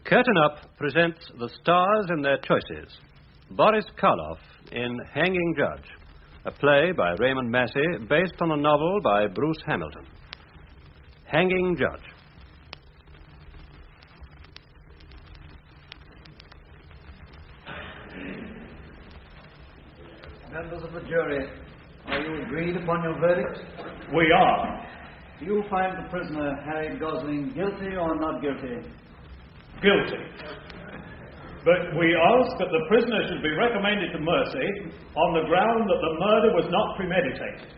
Curtain Up presents the stars in their choices. Boris Karloff in Hanging Judge, a play by Raymond Massey based on a novel by Bruce Hamilton. Hanging Judge. Members of the jury, are you agreed upon your verdict? We are. Do you find the prisoner, Harry Gosling, guilty or not guilty? Guilty. But we ask that the prisoner should be recommended to mercy on the ground that the murder was not premeditated.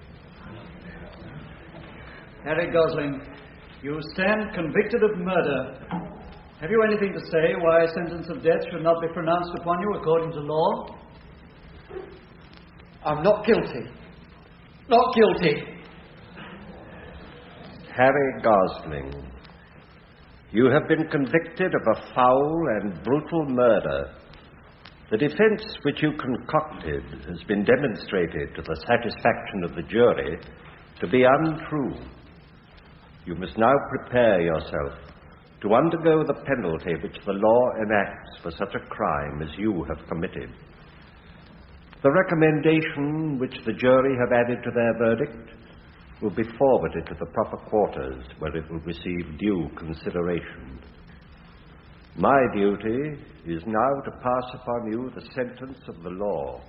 Harry Gosling, you stand convicted of murder. Have you anything to say why a sentence of death should not be pronounced upon you according to law? I'm not guilty. Not guilty. Harry Gosling, you have been convicted of a foul and brutal murder. The defense which you concocted has been demonstrated to the satisfaction of the jury to be untrue. You must now prepare yourself to undergo the penalty which the law enacts for such a crime as you have committed. The recommendation which the jury have added to their verdict will be forwarded to the proper quarters where it will receive due consideration. My duty is now to pass upon you the sentence of the law.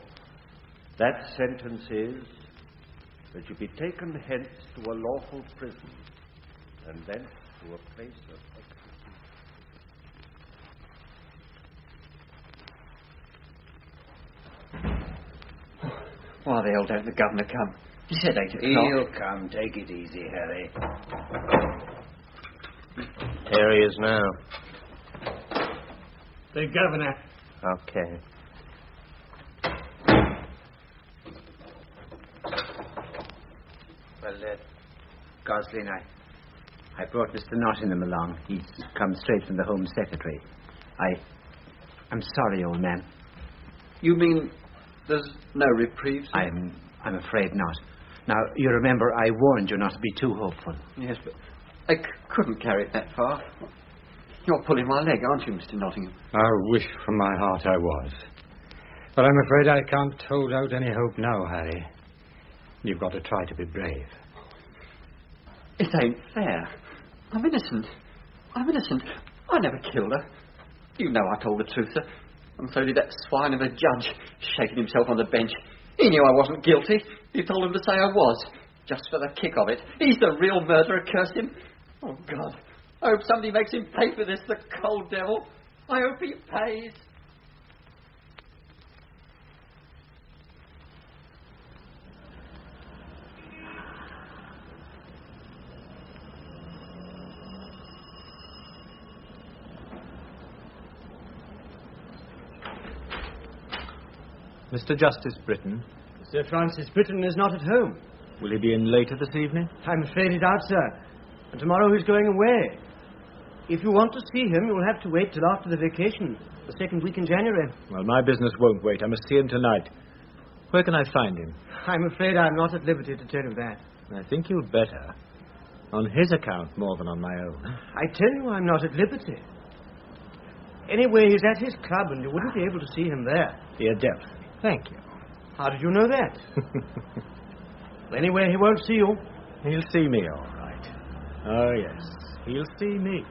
That sentence is that you be taken hence to a lawful prison and thence to a place of execution. Why the hell don't the governor come? He said 8 o'clock. He'll come. Take it easy, Harry. Here he is now. The governor. Okay. Well, Gosling, I brought Mr. Nottingham along. He's come straight from the Home Secretary. I'm sorry, old man. You mean there's no reprieve, sir? I'm afraid not. Now, you remember I warned you not to be too hopeful. Yes, but I couldn't carry it that far. You're pulling my leg, aren't you, Mr. Nottingham? I wish from my heart I was. But I'm afraid I can't hold out any hope now, Harry. You've got to try to be brave. It ain't fair. I'm innocent. I never killed her. You know I told the truth, sir. And so did that swine of a judge, shaking himself on the bench. He knew I wasn't guilty. He told him to say I was, just for the kick of it. He's the real murderer, curse him. Oh, God. I hope somebody makes him pay for this, the cold devil. I hope he pays. Mr. Justice Britton. Sir Francis Britton is not at home. Will he be in later this evening? I'm afraid he's out, sir. And tomorrow he's going away. If you want to see him, you'll have to wait till after the vacation, the second week in January. Well, my business won't wait. I must see him tonight. Where can I find him? I'm afraid I'm not at liberty to tell you that. I think you'd better. On his account more than on my own. I tell you I'm not at liberty. Anyway, he's at his club and you wouldn't be able to see him there. The Adept. Thank you. How did you know that? Anyway, he won't see you. He'll see me, all right. Oh, yes. He'll see me.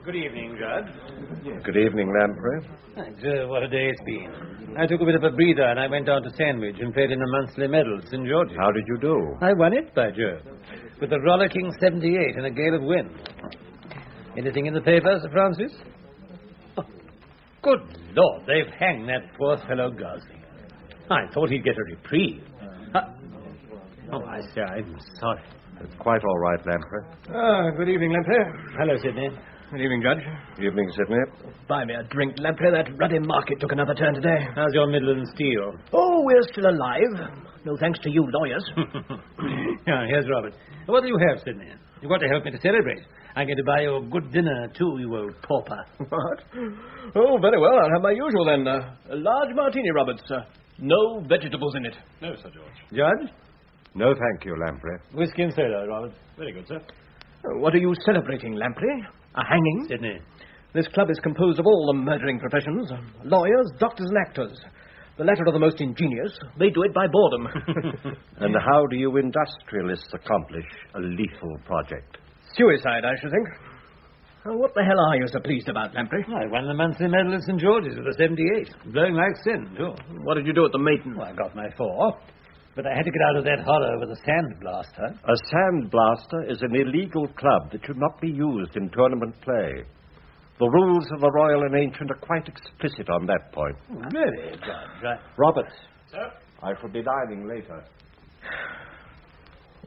Good evening, Judge. Good evening, Lamprey. Thanks. What a day it's been. I took a bit of a breather and I went down to Sandwich and played in a monthly medal at St. George's. How did you do? I won it, by Jove, with a rollicking 78 and a gale of wind. Anything in the paper, Sir Francis? Oh, good Lord, they've hanged that poor fellow Gosling. I thought he'd get a reprieve. I say, I'm sorry. It's quite all right, Lamprey. Good evening, Lamprey. Hello, Sidney. Good evening, Judge. Evening, Sidney. Buy me a drink, Lamprey. That ruddy market took another turn today. How's your Midland steel? Oh, we're still alive. No thanks to you lawyers. Here's Robert. What do you have, Sidney? You've got to help me to celebrate. I'm going to buy you a good dinner, too, you old pauper. What? Oh, very well. I'll have my usual, then. A large martini, Roberts. No vegetables in it. No, Sir George. Judge? No, thank you, Lamprey. Whiskey and soda, Robert. Very good, sir. What are you celebrating, Lamprey? A hanging? Sydney. This club is composed of all the murdering professions. Lawyers, doctors, and actors. The latter are the most ingenious. They do it by boredom. And how do you industrialists accomplish a lethal project? Suicide, I should think. What the hell are you so pleased about, Lamprey? I won the monthly medal at St. George's with a 78. Blowing like sin, too. What did you do at the Maiden? Well, I got my 4. But I had to get out of that horror with a sand blaster. A sand blaster is an illegal club that should not be used in tournament play. The rules of the Royal and Ancient are quite explicit on that point. Really, Judge? Roberts. Sir? I shall be dining later.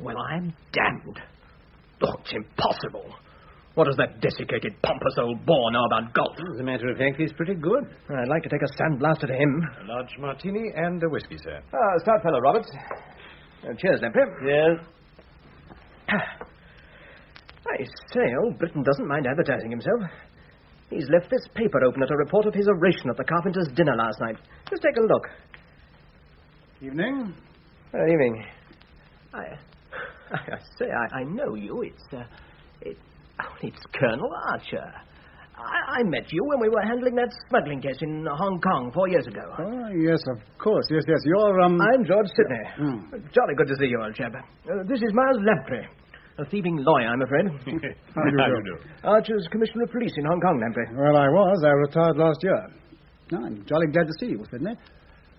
Well, I'm damned. Oh, it's impossible. What does that desiccated, pompous old bore know about golf? As a matter of fact, he's pretty good. I'd like to take a sandblaster to him. A large martini and a whiskey, sir. Stout fellow, Roberts. Cheers, Lamprey. Yes. I say, old Britain doesn't mind advertising himself. He's left this paper open at a report of his oration at the carpenter's dinner last night. Just take a look. Evening. Evening. I say, I know you. It's Colonel Archer. I met you when we were handling that smuggling case in Hong Kong 4 years ago. Oh, yes, of course. Yes. You're, I'm George Sidney. Jolly good to see you, old chap. This is Miles Lamprey. A thieving lawyer, I'm afraid. How do you do? Archer's Commissioner of Police in Hong Kong, Lamprey. Well, I was. I retired last year. No, I'm jolly glad to see you, Sidney.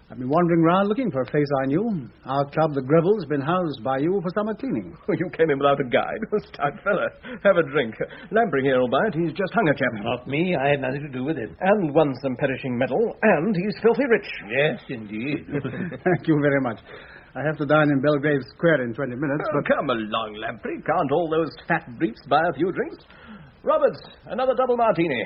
I've been wandering round looking for a face I knew. Our club, the Greville's, been housed by you for summer cleaning. You came in without a guide. Stout fella. Have a drink. Lamprey here, albeit. He's just hung a chap. Not me. I had nothing to do with it. And won some perishing medal. And he's filthy rich. Yes, indeed. Thank you very much. I have to dine in Belgrave Square in 20 minutes, but... Come along, Lamprey. Can't all those fat briefs buy a few drinks? Roberts, another double martini.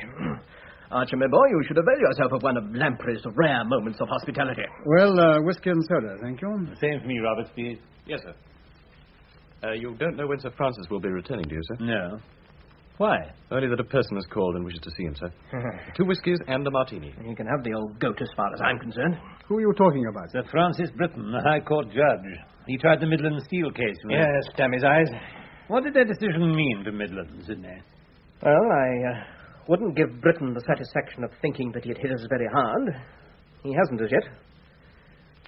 Archer, my boy, you should avail yourself of one of Lamprey's rare moments of hospitality. Well, whiskey and soda, thank you. Same for me, Roberts, please. Yes, sir. You don't know when Sir Francis will be returning, do you, sir? No. Why? Only that a person has called and wishes to see him, sir. 2 whiskies and a martini. You can have the old goat as far as I'm concerned. Who are you talking about? Sir Francis Britton, the High Court judge. He tried the Midland Steel case. Yes, damn his eyes. What did that decision mean to Midland, Sidney? Well, I wouldn't give Britain the satisfaction of thinking that he had hit us very hard. He hasn't as yet.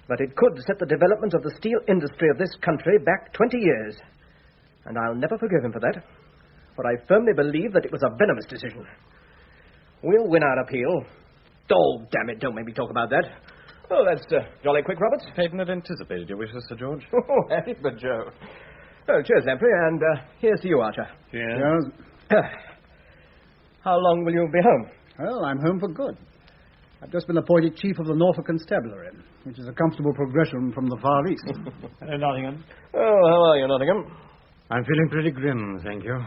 But it could set the development of the steel industry of this country back 20 years. And I'll never forgive him for that. For I firmly believe that it was a venomous decision. We'll win our appeal. Oh, damn it, don't make me talk about that. Oh, that's jolly quick, Roberts. Peyton had anticipated your wishes, Sir George. Oh, happy for Joe. Oh, cheers, Lamprey, and here's to you, Archer. Cheers. How long will you be home? Well, I'm home for good. I've just been appointed Chief of the Norfolk Constabulary, which is a comfortable progression from the Far East. Hello, Nottingham. Oh, how are you, Nottingham? I'm feeling pretty grim, thank you.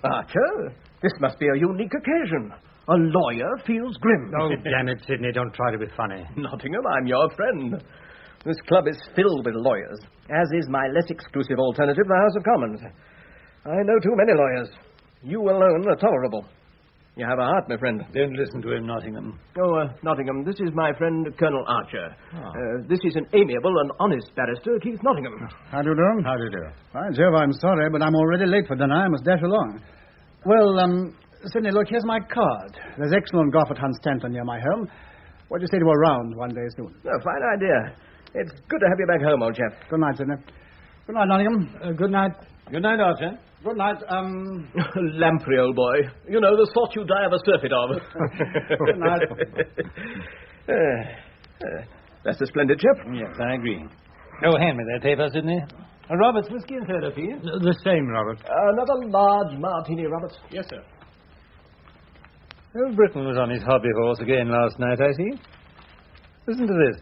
Archer, this must be a unique occasion. A lawyer feels grim. Oh, damn it, Sidney, don't try to be funny. Nottingham, I'm your friend. This club is filled with lawyers, as is my less exclusive alternative, the House of Commons. I know too many lawyers. You alone are tolerable. You have a heart, my friend. Don't listen to him, Nottingham. Oh, Nottingham, this is my friend, Colonel Archer. This is an amiable and honest barrister, Keith Nottingham. How do you do? How do you do? By Jove, I'm sorry, but I'm already late for dinner. I must dash along. Well, Sidney, look, here's my card. There's excellent golf at Hunstanton near my home. What do you say to a round one day soon? Oh, fine idea. It's good to have you back home, old chap. Good night, Sidney. Good night, Nottingham. Good night. Good night, Archer. Good night, Lamprey, old boy. You know, the sort you die of a surfeit of. Good night. That's a splendid chap. Yes, I agree. Oh, hand me that paper, Sidney. Roberts, whiskey and soda, please. The same, Robert. Another large martini, Roberts. Yes, sir. Oh, Britain was on his hobby horse again last night, I see. Listen to this.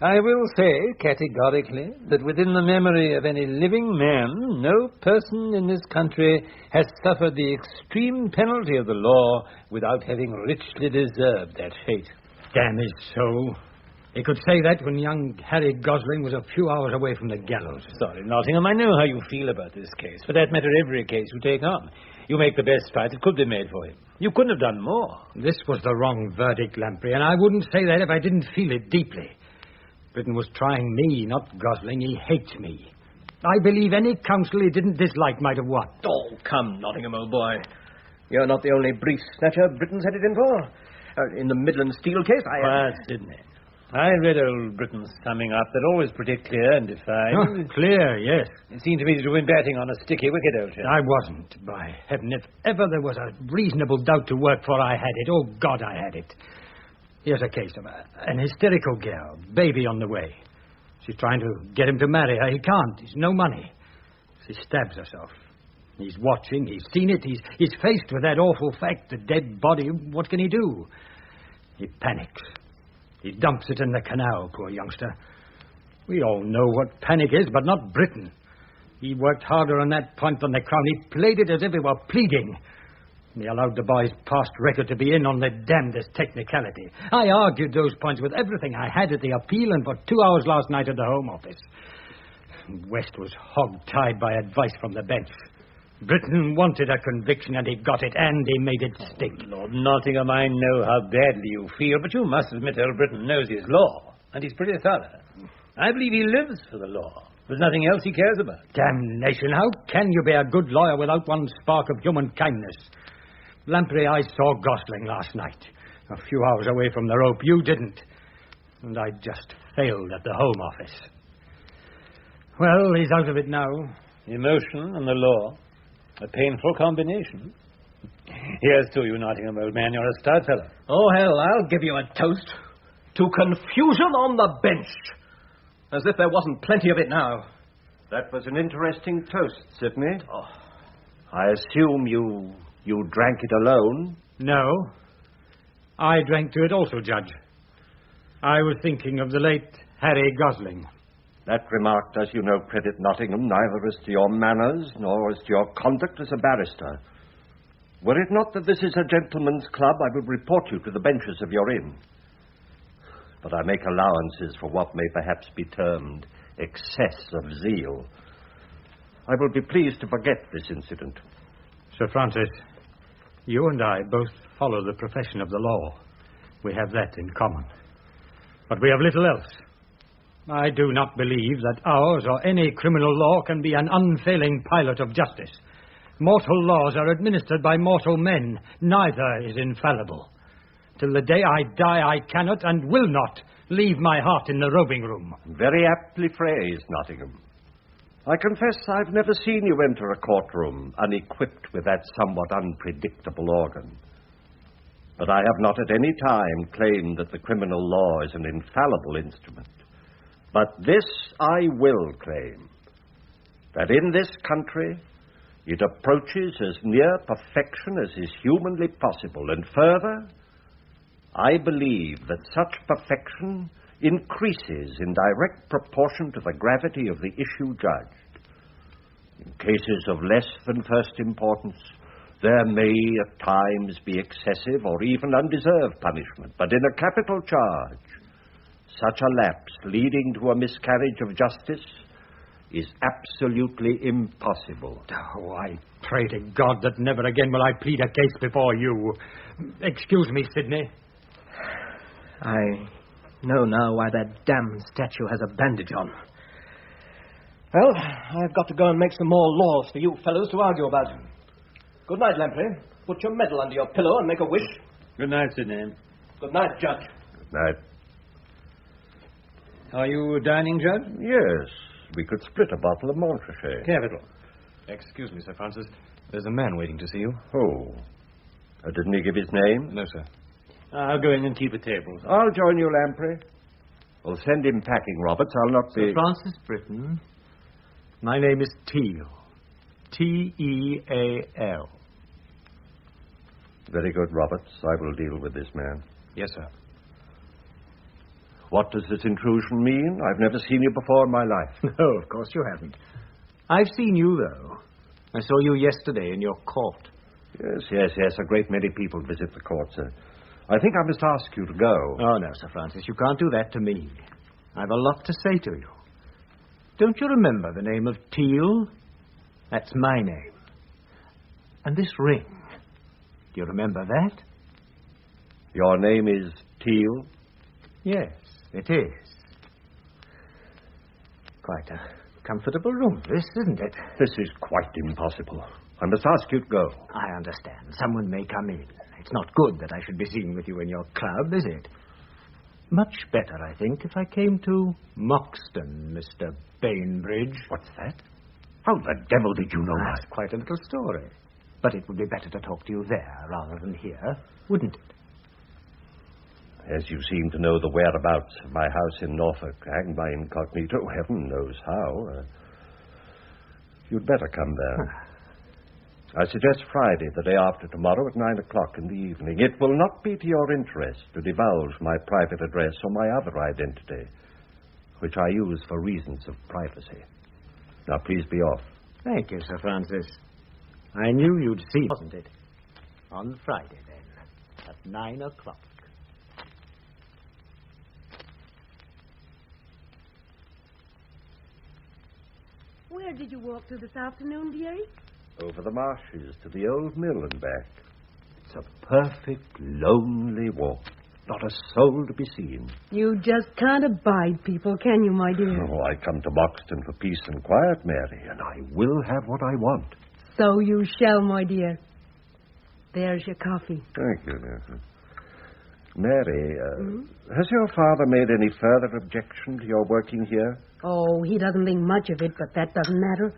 I will say, categorically, that within the memory of any living man, no person in this country has suffered the extreme penalty of the law without having richly deserved that fate. Damn it so. He could say that when young Harry Gosling was a few hours away from the gallows. Sorry, Nottingham, I know how you feel about this case. For that matter, every case you take on. You make the best fight that could be made for him. You couldn't have done more. This was the wrong verdict, Lamprey, and I wouldn't say that if I didn't feel it deeply. Britain was trying me, not Gosling. He hates me. I believe any counsel he didn't dislike might have won. Oh, come, Nottingham, old boy. You're not the only brief snatcher Britain's headed in for. In the Midland Steel case, Quiet, Sidney. I read old Britain's summing up that always pretty clear and defined. Oh, clear, yes. It seemed to me that you were batting on a sticky wicket, old chap. I wasn't, by heaven. If ever there was a reasonable doubt to work for, I had it. Oh, God, I had it. Here's a case of an hysterical girl, baby on the way. She's trying to get him to marry her. He can't. He's no money. She stabs herself. He's watching. He's seen it. He's faced with that awful fact, the dead body. What can he do? He panics. He dumps it in the canal, poor youngster. We all know what panic is, but not Britain. He worked harder on that point than the Crown. He played it as if he were pleading. He allowed the boy's past record to be in on the damnedest technicality. I argued those points with everything I had at the appeal and for 2 hours last night at the Home Office. West was hog-tied by advice from the bench. Britain wanted a conviction, and he got it, and he made it stick. Lord Nottingham, I know how badly you feel, but you must admit old Britain knows his law, and he's pretty thorough. I believe he lives for the law. There's nothing else he cares about. Damnation, how can you be a good lawyer without one spark of human kindness? Lamprey, I saw Gosling last night, a few hours away from the rope. You didn't. And I just failed at the Home Office. Well, he's out of it now. Emotion and the law. A painful combination. Here's to you, Nottingham, old man. You're a stout fellow. Oh, hell, I'll give you a toast. To confusion on the bench. As if there wasn't plenty of it now. That was an interesting toast, Sidney. Oh. I assume you drank it alone? No. I drank to it also, Judge. I was thinking of the late Harry Gosling. That remark does you no credit, Nottingham, neither as to your manners nor as to your conduct as a barrister. Were it not that this is a gentleman's club, I would report you to the benches of your inn. But I make allowances for what may perhaps be termed excess of zeal. I will be pleased to forget this incident. Sir Francis, you and I both follow the profession of the law. We have that in common. But we have little else. I do not believe that ours or any criminal law can be an unfailing pilot of justice. Mortal laws are administered by mortal men. Neither is infallible. Till the day I die, I cannot and will not leave my heart in the robing room. Very aptly phrased, Nottingham. I confess I've never seen you enter a courtroom unequipped with that somewhat unpredictable organ. But I have not at any time claimed that the criminal law is an infallible instrument. But this I will claim, that in this country it approaches as near perfection as is humanly possible, and further, I believe that such perfection increases in direct proportion to the gravity of the issue judged. In cases of less than first importance, there may at times be excessive or even undeserved punishment, but in a capital charge, such a lapse leading to a miscarriage of justice is absolutely impossible. Oh, I pray to God that never again will I plead a case before you. Excuse me, Sidney. I know now why that damned statue has a bandage on. Well, I've got to go and make some more laws for you fellows to argue about. Good night, Lamprey. Put your medal under your pillow and make a wish. Good night, Sidney. Good night, Judge. Good night. Are you dining, Judge? Yes. We could split a bottle of monstrous. Capital. Excuse me, Sir Francis. There's a man waiting to see you. Oh. Didn't he give his name? No, sir. I'll go in and keep a table. I'll join you, Lamprey. Well, send him packing, Roberts. I'll not be... Sir Francis Britton. My name is Teal. Teal. Very good, Roberts. I will deal with this man. Yes, sir. What does this intrusion mean? I've never seen you before in my life. No, of course you haven't. I've seen you, though. I saw you yesterday in your court. Yes. A great many people visit the court, sir. I think I must ask you to go. Oh, no, Sir Francis, you can't do that to me. I've a lot to say to you. Don't you remember the name of Teal? That's my name. And this ring. Do you remember that? Your name is Teal? Yes, it is. Quite a comfortable room, this, isn't it? This is quite impossible. I must ask you to go. I understand. Someone may come in. It's not good that I should be seen with you in your club, is it? Much better, I think, if I came to Moxton, Mr. Bainbridge. What's that? How the devil did you know That's that? quite a little story. But it would be better to talk to you there rather than here, wouldn't it? As you seem to know the whereabouts of my house in Norfolk, hang by incognito, heaven knows how. You'd better come there. I suggest Friday, the day after tomorrow, at 9 o'clock in the evening. It will not be to your interest to divulge my private address or my other identity, which I use for reasons of privacy. Now, please be off. Thank you, Sir Francis. I knew you'd see, wasn't it? On Friday, then, at 9 o'clock. Where did you walk to this afternoon, dearie? Over the marshes to the old mill and back. It's a perfect, lonely walk. Not a soul to be seen. You just can't abide people, can you, my dear? Oh, I come to Moxton for peace and quiet, Mary, and I will have what I want. So you shall, my dear. There's your coffee. Thank you, Nathan. Mary, has your father made any further objection to your working here? Oh, he doesn't think much of it, but that doesn't matter.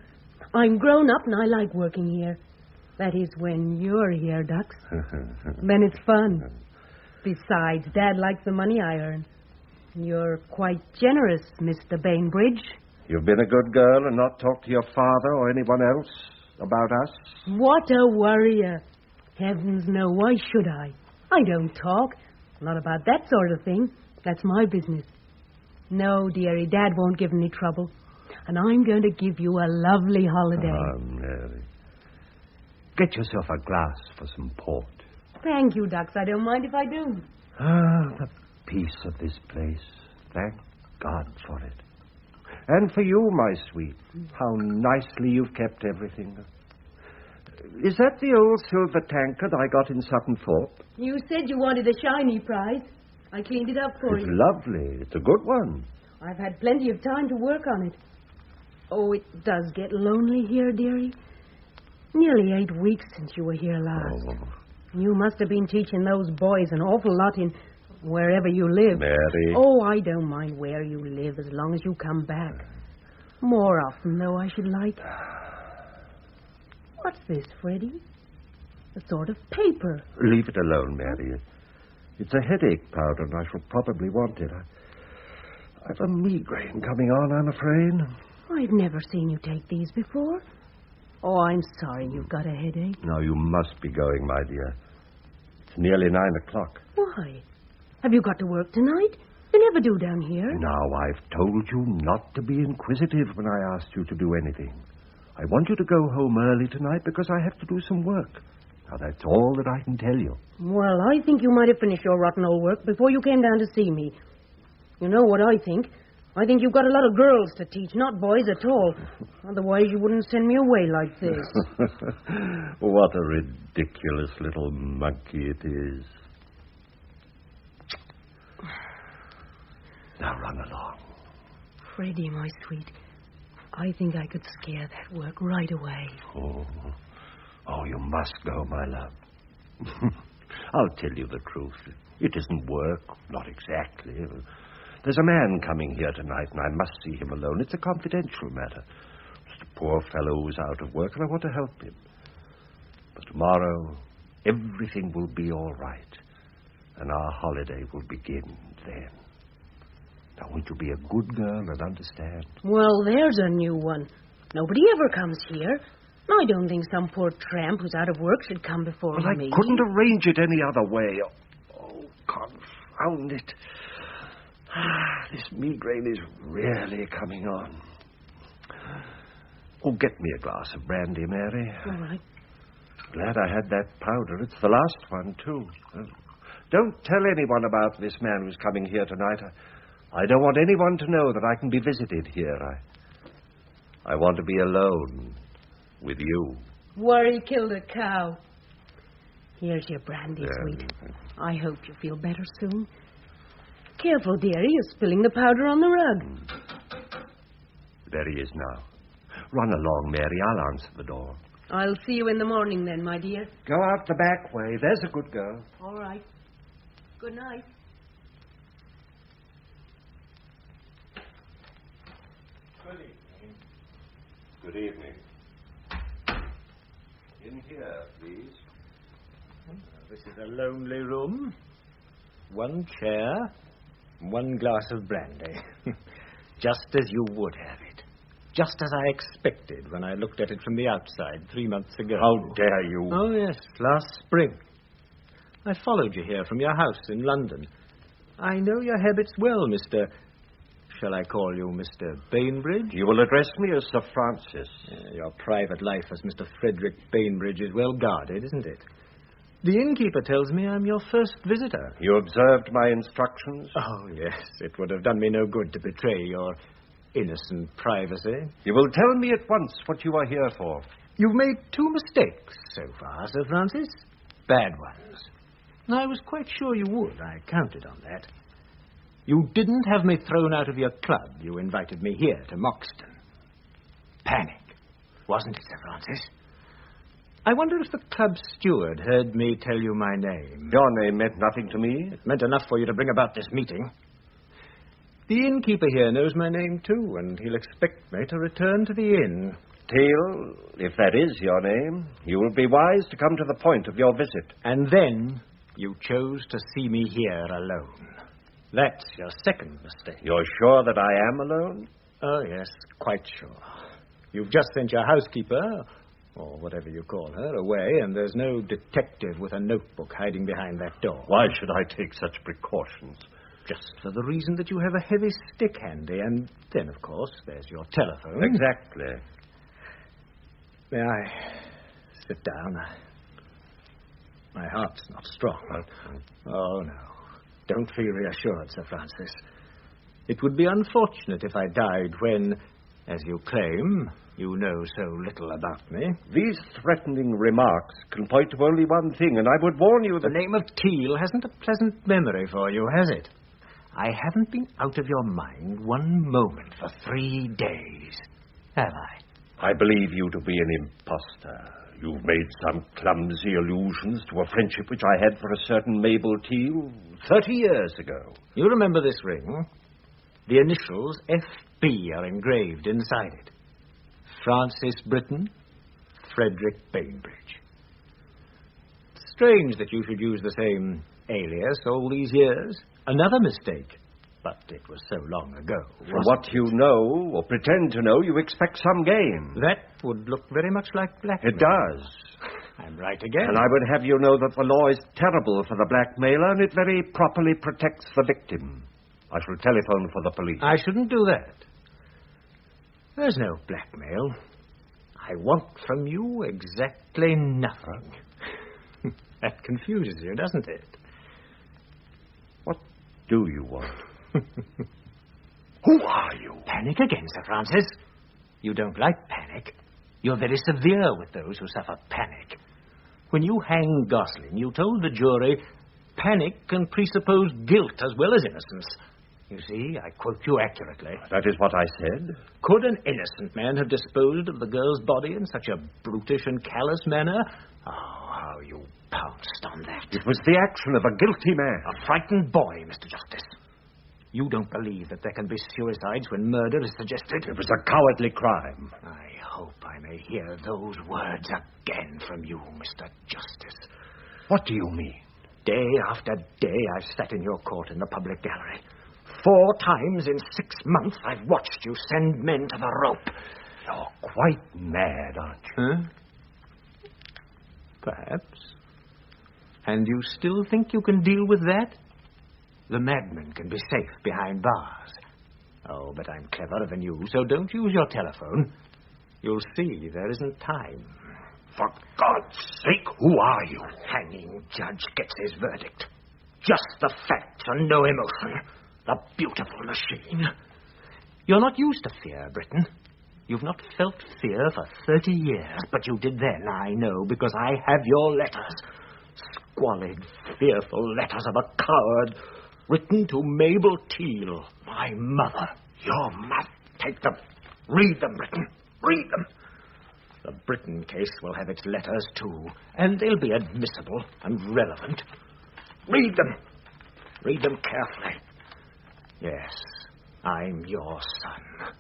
I'm grown up and I like working here. That is when you're here, Dux. Then it's fun. Besides, Dad likes the money I earn. You're quite generous, Mr. Bainbridge. You've been a good girl and not talked to your father or anyone else about us? What a worrier. Heavens no, why should I? I don't talk. Not about that sort of thing. That's my business. No, dearie, Dad won't give any trouble. And I'm going to give you a lovely holiday. Ah, Mary. Get yourself a glass for some port. Thank you, Dux. I don't mind if I do. Ah, the peace of this place. Thank God for it. And for you, my sweet. How nicely you've kept everything. Is that the old silver tankard I got in Sutton Thorpe? You said you wanted a shiny prize. I cleaned it up for It's you. lovely. It's a good one. I've had plenty of time to work on it. Oh, it does get lonely here, dearie. Nearly 8 weeks since you were here last. Oh, You must have been teaching those boys an awful lot in wherever you live. Mary. Oh, I don't mind where you live as long as you come back. More often, though, I should like. What's this, Freddie? A sort of paper. Leave it alone, Mary. It's a headache powder, and I shall probably want it. I've a migraine coming on, I'm afraid. I've never seen you take these before. Oh, I'm sorry you've got a headache. Now, you must be going, my dear. It's nearly 9 o'clock. Why? Have you got to work tonight? You never do down here. Now, I've told you not to be inquisitive when I asked you to do anything. I want you to go home early tonight because I have to do some work. Now, that's all that I can tell you. Well, I think you might have finished your rotten old work before you came down to see me. You know what I think? I think you've got a lot of girls to teach, not boys at all. Otherwise, you wouldn't send me away like this. What a ridiculous little monkey it is. Now, run along. Freddie, my sweet, I think I could scare that work right away. Oh, you must go, my love. I'll tell you the truth. It isn't work, not exactly. There's a man coming here tonight, and I must see him alone. It's a confidential matter. Just a poor fellow who's out of work, and I want to help him. But tomorrow, everything will be all right, and our holiday will begin then. Now, won't you be a good girl and understand? Well, there's a new one. Nobody ever comes here. I don't think some poor tramp who's out of work should come before Well, me. I couldn't arrange it any other way. Oh, confound it. This migraine is really coming on. Oh, get me a glass of brandy, Mary. All right. Glad I had that powder. It's the last one, too. Don't tell anyone about this man who's coming here tonight. I don't want anyone to know that I can be visited here. I want to be alone with you. Worry killed a cow. Here's your brandy, sweet. I hope you feel better soon. Careful, dearie. You're spilling the powder on the rug. There he is now. Run along, Mary. I'll answer the door. I'll see you in the morning then, my dear. Go out the back way. There's a good girl. All right. Good night. Good evening. Good evening. In here, please. This is a lonely room. One chair, one glass of brandy. Just as you would have it. Just as I expected when I looked at it from the outside 3 months ago. How dare you? Oh, yes, last spring. I followed you here from your house in London. I know your habits well, Mr. Shall I call you Mr. Bainbridge? You will address me as Sir Francis. Your private life as Mr. Frederick Bainbridge is well guarded, isn't it? The innkeeper tells me I'm your first visitor. You observed my instructions? Oh, yes. It would have done me no good to betray your innocent privacy. You will tell me at once what you are here for. You've made 2 mistakes so far, Sir Francis. Bad ones. I was quite sure you would. I counted on that. You didn't have me thrown out of your club. You invited me here to Moxton. Panic, wasn't it, Sir Francis? I wonder if the club steward heard me tell you my name. Your name meant nothing to me. It meant enough for you to bring about this meeting. The innkeeper here knows my name, too, and he'll expect me to return to the inn. Teal, if that is your name, you will be wise to come to the point of your visit. And then you chose to see me here alone. That's your second mistake. You're sure that I am alone? Oh, yes, quite sure. You've just sent your housekeeper, or whatever you call her, away, and there's no detective with a notebook hiding behind that door. Why should I take such precautions? Just for the reason that you have a heavy stick handy, and then, of course, there's your telephone. Exactly. May I sit down? My heart's not strong. Oh, no. Don't feel reassured, Sir Francis. It would be unfortunate if I died when, as you claim, you know so little about me. These threatening remarks can point to only one thing, and I would warn you that... The name of Teal hasn't a pleasant memory for you, has it? I haven't been out of your mind one moment for 3 days, have I? I believe you to be an impostor. You've made some clumsy allusions to a friendship which I had for a certain Mabel Teal 30 years ago. You remember this ring? The initials F.B. are engraved inside it. Francis Britton, Frederick Bainbridge. Strange that you should use the same alias all these years. Another mistake. But it was so long ago. From what you know, or pretend to know, you expect some gain. That would look very much like blackmail. It does. I'm right again. And I would have you know that the law is terrible for the blackmailer, and it very properly protects the victim. I shall telephone for the police. I shouldn't do that. There's no blackmail. I want from you exactly nothing. That confuses you, doesn't it? What do you want? Who are you? Panic again, Sir Francis. You don't like panic. You're very severe with those who suffer panic. When you hanged Gosling, you told the jury panic can presuppose guilt as well as innocence. You see, I quote you accurately. That is what I said. Could an innocent man have disposed of the girl's body in such a brutish and callous manner? Oh, how you pounced on that. It was the action of a guilty man. A frightened boy, Mr. Justice. You don't believe that there can be suicides when murder is suggested? It was a cowardly crime. I hope I may hear those words again from you, Mr. Justice. What do you mean? Day after day I've sat in your court in the public gallery. 4 times in 6 months I've watched you send men to the rope. You're quite mad, aren't you? Huh? Perhaps. And you still think you can deal with that? The madman can be safe behind bars. Oh, but I'm cleverer than you, so don't use your telephone. You'll see there isn't time. For God's sake, who are you? Hanging judge gets his verdict. Just the facts and no emotion. The beautiful machine. You're not used to fear, Britain. You've not felt fear for 30 years, but you did then, I know, because I have your letters. Squalid, fearful letters of a coward, written to Mabel Teal, my mother. Your mother. Take them. Read them, Britain. Read them. The Britain case will have its letters, too, and they'll be admissible and relevant. Read them. Read them carefully. Yes, I'm your son.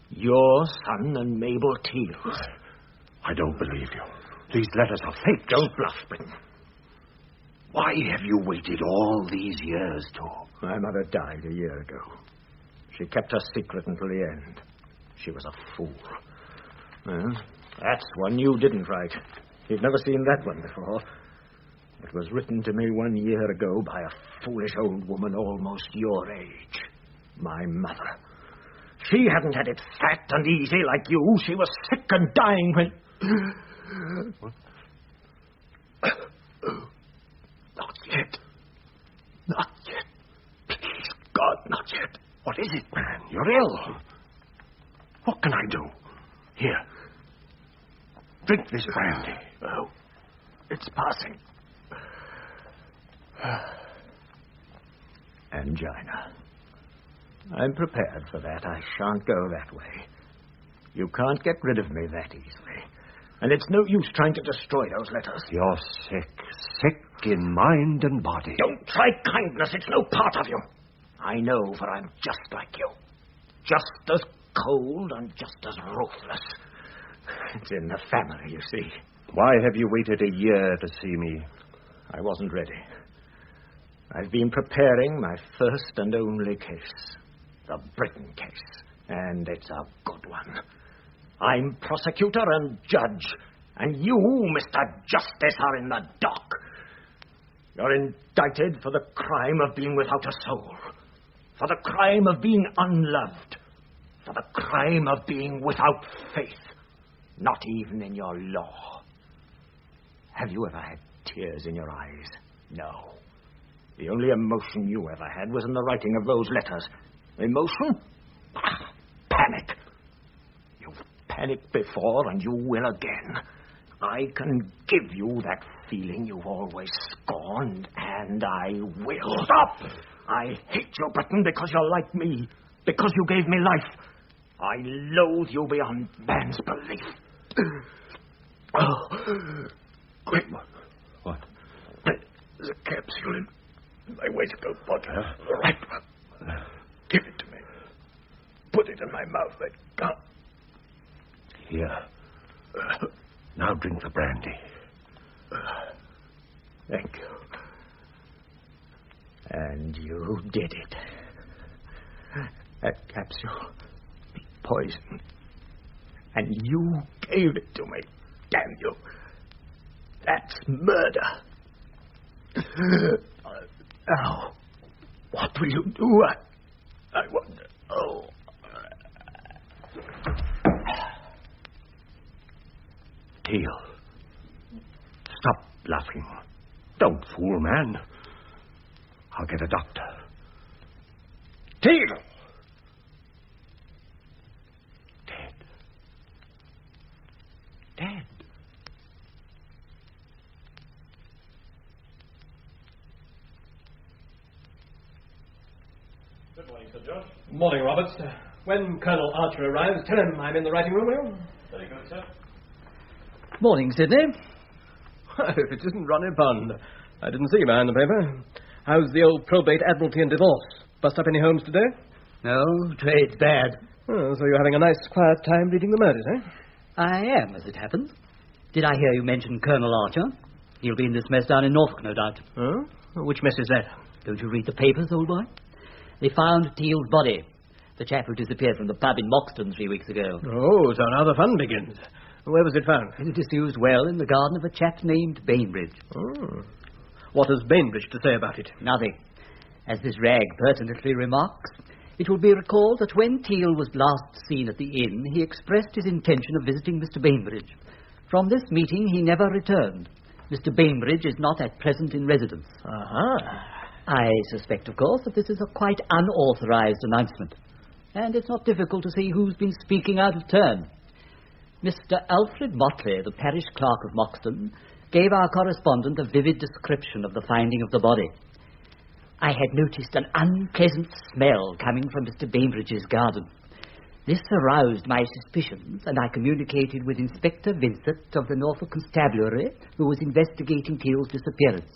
Your son and Mabel Teal's. I don't believe you. These letters are fake. Don't bluff, Britain. Why have you waited all these years, Tom? My mother died a year ago. She kept her secret until the end. She was a fool. Well, that's one you didn't write. You've never seen that one before. It was written to me 1 year ago by a foolish old woman almost your age. My mother. She hadn't had it fat and easy like you. She was sick and dying when... What? Not yet. Not yet. Please, God, not yet. What is it, man? You're ill. What can I do? Here. Drink this brandy. Oh, it's passing. Angina. I'm prepared for that. I shan't go that way. You can't get rid of me that easily. And it's no use trying to destroy those letters. You're sick. Sick in mind and body. Don't try kindness. It's no part of you. I know, for I'm just like you. Just as cold and just as ruthless. It's in the family, you see. Why have you waited a year to see me? I wasn't ready. I've been preparing my first and only case. The Britain case. And it's a good one. I'm prosecutor and judge. And you, Mr. Justice, are in the dock. You're indicted for the crime of being without a soul. For the crime of being unloved. For the crime of being without faith. Not even in your law. Have you ever had tears in your eyes? No. The only emotion you ever had was in the writing of those letters. Emotion? Panic. You've panicked before, and you will again. I can give you that feeling you've always scorned, and I will. Stop! I hate you, Britain, because you're like me. Because you gave me life. I loathe you beyond man's belief. Oh. Quick. What? There's a capsule in my waistcoat pocket. The right one. Give it to me. Put it in my mouth. I can't. Here. Now drink the brandy. Thank you. And you did it. That capsule. Poison. And you gave it to me. Damn you. That's murder. Now, what will you do? I wonder. Oh. Teal. Stop laughing. Don't fool, man. I'll get a doctor. Teal! Dead. Dead. Good morning, Sir George. Morning, Roberts. When Colonel Archer arrives, tell him I'm in the writing room, will you? Very good, sir. Morning, Sidney. If it isn't Ronnie Bond. I didn't see you behind the paper. How's the old probate, admiralty and divorce? Bust up any homes today? No, trade's bad. Oh, so you're having a nice, quiet time reading the murders, eh? I am, as it happens. Did I hear you mention Colonel Archer? He'll be in this mess down in Norfolk, no doubt. Oh? Which mess is that? Don't you read the papers, old boy? They found Teal's body. The chap who disappeared from the pub in Moxton 3 weeks ago. Oh, so now the fun begins. Where was it found? In a disused well in the garden of a chap named Bainbridge. Oh. What has Bainbridge to say about it? Nothing. As this rag pertinently remarks, it will be recalled that when Teal was last seen at the inn, he expressed his intention of visiting Mr. Bainbridge. From this meeting, he never returned. Mr. Bainbridge is not at present in residence. Aha. I suspect, of course, that this is a quite unauthorized announcement. And it's not difficult to see who's been speaking out of turn. Mr. Alfred Motley, the parish clerk of Moxton, gave our correspondent a vivid description of the finding of the body. I had noticed an unpleasant smell coming from Mr. Bainbridge's garden. This aroused my suspicions, and I communicated with Inspector Vincent of the Norfolk Constabulary, who was investigating Teal's disappearance.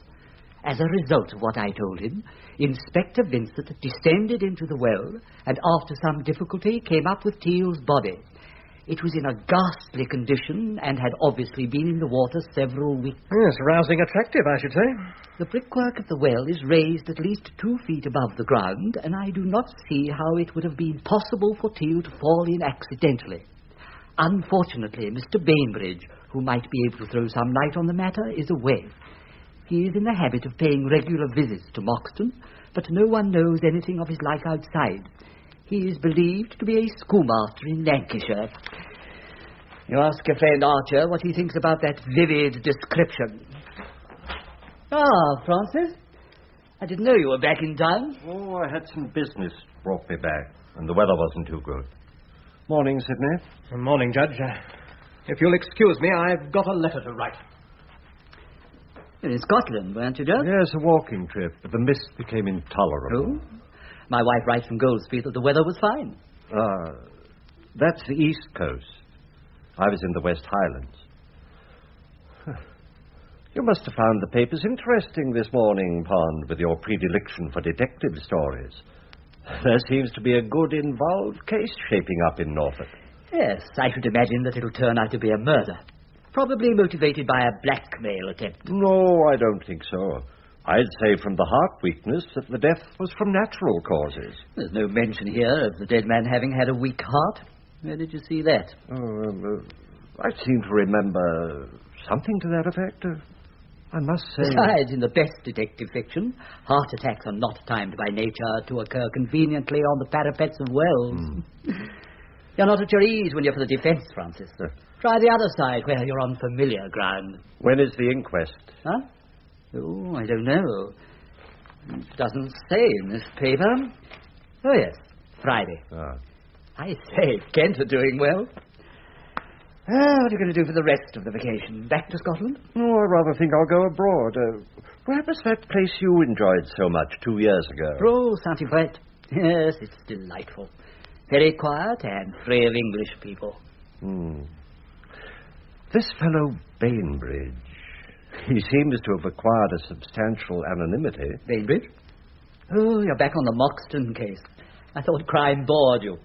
As a result of what I told him, Inspector Vincent descended into the well, and after some difficulty came up with Teal's body. It was in a ghastly condition and had obviously been in the water several weeks. Yes, rousing attractive, I should say. The brickwork of the well is raised at least 2 feet above the ground, and I do not see how it would have been possible for Teal to fall in accidentally. Unfortunately, Mr. Bainbridge, who might be able to throw some light on the matter, is away. He is in the habit of paying regular visits to Moxton, but no one knows anything of his life outside. He is believed to be a schoolmaster in Lancashire. You ask your friend Archer what he thinks about that vivid description. Ah, Francis. I didn't know you were back in town. Oh, I had some business brought me back, and the weather wasn't too good. Morning, Sydney. Morning, Judge. If you'll excuse me, I've got a letter to write. You're in Scotland, weren't you, Judge? Yes, a walking trip, but the mist became intolerable. Oh? My wife writes from Goldspeed that the weather was fine. That's the East Coast. I was in the West Highlands. You must have found the papers interesting this morning, Pond, with your predilection for detective stories. There seems to be a good involved case shaping up in Norfolk. Yes, I should imagine that it'll turn out to be a murder. Probably motivated by a blackmail attempt. No, I don't think so. I'd say from the heart weakness that the death was from natural causes. There's no mention here of the dead man having had a weak heart. Where did you see that? I seem to remember something to that effect. I must say... Besides, in the best detective fiction, heart attacks are not timed by nature to occur conveniently on the parapets of wells. You're not at your ease when you're for the defense, Francis. Try the other side, where you're on familiar ground. When is the inquest? Huh? Oh, I don't know. It doesn't say in this paper. Oh, yes, Friday. I say, Kent are doing well. What are you going to do for the rest of the vacation? Back to Scotland? Oh, I rather think I'll go abroad. Where was that place you enjoyed so much 2 years ago? Oh, Saint-Yvette. Yes, it's delightful. Very quiet and free of English people. This fellow Bainbridge, he seems to have acquired a substantial anonymity. Bainbridge? Oh, you're back on the Moxton case. I thought crime bored you.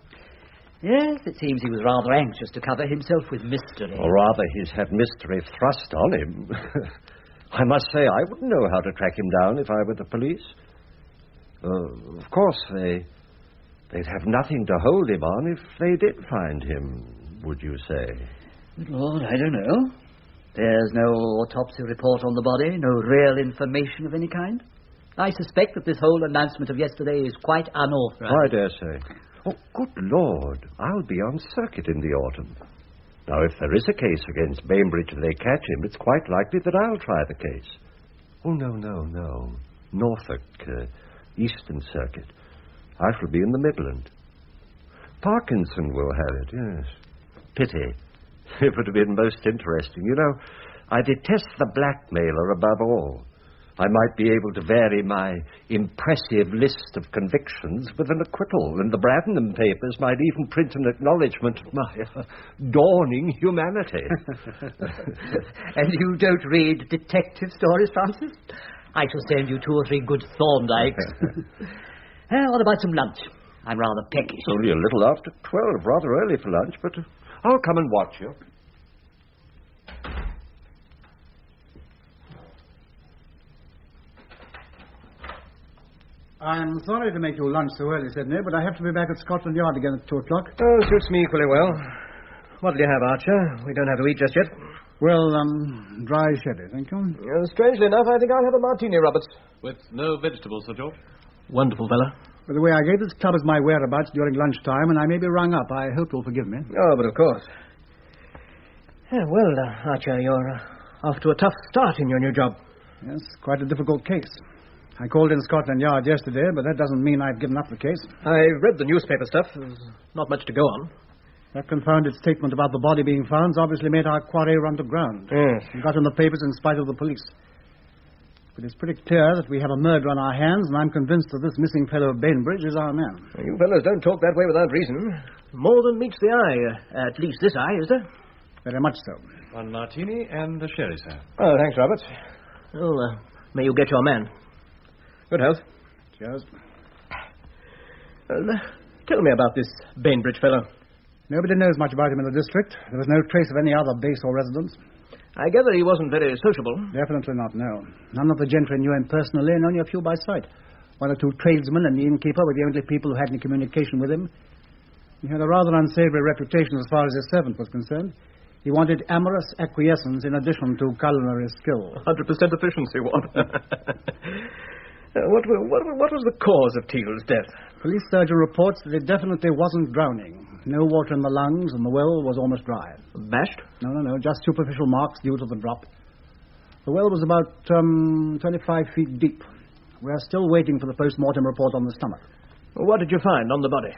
Yes, it seems he was rather anxious to cover himself with mystery. Or rather, he's had mystery thrust on him. I must say, I wouldn't know how to track him down if I were the police. Of course, they'd have nothing to hold him on if they did find him, would you say? Good Lord, I don't know. There's no autopsy report on the body, no real information of any kind. I suspect that this whole announcement of yesterday is quite unauthorized. I dare say. Oh, good Lord, I'll be on circuit in the autumn. Now, if there is a case against Bainbridge and they catch him, it's quite likely that I'll try the case. Oh, no. Norfolk, Eastern Circuit. I shall be in the Midland. Parkinson will have it, yes. Pity. It would have been most interesting. You know, I detest the blackmailer above all. I might be able to vary my impressive list of convictions with an acquittal, and the Bradenham papers might even print an acknowledgement of my dawning humanity. And you don't read detective stories, Francis? I shall send you 2 or 3 good Thorndikes. What about some lunch? I'm rather peckish. It's only a little after 12, rather early for lunch, but I'll come and watch you. I'm sorry to make you lunch so early, Sydney, but I have to be back at Scotland Yard again at 2 o'clock. Oh, suits me equally well. What'll you have, Archer? We don't have to eat just yet. Well, dry sherry, thank you. Strangely enough, I think I'll have a martini, Roberts. With no vegetables, Sir George? Wonderful fella. By the way, I gave this club as my whereabouts during lunchtime, and I may be rung up. I hope you'll forgive me. Oh, but of course. Well, Archer, you're off to a tough start in your new job. Yes, quite a difficult case. I called in Scotland Yard yesterday, but that doesn't mean I've given up the case. I read the newspaper stuff. There's not much to go on. That confounded statement about the body being found obviously made our quarry run to ground. Yes. We got in the papers in spite of the police. But it's pretty clear that we have a murder on our hands, and I'm convinced that this missing fellow Bainbridge is our man. You fellows don't talk that way without reason. More than meets the eye. At least this eye, is there? Very much so. One martini and a sherry, sir. Oh, thanks, Robert. Well, may you get your man. Good health. Cheers. Tell me about this Bainbridge fellow. Nobody knows much about him in the district. There was no trace of any other base or residence. I gather he wasn't very sociable. Definitely not, no. None of the gentry knew him personally, and only a few by sight. One or two tradesmen and the innkeeper were the only people who had any communication with him. He had a rather unsavory reputation as far as his servant was concerned. He wanted amorous acquiescence in addition to culinary skill. 100% efficiency, what? What was the cause of Teal's death? Police surgeon reports that it definitely wasn't drowning. No water in the lungs, and the well was almost dry. Bashed? No, just superficial marks due to the drop. The well was about 25 feet deep. We're still waiting for the post-mortem report on the stomach. What did you find on the body?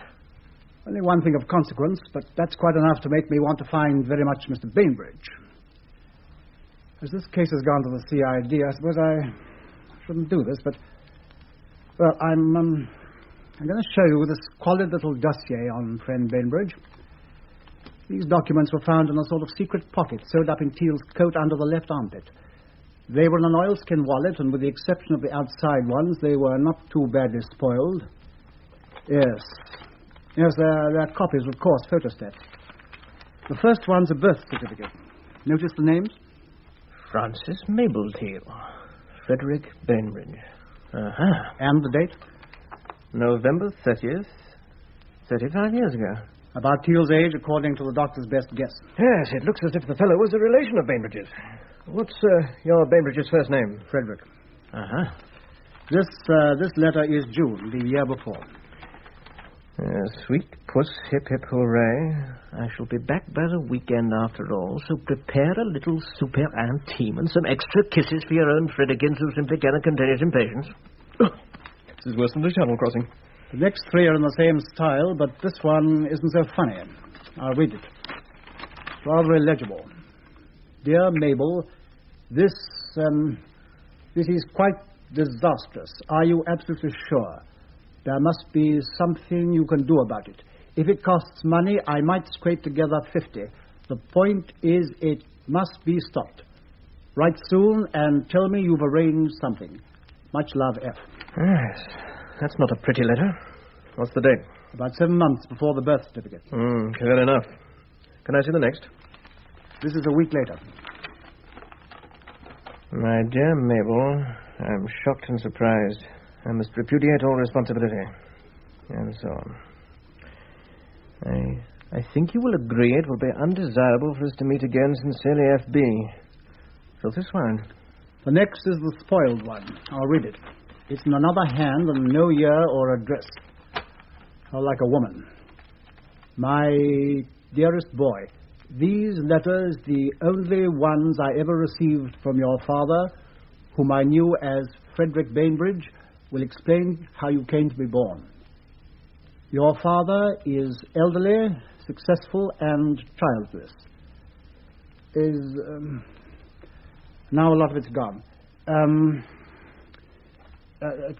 Only one thing of consequence, but that's quite enough to make me want to find very much Mr. Bainbridge. As this case has gone to the CID, I suppose I shouldn't do this, but... Well, I'm going to show you this squalid little dossier on friend Bainbridge. These documents were found in a sort of secret pocket sewed up in Teal's coat under the left armpit. They were in an oilskin wallet, and with the exception of the outside ones, they were not too badly spoiled. Yes, they're copies, of course, photostats. The first one's a birth certificate. Notice the names? Francis Mabel Teal. Frederick Bainbridge. And the date? November 30th, 35 years ago. About Teal's age, according to the doctor's best guess. Yes, it looks as if the fellow was a relation of Bainbridge's. What's your Bainbridge's first name? Frederick. Uh-huh. This letter is June, the year before. Sweet puss, hip hip hooray. I shall be back by the weekend after all, so prepare a little super intime and some extra kisses for your own Fredrikins who simply cannot contain his impatience. This is worse than the Channel crossing. The next three are in the same style, but this one isn't so funny. I'll read it. It's rather illegible. Dear Mabel, this is quite disastrous. Are you absolutely sure? There must be something you can do about it. If it costs money, I might scrape together 50. The point is, it must be stopped. Write soon and tell me you've arranged something. Much love, F. Yes, that's not a pretty letter. What's the date? About 7 months before the birth certificate. Clear enough. Can I see the next? This is a week later. My dear Mabel, I'm shocked and surprised. I must repudiate all responsibility. And so on. I think you will agree it will be undesirable for us to meet again. Sincerely, F.B. Filthy swine. The next is the spoiled one. I'll read it. It's in another hand and no year or address. How like a woman. My dearest boy, these letters, the only ones I ever received from your father, whom I knew as Frederick Bainbridge, will explain how you came to be born. Your father is elderly, successful, and childless. Now a lot of it's gone.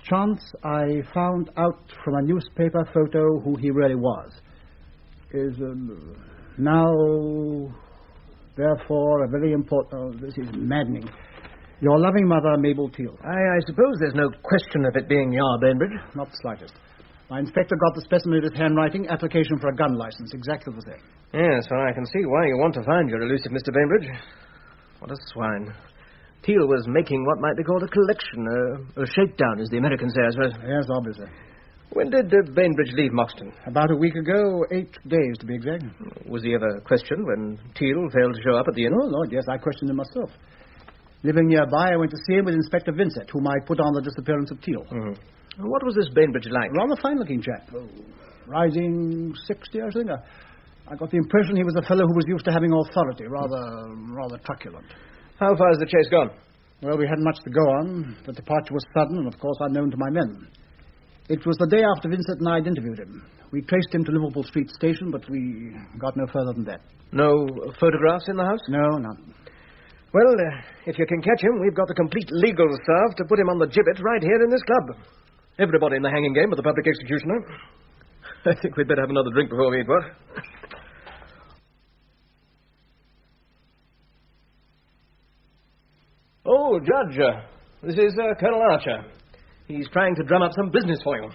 Chance I found out from a newspaper photo who he really was. Now, therefore, a very important... this is maddening. Your loving mother, Mabel Teal. I suppose there's no question of it being your Bainbridge? Not the slightest. My inspector got the specimen of his handwriting, application for a gun license, exactly the same. Yes, well, I can see why you want to find your elusive Mr. Bainbridge. What a swine. Teal was making what might be called a collection, a shakedown, as the Americans say, I suppose. Yes, obviously. When did Bainbridge leave Moxton? About a week ago, 8 days to be exact. Was he ever questioned when Teal failed to show up at the inn? Oh, Lord, yes, I questioned him myself. Living nearby, I went to see him with Inspector Vincent, whom I put on the disappearance of Teal. What was this Bainbridge like? Rather fine-looking chap. Rising 60, I think. I got the impression he was a fellow who was used to having authority, rather truculent. How far has the chase gone? Well, we hadn't much to go on. The departure was sudden and, of course, unknown to my men. It was the day after Vincent and I had interviewed him. We traced him to Liverpool Street Station, but we got no further than that. No photographs in the house? No, none. Well, if you can catch him, we've got the complete legal staff to put him on the gibbet right here in this club. Everybody in the hanging game but the public executioner. I think we'd better have another drink before we eat, what? Oh, Judge, this is Colonel Archer. He's trying to drum up some business for you.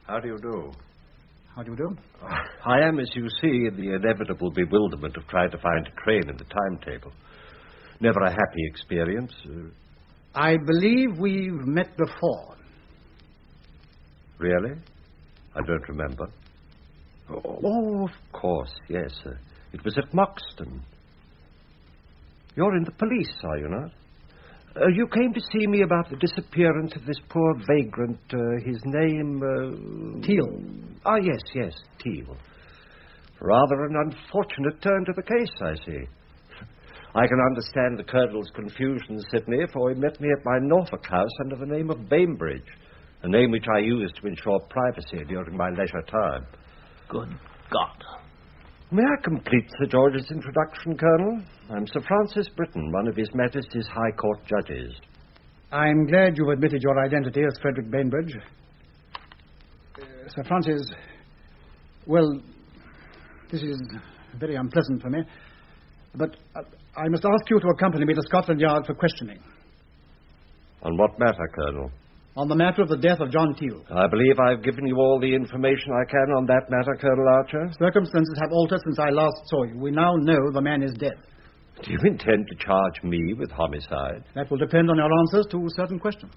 How do you do? How do you do? I am, as you see, in the inevitable bewilderment of trying to find a train in the timetable. Never a happy experience. I believe we've met before. Really? I don't remember. Oh, of course, yes. It was at Moxton. You're in the police, are you not? You came to see me about the disappearance of this poor vagrant, his name... Teal. Ah, yes, Teal. Rather an unfortunate turn to the case, I see. I can understand the Colonel's confusion, Sidney, for he met me at my Norfolk house under the name of Bainbridge, a name which I used to ensure privacy during my leisure time. Good God. May I complete Sir George's introduction, Colonel? I'm Sir Francis Britton, one of His Majesty's High Court judges. I'm glad you've admitted your identity as Frederick Bainbridge. Sir Francis, well, this is very unpleasant for me, but I must ask you to accompany me to Scotland Yard for questioning. On what matter, Colonel? On the matter of the death of John Teal. I believe I've given you all the information I can on that matter, Colonel Archer. Circumstances have altered since I last saw you. We now know the man is dead. Do you intend to charge me with homicide? That will depend on your answers to certain questions.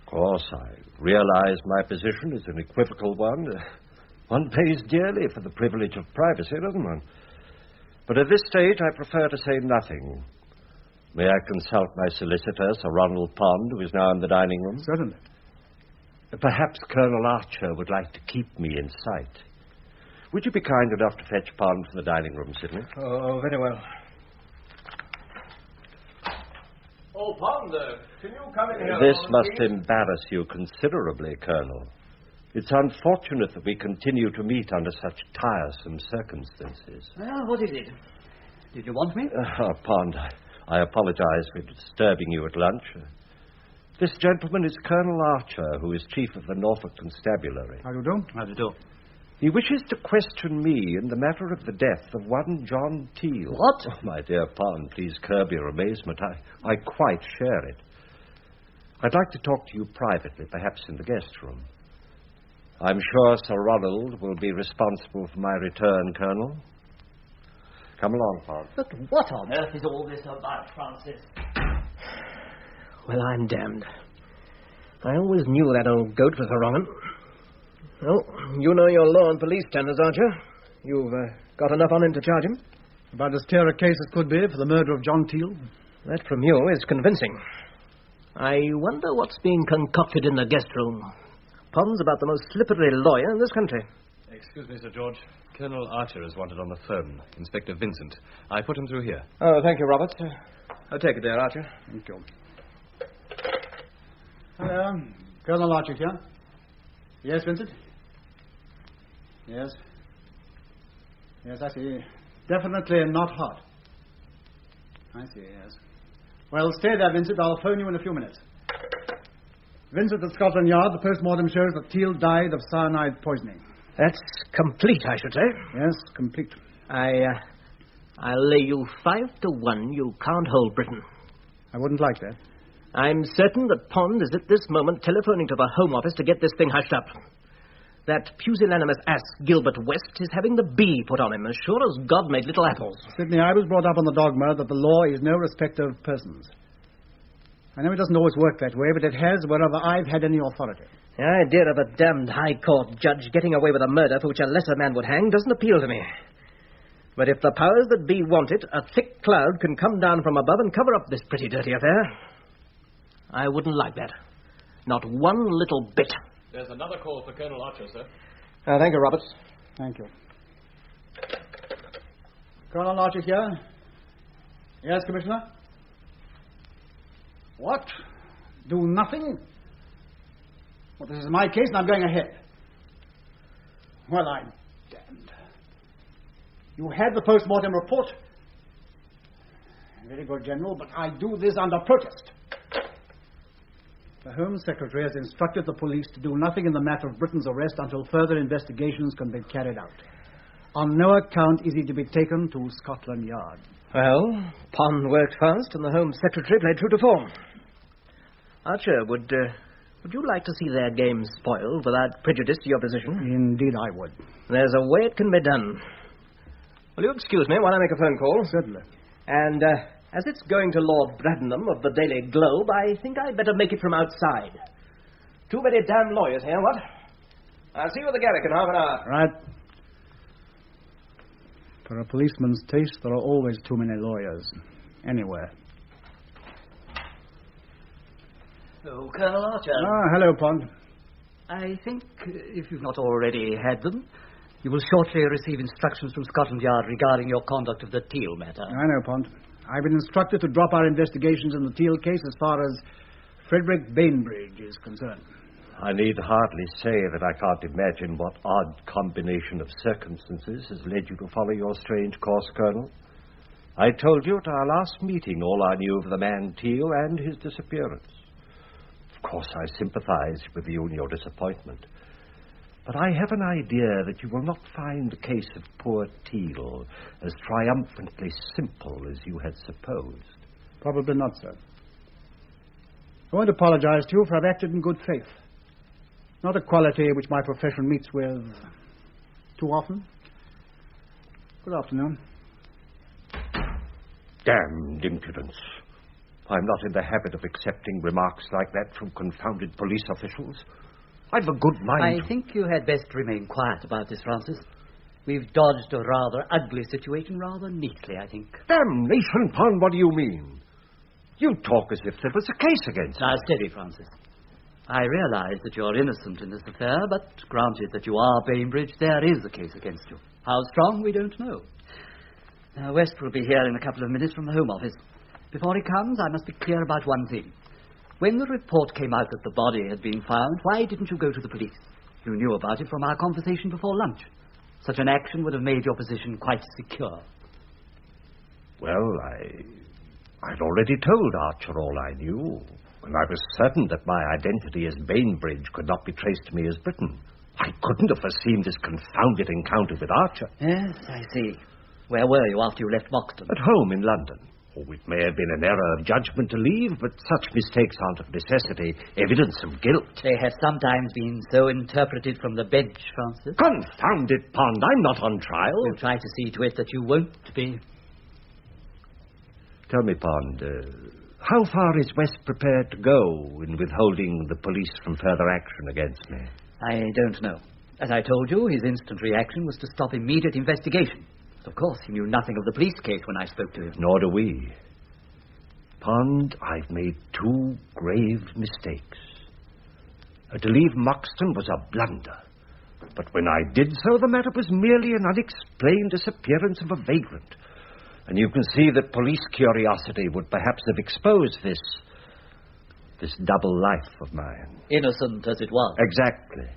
Of course, I realize my position is an equivocal one. One pays dearly for the privilege of privacy, doesn't one? But at this stage, I prefer to say nothing. May I consult my solicitor, Sir Ronald Pond, who is now in the dining room? Certainly. Perhaps Colonel Archer would like to keep me in sight. Would you be kind enough to fetch Pond from the dining room, Sidney? Oh, very well. Oh, Pond, can you come in here? This must embarrass you considerably, Colonel. It's unfortunate that we continue to meet under such tiresome circumstances. Well, what is it? Did you want me? Pond, I apologize for disturbing you at lunch. This gentleman is Colonel Archer, who is chief of the Norfolk Constabulary. How do you do? How do you do? He wishes to question me in the matter of the death of one John Teal. What? Oh, my dear Pond, please curb your amazement. I quite share it. I'd like to talk to you privately, perhaps in the guest room. I'm sure Sir Ronald will be responsible for my return, Colonel. Come along, Pond. But what on earth is all this about, Francis? Well, I'm damned. I always knew that old goat was a wrong 'un. Well, you know your law and police standards, aren't you? You've got enough on him to charge him? About as clear a case as could be for the murder of John Teal. That from you is convincing. I wonder what's being concocted in the guest room. Pond's about the most slippery lawyer in this country. Excuse me, Sir George. Colonel Archer is wanted on the phone. Inspector Vincent. I put him through here. Oh, thank you, Roberts. I'll take it there, Archer. Thank you. Hello. Colonel Archer here. Yes, Vincent? Yes. Yes, I see. Definitely not hot. I see, yes. Well, stay there, Vincent. I'll phone you in a few minutes. Vincent at Scotland Yard, the post-mortem shows that Teal died of cyanide poisoning. That's complete, I should say. Yes, complete. I'll lay you 5-1 you can't hold Britain. I wouldn't like that. I'm certain that Pond is at this moment telephoning to the Home Office to get this thing hushed up. That pusillanimous ass Gilbert West is having the bee put on him, as sure as God made little apples. Sidney, I was brought up on the dogma that the law is no respecter of persons. I know it doesn't always work that way, but it has wherever I've had any authority. The idea of a damned High Court judge getting away with a murder for which a lesser man would hang doesn't appeal to me. But if the powers that be want it, a thick cloud can come down from above and cover up this pretty dirty affair. I wouldn't like that. Not one little bit. There's another call for Colonel Archer, sir. Thank you, Roberts. Thank you. Colonel Archer here. Yes, Commissioner? What? Do nothing? Well, this is my case, and I'm going ahead. Well, I'm damned. You had the post-mortem report? Very good, General, but I do this under protest. The Home Secretary has instructed the police to do nothing in the matter of Britain's arrest until further investigations can be carried out. On no account is he to be taken to Scotland Yard. Well, Pond worked fast, and the Home Secretary played true to form. Archer, would you like to see their game spoiled without prejudice to your position? Indeed I would. There's a way it can be done. Will you excuse me while I make a phone call? Certainly. And as it's going to Lord Bradenham of the Daily Globe, I think I'd better make it from outside. Two very damn lawyers here, what? I'll see you at the Garrick in half an hour. Right. For a policeman's taste, there are always too many lawyers. Anywhere. Oh, Colonel Archer. Ah, hello, Pond. I think, if you've not already had them, you will shortly receive instructions from Scotland Yard regarding your conduct of the Teal matter. I know, Pond. I've been instructed to drop our investigations in the Teal case as far as Frederick Bainbridge is concerned. I need hardly say that I can't imagine what odd combination of circumstances has led you to follow your strange course, Colonel. I told you at our last meeting all I knew of the man Teal and his disappearance. Of course, I sympathize with you in your disappointment. But I have an idea that you will not find the case of poor Teal as triumphantly simple as you had supposed. Probably not, sir. I want to apologize to you for I've acted in good faith. Not a quality which my profession meets with too often. Good afternoon. Damned impudence. I'm not in the habit of accepting remarks like that from confounded police officials. I've a good mind. I think you had best remain quiet about this, Francis. We've dodged a rather ugly situation rather neatly, I think. Damnation, Pond, what do you mean? You talk as if there was a case against me. Now, steady, Francis. I realize that you're innocent in this affair, but granted that you are Bainbridge, there is a case against you. How strong, we don't know. West will be here in a couple of minutes from the Home Office. Before he comes, I must be clear about one thing. When the report came out that the body had been found, why didn't you go to the police? You knew about it from our conversation before lunch. Such an action would have made your position quite secure. Well, I'd already told Archer all I knew, and I was certain that my identity as Bainbridge could not be traced to me as Britain. I couldn't have foreseen this confounded encounter with Archer. Yes, I see. Where were you after you left Moxton? At home in London. Oh, it may have been an error of judgment to leave, but such mistakes aren't of necessity evidence of guilt. They have sometimes been so interpreted from the bench, Francis. Confound it, Pond. I'm not on trial. We'll try to see to it that you won't be. Tell me, Pond, how far is West prepared to go in withholding the police from further action against me? I don't know. As I told you, his instant reaction was to stop immediate investigation. Of course, he knew nothing of the police case when I spoke to him. Nor do we. Pond, I've made two grave mistakes. To leave Moxton was a blunder. But when I did so, the matter was merely an unexplained disappearance of a vagrant. And you can see that police curiosity would perhaps have exposed this double life of mine. Innocent as it was. Exactly.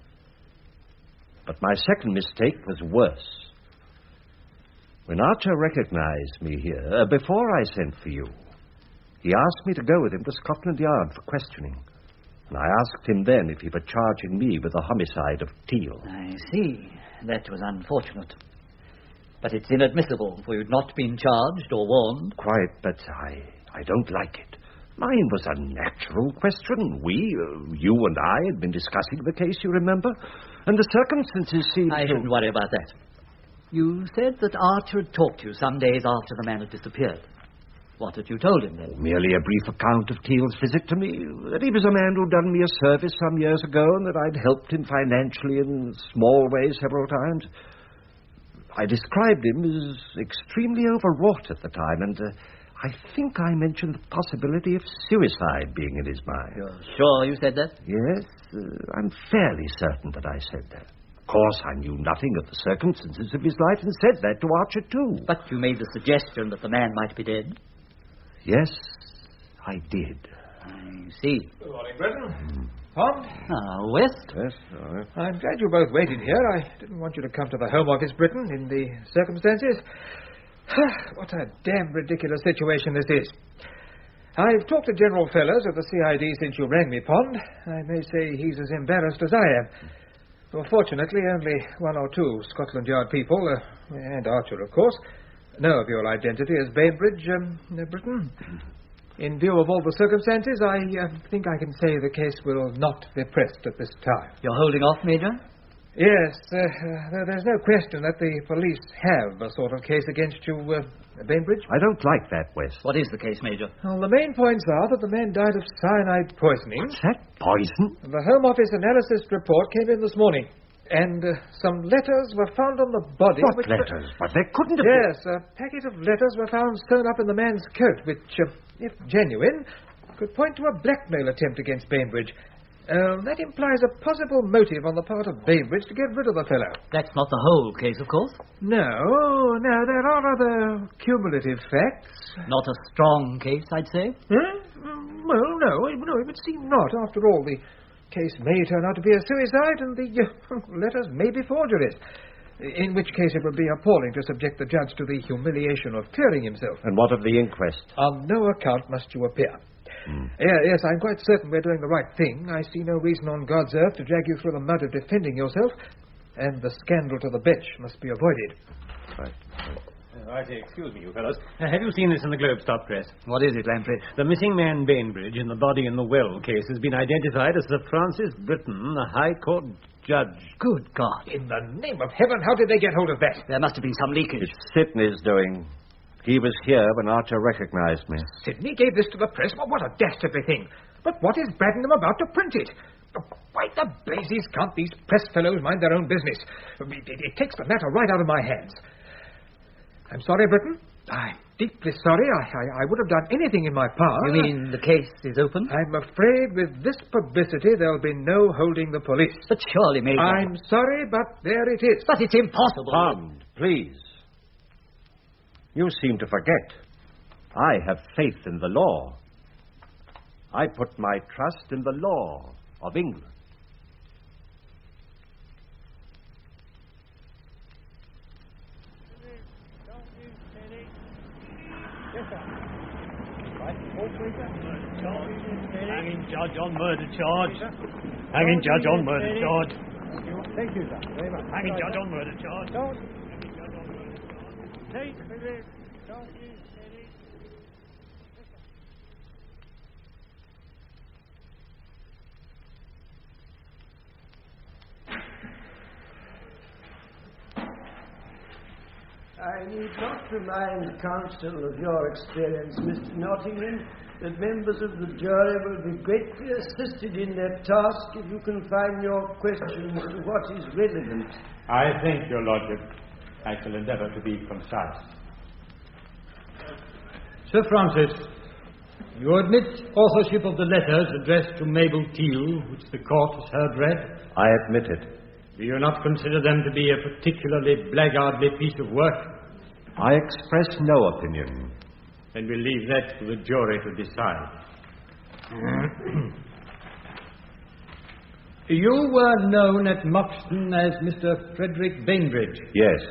But my second mistake was worse. When Archer recognized me here, before I sent for you, he asked me to go with him to Scotland Yard for questioning. And I asked him then if he were charging me with the homicide of Teal. I see. That was unfortunate. But it's inadmissible, for you'd not been charged or warned. Quite, but I don't like it. Mine was a natural question. You and I had been discussing the case, you remember? And the circumstances seemed I shouldn't worry about that. You said that Archer had talked to you some days after the man had disappeared. What had you told him then? Merely a brief account of Teal's visit to me. That he was a man who'd done me a service some years ago and that I'd helped him financially in small ways several times. I described him as extremely overwrought at the time, and I think I mentioned the possibility of suicide being in his mind. You're sure you said that? Yes, I'm fairly certain that I said that. Of course, I knew nothing of the circumstances of his life and said that to Archer, too. But you made the suggestion that the man might be dead? Yes, I did. I see. Good morning, Britton. Pond? West? Yes, I'm glad you both waited here. I didn't want you to come to the Home Office, Britton, in the circumstances. What a damn ridiculous situation this is. I've talked to General Fellers of the CID since you rang me, Pond. I may say he's as embarrassed as I am. Well, fortunately, only one or two Scotland Yard people, and Archer, of course, know of your identity as Bainbridge, Britton. In view of all the circumstances, I think I can say the case will not be pressed at this time. You're holding off, Major? Yes, there's no question that the police have a sort of case against you, Bainbridge. I don't like that, West. What is the case, Major? Well, the main points are that the man died of cyanide poisoning. What's that? Poison? The Home Office analysis report came in this morning, and some letters were found on the body. What letters? But they couldn't have been. Yes, a packet of letters were found sewn up in the man's coat, which, if genuine, could point to a blackmail attempt against Bainbridge. That implies a possible motive on the part of Bainbridge to get rid of the fellow. That's not the whole case, of course. No, there are other cumulative facts. Not a strong case, I'd say. Well, no, it would seem not. After all, the case may turn out to be a suicide, and the letters may be forgeries. In which case it would be appalling to subject the judge to the humiliation of clearing himself. And what of the inquest? On no account must you appear. Yes, I'm quite certain we're doing the right thing. I see no reason on God's earth to drag you through the mud of defending yourself, and the scandal to the bench must be avoided. Right. I say, excuse me, you fellows. Have you seen this in the Globe Stop Press? What is it, Lamprey? The missing man Bainbridge in the body in the well case has been identified as Sir Francis Britton, the High Court judge. Good God. In the name of heaven, how did they get hold of that? There must have been some leakage. It's Sidney's doing. He was here when Archer recognized me. Sidney gave this to the press? Well, what a dastardly thing. But what is Braddon about to print it? Why the blazes can't these press fellows mind their own business? It takes the matter right out of my hands. I'm sorry, Britton. I'm deeply sorry. I would have done anything in my power. You mean the case is open? I'm afraid with this publicity there'll be no holding the police. But surely, Major... I'm sorry, but there it is. But it's impossible. Pond, please. You seem to forget. I have faith in the law. I put my trust in the law of England. Hanging judge on murder charge. Hanging judge on murder charge. Thank you, sir. Very much. Hanging judge on murder charge. Take the I need not remind counsel of your experience, Mr. Nottingham, that members of the jury will be greatly assisted in their task if you confine your questions to what is relevant. I thank your lordship. I shall endeavour to be concise. Sir Francis, you admit authorship of the letters addressed to Mabel Teal, which the court has heard read? I admit it. Do you not consider them to be a particularly blackguardly piece of work? I express no opinion. Then we leave that to the jury to decide. You were known at Moxton as Mr. Frederick Bainbridge. Yes.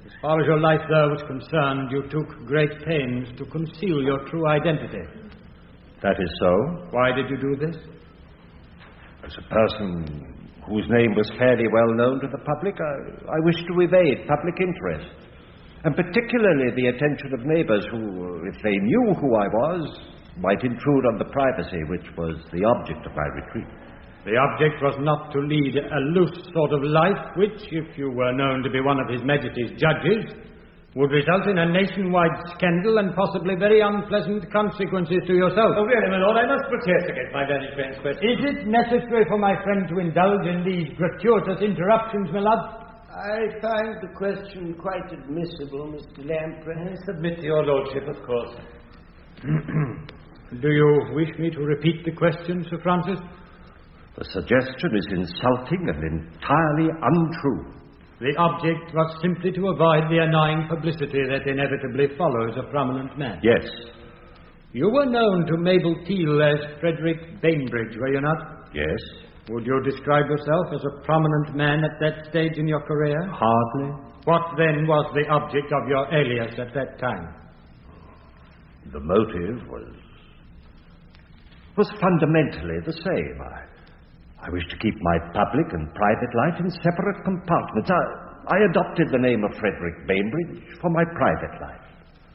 As far as your life there was concerned, you took great pains to conceal your true identity. That is so. Why did you do this? As a person whose name was fairly well known to the public, I wished to evade public interest, and particularly the attention of neighbours who, if they knew who I was, might intrude on the privacy which was the object of my retreat. The object was not to lead a loose sort of life, which, if you were known to be one of His Majesty's judges, would result in a nationwide scandal and possibly very unpleasant consequences to yourself. Oh, really, my lord, I must protest against my very friend's question. Is it necessary for my friend to indulge in these gratuitous interruptions, my lord? I find the question quite admissible, Mr. Lamprey. I submit to your lordship, of course. Do you wish me to repeat the question, Sir Francis? The suggestion is insulting and entirely untrue. The object was simply to avoid the annoying publicity that inevitably follows a prominent man. Yes. You were known to Mabel Teal as Frederick Bainbridge, were you not? Yes. Would you describe yourself as a prominent man at that stage in your career? Hardly. What then was the object of your alias at that time? The motive was fundamentally the same. I wish to keep my public and private life in separate compartments. I adopted the name of Frederick Bainbridge for my private life.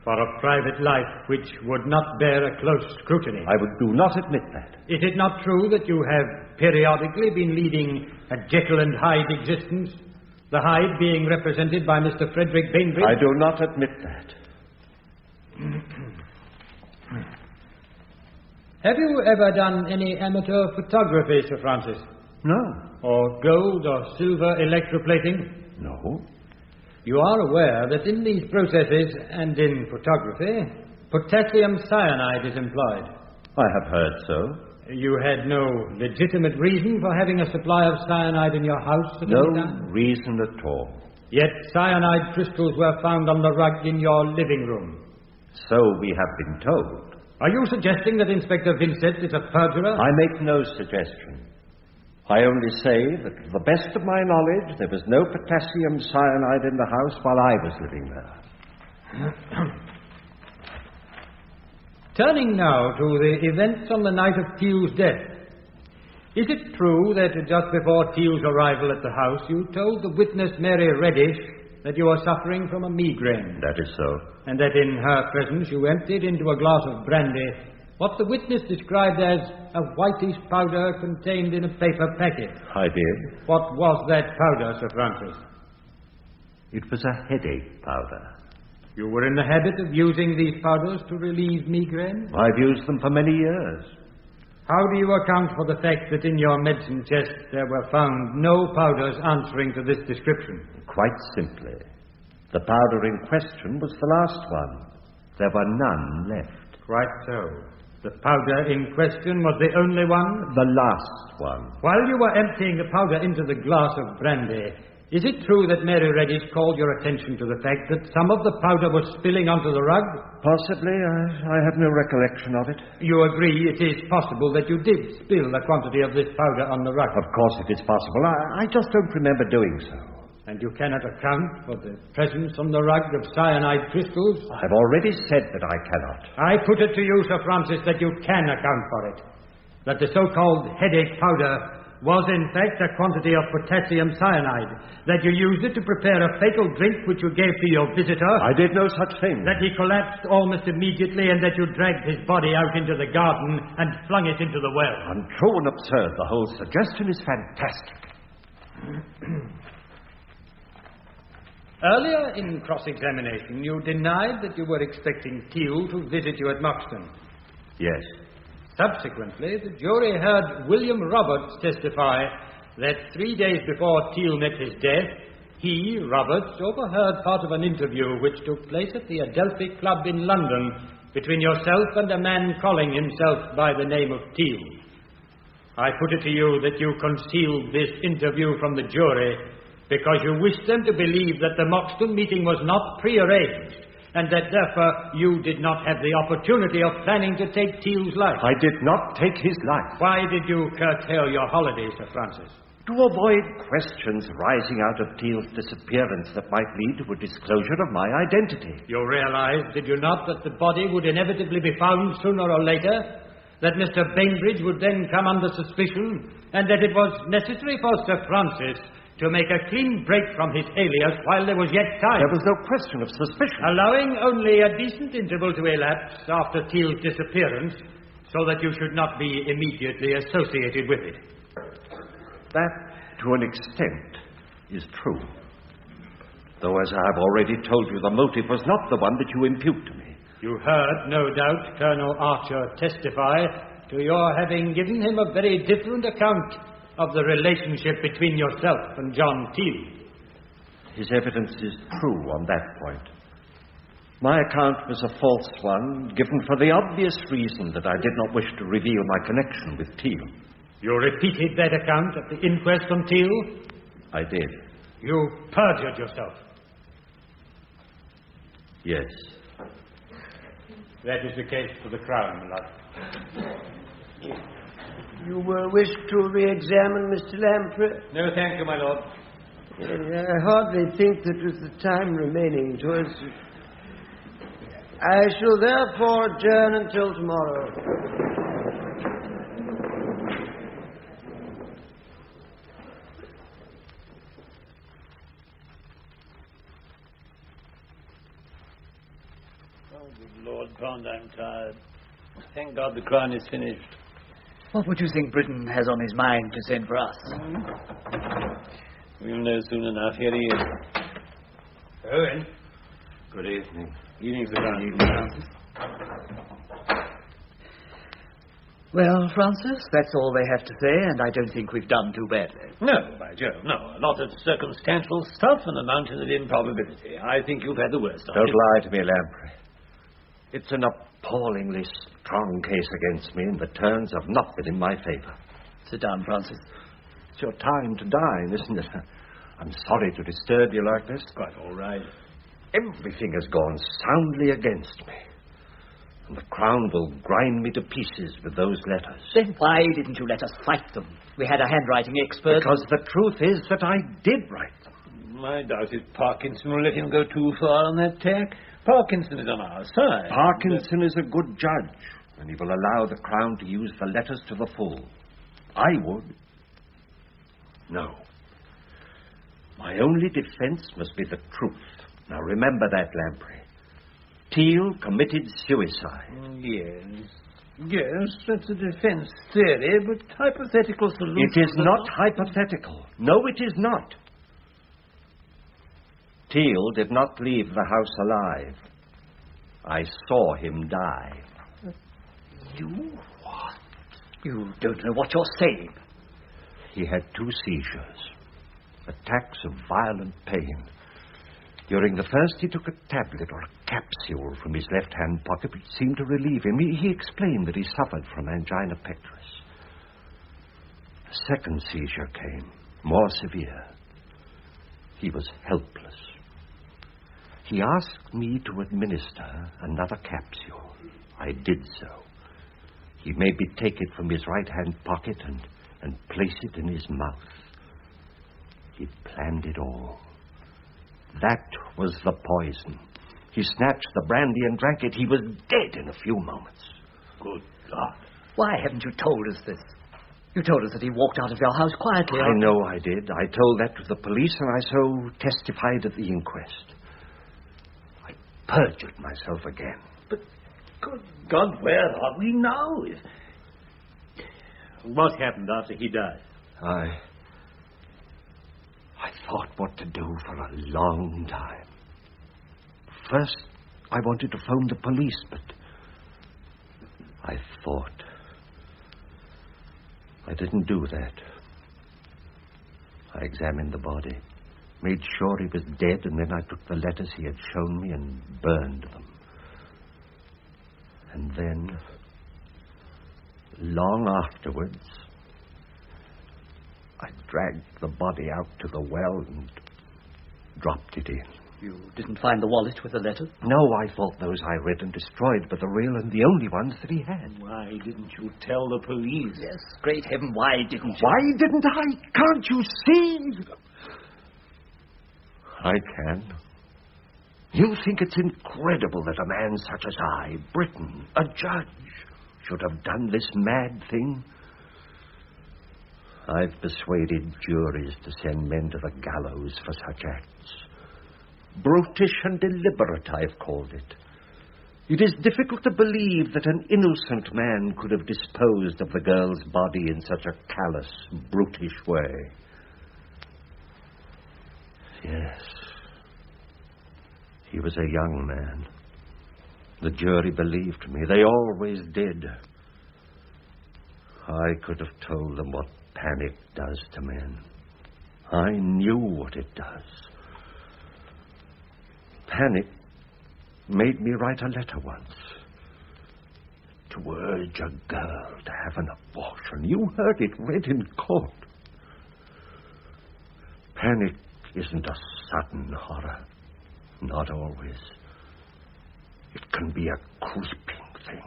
For a private life which would not bear a close scrutiny. I do not admit that. Is it not true that you have periodically been leading a Jekyll and Hyde existence? The Hyde being represented by Mr. Frederick Bainbridge? I do not admit that. Have you ever done any amateur photography, Sir Francis? No. Or gold or silver electroplating? No. You are aware that in these processes and in photography, potassium cyanide is employed. I have heard so. You had no legitimate reason for having a supply of cyanide in your house at no any time? No reason at all. Yet cyanide crystals were found on the rug in your living room. So we have been told. Are you suggesting that Inspector Vincent is a perjurer? I make no suggestion. I only say that to the best of my knowledge, there was no potassium cyanide in the house while I was living there. Turning now to the events on the night of Teal's death. Is it true that just before Teal's arrival at the house, you told the witness Mary Reddish that you were suffering from a migraine? That is so. And that in her presence you emptied into a glass of brandy what the witness described as a whitish powder contained in a paper packet? I did. What was that powder, Sir Francis? It was a headache powder. You were in the habit of using these powders to relieve migraine? I've used them for many years. How do you account for the fact that in your medicine chest there were found no powders answering to this description? Quite simply. The powder in question was the last one. There were none left. Quite so. The powder in question was the only one? The last one. While you were emptying the powder into the glass of brandy, is it true that Mary Reddish called your attention to the fact that some of the powder was spilling onto the rug? Possibly. I have no recollection of it. You agree it is possible that you did spill a quantity of this powder on the rug? Of course it is possible. I just don't remember doing so. And you cannot account for the presence on the rug of cyanide crystals? I've already said that I cannot. I put it to you, Sir Francis, that you can account for it. That the so-called headache powder was in fact a quantity of potassium cyanide. That you used it to prepare a fatal drink which you gave to your visitor. I did no such thing. That he collapsed almost immediately and that you dragged his body out into the garden and flung it into the well. Untrue and absurd. The whole suggestion is fantastic. Earlier in cross-examination, you denied that you were expecting Teal to visit you at Moxton. Yes. Subsequently, the jury heard William Roberts testify that 3 days before Teal met his death, he, Roberts, overheard part of an interview which took place at the Adelphi Club in London between yourself and a man calling himself by the name of Teal. I put it to you that you concealed this interview from the jury because you wished them to believe that the Moxton meeting was not prearranged and that therefore you did not have the opportunity of planning to take Teal's life. I did not take his life. Why did you curtail your holiday, Sir Francis? To avoid questions rising out of Teal's disappearance that might lead to a disclosure of my identity. You realized, did you not, that the body would inevitably be found sooner or later? That Mr. Bainbridge would then come under suspicion? And that it was necessary for Sir Francis to make a clean break from his alias while there was yet time? There was no question of suspicion. Allowing only a decent interval to elapse after Teal's disappearance so that you should not be immediately associated with it. That, to an extent, is true. Though, as I have already told you, the motive was not the one that you impute to me. You heard, no doubt, Colonel Archer testify to your having given him a very different account of the relationship between yourself and John Teal. His evidence is true on that point. My account was a false one, given for the obvious reason that I did not wish to reveal my connection with Teal. You repeated that account at the inquest on Teal? I did. You perjured yourself? Yes. That is the case for the Crown, my lord. You wish to re-examine Mr. Lamprey? No, thank you, my lord. I hardly think that with the time remaining to us, I shall therefore adjourn until tomorrow. Oh, good Lord, Pond, I'm tired. Thank God the Crown is finished. What would you think Britain has on his mind to send for us? We'll know soon enough. Here he is. Owen. Good evening. Evening, Sir John. Evening, Francis. Well, Francis, that's all they have to say, and I don't think we've done too badly. No, by Jove, no. A lot of circumstantial stuff and a mountain of improbability. I think you've had the worst of it. Don't lie to me, Lamprey. It's an appallingly strong case against me, and the turns have not been in my favour. Sit down, Francis. It's your time to dine, isn't it? I'm sorry to disturb you like this. Quite all right. Everything has gone soundly against me. And the Crown will grind me to pieces with those letters. Then why didn't you let us fight them? We had a handwriting expert. Because the truth is that I did write them. I doubt if Parkinson will let him go too far on that tack. Parkinson is on our side. Parkinson is a good judge, and he will allow the Crown to use the letters to the full. I would. No. My only defense must be the truth. Now remember that, Lamprey. Teal committed suicide. Yes. Yes, that's a defense theory, but hypothetical solution... It is not hypothetical. No, it is not. Teal did not leave the house alive. I saw him die. You what? You don't know what you're saying. He had 2 seizures. Attacks of violent pain. During the first, he took a tablet or a capsule from his left-hand pocket, which seemed to relieve him. He explained that he suffered from angina pectoris. A second seizure came, more severe. He was helpless. He asked me to administer another capsule. I did so. He made me take it from his right-hand pocket and place it in his mouth. He planned it all. That was the poison. He snatched the brandy and drank it. He was dead in a few moments. Good God. Why haven't you told us this? You told us that he walked out of your house quietly. I know I did. I told that to the police, and I so testified at the inquest. I perjured myself again. But, good God, where are we now? What happened after he died? I thought what to do for a long time. First, I wanted to phone the police, but I thought. I didn't do that. I examined the body, made sure he was dead, and then I took the letters he had shown me and burned them. And then, long afterwards, I dragged the body out to the well and dropped it in. You didn't find the wallet with the letter? No, I thought those I read and destroyed were the real and the only ones that he had. Why didn't you tell the police? Yes, great heaven, why didn't you? Why didn't I? Can't you see? I can. You think it's incredible that a man such as I, Britain, a judge, should have done this mad thing? I've persuaded juries to send men to the gallows for such acts. Brutish and deliberate, I've called it. It is difficult to believe that an innocent man could have disposed of the girl's body in such a callous, brutish way. Yes. He was a young man. The jury believed me. They always did. I could have told them what panic does to men. I knew what it does. Panic made me write a letter once to urge a girl to have an abortion. You heard it read in court. Panic isn't a sudden horror. Not always. It can be a creeping thing.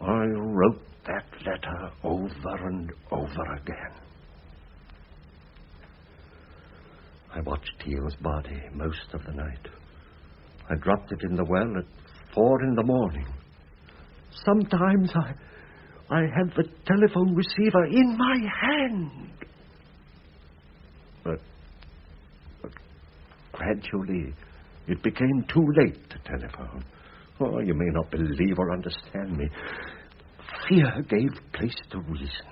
I wrote that letter over and over again. I watched Teal's body most of the night. I dropped it in the well at 4 a.m. Sometimes I had the telephone receiver in my hand. But gradually, it became too late to telephone. Oh, you may not believe or understand me. Fear gave place to reason.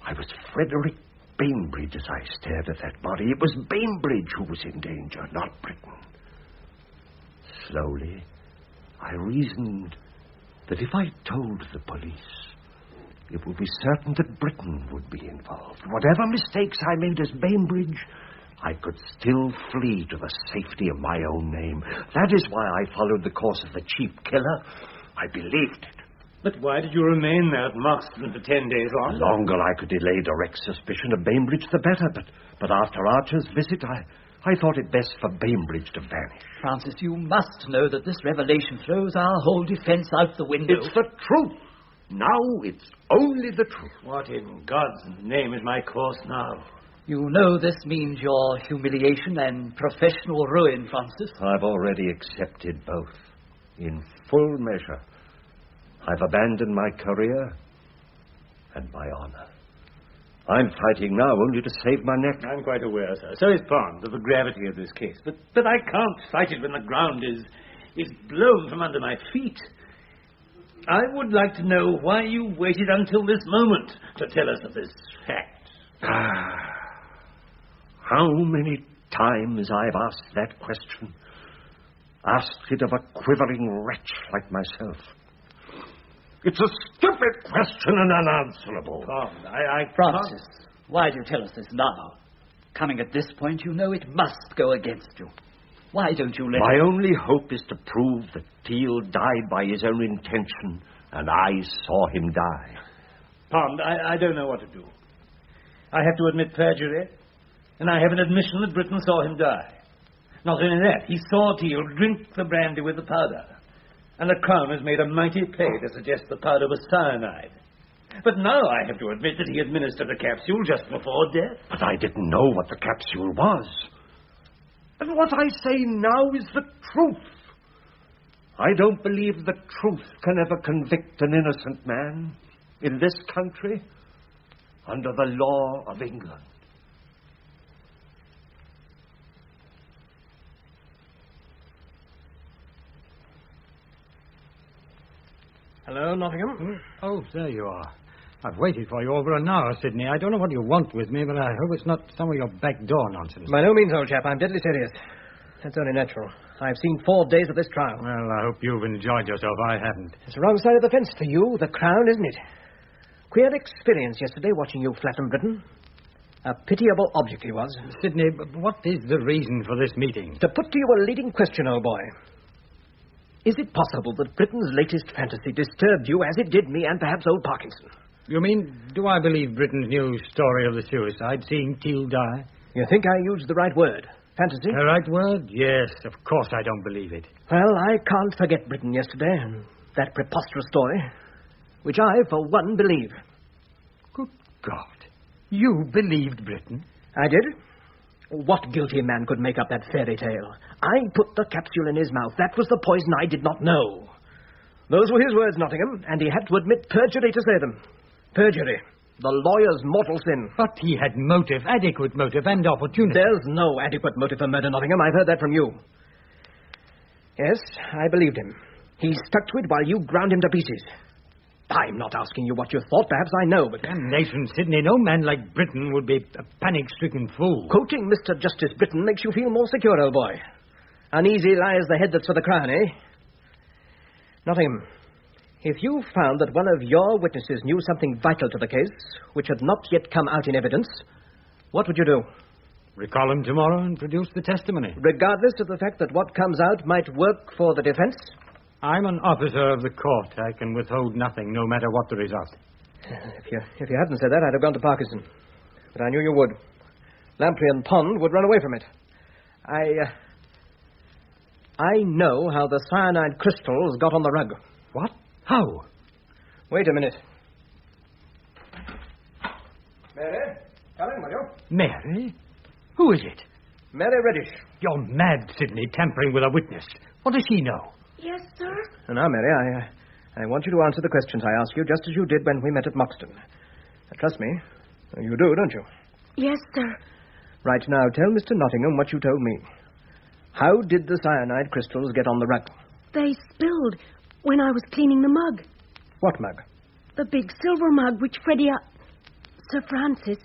I was Frederick Bainbridge as I stared at that body. It was Bainbridge who was in danger, not Britain. Slowly, I reasoned that if I told the police, it would be certain that Britain would be involved. Whatever mistakes I made as Bainbridge, I could still flee to the safety of my own name. That is why I followed the course of the chief killer. I believed it. But why did you remain there at Moxton for 10 days The longer I could delay direct suspicion of Bainbridge, the better. But after Archer's visit, I thought it best for Bainbridge to vanish. Francis, you must know that this revelation throws our whole defense out the window. It's the truth. Now it's only the truth. What in God's name is my course now? You know this means your humiliation and professional ruin, Francis. I've already accepted both, in full measure. I've abandoned my career and my honor. I'm fighting now only to save my neck. I'm quite aware, sir. So is Pond of the gravity of this case. But I can't fight it when the ground is blown from under my feet. I would like to know why you waited until this moment to tell us of this fact. How many times I've asked that question. Asked it of a quivering wretch like myself. It's a stupid question and unanswerable. Francis, why do you tell us this now? Coming at this point, you know it must go against you. Why don't you let... My only hope is to prove that Teal died by his own intention, and I saw him die. Pond, I don't know what to do. I have to admit perjury, and I have an admission that Britain saw him die. Not only that, he saw Teal drink the brandy with the powder. And the Crown has made a mighty play to suggest the powder was cyanide. But now I have to admit that he administered a capsule just before death. But I didn't know what the capsule was. And what I say now is the truth. I don't believe the truth can ever convict an innocent man in this country under the law of England. Hello, Nottingham. Oh, there you are. I've waited for you over an hour, Sidney. I don't know what you want with me, but I hope it's not some of your backdoor nonsense. By no means, old chap. I'm deadly serious. That's only natural. I've seen 4 days of this trial. Well, I hope you've enjoyed yourself. I haven't. It's the wrong side of the fence for you, the Crown, isn't it? Queer experience yesterday watching you flatten Britain. A pitiable object he was. Sidney, what is the reason for this meeting? To put to you a leading question, old boy. Is it possible that Britain's latest fantasy disturbed you as it did me and perhaps old Parkinson? You mean, do I believe Britain's new story of the suicide, seeing Teal die? You think I used the right word? Fantasy? The right word? Yes, of course I don't believe it. Well, I can't forget Britain yesterday and that preposterous story, which I, for one, believe. Good God. You believed Britain? I did. What guilty man could make up that fairy tale? I put the capsule in his mouth. That was the poison I did not know. Those were his words, Nottingham, and he had to admit perjury to say them. Perjury. The lawyer's mortal sin. But he had motive, adequate motive, and opportunity. There's no adequate motive for murder, Nottingham. I've heard that from you. Yes, I believed him. He stuck to it while you ground him to pieces. I'm not asking you what you thought. Perhaps I know, but... Damnation, Sidney. No man like Britain would be a panic-stricken fool. Quoting Mr. Justice Britain makes you feel more secure, old boy. Uneasy lies the head that's for the crown, eh? Nottingham, if you found that one of your witnesses knew something vital to the case, which had not yet come out in evidence, what would you do? Recall him tomorrow and produce the testimony. Regardless of the fact that what comes out might work for the defense? I'm an officer of the court. I can withhold nothing, no matter what the result. If you hadn't said that, I'd have gone to Parkinson. But I knew you would. Lamprey and Pond would run away from it. I know how the cyanide crystals got on the rug. What? How? Wait a minute. Mary, come in, will you? Mary? Who is it? Mary Reddish. You're mad, Sidney, tampering with a witness. What does she know? Yes, sir? Now, Mary, I want you to answer the questions I ask you, just as you did when we met at Moxton. Trust me, you do, don't you? Yes, sir. Right now, tell Mr. Nottingham what you told me. How did the cyanide crystals get on the rug? They spilled when I was cleaning the mug. What mug? The big silver mug which Sir Francis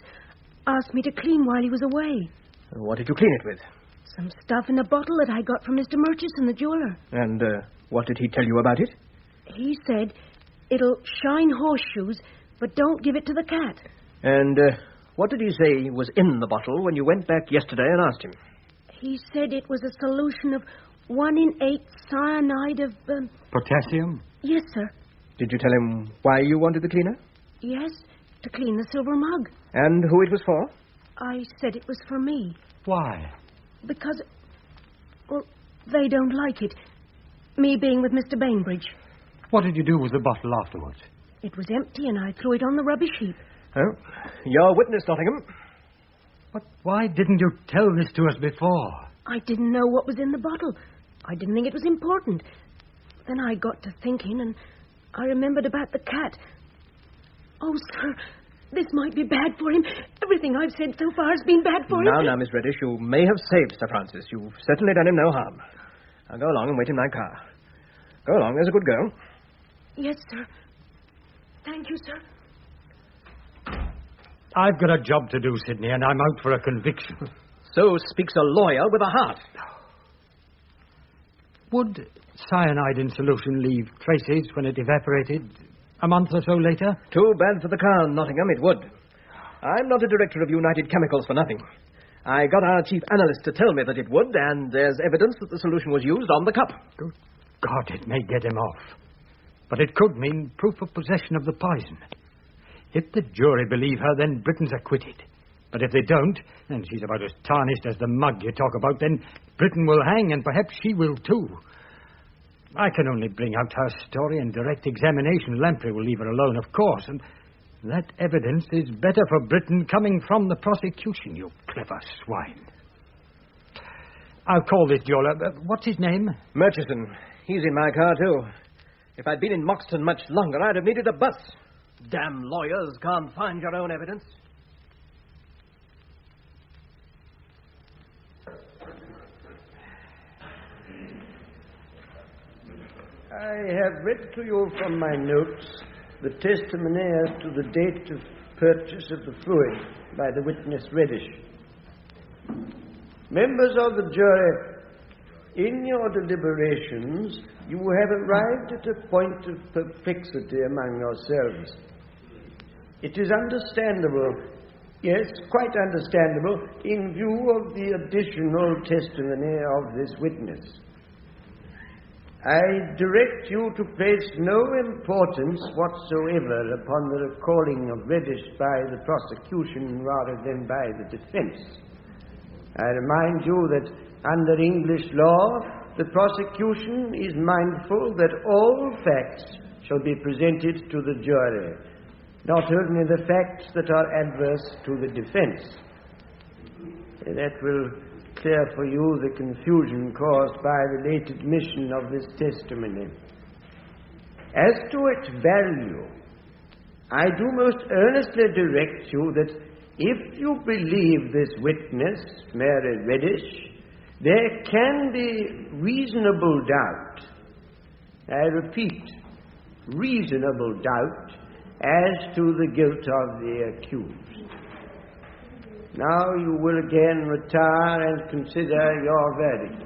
asked me to clean while he was away. What did you clean it with? Some stuff in a bottle that I got from Mr. Murchison, the jeweler. And what did he tell you about it? He said it'll shine horseshoes, but don't give it to the cat. And what did he say was in the bottle when you went back yesterday and asked him? He said it was a solution of 1 in 8 cyanide of... Potassium? Yes, sir. Did you tell him why you wanted the cleaner? Yes, to clean the silver mug. And who it was for? I said it was for me. Why? Because, well, they don't like it. Me being with Mr. Bainbridge. What did you do with the bottle afterwards? It was empty and I threw it on the rubbish heap. Oh, your witness, Nottingham. But why didn't you tell this to us before? I didn't know what was in the bottle. I didn't think it was important. Then I got to thinking and I remembered about the cat. Oh, sir, this might be bad for him. Everything I've said so far has been bad for him. Now, Miss Reddish, you may have saved Sir Francis. You've certainly done him no harm. Now, go along and wait in my car. Go along, there's a good girl. Yes, sir. Thank you, sir. I've got a job to do, Sidney, and I'm out for a conviction. So speaks a lawyer with a heart. Would cyanide in solution leave traces when it evaporated a month or so later? Too bad for the car, Nottingham, it would. I'm not a director of United Chemicals for nothing. I got our chief analyst to tell me that it would, and there's evidence that the solution was used on the cup. Good God, it may get him off. But it could mean proof of possession of the poison. If the jury believe her, then Britain's acquitted. But if they don't, and she's about as tarnished as the mug you talk about, then Britain will hang, and perhaps she will too. I can only bring out her story in direct examination. Lamprey will leave her alone, of course, and that evidence is better for Britain coming from the prosecution, you clever swine. I'll call this jeweler. What's his name? Murchison. He's in my car, too. If I'd been in Moxton much longer, I'd have needed a bus. Damn lawyers can't find your own evidence. I have read to you from my notes the testimony as to the date of purchase of the fluid by the witness Reddish. Members of the jury, in your deliberations, you have arrived at a point of perplexity among yourselves. It is understandable, yes, quite understandable, in view of the additional testimony of this witness. I direct you to place no importance whatsoever upon the recalling of Reddish by the prosecution rather than by the defense. I remind you that under English law, the prosecution is mindful that all facts shall be presented to the jury, not only the facts that are adverse to the defense. That will clear for you the confusion caused by the late admission of this testimony. As to its value, I do most earnestly direct you that if you believe this witness, Mary Reddish, there can be reasonable doubt, I repeat, reasonable doubt, as to the guilt of the accused. Now you will again retire and consider your verdict.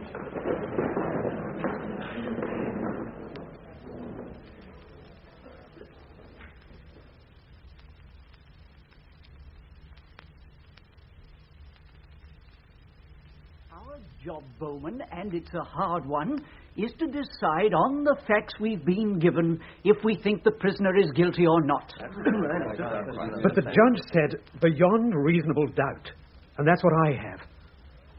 Our job, Bowman, and it's a hard one, is to decide on the facts we've been given if we think the prisoner is guilty or not. But the judge said beyond reasonable doubt, and that's what I have.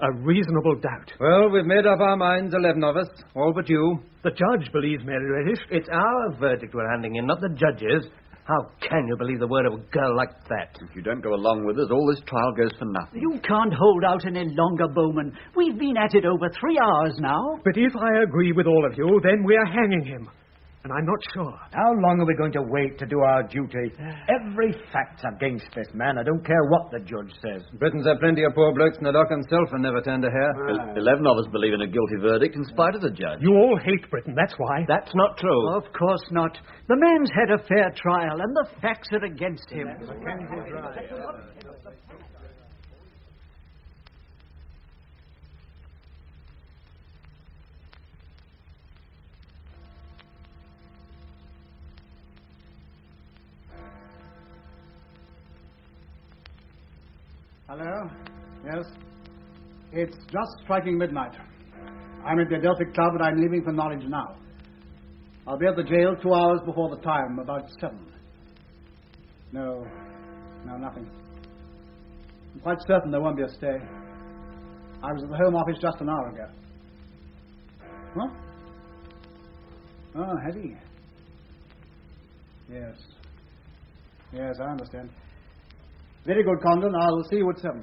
A reasonable doubt. Well, we've made up our minds, 11 of us, all but you. The judge believes Mary Reddish. It's our verdict we're handing in, not the judge's. How can you believe the word of a girl like that? If you don't go along with us, all this trial goes for nothing. You can't hold out any longer, Bowman. We've been at it over 3 hours now. But if I agree with all of you, then we're hanging him. And I'm not sure. How long are we going to wait to do our duty? Every fact's against this man. I don't care what the judge says. Britons have plenty of poor blokes in the dock himself and never turned a hair. 11 of us believe in a guilty verdict in spite of the judge. You all hate Britain, that's why. That's not true. Of course not. The man's had a fair trial, and the facts are against him. Hello? Yes? It's just striking midnight. I'm at the Gothic Club, and I'm leaving for Norwich now. I'll be at the jail 2 hours before the time, about 7. No, nothing. I'm quite certain there won't be a stay. I was at the Home Office just an hour ago. What? Oh, has he? Yes. Yes, I understand. Very good, Condon. I'll see you at 7.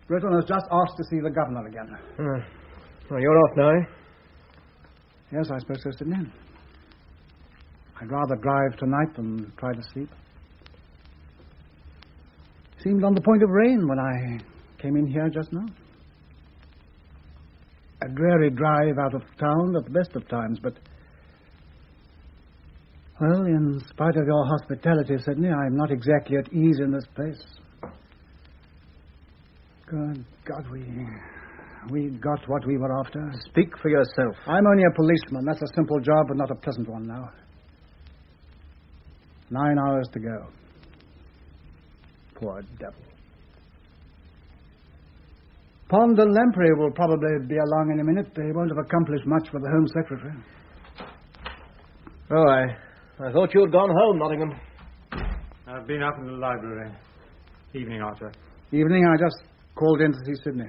Britton has just asked to see the governor again. Well, you're off now, eh? Yes, I suppose so, Sidney. I'd rather drive tonight than try to sleep. Seemed on the point of rain when I came in here just now. A dreary drive out of town at the best of times, but... Well, in spite of your hospitality, Sidney, I'm not exactly at ease in this place. Good God, we got what we were after. Speak for yourself. I'm only a policeman. That's a simple job, but not a pleasant one now. 9 hours to go. Poor devil. Pond and Lamprey will probably be along in a minute. They won't have accomplished much for the Home Secretary. Oh, I thought you had gone home, Nottingham. I've been up in the library. Evening, Arthur. Evening, I just called in to see Sidney.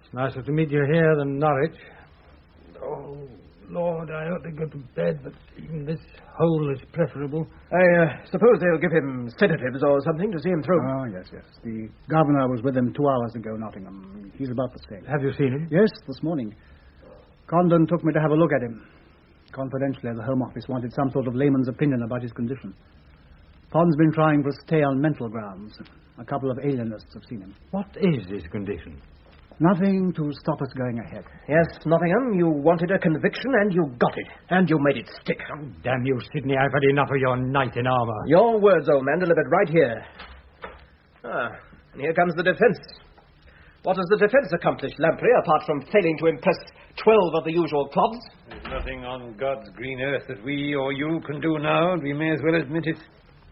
It's nicer to meet you here than Norwich. Oh, Lord, I ought to go to bed, but even this hole is preferable. I suppose they'll give him sedatives or something to see him through. Oh, yes. The governor was with him 2 hours ago, Nottingham. He's about the same. Have you seen him? Yes, this morning. Condon took me to have a look at him. Confidentially, the Home Office wanted some sort of layman's opinion about his condition. Pond's been trying for a stay on mental grounds. A couple of alienists have seen him. What is his condition? Nothing to stop us going ahead. Yes, Nottingham, you wanted a conviction and you got it. And you made it stick. Oh, damn you, Sidney, I've had enough of your knight in armour. Your words, old man, delivered right here. And here comes the defence. What has the defence accomplished, Lamprey, apart from failing to impress 12 of the usual clods? There's nothing on God's green earth that we or you can do now, and we may as well admit it.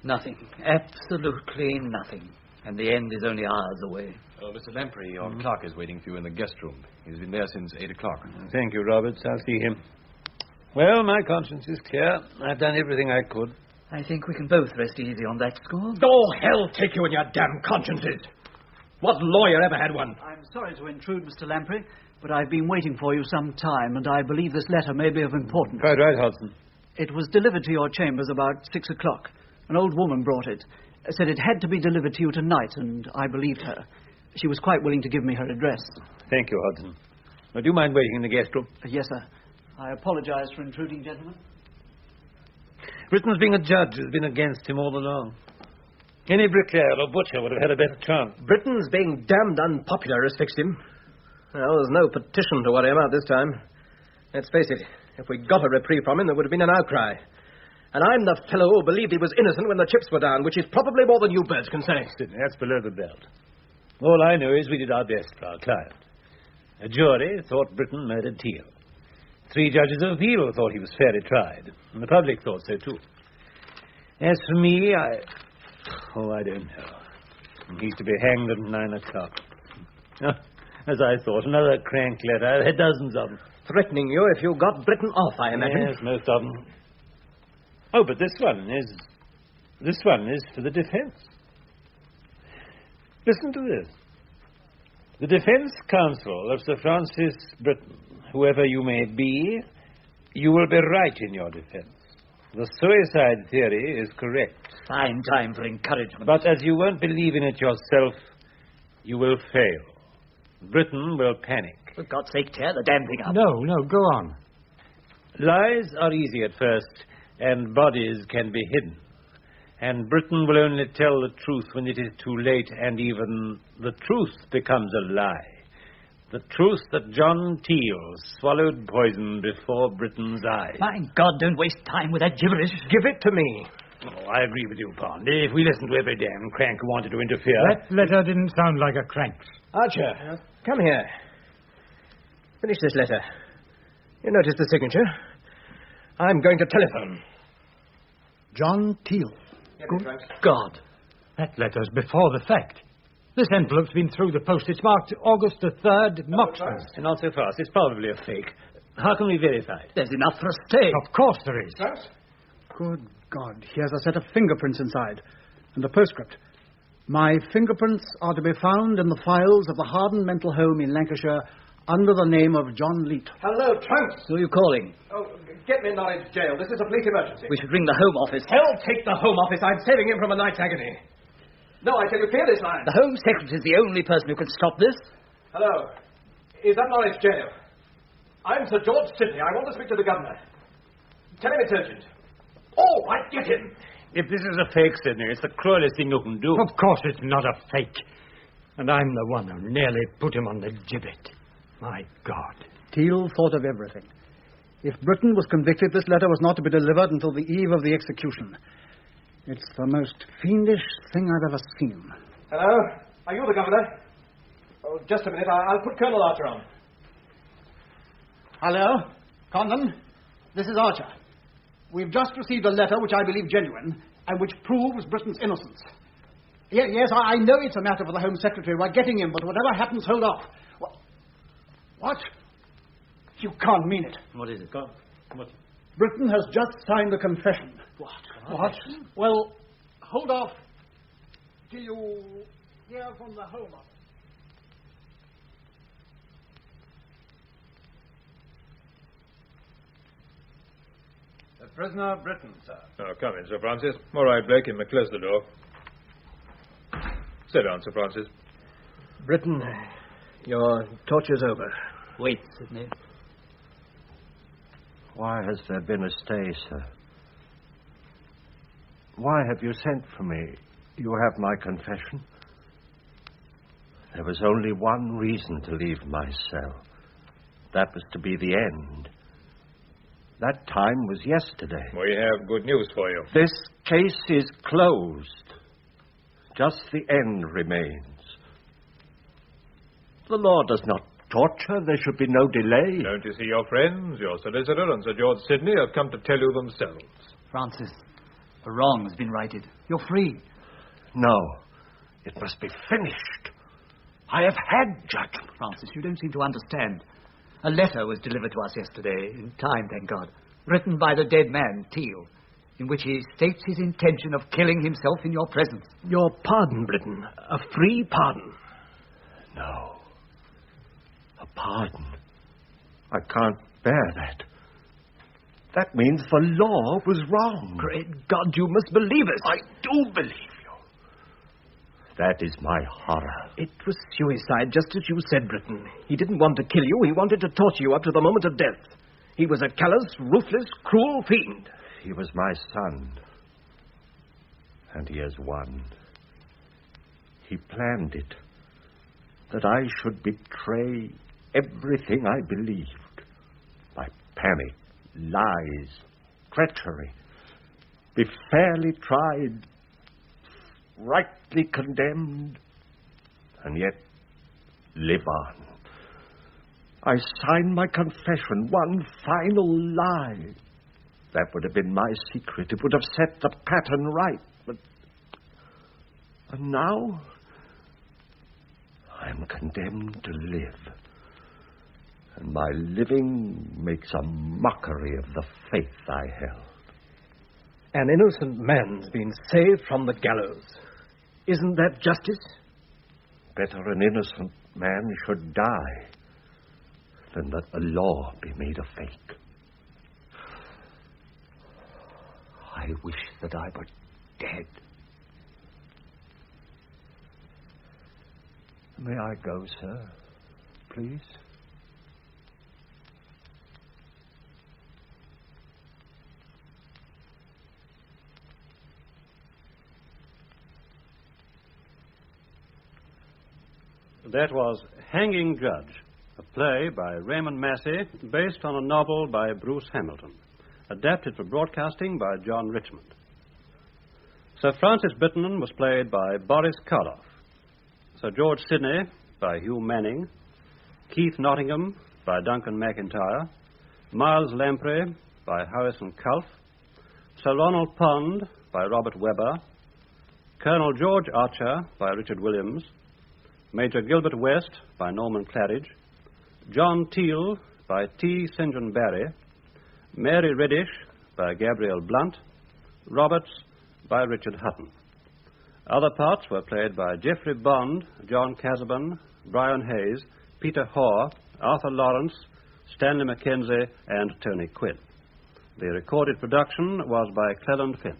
Nothing. Absolutely nothing. And the end is only hours away. Oh, Mr. Lamprey, your clerk is waiting for you in the guest room. He's been there since 8 o'clock. Thank you, Roberts. I'll see him. Well, my conscience is clear. I've done everything I could. I think we can both rest easy on that score. Oh, hell take you and your damn consciences. What lawyer ever had one? I'm sorry to intrude, Mr. Lamprey, but I've been waiting for you some time, and I believe this letter may be of importance. Quite right, Hodson. It was delivered to your chambers about 6 o'clock. An old woman brought it. Said it had to be delivered to you tonight, and I believed her. She was quite willing to give me her address. Thank you, Hodson. Would you mind waiting in the guest room? Yes, sir. I apologize for intruding, gentlemen. Britain's being a judge has been against him all along. Any bricklayer or butcher would have had a better chance. Britain's being damned unpopular has fixed him. Well, there's no petition to worry about this time. Let's face it, if we got a reprieve from him, there would have been an outcry. And I'm the fellow who believed he was innocent when the chips were down, which is probably more than you birds can say. That's below the belt. All I know is we did our best for our client. A jury thought Britain murdered Teal. 3 judges of appeal thought he was fairly tried. And the public thought so, too. As for me, I don't know. He's to be hanged at 9 o'clock. As I thought, another crank letter. I've had dozens of them. Threatening you if you got Britain off, I imagine. Yes, most of them. Oh, but this one is for the defence. Listen to this. The defense counsel of Sir Francis Britton, whoever you may be, you will be right in your defense. The suicide theory is correct. Fine time for encouragement. But as you won't believe in it yourself, you will fail. Britain will panic. For God's sake, tear the damn thing up. No, go on. Lies are easy at first, and bodies can be hidden. And Britain will only tell the truth when it is too late, and even the truth becomes a lie. The truth that John Teal swallowed poison before Britain's eyes. My God, don't waste time with that gibberish. Give it to me. Oh, I agree with you, Pond. If we listen to every damn crank who wanted to interfere... That letter didn't sound like a crank's. Archer, come here. Finish this letter. You notice the signature? I'm going to telephone. John Teal. Good God. That letter's before the fact. This envelope's been through the post. It's marked August the 3rd, Moxton. Not so fast. It's probably a fake. How can we verify it? There's enough for a stay. Of course there is. Good God. Here's a set of fingerprints inside. And a postscript. My fingerprints are to be found in the files of the Harden Mental Home in Lancashire under the name of John Leet. Hello, Trunks. Who are you calling? Oh, get me in Norwich jail. This is a police emergency. We should ring the Home Office. Hell, take the Home Office. I'm saving him from a night's agony. No, I tell you, clear this line. The Home Secretary is the only person who can stop this. Hello. Is that Norwich jail? I'm Sir George Sidney. I want to speak to the governor. Tell him it's urgent. Oh, I get him. If this is a fake, Sidney, it's the cruelest thing you can do. Of course it's not a fake. And I'm the one who nearly put him on the gibbet. My God. Teal thought of everything. If Britain was convicted, this letter was not to be delivered until the eve of the execution. It's the most fiendish thing I've ever seen. Hello? Are you the governor? Oh, just a minute. I'll put Colonel Archer on. Hello? Condon? This is Archer. We've just received a letter which I believe genuine and which proves Britain's innocence. Yes, I know it's a matter for the Home Secretary. We're getting him, but whatever happens, hold off. What? You can't mean it. What is it? What? Britain has just signed a confession. What? Well, hold off till you hear from the Home Office. The prisoner of Britain, sir. Oh, come in, Sir Francis. All right, Blake, you may close the door. Sit down, Sir Francis. Britain, your torture's over. Wait, Sidney. Why has there been a stay, sir? Why have you sent for me? You have my confession. There was only one reason to leave my cell. That was to be the end. That time was yesterday. We have good news for you. This case is closed. Just the end remains. The law does not torture. There should be no delay. Don't you see your friends, your solicitor and Sir George Sidney have come to tell you themselves? Francis, a wrong has been righted. You're free. No. It must be finished. I have had judgment. Francis, you don't seem to understand. A letter was delivered to us yesterday, in time, thank God, written by the dead man, Teal, in which he states his intention of killing himself in your presence. Your pardon, Britain. A free pardon. No. A pardon. I can't bear that. That means the law was wrong. Great God, you must believe us. I do believe you. That is my horror. It was suicide, just as you said, Britain. He didn't want to kill you. He wanted to torture you up to the moment of death. He was a callous, ruthless, cruel fiend. He was my son. And he has won. He planned it. That I should betray everything I believed. By panic, lies, treachery. Be fairly tried, rightly condemned, and yet live on. I signed my confession, one final lie. That would have been my secret. It would have set the pattern right. But and now I'm condemned to live. And my living makes a mockery of the faith I held. An innocent man's been saved from the gallows. Isn't that justice? Better an innocent man should die than that a law be made a fake. I wish that I were dead. May I go, sir, please? That was Hanging Judge, a play by Raymond Massey based on a novel by Bruce Hamilton, adapted for broadcasting by John Richmond. Sir Francis Bitterman was played by Boris Karloff, Sir George Sidney by Hugh Manning, Keith Nottingham by Duncan MacIntyre, Miles Lamprey by Harrison Culf, Sir Ronald Pond by Robert Webber, Colonel George Archer by Richard Williams, Major Gilbert West by Norman Claridge, John Teal by T. St. John Barry, Mary Reddish by Gabrielle Blunt, Roberts by Richard Hutton. Other parts were played by Geoffrey Bond, John Casaubon, Brian Hayes, Peter Hoare, Arthur Lawrence, Stanley Mackenzie, and Tony Quinn. The recorded production was by Cleland Finn.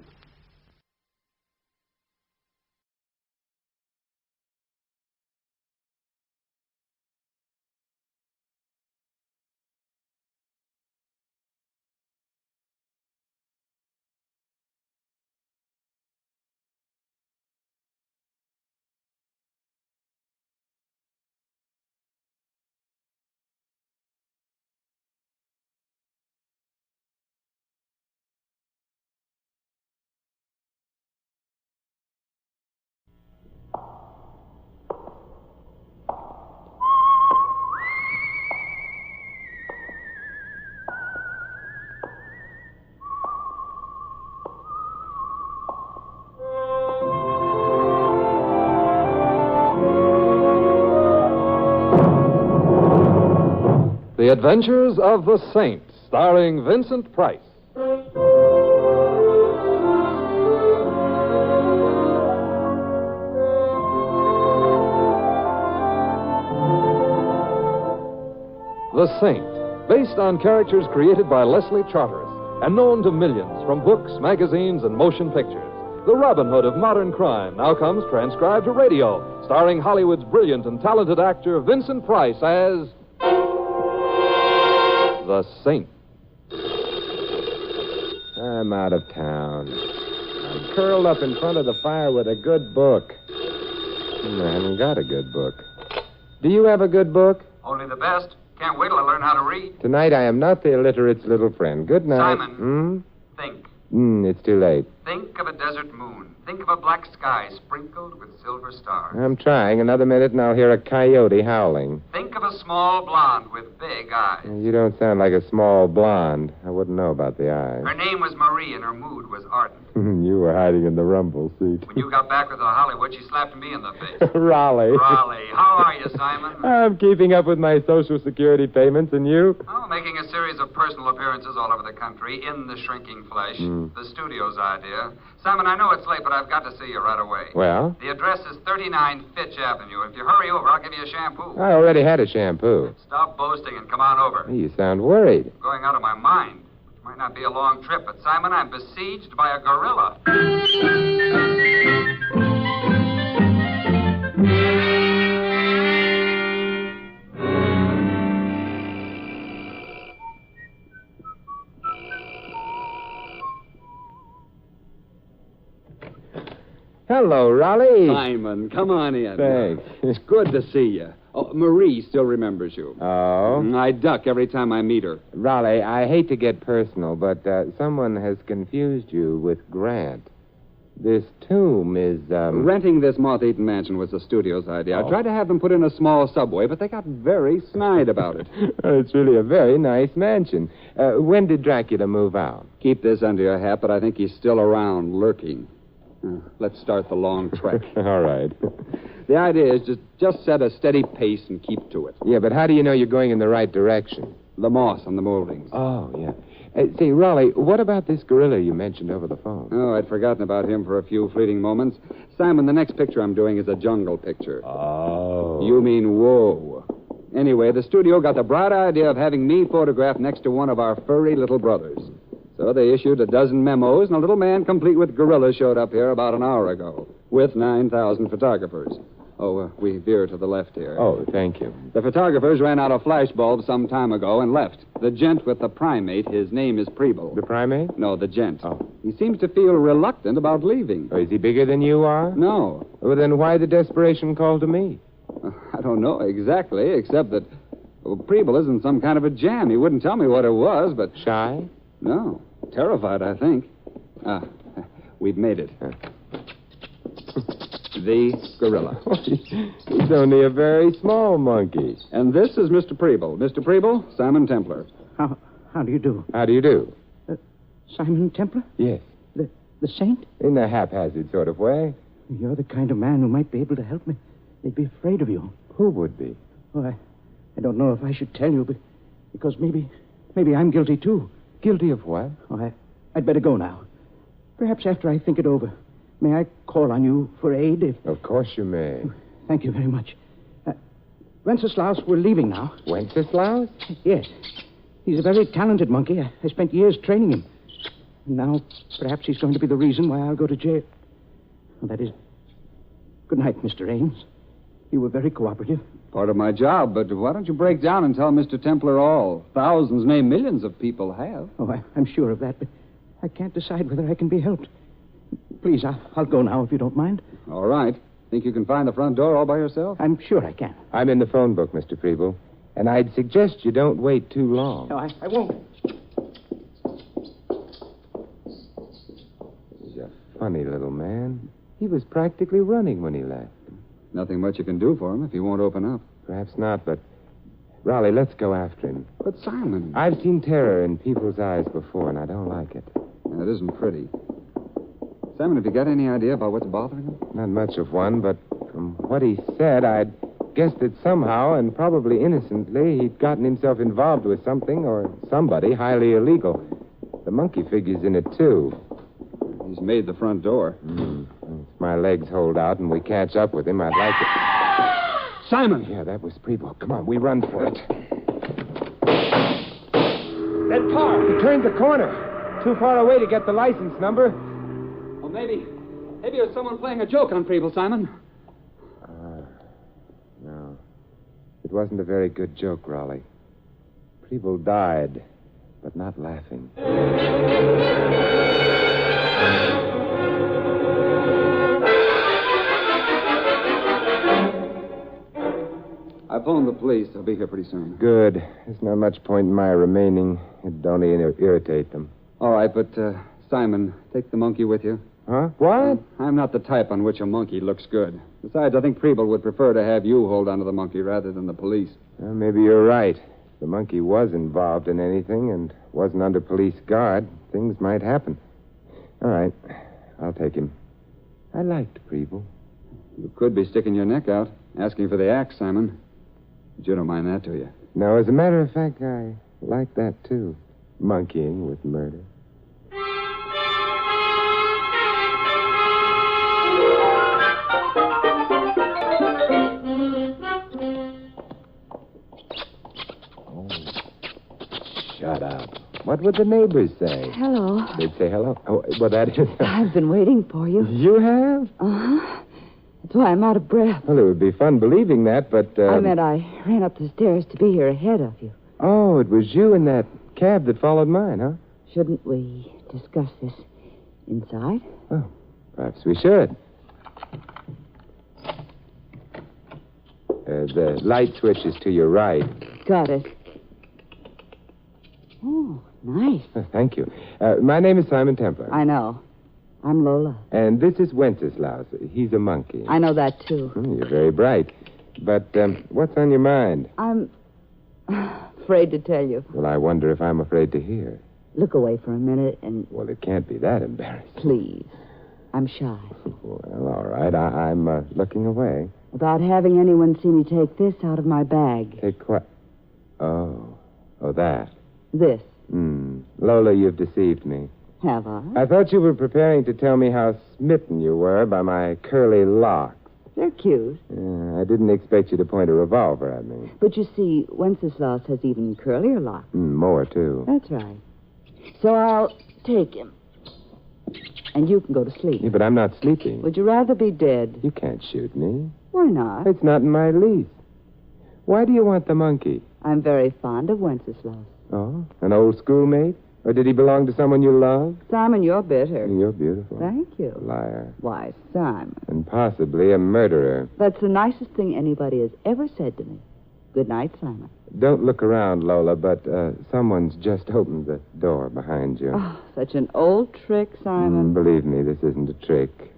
The Adventures of the Saint, starring Vincent Price. The Saint, based on characters created by Leslie Charteris and known to millions from books, magazines, and motion pictures. The Robin Hood of modern crime now comes transcribed to radio, starring Hollywood's brilliant and talented actor Vincent Price as the Saint. I'm out of town. I'm curled up in front of the fire with a good book. I haven't got a good book. Do you have a good book? Only the best. Can't wait till I learn how to read. Tonight I am not the illiterate's little friend. Good night. Simon. Think. It's too late. Think of a desert moon. Think of a black sky sprinkled with silver stars. I'm trying. Another minute and I'll hear a coyote howling. Think of a small blonde with big eyes. You don't sound like a small blonde. I wouldn't know about the eyes. Her name was Marie and her mood was ardent. You were hiding in the rumble seat. When you got back with her to Hollywood, she slapped me in the face. Raleigh. Raleigh. How are you, Simon? I'm keeping up with my Social Security payments, and you? Oh, making a series of personal appearances all over the country in the shrinking flesh. The studio's idea. Simon, I know it's late, but I've got to see you right away. Well? The address is 39 Fitch Avenue. If you hurry over, I'll give you a shampoo. I already had a shampoo. Stop boasting and come on over. You sound worried. I'm going out of my mind. It might not be a long trip, but Simon, I'm besieged by a gorilla. Hello, Raleigh. Simon, come on in. Thanks. It's good to see you. Oh, Marie still remembers you. Oh? I duck every time I meet her. Raleigh, I hate to get personal, but someone has confused you with Grant. This tomb is, Renting this moth-eaten mansion was the studio's idea. I tried to have them put in a small subway, but they got very snide about it. It's really a very nice mansion. When did Dracula move out? Keep this under your hat, but I think he's still around, lurking. Let's start the long trek. All right. The idea is just set a steady pace and keep to it. Yeah, but how do you know you're going in the right direction? The moss on the moldings. Oh, yeah. Say, Raleigh, what about this gorilla you mentioned over the phone? Oh, I'd forgotten about him for a few fleeting moments. Simon, the next picture I'm doing is a jungle picture. Oh. You mean whoa. Anyway, the studio got the bright idea of having me photographed next to one of our furry little brothers. So they issued a dozen memos, and a little man complete with gorillas showed up here about an hour ago with 9,000 photographers. Oh, we veer to the left here. Oh, thank you. The photographers ran out of flash bulbs some time ago and left. The gent with the primate, his name is Preble. The primate? No, the gent. Oh. He seems to feel reluctant about leaving. Oh, is he bigger than you are? No. Well, then why the desperation call to me? I don't know exactly, except that Preble isn't some kind of a jam. He wouldn't tell me what it was, but... Shy? No. Terrified, I think. We've made it. The gorilla. He's only a very small monkey. And this is Mr. Preble. Mr. Preble, Simon Templar. How do you do? How do you do? Simon Templar? Yes. The saint? In a haphazard sort of way. You're the kind of man who might be able to help me. They'd be afraid of you. Who would be? Oh, I don't know if I should tell you, but because maybe I'm guilty, too. Guilty of what? Oh, I'd better go now. Perhaps after I think it over. May I call on you for aid if... Of course you may. Thank you very much. Wenceslaus, we're leaving now. Wenceslaus? Yes. He's a very talented monkey. I spent years training him. And now, perhaps he's going to be the reason why I'll go to jail. Well, that is... Good night, Mr. Ames. You were very cooperative. Part of my job, but why don't you break down and tell Mr. Templar all? Thousands, nay, millions of people have. Oh, I'm sure of that, but I can't decide whether I can be helped. Please, I'll go now if you don't mind. All right. Think you can find the front door all by yourself? I'm sure I can. I'm in the phone book, Mr. Preble. And I'd suggest you don't wait too long. No, I won't. He's a funny little man. He was practically running when he left. Nothing much you can do for him if he won't open up. Perhaps not, but... Raleigh, let's go after him. But Simon... I've seen terror in people's eyes before, and I don't like it. It isn't pretty. Simon, have you got any idea about what's bothering him? Not much of one, but from what he said, I'd guessed that somehow, and probably innocently, he'd gotten himself involved with something or somebody highly illegal. The monkey figures in it, too. He's made the front door. If my legs hold out and we catch up with him, I'd like to... Simon! Yeah, that was Preble. Come on, we run for it. That car! He turned the corner. Too far away to get the license number. Well, maybe there's someone playing a joke on Preble, Simon. No. It wasn't a very good joke, Raleigh. Preble died, but not laughing. I phoned the police. They'll be here pretty soon. Good. There's not much point in my remaining. It'd only irritate them. All right, but, Simon, take the monkey with you. Huh? What? I'm not the type on which a monkey looks good. Besides, I think Preble would prefer to have you hold onto the monkey rather than the police. Well, maybe you're right. If the monkey was involved in anything and wasn't under police guard, things might happen. All right. I'll take him. I liked Preble. You could be sticking your neck out, asking for the axe, Simon. But you don't mind that, do you? No, as a matter of fact, I like that, too. Monkeying with murder. Shut up. What would the neighbors say? Hello. They'd say hello. Oh, well, that is... I've been waiting for you. You have? Uh-huh. That's why I'm out of breath. Well, it would be fun believing that, but... I meant I ran up the stairs to be here ahead of you. Oh, it was you in that cab that followed mine, huh? Shouldn't we discuss this inside? Oh, perhaps we should. The light switch is to your right. Got it. Oh, nice. Thank you. My name is Simon Templar. I know. I'm Lola. And this is Wenceslaus. He's a monkey. I know that, too. You're very bright. But what's on your mind? I'm afraid to tell you. Well, I wonder if I'm afraid to hear. Look away for a minute and... Well, it can't be that embarrassing. Please. I'm shy. Well, all right. I'm looking away. Without having anyone see me take this out of my bag. Take what? Oh, that. This. Lola, you've deceived me. Have I? I thought you were preparing to tell me how smitten you were by my curly locks. They're cute. I didn't expect you to point a revolver at me. But you see, Wenceslas has even curlier locks. More, too. That's right. So I'll take him. And you can go to sleep. Yeah, but I'm not sleeping. Would you rather be dead? You can't shoot me. Why not? It's not in my lease. Why do you want the monkey? I'm very fond of Wenceslas. Oh, an old schoolmate? Or did he belong to someone you love? Simon, you're bitter. You're beautiful. Thank you. Liar. Why, Simon. And possibly a murderer. That's the nicest thing anybody has ever said to me. Good night, Simon. Don't look around, Lola, but someone's just opened the door behind you. Oh, such an old trick, Simon. Believe me, this isn't a trick.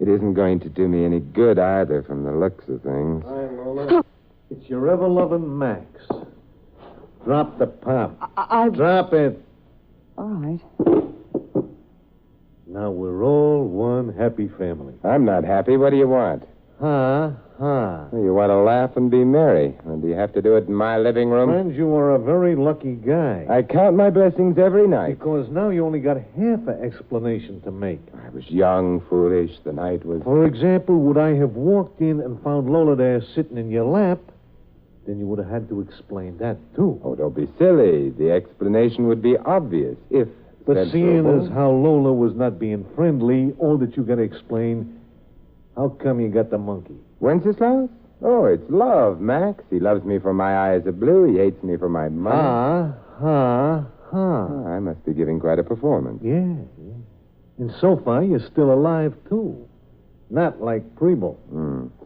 It isn't going to do me any good either from the looks of things. Hi, Lola. It's your ever-loving Max. Drop the pop. Drop it. All right. Now we're all one happy family. I'm not happy. What do you want? Ha. You want to laugh and be merry. And do you have to do it in my living room? Friends, you are a very lucky guy. I count my blessings every night. Because now you only got half an explanation to make. I was young, foolish. The night was... For example, would I have walked in and found Lola there sitting in your lap, then you would have had to explain that, too. Oh, don't be silly. The explanation would be obvious, if... But seeing as how Lola was not being friendly, all that you got to explain, how come you got the monkey? Wenceslas? Oh, it's love, Max. He loves me for my eyes of blue. He hates me for my money. Oh, I must be giving quite a performance. Yeah. And so far, you're still alive, too. Not like Preble.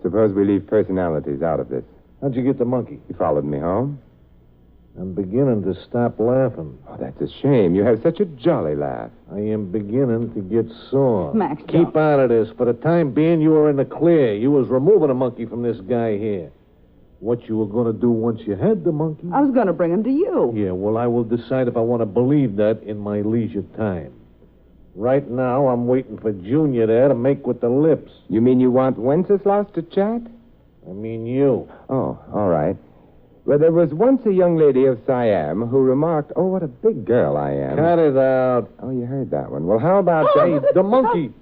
Suppose we leave personalities out of this. How'd you get the monkey? He followed me home. I'm beginning to stop laughing. Oh, that's a shame. You have such a jolly laugh. I am beginning to get sore. Max, keep out of this. For the time being, you were in the clear. You was removing a monkey from this guy here. What you were going to do once you had the monkey? I was going to bring him to you. Yeah, well, I will decide if I want to believe that in my leisure time. Right now, I'm waiting for Junior there to make with the lips. You mean you want Wenceslas to chat? I mean you. Oh, all right. Well, there was once a young lady of Siam who remarked, "Oh, what a big girl I am." Cut it out. Oh, you heard that one. Well, how about the monkey?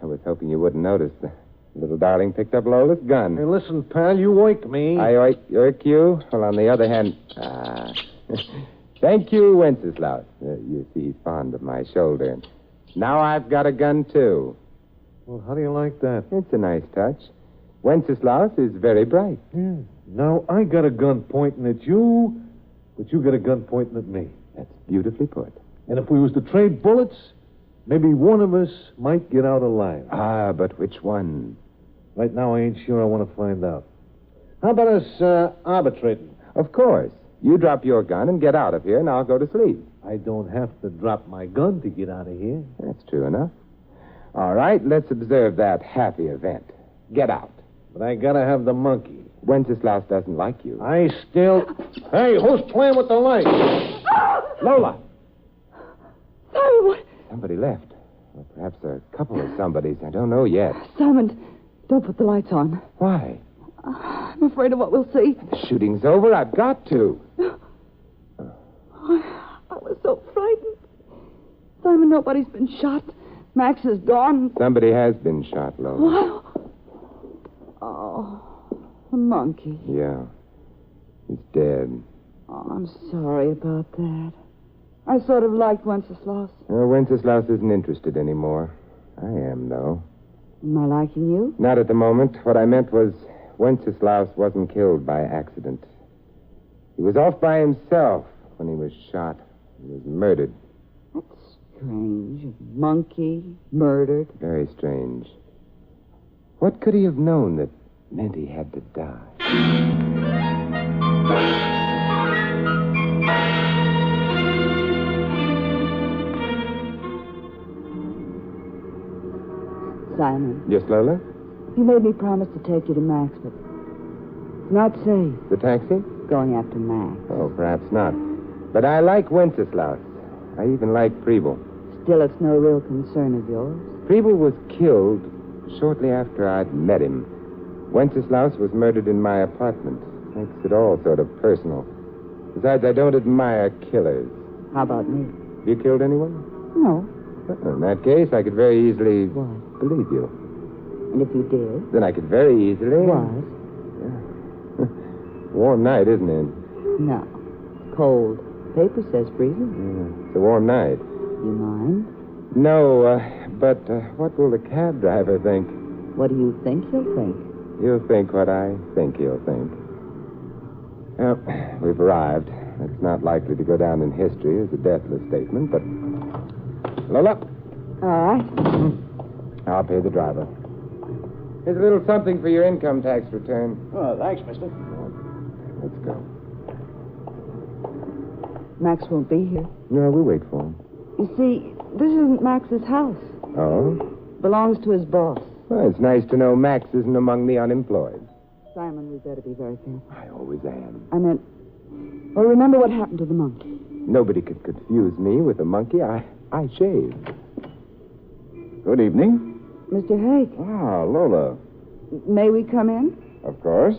I was hoping you wouldn't notice. The little darling picked up Lola's gun. Hey, listen, pal, you oik me. I oik you? Well, on the other hand... Thank you, Wenceslas. You see, he's fond of my shoulder. Now I've got a gun, too. Well, how do you like that? It's a nice touch. Wenceslas is very bright. Yeah. Now I got a gun pointing at you, but you got a gun pointing at me. That's beautifully put. And if we was to trade bullets, maybe one of us might get out alive. Ah, but which one? Right now I ain't sure. I want to find out. How about us arbitrating? Of course. You drop your gun and get out of here, and I'll go to sleep. I don't have to drop my gun to get out of here. That's true enough. All right, let's observe that happy event. Get out. But I gotta have the monkey. Wenceslas doesn't like you. I still... Hey, who's playing with the light? Lola! Simon, what? Somebody left. Or perhaps a couple of somebodies. I don't know yet. Simon, don't put the lights on. Why? I'm afraid of what we'll see. The shooting's over. I've got to. I was so frightened. Simon, nobody's been shot. Max is gone. Somebody has been shot, Lola. What? Oh, the monkey. Yeah. He's dead. Oh, I'm sorry about that. I sort of liked Wenceslas. Wenceslas isn't interested anymore. I am, though. Am I liking you? Not at the moment. What I meant was Wenceslas wasn't killed by accident. He was off by himself when he was shot. He was murdered. That's strange. A monkey murdered. Very strange. What could he have known that meant he had to die? Simon. Yes, Lola? You made me promise to take you to Max, but it's not safe. The taxi? Going after Max. Oh, perhaps not. But I like Wenceslas. I even like Preble. Still, it's no real concern of yours. Preble was killed shortly after I'd met him. Wenceslas was murdered in my apartment. Makes it all sort of personal. Besides, I don't admire killers. How about me? Have you killed anyone? No. In that case, I could very easily believe you. And if you did? Then I could very easily... What? Warm night, isn't it? No. Cold. Paper says freezing. Yeah, it's a warm night. You mind? No, but what will the cab driver think? What do you think he'll think? He'll think what I think he'll think. Well, we've arrived. It's not likely to go down in history as a deathless statement, but... Lola? All right. I'll pay the driver. Here's a little something for your income tax return. Oh, thanks, mister. Let's go. Max won't be here. No, we'll wait for him. You see, this isn't Max's house. Oh? Belongs to his boss. Well, it's nice to know Max isn't among the unemployed. Simon, we better be very careful. I always am. I meant... Well, remember what happened to the monkey. Nobody could confuse me with a monkey. I shaved. Good evening. Mr. Hake. Ah, Lola. May we come in? Of course.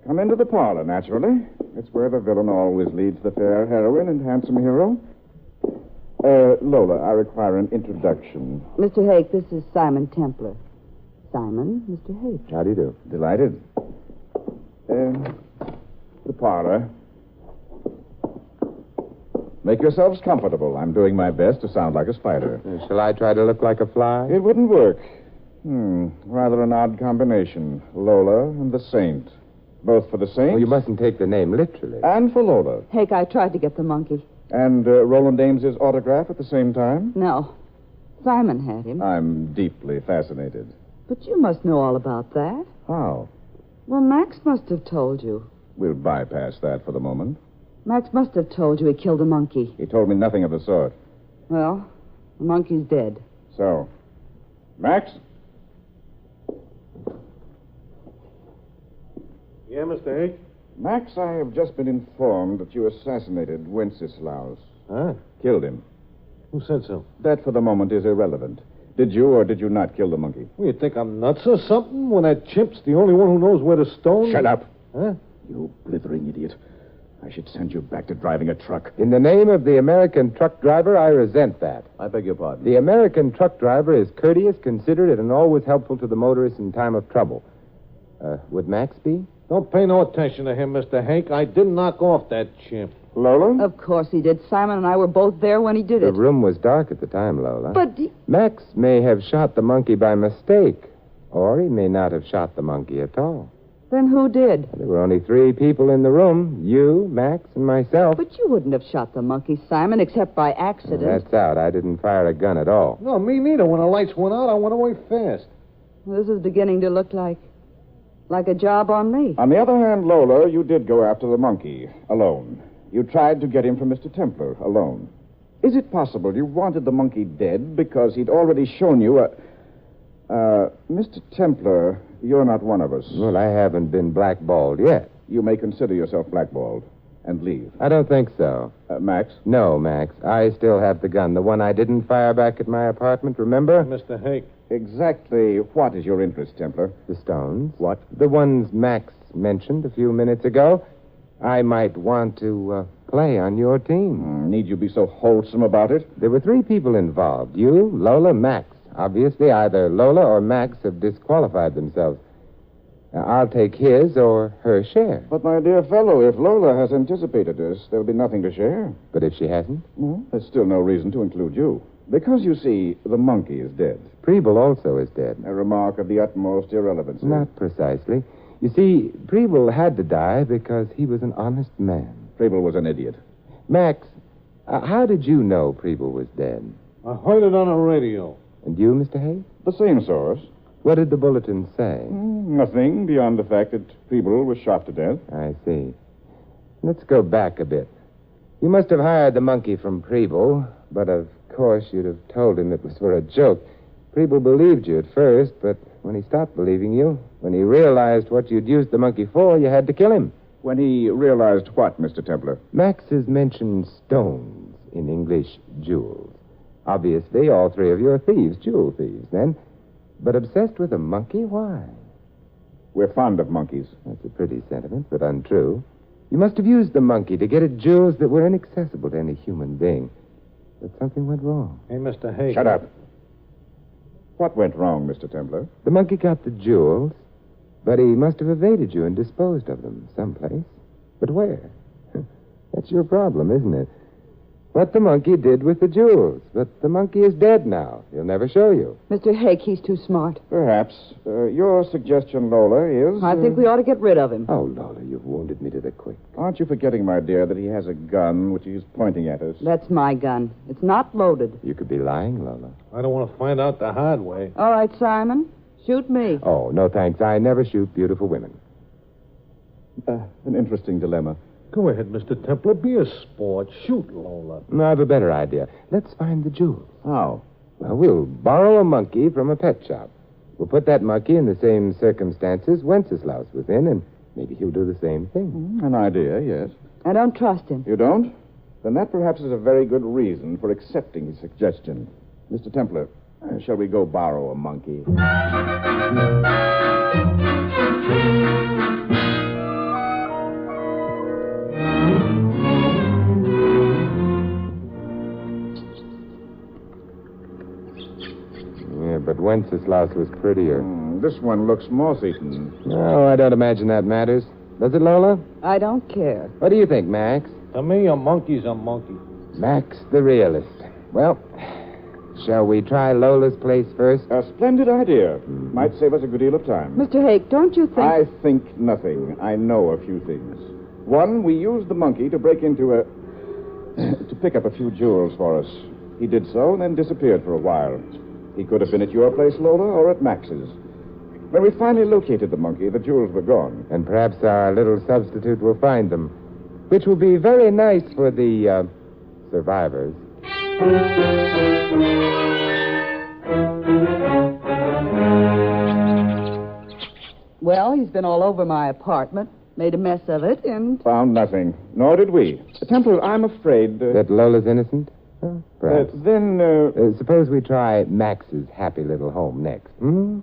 Come into the parlor, naturally. It's where the villain always leads the fair heroine and handsome hero. Lola, I require an introduction. Mr. Hake, this is Simon Templar. Simon, Mr. Hake. How do you do? Delighted. The parlor. Make yourselves comfortable. I'm doing my best to sound like a spider. Shall I try to look like a fly? It wouldn't work. Rather an odd combination. Lola and the Saint. Both for the Saint. Well, you mustn't take the name literally. And for Lola. Hake, I tried to get the monkey. And Roland Ames's autograph at the same time? No. Simon had him. I'm deeply fascinated. But you must know all about that. How? Well, Max must have told you. We'll bypass that for the moment. Max must have told you he killed a monkey. He told me nothing of the sort. Well, the monkey's dead. So, Max? Yeah, Mr. Hake? Max, I have just been informed that you assassinated Wenceslaus. Huh? Killed him. Who said so? That, for the moment, is irrelevant. Did you or did you not kill the monkey? Well, you think I'm nuts or something when that chimp's the only one who knows where to stone? Shut up. Huh? You blithering idiot. I should send you back to driving a truck. In the name of the American truck driver, I resent that. I beg your pardon. The American truck driver is courteous, considerate, and always helpful to the motorist in time of trouble. Would Max be? Don't pay no attention to him, Mr. Hank. I didn't knock off that chimp. Lola? Of course he did. Simon and I were both there when he did The it. room was dark at the time, Lola. But... Max may have shot the monkey by mistake, or he may not have shot the monkey at all. Then who did? There were only 3 people in the room, you, Max, and myself. But you wouldn't have shot the monkey, Simon, except by accident. That's out. I didn't fire a gun at all. No, me neither. When the lights went out, I went away fast. Well, this is beginning to look like a job on me. On the other hand, Lola, you did go after the monkey, alone. You tried to get him from Mr. Templar, alone. Is it possible you wanted the monkey dead because he'd already shown you a... Mr. Templar, you're not one of us. Well, I haven't been blackballed yet. You may consider yourself blackballed and leave. I don't think so. Max? No, Max. I still have the gun. The one I didn't fire back at my apartment, remember? Mr. Hank. Exactly what is your interest, Templar? The stones. What? The ones Max mentioned a few minutes ago. I might want to play on your team. Need you be so wholesome about it? There were 3 people involved. You, Lola, Max. Obviously, either Lola or Max have disqualified themselves. I'll take his or her share. But, my dear fellow, if Lola has anticipated this, there'll be nothing to share. But if she hasn't? There's still no reason to include you. Because, you see, the monkey is dead. Preble also is dead. A remark of the utmost irrelevancy. Not precisely. You see, Preble had to die because he was an honest man. Preble was an idiot. Max, how did you know Preble was dead? I heard it on the radio. And you, Mr. Hay? The same source. What did the bulletin say? Nothing beyond the fact that Preble was shot to death. I see. Let's go back a bit. You must have hired the monkey from Preble, but of course you'd have told him it was for a joke. Preble believed you at first, but when he stopped believing you, when he realized what you'd used the monkey for, you had to kill him. When he realized what, Mr. Templar? Max has mentioned stones, in English, jewels. Obviously, all 3 of you are thieves, jewel thieves, then. But obsessed with a monkey? Why? We're fond of monkeys. That's a pretty sentiment, but untrue. You must have used the monkey to get at jewels that were inaccessible to any human being. But something went wrong. Hey, Mr. Hay. Shut up. What went wrong, Mr. Templar? The monkey got the jewels, but he must have evaded you and disposed of them someplace. But where? That's your problem, isn't it? What the monkey did with the jewels. But the monkey is dead now. He'll never show you. Mr. Hake, he's too smart. Perhaps. Your suggestion, Lola, is... I think we ought to get rid of him. Oh, Lola, you've wounded me to the quick. Aren't you forgetting, my dear, that he has a gun which he's pointing at us? That's my gun. It's not loaded. You could be lying, Lola. I don't want to find out the hard way. All right, Simon. Shoot me. Oh, no thanks. I never shoot beautiful women. An interesting dilemma. Go ahead, Mr. Templar. Be a sport. Shoot Lola. No, I have a better idea. Let's find the jewels. How? Well, we'll borrow a monkey from a pet shop. We'll put that monkey in the same circumstances Wenceslaus was in, and maybe he'll do the same thing. An idea, yes. I don't trust him. You don't? Then that perhaps is a very good reason for accepting his suggestion. Mr. Templar, shall we go borrow a monkey? Yeah, but Wenceslaus was prettier. This one looks moth-eaten. No, I don't imagine that matters. Does it, Lola? I don't care. What do you think, Max? To me, a monkey's a monkey. Max the realist. Well, shall we try Lola's place first? A splendid idea. Might save us a good deal of time. Mr. Hake, don't you think... I think nothing. I know a few things. One, we used the monkey to break into to pick up a few jewels for us. He did so and then disappeared for a while. He could have been at your place, Lola, or at Max's. When we finally located the monkey, the jewels were gone. And perhaps our little substitute will find them, which will be very nice for the, survivors. Well, he's been all over my apartment, made a mess of it, and... Found nothing. Nor did we. Templar, I'm afraid... That Lola's innocent? Perhaps. Then, suppose we try Max's happy little home next. Hmm?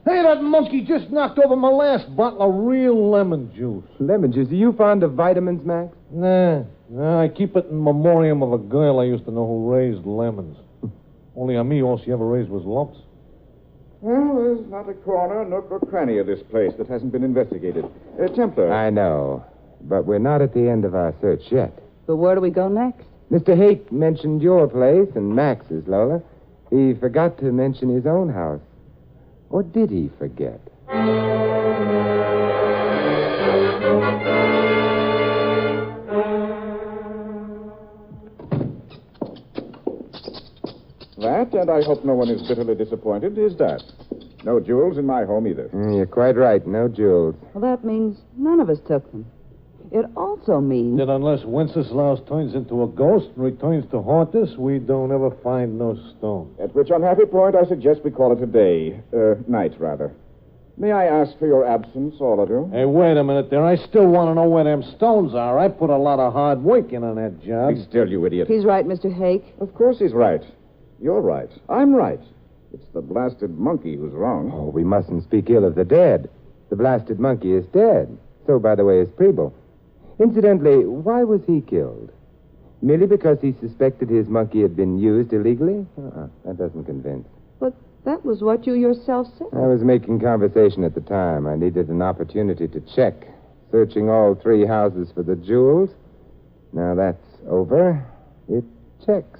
Hey, that monkey just knocked over my last bottle of real lemon juice. Lemon juice? Are you fond of vitamins, Max? Nah, I keep it in memoriam of a girl I used to know who raised lemons. Only on me, all she ever raised was lumps. Well, there's not a corner, nook, or cranny of this place that hasn't been investigated. Templar. I know, but we're not at the end of our search yet. But where do we go next? Mr. Hake mentioned your place and Max's, Lola. He forgot to mention his own house. Or did he forget? That, and I hope no one is bitterly disappointed, is that. No jewels in my home either. You're quite right. No jewels. Well, that means none of us took them. It also means... That unless Wenceslaus turns into a ghost and returns to haunt us, we don't ever find no stone. At which unhappy point I suggest we call it a day. Night, rather. May I ask for your absence, all of you? Hey, wait a minute there. I still want to know where them stones are. I put a lot of hard work in on that job. Be still, you idiot. He's right, Mr. Hake. Of course he's right. You're right. I'm right. It's the blasted monkey who's wrong. Oh, we mustn't speak ill of the dead. The blasted monkey is dead. So, by the way, is Preble. Incidentally, why was he killed? Merely because he suspected his monkey had been used illegally? That doesn't convince. But that was what you yourself said. I was making conversation at the time. I needed an opportunity to check. Searching all 3 houses for the jewels. Now that's over. It checks.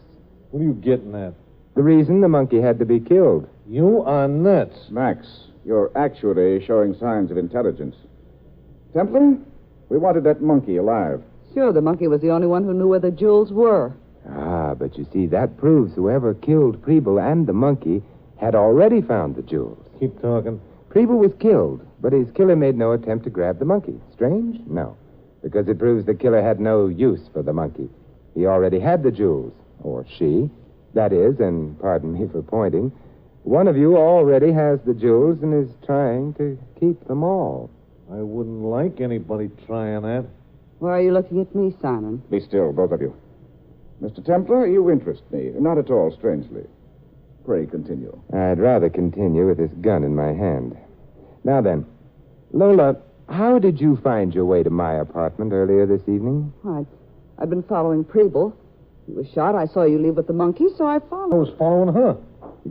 What are you getting at? The reason the monkey had to be killed. You are nuts. Max, you're actually showing signs of intelligence. Templar, we wanted that monkey alive. Sure, the monkey was the only one who knew where the jewels were. But you see, that proves whoever killed Preble and the monkey had already found the jewels. Keep talking. Preble was killed, but his killer made no attempt to grab the monkey. Strange? No. Because it proves the killer had no use for the monkey. He already had the jewels. Or she. That is, and pardon me for pointing, one of you already has the jewels and is trying to keep them all. I wouldn't like anybody trying that. Why are you looking at me, Simon? Be still, both of you. Mr. Templar, you interest me. Not at all strangely. Pray continue. I'd rather continue with this gun in my hand. Now then, Lola, how did you find your way to my apartment earlier this evening? I'd been following Preble. He was shot. I saw you leave with the monkey, so I followed. I was following her.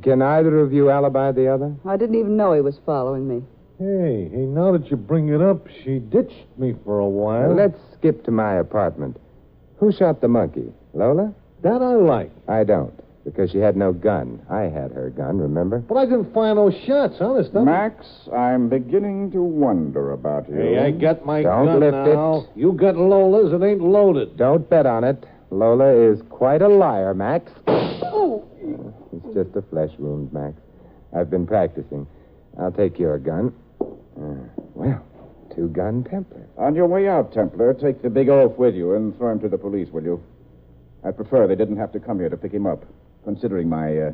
Can either of you alibi the other? I didn't even know he was following me. Hey, now that you bring it up, she ditched me for a while. Let's skip to my apartment. Who shot the monkey? Lola? That I like. I don't, because she had no gun. I had her gun, remember? But I didn't fire no shots, honest. Max, I'm beginning to wonder about you. Hey, I got my Don't gun lift now. it. You got Lola's, it ain't loaded. Don't bet on it. Lola is quite a liar, Max. Oh! It's just a flesh wound, Max. I've been practicing. I'll take your gun. Well, two-gun Templar. On your way out, Templar, take the big oaf with you and throw him to the police, will you? I prefer they didn't have to come here to pick him up, considering my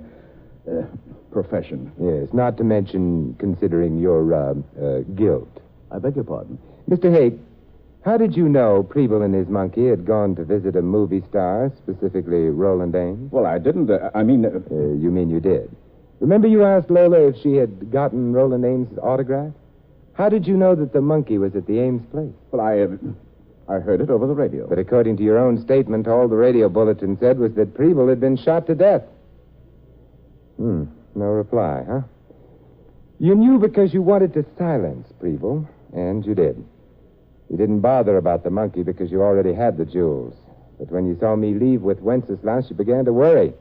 profession. Yes, not to mention considering your guilt. I beg your pardon. Mr. Hake, how did you know Preble and his monkey had gone to visit a movie star, specifically Roland Ames? Well, I didn't. You mean you did? Remember you asked Lola if she had gotten Roland Ames' autograph? How did you know that the monkey was at the Ames place? Well, I heard it over the radio. But according to your own statement, all the radio bulletin said was that Preble had been shot to death. No reply, huh? You knew because you wanted to silence Preble, and you did. You didn't bother about the monkey because you already had the jewels. But when you saw me leave with Wenceslas, you began to worry.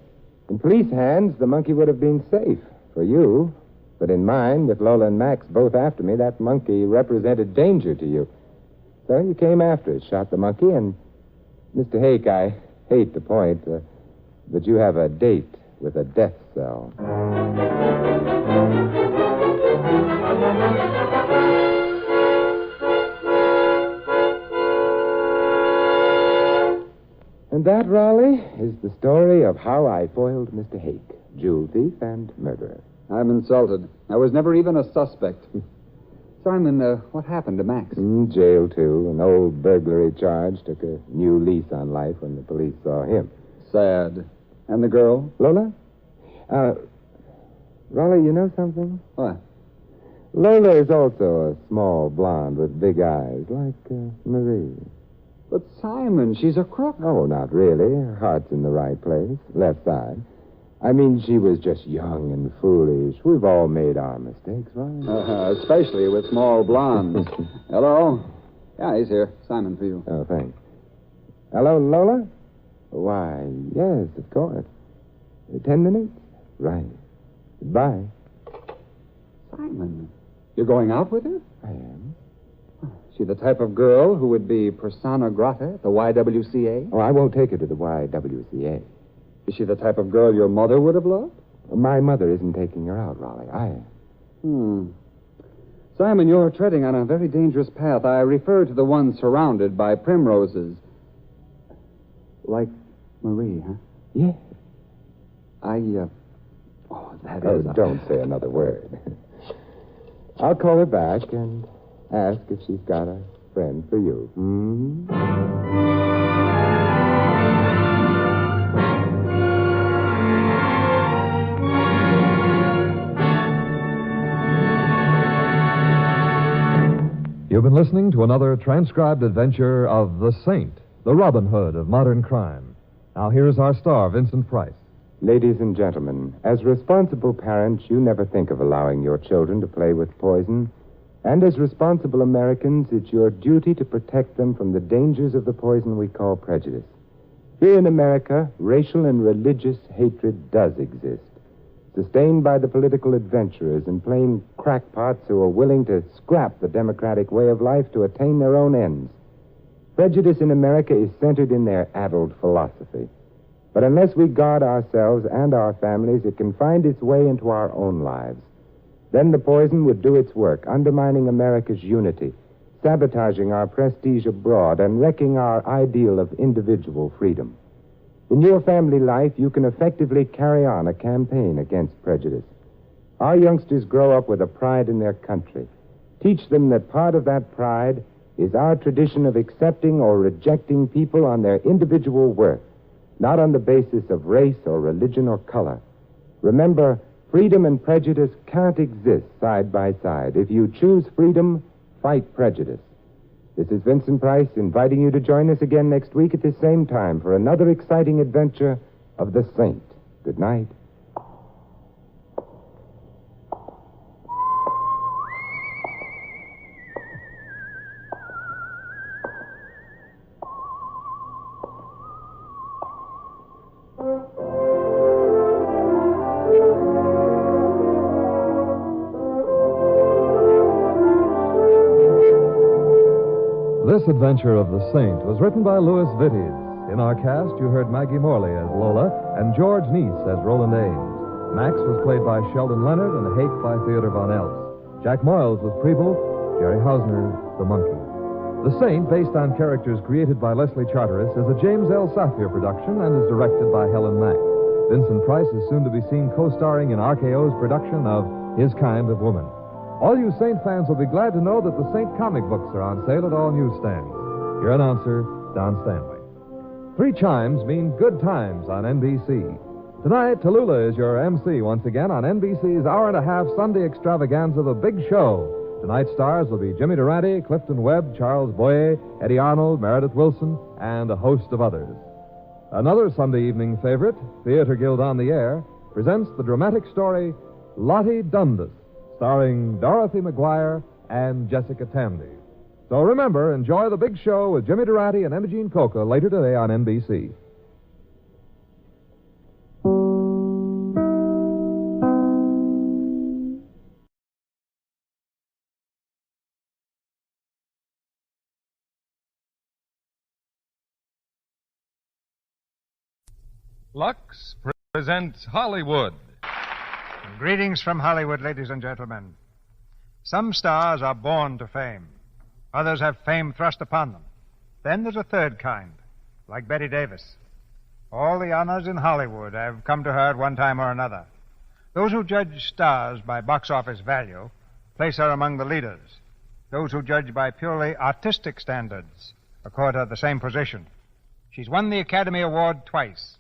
In police hands, the monkey would have been safe for you. But in mine, with Lola and Max both after me, that monkey represented danger to you. So you came after it, shot the monkey, and... Mr. Hake, I hate to point, but you have a date with a death cell. And that, Raleigh, is the story of how I foiled Mr. Hake, jewel thief and murderer. I'm insulted. I was never even a suspect. Simon, what happened to Max? Jail, too. An old burglary charge took a new lease on life when the police saw him. Sad. And the girl? Lola? Raleigh, you know something? What? Lola is also a small blonde with big eyes, like Marie. But Simon, she's a crook. Oh, not really. Her heart's in the right place, left side. I mean, she was just young and foolish. We've all made our mistakes, right? Especially with small blondes. Hello? Yeah, he's here. Simon, for you. Oh, thanks. Hello, Lola? Why, yes, of course. 10 minutes? Right. Goodbye. Simon, you're going out with her? I am. She the type of girl who would be persona grata at the YWCA? Oh, I won't take her to the YWCA. Is she the type of girl your mother would have loved? My mother isn't taking her out, Raleigh. I am. Simon, you're treading on a very dangerous path. I refer to the one surrounded by primroses. Like Marie, huh? Yeah. Don't say another word. I'll call her back and ask if she's got a friend for you. You've been listening to another transcribed adventure of The Saint, the Robin Hood of modern crime. Now here's our star, Vincent Price. Ladies and gentlemen, as responsible parents, you never think of allowing your children to play with poison. And as responsible Americans, it's your duty to protect them from the dangers of the poison we call prejudice. Here in America, racial and religious hatred does exist, sustained by the political adventurers and plain crackpots who are willing to scrap the democratic way of life to attain their own ends. Prejudice in America is centered in their addled philosophy. But unless we guard ourselves and our families, it can find its way into our own lives. Then the poison would do its work, undermining America's unity, sabotaging our prestige abroad, and wrecking our ideal of individual freedom. In your family life, you can effectively carry on a campaign against prejudice. Our youngsters grow up with a pride in their country. Teach them that part of that pride is our tradition of accepting or rejecting people on their individual worth, not on the basis of race or religion or color. Remember, freedom and prejudice can't exist side by side. If you choose freedom, fight prejudice. This is Vincent Price inviting you to join us again next week at this same time for another exciting adventure of the Saint. Good night. This adventure of the Saint was written by Louis Vittes. In our cast, you heard Maggie Morley as Lola and George Neese as Roland Ames. Max was played by Sheldon Leonard and Hake by Theodore Von Eltz. Jack Moyles was Preble, Jerry Hausner, the Monkey. The Saint, based on characters created by Leslie Charteris, is a James L. Safier production and is directed by Helen Mack. Vincent Price is soon to be seen co-starring in RKO's production of His Kind of Woman. All you Saint fans will be glad to know that the Saint comic books are on sale at all newsstands. Your announcer, Don Stanley. 3 chimes mean good times on NBC. Tonight, Tallulah is your MC once again on NBC's hour-and-a-half Sunday extravaganza, The Big Show. Tonight's stars will be Jimmy Durante, Clifton Webb, Charles Boyer, Eddie Arnold, Meredith Wilson, and a host of others. Another Sunday evening favorite, Theater Guild on the Air, presents the dramatic story Lottie Dundas, starring Dorothy McGuire and Jessica Tandy. So remember, enjoy The Big Show with Jimmy Durante and Imogene Coca later today on NBC. Lux presents Hollywood. Greetings from Hollywood, ladies and gentlemen. Some stars are born to fame. Others have fame thrust upon them. Then there's a third kind, like Bette Davis. All the honors in Hollywood have come to her at one time or another. Those who judge stars by box office value place her among the leaders. Those who judge by purely artistic standards accord her the same position. She's won the Academy Award twice,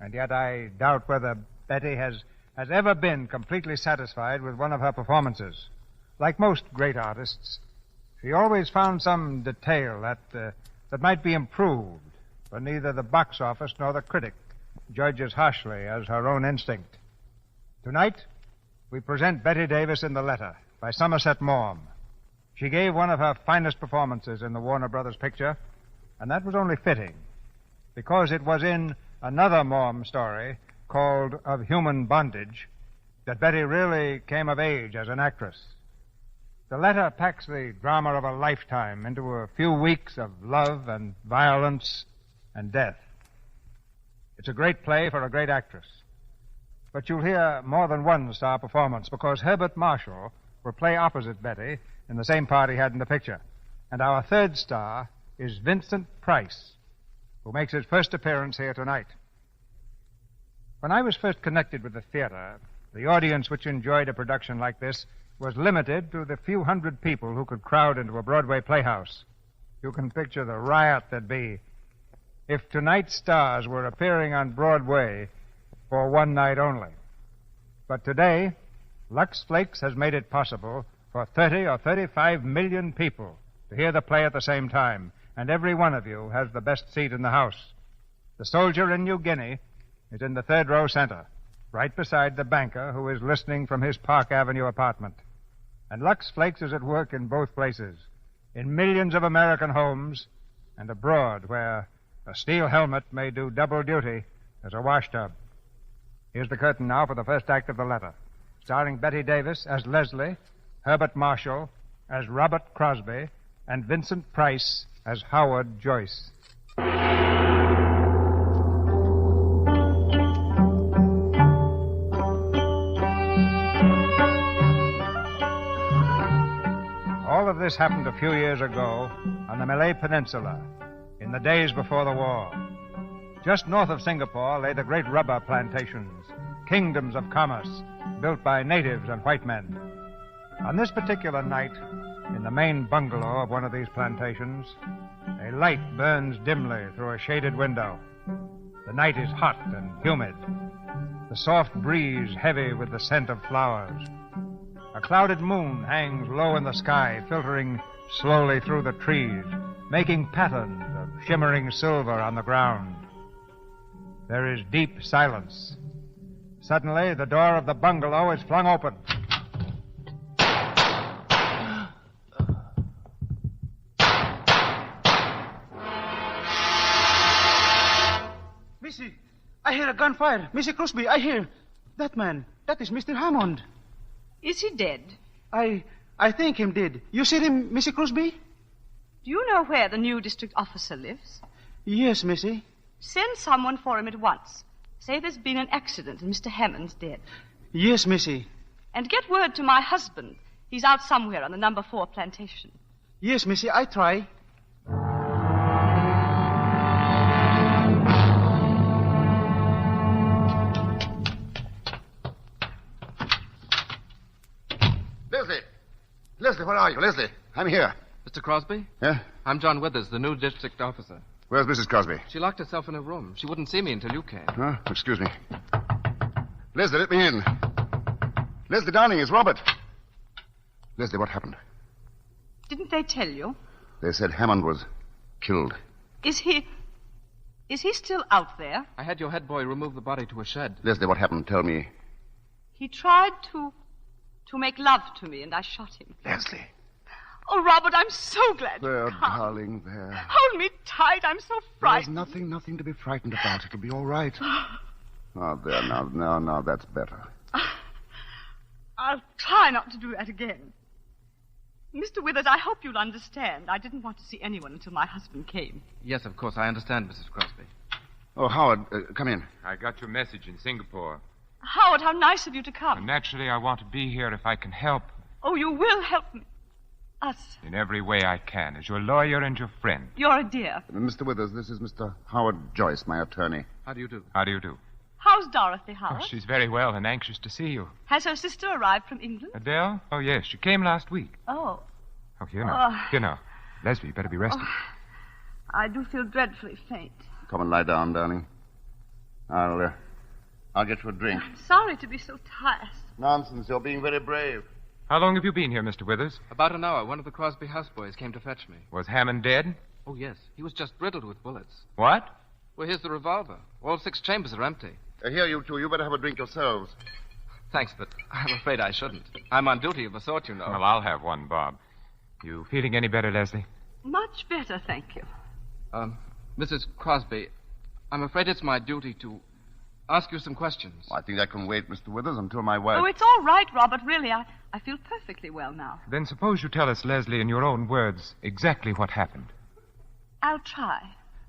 and yet I doubt whether Betty has ever been completely satisfied with one of her performances. Like most great artists, she always found some detail that might be improved, but neither the box office nor the critic judge as harshly as her own instinct. Tonight, we present Bette Davis in the Letter by Somerset Maugham. She gave one of her finest performances in the Warner Brothers picture, and that was only fitting, because it was in another Maugham story called Of Human Bondage that Betty really came of age as an actress. The Letter packs the drama of a lifetime into a few weeks of love and violence and death. It's a great play for a great actress. But you'll hear more than one star performance, because Herbert Marshall will play opposite Betty in the same part he had in the picture. And our third star is Vincent Price, who makes his first appearance here tonight. When I was first connected with the theater, the audience which enjoyed a production like this was limited to the few hundred people who could crowd into a Broadway playhouse. You can picture the riot there'd be if tonight's stars were appearing on Broadway for one night only. But today, Lux Flakes has made it possible for 30 or 35 million people to hear the play at the same time, and every one of you has the best seat in the house. The soldier in New Guinea is in the third row center, right beside the banker who is listening from his Park Avenue apartment. And Lux Flakes is at work in both places, in millions of American homes and abroad, where a steel helmet may do double duty as a washtub. Here's the curtain now for the first act of The Letter, starring Bette Davis as Leslie, Herbert Marshall as Robert Crosby, and Vincent Price as Howard Joyce. All of this happened a few years ago on the Malay Peninsula, in the days before the war. Just north of Singapore lay the great rubber plantations, kingdoms of commerce, built by natives and white men. On this particular night, in the main bungalow of one of these plantations, a light burns dimly through a shaded window. The night is hot and humid. the soft breeze heavy with the scent of flowers. A clouded moon hangs low in the sky, filtering slowly through the trees, making patterns of shimmering silver on the ground. There is deep silence. Suddenly, the door of the bungalow is flung open. Missy, I hear a gunfire. Missy Crosby, I hear. That man, that is Mr. Hammond. Is he dead? I think him dead. You see him, Missy Crosby? Do you know where the new district officer lives? Yes, Missy. Send someone for him at once. Say there's been an accident and Mr. Hammond's dead. Yes, Missy. And get word to my husband. He's out somewhere on the number 4 plantation. Yes, Missy, I try. Leslie, where are you? Leslie, I'm here. Mr. Crosby? Yeah? I'm John Withers, the new district officer. Where's Mrs. Crosby? She locked herself in her room. She wouldn't see me until you came. Huh? Excuse me. Leslie, let me in. Leslie, darling, it's Robert. Leslie, what happened? Didn't they tell you? They said Hammond was killed. Is he still out there? I had your head boy remove the body to a shed. Leslie, what happened? Tell me. He tried to make love to me, and I shot him. Leslie. Oh, Robert, I'm so glad There, you come. darling, there. Hold me tight. I'm so frightened. There's nothing to be frightened about. It'll be all right. Oh, there, now, that's better. I'll try not to do that again. Mr. Withers, I hope you'll understand. I didn't want to see anyone until my husband came. Yes, of course, I understand, Mrs. Crosby. Oh, Howard, come in. I got your message in Singapore. Howard, how nice of you to come. Naturally, I want to be here if I can help. Oh, you will help me. Us. In every way I can, as your lawyer and your friend. You're a dear. Mr. Withers, this is Mr. Howard Joyce, my attorney. How do you do? How do you do? How's Dorothy, Howard? Oh, she's very well and anxious to see you. Has her sister arrived from England? Adele? Oh, yes, she came last week. Oh. Oh, here now. Leslie, you better be rested. Oh, I do feel dreadfully faint. Come and lie down, darling. I'll get you a drink. I'm sorry to be so tired. Nonsense. You're being very brave. How long have you been here, Mr. Withers? About an hour. One of the Crosby houseboys came to fetch me. Was Hammond dead? Oh, yes. He was just riddled with bullets. What? Well, here's the revolver. All 6 chambers are empty. Here, you two. You better have a drink yourselves. Thanks, but I'm afraid I shouldn't. I'm on duty of a sort, you know. Well, I'll have one, Bob. You feeling any better, Leslie? Much better, thank you. Mrs. Crosby, I'm afraid it's my duty to ask you some questions. Well, I think I can wait, Mr. Withers, until my wife... Oh, it's all right, Robert, really. I feel perfectly well now. Then suppose you tell us, Leslie, in your own words, exactly what happened. I'll try.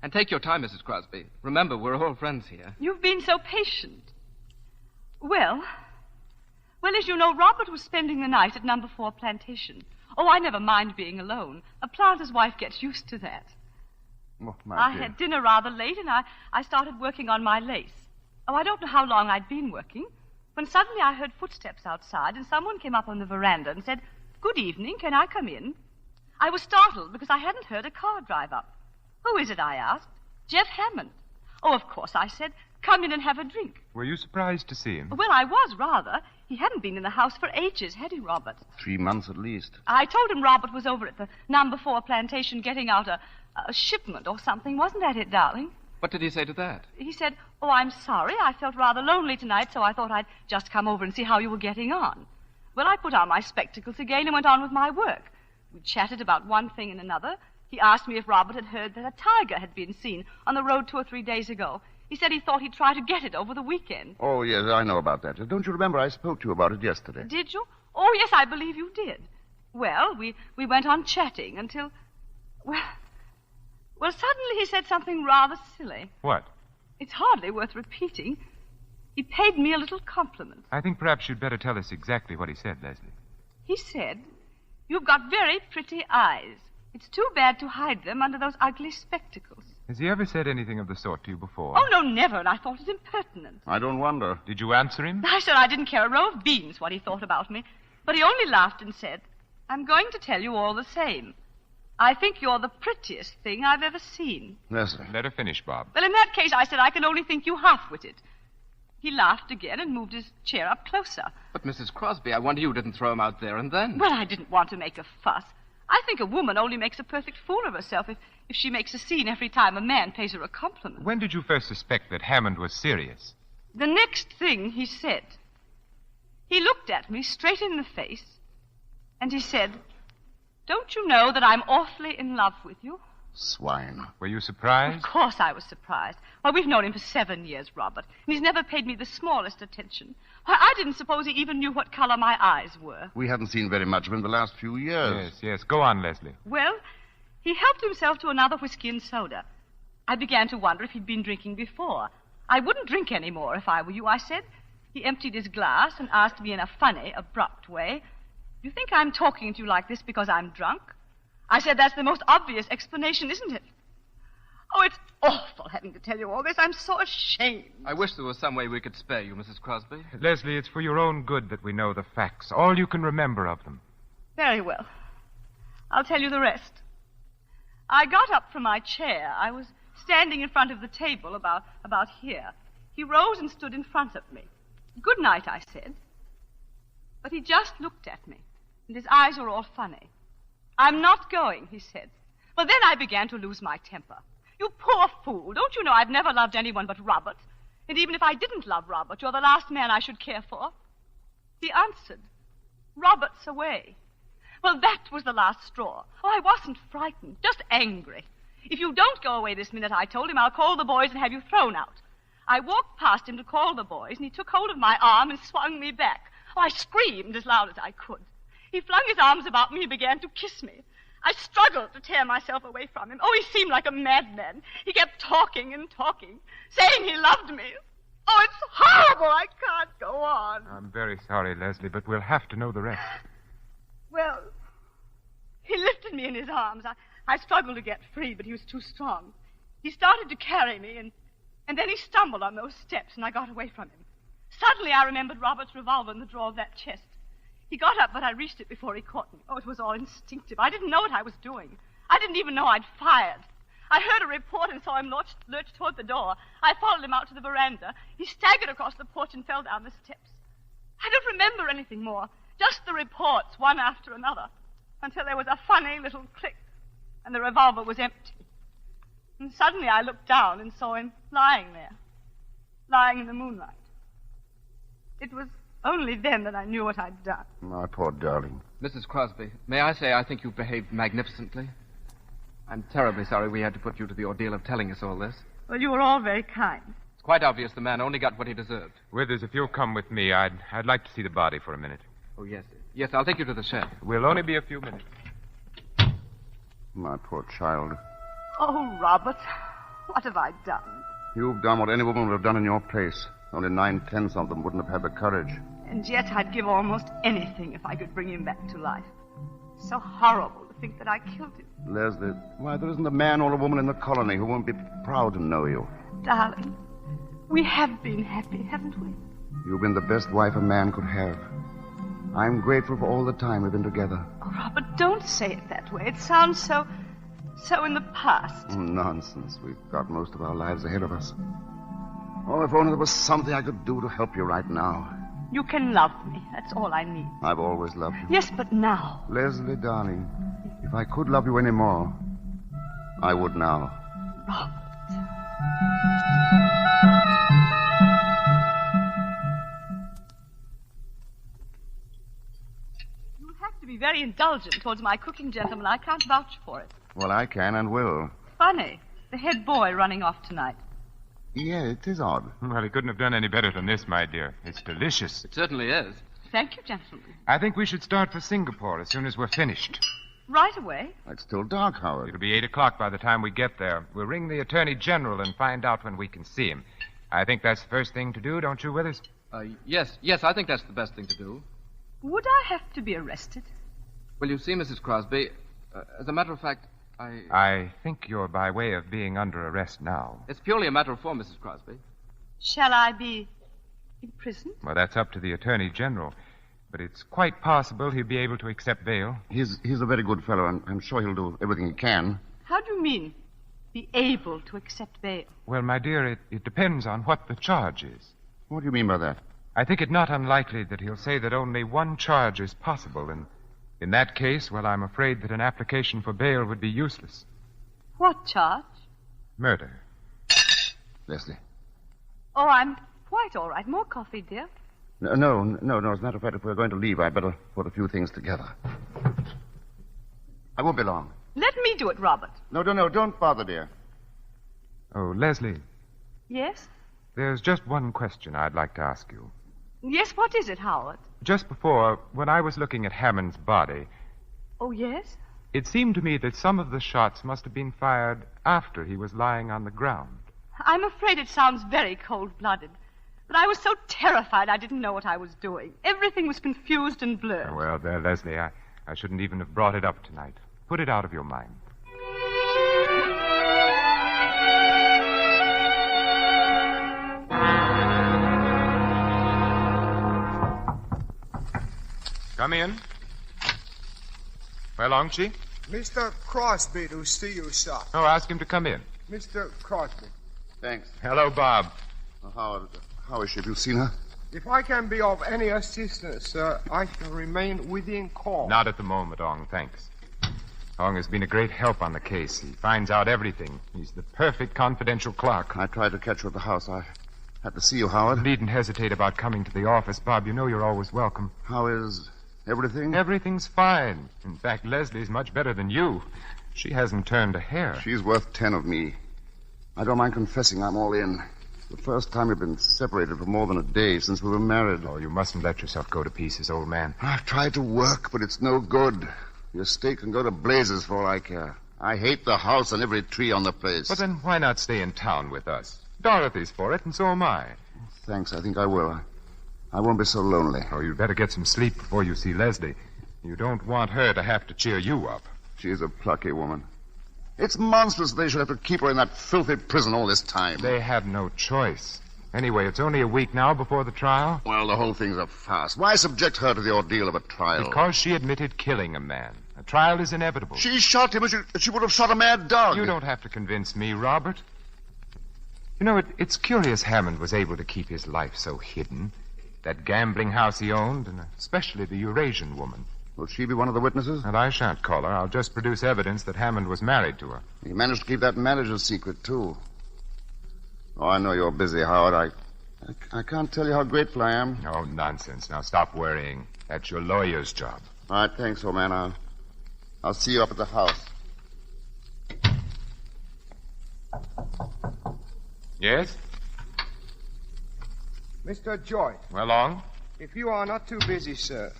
And take your time, Mrs. Crosby. Remember, we're all friends here. You've been so patient. Well, as you know, Robert was spending the night at number 4 plantation. Oh, I never mind being alone. A planter's wife gets used to that. Oh, I had dinner rather late, and I started working on my lace. Oh, I don't know how long I'd been working, when suddenly I heard footsteps outside, and someone came up on the veranda and said, "Good evening, can I come in?" I was startled because I hadn't heard a car drive up. "Who is it?" I asked. "Jeff Hammond." "Oh, of course," I said. "Come in and have a drink." Were you surprised to see him? Well, I was, rather. He hadn't been in the house for ages, had he, Robert? 3 months at least. I told him Robert was over at the number 4 plantation getting out a shipment or something. Wasn't that it, darling? What did he say to that? He said, "Oh, I'm sorry. I felt rather lonely tonight, so I thought I'd just come over and see how you were getting on." Well, I put on my spectacles again and went on with my work. We chatted about one thing and another. He asked me if Robert had heard that a tiger had been seen on the road 2 or 3 days ago. He said he thought he'd try to get it over the weekend. Oh, yes, I know about that. Don't you remember I spoke to you about it yesterday? Did you? Oh, yes, I believe you did. Well, we went on chatting until... Well, suddenly he said something rather silly. What? It's hardly worth repeating. He paid me a little compliment. I think perhaps you'd better tell us exactly what he said, Leslie. He said, "You've got very pretty eyes. It's too bad to hide them under those ugly spectacles." Has he ever said anything of the sort to you before? Oh, no, never, and I thought it impertinent. I don't wonder. Did you answer him? I said I didn't care a row of beans what he thought about me, but he only laughed and said, "I'm going to tell you all the same. I think you're the prettiest thing I've ever seen." Yes, sir. Let her finish, Bob. Well, in that case, I said, I can only think you half-witted. He laughed again and moved his chair up closer. But, Mrs. Crosby, I wonder you didn't throw him out there and then. Well, I didn't want to make a fuss. I think a woman only makes a perfect fool of herself if she makes a scene every time a man pays her a compliment. When did you first suspect that Hammond was serious? The next thing he said. He looked at me straight in the face, and he said, "Don't you know that I'm awfully in love with you?" Swine. Were you surprised? Of course I was surprised. Well, we've known him for 7 years, Robert, and he's never paid me the smallest attention. Why, I didn't suppose he even knew what color my eyes were. We haven't seen very much of him the last few years. Yes. Go on, Leslie. Well, he helped himself to another whiskey and soda. I began to wonder if he'd been drinking before. I wouldn't drink any more if I were you, I said. He emptied his glass and asked me in a funny, abrupt way, "You think I'm talking to you like this because I'm drunk?" I said, "That's the most obvious explanation, isn't it?" Oh, it's awful having to tell you all this. I'm so ashamed. I wish there was some way we could spare you, Mrs. Crosby. Leslie, it's for your own good that we know the facts, all you can remember of them. Very well. I'll tell you the rest. I got up from my chair. I was standing in front of the table about here. He rose and stood in front of me. "Good night," I said. But he just looked at me, and his eyes were all funny. "I'm not going," he said. Well, then I began to lose my temper. "You poor fool. Don't you know I've never loved anyone but Robert? And even if I didn't love Robert, you're the last man I should care for." He answered, "Robert's away." Well, that was the last straw. Oh, I wasn't frightened, just angry. "If you don't go away this minute," I told him, "I'll call the boys and have you thrown out." I walked past him to call the boys, and he took hold of my arm and swung me back. Oh, I screamed as loud as I could. He flung his arms about me and began to kiss me. I struggled to tear myself away from him. Oh, he seemed like a madman. He kept talking and talking, saying he loved me. Oh, it's horrible. I can't go on. I'm very sorry, Leslie, but we'll have to know the rest. Well, he lifted me in his arms. I struggled to get free, but he was too strong. He started to carry me, and then he stumbled on those steps, and I got away from him. Suddenly, I remembered Robert's revolver in the drawer of that chest. He got up, but I reached it before he caught me. Oh, it was all instinctive. I didn't know what I was doing. I didn't even know I'd fired. I heard a report and saw him lurch toward the door. I followed him out to the veranda. He staggered across the porch and fell down the steps. I don't remember anything more, just the reports, one after another, until there was a funny little click, and the revolver was empty. And suddenly I looked down and saw him lying there, lying in the moonlight. It was only then that I knew what I'd done. My poor darling. Mrs. Crosby, may I say I think you've behaved magnificently? I'm terribly sorry we had to put you to the ordeal of telling us all this. Well, you were all very kind. It's quite obvious the man only got what he deserved. Withers, if you'll come with me, I'd like to see the body for a minute. Oh, yes. Yes, I'll take you to the shed. We'll only be a few minutes. My poor child. Oh, Robert, what have I done? You've done what any woman would have done in your place. Only 9/10 of them wouldn't have had the courage. And yet I'd give almost anything if I could bring him back to life. So horrible to think that I killed him. Leslie, why, there isn't a man or a woman in the colony who won't be proud to know you. Darling, we have been happy, haven't we? You've been the best wife a man could have. I'm grateful for all the time we've been together. Oh, Robert, don't say it that way. It sounds so in the past. Nonsense. We've got most of our lives ahead of us. Oh, if only there was something I could do to help you right now. You can love me. That's all I need. I've always loved you. Yes, but now. Leslie, darling, if I could love you any more, I would now. Robert. You'll have to be very indulgent towards my cooking, gentlemen. I can't vouch for it. Well, I can and will. Funny. The head boy running off tonight. Yeah, it is odd. Well, he couldn't have done any better than this, my dear. It's delicious. It certainly is. Thank you, gentlemen. I think we should start for Singapore as soon as we're finished. Right away? It's still dark, Howard. It'll be 8 o'clock by the time we get there. We'll ring the Attorney General and find out when we can see him. I think that's the first thing to do, don't you, Withers? Yes, I think that's the best thing to do. Would I have to be arrested? Well, you see, Mrs. Crosby, as a matter of fact, I think you're by way of being under arrest now. It's purely a matter of form, Mrs. Crosby. Shall I be imprisoned? Well, that's up to the Attorney General. But it's quite possible he'll be able to accept bail. He's a very good fellow. I'm sure he'll do everything he can. How do you mean, be able to accept bail? Well, my dear, it depends on what the charge is. What do you mean by that? I think it not unlikely that he'll say that only one charge is possible, and in that case, well, I'm afraid that an application for bail would be useless. What charge? Murder. Leslie. Oh, I'm quite all right. More coffee, dear. No. As a matter of fact, if we're going to leave, I'd better put a few things together. I won't be long. Let me do it, Robert. No, don't bother, dear. Oh, Leslie, Yes? there's just one question I'd like to ask you. Yes, what is it, Howard? Just before, when I was looking at Hammond's body, Oh, yes? it seemed to me that some of the shots must have been fired after he was lying on the ground. I'm afraid it sounds very cold-blooded. But I was so terrified I didn't know what I was doing. Everything was confused and blurred. Well, there, Leslie, I shouldn't even have brought it up tonight. Put it out of your mind. Come in. Well, Longchi? Mr. Crosby to see you, sir. Oh, ask him to come in. Mr. Crosby. Thanks. Hello, Bob. How is she? Have you seen her? If I can be of any assistance, sir, I shall remain within call. Not at the moment, Ong, thanks. Ong has been a great help on the case. He finds out everything. He's the perfect confidential clerk. I tried to catch her at the house. I had to see you, Howard. You needn't hesitate about coming to the office, Bob. You know you're always welcome. How is everything? Everything's fine. In fact, Leslie's much better than you. She hasn't turned a hair. She's worth 10 of me. I don't mind confessing I'm all in. The first time we've been separated for more than a day since we were married. Oh, you mustn't let yourself go to pieces, old man. I've tried to work, but it's no good. The estate can go to blazes for all I care. I hate the house and every tree on the place. But then why not stay in town with us? Dorothy's for it, and so am I. Thanks, I think I will. I won't be so lonely. Oh, you'd better get some sleep before you see Leslie. You don't want her to have to cheer you up. She's a plucky woman. It's monstrous they should have to keep her in that filthy prison all this time. They had no choice. Anyway, it's only a week now before the trial. Well, the whole thing's a farce. Why subject her to the ordeal of a trial? Because she admitted killing a man. A trial is inevitable. She shot him as she would have shot a mad dog. You don't have to convince me, Robert. You know, it's curious Hammond was able to keep his life so hidden. That gambling house he owned, and especially the Eurasian woman. Will she be one of the witnesses? And I shan't call her. I'll just produce evidence that Hammond was married to her. He managed to keep that marriage a secret, too. Oh, I know you're busy, Howard. I can't tell you how grateful I am. Oh, nonsense. Now stop worrying. That's your lawyer's job. All right, thanks, old man. I'll see you up at the house. Yes? Mr. Joyce. Well, Long? If you are not too busy, sir,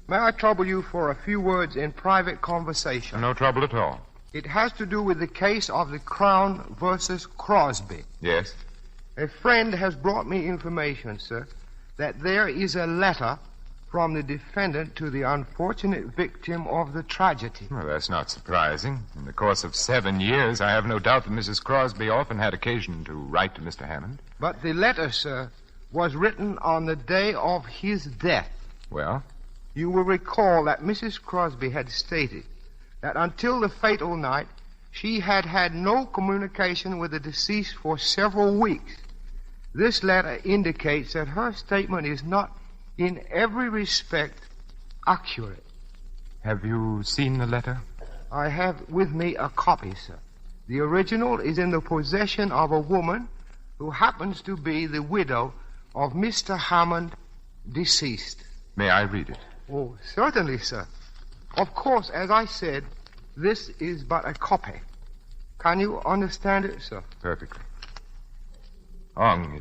may I trouble you for a few words in private conversation? No trouble at all. It has to do with the case of the Crown versus Crosby. Yes? A friend has brought me information, sir, that there is a letter from the defendant to the unfortunate victim of the tragedy. Well, that's not surprising. In the course of 7 years, I have no doubt that Mrs. Crosby often had occasion to write to Mr. Hammond. But the letter, sir, was written on the day of his death. Well? You will recall that Mrs. Crosby had stated that until the fatal night, she had had no communication with the deceased for several weeks. This letter indicates that her statement is not in every respect accurate. Have you seen the letter? I have with me a copy, sir. The original is in the possession of a woman who happens to be the widow of Mr. Hammond, deceased. May I read it? Oh, certainly, sir. Of course, as I said, this is but a copy. Can you understand it, sir? Perfectly. Ong,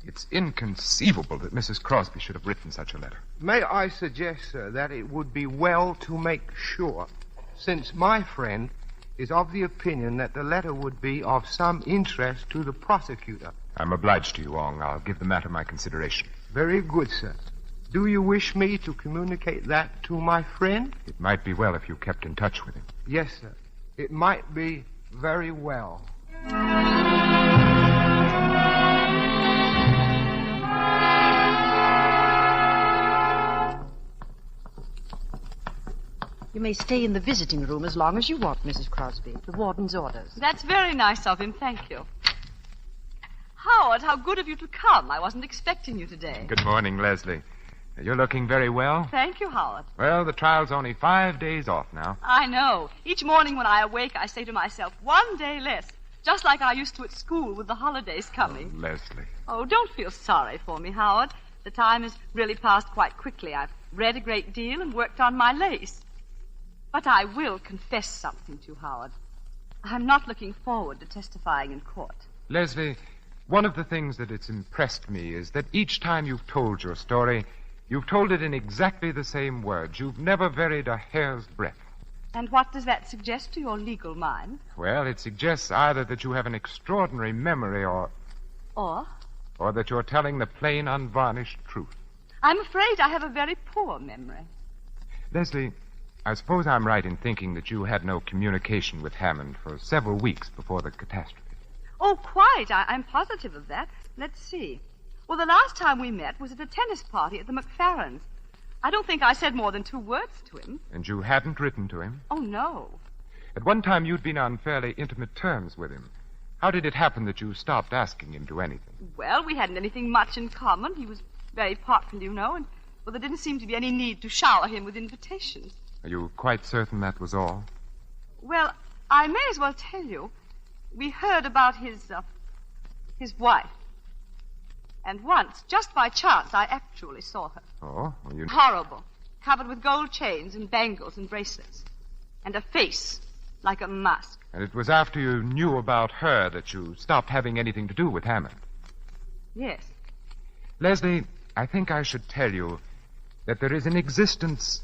it's inconceivable that Mrs. Crosby should have written such a letter. May I suggest, sir, that it would be well to make sure, since my friend is of the opinion that the letter would be of some interest to the prosecutor. I'm obliged to you, Ong. I'll give the matter my consideration. Very good, sir. Do you wish me to communicate that to my friend? It might be well if you kept in touch with him. Yes, sir. It might be very well. You may stay in the visiting room as long as you want, Mrs. Crosby. The warden's orders. That's very nice of him, thank you. Howard, how good of you to come. I wasn't expecting you today. Good morning, Leslie. You're looking very well. Thank you, Howard. Well, the trial's only 5 days off now. I know. Each morning when I awake, I say to myself, 1 day less. Just like I used to at school with the holidays coming. Oh, Leslie. Oh, don't feel sorry for me, Howard. The time has really passed quite quickly. I've read a great deal and worked on my lace. But I will confess something to you, Howard. I'm not looking forward to testifying in court. Leslie, one of the things that it's impressed me is that each time you've told your story, you've told it in exactly the same words. You've never varied a hair's breadth. And what does that suggest to your legal mind? Well, it suggests either that you have an extraordinary memory or that you're telling the plain, unvarnished truth. I'm afraid I have a very poor memory. Leslie, I suppose I'm right in thinking that you had no communication with Hammond for several weeks before the catastrophe. Oh, quite. I'm positive of that. Let's see. Well, the last time we met was at a tennis party at the McFarrans. I don't think I said more than 2 words to him. And you hadn't written to him? Oh, no. At one time, you'd been on fairly intimate terms with him. How did it happen that you stopped asking him to anything? Well, we hadn't anything much in common. He was very popular, you know, and, well, there didn't seem to be any need to shower him with invitations. Are you quite certain that was all? Well, I may as well tell you. We heard about his wife. And once, just by chance, I actually saw her. Oh, well, you... Horrible. Covered with gold chains and bangles and bracelets. And a face like a mask. And it was after you knew about her that you stopped having anything to do with Hammond. Yes. Leslie, I think I should tell you that there is in existence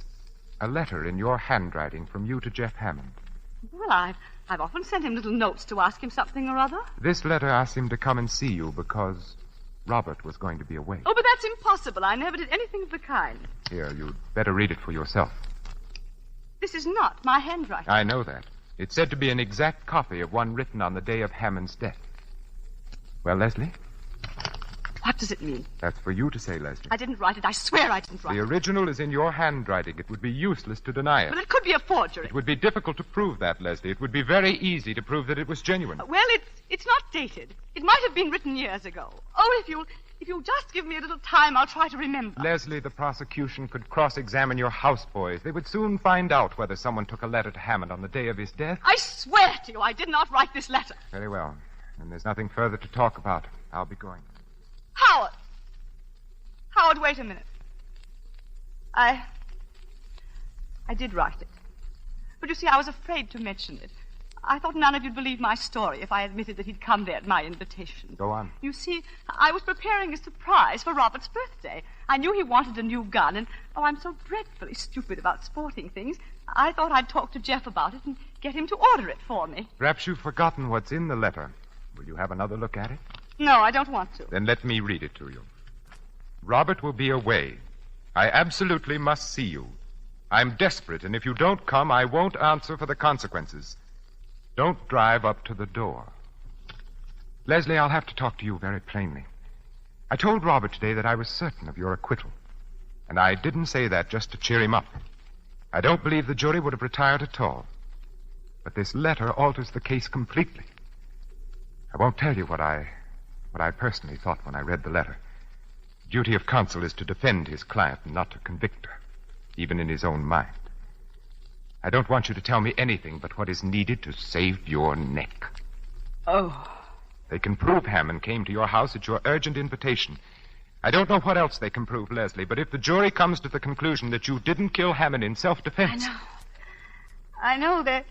a letter in your handwriting from you to Jeff Hammond. Well, I've often sent him little notes to ask him something or other. This letter asked him to come and see you because Robert was going to be away. Oh, but that's impossible. I never did anything of the kind. Here, you'd better read it for yourself. This is not my handwriting. I know that. It's said to be an exact copy of one written on the day of Hammond's death. Well, Leslie? What does it mean? That's for you to say, Leslie. I didn't write it. I swear I didn't write it. The original is in your handwriting. It would be useless to deny it. But it could be a forgery. It would be difficult to prove that, Leslie. It would be very easy to prove that it was genuine. Well, it's not dated. It might have been written years ago. Oh, if you'll just give me a little time, I'll try to remember. Leslie, the prosecution could cross-examine your houseboys. They would soon find out whether someone took a letter to Hammond on the day of his death. I swear to you, I did not write this letter. Very well. And there's nothing further to talk about. I'll be going. Howard, wait a minute. I did write it. But you see, I was afraid to mention it. I thought none of you'd believe my story if I admitted that he'd come there at my invitation. Go on. You see, I was preparing a surprise for Robert's birthday. I knew he wanted a new gun, and, I'm so dreadfully stupid about sporting things. I thought I'd talk to Jeff about it and get him to order it for me. Perhaps you've forgotten what's in the letter. Will you have another look at it? No, I don't want to. Then let me read it to you. Robert will be away. I absolutely must see you. I'm desperate, and if you don't come, I won't answer for the consequences. Don't drive up to the door. Leslie, I'll have to talk to you very plainly. I told Robert today that I was certain of your acquittal. And I didn't say that just to cheer him up. I don't believe the jury would have retired at all. But this letter alters the case completely. I won't tell you what I personally thought when I read the letter. The duty of counsel is to defend his client and not to convict her, even in his own mind. I don't want you to tell me anything but what is needed to save your neck. Oh. They can prove Hammond came to your house at your urgent invitation. I don't know what else they can prove, Leslie, but if the jury comes to the conclusion that you didn't kill Hammond in self-defense... I know that...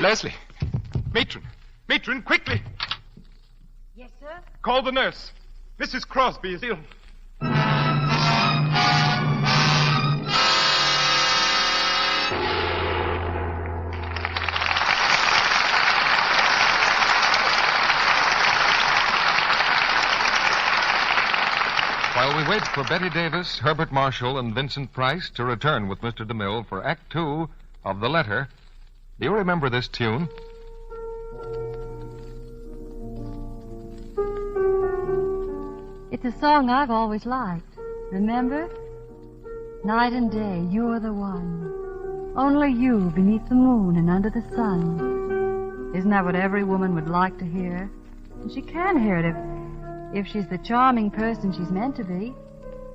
Leslie! Matron, quickly! Yes, sir? Call the nurse. Mrs. Crosby is ill. While we wait for Betty Davis, Herbert Marshall, and Vincent Price to return with Mr. DeMille for Act 2 of The Letter, do you remember this tune? It's a song I've always liked. Remember? Night and day, you're the one. Only you beneath the moon and under the sun. Isn't that what every woman would like to hear? And she can hear it if she's the charming person she's meant to be.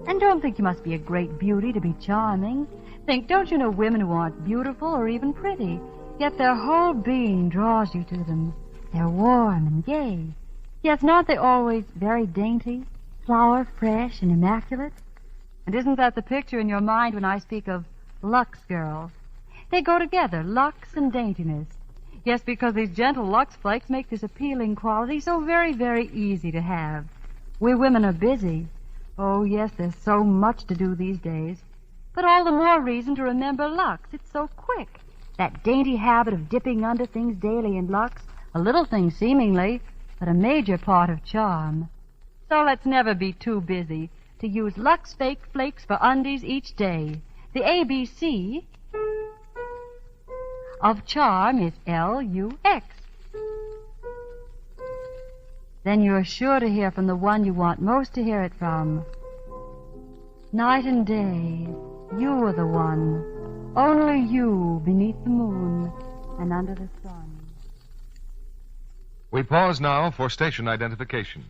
And don't think you must be a great beauty to be charming. Don't you know women who aren't beautiful or even pretty, yet their whole being draws you to them. They're warm and gay. Yes, aren't they always very dainty, flower fresh and immaculate? And isn't that the picture in your mind when I speak of Lux girls? They go together, Lux and daintiness. Yes, because these gentle Lux flakes make this appealing quality so very, very easy to have. We women are busy. Oh, yes, there's so much to do these days. But all the more reason to remember Lux. It's so quick. That dainty habit of dipping under things daily in Lux, a little thing seemingly, but a major part of charm. So let's never be too busy to use Lux Fake Flakes for undies each day. The ABC of charm is Lux. Then you're sure to hear from the one you want most to hear it from. Night and day, you are the one. Only you beneath the moon and under the sun. We pause now for station identification.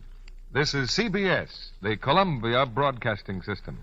This is CBS, the Columbia Broadcasting System.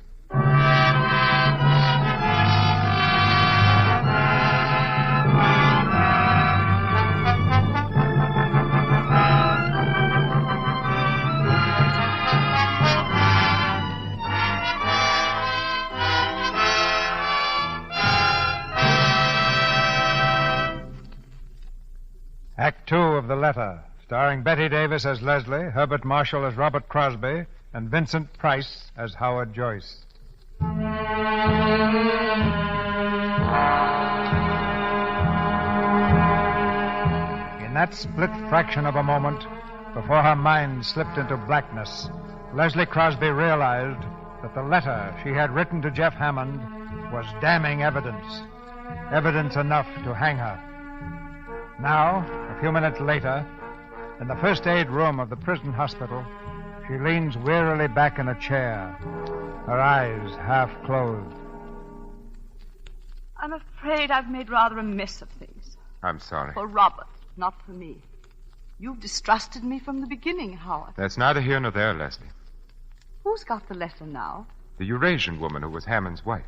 Act Two of The Letter, starring Betty Davis as Leslie, Herbert Marshall as Robert Crosby, and Vincent Price as Howard Joyce. In that split fraction of a moment, before her mind slipped into blackness, Leslie Crosby realized that the letter she had written to Jeff Hammond was damning evidence. Evidence enough to hang her. Now, a few minutes later, in the first aid room of the prison hospital, she leans wearily back in a chair, her eyes half closed. I'm afraid I've made rather a mess of things. I'm sorry. For Robert, not for me. You've distrusted me from the beginning, Howard. That's neither here nor there, Leslie. Who's got the letter now? The Eurasian woman who was Hammond's wife.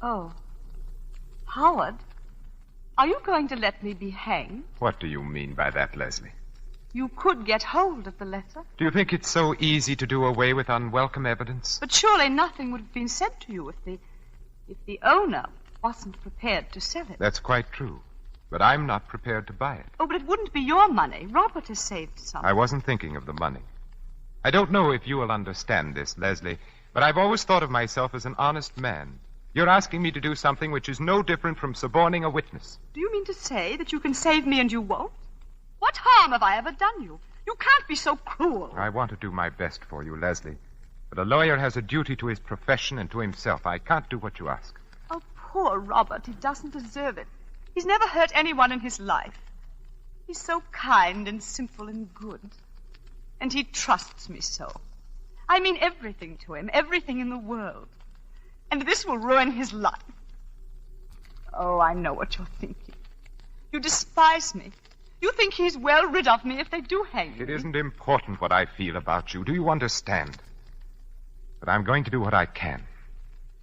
Oh. Howard, are you going to let me be hanged? What do you mean by that, Leslie? You could get hold of the letter. Do you think it's so easy to do away with unwelcome evidence? But surely nothing would have been said to you if the owner wasn't prepared to sell it. That's quite true. But I'm not prepared to buy it. Oh, but it wouldn't be your money. Robert has saved some. I wasn't thinking of the money. I don't know if you will understand this, Leslie, but I've always thought of myself as an honest man. You're asking me to do something which is no different from suborning a witness. Do you mean to say that you can save me and you won't? What harm have I ever done you? You can't be so cruel. I want to do my best for you, Leslie. But a lawyer has a duty to his profession and to himself. I can't do what you ask. Oh, poor Robert. He doesn't deserve it. He's never hurt anyone in his life. He's so kind and simple and good. And he trusts me so. I mean everything to him, everything in the world. And this will ruin his life. Oh, I know what you're thinking. You despise me. You think he's well rid of me if they do hang me. It isn't important what I feel about you. Do you understand? But I'm going to do what I can.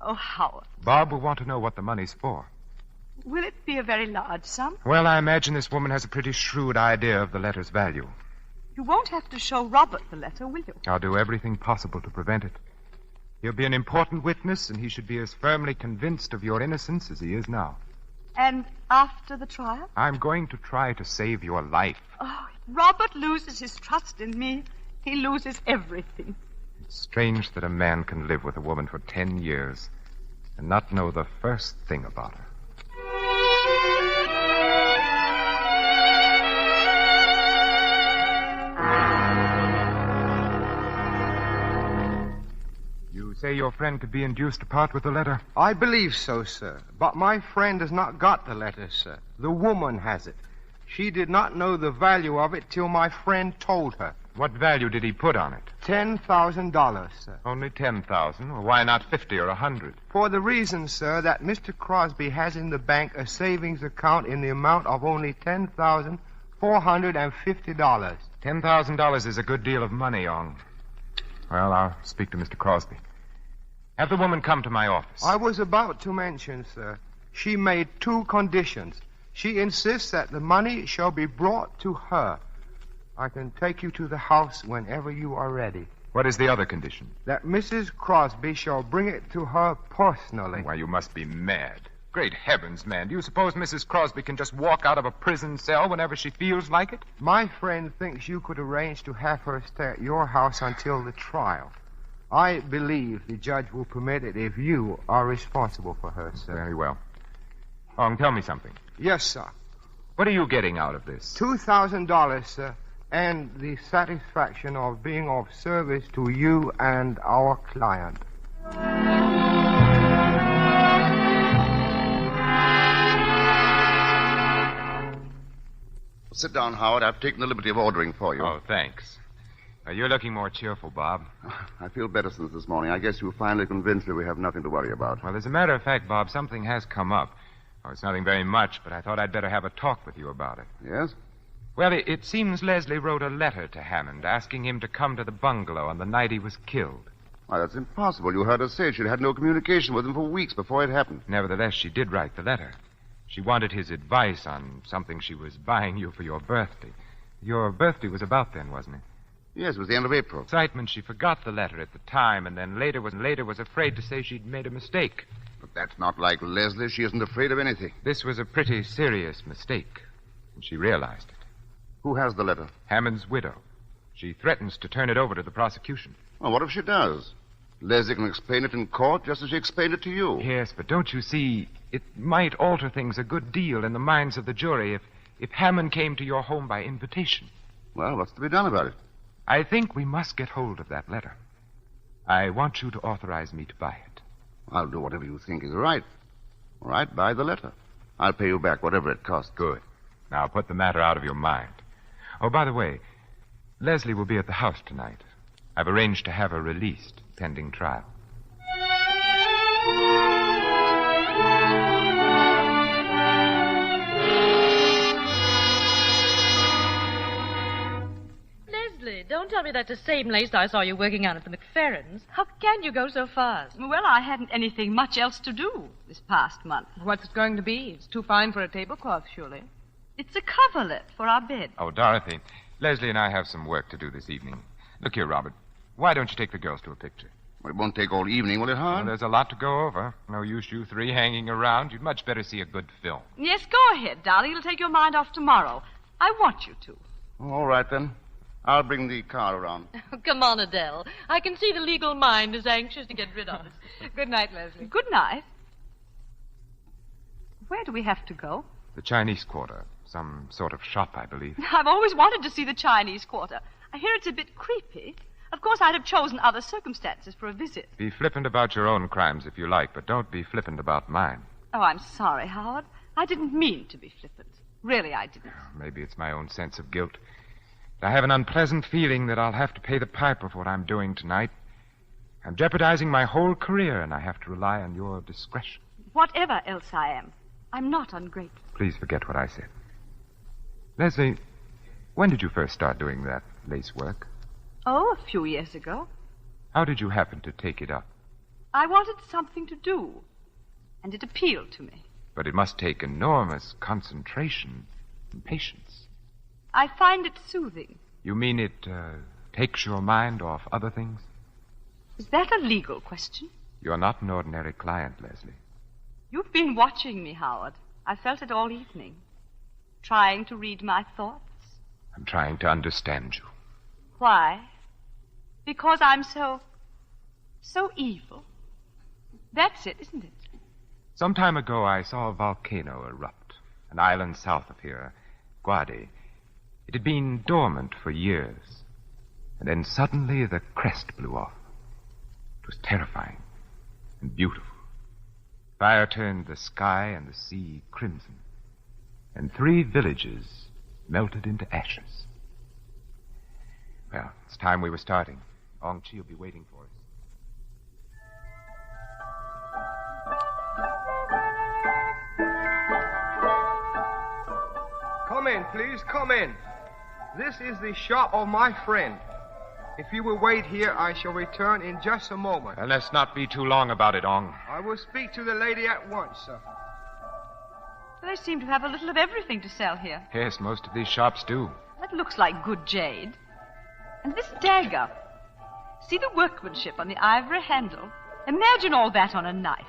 Oh, Howard. Bob will want to know what the money's for. Will it be a very large sum? Well, I imagine this woman has a pretty shrewd idea of the letter's value. You won't have to show Robert the letter, will you? I'll do everything possible to prevent it. He'll be an important witness, and he should be as firmly convinced of your innocence as he is now. And after the trial? I'm going to try to save your life. Oh, if Robert loses his trust in me, he loses everything. It's strange that a man can live with a woman for 10 years and not know the first thing about her. You say your friend could be induced to part with the letter? I believe so, sir. But my friend has not got the letter, sir. The woman has it. She did not know the value of it till my friend told her. What value did he put on it? $10,000, sir. Only 10,000? Well, why not 50 or 100? For the reason, sir, that Mr. Crosby has in the bank a savings account in the amount of only $10,000 $450. $10,000 is a good deal of money, Ong. Well, I'll speak to Mr. Crosby. Have the woman come to my office. I was about to mention, sir. She made 2 conditions. She insists that the money shall be brought to her. I can take you to the house whenever you are ready. What is the other condition? That Mrs. Crosby shall bring it to her personally. Why, you must be mad. Great heavens, man. Do you suppose Mrs. Crosby can just walk out of a prison cell whenever she feels like it? My friend thinks you could arrange to have her stay at your house until the trial. I believe the judge will permit it if you are responsible for her, sir. Very well. Ong, tell me something. Yes, sir. What are you getting out of this? $2,000, sir, and the satisfaction of being of service to you and our client. Sit down, Howard. I've taken the liberty of ordering for you. Oh, thanks. You're looking more cheerful, Bob. I feel better since this morning. I guess you finally convinced me we have nothing to worry about. Well, as a matter of fact, Bob, something has come up. Oh, it's nothing very much, but I thought I'd better have a talk with you about it. Yes? Well, it seems Leslie wrote a letter to Hammond asking him to come to the bungalow on the night he was killed. Why, that's impossible. You heard her say she'd had no communication with him for weeks before it happened. Nevertheless, she did write the letter. She wanted his advice on something she was buying you for your birthday. Your birthday was about then, wasn't it? Yes, it was the end of April. Excitement, she forgot the letter at the time, and then later was afraid to say she'd made a mistake. But that's not like Leslie. She isn't afraid of anything. This was a pretty serious mistake, and she realized it. Who has the letter? Hammond's widow. She threatens to turn it over to the prosecution. Well, what if she does? Leslie can explain it in court just as she explained it to you. Yes, but don't you see, it might alter things a good deal in the minds of the jury if Hammond came to your home by invitation. Well, what's to be done about it? I think we must get hold of that letter. I want you to authorize me to buy it. I'll do whatever you think is right. All right, buy the letter. I'll pay you back whatever it costs. Good. Now put the matter out of your mind. Oh, by the way, Leslie will be at the house tonight. I've arranged to have her released pending trial. Leslie, don't tell me that's the same lace I saw you working on at the McFerrins. How can you go so fast? Well, I hadn't anything much else to do this past month. What's it going to be? It's too fine for a tablecloth, surely. It's a coverlet for our bed. Oh, Dorothy, Leslie and I have some work to do this evening. Look here, Robert. Why don't you take the girls to a picture? Well, it won't take all evening, will it, Howard? Well, there's a lot to go over. No use you 3 hanging around. You'd much better see a good film. Yes, go ahead, darling. It'll take your mind off tomorrow. I want you to. All right, then. I'll bring the car around. Come on, Adele. I can see the legal mind is anxious to get rid of us. Good night, Leslie. Good night. Where do we have to go? The Chinese Quarter. Some sort of shop, I believe. I've always wanted to see the Chinese Quarter. I hear it's a bit creepy. Of course, I'd have chosen other circumstances for a visit. Be flippant about your own crimes if you like, but don't be flippant about mine. Oh, I'm sorry, Howard. I didn't mean to be flippant. Really, I didn't. Maybe it's my own sense of guilt. I have an unpleasant feeling that I'll have to pay the piper for what I'm doing tonight. I'm jeopardizing my whole career, and I have to rely on your discretion. Whatever else I am, I'm not ungrateful. Please forget what I said. Leslie, when did you first start doing that lace work? Oh, a few years ago. How did you happen to take it up? I wanted something to do, and it appealed to me. But it must take enormous concentration and patience. I find it soothing. You mean it takes your mind off other things? Is that a legal question? You're not an ordinary client, Leslie. You've been watching me, Howard. I felt it all evening. Trying to read my thoughts. I'm trying to understand you. Why? Because I'm so evil. That's it, isn't it? Some time ago, I saw a volcano erupt. An island south of here, Guadi. It had been dormant for years. And then suddenly the crest blew off. It was terrifying and beautiful. Fire turned the sky and the sea crimson. And 3 villages melted into ashes. Well, it's time we were starting. Ong Chi will be waiting for us. Come in, please. Come in. This is the shop of my friend. If you will wait here, I shall return in just a moment. And let's not be too long about it, Ong. I will speak to the lady at once, sir. They seem to have a little of everything to sell here. Yes, most of these shops do. That looks like good jade. And this dagger. See the workmanship on the ivory handle? Imagine all that on a knife.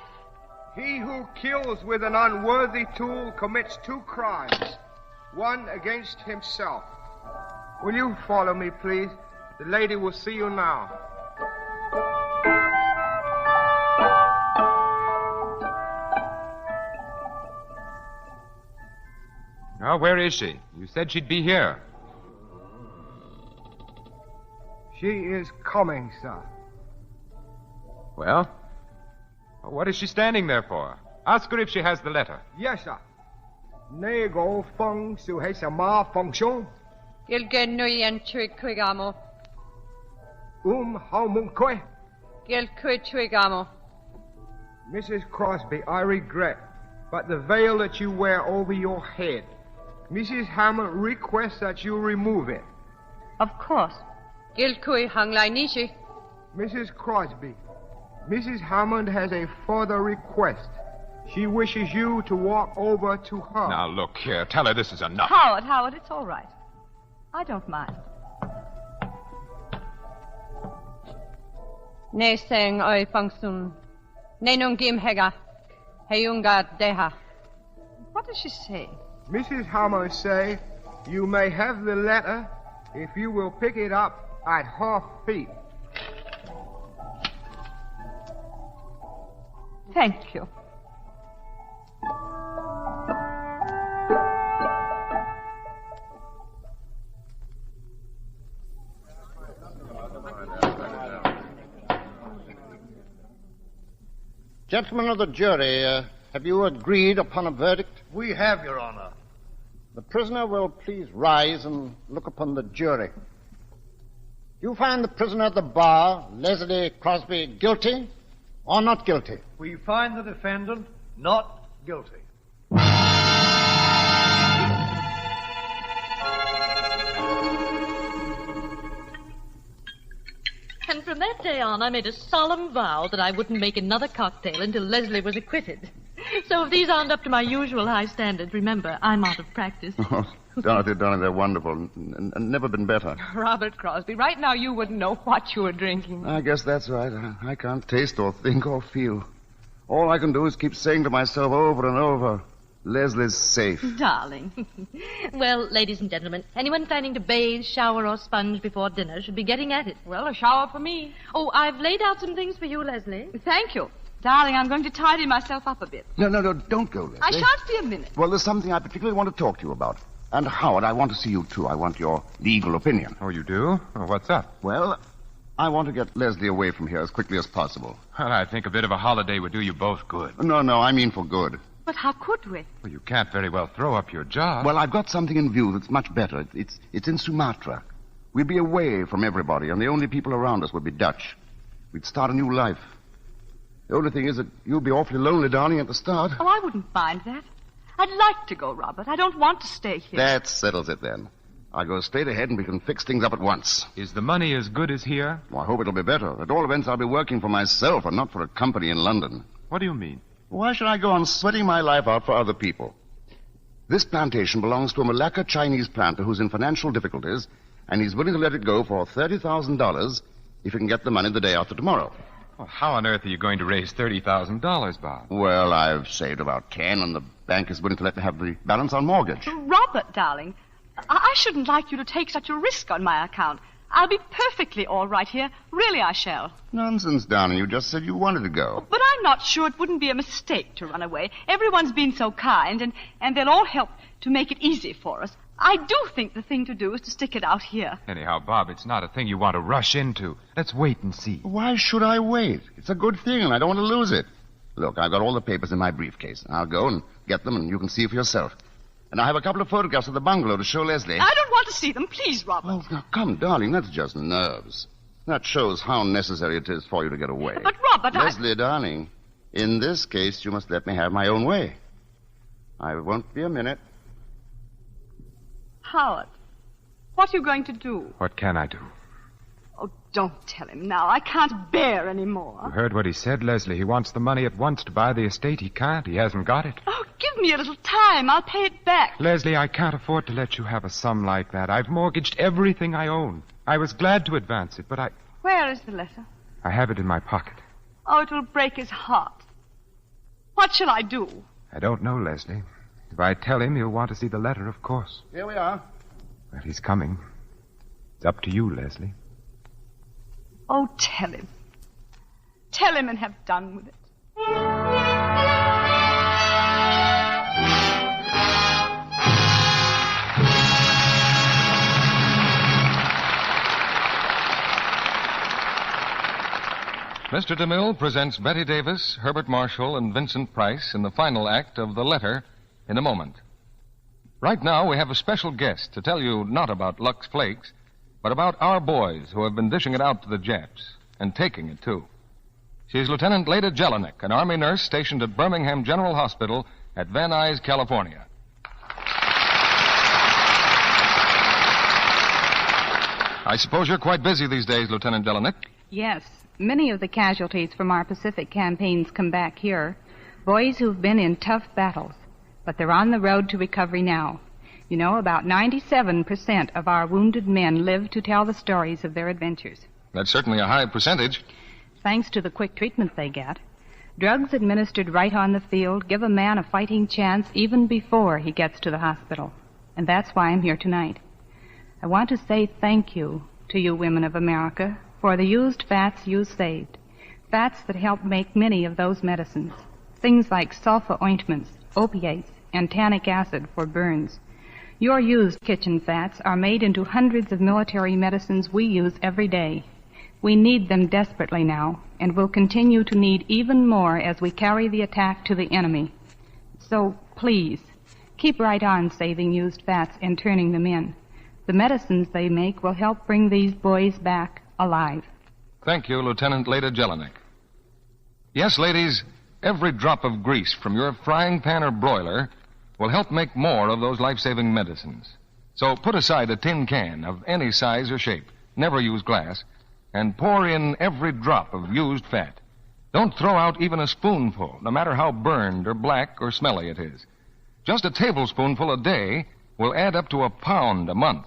He who kills with an unworthy tool commits 2 crimes, one against himself. Will you follow me, please? The lady will see you now. Now, where is she? You said she'd be here. She is coming, sir. Well, what is she standing there for? Ask her if she has the letter. Yes, sir. 那個風是係什麼風聲？ Gilgen nui en trigamo. How munque? Gil trigamo. Mrs. Crosby, I regret, but the veil that you wear over your head, Mrs. Hammond requests that you remove it. Of course. Gil kui hang lai nishi. Mrs. Crosby, Mrs. Hammond has a further request. She wishes you to walk over to her. Now, look here. Tell her this is enough. Howard, it's all right. I don't mind. Ne seng oi fangsun. Ne nung gim hega. Heyunga deha. What does she say? Mrs. Hammond say you may have the letter if you will pick it up at her feet. Thank you. Gentlemen of the jury, have you agreed upon a verdict? We have, Your Honor. The prisoner will please rise and look upon the jury. You find the prisoner at the bar, Leslie Crosby, guilty or not guilty? We find the defendant not guilty. And from that day on, I made a solemn vow that I wouldn't make another cocktail until Leslie was acquitted. So if these aren't up to my usual high standards, remember, I'm out of practice. Oh, Dorothy, darling, they're wonderful and never been better. Robert Crosby, right now you wouldn't know what you were drinking. I guess that's right. I can't taste or think or feel. All I can do is keep saying to myself over and over, Leslie's safe. Darling. Well, ladies and gentlemen, anyone planning to bathe, shower, or sponge before dinner should be getting at it. Well, a shower for me. Oh, I've laid out some things for you, Leslie. Thank you. Darling, I'm going to tidy myself up a bit. No, don't go, Leslie. I shan't be a minute. Well, there's something I particularly want to talk to you about. And, Howard, I want to see you, too. I want your legal opinion. Oh, you do? Oh, what's up? Well, I want to get Leslie away from here as quickly as possible. Well, I think a bit of a holiday would do you both good. No, I mean for good. But how could we? Well, you can't very well throw up your job. Well, I've got something in view that's much better. It's in Sumatra. We'd be away from everybody, and the only people around us would be Dutch. We'd start a new life. The only thing is that you'll be awfully lonely, darling, at the start. Oh, I wouldn't mind that. I'd like to go, Robert. I don't want to stay here. That settles it, then. I'll go straight ahead and we can fix things up at once. Is the money as good as here? Well, I hope it'll be better. At all events, I'll be working for myself and not for a company in London. What do you mean? Why should I go on sweating my life out for other people? This plantation belongs to a Malacca Chinese planter who's in financial difficulties, and he's willing to let it go for $30,000 if he can get the money the day after tomorrow. Well, how on earth are you going to raise $30,000, Bob? Well, I've saved about 10, and the bank is willing to let me have the balance on mortgage. Robert, darling, I shouldn't like you to take such a risk on my account. I'll be perfectly all right here. Really, I shall. Nonsense, darling. You just said you wanted to go. But I'm not sure it wouldn't be a mistake to run away. Everyone's been so kind, and they'll all help to make it easy for us. I do think the thing to do is to stick it out here. Anyhow, Bob, it's not a thing you want to rush into. Let's wait and see. Why should I wait? It's a good thing, and I don't want to lose it. Look, I've got all the papers in my briefcase. I'll go and get them, and you can see for yourself. And I have a couple of photographs of the bungalow to show Leslie. I don't want to see them. Please, Robert. Oh, now, come, darling. That's just nerves. That shows how necessary it is for you to get away. But, Robert, Leslie, darling, in this case, you must let me have my own way. I won't be a minute. Howard, what are you going to do? What can I do? Oh, don't tell him now. I can't bear any more. You heard what he said, Leslie. He wants the money at once to buy the estate. He can't. He hasn't got it. Oh, give me a little time. I'll pay it back. Leslie, I can't afford to let you have a sum like that. I've mortgaged everything I own. I was glad to advance it, but Where is the letter? I have it in my pocket. Oh, it will break his heart. What shall I do? I don't know, Leslie. If I tell him, he'll want to see the letter, of course. Here we are. Well, he's coming. It's up to you, Leslie. Oh, tell him. Tell him and have done with it. Mr. DeMille presents Betty Davis, Herbert Marshall, and Vincent Price in the final act of The Letter in a moment. Right now, we have a special guest to tell you not about Lux Flakes, but about our boys who have been dishing it out to the Japs, and taking it, too. She's Lieutenant Leda Jelinek, an Army nurse stationed at Birmingham General Hospital at Van Nuys, California. I suppose you're quite busy these days, Lieutenant Jelinek. Yes. Many of the casualties from our Pacific campaigns come back here. Boys who've been in tough battles. But they're on the road to recovery now. You know, about 97% of our wounded men live to tell the stories of their adventures. That's certainly a high percentage. Thanks to the quick treatment they get. Drugs administered right on the field give a man a fighting chance even before he gets to the hospital. And that's why I'm here tonight. I want to say thank you to you women of America for the used fats you saved. Fats that help make many of those medicines. Things like sulfa ointments, opiates, and tannic acid for burns. Your used kitchen fats are made into hundreds of military medicines we use every day. We need them desperately now, and will continue to need even more as we carry the attack to the enemy. So, please, keep right on saving used fats and turning them in. The medicines they make will help bring these boys back alive. Thank you, Lieutenant Leda Jelinek. Yes, ladies, every drop of grease from your frying pan or broiler will help make more of those life-saving medicines. So put aside a tin can of any size or shape, never use glass, and pour in every drop of used fat. Don't throw out even a spoonful, no matter how burned or black or smelly it is. Just a tablespoonful a day will add up to a pound a month.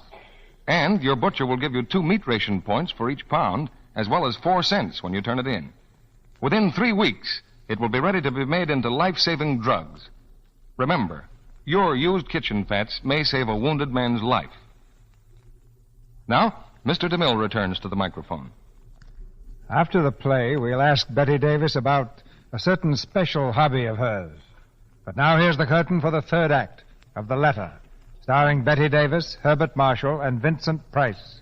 And your butcher will give you 2 meat ration points for each pound, as well as 4 cents when you turn it in. Within 3 weeks, it will be ready to be made into life-saving drugs. Remember, your used kitchen fats may save a wounded man's life. Now, Mr. DeMille returns to the microphone. After the play, we'll ask Betty Davis about a certain special hobby of hers. But now here's the curtain for the third act of The Letter, starring Betty Davis, Herbert Marshall, and Vincent Price.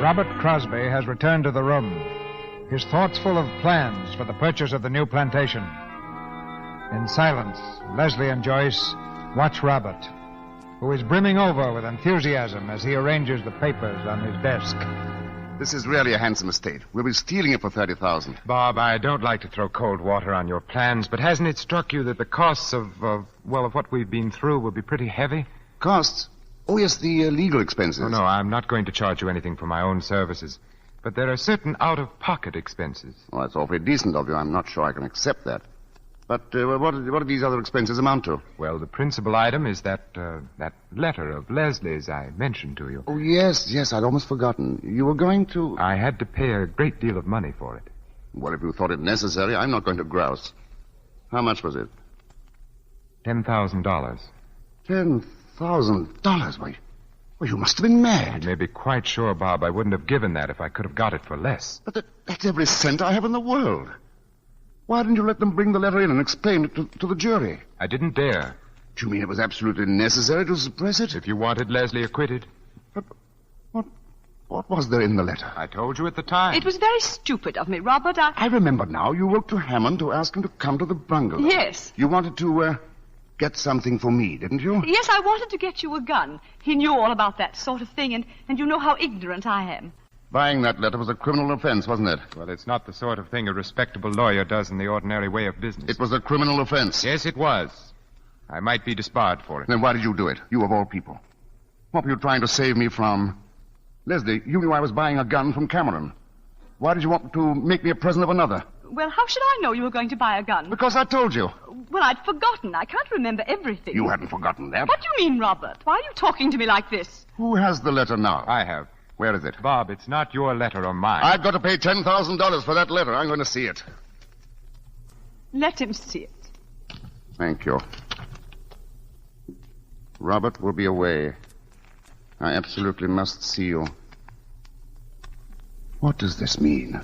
Robert Crosby has returned to the room, his thoughts full of plans for the purchase of the new plantation. In silence, Leslie and Joyce watch Robert, who is brimming over with enthusiasm as he arranges the papers on his desk. This is really a handsome estate. We'll be stealing it for $30,000. Bob, I don't like to throw cold water on your plans, but hasn't it struck you that the costs of what we've been through will be pretty heavy? Costs? Oh, yes, the legal expenses. Oh, no, I'm not going to charge you anything for my own services. But there are certain out-of-pocket expenses. Well, that's awfully decent of you. I'm not sure I can accept that. But what do these other expenses amount to? Well, the principal item is that letter of Leslie's I mentioned to you. Oh, yes, I'd almost forgotten. You were going to... I had to pay a great deal of money for it. Well, if you thought it necessary, I'm not going to grouse. How much was it? $10,000. $10,000? Why, you must have been mad. You may be quite sure, Bob, I wouldn't have given that if I could have got it for less. But that's every cent I have in the world. Why didn't you let them bring the letter in and explain it to the jury? I didn't dare. Do you mean it was absolutely necessary to suppress it? If you wanted Leslie acquitted. But what was there in the letter? I told you at the time. It was very stupid of me, Robert. I remember now. You wrote to Hammond to ask him to come to the bungalow. Yes. You wanted to get something for me, didn't you? Yes, I wanted to get you a gun. He knew all about that sort of thing, and you know how ignorant I am. Buying that letter was a criminal offense, wasn't it? Well, it's not the sort of thing a respectable lawyer does in the ordinary way of business. It was a criminal offense. Yes, it was. I might be disbarred for it. Then why did you do it? You of all people. What were you trying to save me from? Leslie, you knew I was buying a gun from Cameron. Why did you want to make me a present of another? Well, how should I know you were going to buy a gun? Because I told you. Well, I'd forgotten. I can't remember everything. You hadn't forgotten that. What do you mean, Robert? Why are you talking to me like this? Who has the letter now? I have. Where is it? Bob, it's not your letter or mine. I've got to pay $10,000 for that letter. I'm going to see it. Let him see it. Thank you. Robert will be away. I absolutely must see you. What does this mean?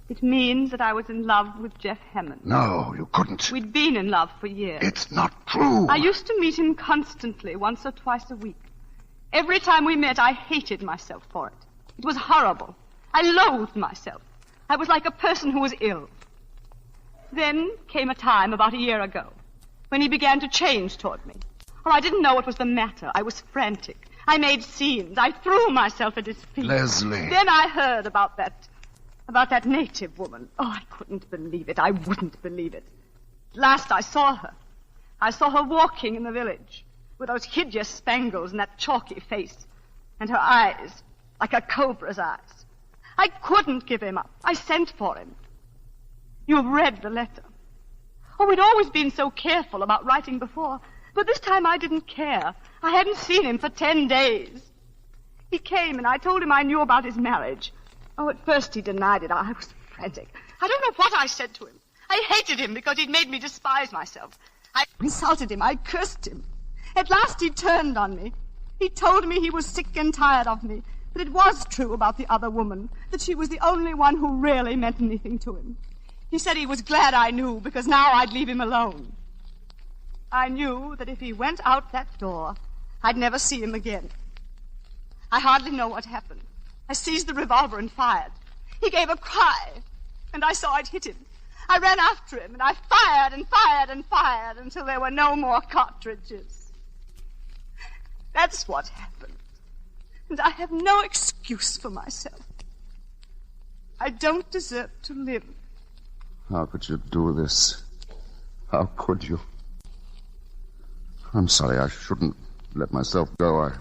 It means that I was in love with Jeff Hammond. No, you couldn't. We'd been in love for years. It's not true. I used to meet him constantly, once or twice a week. Every time we met, I hated myself for it. It was horrible. I loathed myself. I was like a person who was ill. Then came a time about a year ago when he began to change toward me. Oh, I didn't know what was the matter. I was frantic. I made scenes. I threw myself at his feet. Leslie. Then I heard about that native woman. Oh, I couldn't believe it. I wouldn't believe it. At last I saw her. I saw her walking in the village with those hideous spangles and that chalky face and her eyes like a cobra's eyes. I couldn't give him up. I sent for him. You've read the letter. Oh, we'd always been so careful about writing before, but this time I didn't care. I hadn't seen him for 10 days. He came and I told him I knew about his marriage. Oh, at first he denied it. I was frantic. I don't know what I said to him. I hated him because he'd made me despise myself. I insulted him. I cursed him. At last he turned on me. He told me he was sick and tired of me, that it was true about the other woman, that she was the only one who really meant anything to him. He said he was glad I knew, because now I'd leave him alone. I knew that if he went out that door, I'd never see him again. I hardly know what happened. I seized the revolver and fired. He gave a cry, and I saw it hit him. I ran after him, and I fired and fired and fired until there were no more cartridges. That's what happened. And I have no excuse for myself. I don't deserve to live. How could you do this? How could you? I'm sorry. I shouldn't let myself go.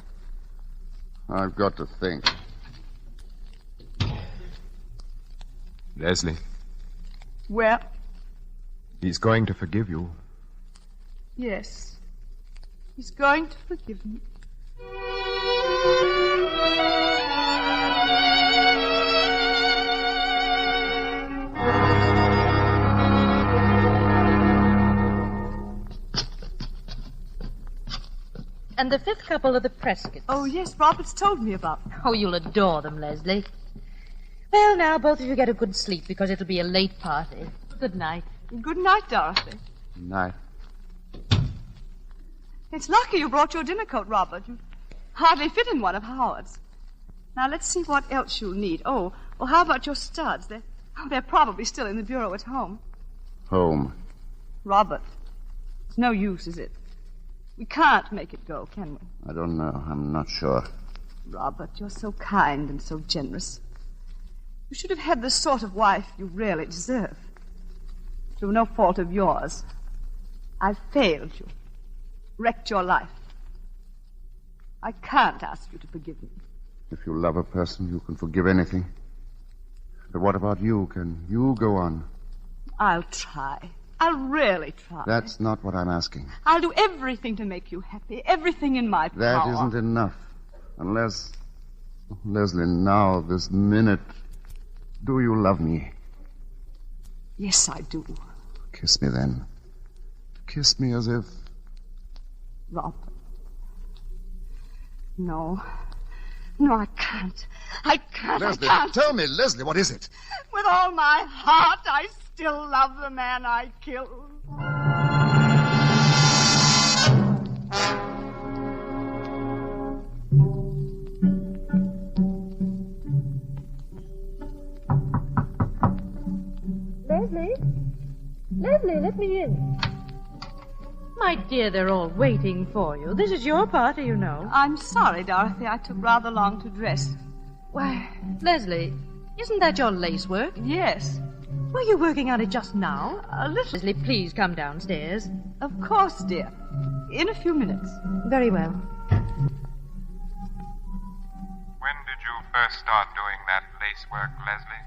I've got to think. Leslie. Well? He's going to forgive you. Yes. He's going to forgive me. And the fifth couple are the Prescotts. Oh, yes, Robert's told me about them. Oh, you'll adore them, Leslie. Well, now, both of you get a good sleep because it'll be a late party. Good night. Good night, Dorothy. Night. It's lucky you brought your dinner coat, Robert. You hardly fit in one of Howard's. Now, let's see what else you'll need. Oh, well, how about your studs? They're probably still in the bureau at home. Home. Robert, it's no use, is it? We can't make it go, can we? I don't know. I'm not sure. Robert, you're so kind and so generous. You should have had the sort of wife you really deserve. Through no fault of yours. I've failed you. Wrecked your life. I can't ask you to forgive me. If you love a person, you can forgive anything. But what about you? Can you go on? I'll try. I'll really try. That's not what I'm asking. I'll do everything to make you happy. Everything in my power. That isn't enough. Unless... Leslie, now, this minute... Do you love me? Yes, I do. Kiss me, then. Kiss me as if... Robert. No. No, I can't. I can't. Leslie, I can't. tell me, Leslie, what is it? With all my heart, I still love the man I killed. Leslie, let me in. My dear, they're all waiting for you. This is your party, you know. I'm sorry, Dorothy. I took rather long to dress. Why, Leslie, isn't that your lace work? Yes. Were you working on it just now? A little. Leslie, please come downstairs. Of course, dear. In a few minutes. Very well. When did you first start doing that lace work, Leslie?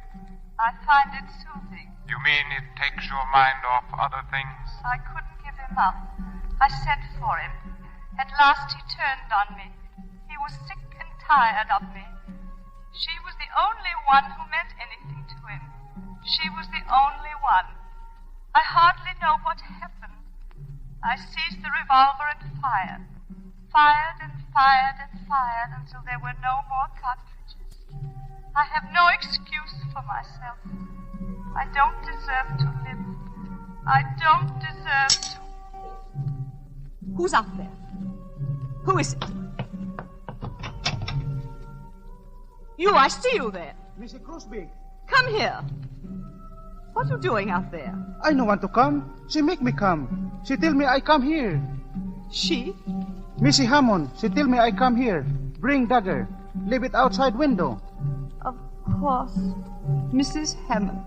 I find it soothing. You mean it takes your mind off other things? I couldn't give him up. I sent for him. At last he turned on me. He was sick and tired of me. She was the only one who meant anything to him. She was the only one. I hardly know what happened. I seized the revolver and fired. Fired and fired and fired until there were no more cartridges. I have no excuse for myself. I don't deserve to live. I don't deserve to. Who's up there? Who is it? You, I see you there. Mr. Crosby. Come here. What are you doing out there? I no want to come. She make me come. She tell me I come here. She? Missy Hammond, she tell me I come here. Bring dagger. Leave it outside window. Of course. Mrs. Hammond.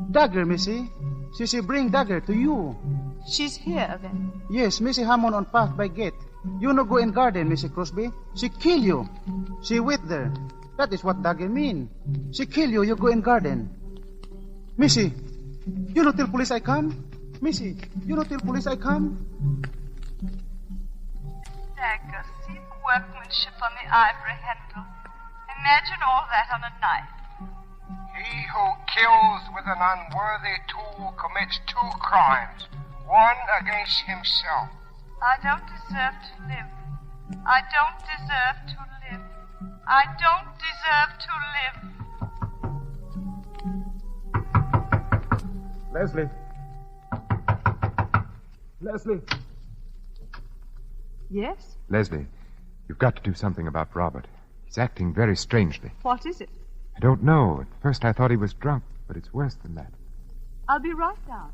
Dagger, Missy. She bring dagger to you. She's here, then? Yes, Missy Hammond on path by gate. You no go in garden, Missy Crosby. She kill you. She wait there. That is what dagger mean. She kill you, you go in garden. Missy, you no tell police I come? Missy, you no tell police I come? Dagger, see the workmanship on the ivory handle. Imagine all that on a knife. He who kills with an unworthy tool commits two crimes, one against himself. I don't deserve to live. I don't deserve to live. I don't deserve to live. Leslie. Leslie. Yes? Leslie, you've got to do something about Robert. He's acting very strangely. What is it? I don't know. At first I thought he was drunk, but it's worse than that. I'll be right down.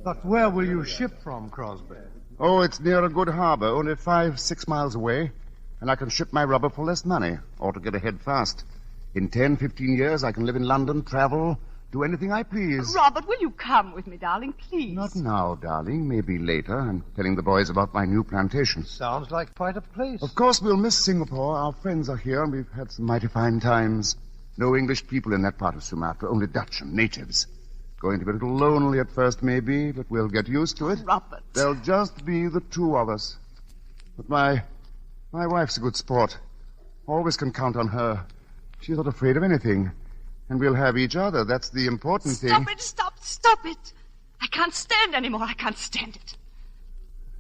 But where will you ship from, Crosby? Oh, it's near a good harbor, only 5-6 miles away. And I can ship my rubber for less money, or to get ahead fast. In 10-15 years, I can live in London, travel, do anything I please. Robert, will you come with me, darling, please? Not now, darling. Maybe later. I'm telling the boys about my new plantation. Sounds like quite a place. Of course, we'll miss Singapore. Our friends are here, and we've had some mighty fine times. No English people in that part of Sumatra, only Dutch and natives. Going to be a little lonely at first, maybe, but we'll get used to it. Robert. There'll just be the two of us. But my wife's a good sport. Always can count on her. She's not afraid of anything. And we'll have each other. That's the important thing. Stop it. I can't stand anymore. I can't stand it.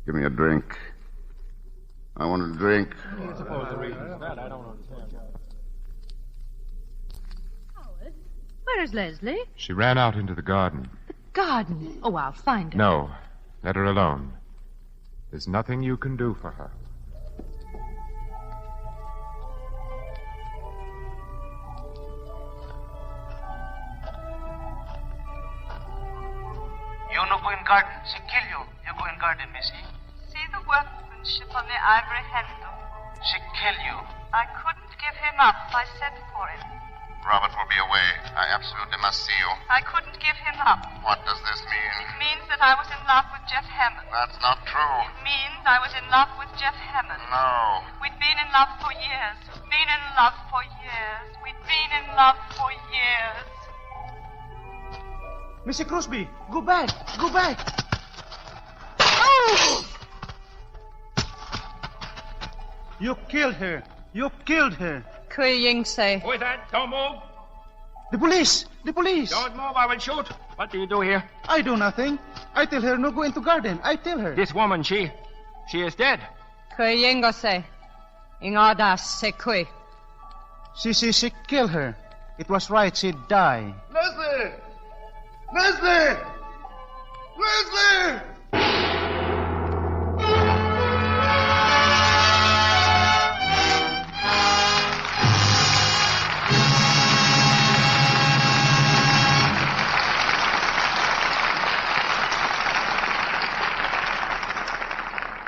Give me a drink. I want a drink. Where is Leslie? She ran out into the garden. Garden. Oh, I'll find her. No, let her alone. There's nothing you can do for her. You no go in garden. She kill you. You go in garden, Missy. See the workmanship on the ivory handle. She kill you. I couldn't give him up. I sent for him. Robert will be away. I absolutely must see you. I couldn't give him up. What does this mean? It means that I was in love with Jeff Hammond. That's not true. It means I was in love with Jeff Hammond. No. We'd been in love for years. Been in love for years. We'd been in love for years. Mr. Crosby, go back. Go back. Oh! You killed her. You killed her. Say. Who is that? Don't move. The police. The police. Don't move. I will shoot. What do you do here? I do nothing. I tell her no go into garden. I tell her. This woman, she is dead. Say. Ingada sekui. She killed her. It was right. She died. Leslie! Leslie! Leslie!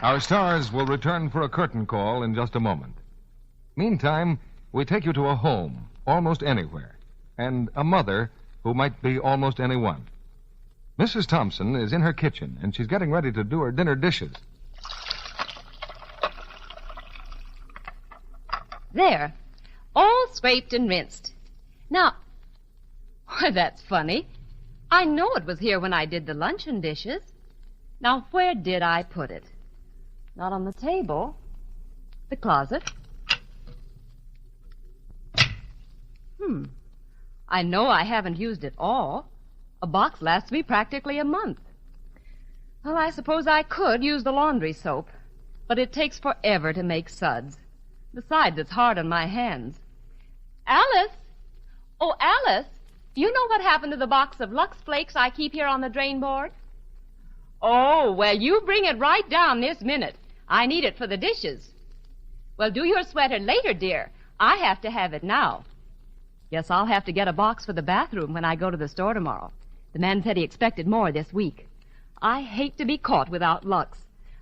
Our stars will return for a curtain call in just a moment. Meantime, we take you to a home, almost anywhere, and a mother who might be almost anyone. Mrs. Thompson is in her kitchen, and she's getting ready to do her dinner dishes. There. All scraped and rinsed. Now, why, that's funny. I know it was here when I did the luncheon dishes. Now, where did I put it? Not on the table. The closet. I know I haven't used it all. A box lasts me practically a month. Well, I suppose I could use the laundry soap, but it takes forever to make suds. Besides, it's hard on my hands. Alice! Oh, Alice, do you know what happened to the box of Lux Flakes I keep here on the drain board? Oh, well, you bring it right down this minute. I need it for the dishes. Well, do your sweater later, dear. I have to have it now. Yes, I'll have to get a box for the bathroom when I go to the store tomorrow. The man said he expected more this week. I hate to be caught without Lux.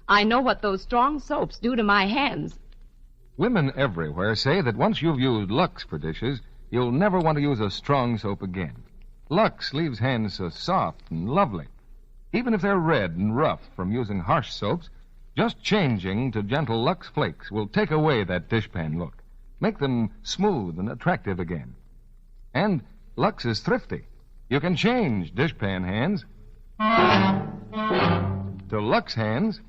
I know what those strong soaps do to my hands. Women everywhere say that once you've used Lux for dishes, you'll never want to use a strong soap again. Lux leaves hands so soft and lovely. Even if they're red and rough from using harsh soaps, just changing to gentle Lux Flakes will take away that dishpan look, make them smooth and attractive again. And Lux is thrifty. You can change dishpan hands to Lux hands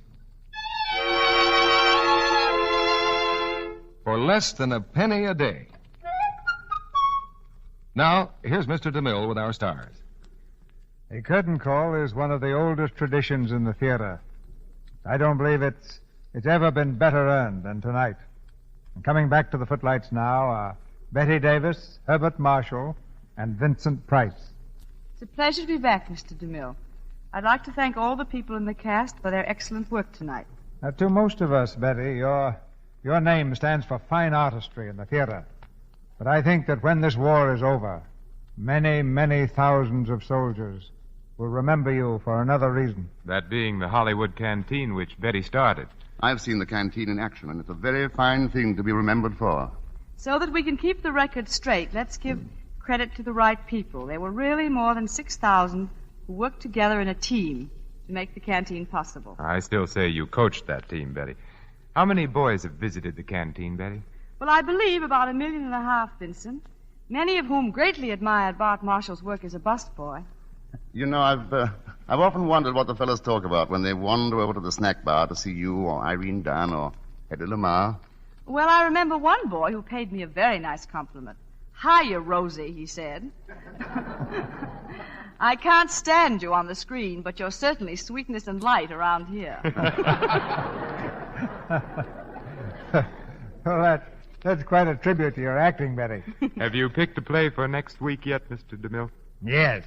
for less than a penny a day. Now, here's Mr. DeMille with our stars. A curtain call is one of the oldest traditions in the theater. I don't believe it's ever been better earned than tonight. And coming back to the footlights now are Betty Davis, Herbert Marshall, and Vincent Price. It's a pleasure to be back, Mr. DeMille. I'd like to thank all the people in the cast for their excellent work tonight. Now, to most of us, Betty, your name stands for fine artistry in the theater. But I think that when this war is over, many, many thousands of soldiers will remember you for another reason. That being the Hollywood canteen which Betty started. I've seen the canteen in action, and it's a very fine thing to be remembered for. So that we can keep the record straight, let's give credit to the right people. There were really more than 6,000 who worked together in a team to make the canteen possible. I still say you coached that team, Betty. How many boys have visited the canteen, Betty? Well, I believe about 1.5 million, Vincent, many of whom greatly admired Bart Marshall's work as a busboy. You know, I've often wondered what the fellows talk about when they wander over to the snack bar to see you or Irene Dunn or Eddie Lamar. Well, I remember one boy who paid me a very nice compliment. Hiya, Rosie, he said. I can't stand you on the screen, but you're certainly sweetness and light around here. Well, that's quite a tribute to your acting, Betty. Have you picked a play for next week yet, Mr. DeMille? Yes.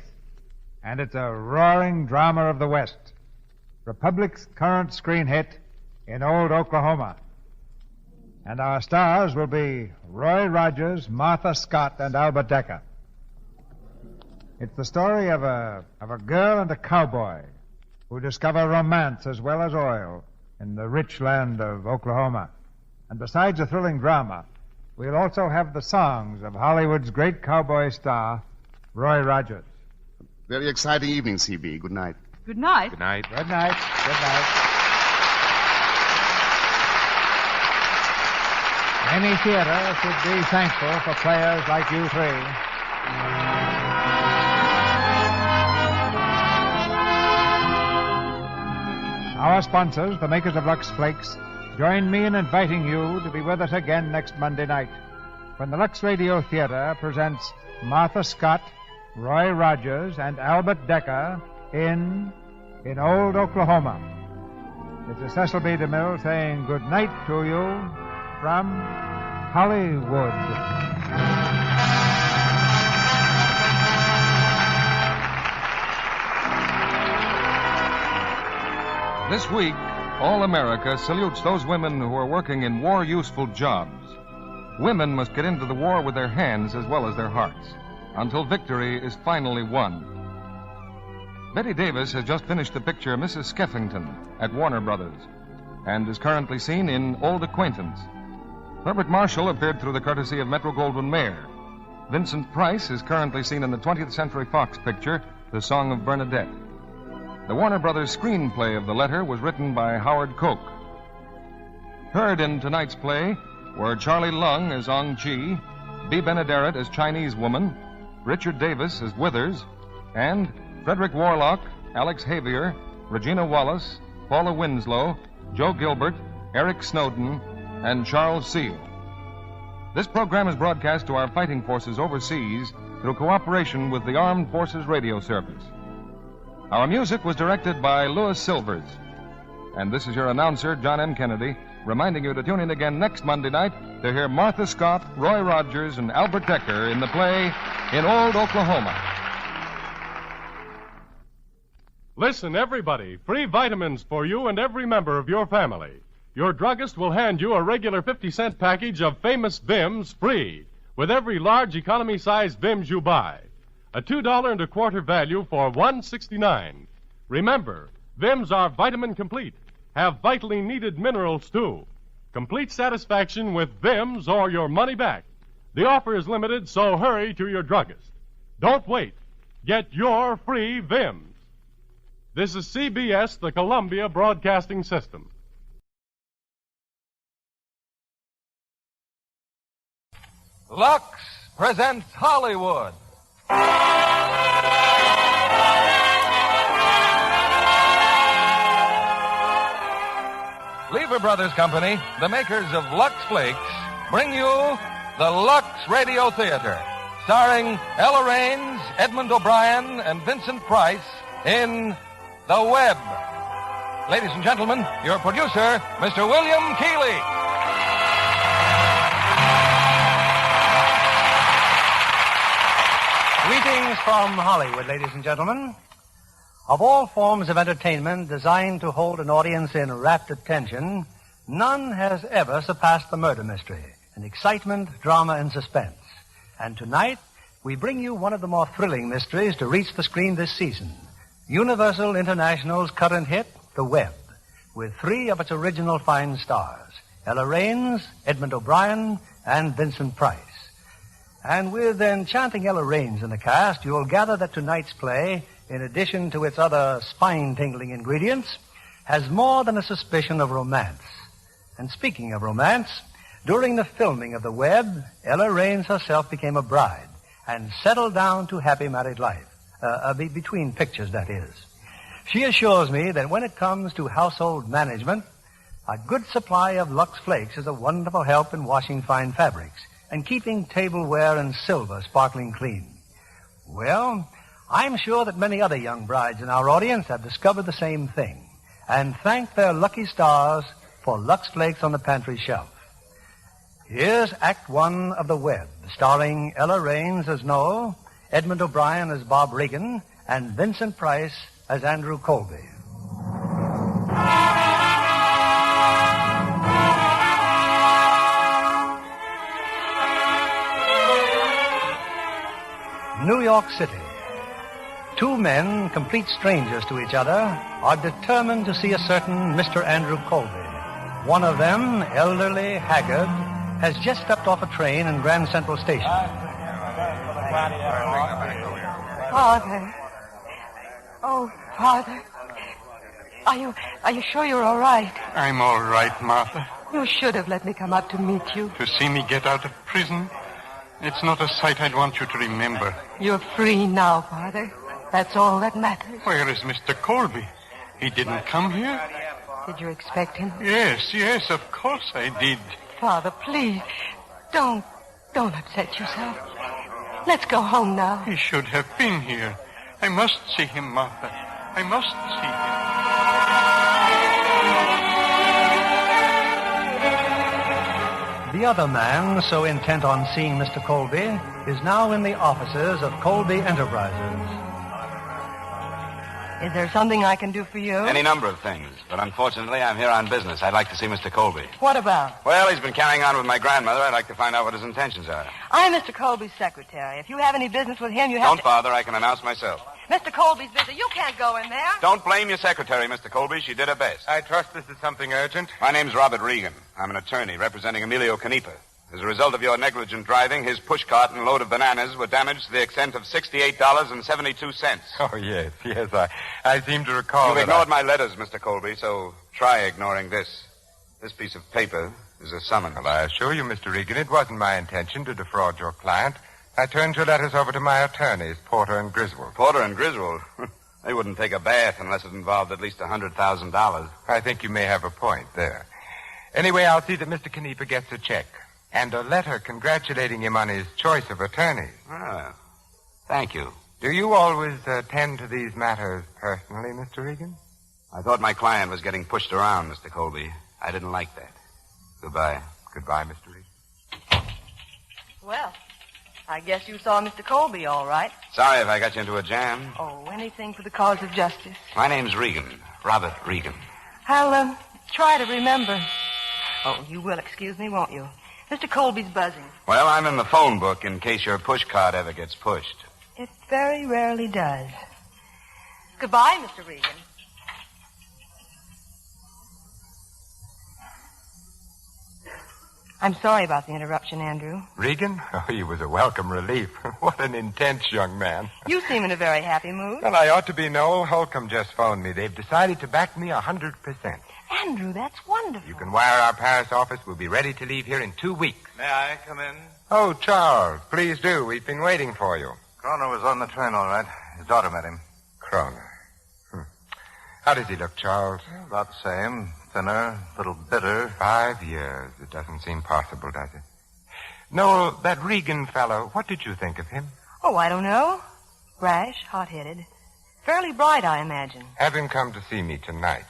And it's a roaring drama of the West. Republic's current screen hit, In Old Oklahoma. And our stars will be Roy Rogers, Martha Scott, and Albert Decker. It's the story of a girl and a cowboy who discover romance as well as oil in the rich land of Oklahoma. And besides a thrilling drama, we'll also have the songs of Hollywood's great cowboy star, Roy Rogers. Very exciting evening, CB. Good night. Good night. Good night. Good night. Good night. Any theater should be thankful for players like you three. Our sponsors, the makers of Lux Flakes, join me in inviting you to be with us again next Monday night when the Lux Radio Theater presents Martha Scott, Roy Rogers, and Albert Decker in Old Oklahoma. This is Cecil B. DeMille saying good night to you from Hollywood. This week, all America salutes those women who are working in war-useful jobs. Women must get into the war with their hands as well as their hearts, until victory is finally won. Betty Davis has just finished the picture Mrs. Skeffington at Warner Brothers. and is currently seen in Old Acquaintance. Herbert Marshall appeared through the courtesy of Metro-Goldwyn-Mayer. Vincent Price is currently seen in the 20th Century Fox picture, The Song of Bernadette. The Warner Brothers screenplay of The Letter was written by Howard Koch. Heard in tonight's play were Charlie Lung as Ong Chi, Bea Benaderet as Chinese Woman, Richard Davis as Withers, and Frederick Warlock, Alex Javier, Regina Wallace, Paula Winslow, Joe Gilbert, Eric Snowden, and Charles Seal. This program is broadcast to our fighting forces overseas through cooperation with the Armed Forces Radio Service. Our music was directed by Louis Silvers. And this is your announcer, John M. Kennedy, reminding you to tune in again next Monday night to hear Martha Scott, Roy Rogers, and Albert Decker in the play In Old Oklahoma. Listen, everybody. Free vitamins for you and every member of your family. Your druggist will hand you a regular 50-cent package of famous Vims free with every large economy-size Vims you buy. A $2.25 value for $1.69. Remember, Vims are vitamin complete. Have vitally needed minerals, too. Complete satisfaction with Vims or your money back. The offer is limited, so hurry to your druggist. Don't wait. Get your free Vims. This is CBS, the Columbia Broadcasting System. Lux presents Hollywood. Lever Brothers Company, the makers of Lux Flakes, bring you the Lux Radio Theater, starring Ella Raines, Edmund O'Brien, and Vincent Price in The Web. Ladies and gentlemen, your producer, Mr. William Keighley. Greetings from Hollywood, ladies and gentlemen. Of all forms of entertainment designed to hold an audience in rapt attention, none has ever surpassed the murder mystery in excitement, drama, and suspense. And tonight, we bring you one of the more thrilling mysteries to reach the screen this season. Universal International's current hit, The Web, with three of its original fine stars, Ella Raines, Edmund O'Brien, and Vincent Price. And with enchanting Ella Raines in the cast, you'll gather that tonight's play, in addition to its other spine-tingling ingredients, has more than a suspicion of romance. And speaking of romance, during the filming of The Web, Ella Raines herself became a bride and settled down to happy married life. Between pictures, that is. She assures me that when it comes to household management, a good supply of Lux Flakes is a wonderful help in washing fine fabrics and keeping tableware and silver sparkling clean. Well, I'm sure that many other young brides in our audience have discovered the same thing and thank their lucky stars for Lux Flakes on the pantry shelf. Here's Act One of The Web, starring Ella Raines as Noel, Edmund O'Brien as Bob Regan, and Vincent Price as Andrew Colby. New York City. Two men, complete strangers to each other, are determined to see a certain Mr. Andrew Colby. One of them, elderly, haggard, has just stepped off a train in Grand Central Station. Father. Oh, Father. Are you sure you're all right? I'm all right, Martha. You should have let me come up to meet you. To see me get out of prison? It's not a sight I'd want you to remember. You're free now, Father. That's all that matters. Where is Mr. Colby? He didn't come here? Did you expect him? Yes, of course I did. Father, please, don't upset yourself. Let's go home now. He should have been here. I must see him, Martha. I must see him. The other man, so intent on seeing Mr. Colby, is now in the offices of Colby Enterprises. Is there something I can do for you? Any number of things, but unfortunately I'm here on business. I'd like to see Mr. Colby. What about? Well, he's been carrying on with my grandmother. I'd like to find out what his intentions are. I'm Mr. Colby's secretary. If you have any business with him, you have Don't bother. I can announce myself. Mr. Colby's busy. You can't go in there. Don't blame your secretary, Mr. Colby. She did her best. I trust this is something urgent. My name's Robert Regan. I'm an attorney representing Emilio Canepa. As a result of your negligent driving, his pushcart and load of bananas were damaged to the extent of $68.72. Oh, yes. I seem to recall. You've ignored my letters, Mr. Colby, so try ignoring this. This piece of paper is a summons. Well, I assure you, Mr. Regan, it wasn't my intention to defraud your client. I turned your letters over to my attorneys, Porter and Griswold. Porter and Griswold? They wouldn't take a bath unless it involved at least $100,000. I think you may have a point there. Anyway, I'll see that Mr. Canepa gets a check and a letter congratulating him on his choice of attorneys. Ah, thank you. Do you always attend to these matters personally, Mr. Regan? I thought my client was getting pushed around, Mr. Colby. I didn't like that. Goodbye. Goodbye, Mr. Regan. Well, I guess you saw Mr. Colby all right. Sorry if I got you into a jam. Oh, anything for the cause of justice. My name's Regan. Robert Regan. I'll try to remember. Oh, you will excuse me, won't you? Mr. Colby's buzzing. Well, I'm in the phone book in case your push cart ever gets pushed. It very rarely does. Goodbye, Mr. Regan. I'm sorry about the interruption, Andrew. Regan? Oh, he was a welcome relief. What an intense young man. You seem in a very happy mood. Well, I ought to be. Noel Holcomb just phoned me. They've decided to back me 100%. Andrew, that's wonderful. You can wire our Paris office. We'll be ready to leave here in 2 weeks. May I come in? Oh, Charles, please do. We've been waiting for you. Kroner was on the train, all right. His daughter met him. Kroner. How does he look, Charles? About the same. Thinner, a little bitter. 5 years. It doesn't seem possible, does it? Noel, that Regan fellow, what did you think of him? Oh, I don't know. Brash, hot-headed. Fairly bright, I imagine. Have him come to see me tonight.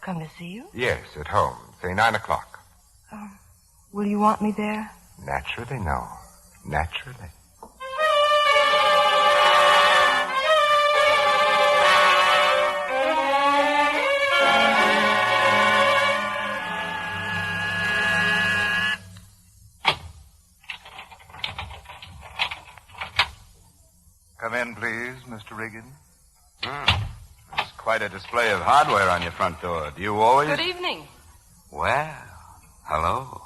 Come to see you? Yes, at home. Say 9 o'clock. Will you want me there? Naturally, no. Naturally. Come in, please, Mr. Regan. That's quite a display of hardware on your front door. Do you always... Good evening. Well, hello.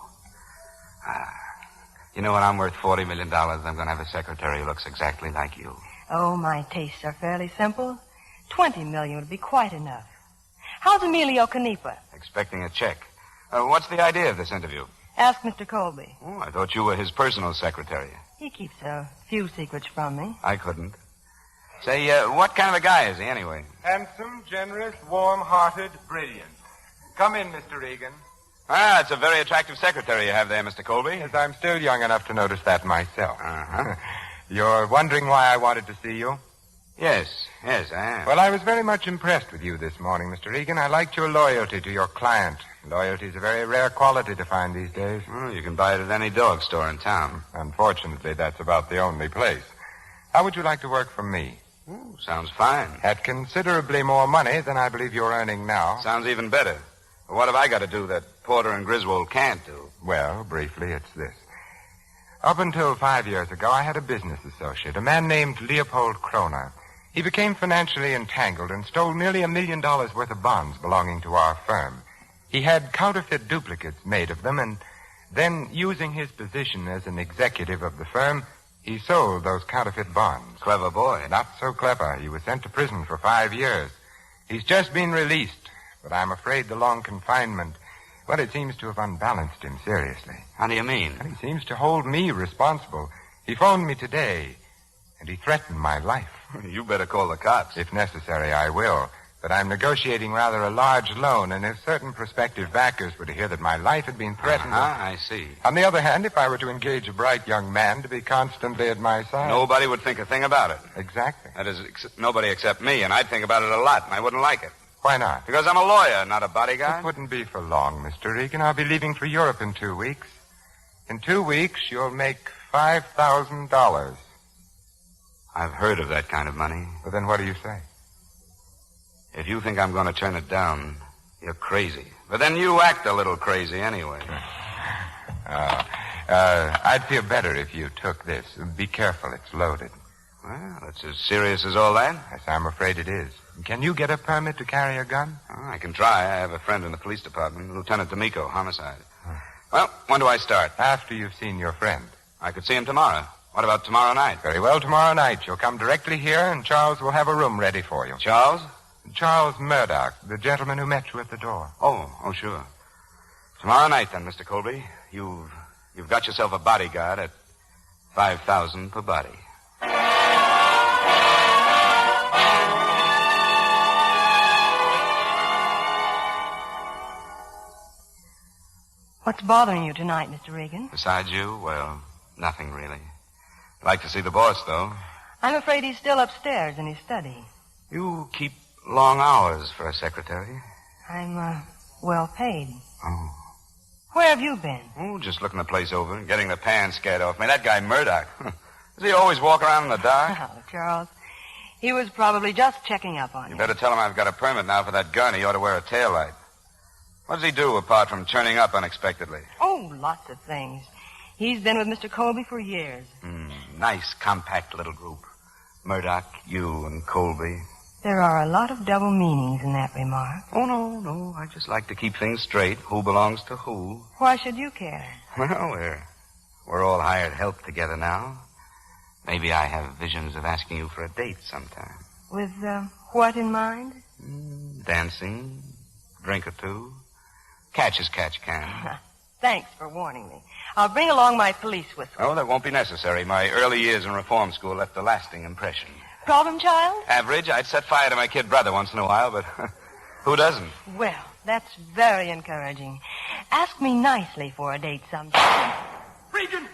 You know, when I'm worth $40 million, I'm going to have a secretary who looks exactly like you. Oh, my tastes are fairly simple. $20 million would be quite enough. How's Emilio Canepa? Expecting a check. What's the idea of this interview? Ask Mr. Colby. Oh, I thought you were his personal secretary. He keeps a few secrets from me. I couldn't. Say, what kind of a guy is he, anyway? Handsome, generous, warm-hearted, brilliant. Come in, Mr. Regan. Ah, it's a very attractive secretary you have there, Mr. Colby. Yes, I'm still young enough to notice that myself. Uh-huh. You're wondering why I wanted to see you? Yes, I am. Well, I was very much impressed with you this morning, Mr. Regan. I liked your loyalty to your client. Loyalty is a very rare quality to find these days. Well, you can buy it at any dog store in town. Unfortunately, that's about the only place. How would you like to work for me? Ooh, sounds fine. At considerably more money than I believe you're earning now. Sounds even better. But what have I got to do that Porter and Griswold can't do? Well, briefly, it's this. Up until 5 years ago, I had a business associate, a man named Leopold Kroner. He became financially entangled and stole nearly $1 million worth of bonds belonging to our firm. He had counterfeit duplicates made of them, and then, using his position as an executive of the firm, he sold those counterfeit bonds. Clever boy. Not so clever. He was sent to prison for 5 years. He's just been released, but I'm afraid the long confinement, well, it seems to have unbalanced him seriously. How do you mean? And he seems to hold me responsible. He phoned me today, and he threatened my life. You better call the cops. If necessary, I will. But I'm negotiating rather a large loan, and if certain prospective backers were to hear that my life had been threatened... I see. On the other hand, if I were to engage a bright young man to be constantly at my side... Nobody would think a thing about it. Exactly. That is, nobody except me, and I'd think about it a lot, and I wouldn't like it. Why not? Because I'm a lawyer, not a bodyguard. It wouldn't be for long, Mr. Regan. I'll be leaving for Europe in 2 weeks. In 2 weeks, you'll make $5,000. I've heard of that kind of money. Well, then what do you say? If you think I'm going to turn it down, you're crazy. But then you act a little crazy anyway. I'd feel better if you took this. Be careful, it's loaded. Well, it's as serious as all that. Yes, I'm afraid it is. Can you get a permit to carry a gun? Oh, I can try. I have a friend in the police department, Lieutenant D'Amico, homicide. Well, when do I start? After you've seen your friend. I could see him tomorrow. What about tomorrow night? Very well, tomorrow night. You'll come directly here, and Charles will have a room ready for you. Charles? Charles Murdoch, the gentleman who met you at the door. Oh, sure. Tomorrow night, then, Mr. Colby. You've got yourself a bodyguard at $5,000 per body. What's bothering you tonight, Mr. Regan? Besides you, well, nothing really. I'd like to see the boss, though. I'm afraid he's still upstairs in his study. You keep long hours for a secretary. I'm, well paid. Oh. Where have you been? Oh, just looking the place over and getting the pan scared off me. That guy Murdoch. Does he always walk around in the dark? Oh, Charles. He was probably just checking up on you. You better tell him I've got a permit now for that gun. He ought to wear a taillight. What does he do apart from turning up unexpectedly? Oh, lots of things. He's been with Mr. Colby for years. Nice, compact little group. Murdoch, you, and Colby. There are a lot of double meanings in that remark. Oh, no. I just like to keep things straight. Who belongs to who? Why should you care? Well, we're all hired help together now. Maybe I have visions of asking you for a date sometime. With, what in mind? Dancing, drink or two. Catch as catch can. Thanks for warning me. I'll bring along my police whistle. Oh, that won't be necessary. My early years in reform school left a lasting impression. Problem child? Average. I'd set fire to my kid brother once in a while, but who doesn't? Well, that's very encouraging. Ask me nicely for a date sometime. Regan,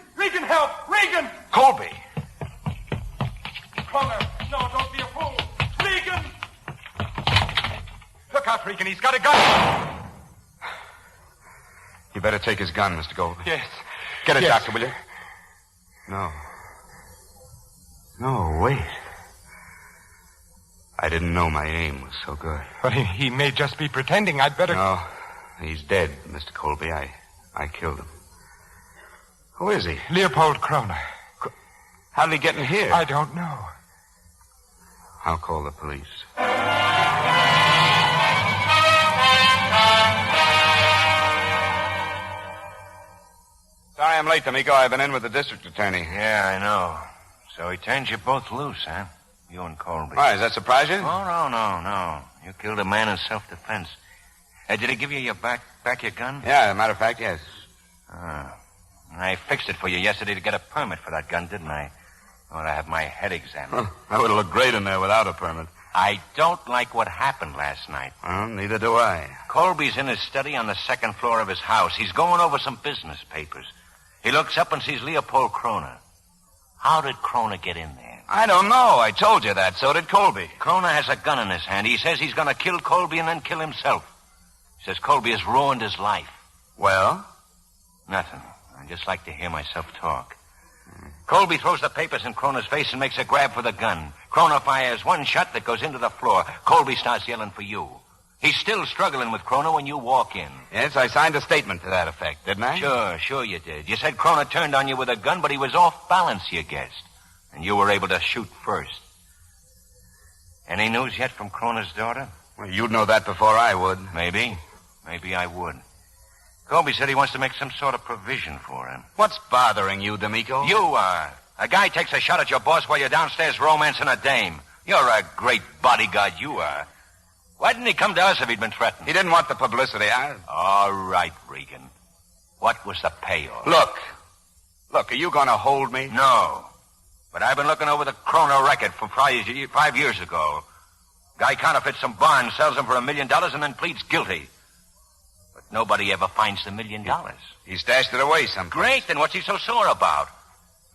help! Regan! Colby! Connor, no, don't be a fool. Regan! Look out, Regan. He's got a gun. You better take his gun, Mr. Colby. Yes. Get it, Yes. Doctor, will you? No, wait. I didn't know my aim was so good. But he may just be pretending. I'd better... No, he's dead, Mr. Colby. I killed him. Who is he? Leopold Kroner. How did he get in here? I don't know. I'll call the police. Sorry I'm late, D'Amico. I've been in with the district attorney. Yeah, I know. So he turns you both loose, huh? You and Colby. Why, does that surprise you? Oh, no. You killed a man in self-defense. Did he give you back your gun? Yeah, as a matter of fact, yes. I fixed it for you yesterday to get a permit for that gun, didn't I? I want to have my head examined. That would have looked great in there without a permit. I don't like what happened last night. Well, neither do I. Colby's in his study on the second floor of his house. He's going over some business papers. He looks up and sees Leopold Kroner. How did Kroner get in there? I don't know. I told you that. So did Colby. Kroner has a gun in his hand. He says he's going to kill Colby and then kill himself. He says Colby has ruined his life. Well? Nothing. I just like to hear myself talk. Colby throws the papers in Kroner's face and makes a grab for the gun. Kroner fires one shot that goes into the floor. Colby starts yelling for you. He's still struggling with Kroner when you walk in. Yes, I signed a statement to that effect, didn't I? Sure you did. You said Kroner turned on you with a gun, but he was off balance, you guessed. And you were able to shoot first. Any news yet from Kroner's daughter? Well, you'd know that before I would. Maybe I would. Colby said he wants to make some sort of provision for him. What's bothering you, D'Amico? You are. A guy takes a shot at your boss while you're downstairs romancing a dame. You're a great bodyguard, you are. Why didn't he come to us if he'd been threatened? He didn't want the publicity. All right, Regan. What was the payoff? Look, are you going to hold me? No. But I've been looking over the Kroner record from 5 years ago. Guy counterfeits some bonds, sells them for $1 million, and then pleads guilty. But nobody ever finds the $1 million. He stashed it away someplace. Great, then what's he so sore about?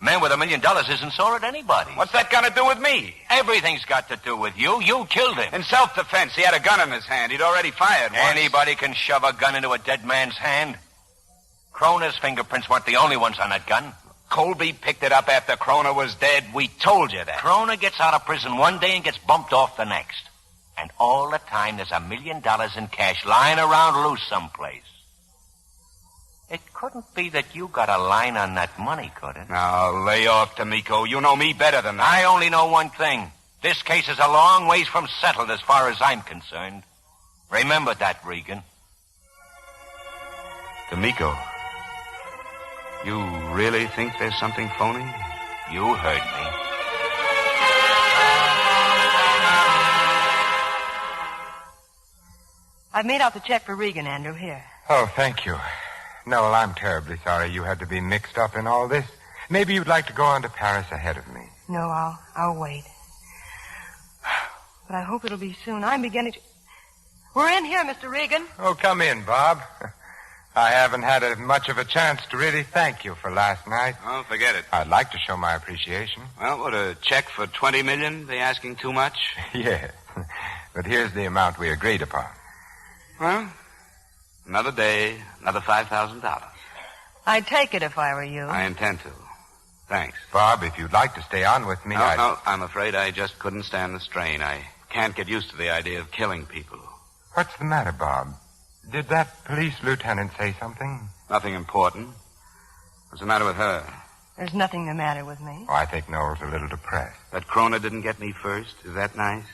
A man with $1 million isn't sore at anybody. What's that got to do with me? Everything's got to do with you. You killed him. In self-defense, he had a gun in his hand. He'd already fired once. Anybody can shove a gun into a dead man's hand. Kroner's fingerprints weren't the only ones on that gun. Colby picked it up after Kroner was dead. We told you that. Kroner gets out of prison one day and gets bumped off the next. And all the time there's $1 million in cash lying around loose someplace. It couldn't be that you got a line on that money, could it? Now, lay off, D'Amico. You know me better than that. I only know one thing. This case is a long ways from settled as far as I'm concerned. Remember that, Regan. D'Amico, you really think there's something phony? You heard me. I've made out the check for Regan, Andrew. Here. Oh, thank you. Noel, I'm terribly sorry you had to be mixed up in all this. Maybe you'd like to go on to Paris ahead of me. No, I'll wait. But I hope it'll be soon. I'm beginning to... We're in here, Mr. Regan. Oh, come in, Bob. I haven't had much of a chance to really thank you for last night. Oh, forget it. I'd like to show my appreciation. Well, would a check for $20 million be asking too much? Yes. But here's the amount we agreed upon. Well, another day, another $5,000. I'd take it if I were you. I intend to. Thanks. Bob, if you'd like to stay on with me, No, I'm afraid I just couldn't stand the strain. I can't get used to the idea of killing people. What's the matter, Bob? Did that police lieutenant say something? Nothing important. What's the matter with her? There's nothing the matter with me. Oh, I think Noel's a little depressed. That Krona didn't get me first. Is that nice?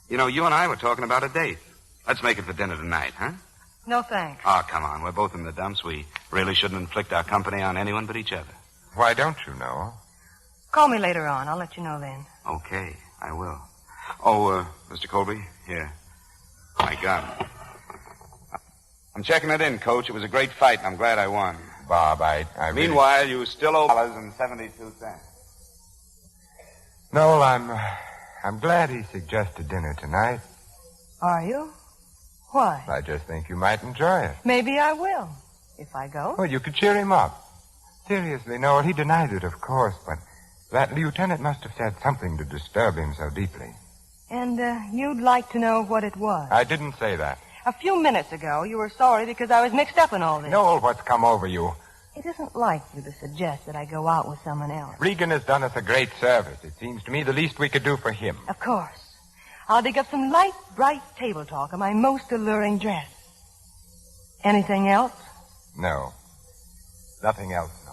You know, you and I were talking about a date. Let's make it for dinner tonight, huh? No, thanks. Oh, come on. We're both in the dumps. We really shouldn't inflict our company on anyone but each other. Why don't you, Noel? Call me later on. I'll let you know then. Okay, I will. Oh, Mr. Colby, here. My gun. I'm checking it in, Coach. It was a great fight, and I'm glad I won. Bob, I really... Meanwhile, you still owe $72. Noel, I'm glad he suggested dinner tonight. Are you? Why? I just think you might enjoy it. Maybe I will, if I go. Well, you could cheer him up. Seriously, Noel, he denies it, of course, but that lieutenant must have said something to disturb him so deeply. And you'd like to know what it was? I didn't say that. A few minutes ago, you were sorry because I was mixed up in all this. Noel, what's come over you? It isn't like you to suggest that I go out with someone else. Regan has done us a great service. It seems to me the least we could do for him. Of course. I'll dig up some light, bright table talk in my most alluring dress. Anything else? No. Nothing else, no.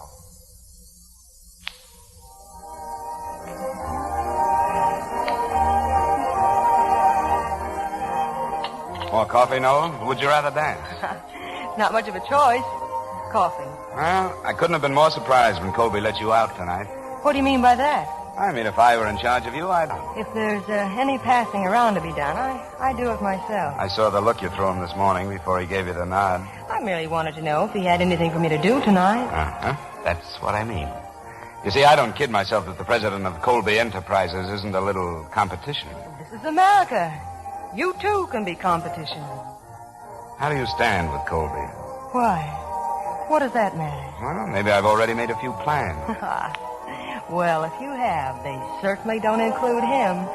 More coffee, Noel? Or would you rather dance? Not much of a choice. Coffee. Well, I couldn't have been more surprised when Colby let you out tonight. What do you mean by that? I mean, if I were in charge of you, I'd... If there's any passing around to be done, I do it myself. I saw the look you threw him this morning before he gave you the nod. I merely wanted to know if he had anything for me to do tonight. Uh-huh. That's what I mean. You see, I don't kid myself that the president of Colby Enterprises isn't a little competition. This is America. You, too, can be competition. How do you stand with Colby? Why? What does that matter? Well, maybe I've already made a few plans. Well, if you have, they certainly don't include him.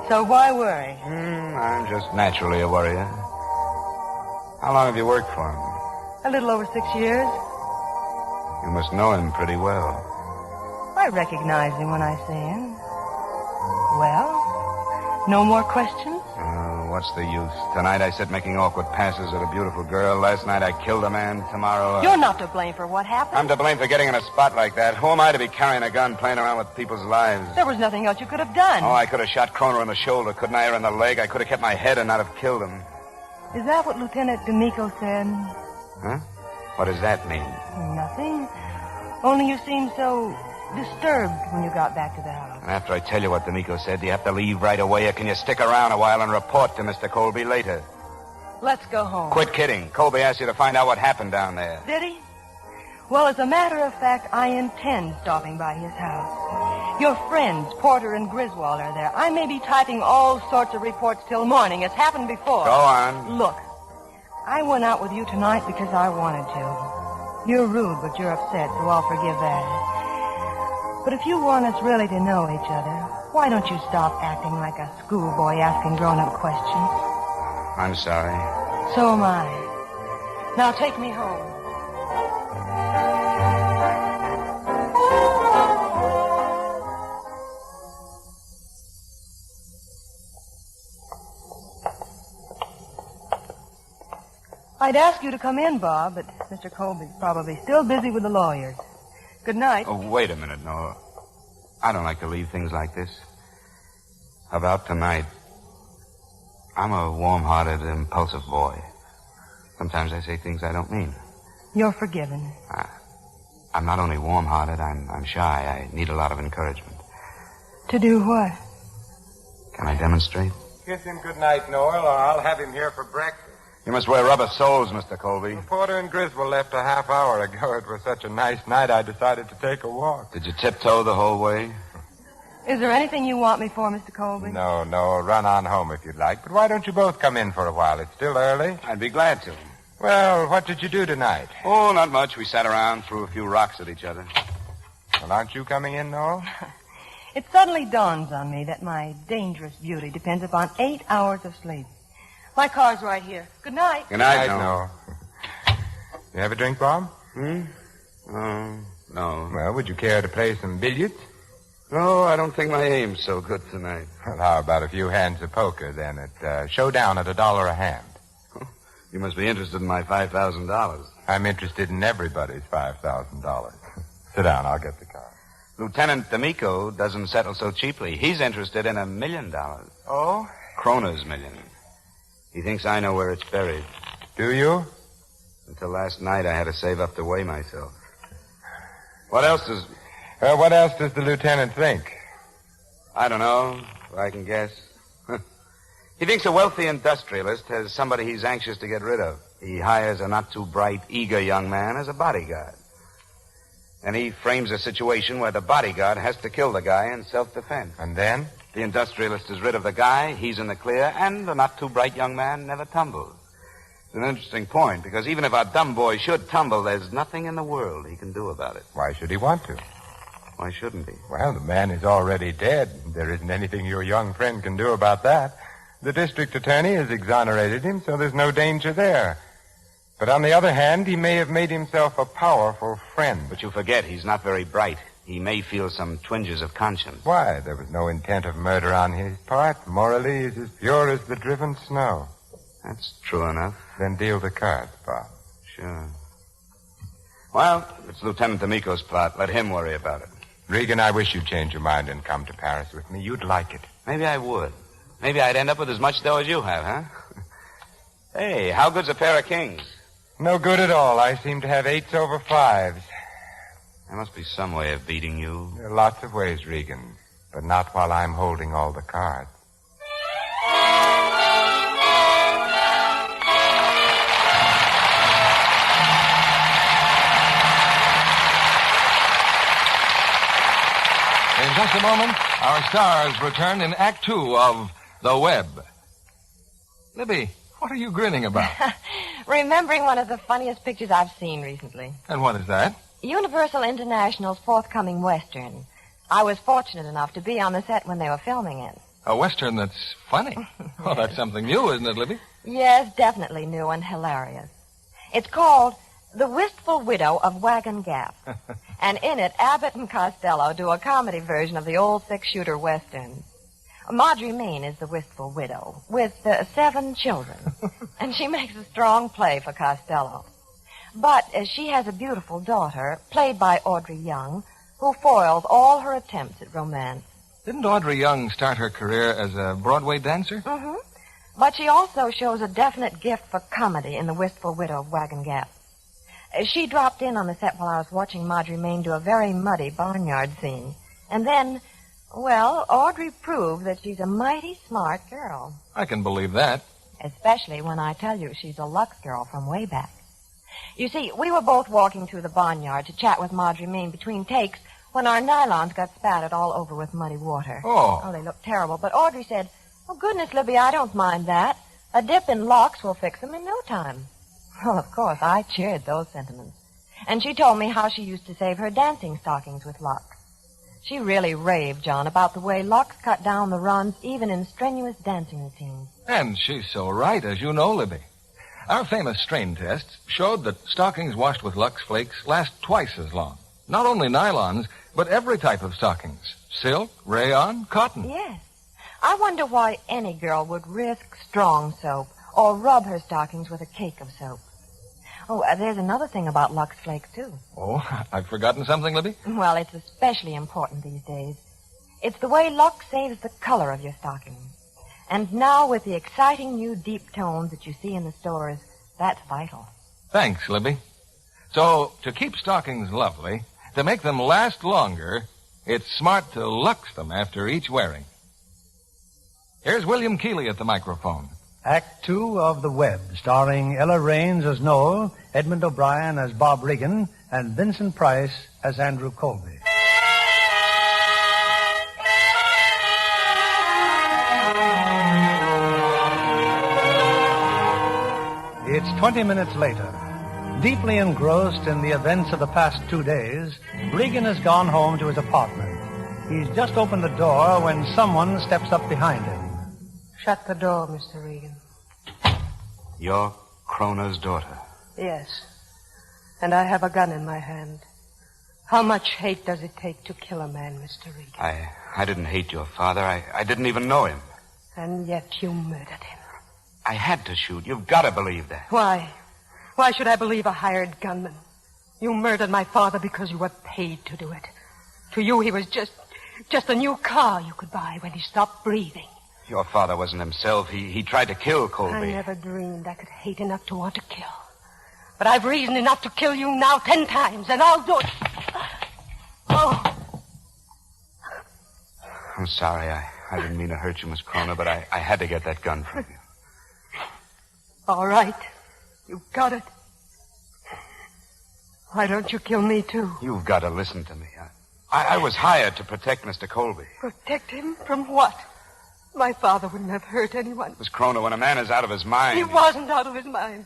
So why worry? I'm just naturally a worrier. How long have you worked for him? A little over 6 years. You must know him pretty well. I recognize him when I see him. Well, no more questions? What's the use? Tonight I sit making awkward passes at a beautiful girl. Last night I killed a man. Tomorrow... You're not to blame for what happened. I'm to blame for getting in a spot like that. Who am I to be carrying a gun, playing around with people's lives? There was nothing else you could have done. Oh, I could have shot Kroner in the shoulder, couldn't I, or in the leg? I could have kept my head and not have killed him. Is that what Lieutenant D'Amico said? Huh? What does that mean? Nothing. Only you seemed so disturbed when you got back to the house. And after I tell you what D'Amico said, do you have to leave right away, or can you stick around a while and report to Mr. Colby later? Let's go home. Quit kidding. Colby asked you to find out what happened down there. Did he? Well, as a matter of fact, I intend stopping by his house. Your friends, Porter and Griswold, are there. I may be typing all sorts of reports till morning. It's happened before. Go on. Look, I went out with you tonight because I wanted to. You're rude, but you're upset, so I'll forgive that. But if you want us really to know each other, why don't you stop acting like a schoolboy asking grown-up questions? I'm sorry. So am I. Now take me home. I'd ask you to come in, Bob, but Mr. Colby's probably still busy with the lawyers. Good night. Oh, wait a minute, Noah. I don't like to leave things like this. About tonight. I'm a warm-hearted, impulsive boy. Sometimes I say things I don't mean. You're forgiven. I'm not only warm-hearted, I'm shy. I need a lot of encouragement. To do what? Can I demonstrate? Kiss him good night, Noel, or I'll have him here for breakfast. You must wear rubber soles, Mr. Colby. Porter and Griswold left a half hour ago. It was such a nice night, I decided to take a walk. Did you tiptoe the whole way? Is there anything you want me for, Mr. Colby? No, run on home if you'd like. But why don't you both come in for a while? It's still early. I'd be glad to. Well, what did you do tonight? Oh, not much. We sat around, threw a few rocks at each other. Well, aren't you coming in, Noel? It suddenly dawns on me that my dangerous beauty depends upon 8 hours of sleep. My car's right here. Good night. Good night, Noel. You have a drink, Bob? No. Well, would you care to play some billiards? No, I don't think my aim's so good tonight. Well, how about a few hands of poker, then, at showdown at $1 a hand? You must be interested in my $5,000. I'm interested in everybody's $5,000. Sit down, I'll get the car. Lieutenant D'Amico doesn't settle so cheaply. He's interested in $1 million. Oh? Kroner's million. He thinks I know where it's buried. Do you? Until last night, I had to save up to weigh myself. What else does the lieutenant think? I don't know. I can guess. He thinks a wealthy industrialist has somebody he's anxious to get rid of. He hires a not-too-bright, eager young man as a bodyguard. And he frames a situation where the bodyguard has to kill the guy in self-defense. And then? The industrialist is rid of the guy, he's in the clear, and the not-too-bright young man never tumbles. It's an interesting point, because even if our dumb boy should tumble, there's nothing in the world he can do about it. Why should he want to? Why shouldn't he? Well, the man is already dead. There isn't anything your young friend can do about that. The district attorney has exonerated him, so there's no danger there. But on the other hand, he may have made himself a powerful friend. But you forget, he's not very bright. He may feel some twinges of conscience. Why? There was no intent of murder on his part. Morally, he's as pure as the driven snow. That's true enough. Then deal the cards, Bob. Sure. Well, it's Lieutenant D'Amico's plot. Let him worry about it. Regan, I wish you'd change your mind and come to Paris with me. You'd like it. Maybe I would. Maybe I'd end up with as much dough as you have, huh? Hey, how good's a pair of kings? No good at all. I seem to have 8s over 5s. There must be some way of beating you. There are lots of ways, Regan, but not while I'm holding all the cards. In just a moment, our stars return in Act 2 of The Web. Libby, what are you grinning about? Remembering one of the funniest pictures I've seen recently. And what is that? Universal International's forthcoming Western. I was fortunate enough to be on the set when they were filming it. A Western that's funny. Well, that's something new, isn't it, Libby? Yes, definitely new and hilarious. It's called The Wistful Widow of Wagon Gap. And in it, Abbott and Costello do a comedy version of the old six-shooter Western. Marjorie Main is the wistful widow with 7 children. And she makes a strong play for Costello. But she has a beautiful daughter, played by Audrey Young, who foils all her attempts at romance. Didn't Audrey Young start her career as a Broadway dancer? Mm-hmm. But she also shows a definite gift for comedy in The Wistful Widow of Wagon Gap. She dropped in on the set while I was watching Marjorie Main do a very muddy barnyard scene. And then, well, Audrey proved that she's a mighty smart girl. I can believe that. Especially when I tell you she's a Lux girl from way back. You see, we were both walking through the barnyard to chat with Marjorie Main between takes when our nylons got spattered all over with muddy water. Oh, they looked terrible. But Audrey said, "Oh, goodness, Libby, I don't mind that. A dip in Lux will fix them in no time." Well, of course, I cheered those sentiments. And she told me how she used to save her dancing stockings with Lux. She really raved, John, about the way Lux cut down the runs even in strenuous dancing routines. and she's so right, as you know, Libby. Our famous strain tests showed that stockings washed with Lux Flakes last twice as long. Not only nylons, but every type of stockings. Silk, rayon, cotton. Yes. I wonder why any girl would risk strong soap or rub her stockings with a cake of soap. Oh, there's another thing about Lux Flakes, too. Oh, I've forgotten something, Libby? Well, it's especially important these days. It's the way Lux saves the color of your stocking. And now, with the exciting new deep tones that you see in the stores, that's vital. Thanks, Libby. So, to keep stockings lovely, to make them last longer, it's smart to Lux them after each wearing. Here's William Keighley at the microphone. Act 2 of The Web, starring Ella Raines as Noel, Edmund O'Brien as Bob Regan, and Vincent Price as Andrew Colby. It's 20 minutes later. Deeply engrossed in the events of the past 2 days, Regan has gone home to his apartment. He's just opened the door when someone steps up behind him. Shut the door, Mr. Regan. You're Kroner's daughter. Yes. And I have a gun in my hand. How much hate does it take to kill a man, Mr. Regan? I didn't hate your father. I didn't even know him. And yet you murdered him. I had to shoot. You've got to believe that. Why? Why should I believe a hired gunman? You murdered my father because you were paid to do it. To you, he was just a new car you could buy when he stopped breathing. Your father wasn't himself. He tried to kill Colby. I never dreamed I could hate enough to want to kill. But I've reason enough to kill you now 10 times, and I'll do it. Oh. I'm sorry. I didn't mean to hurt you, Miss Kroner, but I had to get that gun from you. All right. You've got it. Why don't you kill me, too? You've got to listen to me. I was hired to protect Mr. Colby. Protect him from what? My father wouldn't have hurt anyone. Miss Kroner, when a man is out of his mind... He wasn't out of his mind.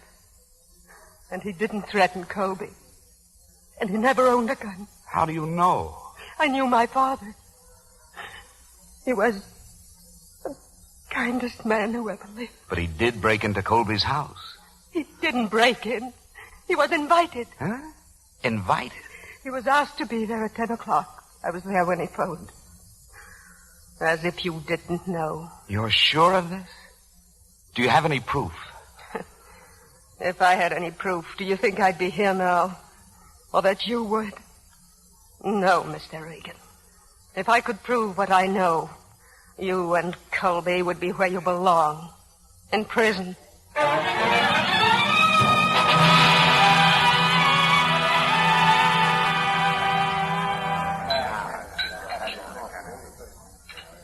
And he didn't threaten Colby. And he never owned a gun. How do you know? I knew my father. He was the kindest man who ever lived. But he did break into Colby's house. He didn't break in. He was invited. Huh? Invited? He was asked to be there at 10 o'clock. I was there when he phoned. As if you didn't know. You're sure of this? Do you have any proof? If I had any proof, do you think I'd be here now? Or that you would? No, Mr. Regan. If I could prove what I know, you and Colby would be where you belong. In prison.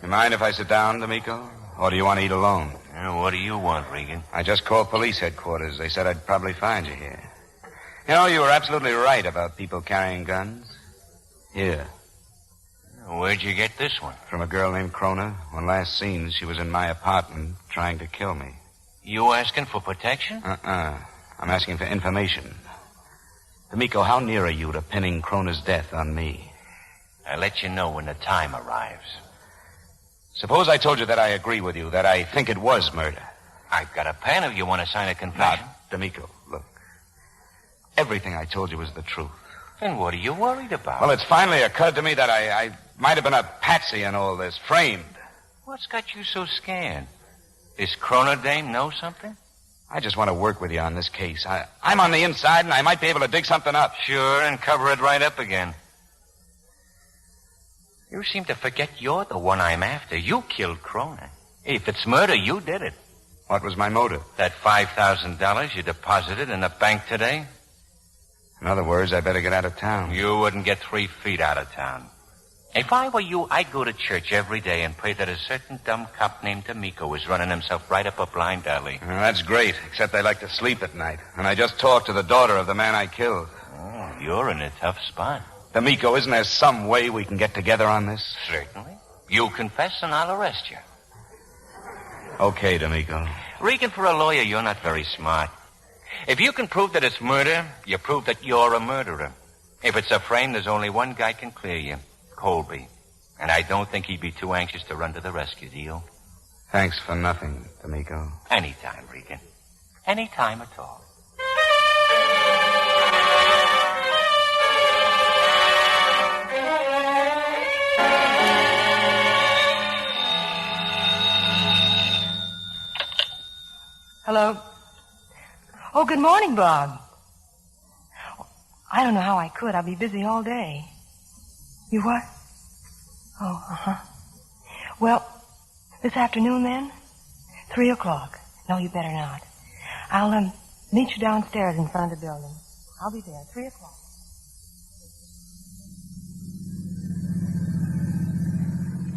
You mind if I sit down, D'Amico? Or do you want to eat alone? What do you want, Regan? I just called police headquarters. They said I'd probably find you here. You know, you were absolutely right about people carrying guns. Here. Where'd you get this one? From a girl named Kroner. When last seen, she was in my apartment trying to kill me. You asking for protection? I'm asking for information. D'Amico, how near are you to pinning Kroner's death on me? I'll let you know when the time arrives. Suppose I told you that I agree with you, that I think it was murder. I've got a pen if you want to sign a confession. Now, D'Amico, look. Everything I told you was the truth. Then what are you worried about? Well, it's finally occurred to me that I might have been a patsy in all this, framed. What's got you so scared? This Kroner dame know something? I just want to work with you on this case. I'm on the inside, and I might be able to dig something up. Sure, and cover it right up again. You seem to forget you're the one I'm after. You killed Kroner. If it's murder, you did it. What was my motive? That $5,000 you deposited in the bank today? In other words, I better get out of town. You wouldn't get 3 feet out of town. If I were you, I'd go to church every day and pray that a certain dumb cop named D'Amico is running himself right up a blind alley. Well, that's great, except I like to sleep at night. And I just talked to the daughter of the man I killed. Oh, you're in a tough spot. D'Amico, isn't there some way we can get together on this? Certainly. You confess and I'll arrest you. Okay, D'Amico. Regan, for a lawyer, you're not very smart. If you can prove that it's murder, you prove that you're a murderer. If it's a frame, there's only one guy can clear you, Colby. And I don't think he'd be too anxious to run to the rescue, do you? Thanks for nothing, D'Amico. Anytime, Regan. Anytime at all. Hello? Oh, good morning, Bob. I don't know how I could. I'll be busy all day. You what? Oh, uh-huh. Well, this afternoon then? 3 o'clock. No, you better not. I'll, meet you downstairs in front of the building. I'll be there, 3 o'clock.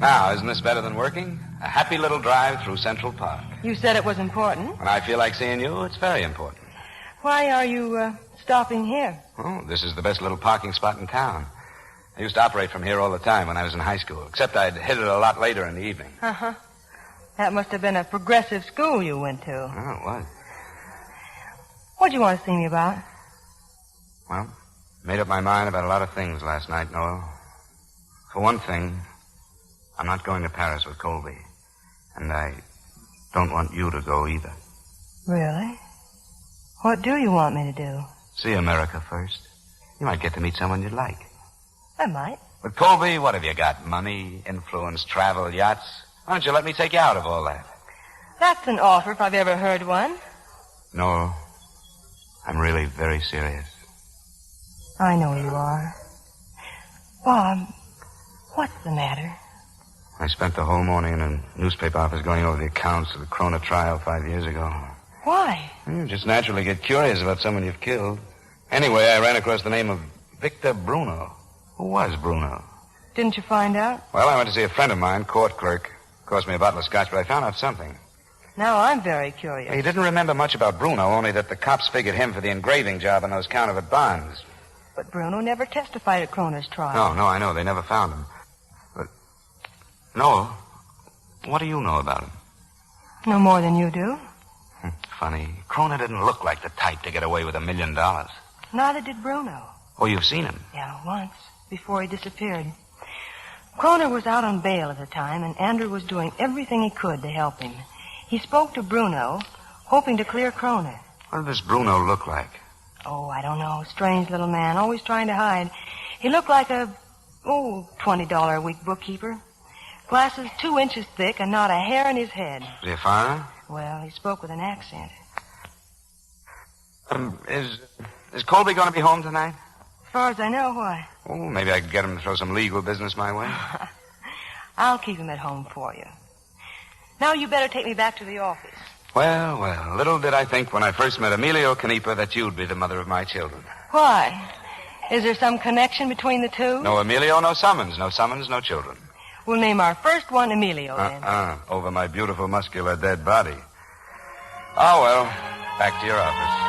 Now, isn't this better than working? A happy little drive through Central Park. You said it was important. When I feel like seeing you, it's very important. Why are you, stopping here? Oh, this is the best little parking spot in town. I used to operate from here all the time when I was in high school, except I'd hit it a lot later in the evening. Uh-huh. That must have been a progressive school you went to. Oh, it was. What'd you want to see me about? Well, made up my mind about a lot of things last night, Noel. For one thing, I'm not going to Paris with Colby. And I don't want you to go either. Really? What do you want me to do? See America first. You might get to meet someone you'd like. I might. But Colby, what have you got? Money, influence, travel, yachts? Why don't you let me take you out of all that? That's an offer if I've ever heard one. No, I'm really very serious. I know you are. Bob, what's the matter? I spent the whole morning in a newspaper office going over the accounts of the Krona trial 5 years ago. Why? You just naturally get curious about someone you've killed. Anyway, I ran across the name of Victor Bruno. Who was Bruno? Didn't you find out? Well, I went to see a friend of mine, court clerk. Cost me a bottle of scotch, but I found out something. Now I'm very curious. He didn't remember much about Bruno, only that the cops figured him for the engraving job on those counterfeit bonds. But Bruno never testified at Kroner's trial. No, I know. They never found him. But, Noel, what do you know about him? No more than you do. Funny. Kroner didn't look like the type to get away with $1 million. Neither did Bruno. Oh, you've seen him? Yeah, once, before he disappeared. Kroner was out on bail at the time, and Andrew was doing everything he could to help him. He spoke to Bruno, hoping to clear Kroner. What did this Bruno look like? Oh, I don't know. Strange little man, always trying to hide. He looked like a, $20 a week bookkeeper. Glasses 2 inches thick and not a hair in his head. Was he a foreigner? Well, he spoke with an accent. Is Colby going to be home tonight? As far as I know, why? Oh, maybe I could get him to throw some legal business my way. I'll keep him at home for you. Now you better take me back to the office. Well, little did I think when I first met Emilio Canepa that you'd be the mother of my children. Why? Is there some connection between the two? No Emilio, no summons. No summons, no children. We'll name our first one Emilio, then. Over my beautiful, muscular, dead body. Oh, well, back to your office.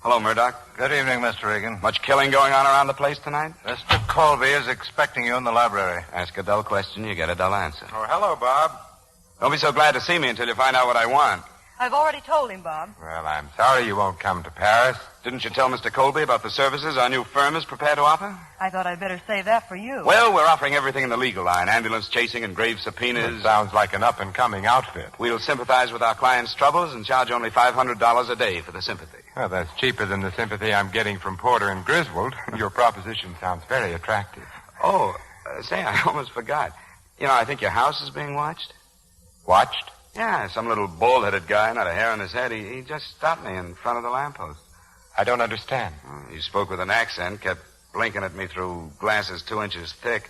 Hello, Murdoch. Good evening, Mr. Regan. Much killing going on around the place tonight? Mr. Colby is expecting you in the library. Ask a dull question, you get a dull answer. Oh, hello, Bob. Don't be so glad to see me until you find out what I want. I've already told him, Bob. Well, I'm sorry you won't come to Paris. Didn't you tell Mr. Colby about the services our new firm is prepared to offer? I thought I'd better save that for you. Well, we're offering everything in the legal line. Ambulance chasing and grave subpoenas. It sounds like an up-and-coming outfit. We'll sympathize with our clients' troubles and charge only $500 a day for the sympathy. Well, that's cheaper than the sympathy I'm getting from Porter and Griswold. Your proposition sounds very attractive. Oh, say, I almost forgot. You know, I think your house is being watched. Watched? Yeah, some little bald-headed guy, not a hair on his head. He just stopped me in front of the lamppost. I don't understand. He spoke with an accent, kept blinking at me through glasses 2 inches thick.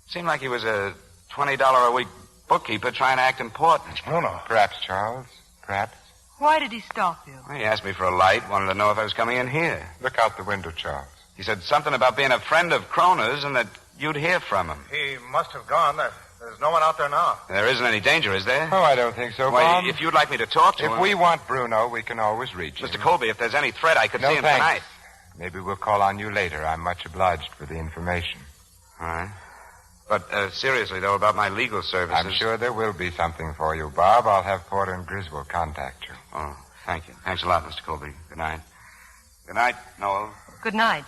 Seemed like he was a $20 a week bookkeeper trying to act important. Oh, no. Perhaps, Charles. Perhaps. Why did he stop you? Well, he asked me for a light, wanted to know if I was coming in here. Look out the window, Charles. He said something about being a friend of Kroner's and that you'd hear from him. He must have gone. There's no one out there now. There isn't any danger, is there? Oh, I don't think so, Well, Bob. if you'd like me to talk to him... If we want Bruno, we can always reach him. Mr. Colby, if there's any threat, I could see him thanks. tonight. Maybe we'll call on you later. I'm much obliged for the information. All right. But seriously, though, about my legal services... I'm sure there will be something for you, Bob. I'll have Porter and Griswold contact you. Oh, thank you. Thanks a lot, Mr. Colby. Good night. Good night, Noel. Good night.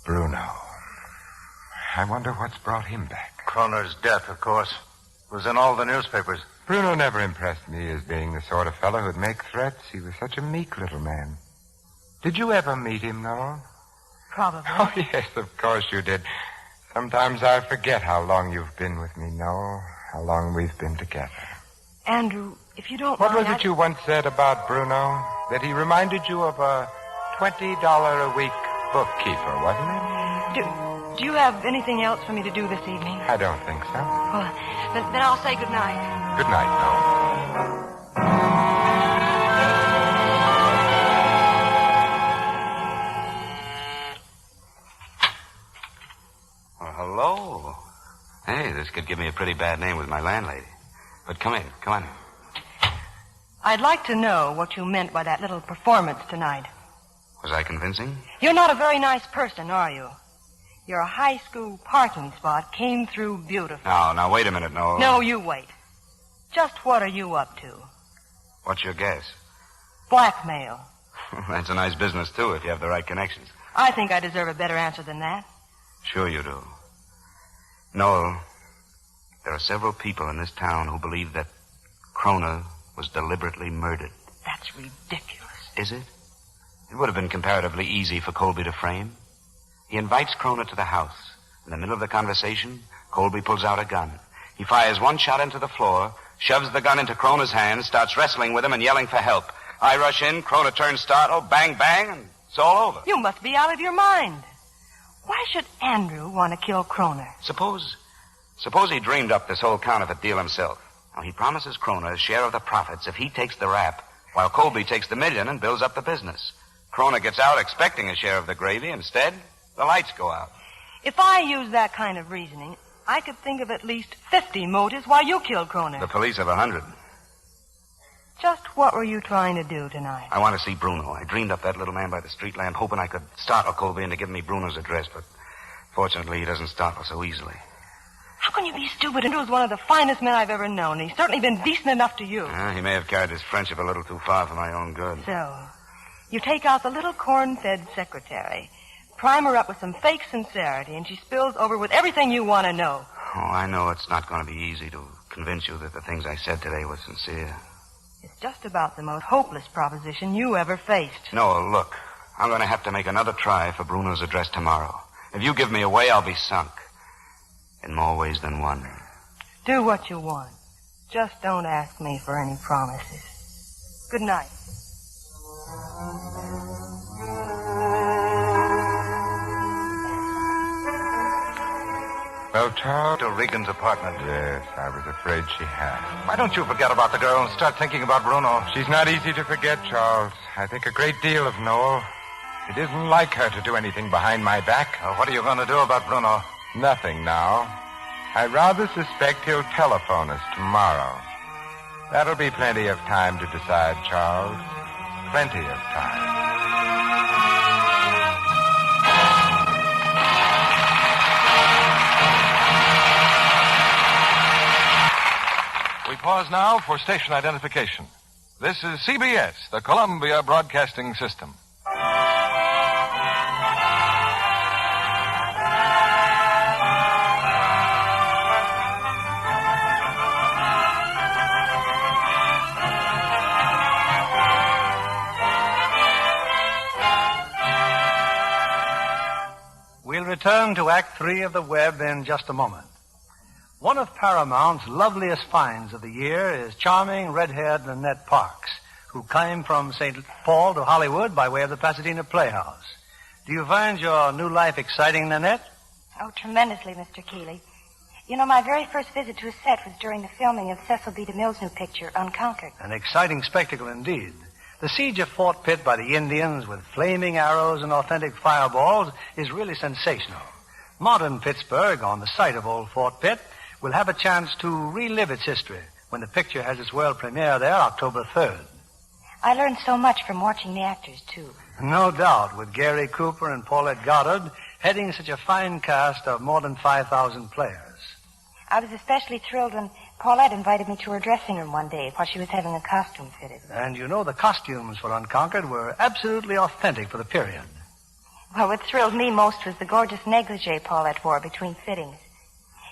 Bruno. I wonder what's brought him back. Kroner's death, of course, was in all the newspapers. Bruno never impressed me as being the sort of fellow who'd make threats. He was such a meek little man. Did you ever meet him, Noel? Probably. Oh, yes, of course you did. Sometimes I forget how long you've been with me, Noel. How long we've been together. Andrew, if you don't What mind... was it you once said about Bruno? That he reminded you of a $20 a week bookkeeper, wasn't it? Do you have anything else for me to do this evening? I don't think so. Well, then I'll say good night. Good night, Noel. Well, hello. Hey, this could give me a pretty bad name with my landlady. But come in. Come on. I'd like to know what you meant by that little performance tonight. Was I convincing? You're not a very nice person, are you? Your high school parking spot came through beautifully. Now, wait a minute, Noel. No, you wait. Just what are you up to? What's your guess? Blackmail. That's a nice business, too, if you have the right connections. I think I deserve a better answer than that. Sure you do. Noel, there are several people in this town who believe that Krona was deliberately murdered. That's ridiculous. Is it? It would have been comparatively easy for Colby to frame. He invites Krona to the house. In the middle of the conversation, Colby pulls out a gun. He fires one shot into the floor, shoves the gun into Krona's hands, starts wrestling with him and yelling for help. I rush in, Krona turns startled, bang, bang, and it's all over. You must be out of your mind. Why should Andrew want to kill Krona? Suppose he dreamed up this whole counterfeit deal himself. Now, he promises Krona a share of the profits if he takes the rap, while Colby takes the $1 million and builds up the business. Krona gets out expecting a share of the gravy. Instead, the lights go out. If I use that kind of reasoning, I could think of at least 50 motives why you killed Krona. The police have 100. Just what were you trying to do tonight? I want to see Bruno. I dreamed up that little man by the street lamp, hoping I could startle Colby into giving me Bruno's address, but fortunately he doesn't startle so easily. How can you be stupid? Andrew's one of the finest men I've ever known. He's certainly been decent enough to you. He may have carried his friendship a little too far for my own good. So, you take out the little corn-fed secretary, prime her up with some fake sincerity, and she spills over with everything you want to know. Oh, I know it's not going to be easy to convince you that the things I said today were sincere. It's just about the most hopeless proposition you ever faced. No, look, I'm going to have to make another try for Bruno's address tomorrow. If you give me away, I'll be sunk. In more ways than one. Do what you want. Just don't ask me for any promises. Good night. Well, Charles? To Regan's apartment. Yes, I was afraid she had. Why don't you forget about the girl and start thinking about Bruno? She's not easy to forget, Charles. I think a great deal of Noel. It isn't like her to do anything behind my back. What are you going to do about Bruno? Nothing now. I rather suspect he'll telephone us tomorrow. That'll be plenty of time to decide, Charles. Plenty of time. We pause now for station identification. This is CBS, the Columbia Broadcasting System. We'll return to Act 3 of The Web in just a moment. One of Paramount's loveliest finds of the year is charming red-haired Nanette Parks, who came from St. Paul to Hollywood by way of the Pasadena Playhouse. Do you find your new life exciting, Nanette? Oh, tremendously, Mr. Keeley. You know, my very first visit to a set was during the filming of Cecil B. DeMille's new picture, Unconquered. An exciting spectacle indeed. The siege of Fort Pitt by the Indians with flaming arrows and authentic fireballs is really sensational. Modern Pittsburgh, on the site of old Fort Pitt, will have a chance to relive its history when the picture has its world premiere there October 3rd. I learned so much from watching the actors, too. No doubt, with Gary Cooper and Paulette Goddard heading such a fine cast of more than 5,000 players. I was especially thrilled when Paulette invited me to her dressing room one day while she was having a costume fitted. And you know the costumes for Unconquered were absolutely authentic for the period. Well, what thrilled me most was the gorgeous negligee Paulette wore between fittings.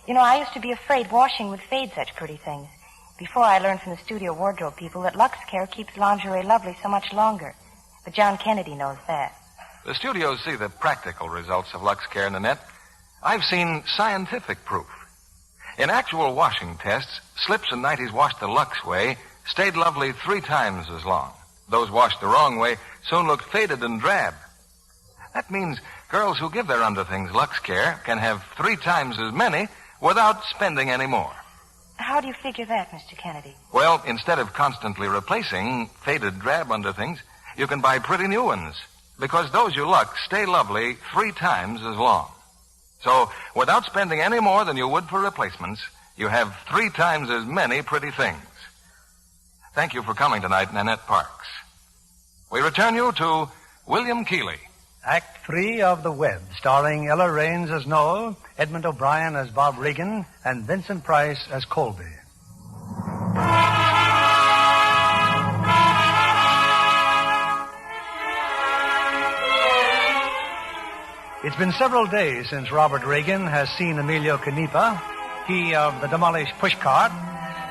You know, I used to be afraid washing would fade such pretty things. Before I learned from the studio wardrobe people that Lux Care keeps lingerie lovely so much longer. But John Kennedy knows that. The studios see the practical results of Lux Care, Nanette. I've seen scientific proof. In actual washing tests, slips and nighties washed the Lux way stayed lovely 3 times as long. Those washed the wrong way soon looked faded and drab. That means girls who give their underthings Lux care can have 3 times as many without spending any more. How do you figure that, Mr. Kennedy? Well, instead of constantly replacing faded drab underthings, you can buy pretty new ones, because those you Lux stay lovely 3 times as long. So, without spending any more than you would for replacements, you have 3 times as many pretty things. Thank you for coming tonight, Nanette Parks. We return you to William Keighley. Act 3 of The Web, starring Ella Raines as Noel, Edmund O'Brien as Bob Regan, and Vincent Price as Colby. It's been several days since Robert Regan has seen Emilio Canepa, he of the demolished pushcart,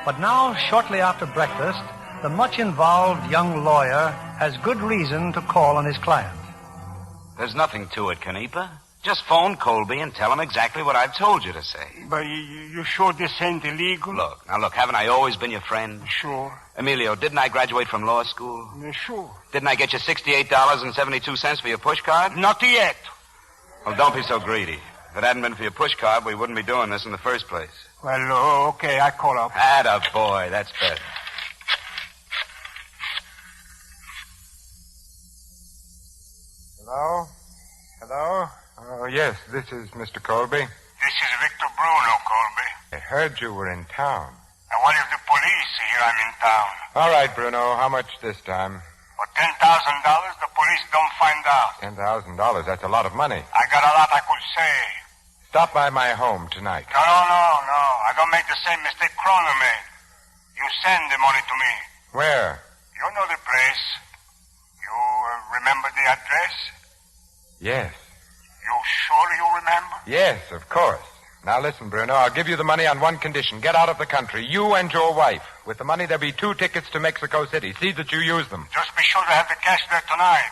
but now, shortly after breakfast, the much-involved young lawyer has good reason to call on his client. There's nothing to it, Canepa. Just phone Colby and tell him exactly what I've told you to say. But you sure this ain't illegal? Look, haven't I always been your friend? Sure. Emilio, didn't I graduate from law school? Sure. Didn't I get you $68.72 for your pushcard? Not yet. Well, don't be so greedy. If it hadn't been for your pushcard, we wouldn't be doing this in the first place. Well, okay, I call up. Atta boy, that's better. Hello? Hello? Oh, yes, this is Mr. Colby. This is Victor Bruno, Colby. I heard you were in town. I want if the police hear I'm in town. All right, Bruno, how much this time? For $10,000, the police don't find out. $10,000, that's a lot of money. I got a lot I could say. Stop by my home tonight. No. I don't make the same mistake Croner made. You send the money to me. Where? You know the place. You remember the address? Yes. You sure you remember? Yes, of course. Now listen, Bruno, I'll give you the money on one condition. Get out of the country, you and your wife. With the money, there'll be 2 tickets to Mexico City. See that you use them. Just be sure to have the cash there tonight.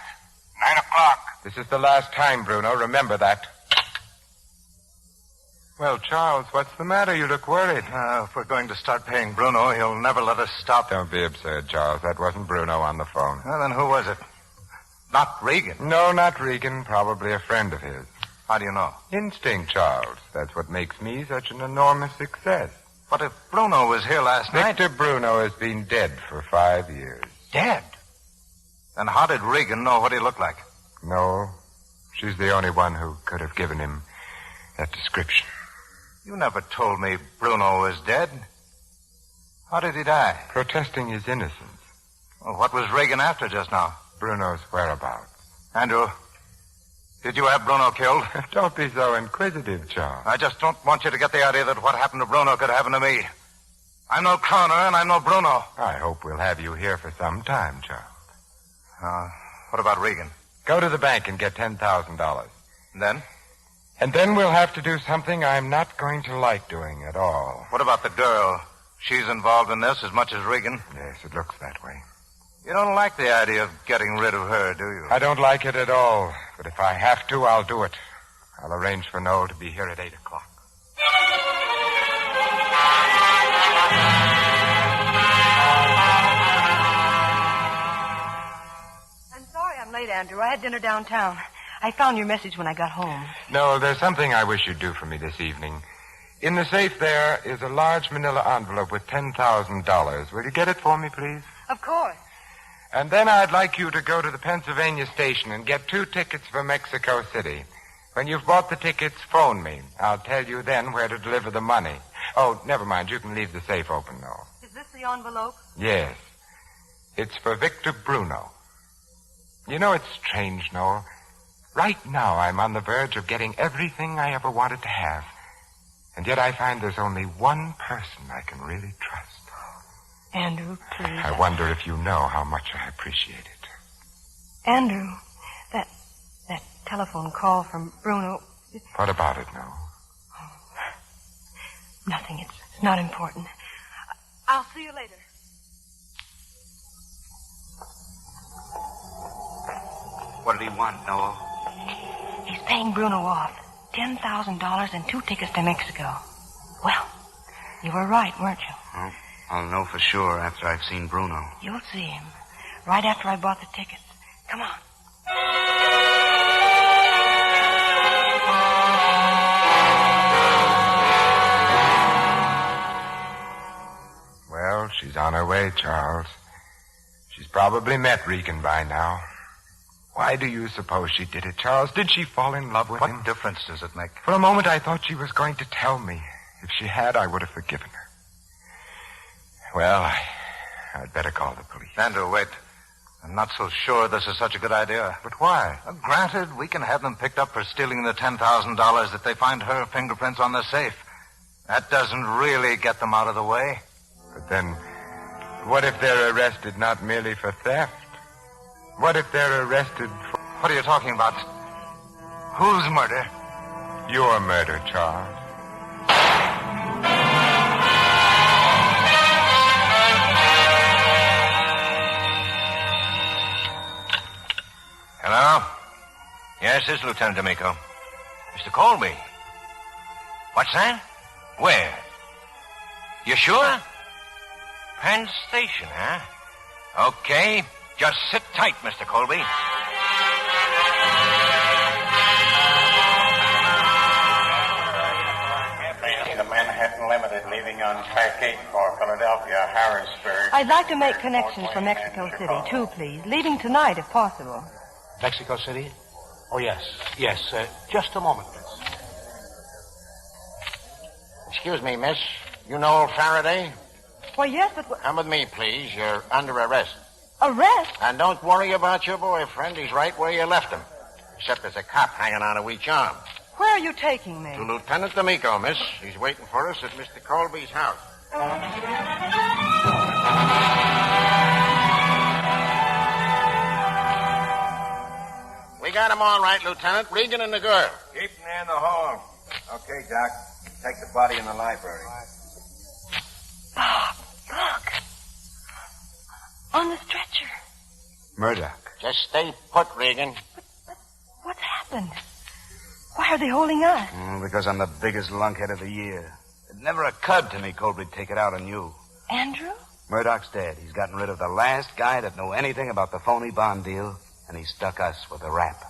9 o'clock. This is the last time, Bruno. Remember that. Well, Charles, what's the matter? You look worried. If we're going to start paying Bruno, he'll never let us stop. Don't be absurd, Charles. That wasn't Bruno on the phone. Well, then who was it? Not Regan. No, not Regan. Probably a friend of his. How do you know? Instinct, Charles. That's what makes me such an enormous success. But if Bruno was here last night... Victor Bruno has been dead for 5 years. Dead? Then how did Regan know what he looked like? No. She's the only one who could have given him that description. You never told me Bruno was dead. How did he die? Protesting his innocence. Well, what was Regan after just now? Bruno's whereabouts. Andrew, did you have Bruno killed? Don't be so inquisitive, Charles. I just don't want you to get the idea that what happened to Bruno could happen to me. I'm no Croner, and I'm no Bruno. I hope we'll have you here for some time, Charles. What about Regan? Go to the bank and get $10,000. Then? And then we'll have to do something I'm not going to like doing at all. What about the girl? She's involved in this as much as Regan. Yes, it looks that way. You don't like the idea of getting rid of her, do you? I don't like it at all. But if I have to, I'll do it. I'll arrange for Noel to be here at 8 o'clock. I'm sorry I'm late, Andrew. I had dinner downtown. I found your message when I got home. Noel, there's something I wish you'd do for me this evening. In the safe there is a large manila envelope with $10,000. Will you get it for me, please? Of course. And then I'd like you to go to the Pennsylvania station and get 2 tickets for Mexico City. When you've bought the tickets, phone me. I'll tell you then where to deliver the money. Oh, never mind. You can leave the safe open, Noel. Is this the envelope? Yes. It's for Victor Bruno. You know, it's strange, Noel. Right now, I'm on the verge of getting everything I ever wanted to have. And yet I find there's only one person I can really trust. Andrew, please. I wonder if you know how much I appreciate it. Andrew, that telephone call from Bruno... What about it, Noel? Nothing. It's not important. I'll see you later. What did he want, Noel? He's paying Bruno off. $10,000 and 2 tickets to Mexico. Well, you were right, weren't you? Well, I'll know for sure after I've seen Bruno. You'll see him. Right after I bought the tickets. Come on. Well, she's on her way, Charles. She's probably met Regan by now. Why do you suppose she did it, Charles? Did she fall in love with him? What difference does it make? For a moment, I thought she was going to tell me. If she had, I would have forgiven her. Well, I'd better call the police. Andrew, wait. I'm not so sure this is such a good idea. But why? Granted, we can have them picked up for stealing the $10,000 if they find her fingerprints on the safe. That doesn't really get them out of the way. But then, what if they're arrested not merely for theft? What if they're arrested for... What are you talking about? Whose murder? Your murder, Charles. Hello? Yes, this is Lieutenant D'Amico. Mr. Colby. What's that? Where? You sure? Penn Station, huh? Okay. Just sit tight, Mr. Colby. The Manhattan Limited leaving on track 8 for Philadelphia, Harrisburg. I'd like to make connections for Mexico City, too, please. Leaving tonight, if possible. Mexico City? Oh, yes. Yes. Just a moment, please. Excuse me, miss. You know old Faraday? Why, yes, but... Come with me, please. You're under arrest. Arrest? And don't worry about your boyfriend. He's right where you left him. Except there's a cop hanging on of each arm. Where are you taking me? To Lieutenant D'Amico, miss. He's waiting for us at Mr. Colby's house. We got him all right, Lieutenant. Regan and the girl. Keep them there in the hall. Okay, Doc. Take the body in the library. Bob, look. On the stretcher. Murdoch. Just stay put, Regan. What's happened? Why are they holding us? Because I'm the biggest lunkhead of the year. It never occurred to me Colby'd take it out on you. Andrew? Murdoch's dead. He's gotten rid of the last guy that knew anything about the phony bond deal, and he stuck us with a rap.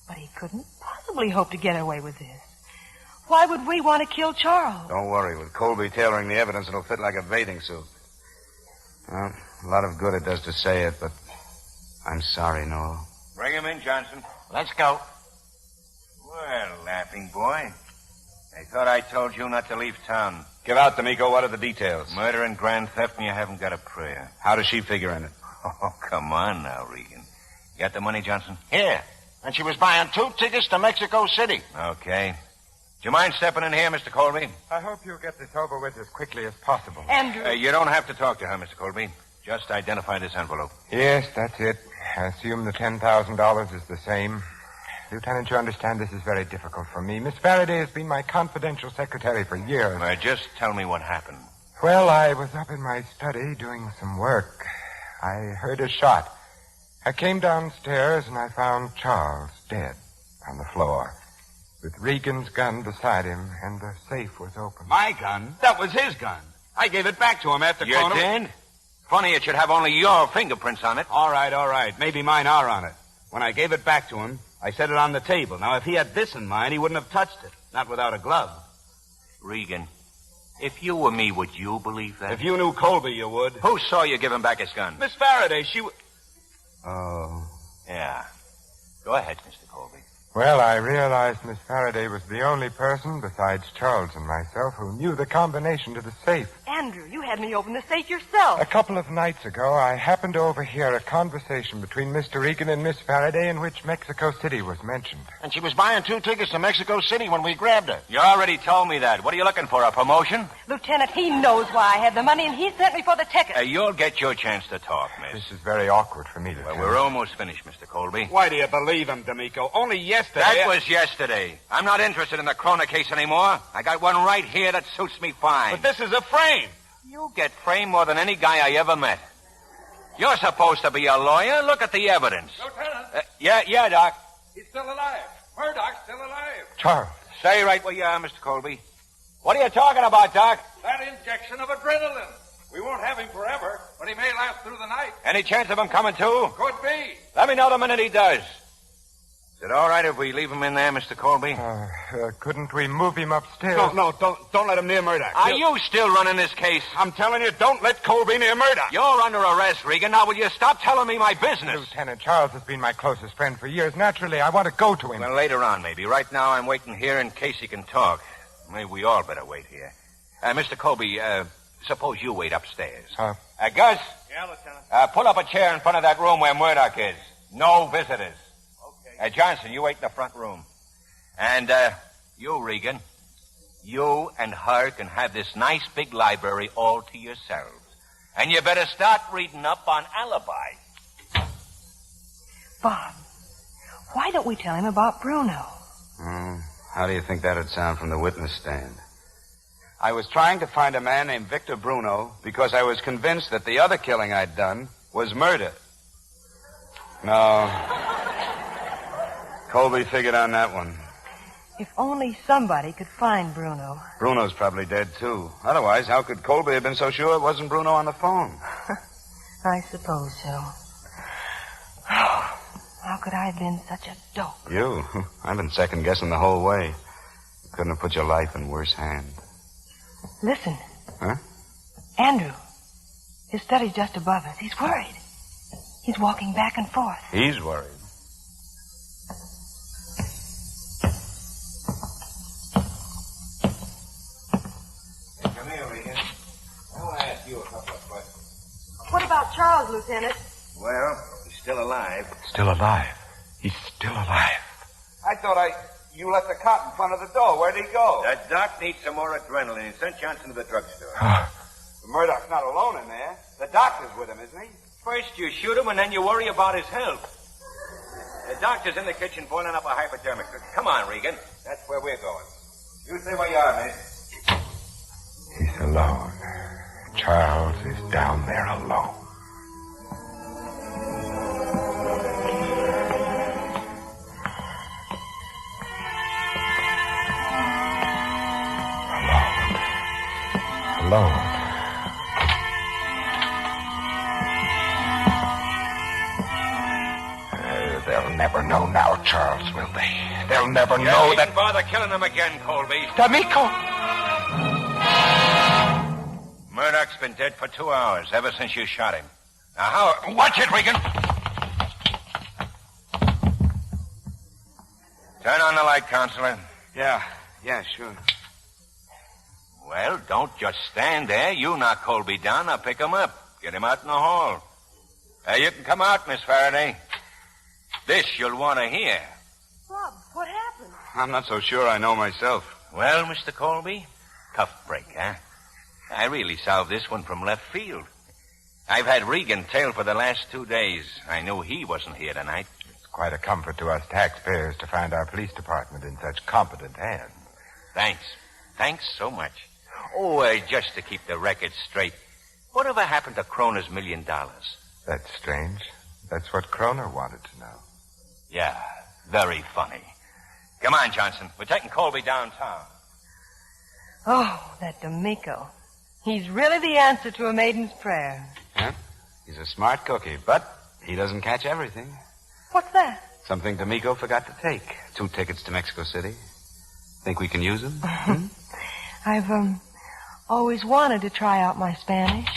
But he couldn't possibly hope to get away with this. Why would we want to kill Charles? Don't worry. With Colby tailoring the evidence, it'll fit like a bathing suit. Well, a lot of good it does to say it, but I'm sorry, Noel. Bring him in, Johnson. Let's go. Well, laughing boy. I thought I told you not to leave town. Give out, D'Amico. What are the details? Murder and grand theft, and you haven't got a prayer. How does she figure in it? Oh, come on now, Regan. You got the money, Johnson? Here. And she was buying 2 tickets to Mexico City. Okay. Do you mind stepping in here, Mr. Colby? I hope you'll get this over with as quickly as possible. Andrew. You don't have to talk to her, Mr. Colby. Just identify this envelope. Yes, that's it. I assume the $10,000 is the same. Lieutenant, you understand this is very difficult for me. Miss Faraday has been my confidential secretary for years. Just tell me what happened. Well, I was up in my study doing some work. I heard a shot. I came downstairs and I found Charles dead on the floor, with Regan's gun beside him, and the safe was open. My gun? That was his gun. I gave it back to him after You Cronin... did? Funny it should have only your fingerprints on it. All right. Maybe mine are on it. When I gave it back to him, I set it on the table. Now, if he had this in mind, he wouldn't have touched it. Not without a glove. Regan, if you were me, would you believe that? If you knew Colby, you would. Who saw you give him back his gun? Miss Faraday, she would... Oh. Yeah. Go ahead, Mr. Colby. Well, I realized Miss Faraday was the only person besides Charles and myself who knew the combination to the safe. Andrew, you had me open the safe yourself. A couple of nights ago, I happened to overhear a conversation between Mr. Regan and Miss Faraday in which Mexico City was mentioned. And she was buying 2 tickets to Mexico City when we grabbed her. You already told me that. What are you looking for, a promotion? Lieutenant, he knows why I had the money, and he sent me for the ticket. You'll get your chance to talk, miss. This is very awkward for me, Lieutenant. Well, we're almost finished, Mr. Colby. Why do you believe him, D'Amico? Only yesterday... That was yesterday. I'm not interested in the Krona case anymore. I got one right here that suits me fine. But this is a frame. You get framed more than any guy I ever met. You're supposed to be a lawyer. Look at the evidence. Lieutenant. Yeah, Doc. He's still alive. Murdoch's still alive. Charles. Stay right where you are, Mr. Colby. What are you talking about, Doc? That injection of adrenaline. We won't have him forever, but he may last through the night. Any chance of him coming to? Could be. Let me know the minute he does. Is it all right if we leave him in there, Mr. Colby? Couldn't we move him upstairs? No, don't let him near Murdoch. Are you still running this case? I'm telling you, don't let Colby near Murdoch. You're under arrest, Regan. Now, will you stop telling me my business? Lieutenant Charles has been my closest friend for years. Naturally, I want to go to him. Well, later on, maybe. Right now, I'm waiting here in case he can talk. Maybe we all better wait here. Mr. Colby, suppose you wait upstairs. Huh? Gus? Yeah, Lieutenant. Pull up a chair in front of that room where Murdoch is. No visitors. Okay. Johnson, you wait in the front room. And, you, Regan, you and her can have this nice big library all to yourselves. And you better start reading up on alibis. Bob, why don't we tell him about Bruno? How do you think that'd sound from the witness stand? I was trying to find a man named Victor Bruno because I was convinced that the other killing I'd done was murder. No. Colby figured on that one. If only somebody could find Bruno. Bruno's probably dead, too. Otherwise, how could Colby have been so sure it wasn't Bruno on the phone? I suppose so. Oh, how could I have been such a dope? You? I've been second-guessing the whole way. You couldn't have put your life in worse hands. Listen. Huh? Andrew. His study's just above us. He's worried. He's walking back and forth. He's worried. Come here, Regan. I want to ask you a couple of questions. What about Charles, Lieutenant? Well, he's still alive. Still alive. He's still alive. I thought you left the cot in front of the door. Where'd he go? The doc needs some more adrenaline. He sent Johnson to the drugstore. Murdoch's not alone in there. The doctor's with him, isn't he? First you shoot him, and then you worry about his health. The doctor's in the kitchen boiling up a hypodermic. Come on, Regan. That's where we're going. You stay where you are, miss. He's alone. Charles is down there alone. Alone. They'll never know now, Charles, will they? They'll never know that... bother killing them again, Colby. D'Amico! Murdoch's been dead for 2 hours, ever since you shot him. Now, how... Watch it, Regan! Turn on the light, Counselor. Yeah, sure. Well, don't just stand there. You knock Colby down, I'll pick him up. Get him out in the hall. You can come out, Miss Faraday. This you'll want to hear. Bob, what happened? I'm not so sure I know myself. Well, Mr. Colby, tough break, huh? I really solved this one from left field. I've had Regan tailed for the last 2 days. I knew he wasn't here tonight. It's quite a comfort to us taxpayers to find our police department in such competent hands. Thanks. Thanks so much. Oh, just to keep the record straight, whatever happened to Kroner's $1 million? That's strange. That's what Kroner wanted to know. Yeah, very funny. Come on, Johnson. We're taking Colby downtown. Oh, that D'Amico. He's really the answer to a maiden's prayer. Yeah, he's a smart cookie, but he doesn't catch everything. What's that? Something D'Amico forgot to take. 2 tickets to Mexico City. Think we can use them? I've, always wanted to try out my Spanish.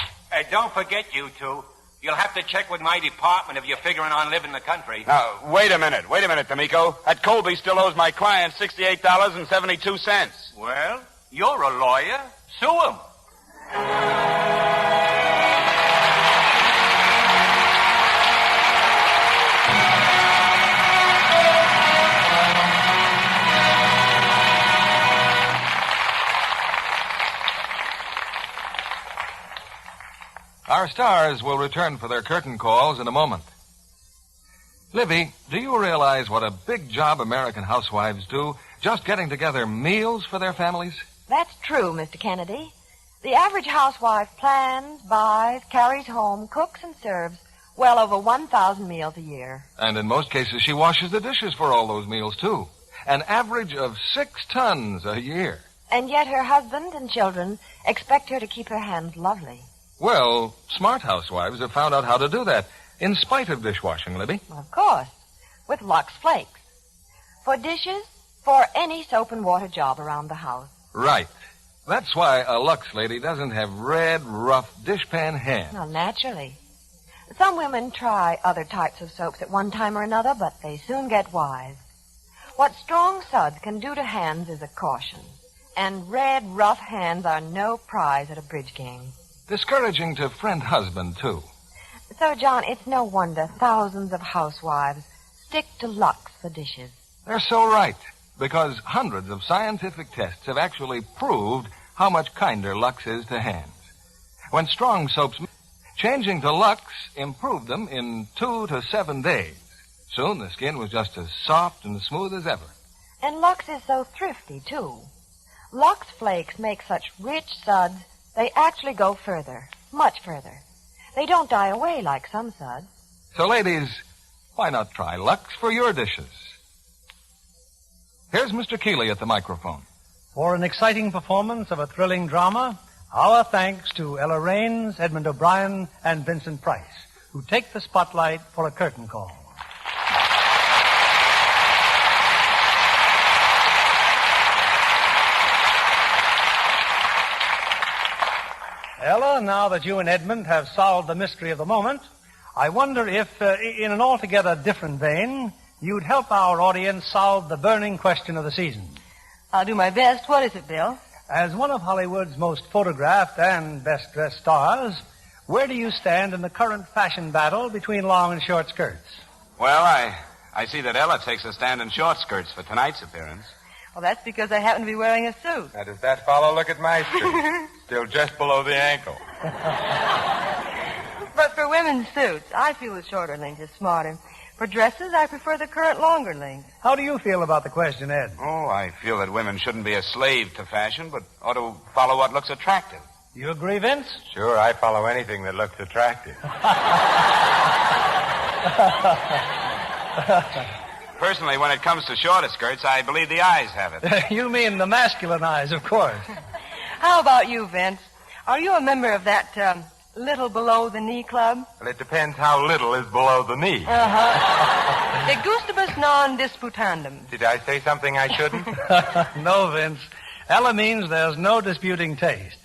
Don't forget, you two. You'll have to check with my department if you're figuring on living the country. Now, wait a minute, D'Amico. That Colby still owes my client $68.72. Well, you're a lawyer. Sue him. Our stars will return for their curtain calls in a moment. Livy, do you realize what a big job American housewives do just getting together meals for their families? That's true, Mr. Kennedy. The average housewife plans, buys, carries home, cooks, and serves well over 1,000 meals a year. And in most cases, she washes the dishes for all those meals, too. An average of 6 tons a year. And yet her husband and children expect her to keep her hands lovely. Well, smart housewives have found out how to do that, in spite of dishwashing, Libby. Of course. With Lux Flakes. For dishes, for any soap and water job around the house. Right. That's why a Lux lady doesn't have red, rough dishpan hands. Well, naturally. Some women try other types of soaps at one time or another, but they soon get wise. What strong suds can do to hands is a caution. And red, rough hands are no prize at a bridge game. Discouraging to friend husband, too. So, John, it's no wonder thousands of housewives stick to Lux for dishes. They're so right, because hundreds of scientific tests have actually proved how much kinder Lux is to hands. When strong soaps, changing to Lux improved them in 2 to 7 days. Soon the skin was just as soft and smooth as ever. And Lux is so thrifty, too. Lux Flakes make such rich suds, they actually go further, much further. They don't die away like some suds. So, ladies, why not try Lux for your dishes? Here's Mr. Keeley at the microphone. For an exciting performance of a thrilling drama, our thanks to Ella Raines, Edmund O'Brien, and Vincent Price, who take the spotlight for a curtain call. Ella, now that you and Edmund have solved the mystery of the moment, I wonder if, in an altogether different vein, you'd help our audience solve the burning question of the season. I'll do my best. What is it, Bill? As one of Hollywood's most photographed and best-dressed stars, where do you stand in the current fashion battle between long and short skirts? Well, I see that Ella takes a stand in short skirts for tonight's appearance. Well, that's because I happen to be wearing a suit. Now, does that fellow look at my skirt? Still just below the ankle. But for women's suits, I feel the shorter length is smarter. For dresses, I prefer the current longer length. How do you feel about the question, Ed? Oh, I feel that women shouldn't be a slave to fashion, but ought to follow what looks attractive. You agree, Vince? Sure, I follow anything that looks attractive. Personally, when it comes to shorter skirts, I believe the eyes have it. You mean the masculine eyes, of course. How about you, Vince? Are you a member of that, little below the knee club? Well, it depends how little is below the knee. Uh-huh. De gustibus non disputandum. Did I say something I shouldn't? No, Vince. Ella means there's no disputing tastes.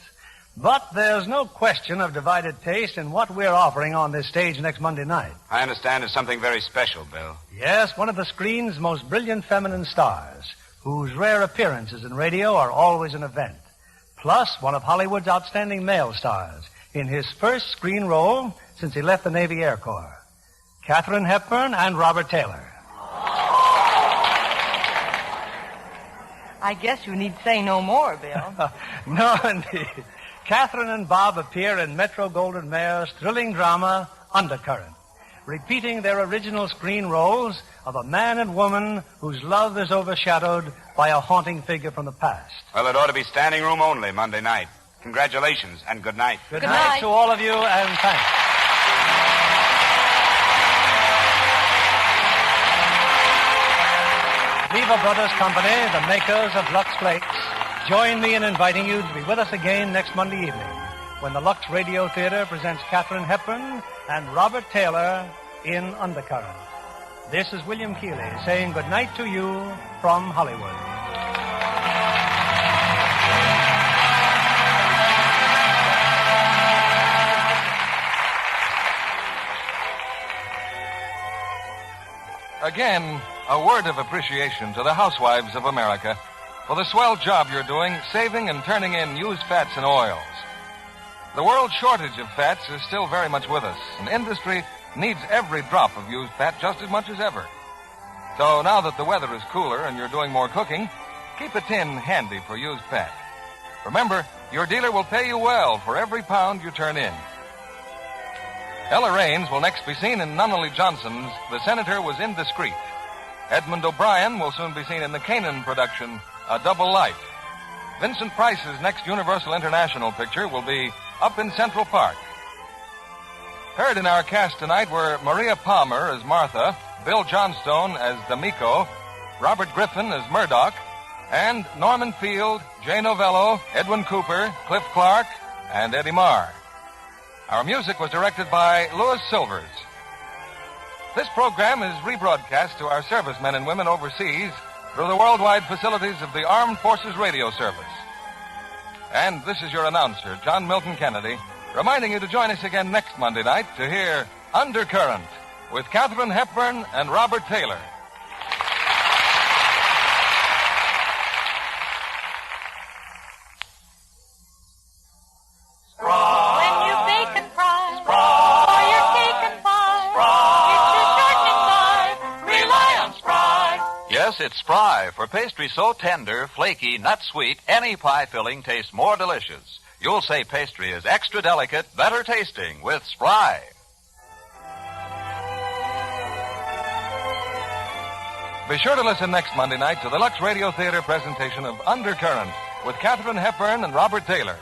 But there's no question of divided taste in what we're offering on this stage next Monday night. I understand it's something very special, Bill. Yes, one of the screen's most brilliant feminine stars, whose rare appearances in radio are always an event. Plus, one of Hollywood's outstanding male stars, in his first screen role since he left the Navy Air Corps. Katharine Hepburn and Robert Taylor. I guess you need say no more, Bill. No, indeed. Katharine and Bob appear in Metro-Goldwyn-Mayer's thrilling drama, Undercurrent, repeating their original screen roles of a man and woman whose love is overshadowed by a haunting figure from the past. Well, it ought to be standing room only Monday night. Congratulations and good night. Good night to all of you, and thanks. Lever Brothers Company, the makers of Lux Flakes, join me in inviting you to be with us again next Monday evening when the Lux Radio Theater presents Katharine Hepburn and Robert Taylor in Undercurrent. This is William Keeley saying good night to you from Hollywood. Again, a word of appreciation to the housewives of America for the swell job you're doing saving and turning in used fats and oils. The world shortage of fats is still very much with us, and industry needs every drop of used fat just as much as ever. So now that the weather is cooler and you're doing more cooking, keep a tin handy for used fat. Remember, your dealer will pay you well for every pound you turn in. Ella Raines will next be seen in Nunnally Johnson's The Senator Was Indiscreet. Edmund O'Brien will soon be seen in the Canaan production, A Double Life. Vincent Price's next Universal International picture will be Up in Central Park. Heard in our cast tonight were Maria Palmer as Martha, Bill Johnstone as D'Amico, Robert Griffin as Murdoch, and Norman Field, Jay Novello, Edwin Cooper, Cliff Clark, and Eddie Marr. Our music was directed by Louis Silvers. This program is rebroadcast to our servicemen and women overseas through the worldwide facilities of the Armed Forces Radio Service. And this is your announcer, John Milton Kennedy, reminding you to join us again next Monday night to hear Undercurrent with Katharine Hepburn and Robert Taylor. When you bake and fry, or your cake and pie, it's your shortening pie. Rely on Spry. Yes, it's Spry. For pastry so tender, flaky, nut sweet, any pie filling tastes more delicious. You'll say pastry is extra delicate, better tasting with Spry. Be sure to listen next Monday night to the Lux Radio Theater presentation of Undercurrent with Katharine Hepburn and Robert Taylor.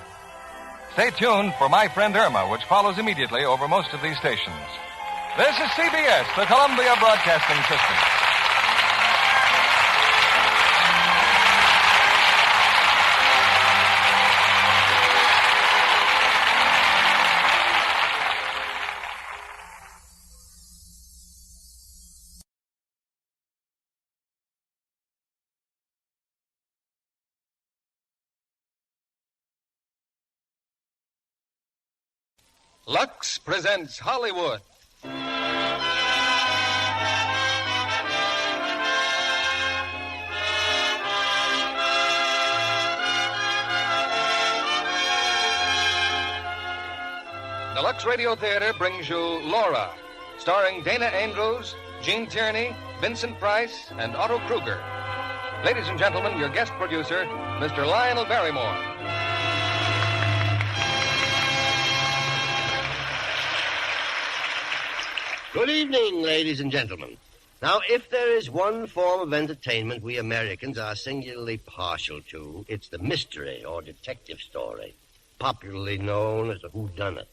Stay tuned for My Friend Irma, which follows immediately over most of these stations. This is CBS, the Columbia Broadcasting System. Lux presents Hollywood. The Lux Radio Theater brings you Laura, starring Dana Andrews, Gene Tierney, Vincent Price, and Otto Kruger. Ladies and gentlemen, your guest producer, Mr. Lionel Barrymore. Good evening, ladies and gentlemen. Now, if there is one form of entertainment we Americans are singularly partial to, it's the mystery or detective story, popularly known as a whodunit.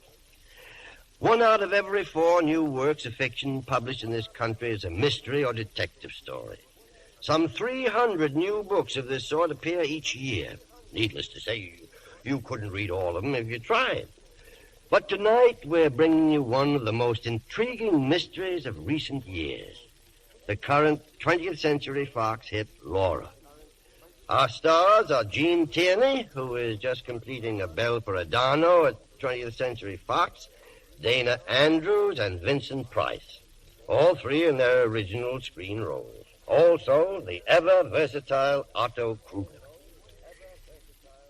1 out of every 4 new works of fiction published in this country is a mystery or detective story. Some 300 new books of this sort appear each year. Needless to say, you couldn't read all of them if you tried. But tonight, we're bringing you one of the most intriguing mysteries of recent years, the current 20th Century Fox hit Laura. Our stars are Gene Tierney, who is just completing a Bell for Adano at 20th Century Fox, Dana Andrews, and Vincent Price, all 3 in their original screen roles. Also, the ever-versatile Otto Kruger.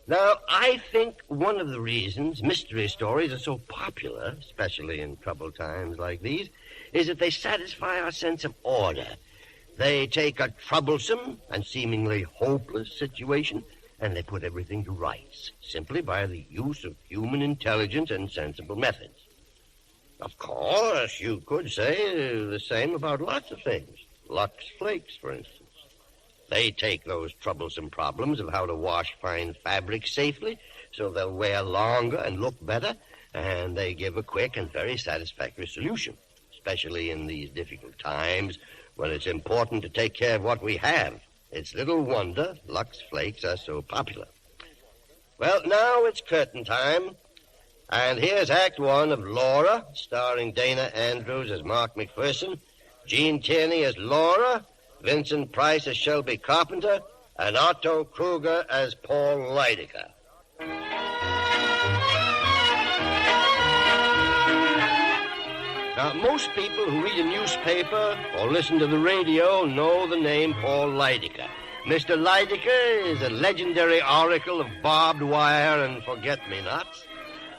Now, I think one of the reasons mystery stories are so popular, especially in troubled times like these, is that they satisfy our sense of order. They take a troublesome and seemingly hopeless situation, and they put everything to rights, simply by the use of human intelligence and sensible methods. Of course, you could say the same about lots of things. Lux Flakes, for instance. They take those troublesome problems of how to wash fine fabric safely so they'll wear longer and look better, and they give a quick and very satisfactory solution, especially in these difficult times when it's important to take care of what we have. It's little wonder Lux Flakes are so popular. Well, now it's curtain time, and here's Act 1 of Laura, starring Dana Andrews as Mark McPherson, Gene Tierney as Laura, Vincent Price as Shelby Carpenter, and Otto Kruger as Paul Lydecker. Now, most people who read a newspaper or listen to the radio know the name Paul Lydecker. Mr. Lydecker is a legendary oracle of barbed wire and forget-me-nots,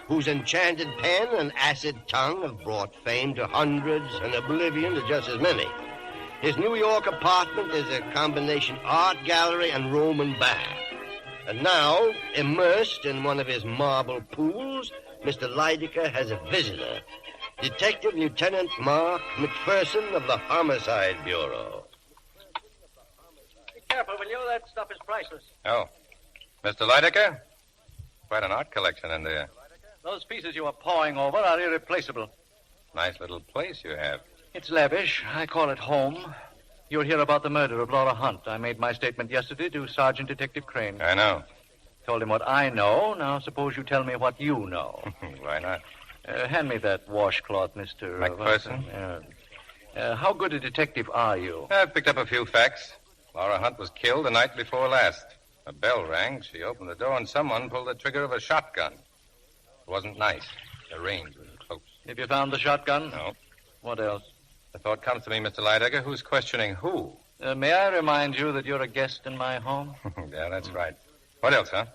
whose enchanted pen and acid tongue have brought fame to hundreds and oblivion to just as many. His New York apartment is a combination art gallery and Roman bath. And now, immersed in one of his marble pools, Mr. Lydecker has a visitor, Detective Lieutenant Mark McPherson of the Homicide Bureau. Be careful, will you? That stuff is priceless. Oh. Mr. Lydecker? Quite an art collection in there. Those pieces you are pawing over are irreplaceable. Nice little place you have. It's lavish. I call it home. You'll hear about the murder of Laura Hunt. I made my statement yesterday to Sergeant Detective Crane. I know. Told him what I know. Now, suppose you tell me what you know. Why not? Hand me that washcloth, Mr. McPherson? How good a detective are you? I've picked up a few facts. Laura Hunt was killed the night before last. A bell rang. She opened the door, and someone pulled the trigger of a shotgun. It wasn't nice. The range was close. Have you found the shotgun? No. What else? The thought comes to me, Mr. Lydecker, who's questioning who? May I remind you that you're a guest in my home? Yeah, that's right. What else, huh?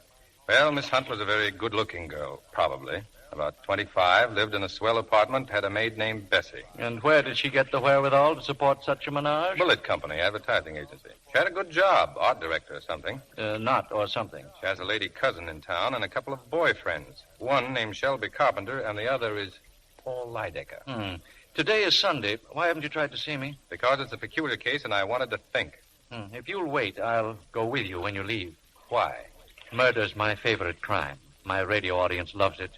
Well, Miss Hunt was a very good-looking girl, probably. About 25, lived in a swell apartment, had a maid named Bessie. And where did she get the wherewithal to support such a menage? Bullet Company, advertising agency. She had a good job, art director or something. Not or something. She has a lady cousin in town and a couple of boyfriends. One named Shelby Carpenter, and the other is Paul Lydecker. Today is Sunday. Why haven't you tried to see me? Because it's a peculiar case, and I wanted to think. If you'll wait, I'll go with you when you leave. Why? Murder's my favorite crime. My radio audience loves it.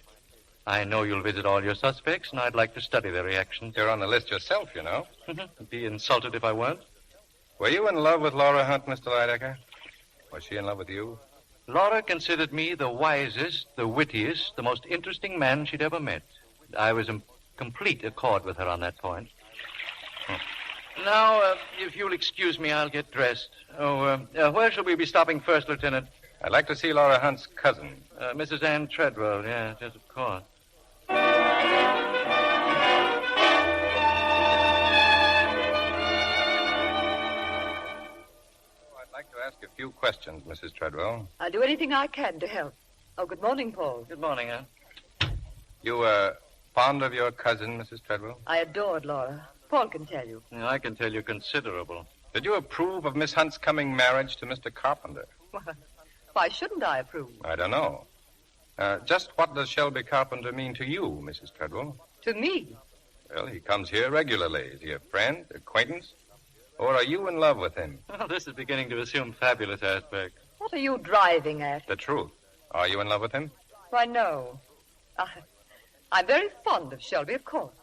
I know you'll visit all your suspects, and I'd like to study their reactions. You're on the list yourself, you know. Be insulted if I weren't. Were you in love with Laura Hunt, Mr. Lydecker? Was she in love with you? Laura considered me the wisest, the wittiest, the most interesting man she'd ever met. I was in complete accord with her on that point. Now, if you'll excuse me, I'll get dressed. Where shall we be stopping first, Lieutenant? I'd like to see Laura Hunt's cousin. Mrs. Ann Treadwell, yes, of course. I'd like to ask a few questions, Mrs. Treadwell. I'll do anything I can to help. Oh, good morning, Paul. Good morning, Ann. You, fond of your cousin, Mrs. Treadwell? I adored Laura. Paul can tell you. I can tell you considerable. Did you approve of Miss Hunt's coming marriage to Mr. Carpenter? Why shouldn't I approve? I don't know. Just what does Shelby Carpenter mean to you, Mrs. Treadwell? To me? Well, he comes here regularly. Is he a friend, acquaintance? Or are you in love with him? Well, this is beginning to assume fabulous aspects. What are you driving at? The truth. Are you in love with him? Why, no. I'm very fond of Shelby, of course.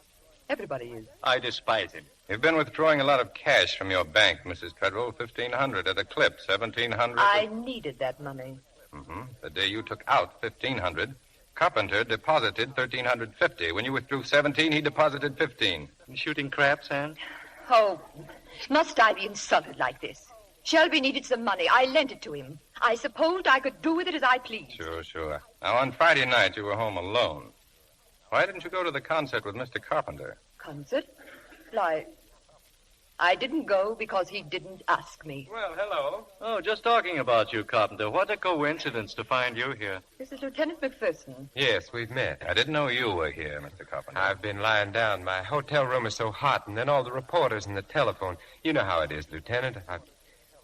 Everybody is. I despise him. You've been withdrawing a lot of cash from your bank, Mrs. Treadwell. $1,500 at a clip. $1,700. I needed that money. The day you took out $1,500, Carpenter deposited $1,350. When you withdrew $17, he deposited $15. Shooting craps, Ann? Oh, must I be insulted like this? Shelby needed some money. I lent it to him. I supposed I could do with it as I pleased. Sure. Now, on Friday night, you were home alone. Why didn't you go to the concert with Mr. Carpenter? Concert? Why, I didn't go because he didn't ask me. Well, hello. Oh, just talking about you, Carpenter. What a coincidence to find you here. This is Lieutenant McPherson. Yes, we've met. I didn't know you were here, Mr. Carpenter. I've been lying down. My hotel room is so hot, and then all the reporters and the telephone. You know how it is, Lieutenant.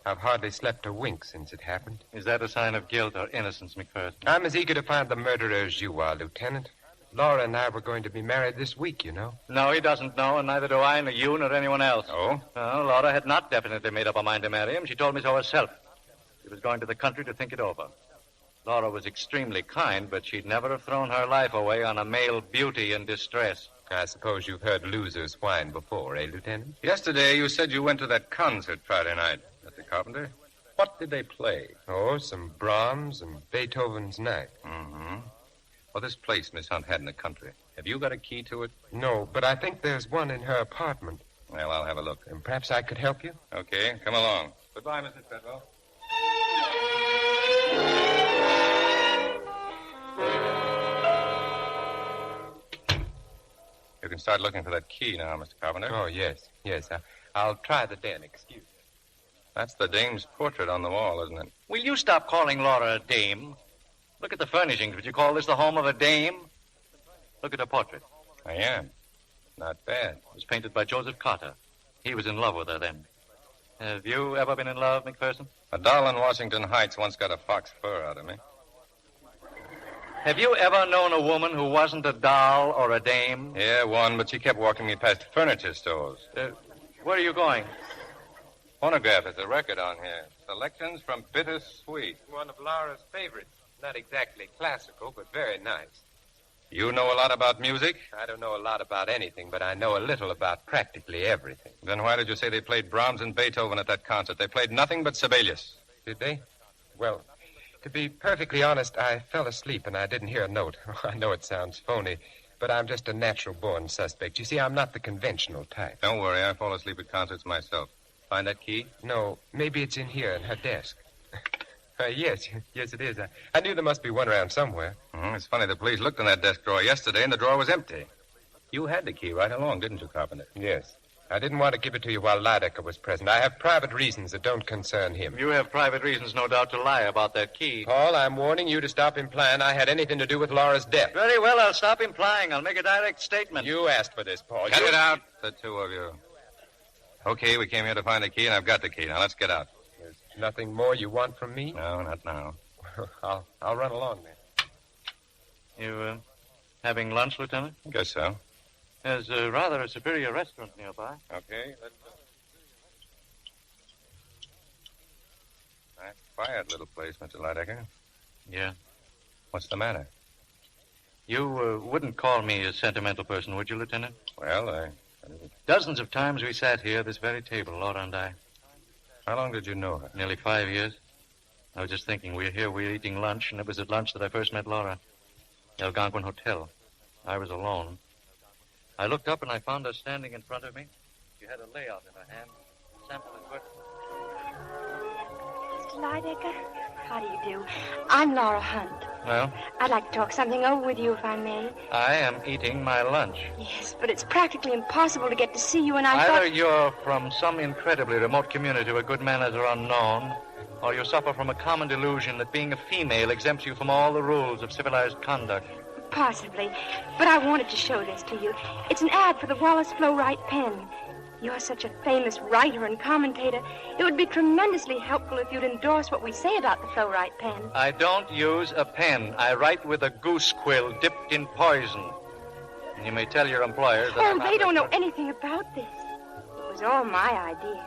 I've hardly slept a wink since it happened. Is that a sign of guilt or innocence, McPherson? I'm as eager to find the murderer as you are, Lieutenant. Laura and I were going to be married this week, you know. No, he doesn't know, and neither do I, nor you, nor anyone else. Oh? Well, Laura had not definitely made up her mind to marry him. She told me so herself. She was going to the country to think it over. Laura was extremely kind, but she'd never have thrown her life away on a male beauty in distress. I suppose you've heard losers whine before, eh, Lieutenant? Yesterday, you said you went to that concert Friday night, Mr. Carpenter. What did they play? Oh, some Brahms and Beethoven's Night. Well, this place Miss Hunt had in the country. Have you got a key to it? No, but I think there's one in her apartment. Well, I'll have a look. And perhaps I could help you? Okay, come along. Goodbye, Mrs. Treadwell. You can start looking for that key now, Mr. Carpenter. Oh, yes. I'll try the den. Excuse me. That's the dame's portrait on the wall, isn't it? Will you stop calling Laura a dame? Look at the furnishings. Would you call this the home of a dame? Look at her portrait. I am. Not bad. It was painted by Joseph Carter. He was in love with her then. Have you ever been in love, McPherson? A doll in Washington Heights once got a fox fur out of me. Have you ever known a woman who wasn't a doll or a dame? Yeah, one, but she kept walking me past furniture stores. Where are you going? Phonograph is a record on here. Selections from Bittersweet. One of Laura's favorites. Not exactly classical, but very nice. You know a lot about music? I don't know a lot about anything, but I know a little about practically everything. Then why did you say they played Brahms and Beethoven at that concert? They played nothing but Sibelius. Did they? Well, to be perfectly honest, I fell asleep and I didn't hear a note. I know it sounds phony, but I'm just a natural-born suspect. You see, I'm not the conventional type. Don't worry, I fall asleep at concerts myself. Find that key? No, maybe it's in here in her desk. Yes, it is. I knew there must be one around somewhere. It's funny, the police looked in that desk drawer yesterday and the drawer was empty. You had the key right along, didn't you, Carpenter? Yes. I didn't want to give it to you while Lydecker was present. I have private reasons that don't concern him. You have private reasons, no doubt, to lie about that key. Paul, I'm warning you to stop implying I had anything to do with Laura's death. Very well, I'll stop implying. I'll make a direct statement. You asked for this, Paul. Cut it out, the two of you. Okay, we came here to find the key, and I've got the key. Now, let's get out. There's nothing more you want from me? No, not now. I'll run along then. You, having lunch, Lieutenant? Guess so. There's rather a superior restaurant nearby. Okay, let's go. Nice, quiet little place, Mr. Lydecker. Yeah. What's the matter? You wouldn't call me a sentimental person, would you, Lieutenant? Well, Dozens of times we sat here at this very table, Laura and I. How long did you know her? Nearly 5 years. I was just thinking, we're eating lunch, and it was at lunch that I first met Laura. The Algonquin Hotel. I was alone. I looked up and I found her standing in front of me. She had a layout in her hand. Sample and work. Mr. Lydecker, how do you do? I'm Laura Hunt. Well? I'd like to talk something over with you, if I may. I am eating my lunch. Yes, but it's practically impossible to get to see you, and I Either thought... you're from some incredibly remote community where good manners are unknown, or you suffer from a common delusion that being a female exempts you from all the rules of civilized conduct. Possibly. But I wanted to show this to you. It's an ad for the Wallace Flow-Wright pen. You're such a famous writer and commentator. It would be tremendously helpful if you'd endorse what we say about the Flow-Wright pen. I don't use a pen. I write with a goose quill dipped in poison. And you may tell your employers that Oh, they don't know anything about this. It was all my idea.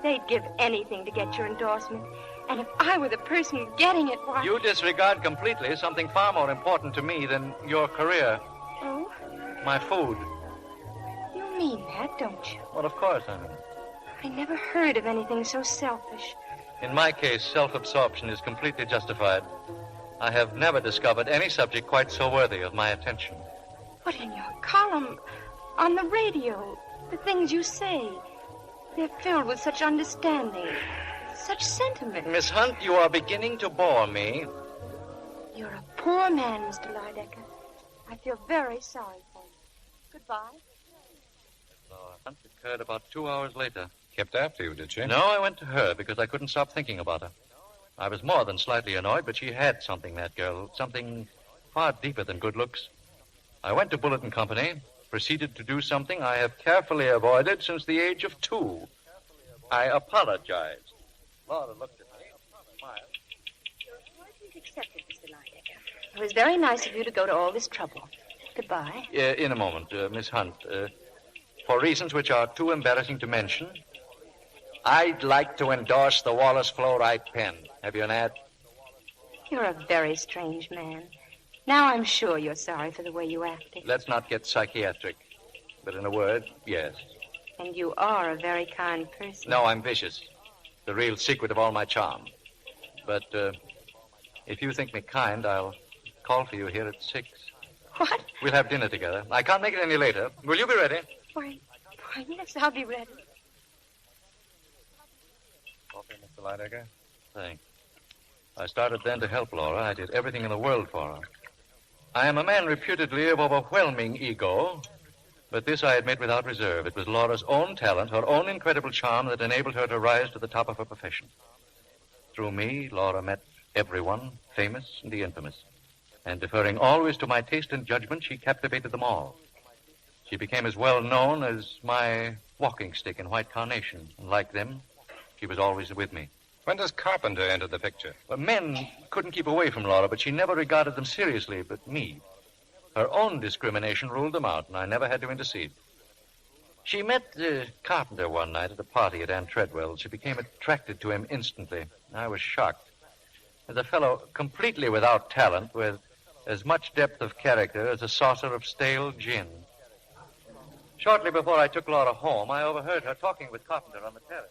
They'd give anything to get your endorsement. And if I were the person getting it, why... You disregard completely something far more important to me than your career. Oh? My food. You mean that, don't you? Well, of course I mean. I never heard of anything so selfish. In my case, self-absorption is completely justified. I have never discovered any subject quite so worthy of my attention. But in your column, on the radio, the things you say, they're filled with such understanding, such sentiment. Miss Hunt, you are beginning to bore me. You're a poor man, Mr. Lydecker. I feel very sorry for you. Goodbye. Hunt occurred about 2 hours later. Kept after you, did she? No, I went to her because I couldn't stop thinking about her. I was more than slightly annoyed, but she had something, that girl. Something far deeper than good looks. I went to Bulletin Company, proceeded to do something I have carefully avoided since the age of 2. I apologized. Laura looked at me, smiled. Your apology is accepted, Mr. Lydecker. It was very nice of you to go to all this trouble. Goodbye. In a moment, Miss Hunt. For reasons which are too embarrassing to mention, I'd like to endorse the Wallace Flow-Wright pen. Have you an ad? You're a very strange man. Now I'm sure you're sorry for the way you acted. Let's not get psychiatric. But in a word, yes. And you are a very kind person. No, I'm vicious. The real secret of all my charm. But if you think me kind, I'll call for you here at 6. What? We'll have dinner together. I can't make it any later. Will you be ready? Why, yes, I'll be ready. Coffee, Mr. Lydecker? Thanks. I started then to help Laura. I did everything in the world for her. I am a man reputedly of overwhelming ego, but this I admit without reserve. It was Laura's own talent, her own incredible charm that enabled her to rise to the top of her profession. Through me, Laura met everyone, famous and the infamous. And deferring always to my taste and judgment, she captivated them all. She became as well known as my walking stick in white carnation. And like them, she was always with me. When does Carpenter enter the picture? Well, men couldn't keep away from Laura, but she never regarded them seriously, but me. Her own discrimination ruled them out, and I never had to intercede. She met Carpenter one night at a party at Ann Treadwell's. She became attracted to him instantly. I was shocked. As a fellow completely without talent, with as much depth of character as a saucer of stale gin. Shortly before I took Laura home, I overheard her talking with Carpenter on the terrace.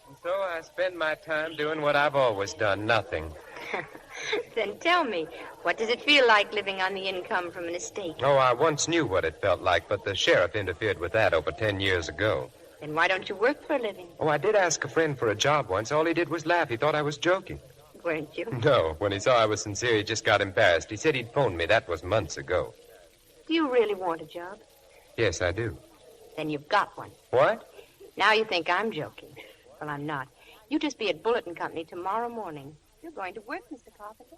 And so I spend my time doing what I've always done, nothing. Then tell me, what does it feel like living on the income from an estate? Oh, I once knew what it felt like, but the sheriff interfered with that over 10 years ago. Then why don't you work for a living? Oh, I did ask a friend for a job once. All he did was laugh. He thought I was joking. Weren't you? No, when he saw I was sincere, he just got embarrassed. He said he'd phoned me. That was months ago. Do you really want a job? Yes, I do. Then you've got one. What? Now you think I'm joking. Well, I'm not. You just be at Bulletin Company tomorrow morning. You're going to work, Mr. Carpenter.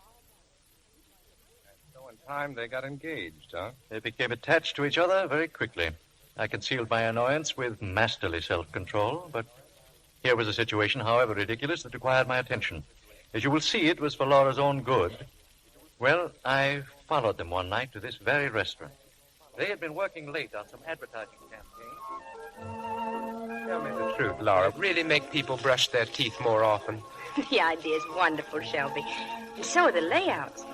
So in time, they got engaged, huh? They became attached to each other very quickly. I concealed my annoyance with masterly self-control, but here was a situation, however ridiculous, that required my attention. As you will see, it was for Laura's own good. Well, I followed them one night to this very restaurant. They had been working late on some advertising campaign. Tell me the truth, Laura. Really make people brush their teeth more often? The idea's wonderful, Shelby. And so are the layouts.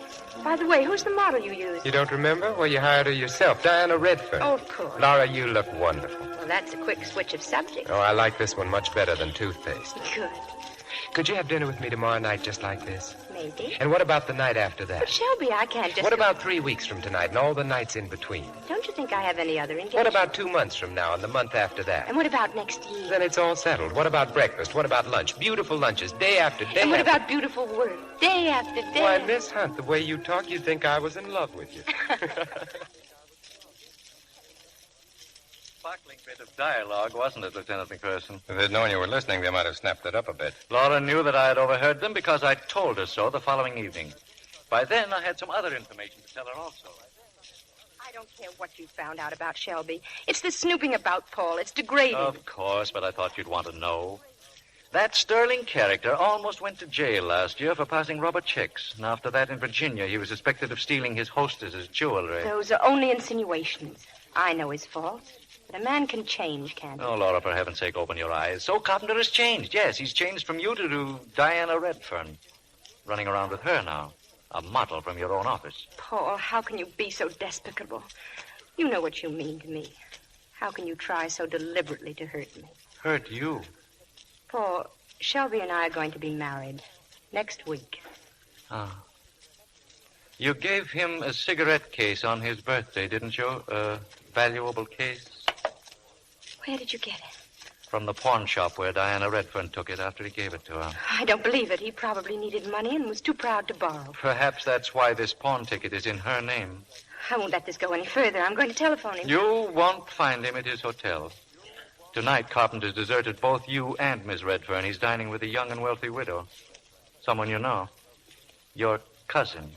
By the way, who's the model you used? You don't remember? Well, you hired her yourself, Diana Redfern. Oh, of course. Laura, you look wonderful. Well, that's a quick switch of subject. Oh, I like this one much better than toothpaste. Good. Could you have dinner with me tomorrow night just like this? Maybe. And what about the night after that? But, Shelby, I can't just... What about 3 weeks from tonight and all the nights in between? Don't you think I have any other engagement? What about 2 months from now and the month after that? And what about next year? Then it's all settled. What about breakfast? What about lunch? Beautiful lunches, day after day. And what about beautiful work, day after day? Why, Miss Hunt, the way you talk, you'd think I was in love with you. Sparkling bit of dialogue, wasn't it, Lieutenant McPherson? If they'd known you were listening, they might have snapped it up a bit. Laura knew that I had overheard them because I told her so the following evening. By then, I had some other information to tell her also. I don't care what you found out about Shelby. It's the snooping about Paul. It's degrading. Of course, but I thought you'd want to know. That sterling character almost went to jail last year for passing rubber checks. And after that, in Virginia, he was suspected of stealing his hostess's jewelry. Those are only insinuations. I know his faults. But a man can change, can't he? Oh, Laura, for heaven's sake, open your eyes. So Carpenter has changed. Yes, he's changed from you to Diana Redfern. Running around with her now. A model from your own office. Paul, how can you be so despicable? You know what you mean to me. How can you try so deliberately to hurt me? Hurt you? Paul, Shelby and I are going to be married next week. Ah. You gave him a cigarette case on his birthday, didn't you? A valuable case? Where did you get it? From the pawn shop where Diana Redfern took it after he gave it to her. I don't believe it. He probably needed money and was too proud to borrow. Perhaps that's why this pawn ticket is in her name. I won't let this go any further. I'm going to telephone him. You won't find him at his hotel. Tonight, Carpenter's deserted both you and Miss Redfern. He's dining with a young and wealthy widow. Someone you know. Your cousin.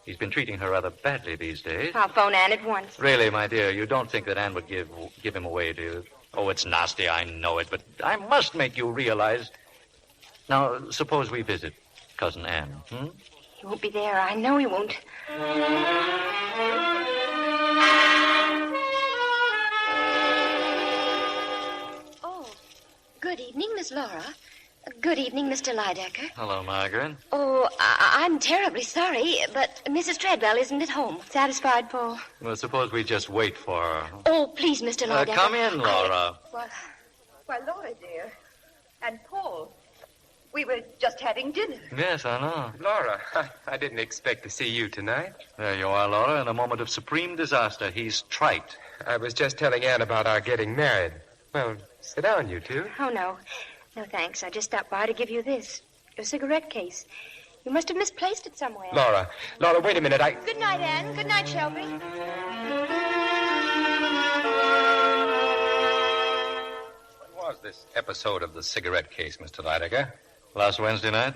He's been treating her rather badly these days. I'll phone Anne at once. Really, my dear, you don't think that Anne would give him away, do you? Oh, it's nasty, I know it, but I must make you realize. Now, suppose we visit Cousin Anne, He won't be there. I know he won't. Oh, good evening, Miss Laura. Good evening, Mr. Lydecker. Hello, Margaret. Oh, I'm terribly sorry, but Mrs. Treadwell isn't at home. Satisfied, Paul? Well, suppose we just wait for her. Oh, please, Mr. Lydecker. Come in, Laura. Why, Laura, dear. And Paul. We were just having dinner. Yes, I know. Laura, I didn't expect to see you tonight. There you are, Laura, in a moment of supreme disaster. He's trite. I was just telling Anne about our getting married. Well, sit down, you two. Oh, no. No, thanks. I just stopped by to give you this. Your cigarette case. You must have misplaced it somewhere. Laura, wait a minute. Good night, Anne. Good night, Shelby. When was this episode of the cigarette case, Mr. Lydecker? Last Wednesday night.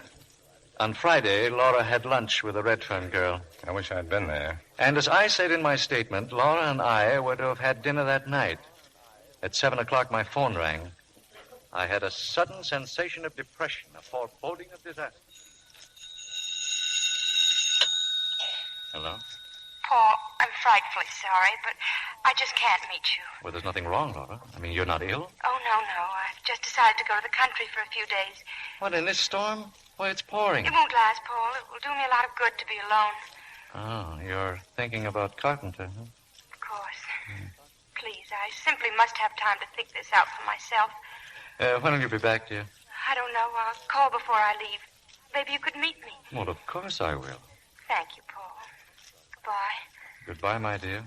On Friday, Laura had lunch with a Redfern girl. I wish I'd been there. And as I said in my statement, Laura and I were to have had dinner that night. At 7 o'clock, my phone rang. I had a sudden sensation of depression, a foreboding of disaster. Hello? Paul, I'm frightfully sorry, but I just can't meet you. Well, there's nothing wrong, Laura. I mean, you're not ill. Oh, no. I've just decided to go to the country for a few days. What, in this storm? Why, it's pouring. It won't last, Paul. It will do me a lot of good to be alone. Oh, you're thinking about Carpenter, huh? Of course. Please, I simply must have time to think this out for myself. When will you be back, dear? I don't know. I'll call before I leave. Maybe you could meet me. Well, of course I will. Thank you, Paul. Goodbye. Goodbye, my dear.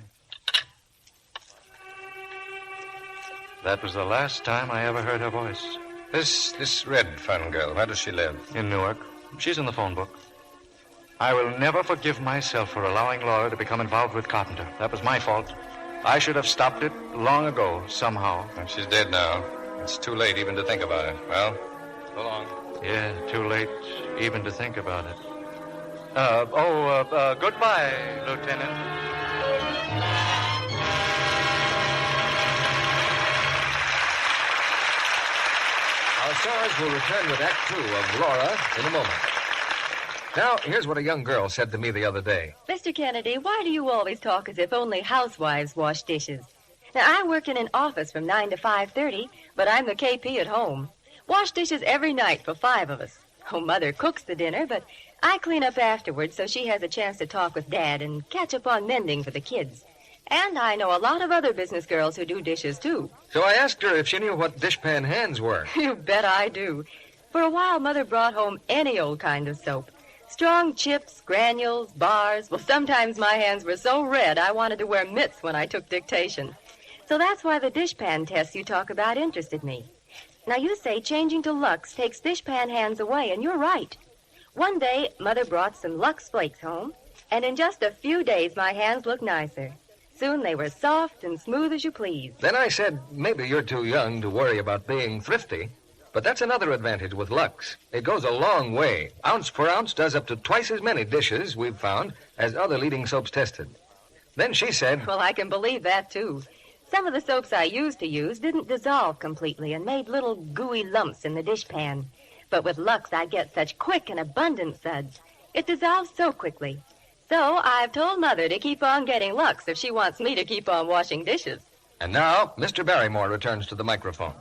That was the last time I ever heard her voice. This Red Fun girl, where does she live? In Newark. She's in the phone book. I will never forgive myself for allowing Laura to become involved with Carpenter. That was my fault. I should have stopped it long ago, somehow. And she's dead now. It's too late even to think about it. Well, so long. Yeah, too late even to think about it. Goodbye, Lieutenant. Our stars will return with Act 2 of Laura in a moment. Now, here's what a young girl said to me the other day. Mr. Kennedy, why do you always talk as if only housewives wash dishes? Now, I work in an office from 9 to 5:30, but I'm the KP at home. Wash dishes every night for 5 of us. Oh, Mother cooks the dinner, but I clean up afterwards so she has a chance to talk with Dad and catch up on mending for the kids. And I know a lot of other business girls who do dishes, too. So I asked her if she knew what dishpan hands were. You bet I do. For a while, Mother brought home any old kind of soap. Strong chips, granules, bars. Well, sometimes my hands were so red I wanted to wear mitts when I took dictation. So that's why the dishpan tests you talk about interested me. Now, you say changing to Lux takes dishpan hands away, and you're right. One day, Mother brought some Lux flakes home, and in just a few days, my hands looked nicer. Soon they were soft and smooth as you please. Then I said, maybe you're too young to worry about being thrifty. But that's another advantage with Lux. It goes a long way. Ounce per ounce does up to twice as many dishes, we've found, as other leading soaps tested. Then she said... Well, I can believe that, too. Some of the soaps I used to use didn't dissolve completely and made little gooey lumps in the dishpan. But with Lux, I get such quick and abundant suds. It dissolves so quickly. So I've told Mother to keep on getting Lux if she wants me to keep on washing dishes. And now, Mr. Barrymore returns to the microphone.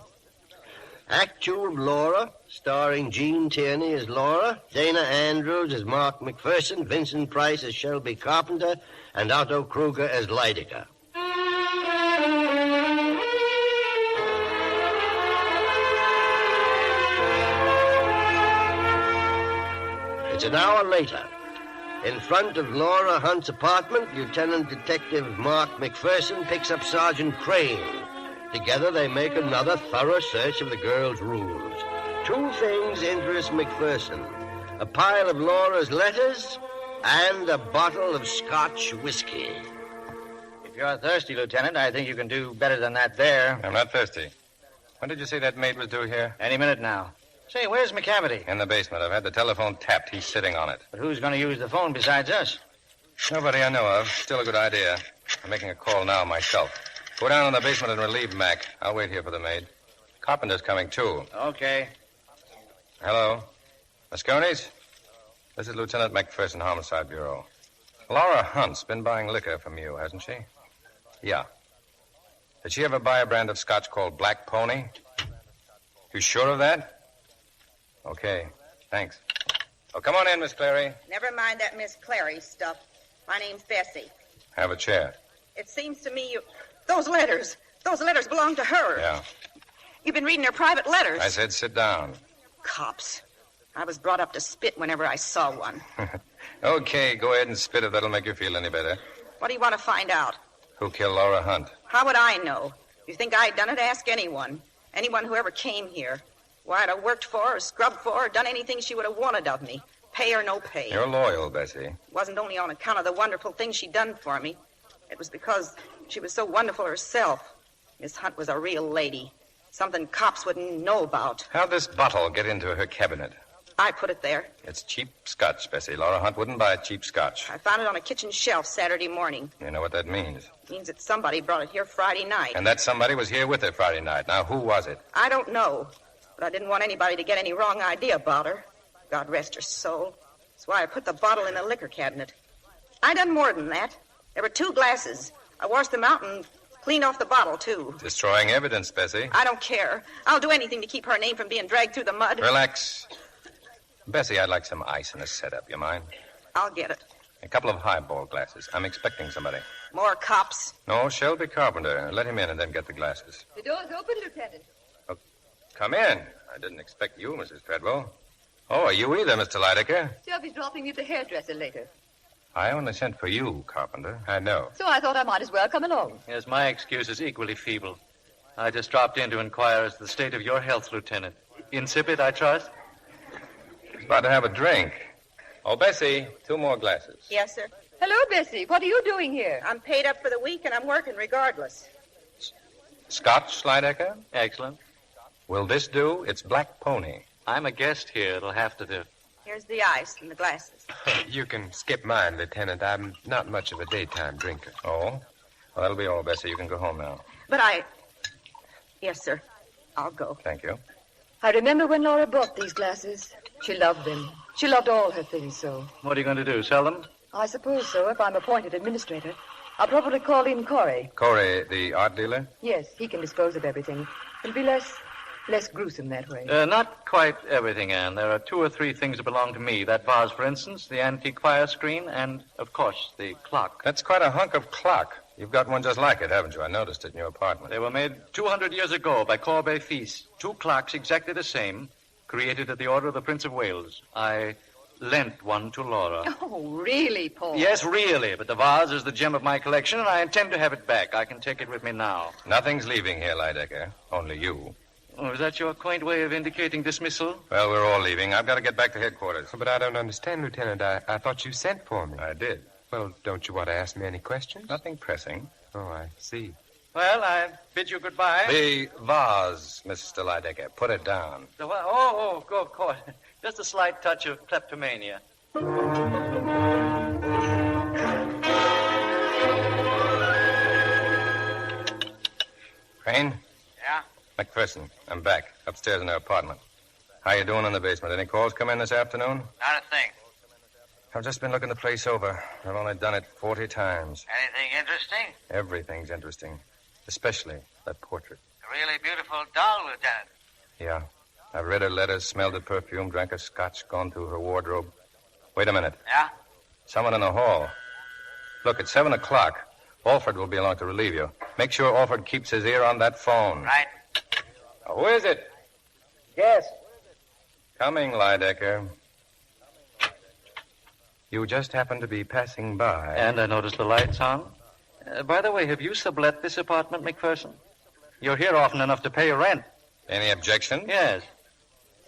Act 2 of Laura, starring Jean Tierney as Laura, Dana Andrews as Mark McPherson, Vincent Price as Shelby Carpenter, and Otto Kruger as Lydica. It's an hour later. In front of Laura Hunt's apartment, Lieutenant Detective Mark McPherson picks up Sergeant Crane. Together, they make another thorough search of the girl's rooms. 2 things interest McPherson: a pile of Laura's letters and a bottle of Scotch whiskey. If you're thirsty, Lieutenant, I think you can do better than that there. I'm not thirsty. When did you say that maid was due here? Any minute now. Say, where's McCavity? In the basement. I've had the telephone tapped. He's sitting on it. But who's going to use the phone besides us? Nobody I know of. Still a good idea. I'm making a call now myself. Go down in the basement and relieve Mac. I'll wait here for the maid. Carpenter's coming, too. Okay. Hello. Moscone's? This is Lieutenant McPherson, Homicide Bureau. Laura Hunt's been buying liquor from you, hasn't she? Yeah. Did she ever buy a brand of scotch called Black Pony? You sure of that? Okay. Thanks. Oh, come on in, Miss Clary. Never mind that Miss Clary stuff. My name's Bessie. Have a chair. It seems to me those letters belong to her. Yeah. You've been reading her private letters. I said sit down. Cops. I was brought up to spit whenever I saw one. Okay, go ahead and spit if that'll make you feel any better. What do you want to find out? Who killed Laura Hunt? How would I know? You think I'd done it? Ask anyone. Anyone who ever came here. Why, I'd have worked for her, scrubbed for her, done anything she would have wanted of me. Pay or no pay. You're loyal, Bessie. It wasn't only on account of the wonderful things she'd done for me. It was because she was so wonderful herself. Miss Hunt was a real lady. Something cops wouldn't know about. How'd this bottle get into her cabinet? I put it there. It's cheap scotch, Bessie. Laura Hunt wouldn't buy cheap scotch. I found it on a kitchen shelf Saturday morning. You know what that means? It means that somebody brought it here Friday night. And that somebody was here with her Friday night. Now, who was it? I don't know. But I didn't want anybody to get any wrong idea about her. God rest her soul. That's why I put the bottle in the liquor cabinet. I done more than that. There were 2 glasses. I washed them out and cleaned off the bottle, too. Destroying evidence, Bessie. I don't care. I'll do anything to keep her name from being dragged through the mud. Relax. Bessie, I'd like some ice in the setup. You mind? I'll get it. A couple of highball glasses. I'm expecting somebody. More cops. No, Shelby Carpenter. Let him in and then get the glasses. The door's open, Lieutenant. Oh, come in. I didn't expect you, Mrs. Treadwell. Oh, you either, Mr. Lydecker. Shelby's dropping me at the hairdresser later. I only sent for you, Carpenter. I know. So I thought I might as well come along. Yes, my excuse is equally feeble. I just dropped in to inquire as to the state of your health, Lieutenant. Insipid, I trust? He's about to have a drink. Oh, Bessie, 2 more glasses. Yes, sir. Hello, Bessie. What are you doing here? I'm paid up for the week, and I'm working regardless. Scotch, Lydecker? Excellent. Will this do? It's Black Pony. I'm a guest here. It'll have to do. Here's the ice and the glasses. You can skip mine, Lieutenant. I'm not much of a daytime drinker. Oh? Well, that'll be all, Bessie. You can go home now. But Yes, sir. I'll go. Thank you. I remember when Laura bought these glasses. She loved them. She loved all her things so. What are you going to do, sell them? I suppose so, if I'm appointed administrator. I'll probably call in Corey. Corey, the art dealer? Yes, he can dispose of everything. It'll be less gruesome that way. Not quite everything, Anne. There are 2 or 3 things that belong to me. That vase, for instance, the antique fire screen, and, of course, the clock. That's quite a hunk of clock. You've got one just like it, haven't you? I noticed it in your apartment. They were made 200 years ago by Corbeil Fils. 2 clocks exactly the same, created at the order of the Prince of Wales. I lent one to Laura. Oh, really, Paul? Yes, really, but the vase is the gem of my collection, and I intend to have it back. I can take it with me now. Nothing's leaving here, Lydecker. Only you. Oh, is that your quaint way of indicating dismissal? Well, we're all leaving. I've got to get back to headquarters. But I don't understand, Lieutenant. I thought you sent for me. I did. Well, don't you want to ask me any questions? Nothing pressing. Oh, I see. Well, I bid you goodbye. The vase, Mr. Lydecker. Put it down. Go, of course. Just a slight touch of kleptomania. Crane? Yeah? McPherson, I'm back. Upstairs in our apartment. How you doing in the basement? Any calls come in this afternoon? Not a thing. I've just been looking the place over. I've only done it 40 times. Anything interesting? Everything's interesting. Especially that portrait. A really beautiful doll, Lieutenant. Yeah. I've read her letters, smelled her perfume, drank her scotch, gone through her wardrobe. Wait a minute. Yeah? Someone in the hall. Look, it's 7 o'clock. Alford will be along to relieve you. Make sure Alford keeps his ear on that phone. Right. Who is it? Yes. Coming, Lydecker. You just happened to be passing by. And I noticed the lights on. By the way, have you sublet this apartment, McPherson? You're here often enough to pay your rent. Any objection? Yes.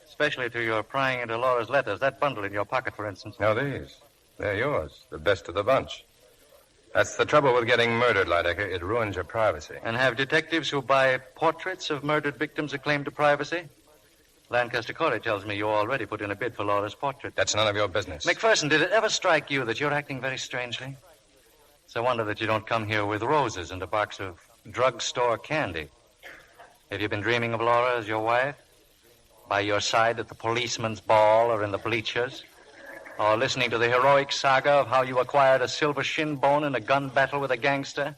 Especially to your prying into Laura's letters. That bundle in your pocket, for instance. No, these. They're yours. The best of the bunch. That's the trouble with getting murdered, Lydecker. It ruins your privacy. And have detectives who buy portraits of murdered victims a claim to privacy? Lancaster Corey tells me you already put in a bid for Laura's portrait. That's none of your business. McPherson, did it ever strike you that you're acting very strangely? It's a wonder that you don't come here with roses and a box of drugstore candy. Have you been dreaming of Laura as your wife? By your side at the policeman's ball or in the bleachers? Or listening to the heroic saga of how you acquired a silver shin bone in a gun battle with a gangster?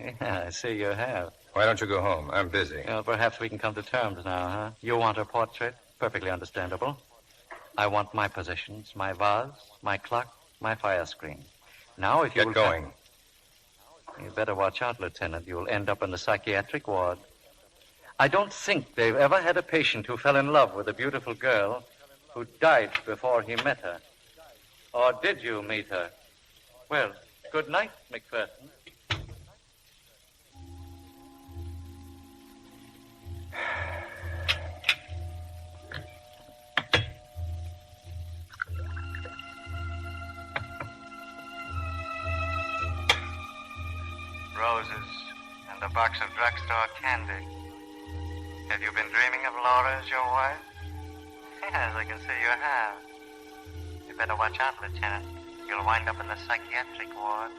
Yeah, I see you have. Why don't you go home? I'm busy. Well, perhaps we can come to terms now, huh? You want her portrait? Perfectly understandable. I want my possessions, my vase, my clock, my fire screen. Now, if you Get going. You better watch out, Lieutenant. You'll end up in the psychiatric ward. I don't think they've ever had a patient who fell in love with a beautiful girl who died before he met her. Or did you meet her? Well, good night, McPherson. Roses and a box of drugstore candy. Have you been dreaming of Laura as your wife? Yes, I can see you have. You better watch out, Lieutenant. You'll wind up in the psychiatric ward.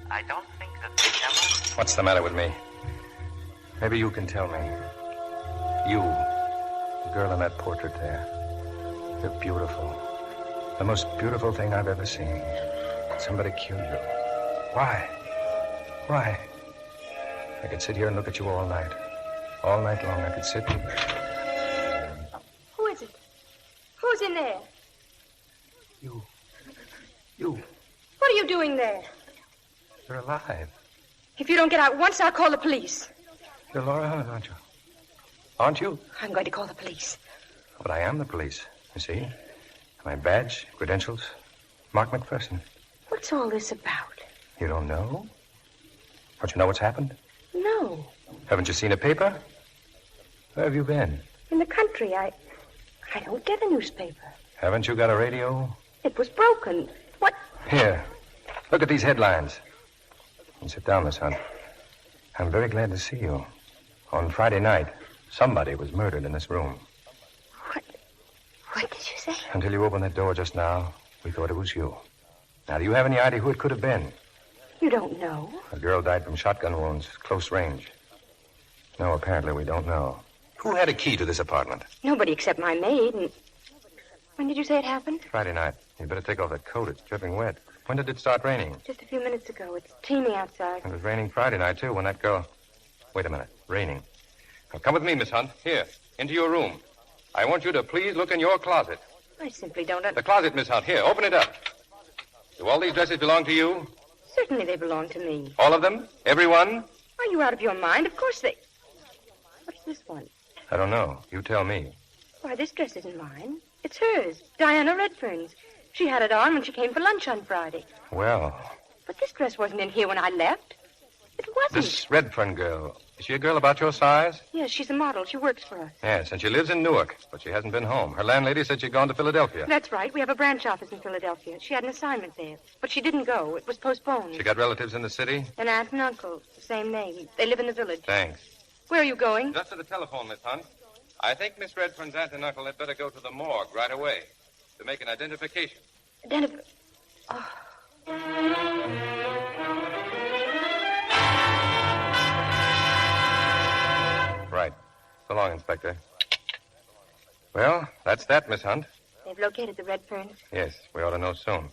I don't think that they ever... What's the matter with me? Maybe you can tell me. You, the girl in that portrait there. You're beautiful. The most beautiful thing I've ever seen. Somebody killed you. Why? Why? I could sit here and look at you all night. All night long, I could sit... Who is it? Who's in there? You. What are you doing there? You're alive. If you don't get out once, I'll call the police. You're Laura Hunt, aren't you? Aren't you? I'm going to call the police. But I am the police, you see. My badge, credentials, Mark McPherson. What's all this about? You don't know? Don't you know what's happened? No. Haven't you seen a paper? Where have you been? In the country, I don't get a newspaper. Haven't you got a radio? It was broken. What? Here. Look at these headlines. Sit down, Miss Hunt. I'm very glad to see you. On Friday night, somebody was murdered in this room. What did you say? Until you opened that door just now, we thought it was you. Now, do you have any idea who it could have been? You don't know? A girl died from shotgun wounds, close range. No, apparently we don't know. Who had a key to this apartment? Nobody except my maid. And when did you say it happened? Friday night. You'd better take off that coat. It's dripping wet. When did it start raining? Just a few minutes ago. It's teeming outside. It was raining Friday night, too, when that girl... Wait a minute. Raining. Now, come with me, Miss Hunt. Here, into your room. I want you to please look in your closet. I simply don't... The closet, Miss Hunt. Here, open it up. Do all these dresses belong to you? Certainly they belong to me. All of them? Every one? Are you out of your mind? Of course they... What's this one? I don't know. You tell me. Why, this dress isn't mine. It's hers. Diana Redfern's. She had it on when she came for lunch on Friday. Well... But this dress wasn't in here when I left. It wasn't. This Redfern girl, is she a girl about your size? Yes, she's a model. She works for us. Yes, and she lives in Newark, but she hasn't been home. Her landlady said she'd gone to Philadelphia. That's right. We have a branch office in Philadelphia. She had an assignment there. But she didn't go. It was postponed. She got relatives in the city? An aunt and uncle. The same name. They live in the village. Thanks. Where are you going? Just to the telephone, Miss Hunt. I think Miss Redfern's aunt and uncle had better go to the morgue right away to make an identification. Oh. Right. So long, Inspector. Well, that's that, Miss Hunt. They've located the Redferns. Yes, we ought to know soon.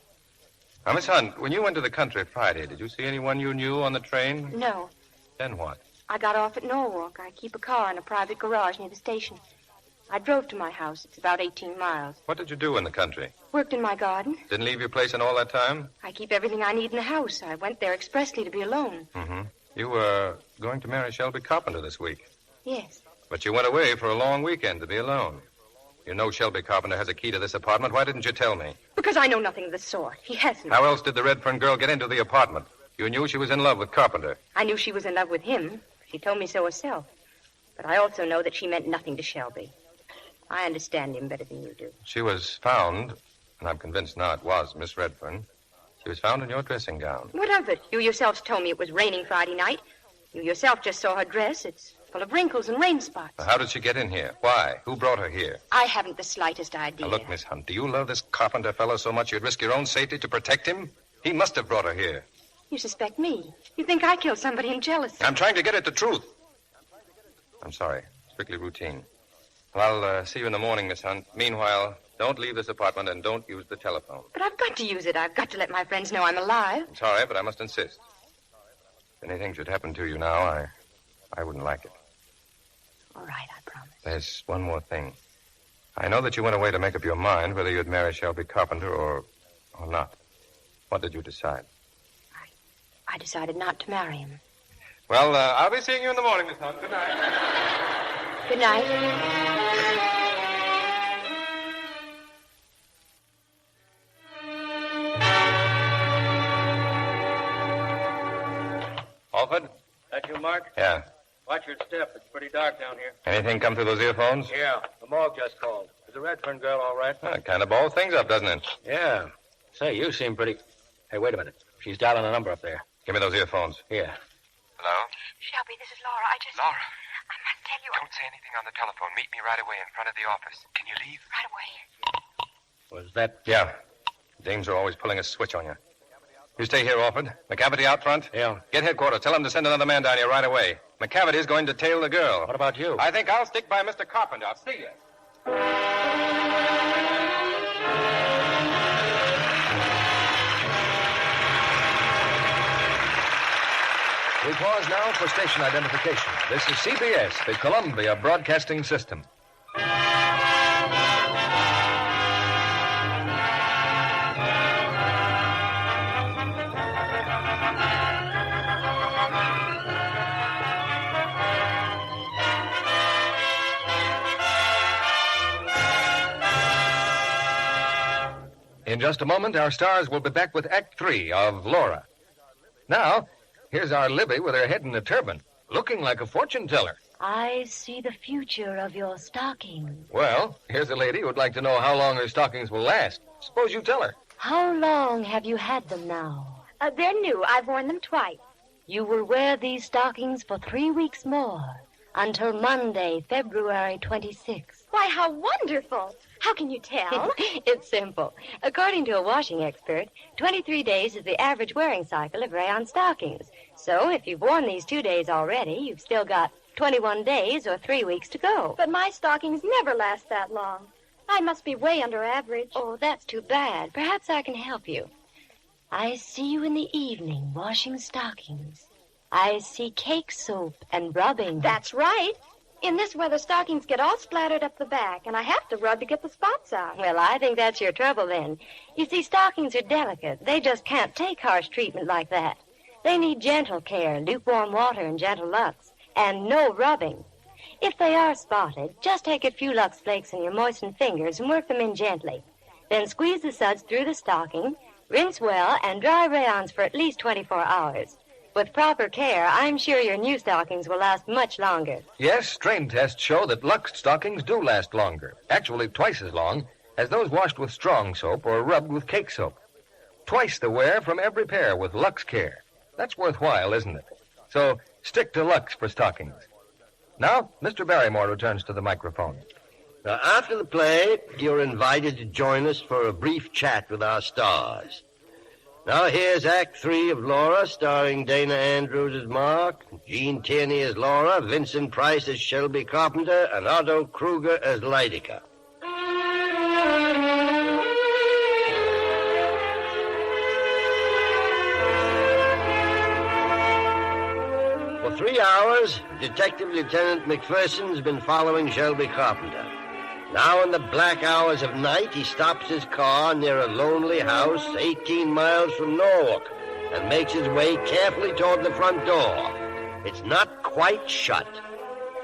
Now, Miss Hunt, when you went to the country Friday, did you see anyone you knew on the train? No. Then what? I got off at Norwalk. I keep a car in a private garage near the station. I drove to my house. It's about 18 miles. What did you do in the country? Worked in my garden. Didn't leave your place in all that time? I keep everything I need in the house. I went there expressly to be alone. Mm-hmm. You were going to marry Shelby Carpenter this week. Yes. But you went away for a long weekend to be alone. You know Shelby Carpenter has a key to this apartment. Why didn't you tell me? Because I know nothing of the sort. He hasn't. How else did the Redfern girl get into the apartment? You knew she was in love with Carpenter. I knew she was in love with him. She told me so herself. But I also know that she meant nothing to Shelby. I understand him better than you do. She was found, and I'm convinced now it was Miss Redfern. She was found in your dressing gown. What of it? You yourselves told me it was raining Friday night. You yourself just saw her dress. It's full of wrinkles and rain spots. Now, how did she get in here? Why? Who brought her here? I haven't the slightest idea. Now, look, Miss Hunt, do you love this Carpenter fellow so much you'd risk your own safety to protect him? He must have brought her here. You suspect me. You think I killed somebody in jealousy. I'm trying to get at the truth. I'm sorry. Strictly routine. Well, I'll see you in the morning, Miss Hunt. Meanwhile, don't leave this apartment and don't use the telephone. But I've got to use it. I've got to let my friends know I'm alive. I'm sorry, but I must insist. If anything should happen to you now, I wouldn't like it. All right, I promise. There's one more thing. I know that you went away to make up your mind whether you'd marry Shelby Carpenter or not. What did you decide? I decided not to marry him. Well, I'll be seeing you in the morning, Miss Hunt. Good night. Good night. Alford? That you, Mark? Yeah. Watch your step. It's pretty dark down here. Anything come through those earphones? Yeah. The morgue just called. Is the Redfern girl all right? It kind of balls things up, doesn't it? Yeah. Say, you seem pretty... Hey, wait a minute. She's dialing a number up there. Give me those earphones. Here. Hello? Shelby, this is Laura. Laura. I must tell you... Don't say anything on the telephone. Meet me right away in front of the office. Can you leave? Right away. Was that... Yeah. Dames are always pulling a switch on you. You stay here, Alford. McCavity out front? Yeah. Get headquarters. Tell them to send another man down here right away. McCavity's going to tail the girl. What about you? I think I'll stick by Mr. Carpenter. I'll see you. We pause now for station identification. This is CBS, the Columbia Broadcasting System. In just a moment, our stars will be back with Act 3 of Laura. Now, here's our Libby with her head in a turban, looking like a fortune teller. I see the future of your stocking. Well, here's a lady who'd like to know how long her stockings will last. Suppose you tell her. How long have you had them now? They're new. I've worn them twice. You will wear these stockings for 3 weeks more, until Monday, February 26th. Why, how wonderful. How can you tell? It's simple. According to a washing expert, 23 days is the average wearing cycle of rayon stockings. So if you've worn these 2 days already, you've still got 21 days or 3 weeks to go. But my stockings never last that long. I must be way under average. Oh, that's too bad. Perhaps I can help you. I see you in the evening washing stockings. I see cake soap and rubbing. That's right. In this weather, stockings get all splattered up the back, and I have to rub to get the spots out. Well, I think that's your trouble then. You see, stockings are delicate. They just can't take harsh treatment like that. They need gentle care, lukewarm water and gentle Lux, and no rubbing. If they are spotted, just take a few Lux flakes in your moistened fingers and work them in gently. Then squeeze the suds through the stocking, rinse well, and dry rayons for at least 24 hours. With proper care, I'm sure your new stockings will last much longer. Yes, strain tests show that Lux stockings do last longer, actually twice as long as those washed with strong soap or rubbed with cake soap. Twice the wear from every pair with Lux Care. That's worthwhile, isn't it? So stick to Lux for stockings. Now, Mr. Barrymore returns to the microphone. Now, after the play, you're invited to join us for a brief chat with our stars. Now, here's Act 3 of Laura, starring Dana Andrews as Mark, Jean Tierney as Laura, Vincent Price as Shelby Carpenter, and Otto Kruger as Lydica. For 3 hours, Detective Lieutenant McPherson's been following Shelby Carpenter. Now in the black hours of night, he stops his car near a lonely house 18 miles from Norwalk and makes his way carefully toward the front door. It's not quite shut.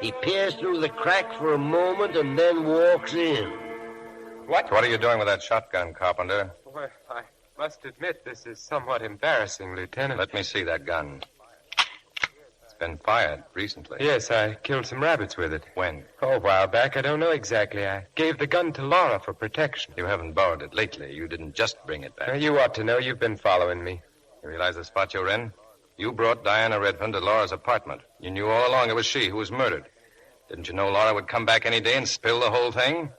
He peers through the crack for a moment and then walks in. What? What are you doing with that shotgun, Carpenter? Well, I must admit this is somewhat embarrassing, Lieutenant. Let me see that gun. Been fired recently. Yes, I killed some rabbits with it. When? Oh, a while back. I don't know exactly. I gave the gun to Laura for protection. You haven't borrowed it lately. You didn't just bring it back. Now, you ought to know. You've been following me. You realize the spot you're in? You brought Diana Redfern to Laura's apartment. You knew all along it was she who was murdered. Didn't you know Laura would come back any day and spill the whole thing?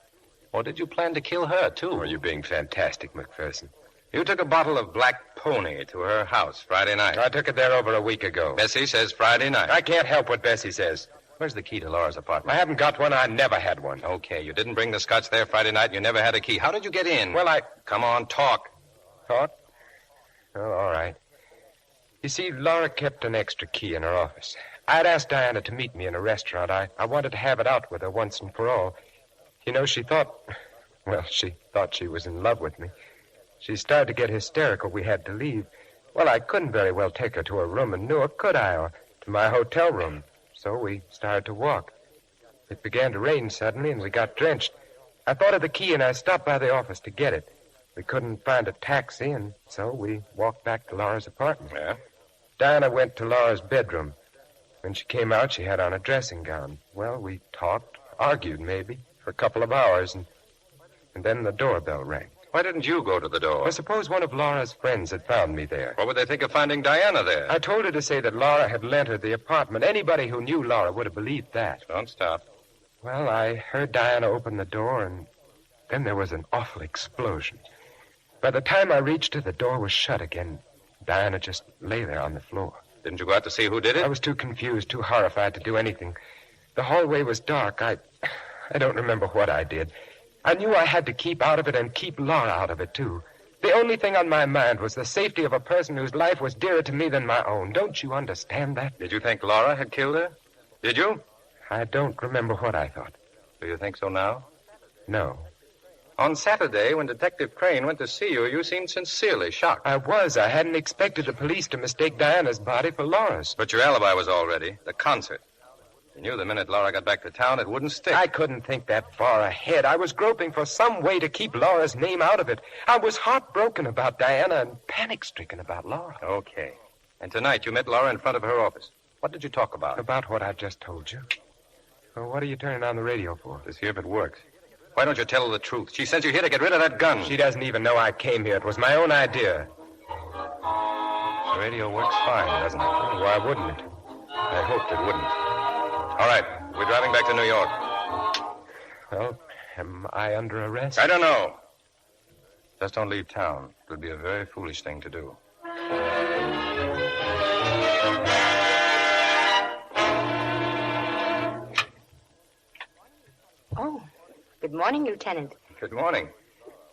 Or did you plan to kill her, too? Oh, you're being fantastic, McPherson. You took a bottle of Black Pony to her house Friday night. I took it there over a week ago. Bessie says Friday night. I can't help what Bessie says. Where's the key to Laura's apartment? I haven't got one. I never had one. Okay, you didn't bring the scotch there Friday night. You never had a key. How did you get in? Well, Come on, talk. Talk? Oh, all right. You see, Laura kept an extra key in her office. I'd asked Diana to meet me in a restaurant. I wanted to have it out with her once and for all. You know, she thought she was in love with me. She started to get hysterical. We had to leave. Well, I couldn't very well take her to her room in Newark, could I? Or to my hotel room. So we started to walk. It began to rain suddenly, and we got drenched. I thought of the key, and I stopped by the office to get it. We couldn't find a taxi, and so we walked back to Laura's apartment. Yeah? Diana went to Laura's bedroom. When she came out, she had on a dressing gown. Well, we talked, argued maybe, for a couple of hours, and then the doorbell rang. Why didn't you go to the door? Well, suppose one of Laura's friends had found me there. What would they think of finding Diana there? I told her to say that Laura had lent her the apartment. Anybody who knew Laura would have believed that. Don't stop. Well, I heard Diana open the door, and then there was an awful explosion. By the time I reached her, the door was shut again. Diana just lay there on the floor. Didn't you go out to see who did it? I was too confused, too horrified to do anything. The hallway was dark. I don't remember what I did. I knew I had to keep out of it and keep Laura out of it, too. The only thing on my mind was the safety of a person whose life was dearer to me than my own. Don't you understand that? Did you think Laura had killed her? Did you? I don't remember what I thought. Do you think so now? No. On Saturday, when Detective Crane went to see you, you seemed sincerely shocked. I was. I hadn't expected the police to mistake Diana's body for Laura's. But your alibi was all ready. The concert. You knew the minute Laura got back to town, it wouldn't stick. I couldn't think that far ahead. I was groping for some way to keep Laura's name out of it. I was heartbroken about Diana and panic-stricken about Laura. Okay. And tonight you met Laura in front of her office. What did you talk about? About what I just told you. Well, what are you turning on the radio for? To see if it works. Why don't you tell her the truth? She sent you here to get rid of that gun. She doesn't even know I came here. It was my own idea. The radio works fine, doesn't it? Why wouldn't it? I hoped it wouldn't. All right, we're driving back to New York. Well, am I under arrest? I don't know. Just don't leave town. It would be a very foolish thing to do. Oh, good morning, Lieutenant. Good morning.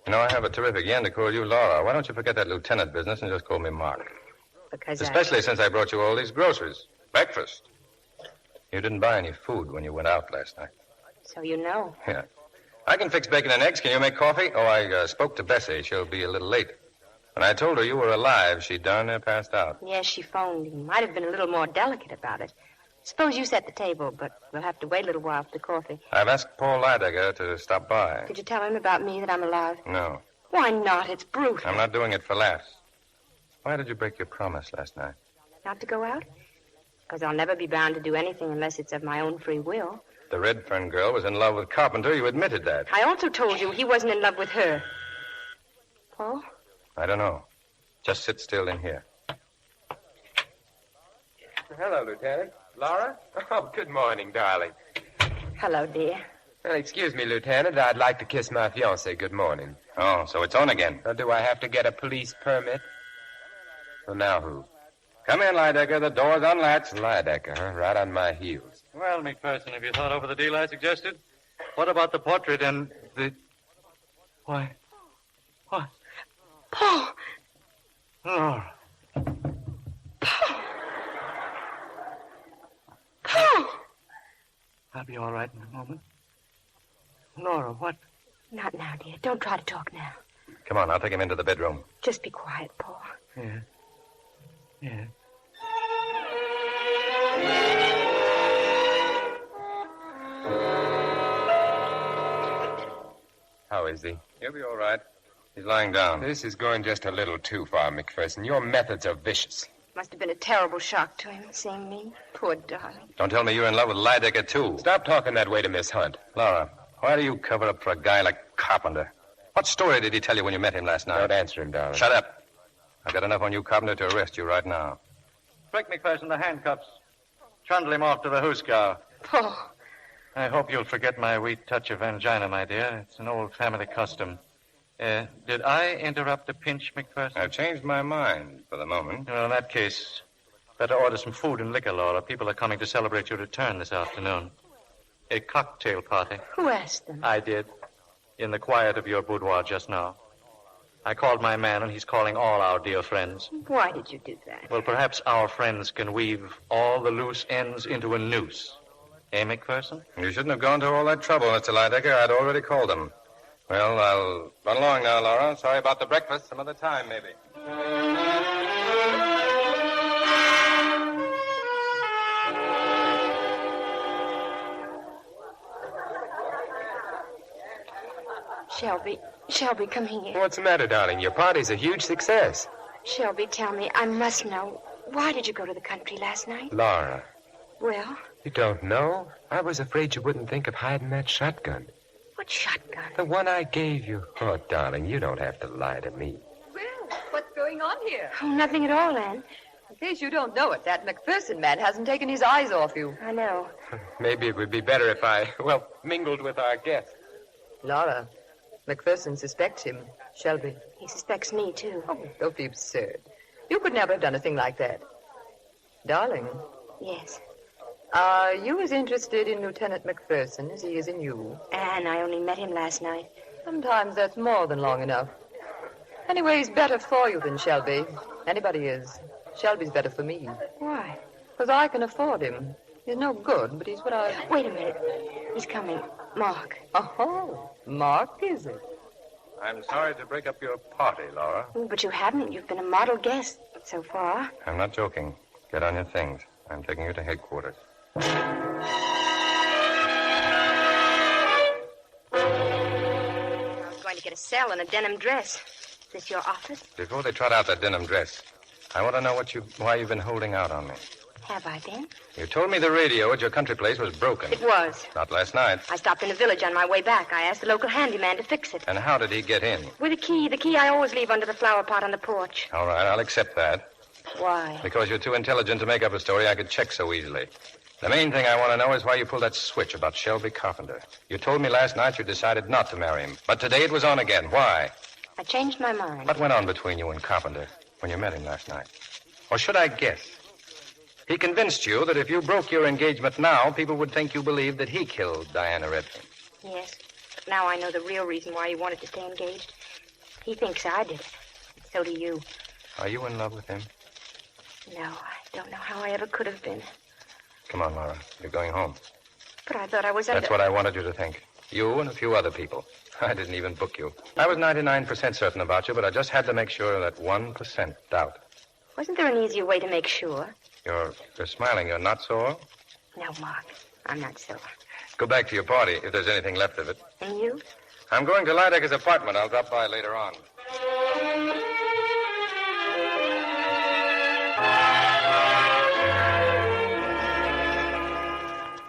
You know, I have a terrific yen to call you Laura. Why don't you forget that lieutenant business and just call me Mark? Because Especially since I brought you all these groceries. Breakfast. You didn't buy any food when you went out last night. So you know. Yeah. I can fix bacon and eggs. Can you make coffee? Oh, I spoke to Bessie. She'll be a little late. When I told her you were alive, she darn near passed out. Yes, she phoned. He might have been a little more delicate about it. Suppose you set the table, but we'll have to wait a little while for the coffee. I've asked Paul Lydecker to stop by. Could you tell him about me, that I'm alive? No. Why not? It's brutal. I'm not doing it for laughs. Why did you break your promise last night? Not to go out? Because I'll never be bound to do anything unless it's of my own free will. The Redfern girl was in love with Carpenter. You admitted that. I also told you he wasn't in love with her. Paul? I don't know. Just sit still in here. Hello, Lieutenant. Laura? Oh, good morning, darling. Hello, dear. Well, excuse me, Lieutenant. I'd like to kiss my fiancée good morning. Oh, so it's on again. Now, do I have to get a police permit? Well, now who? Come in, Lydecker. The door's unlatched. Lydecker, huh? Right on my heels. Well, McPherson, have you thought over the deal I suggested? What about the portrait and the... Why? What? Paul! Laura. Paul! I'll be all right in a moment. Laura, what? Not now, dear. Don't try to talk now. Come on, I'll take him into the bedroom. Just be quiet, Paul. Yeah. Yeah. How is he? He'll be all right. He's lying down. This is going just a little too far, McPherson. Your methods are vicious. Must have been a terrible shock to him, seeing me. Poor darling. Don't tell me you're in love with Lydecker, too. Stop talking that way to Miss Hunt. Laura, why do you cover up for a guy like Carpenter? What story did he tell you when you met him last night? Don't answer him, darling. Shut up. I've got enough on you, Carpenter, to arrest you right now. Break McPherson the handcuffs. Trundle him off to the hoosegow. Paul. I hope you'll forget my wee touch of angina, my dear. It's an old family custom. Did I interrupt a pinch, McPherson? I've changed my mind for the moment. Well, in that case, better order some food and liquor, Laura. People are coming to celebrate your return this afternoon. A cocktail party. Who asked them? I did. In the quiet of your boudoir just now. I called my man, and he's calling all our dear friends. Why did you do that? Well, perhaps our friends can weave all the loose ends into a noose. Eh, McPherson? You shouldn't have gone to all that trouble, Mr. Lydecker. I'd already called them. Well, I'll run along now, Laura. Sorry about the breakfast. Some other time, maybe. Shelby, come here. What's the matter, darling? Your party's a huge success. Shelby, tell me, I must know. Why did you go to the country last night? Laura. Well? You don't know? I was afraid you wouldn't think of hiding that shotgun. What shotgun? The one I gave you. Oh, darling, you don't have to lie to me. Well, what's going on here? Oh, nothing at all, Anne. In case you don't know it, that McPherson man hasn't taken his eyes off you. I know. Maybe it would be better if I, mingled with our guests. Laura, McPherson suspects him. Shelby. He suspects me, too. Oh, don't be absurd. You could never have done a thing like that. Darling. Yes. Are you as interested in Lieutenant McPherson as he is in you? Anne, I only met him last night. Sometimes that's more than long enough. Anyway, he's better for you than Shelby. Anybody is. Shelby's better for me. Why? Because I can afford him. He's no good, but he's what I... Wait a minute. He's coming. Mark. Oh, Mark, is it? I'm sorry to break up your party, Laura. But you haven't. You've been a model guest so far. I'm not joking. Get on your things. I'm taking you to headquarters. get a cell and a denim dress. Is this your office? Before they trot out that denim dress, I want to know why you've been holding out on me. Have I been? You told me the radio at your country place was broken. It was. Not last night. I stopped in the village on my way back. I asked the local handyman to fix it. And how did he get in? With a key. The key I always leave under the flower pot on the porch. All right, I'll accept that. Why? Because you're too intelligent to make up a story I could check so easily. The main thing I want to know is why you pulled that switch about Shelby Carpenter. You told me last night you decided not to marry him. But today it was on again. Why? I changed my mind. What went on between you and Carpenter when you met him last night? Or should I guess? He convinced you that if you broke your engagement now, people would think you believed that he killed Diana Redfern. Yes. But now I know the real reason why he wanted to stay engaged. He thinks I did it. And so do you. Are you in love with him? No, I don't know how I ever could have been. Come on, Laura. You're going home. But I thought I was under... That's what I wanted you to think. You and a few other people. I didn't even book you. I was 99% certain about you, but I just had to make sure of that 1% doubt. Wasn't there an easier way to make sure? You're smiling. You're not sore? No, Mark. I'm not sore. Go back to your party, if there's anything left of it. And you? I'm going to Lydecker's apartment. I'll drop by later on.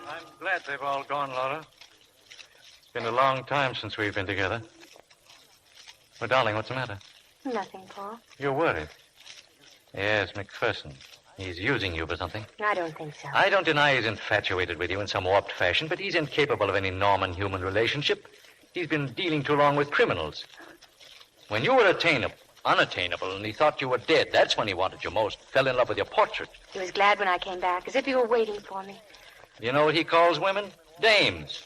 I'm glad they've all gone, Laura. It's been a long time since we've been together. Well, darling, what's the matter? Nothing, Paul. You're worried. Yes, McPherson. He's using you for something. I don't think so. I don't deny he's infatuated with you in some warped fashion, but he's incapable of any normal human relationship. He's been dealing too long with criminals. When you were unattainable, and he thought you were dead, that's when he wanted you most. Fell in love with your portrait. He was glad when I came back, as if he were waiting for me. You know what he calls women? Dames.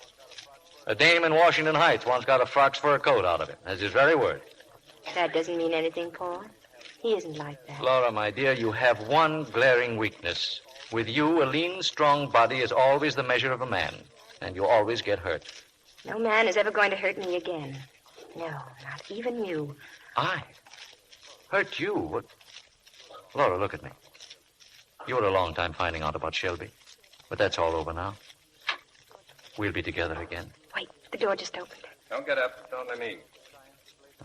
A dame in Washington Heights once got a fox fur coat out of it. That's his very word. That doesn't mean anything, Paul. He isn't like that. Laura, my dear, you have one glaring weakness. With you, a lean, strong body is always the measure of a man, and you always get hurt. No man is ever going to hurt me again. No, not even you. I? Hurt you? What? Laura, look at me. You were a long time finding out about Shelby, but that's all over now. We'll be together again. Wait, the door just opened. Don't get up. Don't let me.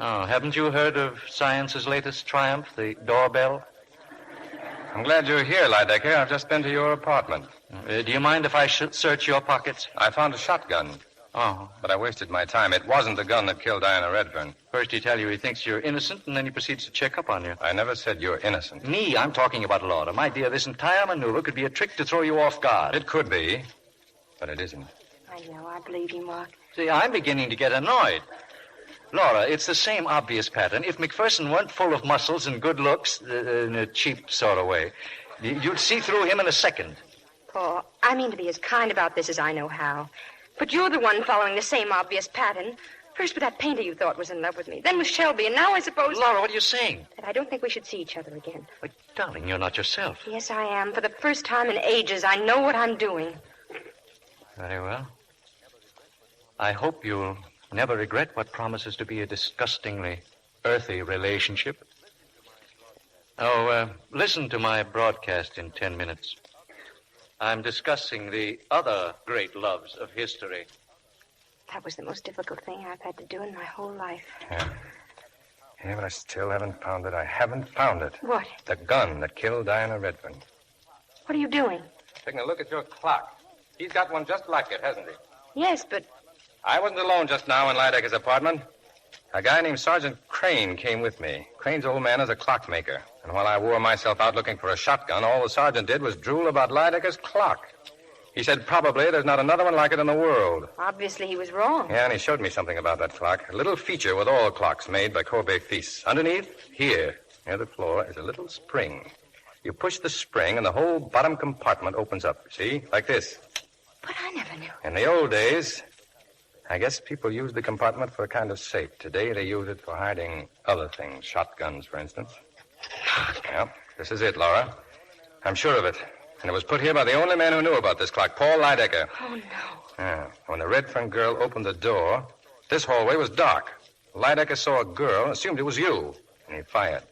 Oh, haven't you heard of science's latest triumph, the doorbell? I'm glad you're here, Lydecker. I've just been to your apartment. Do you mind if I search your pockets? I found a shotgun. Oh. But I wasted my time. It wasn't the gun that killed Diana Redfern. First he tells you he thinks you're innocent, and then he proceeds to check up on you. I never said you're innocent. Me? I'm talking about Laura. My dear, this entire maneuver could be a trick to throw you off guard. It could be, but it isn't. I know. I believe you, Mark. See, I'm beginning to get annoyed. Laura, it's the same obvious pattern. If McPherson weren't full of muscles and good looks, in a cheap sort of way, you'd see through him in a second. Paul, I mean to be as kind about this as I know how. But you're the one following the same obvious pattern. First with that painter you thought was in love with me. Then with Shelby, and now I suppose... Laura, what are you saying? That I don't think we should see each other again. But, darling, you're not yourself. Yes, I am. For the first time in ages, I know what I'm doing. Very well. I hope you'll never regret what promises to be a disgustingly earthy relationship. Oh, listen to my broadcast in 10 minutes. I'm discussing the other great loves of history. That was the most difficult thing I've had to do in my whole life. Yeah, but I still haven't found it. I haven't found it. What? The gun that killed Diana Redfern. What are you doing? Taking a look at your clock. He's got one just like it, hasn't he? Yes, but... I wasn't alone just now in Lydecker's apartment. A guy named Sergeant Crane came with me. Crane's old man is a clockmaker. And while I wore myself out looking for a shotgun, all the sergeant did was drool about Lydecker's clock. He said probably there's not another one like it in the world. Obviously he was wrong. Yeah, and he showed me something about that clock. A little feature with all clocks made by Courbet Fils. Underneath, here, near the floor, is a little spring. You push the spring and the whole bottom compartment opens up. See? Like this. But I never knew. In the old days... I guess people used the compartment for a kind of safe. Today, they use it for hiding other things. Shotguns, for instance. Well, this is it, Laura. I'm sure of it. And it was put here by the only man who knew about this clock, Paul Lydecker. Oh, no. Yeah. When the Redfern girl opened the door, this hallway was dark. Lydecker saw a girl and assumed it was you. And he fired.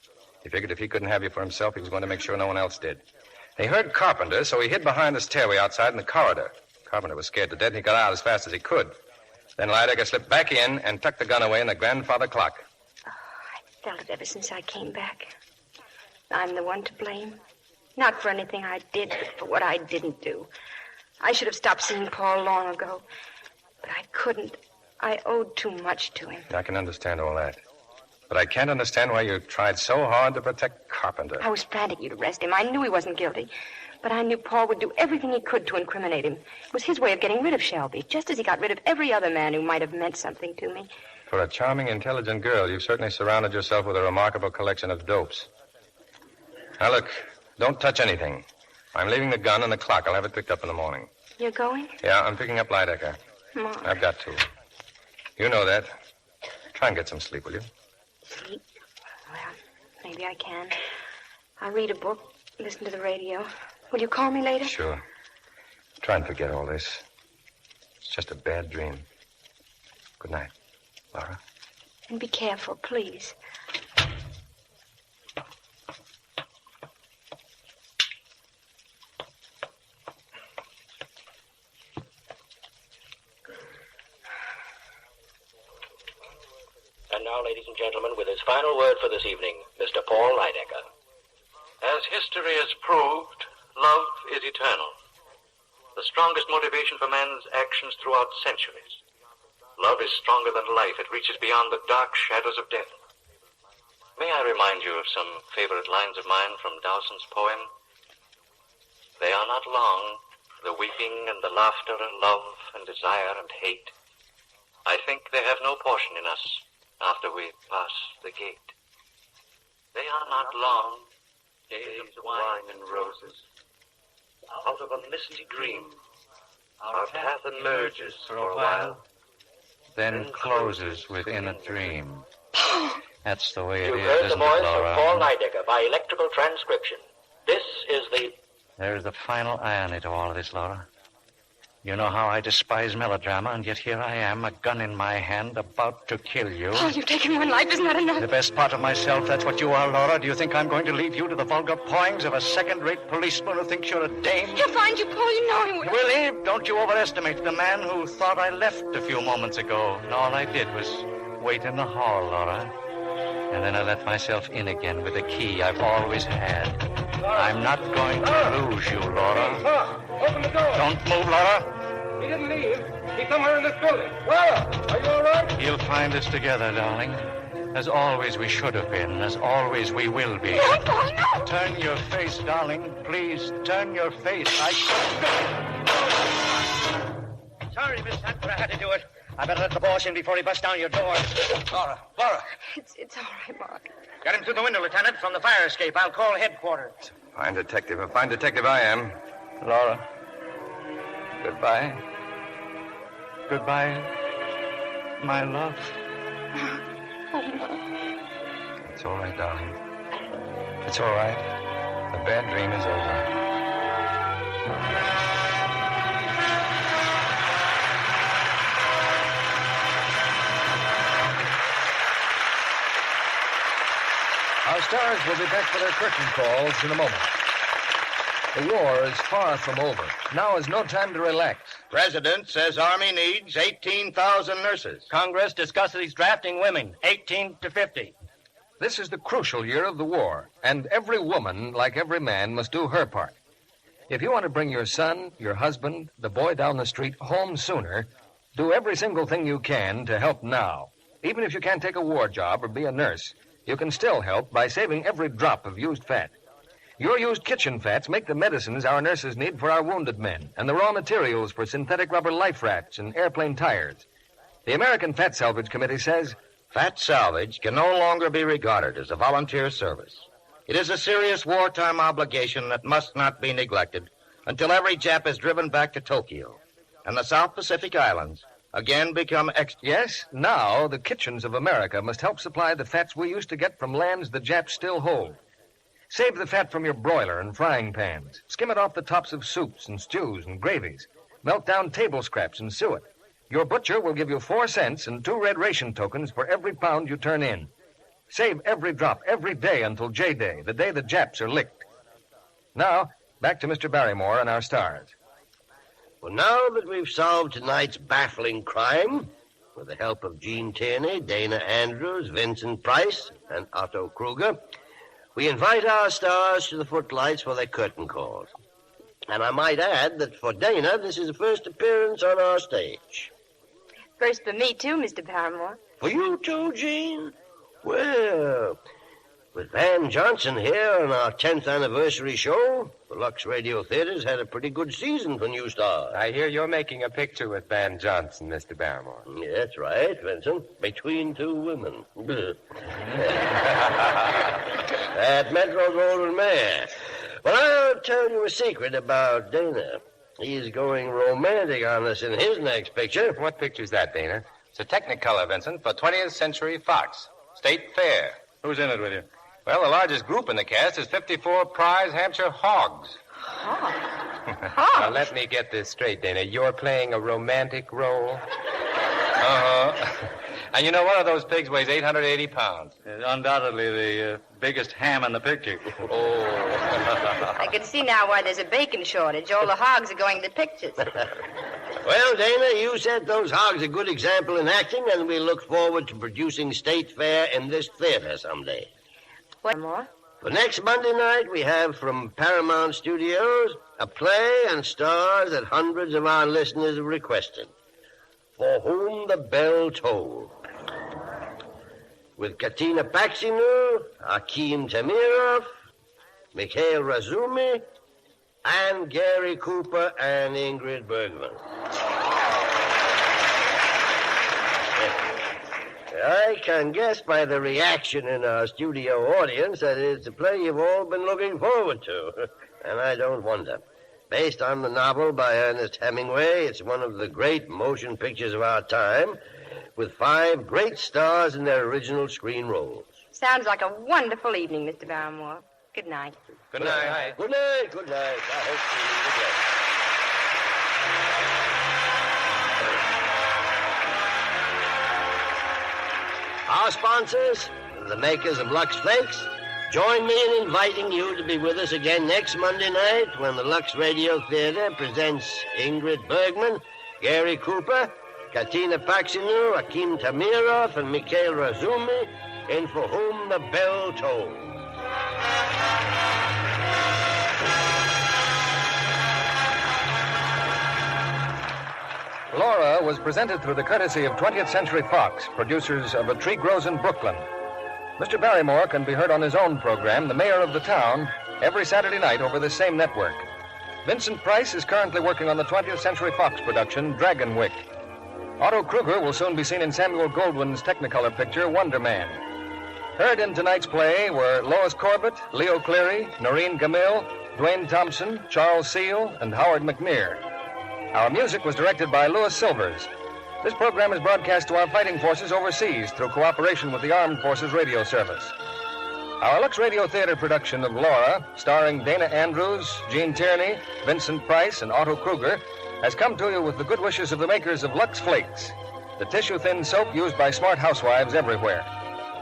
He figured if he couldn't have you for himself, he was going to make sure no one else did. He heard Carpenter, so he hid behind the stairway outside in the corridor. Carpenter was scared to death, and he got out as fast as he could. Then Lydecker slipped back in and tucked the gun away in the grandfather clock. I felt it ever since I came back. I'm the one to blame. Not for anything I did, but for what I didn't do. I should have stopped seeing Paul long ago. But I couldn't. I owed too much to him. I can understand all that. But I can't understand why you tried so hard to protect Carpenter. I was frantic you'd arrest him. I knew he wasn't guilty. But I knew Paul would do everything he could to incriminate him. It was his way of getting rid of Shelby, just as he got rid of every other man who might have meant something to me. For a charming, intelligent girl, you've certainly surrounded yourself with a remarkable collection of dopes. Now, look, don't touch anything. I'm leaving the gun and the clock. I'll have it picked up in the morning. You're going? Yeah, I'm picking up Lydecker. Mark. I've got to. You know that. Try and get some sleep, will you? Sleep? Well, maybe I can. I'll read a book, listen to the radio. Will you call me later? Sure. Try and forget all this. It's just a bad dream. Good night, Laura. And be careful, please. And now, ladies and gentlemen, with his final word for this evening, Mr. Paul Lydecker. As history has proved, love is eternal. The strongest motivation for man's actions throughout centuries. Love is stronger than life. It reaches beyond the dark shadows of death. May I remind you of some favorite lines of mine from Dowson's poem? They are not long, the weeping and the laughter, love and desire and hate. I think they have no portion in us after we pass the gate. They are not long, days of wine and roses. Out of a misty dream, our path emerges for a while, then closes within a dream. That's the way it You've is, heard the isn't it, voice of Laura? Paul Lydecker by electrical transcription. This is the... There's the final irony to all of this, Laura. You know how I despise melodrama, and yet here I am, a gun in my hand, about to kill you. Paul, you've taken one life. Isn't that enough? The best part of myself, that's what you are, Laura. Do you think I'm going to leave you to the vulgar pawings of a second-rate policeman who thinks you're a dame? He'll find you, Paul. You know he will. Will he? Don't you overestimate the man who thought I left a few moments ago. And all I did was wait in the hall, Laura. And then I let myself in again with the key I've always had. I'm not going to lose you, Laura. Open the door. Don't move, Laura. He didn't leave. He's somewhere in this building. Laura, are you all right? He'll find us together, darling. As always we should have been. As always we will be. No, Paul, no. Turn your face, darling. Please, turn your face. Sorry, Miss Hunt, but I had to do it. I better let the boss in before he busts down your door. Laura. It's all right, Mark. Got him through the window, Lieutenant, from the fire escape. I'll call headquarters. Fine detective. A fine detective I am. Laura. Goodbye. Goodbye, my love. It's all right, darling. It's all right. The bad dream is over. Our stars will be back for their curtain calls in a moment. The war is far from over. Now is no time to relax. President says Army needs 18,000 nurses. Congress discusses drafting women, 18 to 50. This is the crucial year of the war, and every woman, like every man, must do her part. If you want to bring your son, your husband, the boy down the street home sooner, do every single thing you can to help now. Even if you can't take a war job or be a nurse, you can still help by saving every drop of used fat. Your used kitchen fats make the medicines our nurses need for our wounded men and the raw materials for synthetic rubber life rafts and airplane tires. The American Fat Salvage Committee says, Fat salvage can no longer be regarded as a volunteer service. It is a serious wartime obligation that must not be neglected until every Jap is driven back to Tokyo and the South Pacific Islands again become Yes, now the kitchens of America must help supply the fats we used to get from lands the Japs still hold. Save the fat from your broiler and frying pans. Skim it off the tops of soups and stews and gravies. Melt down table scraps and suet. Your butcher will give you 4 cents and 2 red ration tokens for every pound you turn in. Save every drop every day until J-Day, the day the Japs are licked. Now, back to Mr. Barrymore and our stars. Well, now that we've solved tonight's baffling crime, With the help of Gene Tierney, Dana Andrews, Vincent Price, and Otto Kruger, we invite our stars to the footlights for their curtain calls. And I might add that for Dana, this is the first appearance on our stage. First for me, too, Mr. Paramore. For you too, Gene? Well, with Van Johnson here on our 10th anniversary show, the Lux Radio Theater's had a pretty good season for new stars. I hear you're making a picture with Van Johnson, Mr. Barrymore. Yeah, that's right, Vincent. Between two women. That Metro Golden Mare. Well, I'll tell you a secret about Dana. He's going romantic on us in his next picture. What picture's that, Dana? It's a Technicolor, Vincent, for 20th Century Fox. State Fair. Who's in it with you? Well, the largest group in the cast is 54 prize Hampshire hogs. Hogs? Now, let me get this straight, Dana. You're playing a romantic role? And you know, one of those pigs weighs 880 pounds. Undoubtedly the biggest ham in the picture. I can see now why there's a bacon shortage. All the hogs are going to the pictures. Well, Dana, you set those hogs a good example in acting, and we look forward to producing State Fair in this theater someday. What more? For next Monday night, we have from Paramount Studios a play and stars that hundreds of our listeners have requested. For Whom the Bell Tolls. With Katina Paxinu, Akim Tamirov, Mikhail Razumi, and Gary Cooper and Ingrid Bergman. I can guess by the reaction in our studio audience that it's a play you've all been looking forward to. And I don't wonder. Based on the novel by Ernest Hemingway, it's one of the great motion pictures of our time, with 5 great stars in their original screen roles. Sounds like a wonderful evening, Mr. Barrymore. Good night. Good night. Good night. Good night. I hope to see you again. Our sponsors, the makers of Lux Flakes, join me in inviting you to be with us again next Monday night when the Lux Radio Theater presents Ingrid Bergman, Gary Cooper, Katina Paxinu, Akim Tamirov, and Mikhail Razumi in For Whom the Bell Tolls. Laura was presented through the courtesy of 20th Century Fox, producers of A Tree Grows in Brooklyn. Mr. Barrymore can be heard on his own program, The Mayor of the Town, every Saturday night over this same network. Vincent Price is currently working on the 20th Century Fox production, Dragonwyck. Otto Kruger will soon be seen in Samuel Goldwyn's Technicolor picture, Wonder Man. Heard in tonight's play were Lois Corbett, Leo Cleary, Noreen Gamil, Dwayne Thompson, Charles Seal, and Howard McNear. Our music was directed by Louis Silvers. This program is broadcast to our fighting forces overseas through cooperation with the Armed Forces Radio Service. Our Lux Radio Theater production of Laura, starring Dana Andrews, Gene Tierney, Vincent Price, and Otto Kruger, has come to you with the good wishes of the makers of Lux Flakes, the tissue-thin soap used by smart housewives everywhere.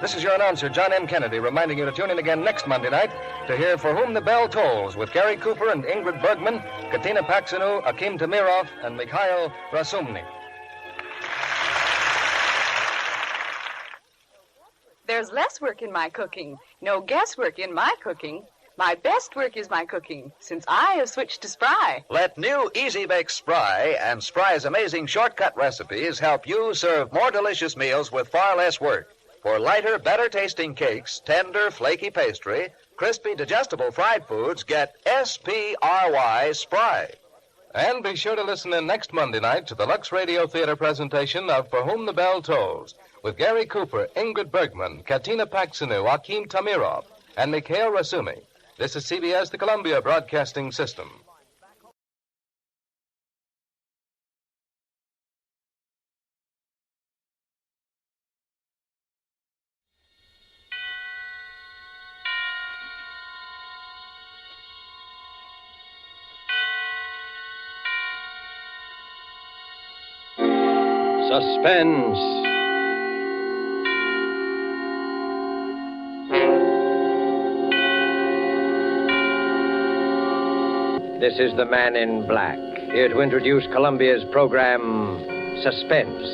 This is your announcer, John M. Kennedy, reminding you to tune in again next Monday night to hear For Whom the Bell Tolls with Gary Cooper and Ingrid Bergman, Katina Paxinu, Akim Tamirov, and Mikhail Rasumny. There's less work in my cooking. No guesswork in my cooking. My best work is my cooking, since I have switched to Spry. Let new Easy Bake Spry and Spry's amazing shortcut recipes help you serve more delicious meals with far less work. For lighter, better-tasting cakes, tender, flaky pastry, crispy, digestible fried foods, get S-P-R-Y Spry. And be sure to listen in next Monday night to the Lux Radio Theater presentation of For Whom the Bell Tolls, with Gary Cooper, Ingrid Bergman, Katina Paxinu, Akim Tamirov, and Mikhail Rasumi. This is CBS, the Columbia Broadcasting System. Suspense. This is the Man in Black, here to introduce Columbia's program, Suspense.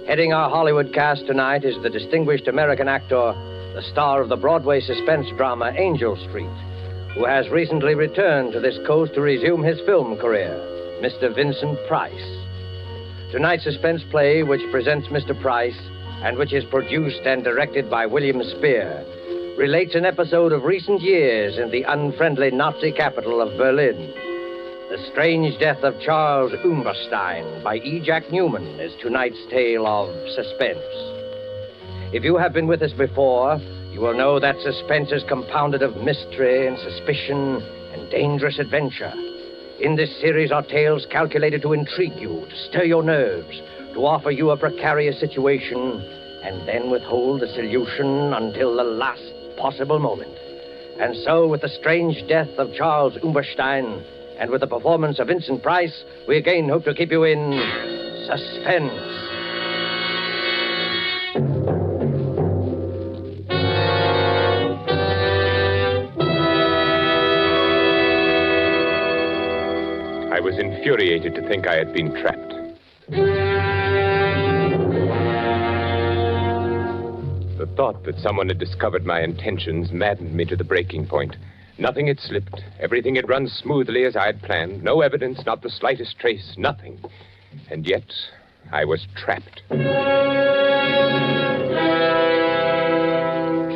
Heading our Hollywood cast tonight is the distinguished American actor, the star of the Broadway suspense drama Angel Street, who has recently returned to this coast to resume his film career, Mr. Vincent Price. Tonight's suspense play, which presents Mr. Price, and which is produced and directed by William Spear, relates an episode of recent years in the unfriendly Nazi capital of Berlin. The Strange Death of Charles Umberstein by E. Jack Newman is tonight's tale of suspense. If you have been with us before, you will know that suspense is compounded of mystery and suspicion and dangerous adventure. In this series are tales calculated to intrigue you, to stir your nerves, to offer you a precarious situation, and then withhold the solution until the last possible moment. And so, with The Strange Death of Charles Umberstein, and with the performance of Vincent Price, we again hope to keep you in suspense. I was infuriated to think I had been trapped. The thought that someone had discovered my intentions maddened me to the breaking point. Nothing had slipped. Everything had run smoothly as I had planned. No evidence, not the slightest trace, nothing. And yet, I was trapped.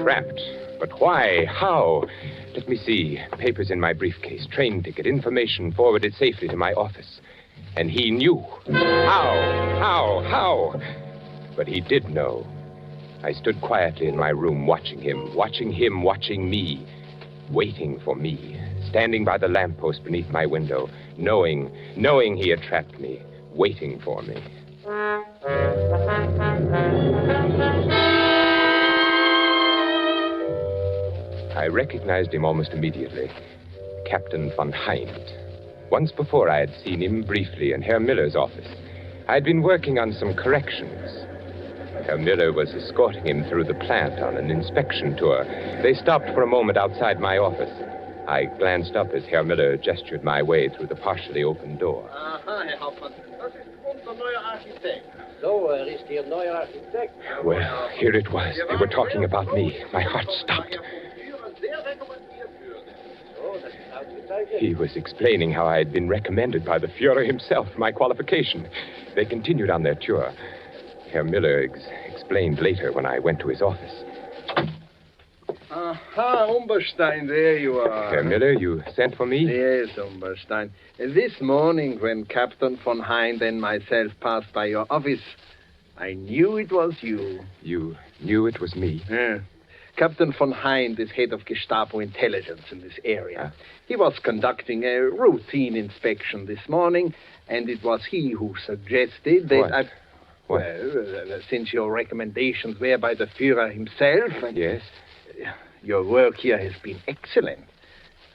Trapped. But why? How? Let me see. Papers in my briefcase, train ticket, information forwarded safely to my office. And he knew. How? But he did know. I stood quietly in my room, watching him, watching me. Waiting for me, standing by the lamppost beneath my window, knowing he had trapped me, waiting for me. I recognized him almost immediately. Captain von Hind. Once before I had seen him briefly in Herr Miller's office. I had been working on some corrections. Herr Miller was escorting him through the plant on an inspection tour. They stopped for a moment outside my office. I glanced up as Herr Miller gestured my way through the partially open door. Aha, Herr Hauptmann. Das ist unser neuer Architekt. So, ist Ihr neuer Architekt. Well, here it was. They were talking about me. My heart stopped. He was explaining how I had been recommended by the Führer himself, my qualification. They continued on their tour. Herr Miller explained later when I went to his office. Aha, Umberstein, there you are. Herr Miller, you sent for me? Yes, Umberstein. This morning, when Captain von Hind and myself passed by your office, I knew it was you. You knew it was me? Yeah. Captain von Hind is head of Gestapo intelligence in this area. He was conducting a routine inspection this morning, and it was he who suggested that What? Well, since your recommendations were by the Führer himself... Yes? Your work here has been excellent.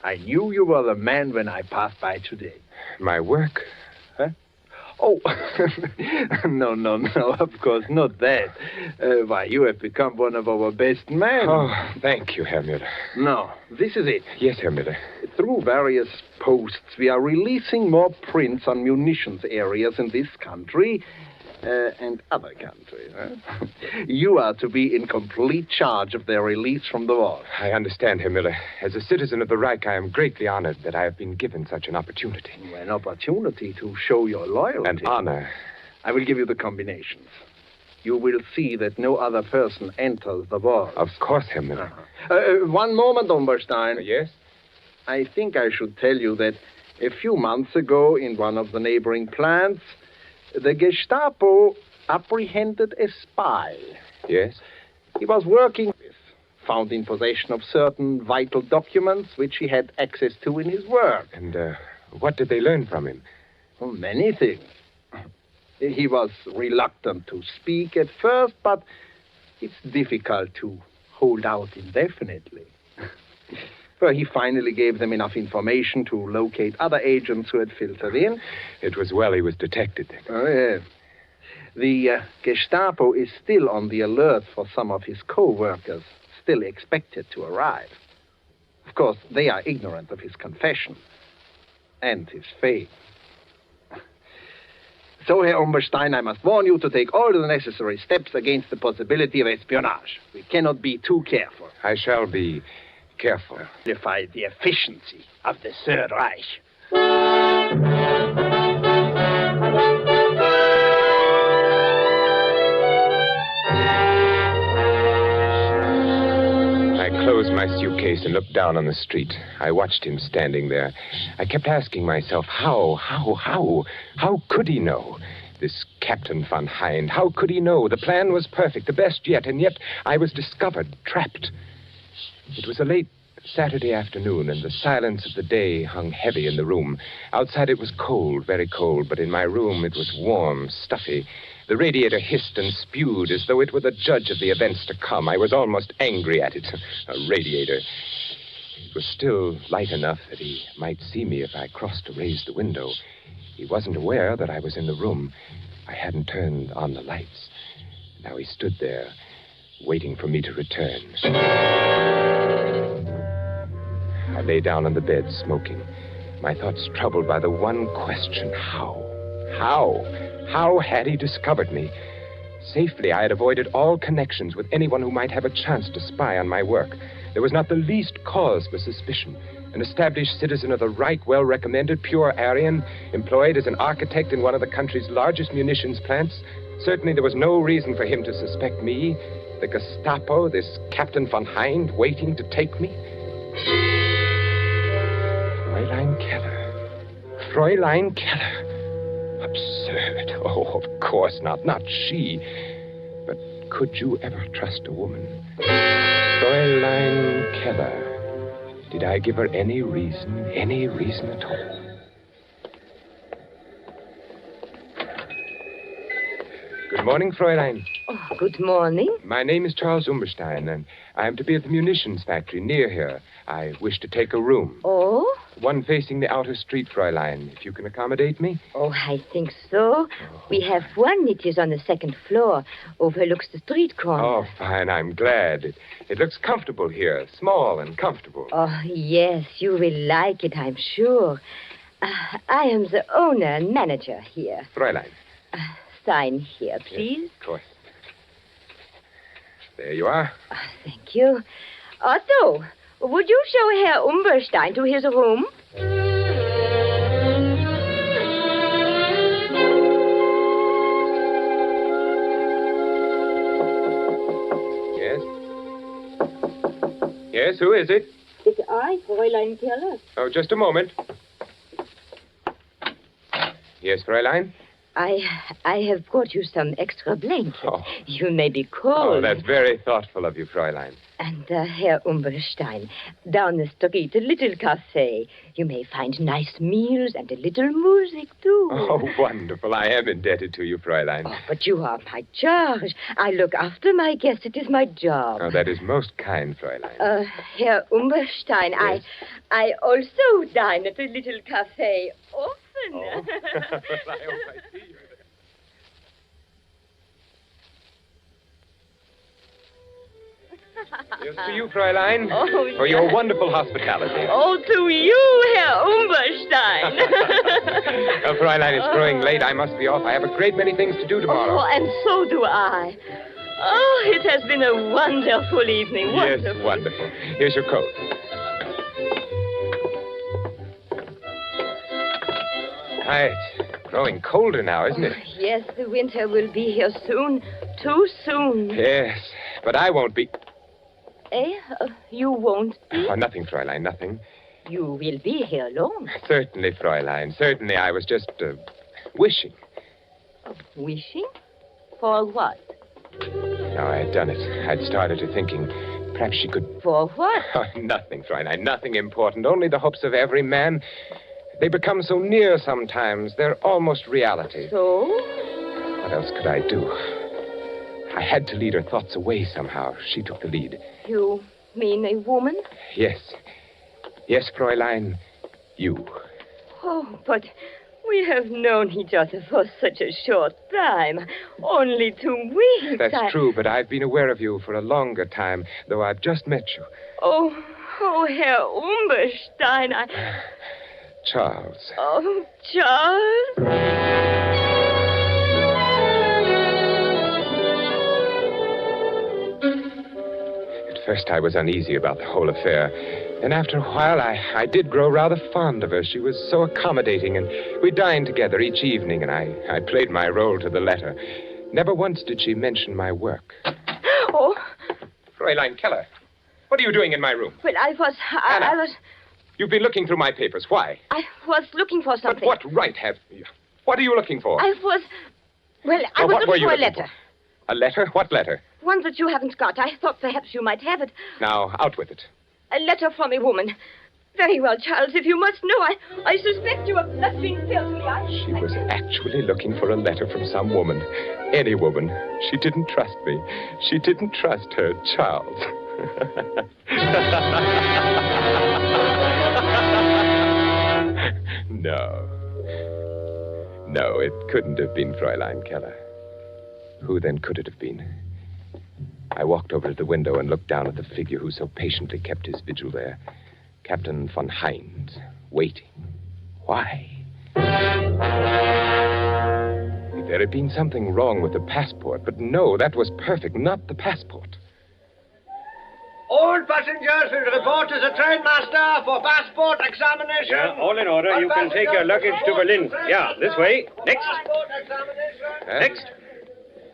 I knew you were the man when I passed by today. My work? Huh? Oh, no, of course, not that. Why, you have become one of our best men. Oh, thank you, Herr Miller. No, this is it. Yes, Herr Miller. Through various posts, we are releasing more prints on munitions areas in this country and other countries. Huh? You are to be in complete charge of their release from the vault. I understand, Herr Miller. As a citizen of the Reich, I am greatly honored that I have been given such an opportunity. An opportunity to show your loyalty. An honor. I will give you the combinations. You will see that no other person enters the vault. Of course, Herr Miller. One moment, Umberstein. Yes? I think I should tell you that a few months ago, in one of the neighboring plants, the Gestapo apprehended a spy. Yes? He was working found in possession of certain vital documents which he had access to in his work. And what did they learn from him? Well, many things. He was reluctant to speak at first, but it's difficult to hold out indefinitely. Well, he finally gave them enough information to locate other agents who had filtered in. It was well he was detected. Oh, yeah. The Gestapo is still on the alert for some of his co-workers, still expected to arrive. Of course, they are ignorant of his confession and his fate. So, Herr Umberstein, I must warn you to take all the necessary steps against the possibility of espionage. We cannot be too careful. I shall be careful. Defy the efficiency of the Third Reich. I closed my suitcase and looked down on the street. I watched him standing there. I kept asking myself, how could he know? This Captain von Hind, how could he know? The plan was perfect, the best yet, and yet I was discovered, trapped. It was a late Saturday afternoon, and the silence of the day hung heavy in the room. Outside it was cold, very cold, but in my room it was warm, stuffy. The radiator hissed and spewed as though it were the judge of the events to come. I was almost angry at it. A radiator. It was still light enough that he might see me if I crossed to raise the window. He wasn't aware that I was in the room. I hadn't turned on the lights. Now he stood there, waiting for me to return. I lay down on the bed, smoking, my thoughts troubled by the one question, how? How had he discovered me? Safely, I had avoided all connections with anyone who might have a chance to spy on my work. There was not the least cause for suspicion. An established citizen of the Reich, well-recommended, pure Aryan, employed as an architect in one of the country's largest munitions plants. Certainly there was no reason for him to suspect me. The Gestapo, this Captain von Hind, waiting to take me. Fräulein Keller. Absurd. Oh, of course not. Not she. But could you ever trust a woman? Fräulein Keller. Did I give her any reason at all? Good morning, Fräulein. Oh, good morning. My name is Charles Umberstein, and I am to be at the munitions factory near here. I wish to take a room. Oh? One facing the outer street, Fräulein, if you can accommodate me. Oh, I think so. We have one. It is on the second floor. Overlooks the street corner. Oh, fine. I'm glad. It looks comfortable here. Small and comfortable. Oh, yes. You will like it, I'm sure. I am the owner and manager here. Fräulein. Sign here, please. Yes, of course. There you are. Thank you. Otto, would you show Herr Umberstein to his room? Yes? Yes, who is it? It's I, Fräulein Keller. Oh, just a moment. Yes, Fräulein? I have brought you some extra blankets. Oh. You may be cold. Oh, that's very thoughtful of you, Fräulein. And Herr Umberstein, down the street, a little cafe. You may find nice meals and a little music, too. Oh, wonderful. I am indebted to you, Fräulein. Oh, but you are my charge. I look after my guests. It is my job. Oh, that is most kind, Fräulein. Herr Umberstein, yes? I also dine at a little cafe often. Oh. I hope I see you. Here's to you, Fräulein, for your wonderful hospitality. Oh, to you, Herr Umberstein. Fräulein, it's growing late. I must be off. I have a great many things to do tomorrow. Oh, and so do I. Oh, it has been a wonderful evening. Wonderful. Yes, wonderful. Here's your coat. It's growing colder now, isn't it? Yes, the winter will be here soon. Too soon. Yes, but I won't be... You won't be? Oh, nothing, Fräulein, nothing. You will be here long. Certainly, Fräulein. Certainly, I was just wishing. Wishing? For what? No, I had done it. I'd started to thinking perhaps she could... For what? Oh, nothing, Fräulein, nothing important. Only the hopes of every man. They become so near sometimes. They're almost reality. So? What else could I do? I had to lead her thoughts away somehow. She took the lead. You mean a woman? Yes. Yes, Fräulein. You. Oh, but we have known each other for such a short time. Only 2 weeks. That's true, but I've been aware of you for a longer time, though I've just met you. Oh, Herr Umberstein, Charles. Oh, Charles. first I was uneasy about the whole affair. And after a while, I did grow rather fond of her. She was so accommodating, and we dined together each evening, and I played my role to the letter. Never once did she mention my work. Oh. Fräulein Keller, what are you doing in my room? Well, I was... You've been looking through my papers. Why? I was looking for something. But what right have you? What are you looking for? I was looking for a letter. A letter? What letter? One that you haven't got. I thought perhaps you might have it. Now, out with it. A letter from a woman. Very well, Charles, if you must know, I suspect you of being filthy. She was actually looking for a letter from some woman. Any woman. She didn't trust me. She didn't trust her Charles. No, it couldn't have been Fräulein Keller. Who then could it have been? I walked over to the window and looked down at the figure who so patiently kept his vigil there. Captain von Heinz, waiting. Why? If there had been something wrong with the passport, but no, that was perfect, not the passport. All passengers will report to the trainmaster for passport examination. Yeah, all in order. You can take your luggage to Berlin. Yeah, this way. Next. Next.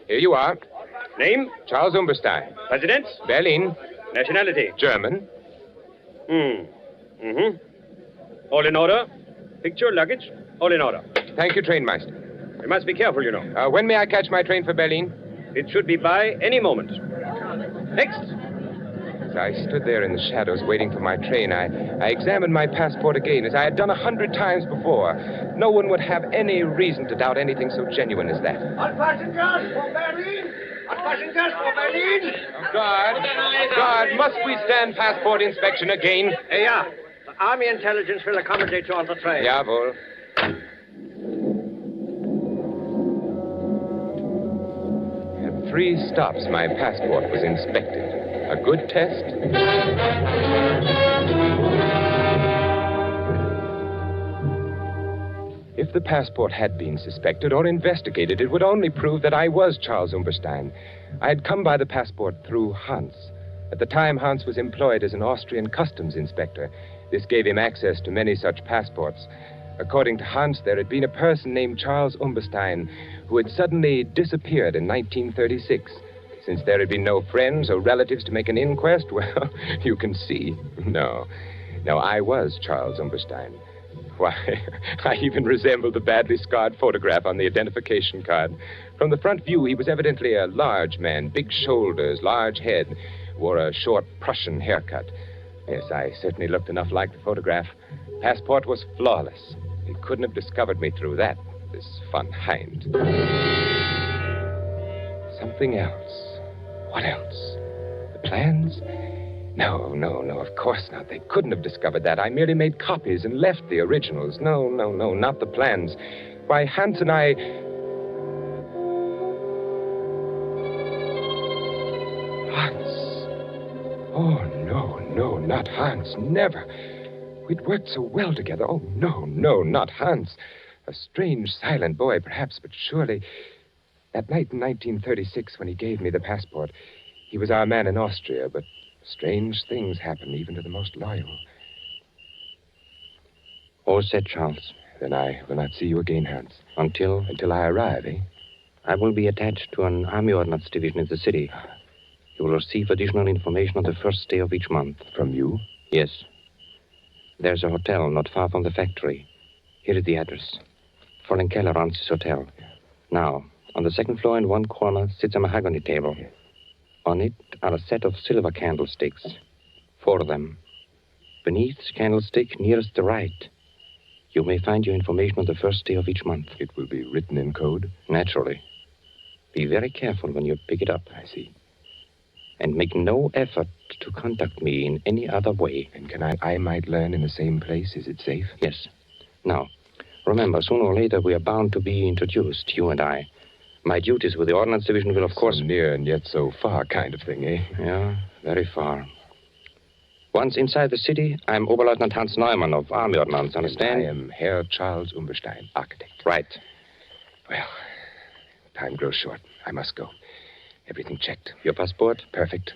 Here you are. Name? Charles Umberstein. Residence? Berlin. Nationality? German. All in order. Picture, luggage, all in order. Thank you, trainmaster. You must be careful, you know. When may I catch my train for Berlin? It should be by any moment. Next. As I stood there in the shadows waiting for my train, I examined my passport again, as I had done 100 times before. No one would have any reason to doubt anything so genuine as that. All passengers for Berlin! All passengers for Berlin! Guard, must we stand passport inspection again? Yeah. The Army intelligence will accommodate you on the train. Jawohl. At 3 stops, my passport was inspected. A good test? If the passport had been suspected or investigated, it would only prove that I was Charles Umberstein. I had come by the passport through Hans. At the time, Hans was employed as an Austrian customs inspector. This gave him access to many such passports. According to Hans, there had been a person named Charles Umberstein who had suddenly disappeared in 1936. Since there had been no friends or relatives to make an inquest, well, you can see. No, I was Charles Umberstein. Why, I even resembled the badly scarred photograph on the identification card. From the front view, he was evidently a large man, big shoulders, large head, wore a short Prussian haircut. Yes, I certainly looked enough like the photograph. Passport was flawless. He couldn't have discovered me through that, this von Heinz. Something else. What else? The plans? No, of course not. They couldn't have discovered that. I merely made copies and left the originals. No, not the plans. Why, Hans and I... Hans. Oh, no, not Hans. Never. We'd worked so well together. Oh, no, not Hans. A strange, silent boy, perhaps, but surely... That night in 1936, when he gave me the passport, he was our man in Austria, but strange things happen even to the most loyal. All set, Charles. Then I will not see you again, Hans. Until I arrive, eh? I will be attached to an Army Ordnance Division in the city. You will receive additional information on the first day of each month. From you? Yes. There's a hotel not far from the factory. Here is the address. Fräulein Keller runs this hotel. Now, on the second floor in one corner sits a mahogany table. On it are a set of silver candlesticks. 4 of them. Beneath the candlestick nearest the right, you may find your information on the first day of each month. It will be written in code? Naturally. Be very careful when you pick it up. I see. And make no effort to contact me in any other way. And I might learn in the same place? Is it safe? Yes. Now, remember, sooner or later we are bound to be introduced, you and I. My duties with the Ordnance Division will, of course... So near and yet so far kind of thing, eh? Yeah, very far. Once inside the city, I'm Oberleutnant Hans Neumann of Army Ordnance, understand? I am Herr Charles Umberstein, architect. Right. Well, time grows short. I must go. Everything checked. Your passport? Perfect.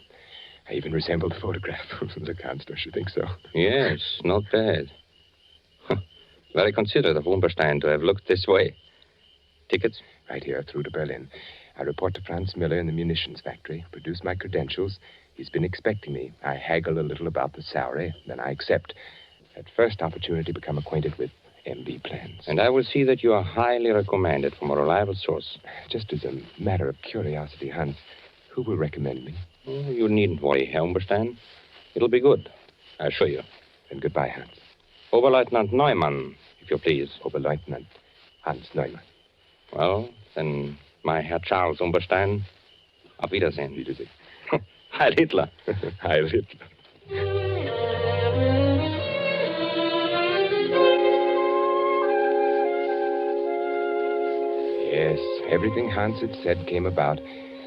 I even resemble the photograph. Look, Hans, don't you think so? Yes, not bad. Very considerate of Umberstein to have looked this way. Tickets? Right here, through to Berlin. I report to Franz Miller in the munitions factory, produce my credentials. He's been expecting me. I haggle a little about the salary, then I accept. At first opportunity, become acquainted with MB plans. And I will see that you are highly recommended from a reliable source. Just as a matter of curiosity, Hans, who will recommend me? Oh, you needn't worry, Herr Umberstein. It'll be good, I assure you. Then goodbye, Hans. Oberleutnant Neumann, if you please. Oberleutnant Hans Neumann. Well, then, my Herr Charles Umberstein, auf Wiedersehen. Wiedersehen. Heil Hitler. Heil Hitler. Yes, everything Hans had said came about.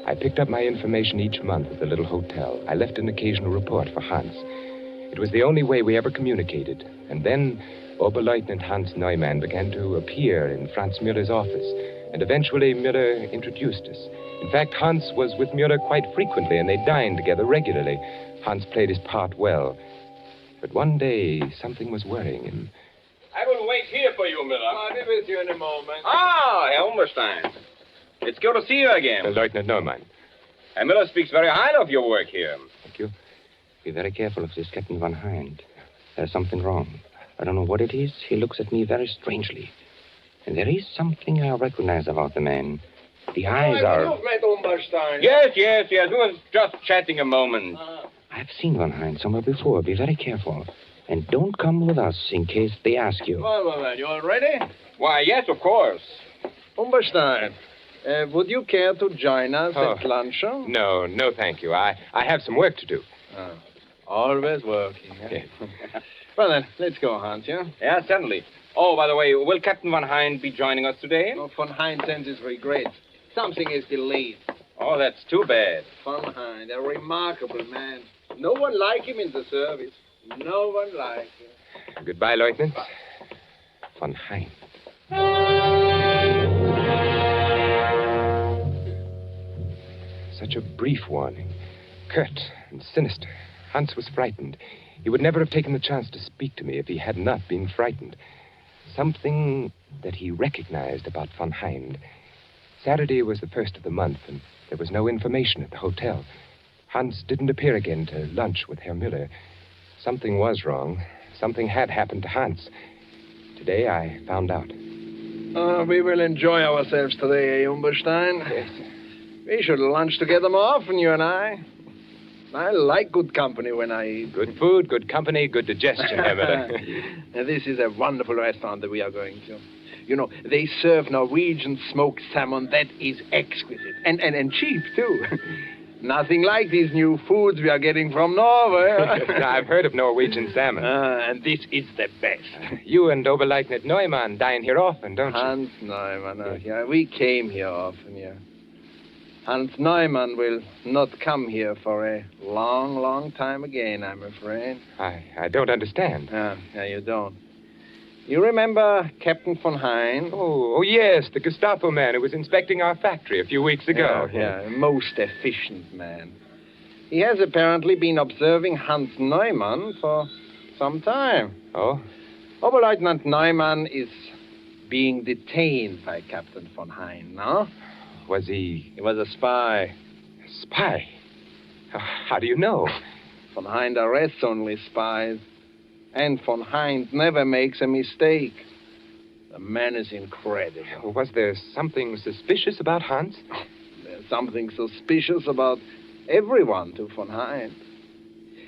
I picked up my information each month at the little hotel. I left an occasional report for Hans. It was the only way we ever communicated. And then Oberleutnant Hans Neumann began to appear in Franz Müller's office. And eventually Müller introduced us. In fact, Hans was with Müller quite frequently, and they dined together regularly. Hans played his part well. But one day, something was worrying him. I will wait here for you, Miller. I'll be with you in a moment. Ah, Herr Umberstein. It's good to see you again. Lieutenant Neumann. Herr Miller speaks very highly of your work here. Thank you. Be very careful of this Captain Von Hind. There's something wrong. I don't know what it is. He looks at me very strangely. And there is something I recognize about the man. The eyes are... You've met Umberstein. Yes. We was just chatting a moment. I've seen Von Hind somewhere before. Be very careful. And don't come with us in case they ask you. Well, you all ready? Why, yes, of course. Umberstein, would you care to join us at luncheon? No, thank you. I have some work to do. Always working. Yes. Well, then, let's go, Hans, yeah? Yeah, certainly. Oh, by the way, will Captain Von Hind be joining us today? Oh, Von Hind sends his regrets. Something is delayed. Oh, that's too bad. Von Hind, a remarkable man. No one like him in the service. No one like him. Goodbye, Lieutenant. Von Hind. Such a brief warning. Curt and sinister. Hans was frightened. He would never have taken the chance to speak to me if he had not been frightened. Something that he recognized about Von Hind. Saturday was the first of the month, and there was no information at the hotel. Hans didn't appear again to lunch with Herr Müller. Something was wrong. Something had happened to Hans. Today I found out. We will enjoy ourselves today, Umberstein. Yes. We should lunch together more often, you and I. I like good company when I eat. Good food, good company, good digestion, Herr Müller. Now, this is a wonderful restaurant that we are going to. You know, they serve Norwegian smoked salmon that is exquisite. And cheap, too. Nothing like these new foods we are getting from Norway. I've heard of Norwegian salmon. And this is the best. You and Oberleutnant Neumann dine here often, don't you? Hans Neumann, yeah. We came here often, yeah. Hans Neumann will not come here for a long, long time again, I'm afraid. I don't understand. Yeah, you don't. You remember Captain Von Hind? Oh, yes, the Gestapo man who was inspecting our factory a few weeks ago. Yeah, a most efficient man. He has apparently been observing Hans Neumann for some time. Oh? Oberleutnant Neumann is being detained by Captain Von Hind, no? Was he... He was a spy. Spy? How do you know? Von Hind arrests only spies. And Von Hind never makes a mistake. The man is incredible. Was there something suspicious about Hans? There's something suspicious about everyone to Von Hind.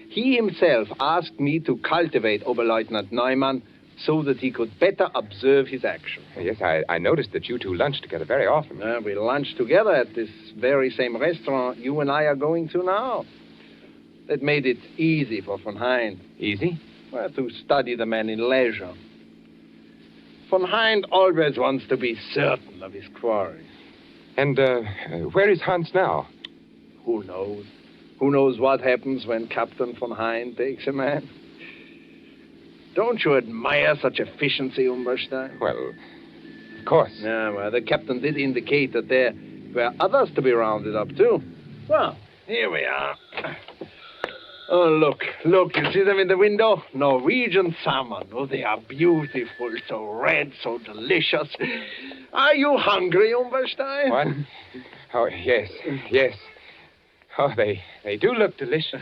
He himself asked me to cultivate Oberleutnant Neumann so that he could better observe his action. Yes, I noticed that you two lunch together very often. We lunch together at this very same restaurant you and I are going to now. That made it easy for Von Hind. Easy? Well, to study the man in leisure. Von Hind always wants to be certain of his quarry. And where is Hans now? Who knows? Who knows what happens when Captain Von Hind takes a man? Don't you admire such efficiency, Umberstein? Well, of course. Yeah, well, the captain did indicate that there were others to be rounded up, too. Well, here we are. Oh, look. You see them in the window? Norwegian salmon. Oh, they are beautiful. So red, so delicious. Are you hungry, Umberstein? What? Oh, yes. Oh, they do look delicious.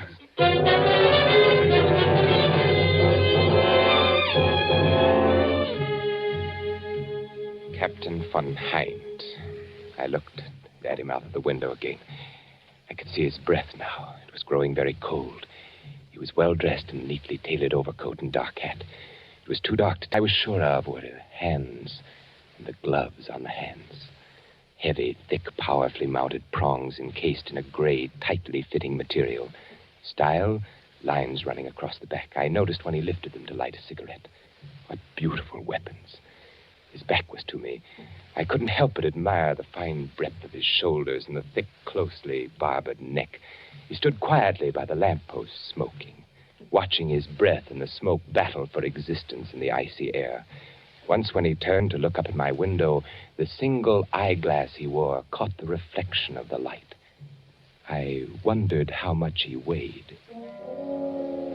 Captain von Hind. I looked at him out of the window again. I could see his breath now. It was growing very cold. He was well dressed in a neatly tailored overcoat and dark hat. It was too dark to... I was sure of were the hands and the gloves on the hands. Heavy, thick, powerfully mounted prongs encased in a gray, tightly fitting material. Style, lines running across the back. I noticed when he lifted them to light a cigarette. What beautiful weapons. His back was to me. I couldn't help but admire the fine breadth of his shoulders and the thick, closely barbered neck. He stood quietly by the lamppost, smoking, watching his breath and the smoke battle for existence in the icy air. Once when he turned to look up at my window, the single eyeglass he wore caught the reflection of the light. I wondered how much he weighed.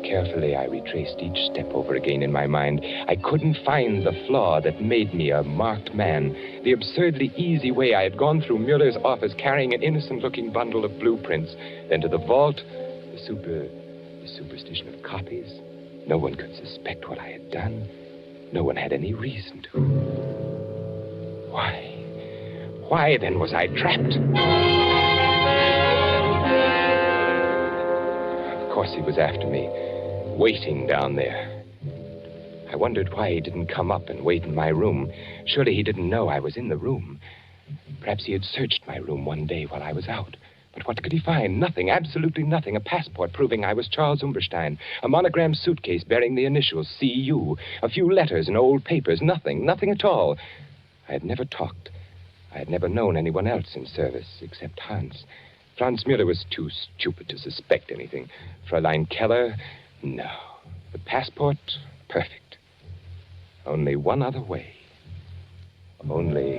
Carefully, I retraced each step over again in my mind. I couldn't find the flaw that made me a marked man. The absurdly easy way I had gone through Mueller's office carrying an innocent-looking bundle of blueprints, then to the vault, the superstition of copies. No one could suspect what I had done. No one had any reason to. Why then was I trapped? Of course he was after me, waiting down there. I wondered why he didn't come up and wait in my room. Surely he didn't know I was in the room. Perhaps he had searched my room one day while I was out. But what could he find? Nothing, absolutely nothing. A passport proving I was Charles Umberstein. A monogrammed suitcase bearing the initials C.U. A few letters and old papers. Nothing at all. I had never talked. I had never known anyone else in service except Hans. Franz Mueller was too stupid to suspect anything. Fräulein Keller, no. The passport, perfect. Only one other way. Only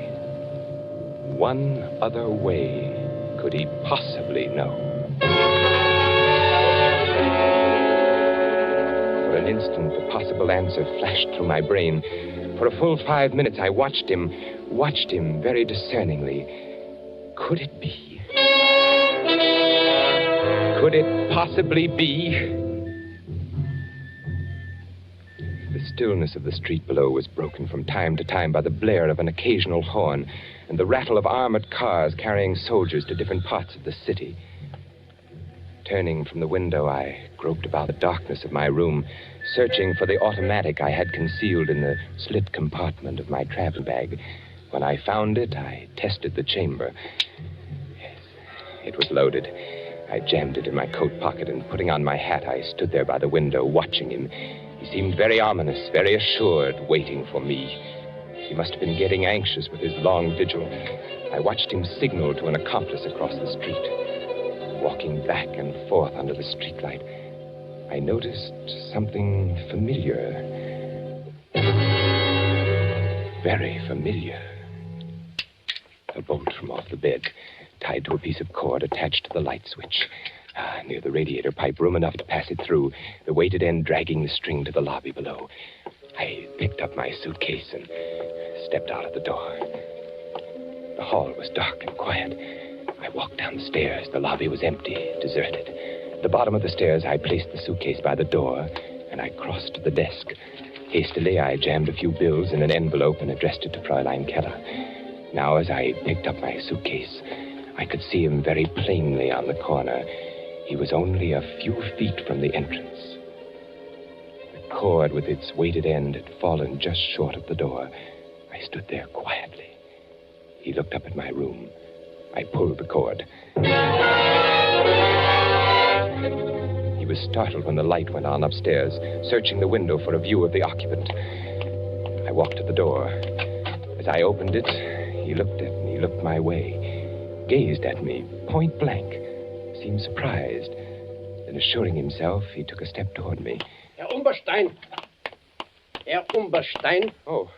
one other way could he possibly know. For an instant, the possible answer flashed through my brain. For a full 5 minutes, I watched him very discerningly. Could it be? Could it possibly be? The stillness of the street below was broken from time to time by the blare of an occasional horn and the rattle of armored cars carrying soldiers to different parts of the city. Turning from the window, I groped about the darkness of my room, searching for the automatic I had concealed in the slit compartment of my travel bag. When I found it, I tested the chamber. Yes, it was loaded. I jammed it in my coat pocket, and putting on my hat, I stood there by the window, watching him. He seemed very ominous, very assured, waiting for me. He must have been getting anxious with his long vigil. I watched him signal to an accomplice across the street. Walking back and forth under the streetlight, I noticed something familiar. Very familiar. A bolt from off the bed, tied to a piece of cord attached to the light switch. Near the radiator pipe, room enough to pass it through, the weighted end dragging the string to the lobby below. I picked up my suitcase and stepped out of the door. The hall was dark and quiet. I walked down the stairs. The lobby was empty, deserted. At the bottom of the stairs, I placed the suitcase by the door, and I crossed to the desk. Hastily, I jammed a few bills in an envelope and addressed it to Fräulein Keller. Now, as I picked up my suitcase, I could see him very plainly on the corner. He was only a few feet from the entrance. The cord with its weighted end had fallen just short of the door. I stood there quietly. He looked up at my room. I pulled the cord. He was startled when the light went on upstairs, searching the window for a view of the occupant. I walked to the door. As I opened it, he looked at me, looked my way, gazed at me, point blank, seemed surprised. Then, assuring himself, he took a step toward me. Herr Umberstein. Herr Umberstein. Oh,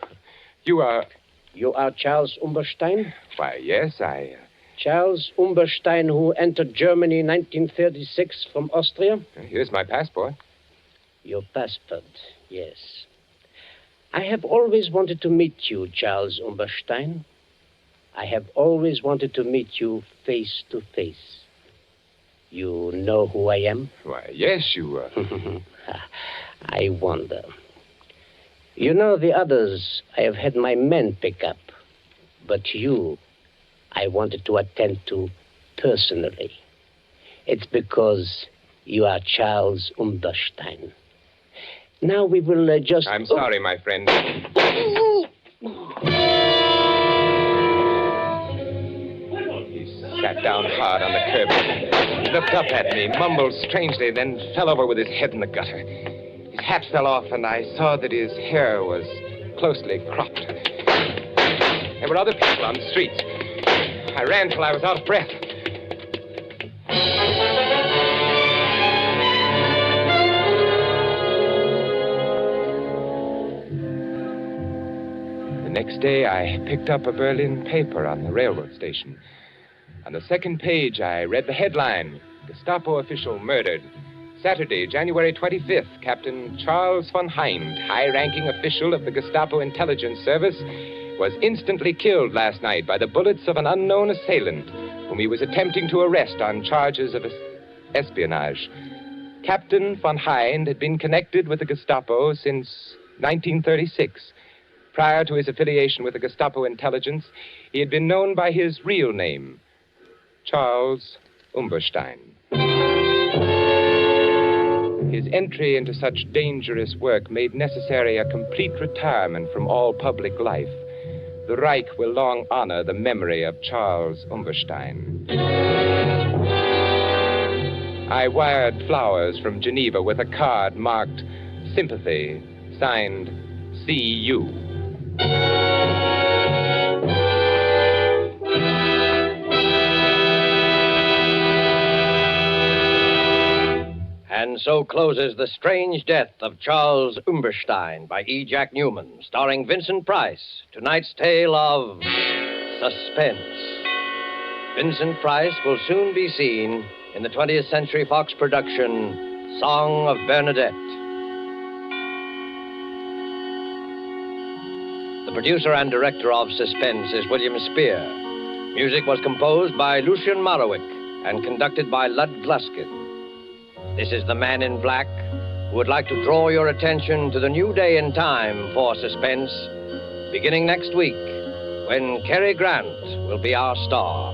you are... You are Charles Umberstein? Why, yes, I Charles Umberstein, who entered Germany in 1936 from Austria? Here's my passport. Your passport, yes. I have always wanted to meet you, Charles Umberstein. I have always wanted to meet you face to face. You know who I am? Why, yes, you... I wonder. You know, the others I have had my men pick up. But you, I wanted to attend to personally. It's because you are Charles Umberstein. Now we will just... I'm sorry, my friend. He sat down hard on the curb. He looked up at me, mumbled strangely, then fell over with his head in the gutter. His hat fell off, and I saw that his hair was closely cropped. There were other people on the streets. I ran till I was out of breath. The next day, I picked up a Berlin paper on the railroad station. On the second page, I read the headline, Gestapo official murdered. Saturday, January 25th, Captain Charles von Hind, high-ranking official of the Gestapo intelligence service, was instantly killed last night by the bullets of an unknown assailant whom he was attempting to arrest on charges of espionage. Captain von Hind had been connected with the Gestapo since 1936. Prior to his affiliation with the Gestapo intelligence, he had been known by his real name, Charles Umberstein. His entry into such dangerous work made necessary a complete retirement from all public life. The Reich will long honor the memory of Charles Umberstein. I wired flowers from Geneva with a card marked Sympathy, signed C.U. And so closes The Strange Death of Charles Umberstein by E. Jack Newman, starring Vincent Price. Tonight's tale of Suspense. Vincent Price will soon be seen in the 20th Century Fox production, Song of Bernadette. The producer and director of Suspense is William Spear. Music was composed by Lucian Marowik and conducted by Lud Gluskin. This is the Man in Black, who would like to draw your attention to the new day and time for Suspense, beginning next week, when Cary Grant will be our star.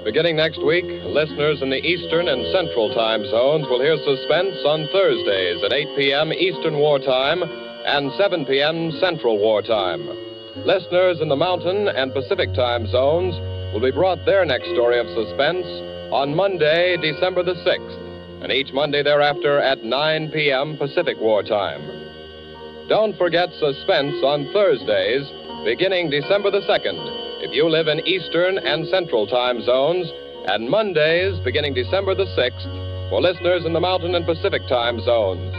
Beginning next week, listeners in the Eastern and Central time zones will hear Suspense on Thursdays at 8 p.m. Eastern Wartime and 7 p.m. Central Wartime. Listeners in the Mountain and Pacific time zones will be brought their next story of suspense on Monday, December the 6th, and each Monday thereafter at 9 p.m. Pacific Wartime. Don't forget Suspense on Thursdays, beginning December the 2nd, if you live in Eastern and Central time zones, and Mondays, beginning December the 6th, for listeners in the Mountain and Pacific time zones,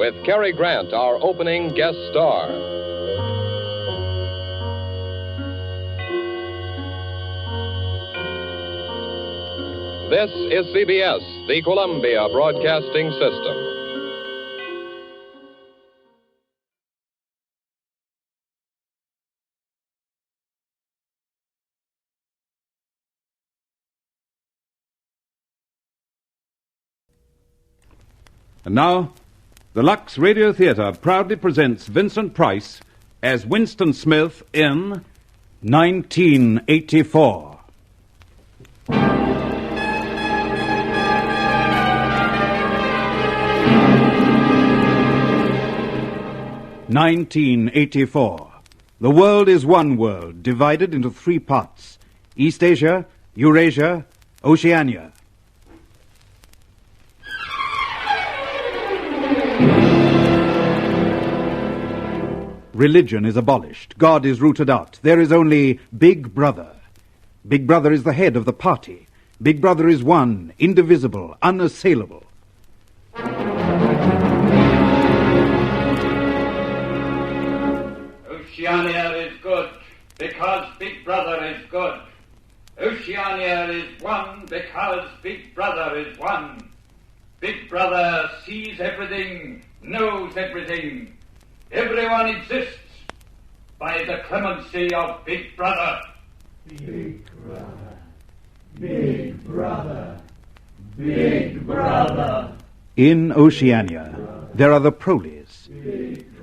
with Cary Grant, our opening guest star. This is CBS, the Columbia Broadcasting System. And now, the Lux Radio Theater proudly presents Vincent Price as Winston Smith in 1984. 1984. The world is one world, divided into three parts: East Asia, Eurasia, Oceania. Religion is abolished. God is rooted out. There is only Big Brother. Big Brother is the head of the party. Big Brother is one, indivisible, unassailable. Oceania is good. because Big Brother is good. Oceania is one because Big Brother is one. Big Brother sees everything, knows everything. Everyone exists by the clemency of Big Brother. Big Brother, Big Brother, Big Brother. In Oceania, there are the proles.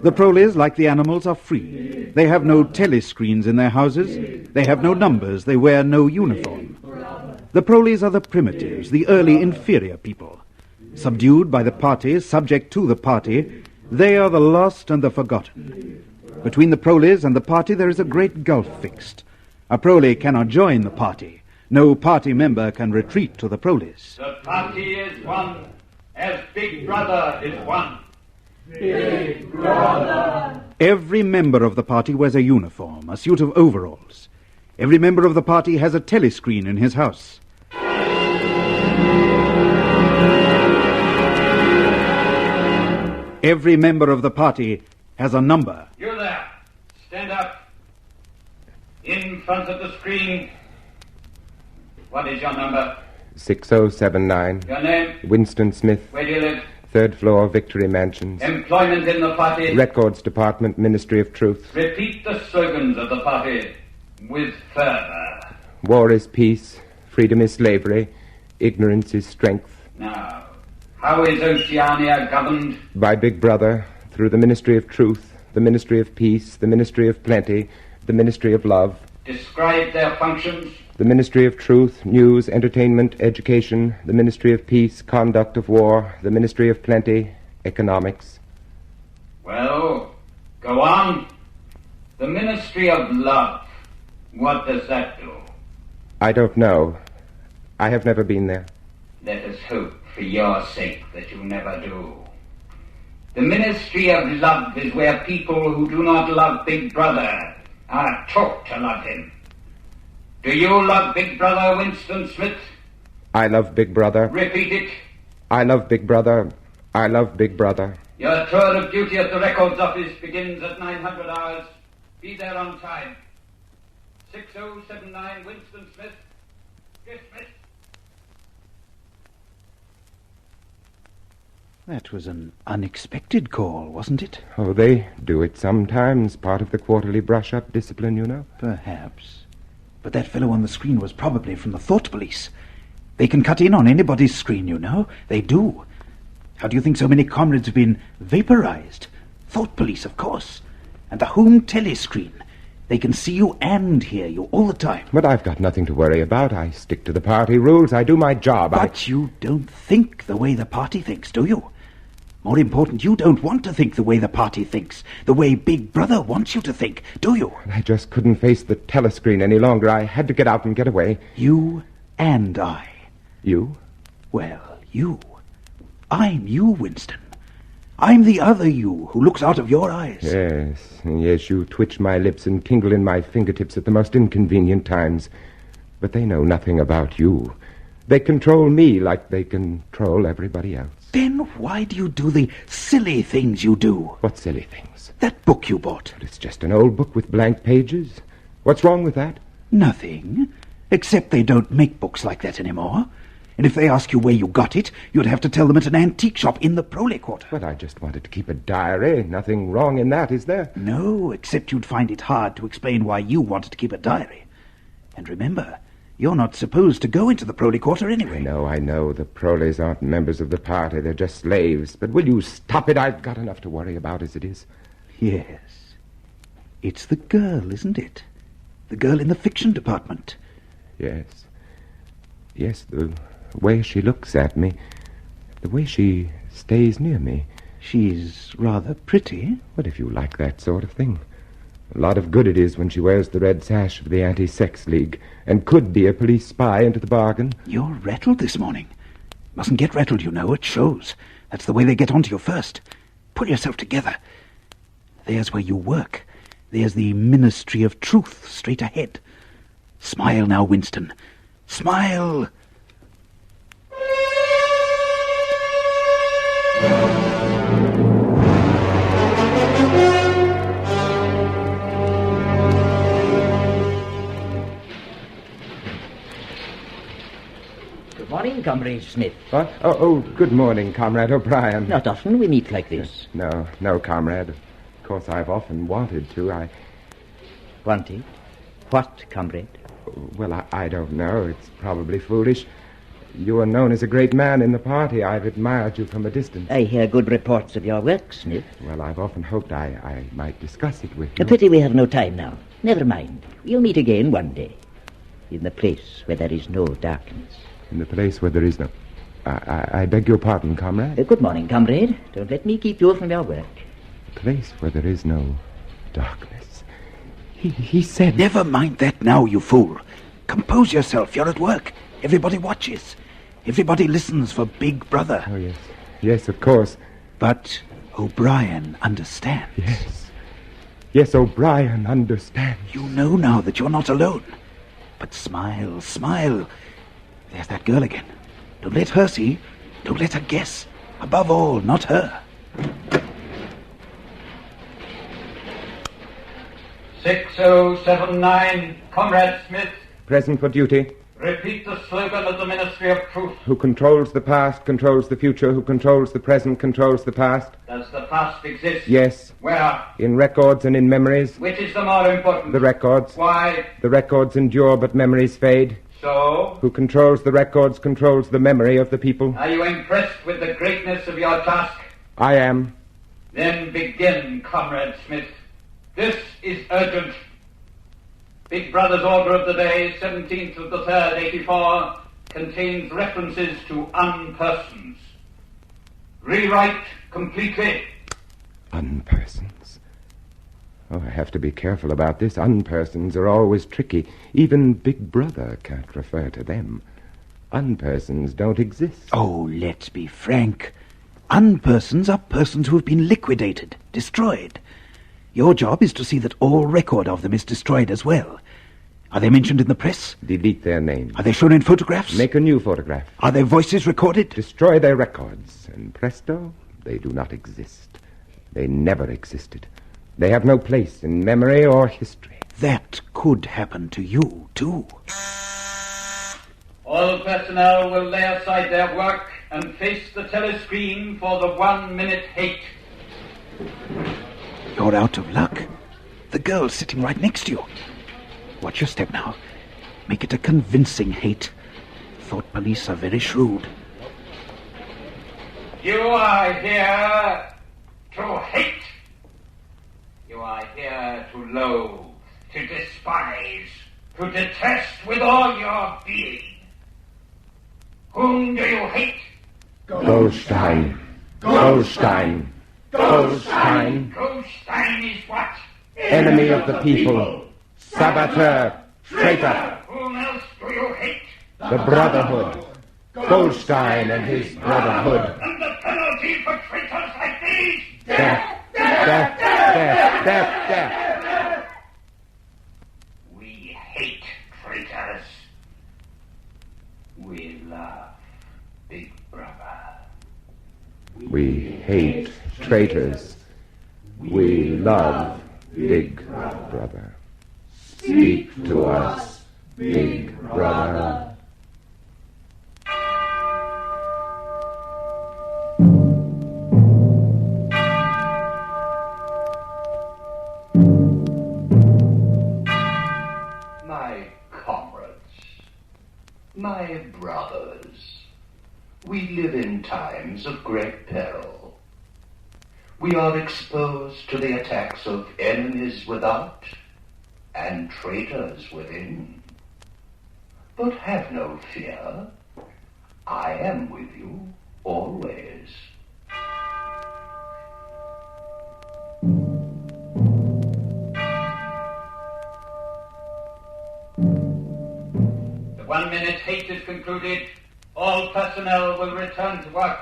The proles, like the animals, are free. They have no telescreens in their houses. They have no numbers. They wear no uniform. The proles are the primitives, the early inferior people. Subdued by the party, subject to the party, they are the lost and the forgotten. Between the proles and the party there is a great gulf fixed. A prole cannot join the party. No party member can retreat to the proles. The party is one as Big Brother is one. Big Brother. Every member of the party wears a uniform, a suit of overalls. Every member of the party has a telescreen in his house. Every member of the party has a number. You there, stand up. In front of the screen. What is your number? 6079. Your name? Winston Smith. Where do you live? 3rd floor, Victory Mansions. Employment in the party? Records Department, Ministry of Truth. Repeat the slogans of the party with fervor. War is peace. Freedom is slavery. Ignorance is strength. Now, how is Oceania governed? By Big Brother, through the Ministry of Truth, the Ministry of Peace, the Ministry of Plenty, the Ministry of Love. Describe their functions. The Ministry of Truth, News, Entertainment, Education, the Ministry of Peace, Conduct of War, the Ministry of Plenty, Economics. Well, go on. The Ministry of Love. What does that do? I don't know. I have never been there. Let us hope for your sake that you never do. The Ministry of Love is where people who do not love Big Brother are taught to love him. Do you love Big Brother, Winston Smith? I love Big Brother. Repeat it. I love Big Brother. I love Big Brother. Your tour of duty at the Records Office begins at 900 hours. Be there on time. 6079 Winston Smith. Dismissed. That was an unexpected call, wasn't it? Oh, they do it sometimes. Part of the quarterly brush-up discipline, you know. Perhaps. But that fellow on the screen was probably from the Thought Police. They can cut in on anybody's screen, you know. They do. How do you think so many comrades have been vaporized? Thought Police, of course. And the home telescreen. They can see you and hear you all the time. But I've got nothing to worry about. I stick to the party rules. I do my job. But you don't think the way the party thinks, do you? More important, you don't want to think the way the party thinks, the way Big Brother wants you to think, do you? I just couldn't face the telescreen any longer. I had to get out and get away. You and I. You? Well, you. I'm you, Winston. I'm the other you who looks out of your eyes. Yes, you twitch my lips and tingle in my fingertips at the most inconvenient times. But they know nothing about you. They control me like they control everybody else. Then why do you do the silly things you do? What silly things? That book you bought. But it's just an old book with blank pages. What's wrong with that? Nothing. Except they don't make books like that anymore. And if they ask you where you got it, you'd have to tell them at an antique shop in the Prole Quarter. But I just wanted to keep a diary. Nothing wrong in that, is there? No, except you'd find it hard to explain why you wanted to keep a diary. And remember, you're not supposed to go into the Prole Quarter anyway. I know. The Proles aren't members of the party. They're just slaves. But will you stop it? I've got enough to worry about as it is. Yes. It's the girl, isn't it? The girl in the fiction department. Yes. Yes, the way she looks at me. The way she stays near me. She's rather pretty. What if you like that sort of thing? A lot of good it is when she wears the red sash of the Anti-Sex League, and could be a police spy into the bargain. You're rattled this morning. Mustn't get rattled, you know. It shows. That's the way they get onto you first. Pull yourself together. There's where you work. There's the Ministry of Truth straight ahead. Smile now, Winston. Smile! Comrade Smith. What? Oh, good morning, Comrade O'Brien. Not often we meet like this. No, Comrade. Of course, I've often wanted to. Wanted? What, Comrade? Well, I don't know. It's probably foolish. You are known as a great man in the party. I've admired you from a distance. I hear good reports of your work, Smith. Well, I've often hoped I might discuss it with you. A pity we have no time now. Never mind. We'll meet again one day. In the place where there is no darkness. In the place where there is no... I beg your pardon, Comrade? Good morning, Comrade. Don't let me keep you from your work. A place where there is no darkness. He said... Never mind that now, you fool. Compose yourself. You're at work. Everybody watches. Everybody listens for Big Brother. Oh, yes. Yes, of course. But O'Brien understands. Yes, O'Brien understands. You know now that you're not alone. But smile, smile. There's that girl again. Don't let her see. Don't let her guess. Above all, not her. 6079, Comrade Smith. Present for duty. Repeat the slogan of the Ministry of Truth. Who controls the past controls the future. Who controls the present controls the past. Does the past exist? Yes. Where? In records and in memories. Which is the more important? The records. Why? The records endure, but memories fade. So? Who controls the records controls the memory of the people. Are you impressed with the greatness of your task? I am. Then begin, Comrade Smith. This is urgent. Big Brother's order of the day, 17th of the 3rd, 84, contains references to unpersons. Rewrite completely. Unpersons. Oh, I have to be careful about this. Unpersons are always tricky. Even Big Brother can't refer to them. Unpersons don't exist. Oh, let's be frank. Unpersons are persons who have been liquidated, destroyed. Your job is to see that all record of them is destroyed as well. Are they mentioned in the press? Delete their names. Are they shown in photographs? Make a new photograph. Are their voices recorded? Destroy their records, and presto, they do not exist. They never existed. They have no place in memory or history. That could happen to you, too. All personnel will lay aside their work and face the telescreen for the 1-minute hate. You're out of luck. The girl's sitting right next to you. Watch your step now. Make it a convincing hate. Thought police are very shrewd. You are here to hate. You are here to loathe, to despise, to detest with all your being. Whom do you hate? Goldstein. Goldstein. Goldstein. Goldstein is what? Enemy of the people. Saboteur. Traitor. Whom else do you hate? The Brotherhood. Goldstein and his Brotherhood. And the penalty for traitors like these? Death. Death. Death. Death. Death. We hate traitors. We love Big Brother. We hate traitors. We love Big Brother. Speak to us, Big Brother. My comrades, my brothers, we live in times of great peril. We are exposed to the attacks of enemies without and traitors within. But have no fear. I am with you always. The 1-minute hate is concluded. All personnel will return to work.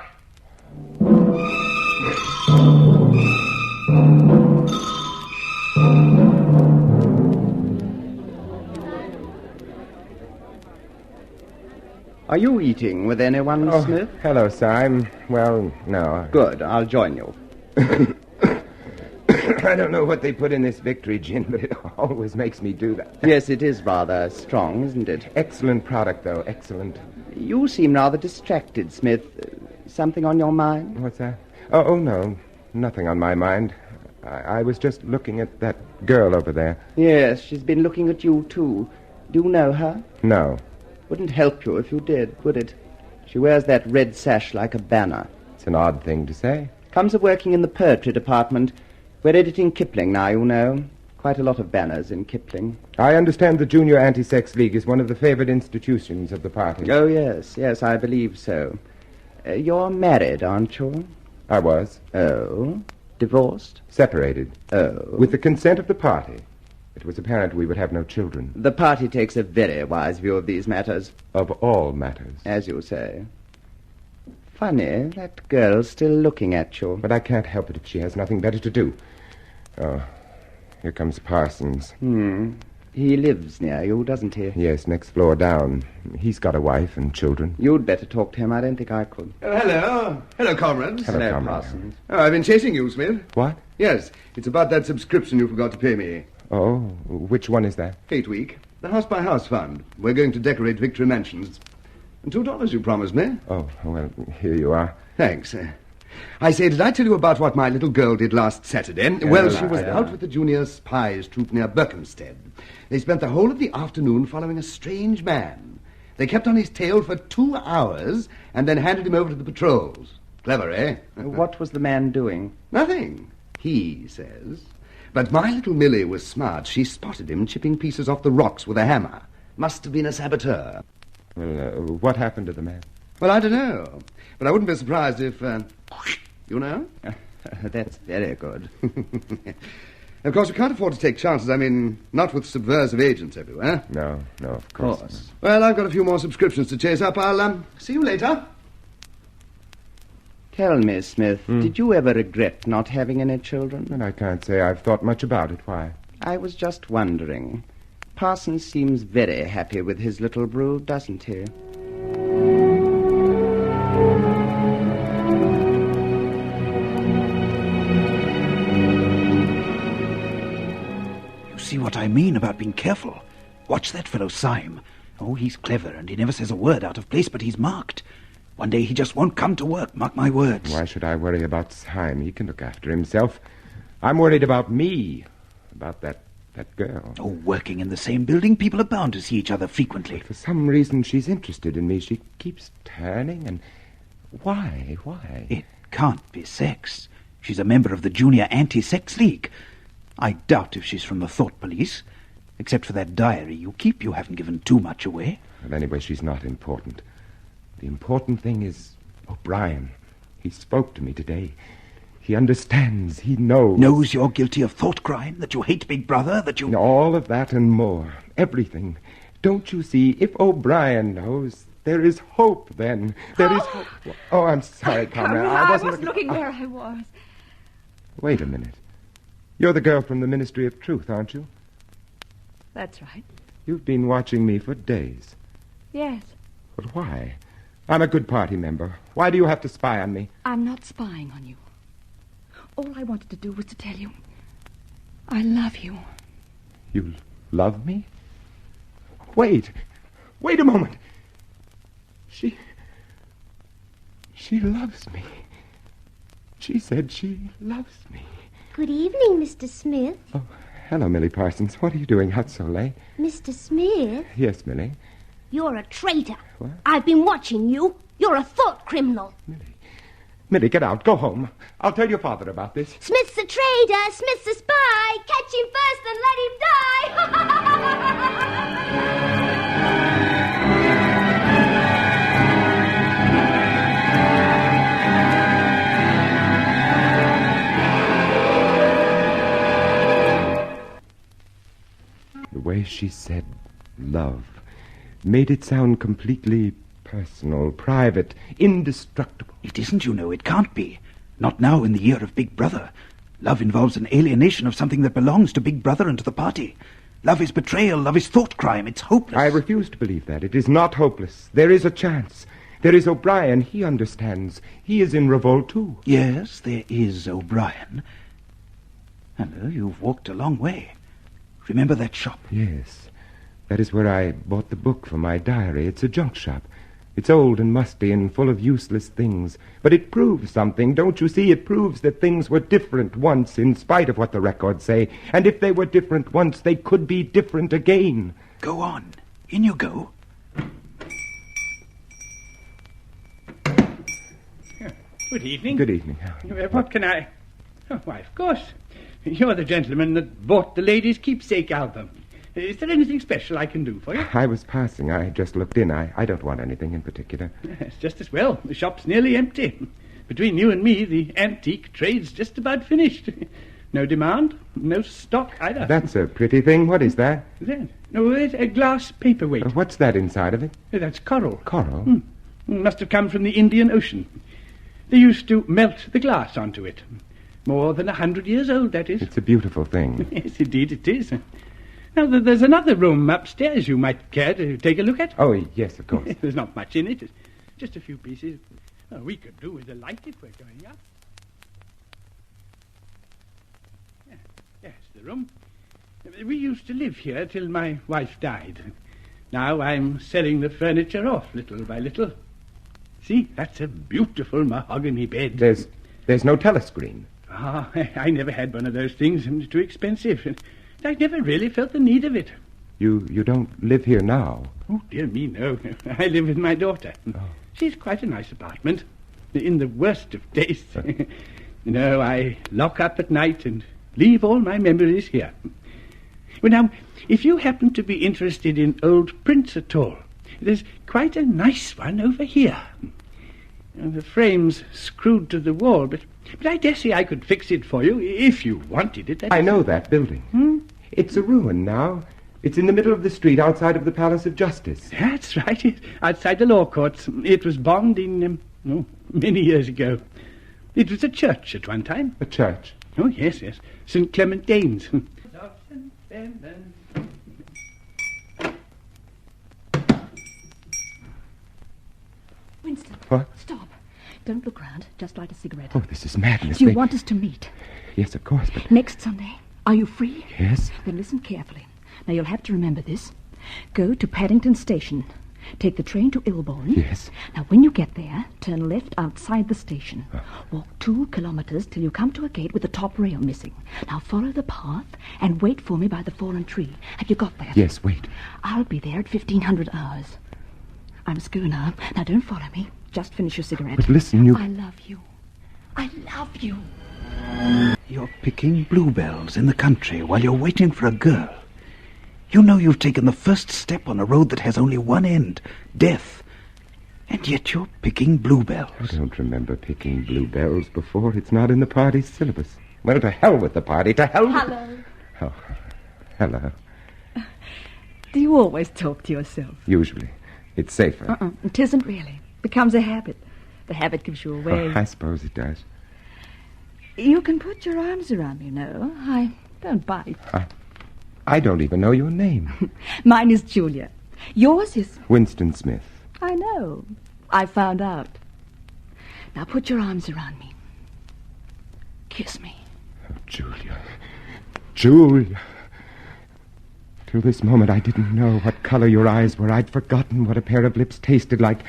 Are you eating with anyone, Smith? Hello, sir. No. Good, I'll join you. I don't know what they put in this victory gin, but it always makes me do that. Yes, it is rather strong, isn't it? Excellent product, though. Excellent. You seem rather distracted, Smith. Something on your mind? What's that? Oh, no. Nothing on my mind. I was just looking at that girl over there. Yes, she's been looking at you, too. Do you know her? No. Wouldn't help you if you did, would it? She wears that red sash like a banner. It's an odd thing to say. Comes of working in the poetry department. We're editing Kipling now, you know. Quite a lot of banners in Kipling. I understand the Junior Anti-Sex League is one of the favored institutions of the party. Oh, yes, I believe so. You're married, aren't you? I was. Oh? Divorced? Separated. Oh? With the consent of the party. It was apparent we would have no children. The party takes a very wise view of these matters. Of all matters. As you say. Funny, that girl's still looking at you. But I can't help it if she has nothing better to do. Oh, here comes Parsons. He lives near you, doesn't he? Yes, next floor down. He's got a wife and children. You'd better talk to him. I don't think I could. Hello. Hello, comrades. Hello, comrade. Parsons. Oh, I've been chasing you, Smith. What? Yes, it's about that subscription you forgot to pay me. Oh, which one is that? Fate Week. The house-by-house fund. We're going to decorate Victory Mansions. And $2 you promised me. Oh, well, here you are. Thanks. I say, did I tell you about what my little girl did last Saturday? Well, she was out with the junior spies troop near Berkhamsted. They spent the whole of the afternoon following a strange man. They kept on his tail for 2 hours and then handed him over to the patrols. Clever, eh? What was the man doing? Nothing, he says. But my little Millie was smart. She spotted him chipping pieces off the rocks with a hammer. Must have been a saboteur. Well, what happened to the man? Well, I don't know. But I wouldn't be surprised if, you know? That's very good. Of course, we can't afford to take chances. I mean, not with subversive agents everywhere. No, of course. Well, I've got a few more subscriptions to chase up. I'll, see you later. Tell me, Smith, did you ever regret not having any children? And I can't say I've thought much about it. Why? I was just wondering. Parsons seems very happy with his little brood, doesn't he? You see what I mean about being careful? Watch that fellow Syme. Oh, he's clever, and he never says a word out of place, but he's marked. One day he just won't come to work, mark my words. Why should I worry about Syme? He can look after himself. I'm worried about me, about that girl. Oh, working in the same building, people are bound to see each other frequently. But for some reason, she's interested in me. She keeps turning, and why? It can't be sex. She's a member of the Junior Anti-Sex League. I doubt if she's from the Thought Police. Except for that diary you keep, you haven't given too much away. Well, anyway, she's not important. The important thing is O'Brien. He spoke to me today. He understands. He knows. Knows you're guilty of thought crime, that you hate Big Brother, that you... All of that and more. Everything. Don't you see? If O'Brien knows, there is hope then. There is hope. Oh, I'm sorry, Conrad. I wasn't looking where I was. Wait a minute. You're the girl from the Ministry of Truth, aren't you? That's right. You've been watching me for days. Yes. But why? I'm a good party member. Why do you have to spy on me? I'm not spying on you. All I wanted to do was to tell you I love you. You love me? Wait a moment. She loves me. She said she loves me. Good evening, Mr. Smith. Oh, hello, Millie Parsons. What are you doing out so late? Mr. Smith? Yes, Millie. You're a traitor. What? I've been watching you. You're a thought criminal. Millie, get out. Go home. I'll tell your father about this. Smith's a traitor. Smith's a spy. Catch him first and let him die. The way she said love made it sound completely personal, private, indestructible. It isn't, you know. It can't be. Not now in the year of Big Brother. Love involves an alienation of something that belongs to Big Brother and to the party. Love is betrayal. Love is thought crime. It's hopeless. I refuse to believe that. It is not hopeless. There is a chance. There is O'Brien. He understands. He is in revolt, too. Yes, there is O'Brien. Hello, you've walked a long way. Remember that shop? Yes. That is where I bought the book for my diary. It's a junk shop. It's old and musty and full of useless things. But it proves something, don't you see? It proves that things were different once, in spite of what the records say. And if they were different once, they could be different again. Go on. In you go. Good evening. Good evening. What can I... Oh, why, of course. You're the gentleman that bought the Ladies' Keepsake album. Is there anything special I can do for you? I was passing. I just looked in. I don't want anything in particular. Yes, just as well. The shop's nearly empty. Between you and me, the antique trade's just about finished. No demand, no stock either. That's a pretty thing. What is that? That? No, it's a glass paperweight. What's that inside of it? That's coral. Coral? Must have come from the Indian Ocean. They used to melt the glass onto it. More than 100 years old, that is. It's a beautiful thing. Yes, indeed it is. Now, there's another room upstairs you might care to take a look at. Oh, yes, of course. There's not much in it. Just a few pieces. Well, we could do with a light if we're going up. Yes, the room. We used to live here till my wife died. Now I'm selling the furniture off little by little. See, that's a beautiful mahogany bed. There's no telescreen. Ah, I never had one of those things. It was too expensive. I never really felt the need of it. You don't live here now? Oh, dear me, no. I live with my daughter. Oh. She's quite a nice apartment. In the worst of tastes. I lock up at night and leave all my memories here. Well, now, if you happen to be interested in old prints at all, there's quite a nice one over here. The frame's screwed to the wall, but I dare say I could fix it for you if you wanted it. I know that building. It's a ruin now. It's in the middle of the street outside of the Palace of Justice. That's right, outside the law courts. It was bombed in, many years ago. It was a church at one time. A church? Oh, yes. St. Clement Danes. Winston. What? Stop. Don't look round. Just light a cigarette. Oh, this is madness. Do you want us to meet? Yes, of course, but... Next Sunday. Are you free? Yes. Then listen carefully. Now, you'll have to remember this. Go to Paddington Station. Take the train to Ilborne. Yes. Now, when you get there, turn left outside the station. Walk 2 kilometers till you come to a gate with the top rail missing. Now, follow the path and wait for me by the fallen tree. Have you got that? Yes, wait. I'll be there at 1500 hours. I must go now. Now, don't follow me. Just finish your cigarette. But listen, you... I love you. I love you. You're picking bluebells in the country while you're waiting for a girl. You know you've taken the first step on a road that has only one end, death. And yet you're picking bluebells. I don't remember picking bluebells before. It's not in the party's syllabus. Well, to hell with the party. To hell with... Hello. Oh, hello. Do you always talk to yourself? Usually. It's safer. It isn't really. It becomes a habit. The habit gives you away. Oh, I suppose it does. You can put your arms around me, you know. I don't bite. I don't even know your name. Mine is Julia. Yours is... Winston Smith. I know. I found out. Now put your arms around me. Kiss me. Oh, Julia. Julia. Till this moment, I didn't know what color your eyes were. I'd forgotten what a pair of lips tasted like.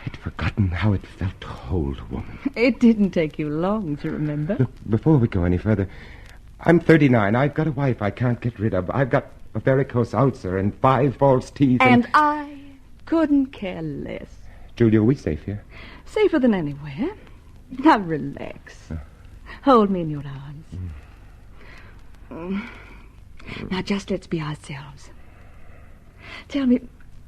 I'd forgotten how it felt to hold a woman. It didn't take you long to remember. Look, before we go any further, I'm 39. I've got a wife I can't get rid of. I've got a varicose ulcer and 5 false teeth. And I couldn't care less. Julia, are we safe here? Safer than anywhere. Now relax. Hold me in your arms. Now just let's be ourselves. Tell me,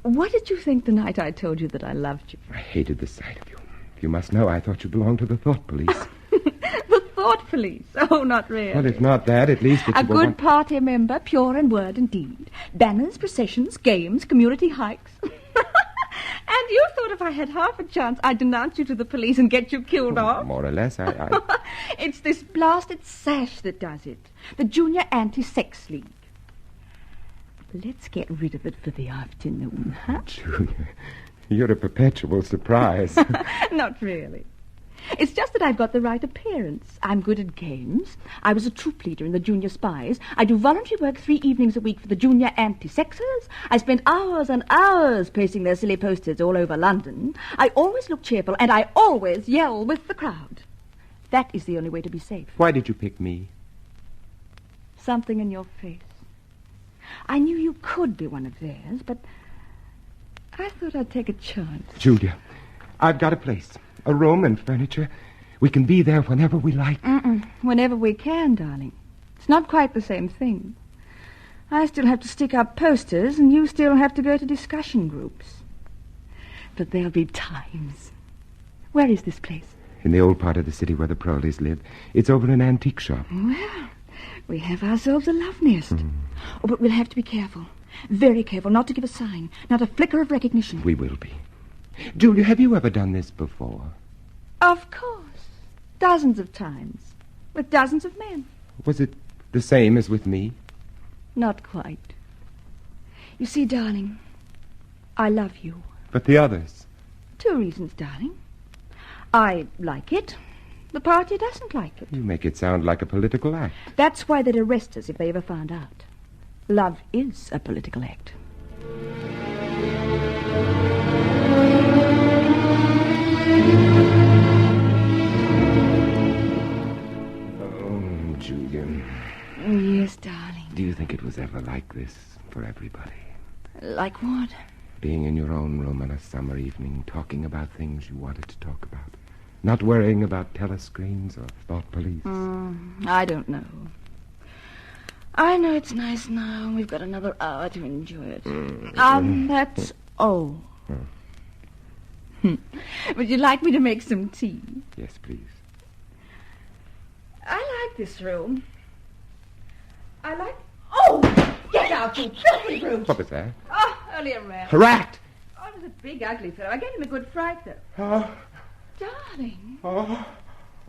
what did you think the night I told you that I loved you? I hated the sight of you. You must know I thought you belonged to the thought police. The thought police? Oh, not really. Well, if not that, at least it's a good party member, pure in word and deed. Banners, processions, games, community hikes. And you thought if I had half a chance, I'd denounce you to the police and get you killed off? More or less, It's this blasted sash that does it. The Junior Anti-Sex League. Let's get rid of it for the afternoon, huh? Julia, you're a perpetual surprise. Not really. It's just that I've got the right appearance. I'm good at games. I was a troop leader in the Junior Spies. I do voluntary work 3 evenings a week for the Junior Anti-Sexers. I spend hours and hours pasting their silly posters all over London. I always look cheerful, and I always yell with the crowd. That is the only way to be safe. Why did you pick me? Something in your face. I knew you could be one of theirs, but I thought I'd take a chance. Julia, I've got a place. A room and furniture. We can be there whenever we like. Whenever we can, darling. It's not quite the same thing. I still have to stick up posters, and you still have to go to discussion groups. But there'll be times. Where is this place? In the old part of the city where the Proleys live. It's over an antique shop. Well, we have ourselves a love nest. Oh, but we'll have to be careful. Very careful not to give a sign. Not a flicker of recognition. We will be. Julia, have you ever done this before? Of course. Dozens of times. With dozens of men. Was it the same as with me? Not quite. You see, darling, I love you. But the others? 2 reasons, darling. I like it. The party doesn't like it. You make it sound like a political act. That's why they'd arrest us if they ever found out. Love is a political act. Oh, Julia. Yes, darling. Do you think it was ever like this for everybody? Like what? Being in your own room on a summer evening, talking about things you wanted to talk about. Not worrying about telescreens or thought police. I don't know. I know it's nice now, and we've got another hour to enjoy it. That's all. Would you like me to make some tea? Yes, please. I like this room. I like... Oh! Get out, you filthy brute! What was that? Oh, only a rat. A rat! Oh, it was a big, ugly fellow. I gave him a good fright, though. Oh. Darling. Oh.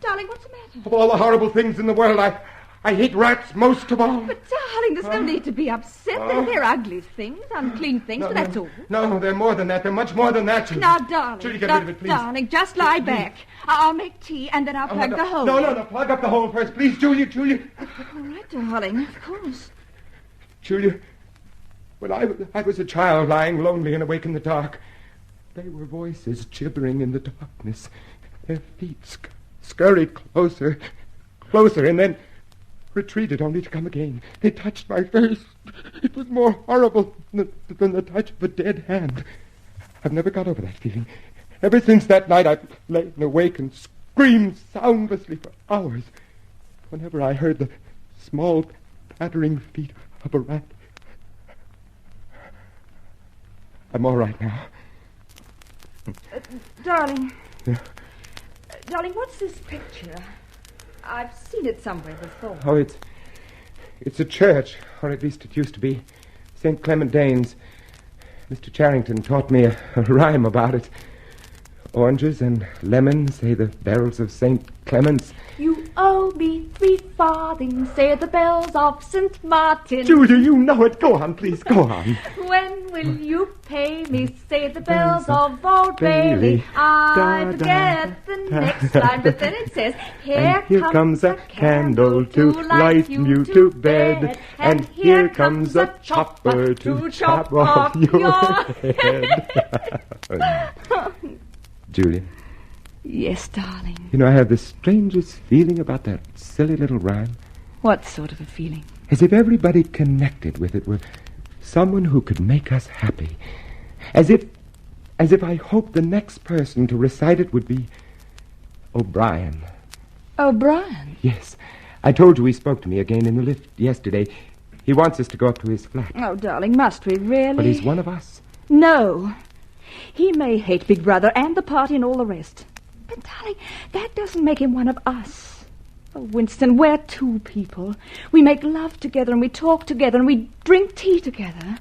Darling, what's the matter? Of all the horrible things in the world, I hate rats most of all. But, darling, there's no need to be upset. They're ugly things, unclean things, but that's all. No, they're more than that. They're much more than that, Julie. Now, darling. Julie, get rid of it, please. Darling, just lie back. I'll make tea, and then I'll plug the hole. No. Plug up the hole first, please, Julia. All right, darling, of course. Julia, when I was a child lying lonely and awake in the dark, they were voices gibbering in the darkness. Their feet scurried closer, and then retreated only to come again. They touched my face. It was more horrible than the touch of a dead hand. I've never got over that feeling. Ever since that night, I've lain awake and screamed soundlessly for hours. Whenever I heard the small, pattering feet of a rat. I'm all right now. Darling. Yeah. Darling, what's this picture? I've seen it somewhere before. Oh, it's a church, or at least it used to be. St. Clement Danes. Mr. Charrington taught me a rhyme about it. Oranges and lemons, say the bells of St. Clement's. You owe me 3 farthings, say the bells of St. Martin. Julia, you know it. Go on, please, go on. When will you pay me, say the bells of Old Bailey. I forget the next line, but then it says, Here comes a candle to light you to bed, and here comes a chopper to chop off your head. Julia. Yes, darling. You know, I have the strangest feeling about that silly little rhyme. What sort of a feeling? As if everybody connected with it were someone who could make us happy. As if I hoped the next person to recite it would be O'Brien. O'Brien? Yes. I told you he spoke to me again in the lift yesterday. He wants us to go up to his flat. Oh, darling, must we really? But he's one of us. No. He may hate Big Brother and the party and all the rest. But, darling, that doesn't make him one of us. Oh, Winston, we're 2 people. We make love together and we talk together and we drink tea together.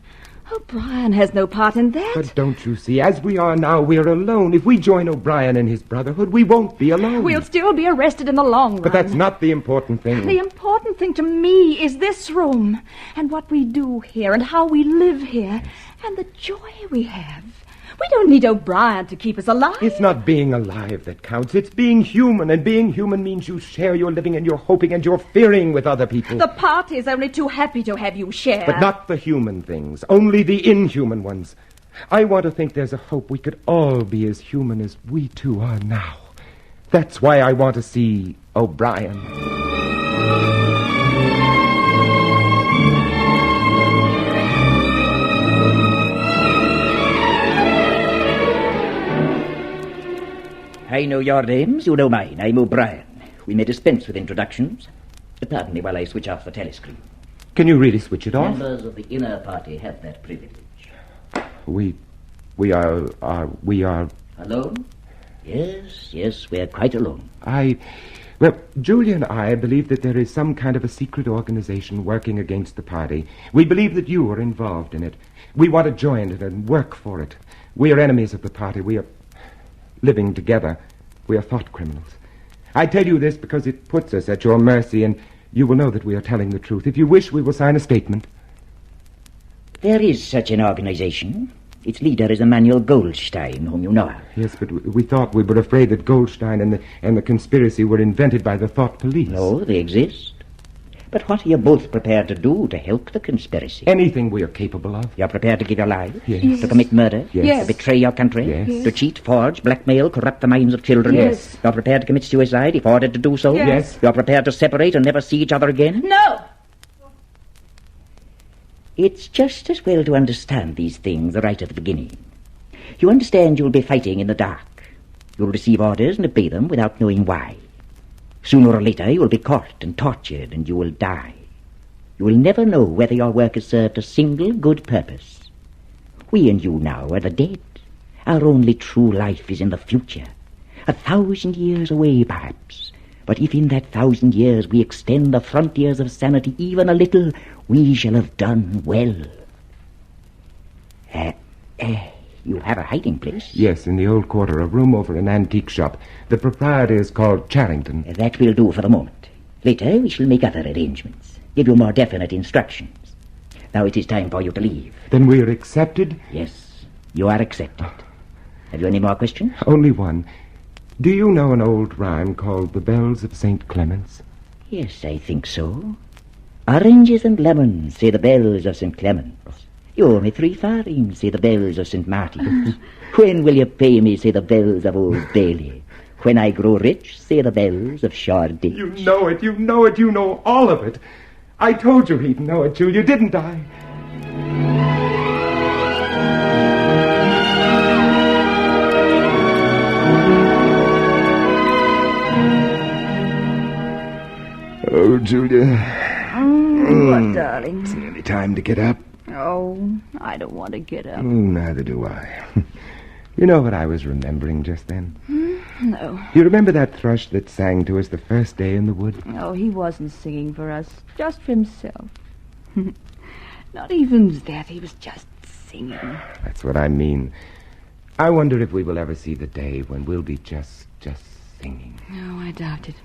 O'Brien has no part in that. But don't you see, as we are now, we're alone. If we join O'Brien and his brotherhood, we won't be alone. We'll still be arrested in the long run. But that's not the important thing. The important thing to me is this room and what we do here and how we live here and the joy we have. We don't need O'Brien to keep us alive. It's not being alive that counts. It's being human, and being human means you share your living and your hoping and your fearing with other people. The party is only too happy to have you share. But not the human things, only the inhuman ones. I want to think there's a hope we could all be as human as we two are now. That's why I want to see O'Brien. I know your names, you know mine. I'm O'Brien. We may dispense with introductions. Pardon me while I switch off the telescreen. Can you really switch it off? Members of the inner party have that privilege. We are... Alone? Yes, we're quite alone. Well, Julia and I believe that there is some kind of a secret organization working against the party. We believe that you are involved in it. We want to join it and work for it. We are enemies of the party. We are living together. We are thought criminals. I tell you this because it puts us at your mercy, and you will know that we are telling the truth. If you wish, we will sign a statement. There is such an organization. Its leader is Emmanuel Goldstein, whom you know of. Yes, but we thought we were afraid that Goldstein and the conspiracy were invented by the thought police. No, they exist. But what are you both prepared to do to help the conspiracy? Anything we are capable of. You're prepared to give your lives? Yes. To commit murder? Yes. To betray your country? Yes. To cheat, forge, blackmail, corrupt the minds of children? Yes. You're prepared to commit suicide if ordered to do so? Yes. You're prepared to separate and never see each other again? No! It's just as well to understand these things right at the beginning. You understand you'll be fighting in the dark. You'll receive orders and obey them without knowing why. Sooner or later you will be caught and tortured and you will die. You will never know whether your work has served a single good purpose. We and you now are the dead. Our only true life is in the future. 1,000 years away, perhaps. But if in that 1,000 years we extend the frontiers of sanity even a little, we shall have done well. You have a hiding place? Yes, in the old quarter, a room over an antique shop. The proprietor is called Charrington. That will do for the moment. Later we shall make other arrangements, give you more definite instructions. Now it is time for you to leave. Then we are accepted? Yes, you are accepted. Have you any more questions? Only one. Do you know an old rhyme called The Bells of St. Clement's? Yes, I think so. Oranges and lemons, say the bells of St. Clement's. You owe me 3 farthings, say the bells of St. Martin's. When will you pay me, say the bells of Old Bailey. When I grow rich, say the bells of Shoreditch. You know it, you know all of it. I told you he'd know it, Julia, didn't I? Oh, Julia. What, darling? It's nearly time to get up. Oh, I don't want to get up. Oh, neither do I. You know what I was remembering just then? No. You remember that thrush that sang to us the first day in the wood? Oh, he wasn't singing for us, just for himself. Not even that, he was just singing. That's what I mean. I wonder if we will ever see the day when we'll be just singing. No, I doubt it.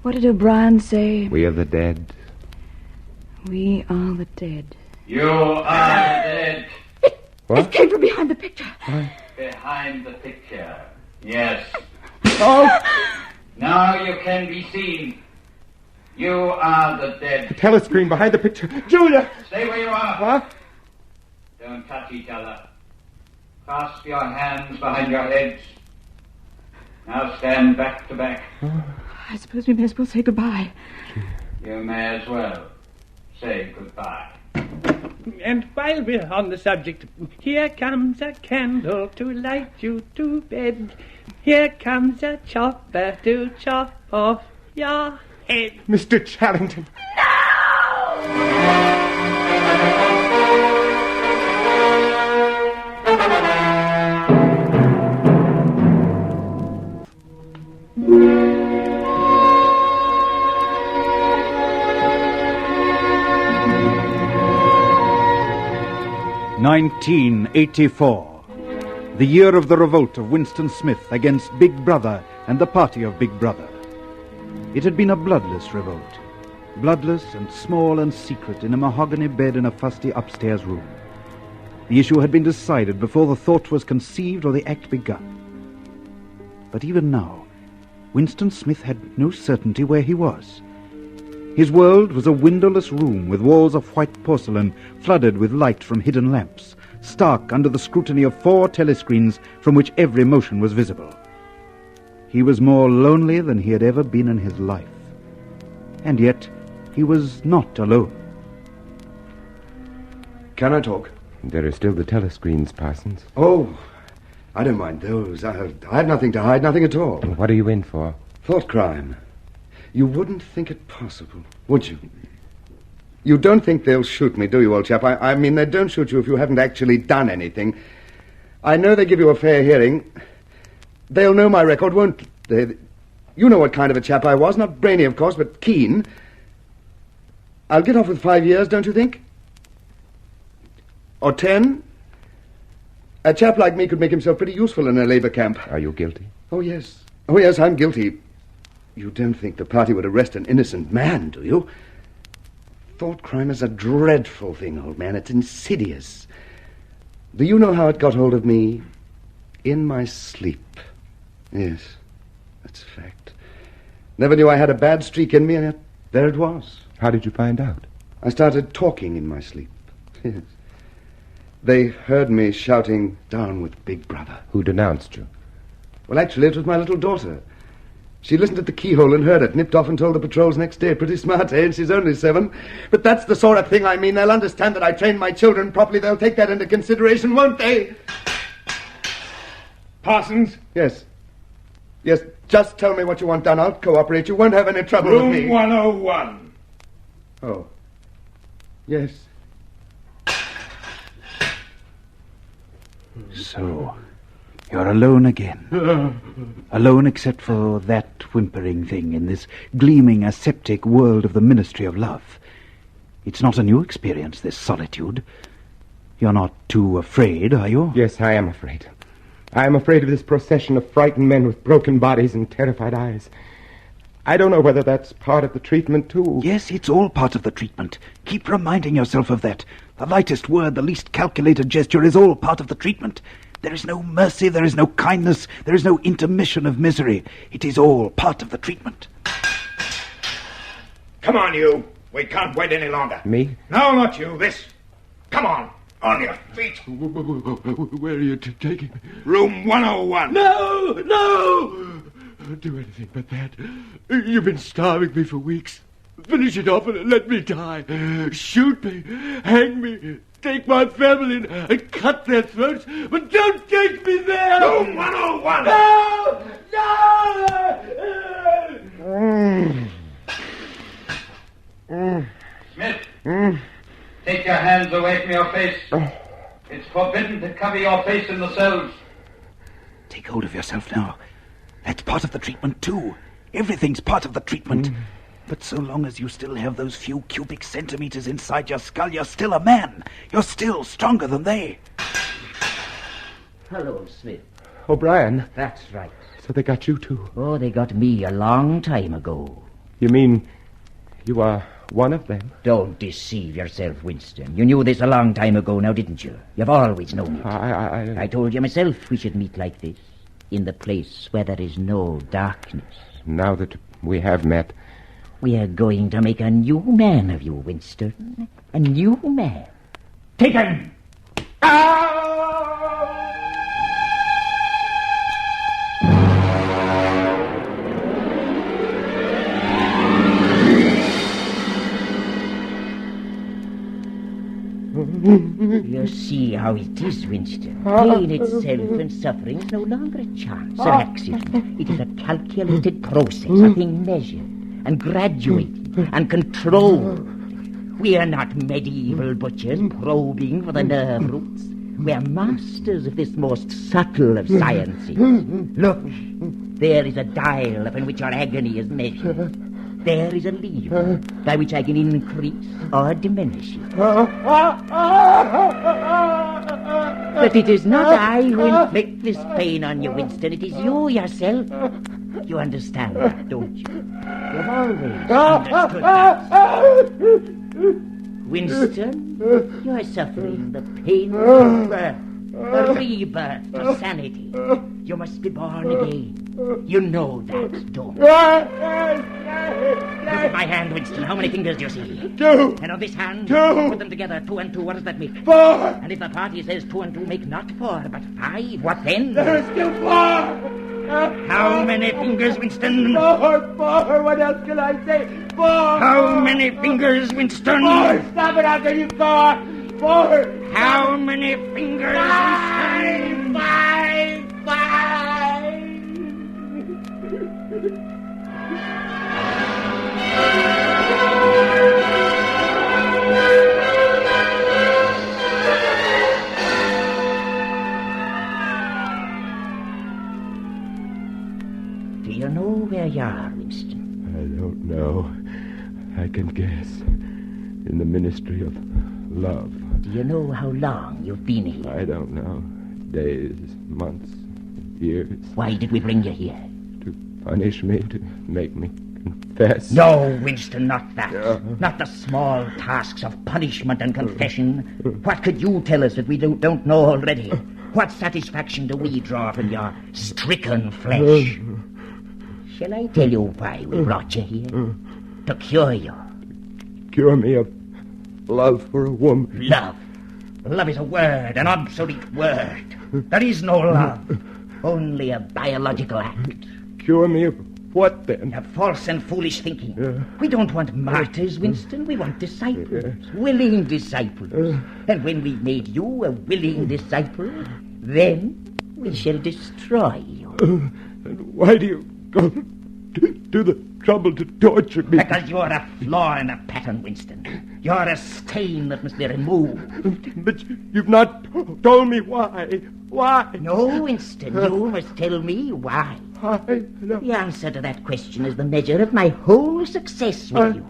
What did O'Brien say? We are the dead. We are the dead. You are the dead. What? It came from behind the picture. Behind the picture. Yes. Oh! Now you can be seen. You are the dead. The telescreen behind the picture. Julia! Stay where you are. What? Don't touch each other. Clasp your hands behind your heads. Now stand back to back. I suppose we may as well say goodbye. You may as well say goodbye. And while we're on the subject, here comes a candle to light you to bed. Here comes a chopper to chop off your head. Mr. Charrington. No! 1984, the year of the revolt of Winston Smith against Big Brother and the party of Big Brother. It had been a bloodless revolt, bloodless and small and secret in a mahogany bed in a fusty upstairs room. The issue had been decided before the thought was conceived or the act begun. But even now, Winston Smith had no certainty where he was. His world was a windowless room with walls of white porcelain flooded with light from hidden lamps, stark under the scrutiny of 4 telescreens from which every motion was visible. He was more lonely than he had ever been in his life. And yet, he was not alone. Can I talk? There are still the telescreens, Parsons. Oh, I don't mind those. I have nothing to hide, nothing at all. What are you in for? Thought crime. You wouldn't think it possible, would you? You don't think they'll shoot me, do you, old chap? I mean, they don't shoot you if you haven't actually done anything. I know they give you a fair hearing. They'll know my record, won't they? You know what kind of a chap I was. Not brainy, of course, but keen. I'll get off with 5 years, don't you think? Or 10? A chap like me could make himself pretty useful in a Labour camp. Are you guilty? Oh, yes. Oh, yes, I'm guilty. You don't think the party would arrest an innocent man, do you? Thought crime is a dreadful thing, old man. It's insidious. Do you know how it got hold of me? In my sleep. Yes, that's a fact. Never knew I had a bad streak in me, and yet there it was. How did you find out? I started talking in my sleep. Yes. They heard me shouting, "Down with Big Brother." Who denounced you? Well, actually, it was my little daughter. She listened at the keyhole and heard it, nipped off and told the patrols next day. Pretty smart, eh? And she's only 7. But that's the sort of thing I mean. They'll understand that I trained my children properly. They'll take that into consideration, won't they? Parsons? Yes. Yes, just tell me what you want done. I'll cooperate. You won't have any trouble with me. Room 101. Oh. Yes. So, you're alone again. Alone except for that whimpering thing in this gleaming aseptic world of the Ministry of Love. It's not a new experience, this solitude. You're not too afraid, are you? Yes, I am afraid. I am afraid of this procession of frightened men with broken bodies and terrified eyes. I don't know whether that's part of the treatment, too. Yes, it's all part of the treatment. Keep reminding yourself of that. The lightest word, the least calculated gesture is all part of the treatment. There is no mercy, there is no kindness, there is no intermission of misery. It is all part of the treatment. Come on, you. We can't wait any longer. Me? No, not you. This. Come on. On your feet. Where are you taking me? Room 101. No! No! Don't do anything but that. You've been starving me for weeks. Finish it off and let me die. Shoot me. Hang me. Take my family and cut their throats. But don't take me there! Room 101. No! Smith, take your hands away from your face. It's forbidden to cover your face in the cells. Take hold of yourself now. That's part of the treatment, too. Everything's part of the treatment. But so long as you still have those few cubic centimeters inside your skull, you're still a man. You're still stronger than they. Hello, Smith. O'Brien. That's right. So they got you, too? Oh, they got me a long time ago. You mean you are one of them? Don't deceive yourself, Winston. You knew this a long time ago now, didn't you? You've always known it. I told you myself we should meet like this, in the place where there is no darkness. Now that we have met... We are going to make a new man of you, Winston. A new man. Take him! You see how it is, Winston. Pain itself and suffering is no longer a chance, an accident. It is a calculated process, a thing measured and graduated and controlled. We are not medieval butchers probing for the nerve roots. We are masters of this most subtle of sciences. Look, there is a dial upon which our agony is measured. There is a lever by which I can increase or diminish it. But it is not I who inflict this pain on you, Winston. It is you yourself. You understand that, don't you? You've always understood that. Winston, you're suffering the pain of birth, a rebirth to sanity. You must be born again. You know that, don't you? Look at my hand, Winston. How many fingers do you see? 2. And on this hand, 2. put them together. 2 and 2. What does that make? 4. And if the party says 2 and 2 make not 4, but 5, what then? There is still 4. How many fingers, Winston? 4. What else can I say? 4. How many fingers, Winston? 4. Stop it, I'll tell you 4. 4. How many fingers, Winston? 5. Do you know where you are, Winston? I don't know. I can guess. In the Ministry of Love. Do you know how long you've been here? I don't know. Days, months, years. Why did we bring you here? To punish me, to make me confess. No, Winston, not that. Not the small tasks of punishment and confession. What could you tell us that we don't know already? What satisfaction do we draw from your stricken flesh? Shall I tell you why we brought you here? To cure you. Cure me of love for a woman. Love. Love is a word, an obsolete word. There is no love. Only a biological act. Cure me of what, then? A false and foolish thinking. We don't want martyrs, Winston. We want disciples. Willing disciples. And when we've made you a willing disciple, then we shall destroy you. And why do you go to the trouble to torture me? Because you're a flaw in a pattern, Winston. You're a stain that must be removed. But you've not told me why. Why? No, Winston, you must tell me why. The answer to that question is the measure of my whole success with you.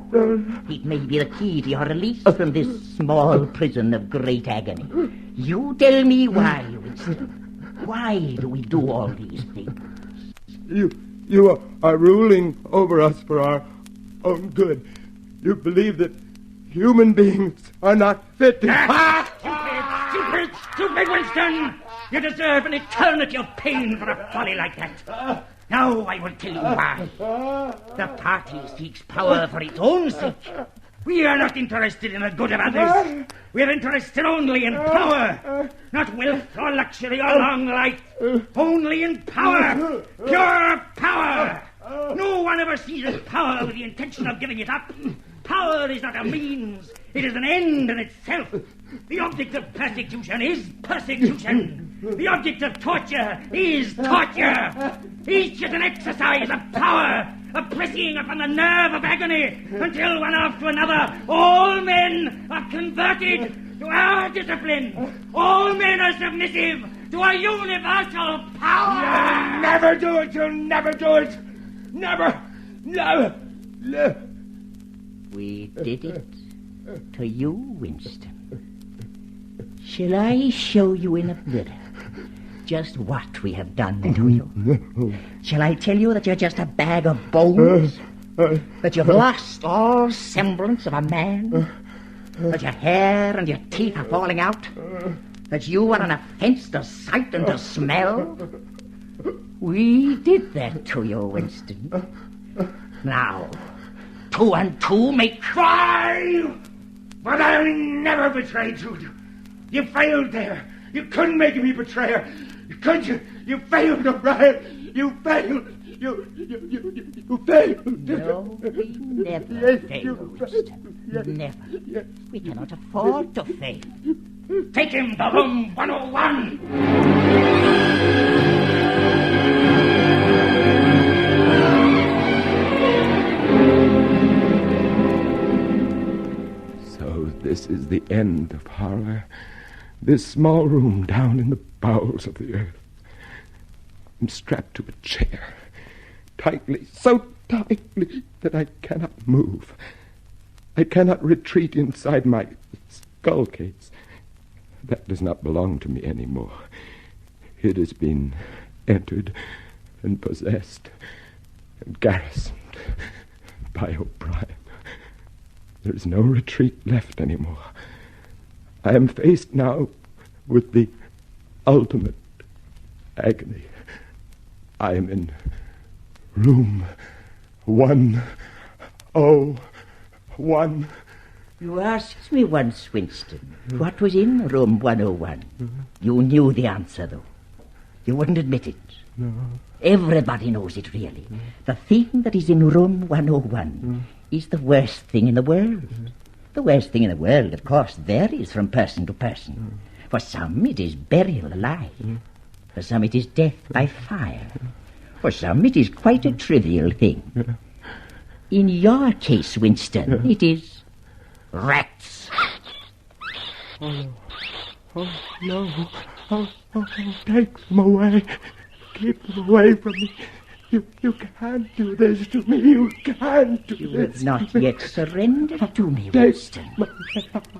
It may be the key to your release from this small prison of great agony. You tell me why, Winston. Why do we do all these things? You are ruling over us for our own good. You believe that human beings are not fit to... Stupid, Winston! You deserve an eternity of pain for a folly like that. Now I will tell you why. The party seeks power for its own sake. We are not interested in the good of others. We are interested only in power. Not wealth or luxury or long life. Only in power. Pure power. No one ever seizes power with the intention of giving it up. Power is not a means. It is an end in itself. The object of persecution is persecution. The object of torture is torture. Each is an exercise of power, a pressing upon the nerve of agony, until one after another all men are converted to our discipline. All men are submissive to a universal power. You'll never do it. You'll never do it. Never. Never. We did it to you, Winston. Shall I show you in a mirror just what we have done to you? Shall I tell you that you're just a bag of bones? That you've lost all semblance of a man? That your hair and your teeth are falling out? That you are an offense to sight and to smell? We did that to you, Winston. Now, 2 and 2 make 5! But I'll never betray you. You failed there. You couldn't make me betrayer. Could you? You failed, O'Brien. You failed. You failed. No, we never fail, Winston. Never. We cannot afford to fail. Take him to room 101. So this is the end of horror. This small room down in the bowels of the earth. I'm strapped to a chair, tightly, so tightly that I cannot move. I cannot retreat inside my skull case. That does not belong to me anymore. It has been entered and possessed and garrisoned by O'Brien. There is no retreat left anymore. I am faced now with the ultimate agony. I am in room 101. You asked me once, Winston, what was in room 101. You knew the answer, though. You wouldn't admit it. No. Everybody knows it, really. The thing that is in room 101 is the worst thing in the world. The worst thing in the world, of course, varies from person to person. For some, it is burial alive. For some, it is death by fire. For some, it is quite a trivial thing. In your case, Winston, it is rats. Oh, no. Oh, take them away. Keep them away from me. You can't do this to me. You can't do this. You have not yet surrendered to me, Winston.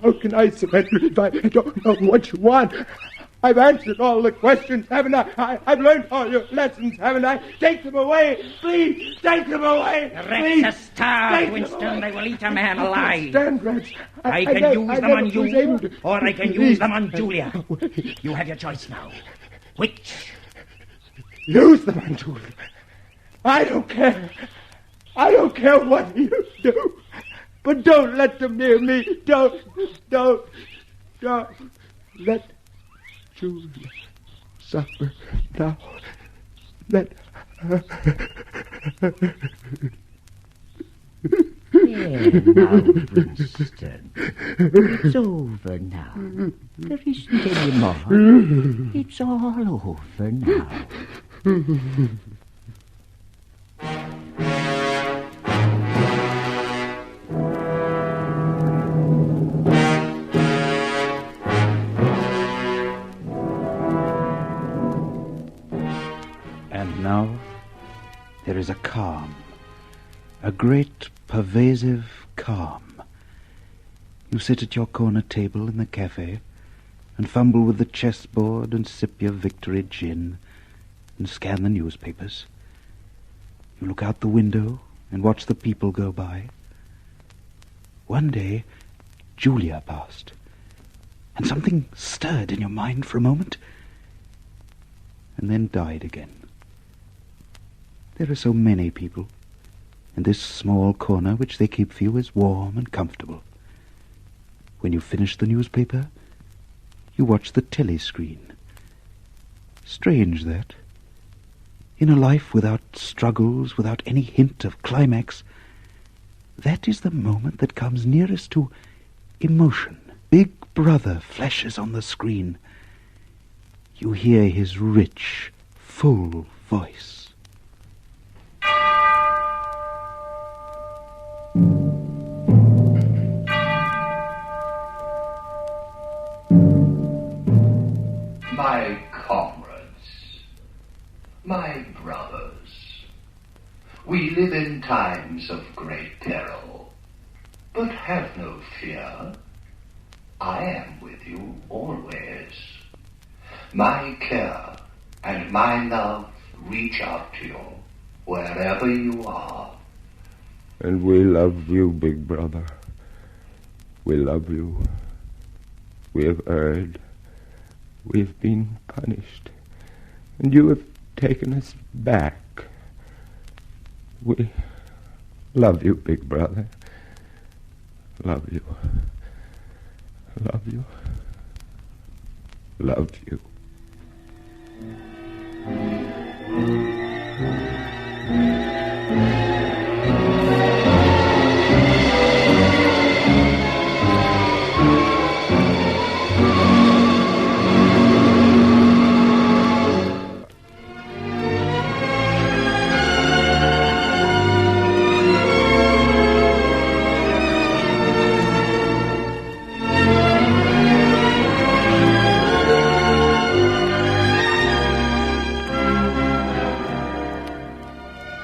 How can I surrender if I don't know what you want? I've answered all the questions, haven't I? I've learned all your lessons, haven't I? Take them away, please. Take them away. The rats are starved, Winston. They will eat a man alive. Stand, rats. I can use them on you, or I can use them on Julia. You have your choice now. Which? Use them on Julia. I don't care. I don't care what you do. But don't let them near me. Don't let Julia suffer now. Let her. There now, Winston. It's over now. There isn't any more. It's all over now. And now there is a calm, a great pervasive calm. You sit at your corner table in the cafe and fumble with the chessboard and sip your victory gin and scan the newspapers. You look out the window and watch the people go by. One day, Julia passed, and something stirred in your mind for a moment, and then died again. There are so many people, and this small corner which they keep for you is warm and comfortable. When you finish the newspaper, you watch the telescreen. Strange that. In a life without struggles, without any hint of climax, that is the moment that comes nearest to emotion. Big Brother flashes on the screen. You hear his rich, full voice. My comrades, my brothers, we live in times of great peril, but have no fear. I am with you always. My care and my love reach out to you wherever you are. And we love you, Big Brother. We love you. We have erred. We've been punished. And you have taken us back. We love you, Big Brother. Love you. Love you. Love you.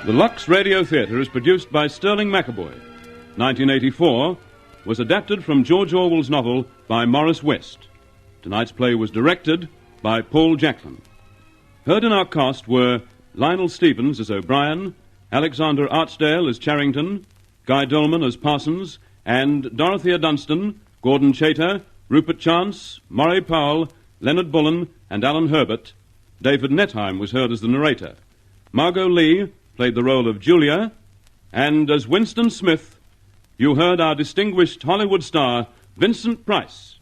The Lux Radio Theatre is produced by Sterling McAvoy. 1984 was adapted from George Orwell's novel by Morris West. Tonight's play was directed by Paul Jacklin. Heard in our cast were Lionel Stevens as O'Brien, Alexander Artsdale as Charrington, Guy Dolman as Parsons, and Dorothea Dunstan, Gordon Chater, Rupert Chance, Murray Powell, Leonard Bullen, and Alan Herbert. David Netheim was heard as the narrator. Margot Lee played the role of Julia, and as Winston Smith, you heard our distinguished Hollywood star, Vincent Price.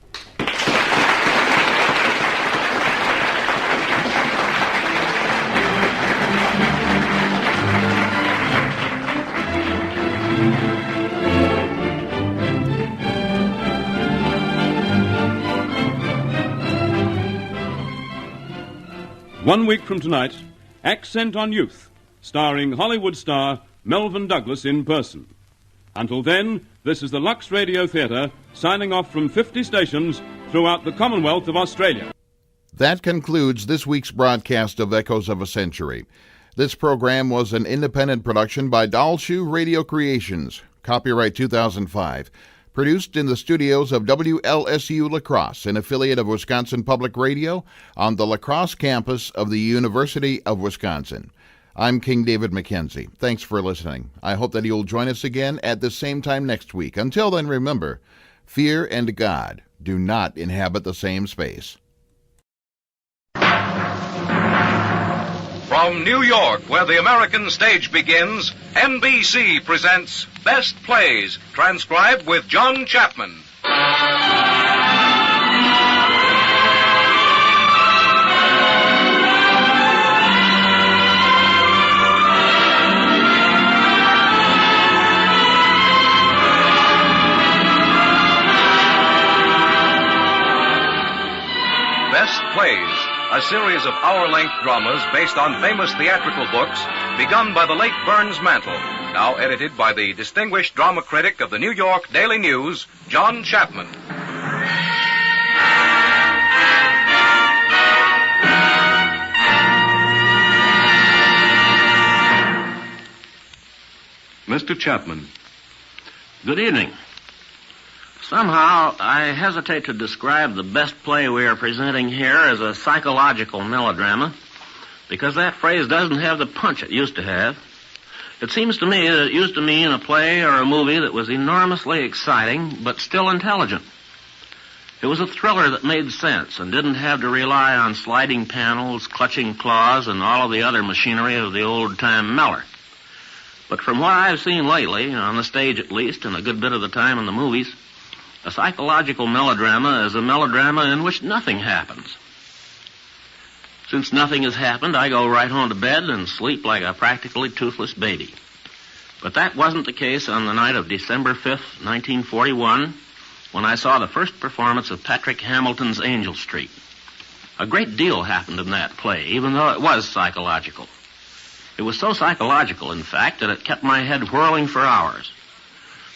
One week from tonight, Accent on Youth, starring Hollywood star Melvyn Douglas in person. Until then, this is the Lux Radio Theatre, signing off from 50 stations throughout the Commonwealth of Australia. That concludes this week's broadcast of Echoes of a Century. This program was an independent production by Dollshoe Radio Creations, copyright 2005. Produced in the studios of WLSU La Crosse, an affiliate of Wisconsin Public Radio, on the La Crosse campus of the University of Wisconsin. I'm King David McKenzie. Thanks for listening. I hope that you'll join us again at the same time next week. Until then, remember, fear and God do not inhabit the same space. From New York, where the American stage begins, NBC presents Best Plays, transcribed with John Chapman. Best Plays, a series of hour-length dramas based on famous theatrical books begun by the late Burns Mantle, now edited by the distinguished drama critic of the New York Daily News, John Chapman. Mr. Chapman. Good evening. Somehow, I hesitate to describe the best play we are presenting here as a psychological melodrama, because that phrase doesn't have the punch it used to have. It seems to me that it used to mean a play or a movie that was enormously exciting, but still intelligent. It was a thriller that made sense and didn't have to rely on sliding panels, clutching claws, and all of the other machinery of the old-time Meller. But from what I've seen lately, on the stage at least, and a good bit of the time in the movies, a psychological melodrama is a melodrama in which nothing happens. Since nothing has happened, I go right home to bed and sleep like a practically toothless baby. But that wasn't the case on the night of December 5th, 1941, when I saw the first performance of Patrick Hamilton's Angel Street. A great deal happened in that play, even though it was psychological. It was so psychological, in fact, that it kept my head whirling for hours.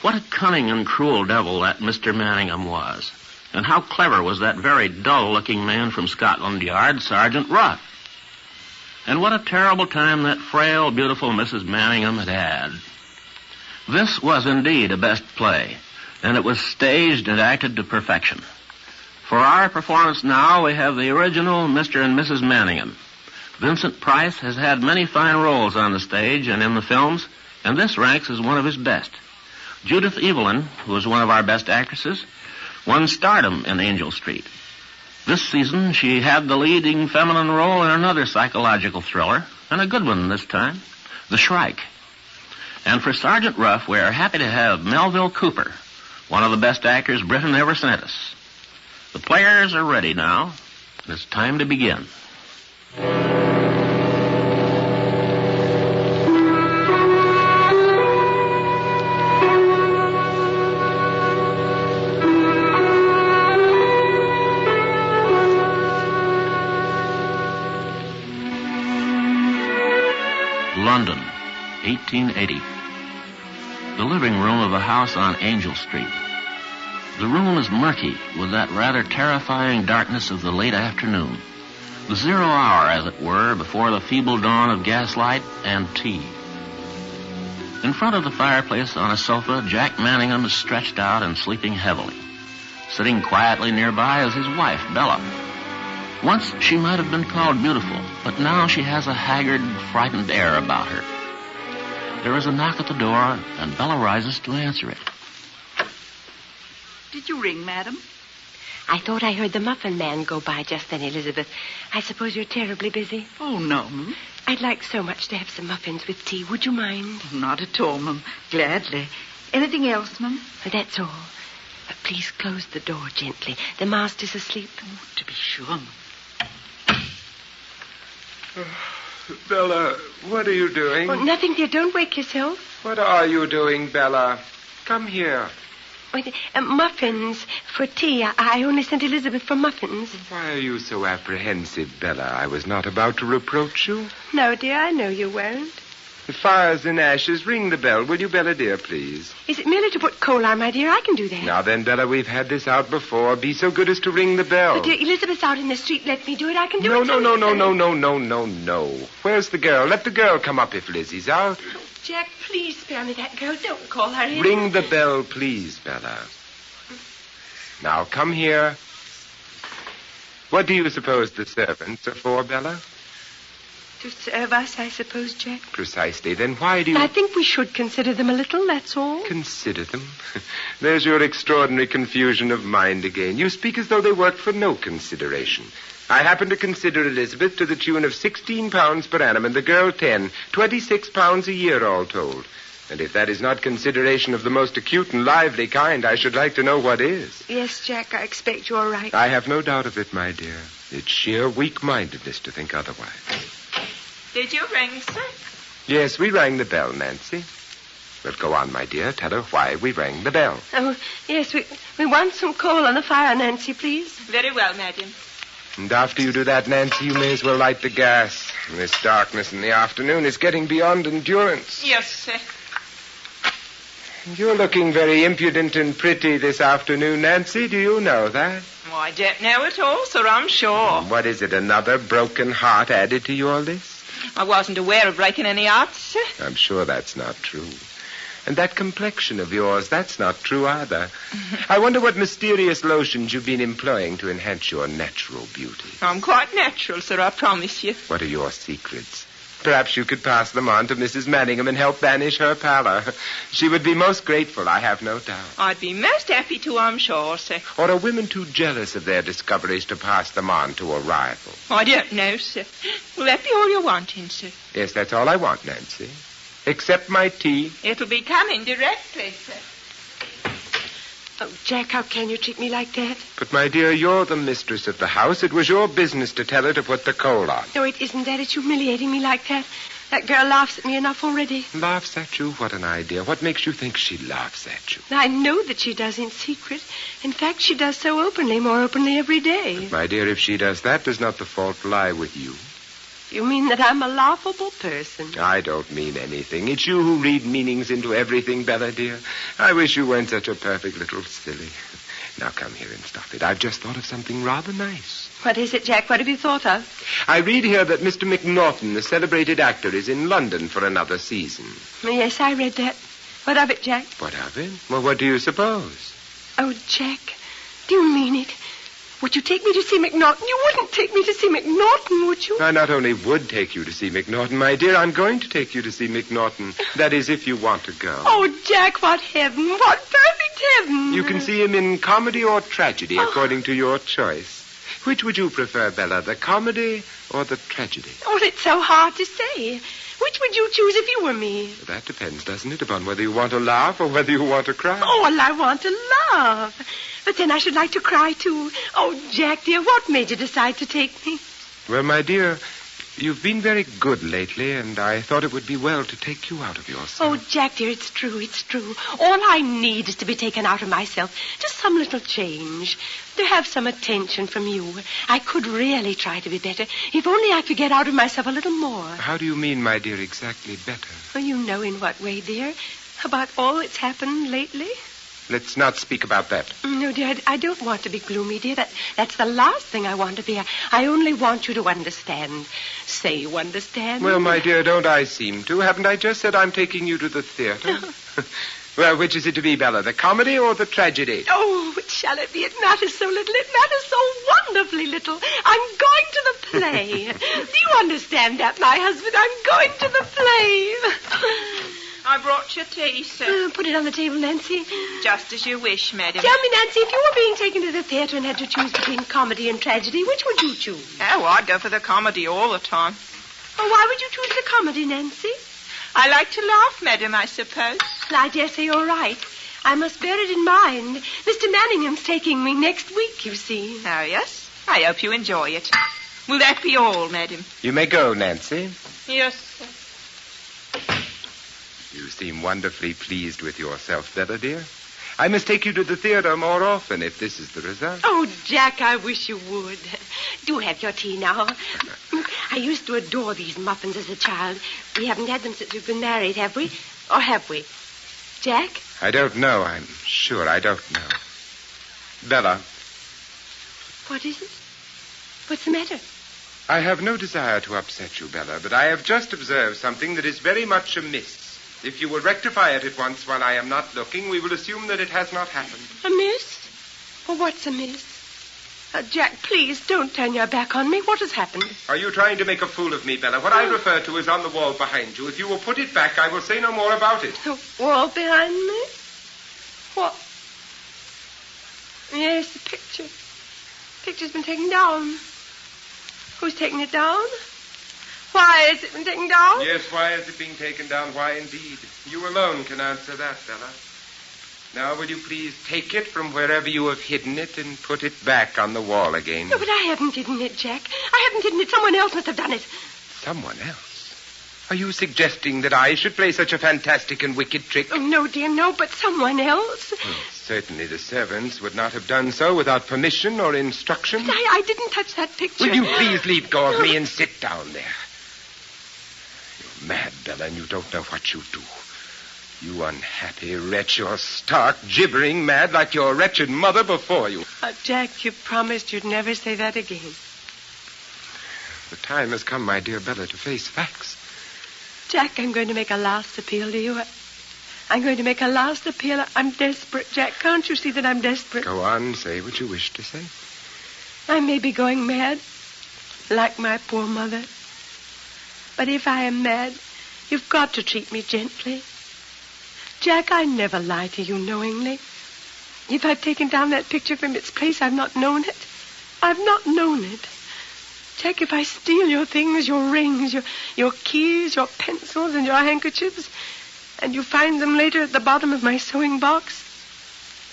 What a cunning and cruel devil that Mr. Manningham was. And how clever was that very dull-looking man from Scotland Yard, Sergeant Ruff. And what a terrible time that frail, beautiful Mrs. Manningham had had. This was indeed a best play, and it was staged and acted to perfection. For our performance now, we have the original Mr. and Mrs. Manningham. Vincent Price has had many fine roles on the stage and in the films, and this ranks as one of his best. Judith Evelyn, who is one of our best actresses, won stardom in Angel Street. This season, she had the leading feminine role in another psychological thriller, and a good one this time, The Shrike. And for Sergeant Ruff, we are happy to have Melville Cooper, one of the best actors Britain ever sent us. The players are ready now, and it's time to begin. London, 1880. The living room of a house on Angel Street. The room is murky with that rather terrifying darkness of the late afternoon. The 0 hour, as it were, before the feeble dawn of gaslight and tea. In front of the fireplace on a sofa, Jack Manningham is stretched out and sleeping heavily. Sitting quietly nearby is his wife, Bella. Once she might have been called beautiful, but now she has a haggard, frightened air about her. There is a knock at the door, and Bella rises to answer it. Did you ring, madam? I thought I heard the muffin man go by just then, Elizabeth. I suppose you're terribly busy. Oh, no, ma'am. I'd like so much to have some muffins with tea. Would you mind? Not at all, ma'am. Gladly. Anything else, ma'am? That's all. But please close the door gently. The master's asleep. Oh, to be sure, ma'am. Bella, what are you doing? Oh, nothing, dear. Don't wake yourself. What are you doing, Bella? Come here. Wait, muffins for tea. I only sent Elizabeth for muffins. Why are you so apprehensive, Bella? I was not about to reproach you. No, dear, I know you won't. The fire's in ashes. Ring the bell, will you, Bella, dear, please? Is it merely to put coal on, my dear? I can do that. Now then, Bella, we've had this out before. Be so good as to ring the bell. But, dear, Elizabeth's out in the street. Let me do it. I can do No. it. No. Where's the girl? Let the girl come up if Lizzie's out. Jack, please spare me that girl. Don't call her in. Ring the bell, please, Bella. Now, come here. What do you suppose the servants are for, Bella? To serve us, I suppose, Jack. Precisely. Then why do you... I think we should consider them a little, that's all. Consider them? There's your extraordinary confusion of mind again. You speak as though they worked for no consideration. I happen to consider Elizabeth to the tune of £16 per annum and the girl 10, £26 a year all told. And if that is not consideration of the most acute and lively kind, I should like to know what is. Yes, Jack, I expect you're right. I have no doubt of it, my dear. It's sheer weak-mindedness to think otherwise. Did you ring, sir? Yes, we rang the bell, Nancy. Well, go on, my dear. Tell her why we rang the bell. Oh, yes, we want some coal on the fire, Nancy, please. Very well, madam. And after you do that, Nancy, you may as well light the gas. This darkness in the afternoon is getting beyond endurance. Yes, sir. You're looking very impudent and pretty this afternoon, Nancy. Do you know that? Oh, I don't know at all, sir, I'm sure. What is it, another broken heart added to your list? I wasn't aware of breaking any hearts, sir. I'm sure that's not true. And that complexion of yours, that's not true either. I wonder what mysterious lotions you've been employing to enhance your natural beauty. I'm quite natural, sir, I promise you. What are your secrets? Perhaps you could pass them on to Mrs. Manningham and help banish her pallor. She would be most grateful, I have no doubt. I'd be most happy to, I'm sure, sir. Or are women too jealous of their discoveries to pass them on to a rival? I don't know, sir. Will that be all you're wanting, sir? Yes, that's all I want, Nancy. Except my tea. It'll be coming directly, sir. Oh, Jack, how can you treat me like that? But, my dear, you're the mistress of the house. It was your business to tell her to put the coal on. No, it isn't that. It's humiliating me like that. That girl laughs at me enough already. Laughs at you? What an idea. What makes you think she laughs at you? I know that she does in secret. In fact, she does so openly, more openly every day. But, my dear, if she does that, does not the fault lie with you? You mean that I'm a laughable person? I don't mean anything. It's you who read meanings into everything, Bella, dear. I wish you weren't such a perfect little silly. Now come here and stop it. I've just thought of something rather nice. What is it, Jack? What have you thought of? I read here that Mr. McNaughton, the celebrated actor, is in London for another season. Yes, I read that. What of it, Jack? What of it? Well, what do you suppose? Oh, Jack, do you mean it? Would you take me to see McNaughton? You wouldn't take me to see McNaughton, would you? I not only would take you to see McNaughton, my dear, I'm going to take you to see McNaughton. That is, if you want to go. Oh, Jack, what heaven. What perfect heaven. You can see him in comedy or tragedy, according to your choice. Which would you prefer, Bella, the comedy or the tragedy? Oh, it's so hard to say. Which would you choose if you were me? Well, that depends, doesn't it, upon whether you want to laugh or whether you want to cry? Oh, well, I want to laugh. But then I should like to cry, too. Oh, Jack, dear, what made you decide to take me? Well, my dear, you've been very good lately, and I thought it would be well to take you out of yourself. Oh, Jack, dear, it's true, it's true. All I need is to be taken out of myself. Just some little change. To have some attention from you. I could really try to be better. If only I could get out of myself a little more. How do you mean, my dear, exactly better? Oh, you know in what way, dear. About all that's happened lately. Let's not speak about that. No, dear, I don't want to be gloomy, dear. That's the last thing I want to be. I only want you to understand. Say you understand. Well, my dear, don't I seem to? Haven't I just said I'm taking you to the theater? Well, which is it to be, Bella, the comedy or the tragedy? Oh, which shall it be? It matters so little. It matters so wonderfully little. I'm going to the play. Do you understand that, my husband? I'm going to the play. I brought your tea, sir. Put it on the table, Nancy. Just as you wish, madam. Tell me, Nancy, if you were being taken to the theatre and had to choose between comedy and tragedy, which would you choose? Oh, I'd go for the comedy all the time. Well, why would you choose the comedy, Nancy? I like to laugh, madam, I suppose. I dare say you're right. I must bear it in mind. Mr. Manningham's taking me next week, you see. Oh, yes? I hope you enjoy it. Will that be all, madam? You may go, Nancy. Yes, sir. You seem wonderfully pleased with yourself, Bella, dear. I must take you to the theater more often if this is the result. Oh, Jack, I wish you would. Do have your tea now. I used to adore these muffins as a child. We haven't had them since we've been married, have we? Or have we? Jack? I don't know. I'm sure I don't know. Bella. What is it? What's the matter? I have no desire to upset you, Bella, but I have just observed something that is very much amiss. If you will rectify it at once while I am not looking, we will assume that it has not happened. Amiss? Well, what's amiss? Jack, please don't turn your back on me. What has happened? Are you trying to make a fool of me, Bella? What I refer to is on the wall behind you. If you will put it back, I will say no more about it. The wall behind me? What? Yes, the picture. The picture's been taken down. Who's taken it down? Why has it been taken down? Yes, why is it being taken down? Why, indeed. You alone can answer that, Bella. Now, will you please take it from wherever you have hidden it and put it back on the wall again? No, but I haven't hidden it, Jack. I haven't hidden it. Someone else must have done it. Someone else? Are you suggesting that I should play such a fantastic and wicked trick? Oh, no, dear, no, but someone else. Certainly the servants would not have done so without permission or instruction. But I didn't touch that picture. Will you please leave go of me and sit down there? You're mad, Bella, and you don't know what you do. You unhappy wretch, you're stark, gibbering mad like your wretched mother before you. Jack, you promised you'd never say that again. The time has come, my dear Bella, to face facts. Jack, I'm going to make a last appeal to you. I'm going to make a last appeal. I'm desperate, Jack. Can't you see that I'm desperate? Go on, say what you wish to say. I may be going mad, like my poor mother. But if I am mad, you've got to treat me gently. Jack, I never lie to you knowingly. If I've taken down that picture from its place, I've not known it. I've not known it. Jack, if I steal your things, your rings, your keys, your pencils, and your handkerchiefs, and you find them later at the bottom of my sewing box,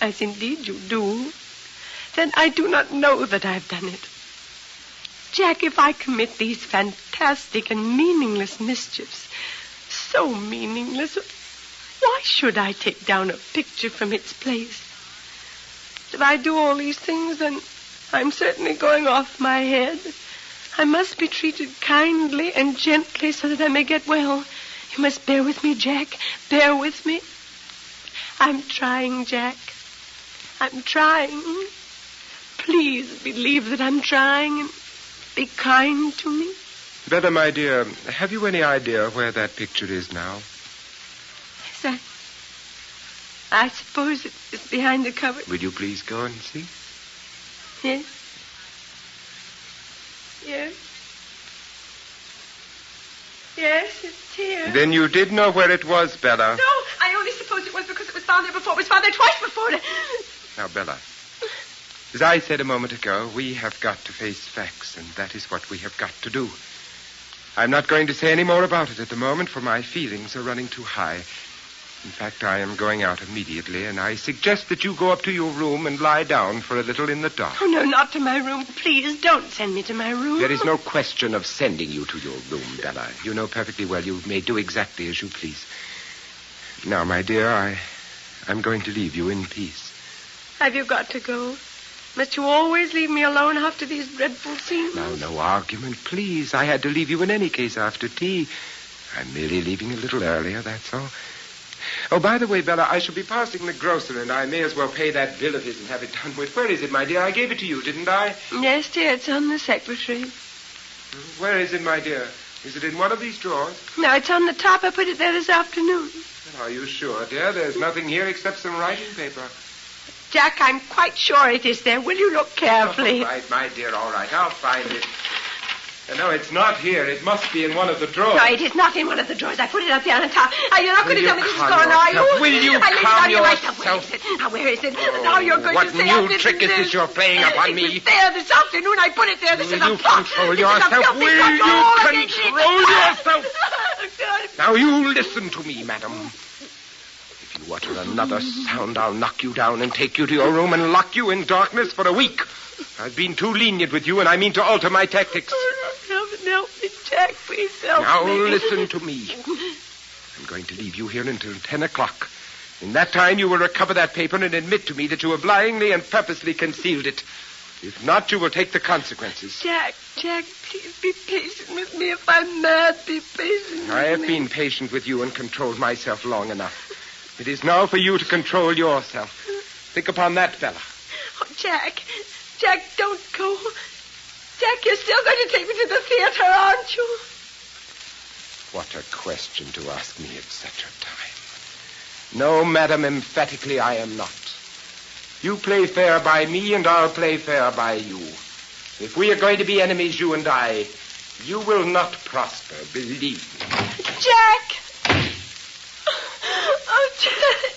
as indeed you do, then I do not know that I've done it. Jack, if I commit these fantastic and meaningless mischiefs, so meaningless, why should I take down a picture from its place? If I do all these things, then I'm certainly going off my head. I must be treated kindly and gently so that I may get well. You must bear with me, Jack. Bear with me. I'm trying, Jack. I'm trying. Please believe that I'm trying and be kind to me. Bella, my dear, have you any idea where that picture is now? Yes, I suppose it's behind the cupboard. Will you please go and see? Yes. Yes. Yes, it's here. Then you did know where it was, Bella. No, I only supposed it was because it was found there before. It was found there twice before. Now, Bella, as I said a moment ago, we have got to face facts, and that is what we have got to do. I'm not going to say any more about it at the moment, for my feelings are running too high. In fact, I am going out immediately, and I suggest that you go up to your room and lie down for a little in the dark. Oh, no, not to my room. Please, don't send me to my room. There is no question of sending you to your room, Bella. You know perfectly well you may do exactly as you please. Now, my dear, I'm going to leave you in peace. Have you got to go? Must you always leave me alone after these dreadful scenes? Now, no argument, please. I had to leave you in any case after tea. I'm merely leaving a little earlier, that's all. Oh, by the way, Bella, I shall be passing the grocer, and I may as well pay that bill of his and have it done with. Where is it, my dear? I gave it to you, didn't I? Yes, dear, it's on the secretary. Where is it, my dear? Is it in one of these drawers? No, it's on the top. I put it there this afternoon. Are you sure, dear? There's nothing here except some writing paper. Jack, I'm quite sure it is there. Will you look carefully? All right, my dear, all right. I'll find it. No, it's not here. It must be in one of the drawers. No, it is not in one of the drawers. I put it up there on the top. Are you not going to tell me this is calm gone, are yourself? you? Will you I calm yourself? Where is it? Now you're going What to say new trick is this you're playing upon me? It was there this afternoon. I put it there. This is a plot. Control yourself? Will you control yourself? Now you listen to me, madam. If you utter another sound, I'll knock you down and take you to your room and lock you in darkness for a week. I've been too lenient with you, and I mean to alter my tactics. Help me, Jack. Please help now me. Now listen to me. I'm going to leave you here until 10 o'clock. In that time, you will recover that paper and admit to me that you have lyingly and purposely concealed it. If not, you will take the consequences. Jack, please be patient with me. If I'm mad, be patient with me. I have been patient with you and controlled myself long enough. It is now for you to control yourself. Think upon that, fella. Oh, Jack, don't go. Jack, you're still going to take me to the theater, aren't you? What a question to ask me at such a time. No, madam, emphatically I am not. You play fair by me, and I'll play fair by you. If we are going to be enemies, you and I, you will not prosper, believe me. Jack! Oh, Jack!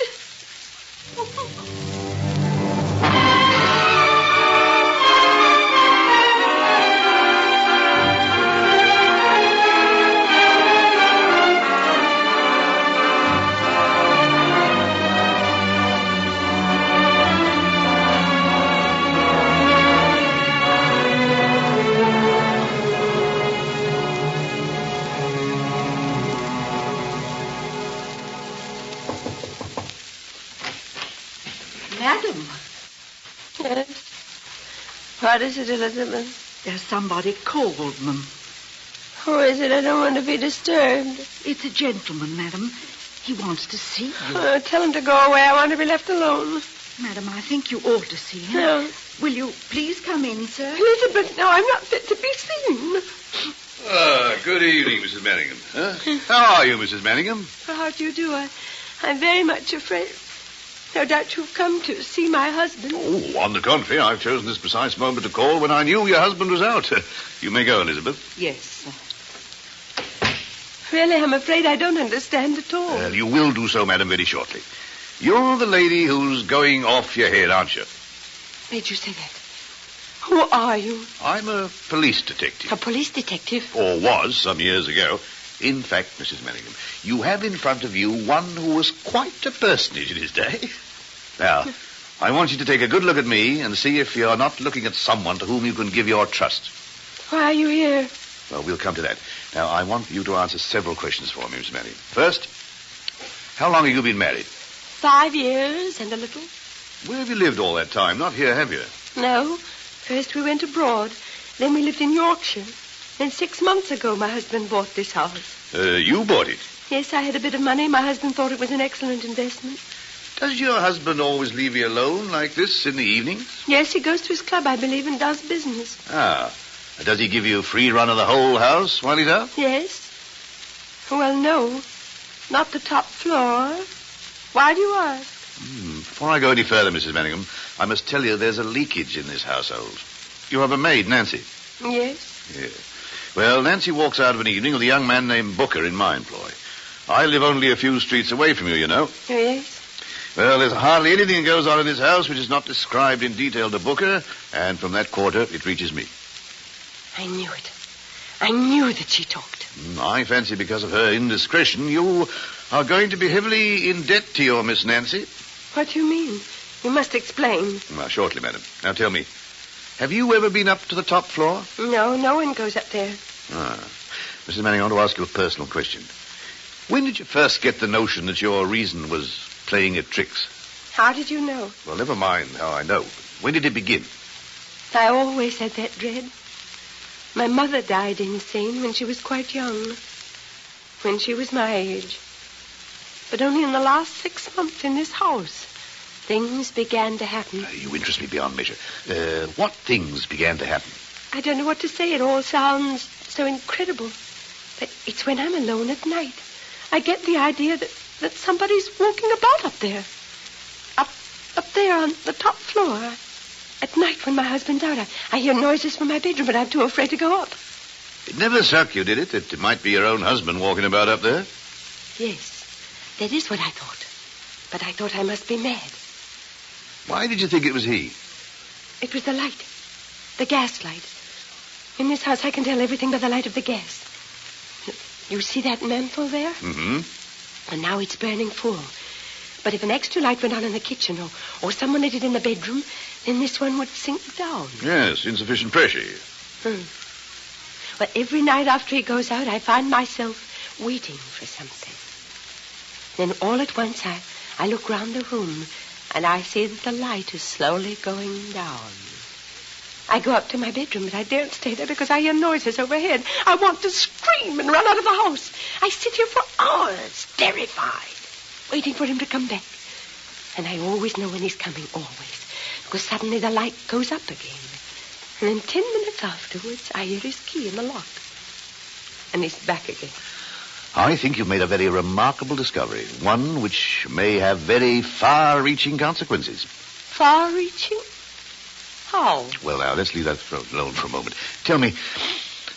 Madam. Yes? What is it, Elizabeth? There's somebody called, ma'am. Who is it? I don't want to be disturbed. It's a gentleman, madam. He wants to see you. Tell him to go away. I want to be left alone. Madam, I think you ought to see him. No. Will you please come in, sir? Elizabeth, no, I'm not fit to be seen. Good evening, Mrs. Manningham. How are you, Mrs. Manningham? How do you do? I'm very much afraid. No doubt you've come to see my husband. Oh, on the contrary, I've chosen this precise moment to call when I knew your husband was out. You may go, Elizabeth. Yes, sir. Really, I'm afraid I don't understand at all. Well, you will do so, madam, very shortly. You're the lady who's going off your head, aren't you? Made you say that? Who are you? I'm a police detective. A police detective? Or was, some years ago. In fact, Mrs. Manningham, you have in front of you one who was quite a personage in his day. Now, I want you to take a good look at me and see if you're not looking at someone to whom you can give your trust. Why are you here? Well, we'll come to that. Now, I want you to answer several questions for me, Miss Manningham. First, how long have you been married? 5 years and a little. Where have you lived all that time? Not here, have you? No. First we went abroad. Then we lived in Yorkshire. Then 6 months ago, my husband bought this house. You bought it? Yes, I had a bit of money. My husband thought it was an excellent investment. Does your husband always leave you alone like this in the evenings? Yes, he goes to his club, I believe, and does business. Ah. Does he give you a free run of the whole house while he's out? Yes. Well, no. Not the top floor. Why do you ask? Before I go any further, Mrs. Manningham, I must tell you there's a leakage in this household. You have a maid, Nancy? Yes. Yeah. Well, Nancy walks out of an evening with a young man named Booker in my employ. I live only a few streets away from you, you know. Yes. Well, there's hardly anything that goes on in this house which is not described in detail to Booker, and from that quarter it reaches me. I knew it. I knew that she talked. I fancy because of her indiscretion, you are going to be heavily in debt to your Miss Nancy. What do you mean? You must explain. Well, shortly, madam. Now tell me, have you ever been up to the top floor? No, no one goes up there. Mrs. Manning, I want to ask you a personal question. When did you first get the notion that your reason was playing at tricks? How did you know? Well, never mind how I know. When did it begin? I always had that dread. My mother died insane when she was quite young. When she was my age. But only in the last 6 months in this house, things began to happen. You interest me beyond measure. What things began to happen? I don't know what to say. It all sounds so incredible. But it's when I'm alone at night. I get the idea that somebody's walking about up there. Up there on the top floor. At night when my husband's out, I hear noises from my bedroom, but I'm too afraid to go up. It never struck you, did it, that it might be your own husband walking about up there? Yes, that is what I thought. But I thought I must be mad. Why did you think it was he? It was the light. The gas light. In this house, I can tell everything by the light of the gas. You see that mantle there? Mm-hmm. And now it's burning full. But if an extra light went on in the kitchen or someone lit it in the bedroom, then this one would sink down. Yes, insufficient pressure. Well, every night after he goes out, I find myself waiting for something. Then all at once, I look round the room, and I see that the light is slowly going down. I go up to my bedroom, but I daren't stay there because I hear noises overhead. I want to scream and run out of the house. I sit here for hours, terrified, waiting for him to come back. And I always know when he's coming, always, because suddenly the light goes up again. And then 10 minutes afterwards, I hear his key in the lock. And he's back again. I think you've made a very remarkable discovery, one which may have very far-reaching consequences. Far-reaching? How? Well, now, let's leave that alone for a moment. Tell me,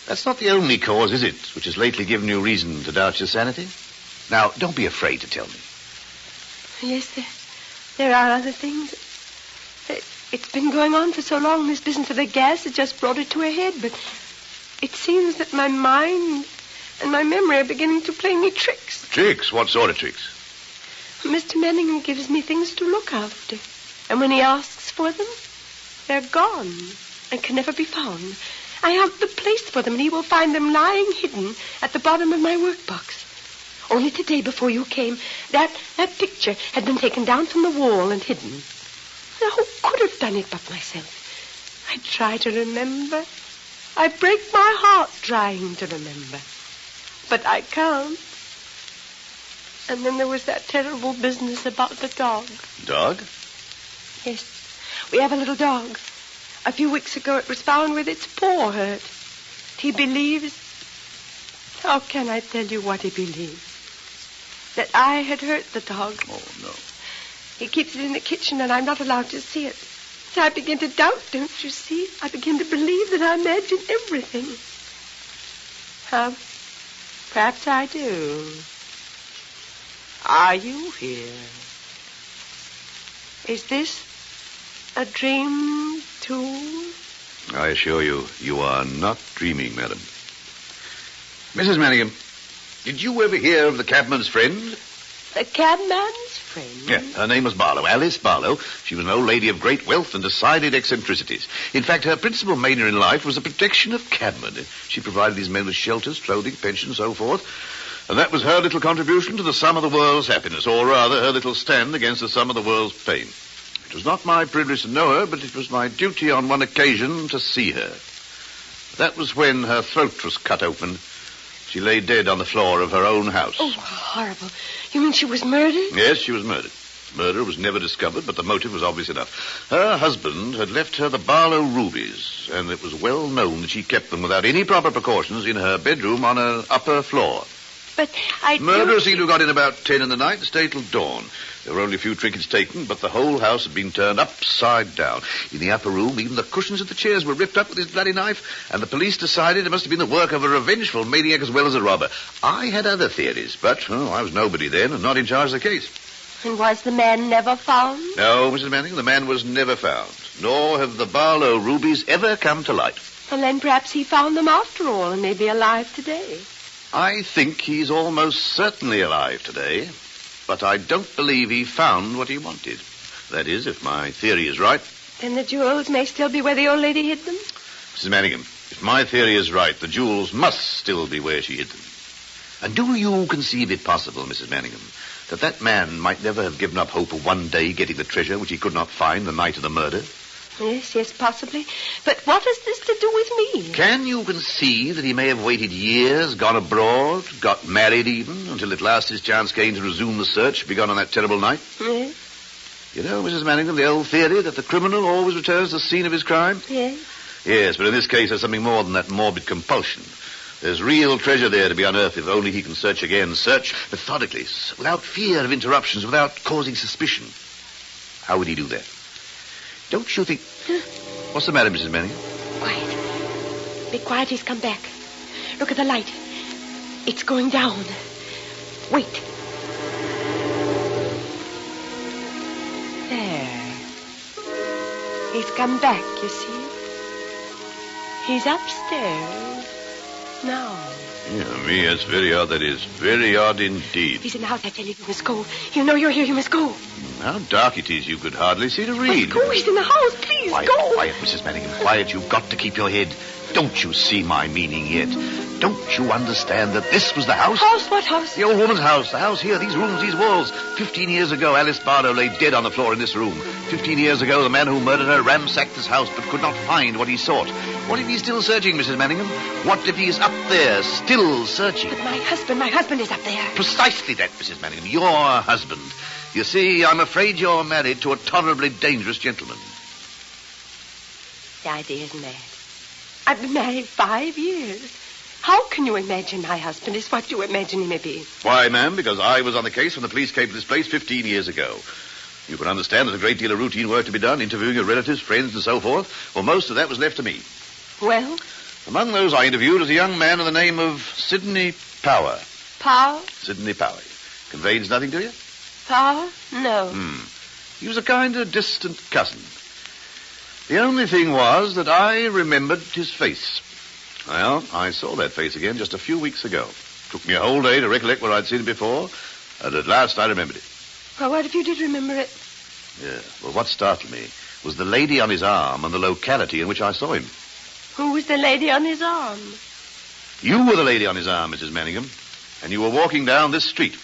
that's not the only cause, is it, which has lately given you reason to doubt your sanity? Now, don't be afraid to tell me. Yes, there are other things. It's been going on for so long, this business of the gas has just brought it to a head, but it seems that my mind and my memory are beginning to play me tricks. Tricks? What sort of tricks? Mr. Manningham gives me things to look after, and when he asks for them, they're gone and can never be found. I have the place for them, and he will find them lying hidden at the bottom of my workbox. Only today, before you came, that picture had been taken down from the wall and hidden. Now, who could have done it but myself? I try to remember. I break my heart trying to remember. But I can't. And then there was that terrible business about the dog. Dog? Yes. We have a little dog. A few weeks ago it was found with its paw hurt. He believes... How can I tell you what he believes? That I had hurt the dog. Oh, no. He keeps it in the kitchen and I'm not allowed to see it. So I begin to doubt, don't you see? I begin to believe that I imagine everything. Perhaps I do. Are you here? Is this a dream, too? I assure you, you are not dreaming, madam. Mrs. Manningham, did you ever hear of the cabman's friend? The cabman's friend? Yeah, her name was Barlow, Alice Barlow. She was an old lady of great wealth and decided eccentricities. In fact, her principal mania in life was the protection of cabmen. She provided these men with shelters, clothing, pensions, so forth. And that was her little contribution to the sum of the world's happiness, or rather, her little stand against the sum of the world's pain. It was not my privilege to know her, but it was my duty on one occasion to see her. That was when her throat was cut open. She lay dead on the floor of her own house. Oh, horrible. You mean she was murdered? Yes, she was murdered. Murder was never discovered, but the motive was obvious enough. Her husband had left her the Barlow rubies, and it was well known that she kept them without any proper precautions in her bedroom on an upper floor. But I Murderer seemed to have got in about 10 in the night and stayed till dawn. There were only a few trinkets taken, but the whole house had been turned upside down. In the upper room, even the cushions of the chairs were ripped up with his bloody knife, and the police decided it must have been the work of a revengeful maniac as well as a robber. I had other theories, but I was nobody then and not in charge of the case. And was the man never found? No, Mrs. Manning, the man was never found, nor have the Barlow rubies ever come to light. Well, then perhaps he found them after all and may be alive today. I think he's almost certainly alive today, but I don't believe he found what he wanted. That is, if my theory is right. Then the jewels may still be where the old lady hid them? Mrs. Manningham, if my theory is right, the jewels must still be where she hid them. And do you conceive it possible, Mrs. Manningham, that man might never have given up hope of one day getting the treasure which he could not find the night of the murder? Yes, possibly. But what has this to do with me? Can you conceive that he may have waited years, gone abroad, got married even, until at last his chance came to resume the search begun on that terrible night? Yes. You know, Mrs. Manningham, the old theory that the criminal always returns to the scene of his crime? Yes. Yes, but in this case there's something more than that morbid compulsion. There's real treasure there to be unearthed if only he can search again. Search methodically, without fear of interruptions, without causing suspicion. How would he do that? Don't you think... What's the matter, Mrs. Manningham? Quiet. Be quiet, he's come back. Look at the light. It's going down. Wait. There. He's come back, you see. He's upstairs now. Yeah, me, that's very odd, that is. Very odd indeed. He's in the house, I tell you. You must go. You know you're here. You must go. How dark it is, you could hardly see to read. Go, he's in the house. Please, Quiet, go. quiet, Mrs. Manningham. Quiet, you've got to keep your head. Don't you see my meaning yet? Don't you understand that this was the house? House? What house? The old woman's house. The house here, these rooms, these walls. 15 years ago, Alice Barlow lay dead on the floor in this room. 15 years ago, the man who murdered her ransacked this house but could not find what he sought. What if he's still searching, Mrs. Manningham? What if he's up there, still searching? But my husband is up there. Precisely that, Mrs. Manningham. Your husband. You see, I'm afraid you're married to a tolerably dangerous gentleman. The idea is mad. I've been married 5 years. How can you imagine my husband is what you imagine he may be? Why, ma'am, because I was on the case when the police came to this place 15 years ago. You can understand there's a great deal of routine work to be done, interviewing your relatives, friends, and so forth. Well, most of that was left to me. Well? Among those I interviewed was a young man of the name of Sidney Power. Power? Sidney Power. Conveys nothing to you? Power? No. He was a kind of distant cousin. The only thing was that I remembered his face. Well, I saw that face again just a few weeks ago. Took me a whole day to recollect where I'd seen it before, and at last I remembered it. Well, what if you did remember it? Yeah, well, what startled me was the lady on his arm and the locality in which I saw him. Who was the lady on his arm? You were the lady on his arm, Mrs. Manningham, and you were walking down this street.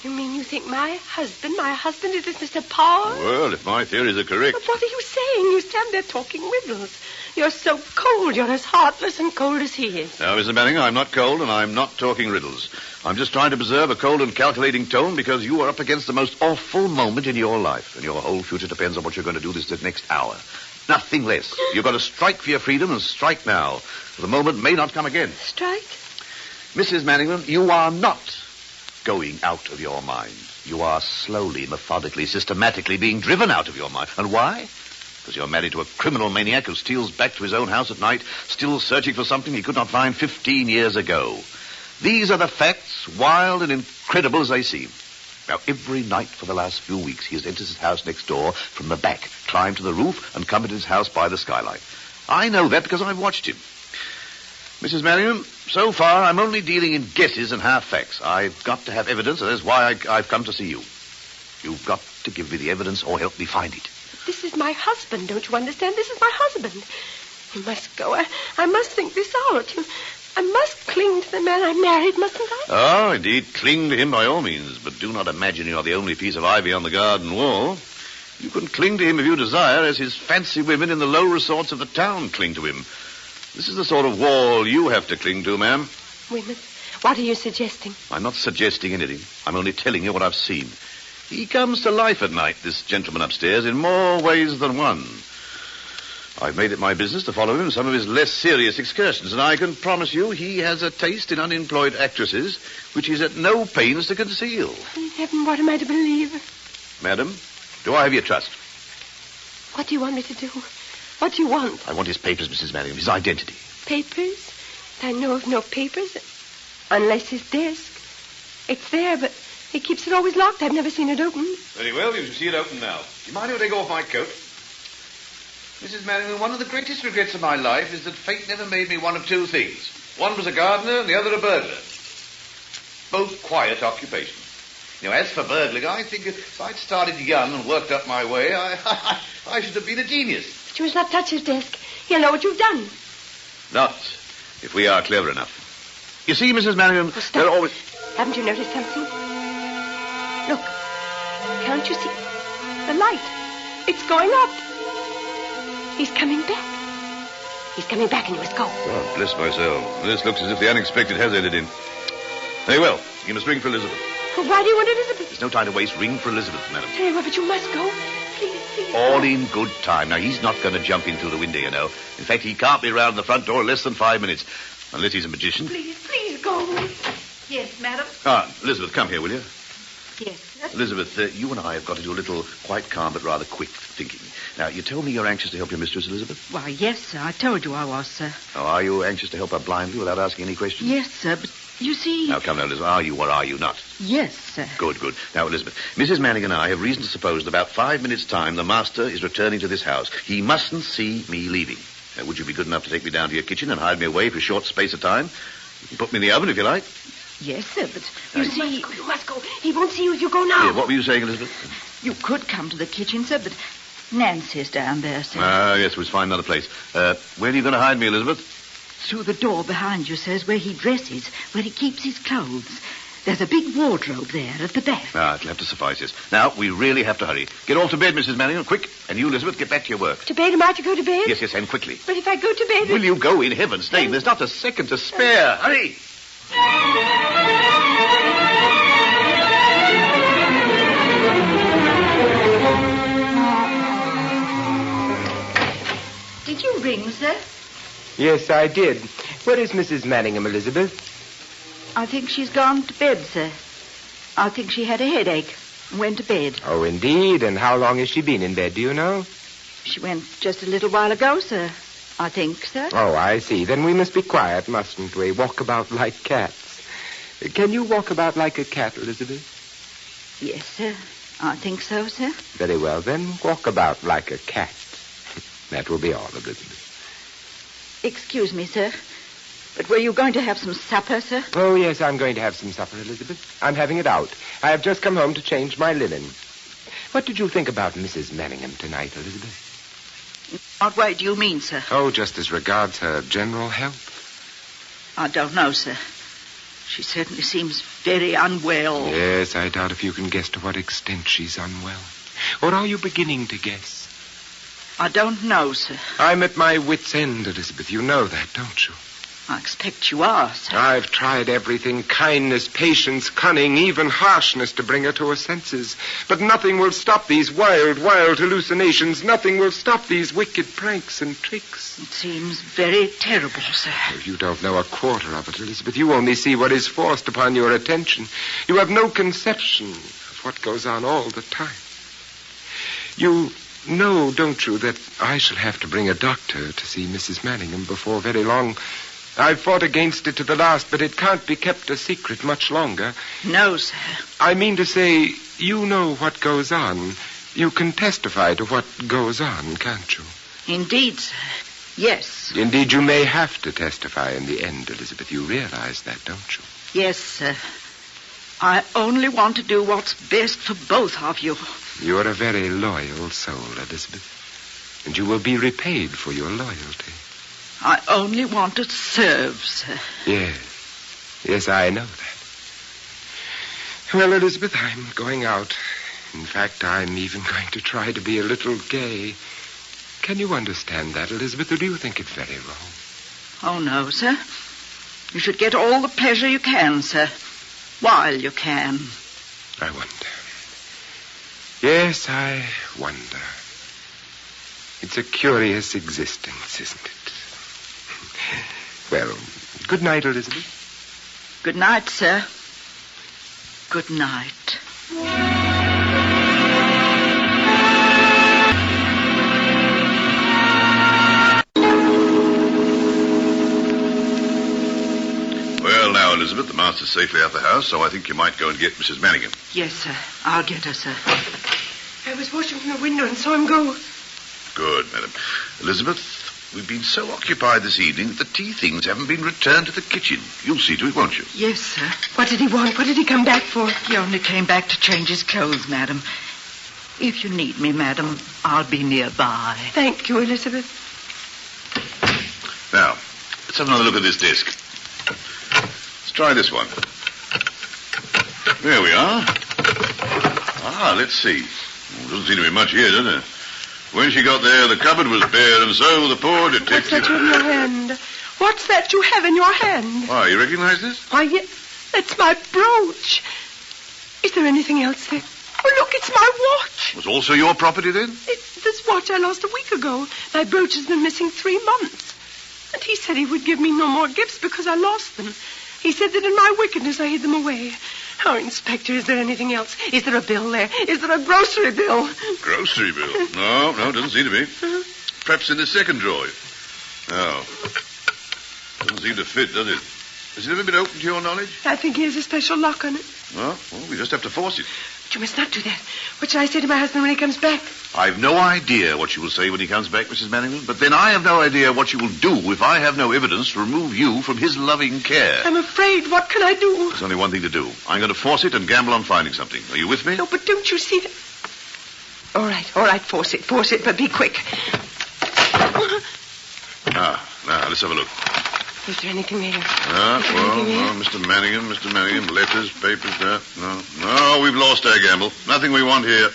You mean you think my husband is this Mr. Power? Well, if my theories are correct. But what are you saying? You stand there talking riddles. You're so cold. You're as heartless and cold as he is. Now, Mrs. Manningham, I'm not cold and I'm not talking riddles. I'm just trying to preserve a cold and calculating tone because you are up against the most awful moment in your life, and your whole future depends on what you're going to do this next hour. Nothing less. You've got to strike for your freedom and strike now. The moment may not come again. Strike? Mrs. Manningham, you are not going out of your mind. You are slowly, methodically, systematically being driven out of your mind. And why? Because you're married to a criminal maniac who steals back to his own house at night, still searching for something he could not find 15 years ago. These are the facts, wild and incredible as they seem. Now, every night for the last few weeks, he has entered his house next door from the back, climbed to the roof, and come into his house by the skylight. I know that because I've watched him. Mrs. Manningham, so far I'm only dealing in guesses and half facts. I've got to have evidence, and that's why I've come to see you. You've got to give me the evidence or help me find it. This is my husband, don't you understand? This is my husband. You must go. I must think this out. I must cling to the man I married, mustn't I? Oh, indeed, cling to him by all means, but do not imagine you're the only piece of ivy on the garden wall. You can cling to him if you desire, as his fancy women in the low resorts of the town cling to him. This is the sort of wall you have to cling to, ma'am. Women? What are you suggesting? I'm not suggesting anything. I'm only telling you what I've seen. He comes to life at night, this gentleman upstairs, in more ways than one. I've made it my business to follow him in some of his less serious excursions, and I can promise you he has a taste in unemployed actresses which he's at no pains to conceal. In heaven, what am I to believe? Madam, do I have your trust? What do you want me to do? What do you want? I want his papers, Mrs. Manningham, his identity. Papers? I know of no papers. Unless his desk. It's there, but he keeps it always locked. I've never seen it open. Very well, you shall see it open now. Do you mind if I take off my coat? Mrs. Manningham, one of the greatest regrets of my life is that fate never made me one of two things. One was a gardener and the other a burglar. Both quiet occupations. You know, as for burgling, I think if I'd started young and worked up my way, I should have been a genius. But you must not touch his desk. He'll know what you've done. Not if we are clever enough. You see, Mrs. Manningham, they're always... Haven't you noticed something? Look. Can't you see? The light. It's going up. He's coming back. He's coming back and you must go. Oh, bless myself. This looks as if the unexpected has ended in. Very well. You must ring for Elizabeth. Why do you want Elizabeth? There's no time to waste. Ring for Elizabeth, madam. Very well, but you must go. Please, please. All in good time. Now, he's not going to jump in through the window, you know. In fact, he can't be around the front door in less than 5 minutes. Unless he's a magician. Please, please go. Yes, madam. Ah, Elizabeth, come here, will you? Yes, sir. Elizabeth, you and I have got to do a little quite calm but rather quick thinking. Now, you tell me you're anxious to help your mistress, Elizabeth? Why, yes, sir. I told you I was, sir. Oh, are you anxious to help her blindly without asking any questions? Yes, sir, but you see... Now, come now, Elizabeth. Are you or are you not? Yes, sir. Good, good. Now, Elizabeth, Mrs. Manning and I have reason to suppose in about 5 minutes' time the master is returning to this house. He mustn't see me leaving. Would you be good enough to take me down to your kitchen and hide me away for a short space of time? You can put me in the oven if you like. Yes, sir, but you see... You must go. He won't see you if you go now. Yeah, what were you saying, Elizabeth? You could come to the kitchen, sir, but Nancy's down there, sir. Yes, we'll find another place. Where are you going to hide me, Elizabeth? Through the door behind you, sir, is where he dresses, where he keeps his clothes. There's a big wardrobe there at the back. It'll have to suffice us. Now, we really have to hurry. Get all to bed, Mrs. Manning, quick. And you, Elizabeth, get back to your work. To bed? Am I to go to bed? Yes, and quickly. But if I go to bed... Will you go, in heaven's name? There's not a second to spare. Hurry! Did you ring, sir? Yes, I did. Where is Mrs. Manningham, Elizabeth? I think she's gone to bed, sir. I think she had a headache and went to bed. Oh, indeed. And how long has she been in bed, do you know? She went just a little while ago, sir. I think, sir. Oh, I see. Then we must be quiet, mustn't we? Walk about like cats. Can you walk about like a cat, Elizabeth? Yes, sir. I think so, sir. Very well, then. Walk about like a cat. That will be all, Elizabeth. Excuse me, sir. But were you going to have some supper, sir? Oh, yes, I'm going to have some supper, Elizabeth. I'm having it out. I have just come home to change my linen. What did you think about Mrs. Manningham tonight, Elizabeth? In what way do you mean, sir? Oh, just as regards her general health. I don't know, sir. She certainly seems very unwell. Yes, I doubt if you can guess to what extent she's unwell. Or are you beginning to guess? I don't know, sir. I'm at my wit's end, Elizabeth. You know that, don't you? I expect you are, sir. I've tried everything, kindness, patience, cunning, even harshness to bring her to her senses. But nothing will stop these wild, wild hallucinations. Nothing will stop these wicked pranks and tricks. It seems very terrible, sir. Oh, you don't know a quarter of it, Elizabeth. You only see what is forced upon your attention. You have no conception of what goes on all the time. You know, don't you, that I shall have to bring a doctor to see Mrs. Manningham before very long. I've fought against it to the last, but it can't be kept a secret much longer. No, sir. I mean to say, you know what goes on. You can testify to what goes on, can't you? Indeed, sir. Yes. Indeed, you may have to testify in the end, Elizabeth. You realize that, don't you? Yes, sir. I only want to do what's best for both of you. You're a very loyal soul, Elizabeth. And you will be repaid for your loyalty. I only want to serve, sir. Yes. Yes, I know that. Well, Elizabeth, I'm going out. In fact, I'm even going to try to be a little gay. Can you understand that, Elizabeth, or do you think it's very wrong? Oh, no, sir. You should get all the pleasure you can, sir, while you can. I wonder. Yes, I wonder. It's a curious existence, isn't it? Well, good night, Elizabeth. Good night, sir. Good night. Well, now, Elizabeth, the master's safely out the house, so I think you might go and get Mrs. Manningham. Yes, sir. I'll get her, sir. I was watching from the window and saw him go. Good, madam. Elizabeth, we've been so occupied this evening that the tea things haven't been returned to the kitchen. You'll see to it, won't you? Yes, sir. What did he want? What did he come back for? He only came back to change his clothes, madam. If you need me, madam, I'll be nearby. Thank you, Elizabeth. Now, let's have another look at this disc. Let's try this one. There we are. Let's see. Doesn't seem to be much here, does there? When she got there, the cupboard was bare, and so the poor detective... What's that in your hand? What's that you have in your hand? Why, you recognize this? Why, yes, that's my brooch. Is there anything else there? Oh, look, it's my watch. Was also your property, then? It's this watch I lost a week ago. My brooch has been missing 3 months. And he said he would give me no more gifts because I lost them. He said that in my wickedness I hid them away. Oh, Inspector, is there anything else? Is there a bill there? Is there a grocery bill? Grocery bill? No, doesn't seem to be. Perhaps in the second drawer. No. Doesn't seem to fit, does it? Has it ever been opened to your knowledge? I think he has a special lock on it. Well, we just have to force it. But you must not do that. What shall I say to my husband when he comes back? I've no idea what you will say when he comes back, Mrs. Manningham. But then I have no idea what you will do if I have no evidence to remove you from his loving care. I'm afraid. What can I do? There's only one thing to do. I'm going to force it and gamble on finding something. Are you with me? No, but don't you see that? All right. Force it, but be quick. Now, let's have a look. Is there anything there? Mr. Manningham, letters, papers, No, we've lost our gamble. Nothing we want here.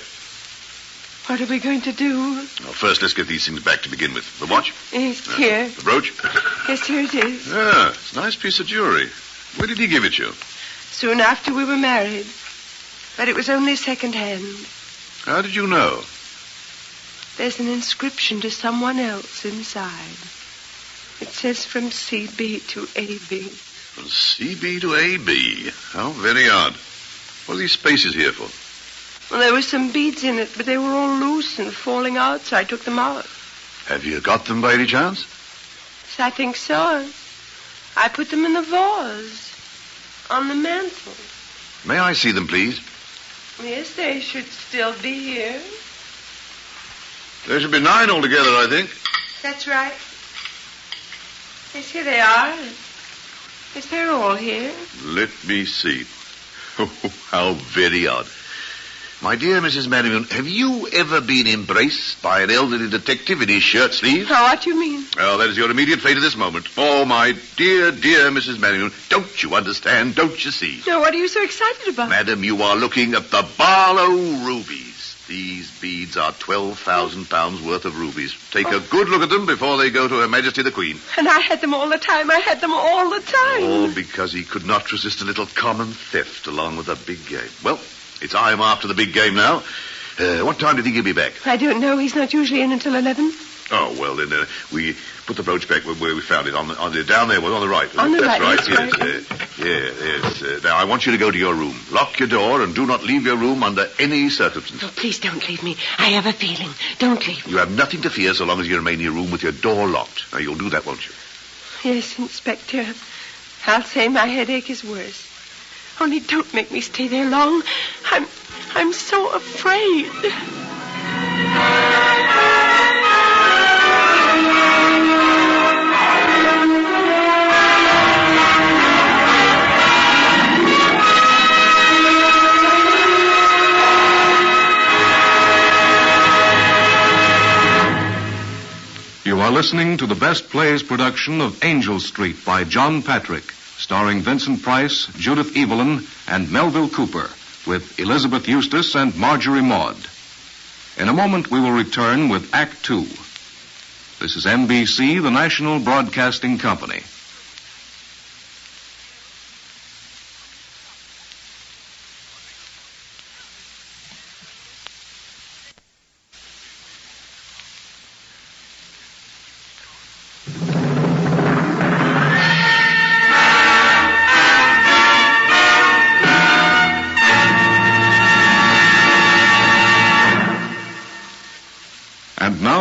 What are we going to do? Well, first, let's get these things back to begin with. The watch? Yes, here. The brooch? Yes, here it is. Yeah, it's a nice piece of jewelry. Where did he give it you? Soon after we were married. But it was only second-hand. How did you know? There's an inscription to someone else inside. It says from CB to AB. From CB to AB? How very odd. What are these spaces here for? Well, there were some beads in it, but they were all loose and falling out, so I took them out. Have you got them by any chance? Yes, I think so. I put them in the vase. On the mantel. May I see them, please? Yes, they should still be here. There should be 9 altogether, I think. That's right. Yes, here they are. Yes, they're all here. Let me see. Oh, how very odd. My dear Mrs. Manningham, have you ever been embraced by an elderly detective in his shirt sleeves? Oh, what do you mean? Well, that is your immediate fate at this moment. Oh, my dear Mrs. Manningham, don't you understand? Don't you see? No, what are you so excited about? Madam, you are looking at the Barlow rubies. These beads are 12,000 pounds worth of rubies. Take a good look at them before they go to Her Majesty the Queen. And I had them all the time. All because he could not resist a little common theft along with a big game. Well, it's I'm after the big game now. What time did he give me back? I don't know. He's not usually in until 11. Oh, well, then we put the brooch back where we found it, on the down there, on the right. On the That's right, yes. Now, I want you to go to your room. Lock your door and do not leave your room under any circumstances. Oh, please don't leave me. I have a feeling. Don't leave me. You have nothing to fear so long as you remain in your room with your door locked. Now, you'll do that, won't you? Yes, Inspector. I'll say my headache is worse. Only don't make me stay there long. I'm so afraid. You are listening to the Best Plays production of Angel Street by John Patrick, starring Vincent Price, Judith Evelyn, and Melville Cooper, with Elizabeth Eustace and Marjorie Maud. In a moment, we will return with Act Two. This is NBC, the National Broadcasting Company.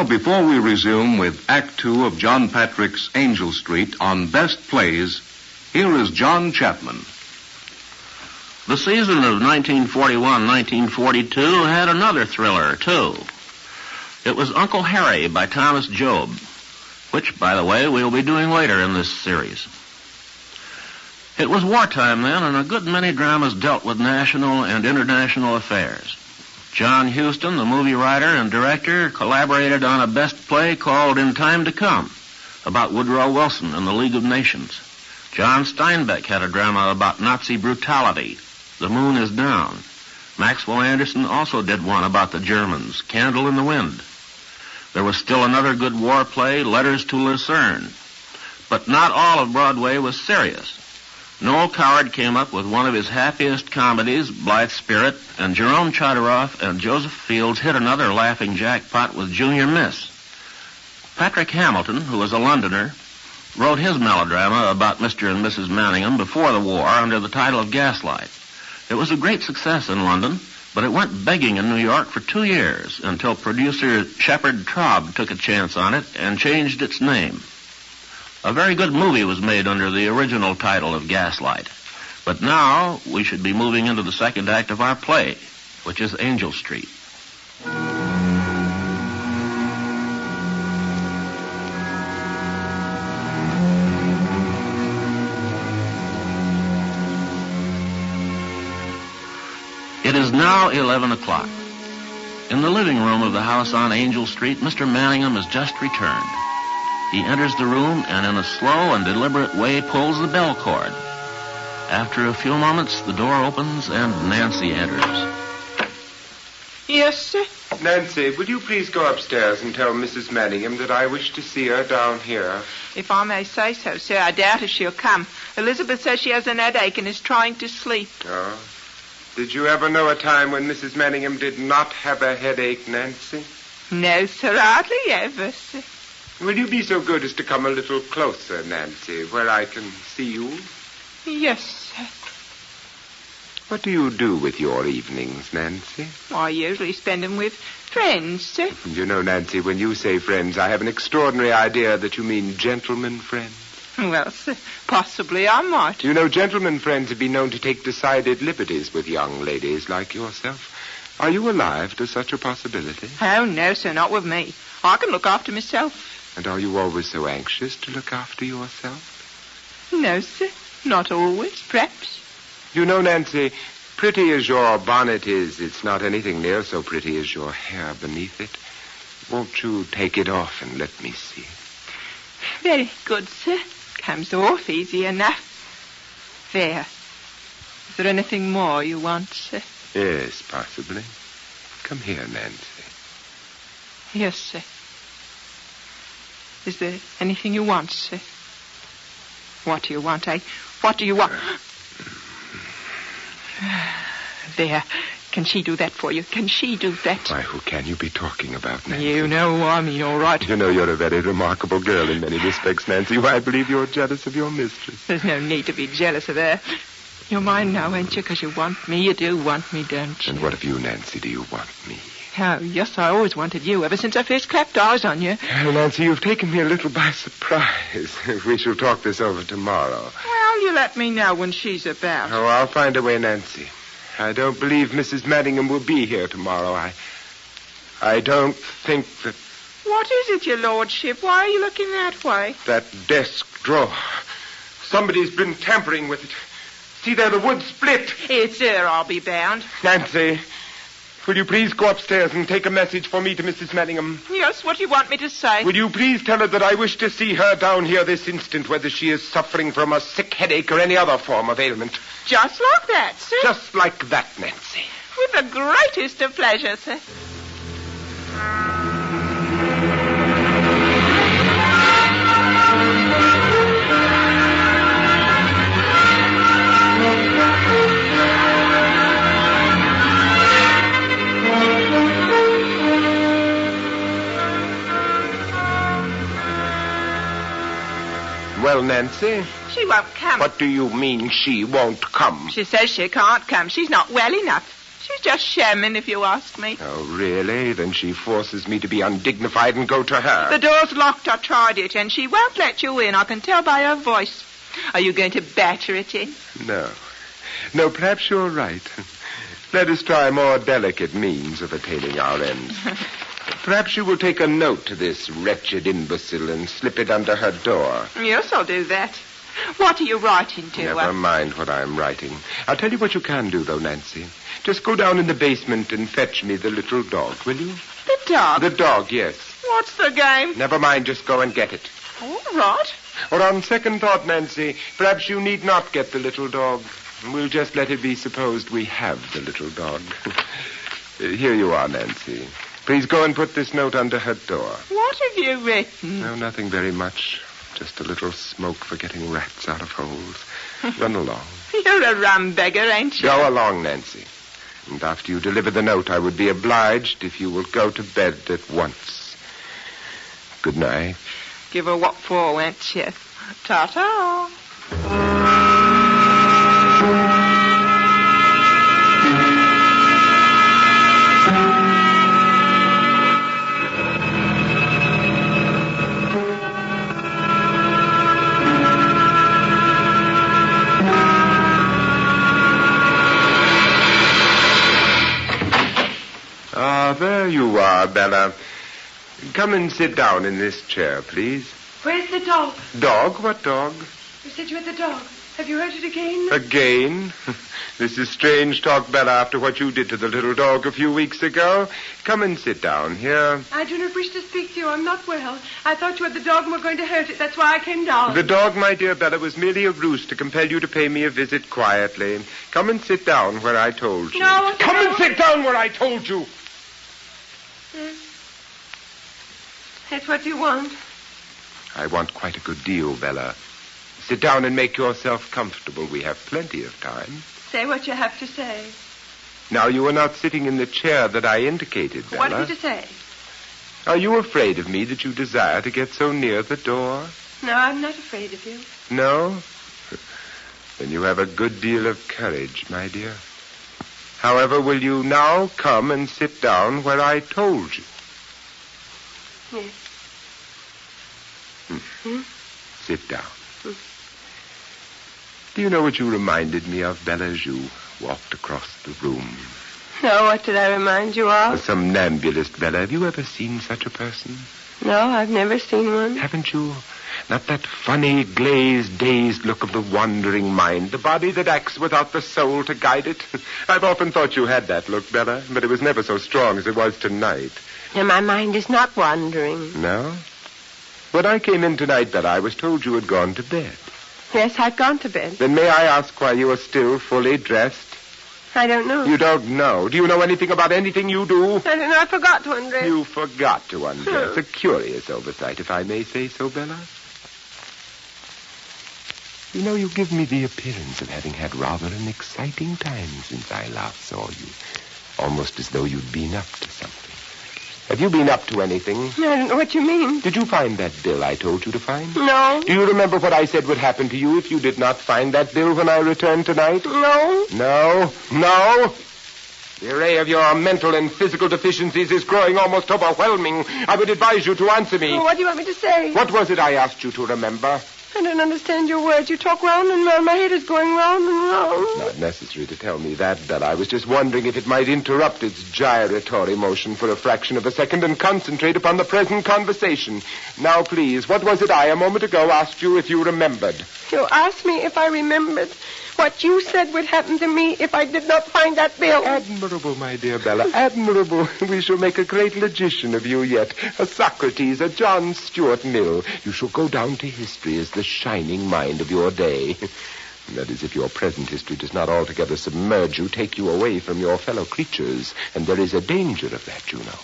Before we resume with Act Two of John Patrick's Angel Street on Best Plays, here is John Chapman. The season of 1941-1942 had another thriller, too. It was Uncle Harry by Thomas Job, which, by the way, we'll be doing later in this series. It was wartime then, and a good many dramas dealt with national and international affairs. John Huston, the movie writer and director, collaborated on a best play called In Time to Come, about Woodrow Wilson and the League of Nations. John Steinbeck had a drama about Nazi brutality, The Moon is Down. Maxwell Anderson also did one about the Germans, Candle in the Wind. There was still another good war play, Letters to Lucerne. But not all of Broadway was serious. Noel Coward came up with one of his happiest comedies, Blithe Spirit, and Jerome Chodoroff and Joseph Fields hit another laughing jackpot with Junior Miss. Patrick Hamilton, who was a Londoner, wrote his melodrama about Mr. and Mrs. Manningham before the war under the title of Gaslight. It was a great success in London, but it went begging in New York for 2 years until producer Shepard Traub took a chance on it and changed its name. A very good movie was made under the original title of Gaslight. But now we should be moving into the second act of our play, which is Angel Street. It is now 11 o'clock. In the living room of the house on Angel Street, Mr. Manningham has just returned. He enters the room and in a slow and deliberate way pulls the bell cord. After a few moments, the door opens and Nancy enters. Yes, sir? Nancy, will you please go upstairs and tell Mrs. Manningham that I wish to see her down here? If I may say so, sir, I doubt if she'll come. Elizabeth says she has an headache and is trying to sleep. Oh. Did you ever know a time when Mrs. Manningham did not have a headache, Nancy? No, sir, hardly ever, sir. Will you be so good as to come a little closer, Nancy, where I can see you? Yes, sir. What do you do with your evenings, Nancy? I usually spend them with friends, sir. You know, Nancy, when you say friends, I have an extraordinary idea that you mean gentlemen friends. Well, sir, possibly I might. You know, gentlemen friends have been known to take decided liberties with young ladies like yourself. Are you alive to such a possibility? Oh, no, sir, not with me. I can look after myself. And are you always so anxious to look after yourself? No, sir, not always, perhaps. You know, Nancy, pretty as your bonnet is, it's not anything near so pretty as your hair beneath it. Won't you take it off and let me see? Very good, sir. Comes off easy enough. There. Is there anything more you want, sir? Yes, possibly. Come here, Nancy. Yes, sir. Is there anything you want, sir? What do you want, eh? What do you want? There. Can she do that for you? Can she do that? Why, who can you be talking about, Nancy? You know who I mean, all right. You know you're a very remarkable girl in many respects, Nancy. Why, I believe you're jealous of your mistress. There's no need to be jealous of her. You're mine now, ain't you? Because you want me. You do want me, don't you? And what of you, Nancy? Do you want me? Oh, yes, I always wanted you, ever since I first clapped eyes on you. Well, Nancy, you've taken me a little by surprise. We shall talk this over tomorrow. Well, you let me know when she's about. Oh, I'll find a way, Nancy. I don't believe Mrs. Manningham will be here tomorrow. I don't think that... What is it, your lordship? Why are you looking that way? That desk drawer. Somebody's been tampering with it. See there, the wood split. It's her, I'll be bound. Nancy, will you please go upstairs and take a message for me to Mrs. Manningham? Yes, what do you want me to say? Will you please tell her that I wish to see her down here this instant, whether she is suffering from a sick headache or any other form of ailment? Just like that, sir? Just like that, Nancy. With the greatest of pleasure, sir. Well, Nancy? She won't come. What do you mean she won't come? She says she can't come. She's not well enough. She's just shamming, if you ask me. Oh, really? Then she forces me to be undignified and go to her. The door's locked. I tried it, and she won't let you in. I can tell by her voice. Are you going to batter it in? No. No, perhaps you're right. Let us try more delicate means of attaining our ends. Perhaps you will take a note to this wretched imbecile and slip it under her door. Yes, I'll do that. What are you writing to? Never mind what I'm writing. I'll tell you what you can do, though, Nancy. Just go down in the basement and fetch me the little dog, will you? The dog? The dog, yes. What's the game? Never mind, just go and get it. All right. Or on second thought, Nancy, perhaps you need not get the little dog. We'll just let it be supposed we have the little dog. Here you are, Nancy. Please go and put this note under her door. What have you written? No, nothing very much. Just a little smoke for getting rats out of holes. Run along. You're a rum beggar, ain't you? Go along, Nancy. And after you deliver the note, I would be obliged if you will go to bed at once. Good night. Give her what for, won't you? Ta-ta. Ah, there you are, Bella. Come and sit down in this chair, please. Where's the dog? Dog? What dog? You said you had the dog. Have you heard it again? Again? This is strange talk, Bella, after what you did to the little dog a few weeks ago. Come and sit down here. I do not wish to speak to you. I'm not well. I thought you had the dog and were going to hurt it. That's why I came down. The dog, my dear Bella, was merely a ruse to compel you to pay me a visit quietly. Come and sit down where I told you. No. Come and sit down where I told you. That's what you want. I want quite a good deal, Bella. Sit down and make yourself comfortable. We have plenty of time. Say what you have to say. Now, you are not sitting in the chair that I indicated, Bella. What have you to say? Are you afraid of me that you desire to get so near the door? No, I'm not afraid of you. No? Then you have a good deal of courage, my dear. However, will you now come and sit down where I told you? Yes. Sit down. Do you know what you reminded me of, Bella, as you walked across the room? No, what did I remind you A of? somnambulist, Bella. Have you ever seen such a person? No, I've never seen one. Haven't you? Not that funny, glazed, dazed look of the wandering mind, the body that acts without the soul to guide it. I've often thought you had that look, Bella, but it was never so strong as it was tonight. And my mind is not wandering. No? When I came in tonight, Bella, I was told you had gone to bed. Yes, I've gone to bed. Then may I ask why you are still fully dressed? I don't know. You don't know. Do you know anything about anything you do? I don't know. I forgot to undress. You forgot to undress. A curious oversight, if I may say so, Bella. You know, you give me the appearance of having had rather an exciting time since I last saw you. Almost as though you'd been up to something. Have you been up to anything? I don't know what you mean. Did you find that bill I told you to find? No. Do you remember what I said would happen to you if you did not find that bill when I returned tonight? No. No? No? The array of your mental and physical deficiencies is growing almost overwhelming. I would advise you to answer me. What do you want me to say? What was it I asked you to remember? I don't understand your words. You talk round and round. My head is going round and round. It's not necessary to tell me that, Bella. I was just wondering if it might interrupt its gyratory motion for a fraction of a second and concentrate upon the present conversation. Now, please, what was it I, a moment ago, asked you if you remembered? You asked me if I remembered what you said would happen to me if I did not find that bill. Admirable, my dear Bella, admirable. We shall make a great logician of you yet. A Socrates, a John Stuart Mill. You shall go down to history as the shining mind of your day. That is, if your present history does not altogether submerge you, take you away from your fellow creatures. And there is a danger of that, you know.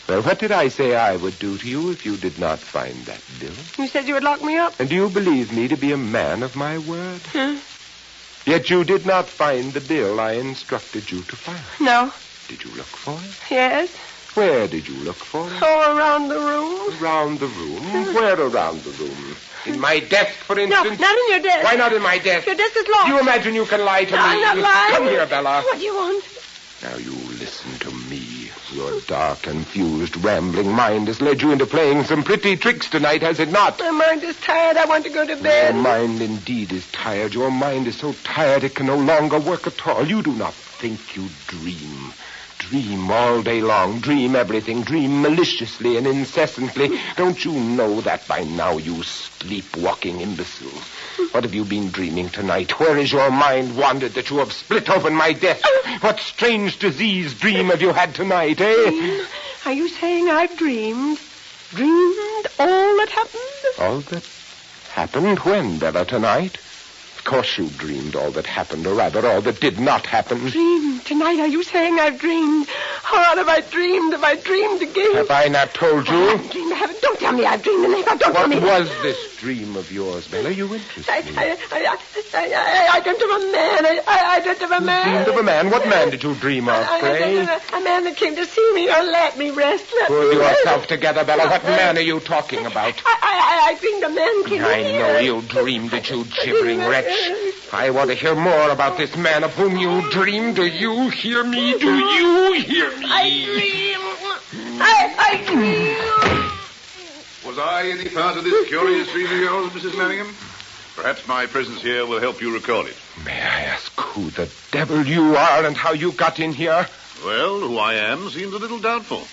Well, what did I say I would do to you if you did not find that bill? You said you would lock me up. And do you believe me to be a man of my word? Yet you did not find the bill I instructed you to find. No. Did you look for it? Yes. Where did you look for it? Oh, around the room. Around the room? Where around the room? In my desk, for instance? No, not in your desk. Why not in my desk? Your desk is locked. Do you imagine you can lie to me? I'm not lying. Come here, Bella. What do you want? Now you listen to me. Your dark, confused, rambling mind has led you into playing some pretty tricks tonight, has it not? My mind is tired. I want to go to bed. Your mind indeed is tired. Your mind is so tired it can no longer work at all. You do not think, you dream. Dream all day long. Dream everything. Dream maliciously and incessantly. Don't you know that by now, you sleepwalking imbecile? What have you been dreaming tonight? Where is your mind wandered that you have split open my desk? What strange disease dream have you had tonight, eh? Dream? Are you saying I've dreamed? Dreamed all that happened? All that happened when, Bella, tonight? Of course you dreamed all that happened, or rather all that did not happen. Dreamed? Tonight, are you saying I've dreamed? What have I dreamed? Have I dreamed again? Have I not told you? I haven't dreamed. I haven't. Don't tell me I've dreamed. Don't tell me. What was this dream of yours, Bella? You interest me. I dreamt of a man. I dreamt of a man. You dreamed of a man? What man did you dream of, pray? A man that came to see me or let me rest. Pull yourself together, Bella. What man are you talking about? I dreamed a man came I here. know you dreamed it, you gibbering wretch. I want to hear more about this man of whom you dreamed. Do you hear me? Do you hear me? I dream. Was I any part of this curious dream of yours, Mrs. Manningham? Perhaps my presence here will help you recall it. May I ask who the devil you are and how you got in here? Well, who I am seems a little doubtful.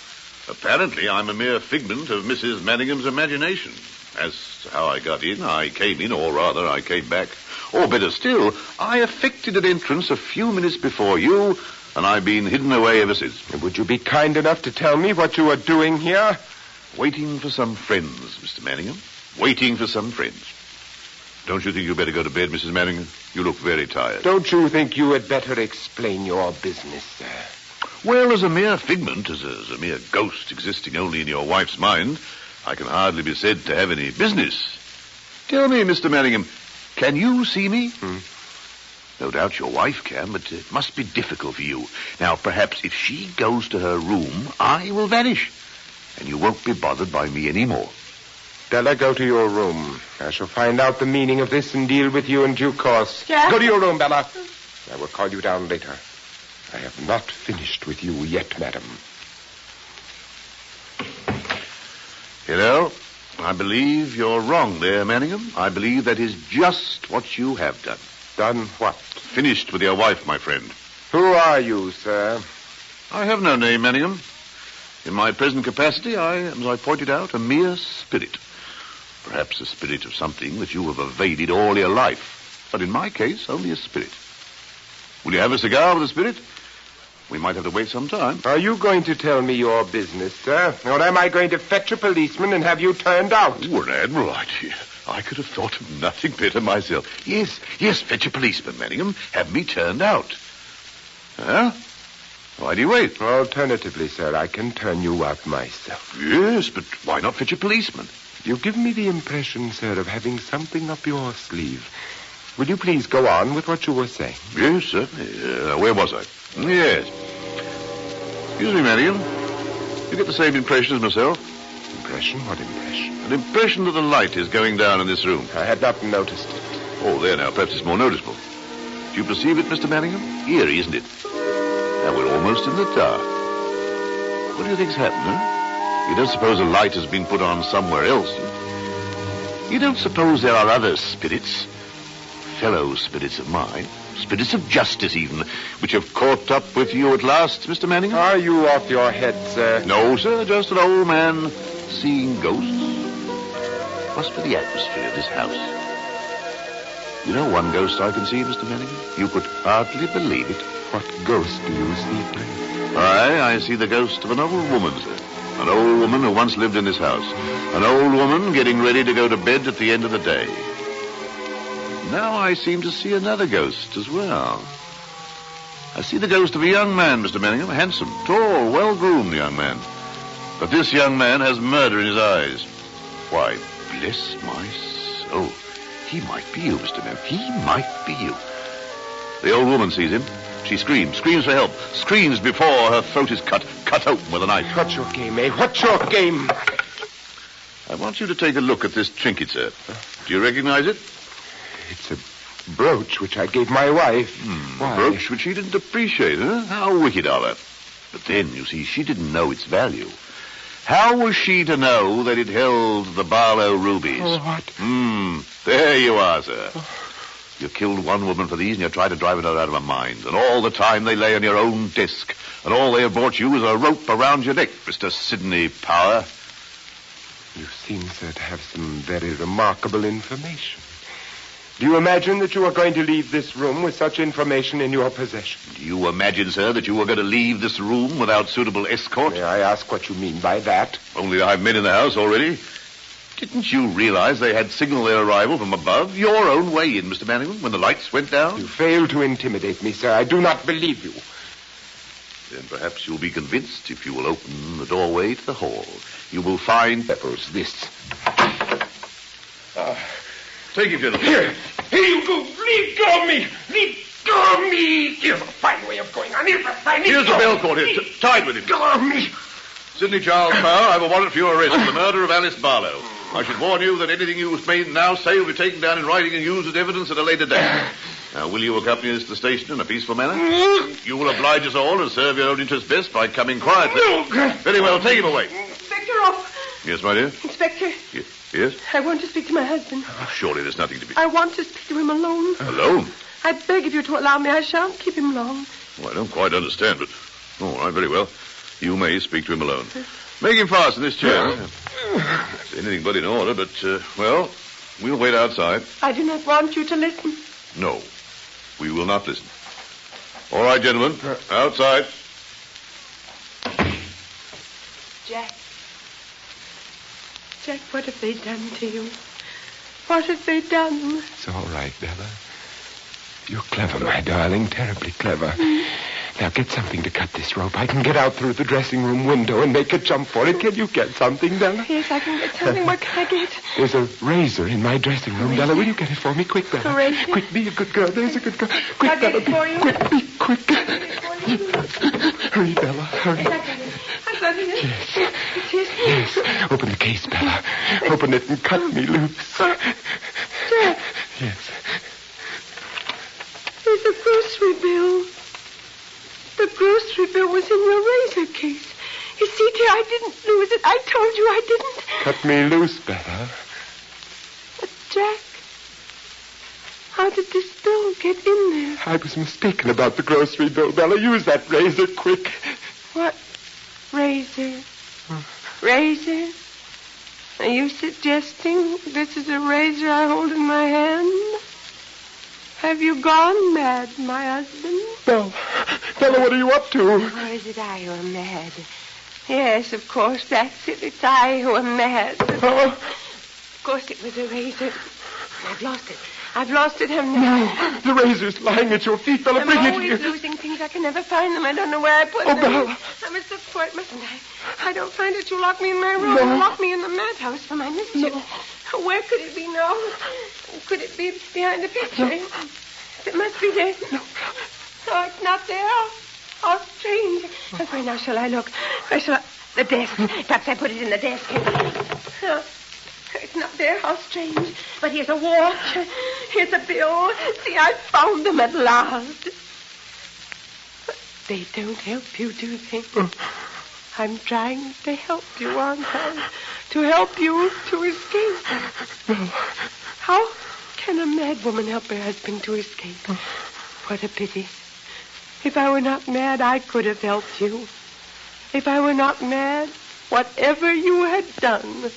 Apparently, I'm a mere figment of Mrs. Manningham's imagination. As to how I got in, I came in, or rather, I came back. Or better still, I effected an entrance a few minutes before you, and I've been hidden away ever since. Would you be kind enough to tell me what you are doing here? Waiting for some friends, Mr. Manningham. Waiting for some friends. Don't you think you'd better go to bed, Mrs. Manningham? You look very tired. Don't you think you had better explain your business, sir? Well, as a mere figment, as a mere ghost existing only in your wife's mind, I can hardly be said to have any business. Tell me, Mr. Manningham, can you see me? No doubt your wife can, but it must be difficult for you. Now, perhaps if she goes to her room, I will vanish, and you won't be bothered by me anymore. Bella, go to your room. I shall find out the meaning of this and deal with you in due course. Jack? Go to your room, Bella. I will call you down later. I have not finished with you yet, madam. Hello? I believe you're wrong there, Manningham. I believe that is just what you have done. Done what? Finished with your wife, my friend. Who are you, sir? I have no name, Manningham. In my present capacity, I am, as I pointed out, a mere spirit. Perhaps a spirit of something that you have evaded all your life. But in my case, only a spirit. Will you have a cigar with a spirit? We might have to wait some time. Are you going to tell me your business, sir? Or am I going to fetch a policeman and have you turned out? Oh, an admirable idea. I could have thought of nothing better myself. Yes, fetch a policeman, Manningham. Have me turned out. Huh? Why do you wait? Alternatively, sir, I can turn you out myself. Yes, but why not fetch a policeman? You give me the impression, sir, of having something up your sleeve. Will you please go on with what you were saying? Yes, certainly. Where was I? Yes. Excuse me, Manningham. You get the same impression as myself? Impression? What impression? An impression that the light is going down in this room. I had not noticed it. Oh, there now. Perhaps it's more noticeable. Do you perceive it, Mr. Manningham? Eerie, isn't it? Now we're almost in the dark. What do you think's happened, huh? You don't suppose a light has been put on somewhere else? You don't suppose there are other spirits, fellow spirits of mine, spirits of justice even, which have caught up with you at last, Mr. Manningham? Are you off your head, sir? No, sir, just an old man seeing ghosts. Must be the atmosphere of this house. You know one ghost I can see, Mr. Manningham? You could hardly believe it. What ghost do you see, please? I see the ghost of an old woman, sir. An old woman who once lived in this house. An old woman getting ready to go to bed at the end of the day. Now I seem to see another ghost as well. I see the ghost of a young man, Mr. Manningham. Handsome, tall, well-groomed young man. But this young man has murder in his eyes. Why, bless my soul. He might be you, Mr. Manningham. He might be you. The old woman sees him. She screams for help. Screams before her throat is cut open with a knife. What's your game, eh? What's your game? I want you to take a look at this trinket, sir. Do you recognize it? It's a brooch which I gave my wife. Why? A brooch which she didn't appreciate, huh? How wicked of her. But then, you see, she didn't know its value. How was she to know that it held the Barlow rubies? Oh, what? There you are, sir. You killed one woman for these, and you tried to drive another out of her mind. And all the time they lay on your own desk. And all they have brought you is a rope around your neck, Mr. Sidney Power. You seem, sir, to have some very remarkable information. Do you imagine that you are going to leave this room with such information in your possession? Do you imagine, sir, that you were going to leave this room without suitable escort? May I ask what you mean by that? Only I have men in the house already. Didn't you realize they had signaled their arrival from above? Your own way in, Mr. Manningham, when the lights went down? You fail to intimidate me, sir. I do not believe you. Then perhaps you'll be convinced if you will open the doorway to the hall. You will find... Peppers, this. Take him, gentlemen. Here you go. Leave go of me. Leave go of me. Here's a fine way of going on. Here's the bell cord here. Tied with him. Go of me. Sidney Charles Power, I have a warrant for your arrest for the murder of Alice Barlow. I should warn you that anything you may now say will be taken down in writing and used as evidence at a later date. Now, will you accompany us to the station in a peaceful manner? You will oblige us all and serve your own interests best by coming quietly. Very well, take him away. Inspector off. Yes, my dear? Inspector. Yes? I want to speak to my husband. Surely there's nothing to be... I want to speak to him alone. Alone? I beg of you to allow me. I shan't keep him long. Well, I don't quite understand, but All right, very well. You may speak to him alone. Make him fast in this chair. It's anything but in order, but, well, we'll wait outside. I do not want you to listen. No, we will not listen. All right, gentlemen, outside. Jack. Jack, what have they done to you? What have they done? It's all right, Bella. You're clever, my darling, terribly clever. Now get something to cut this rope. I can get out through the dressing room window and make a jump for it. Can you get something, Bella? Yes, I can get something. What can I get? There's a razor in my dressing room, Bella. Will you get it for me? Quick, Bella. A razor? Quick, be a good girl. There's a good girl. Quick, I'll Bella. get it for you. Quick, be quick. Hurry, Bella, hurry. I've got it. Yes. It is. Yes. Open the case, Bella. Open it and cut me loose. Jack. Yes. There's a grocery bill. The grocery bill was in your razor case. You see, dear, I didn't lose it. I told you I didn't. Cut me loose, Bella. But, Jack, how did this bill get in there? I was mistaken about the grocery bill, Bella. Use that razor quick. What? Razor? Razor? Are you suggesting this is a razor I hold in my hand? Have you gone mad, my husband? Bella, what are you up to? Or is it I who am mad? Yes, of course, that's it. It's I who am mad. Of course it was a razor. I've lost it. I've lost it, haven't I? No, the razor's lying at your feet, Bella. Bring it I'm always here. losing things. I can never find them. I don't know where I put them. Bella. I must look for it, mustn't I? I don't find it. You lock me in my room. No. Lock me in the madhouse for my mischief. No. Where could it be now? Could it be behind the picture? No. It must be there. No, it's not there. How strange. Where now shall I look? Where shall I... The desk. Perhaps I put it in the desk. No. It's not there. How strange. But here's a watch. Here's a bill. See, I found them at last. But they don't help you, do they? I'm trying to help you, aren't I? To help you to escape. How can a mad woman help her husband to escape? What a pity. If I were not mad, I could have helped you. If I were not mad, whatever you had done,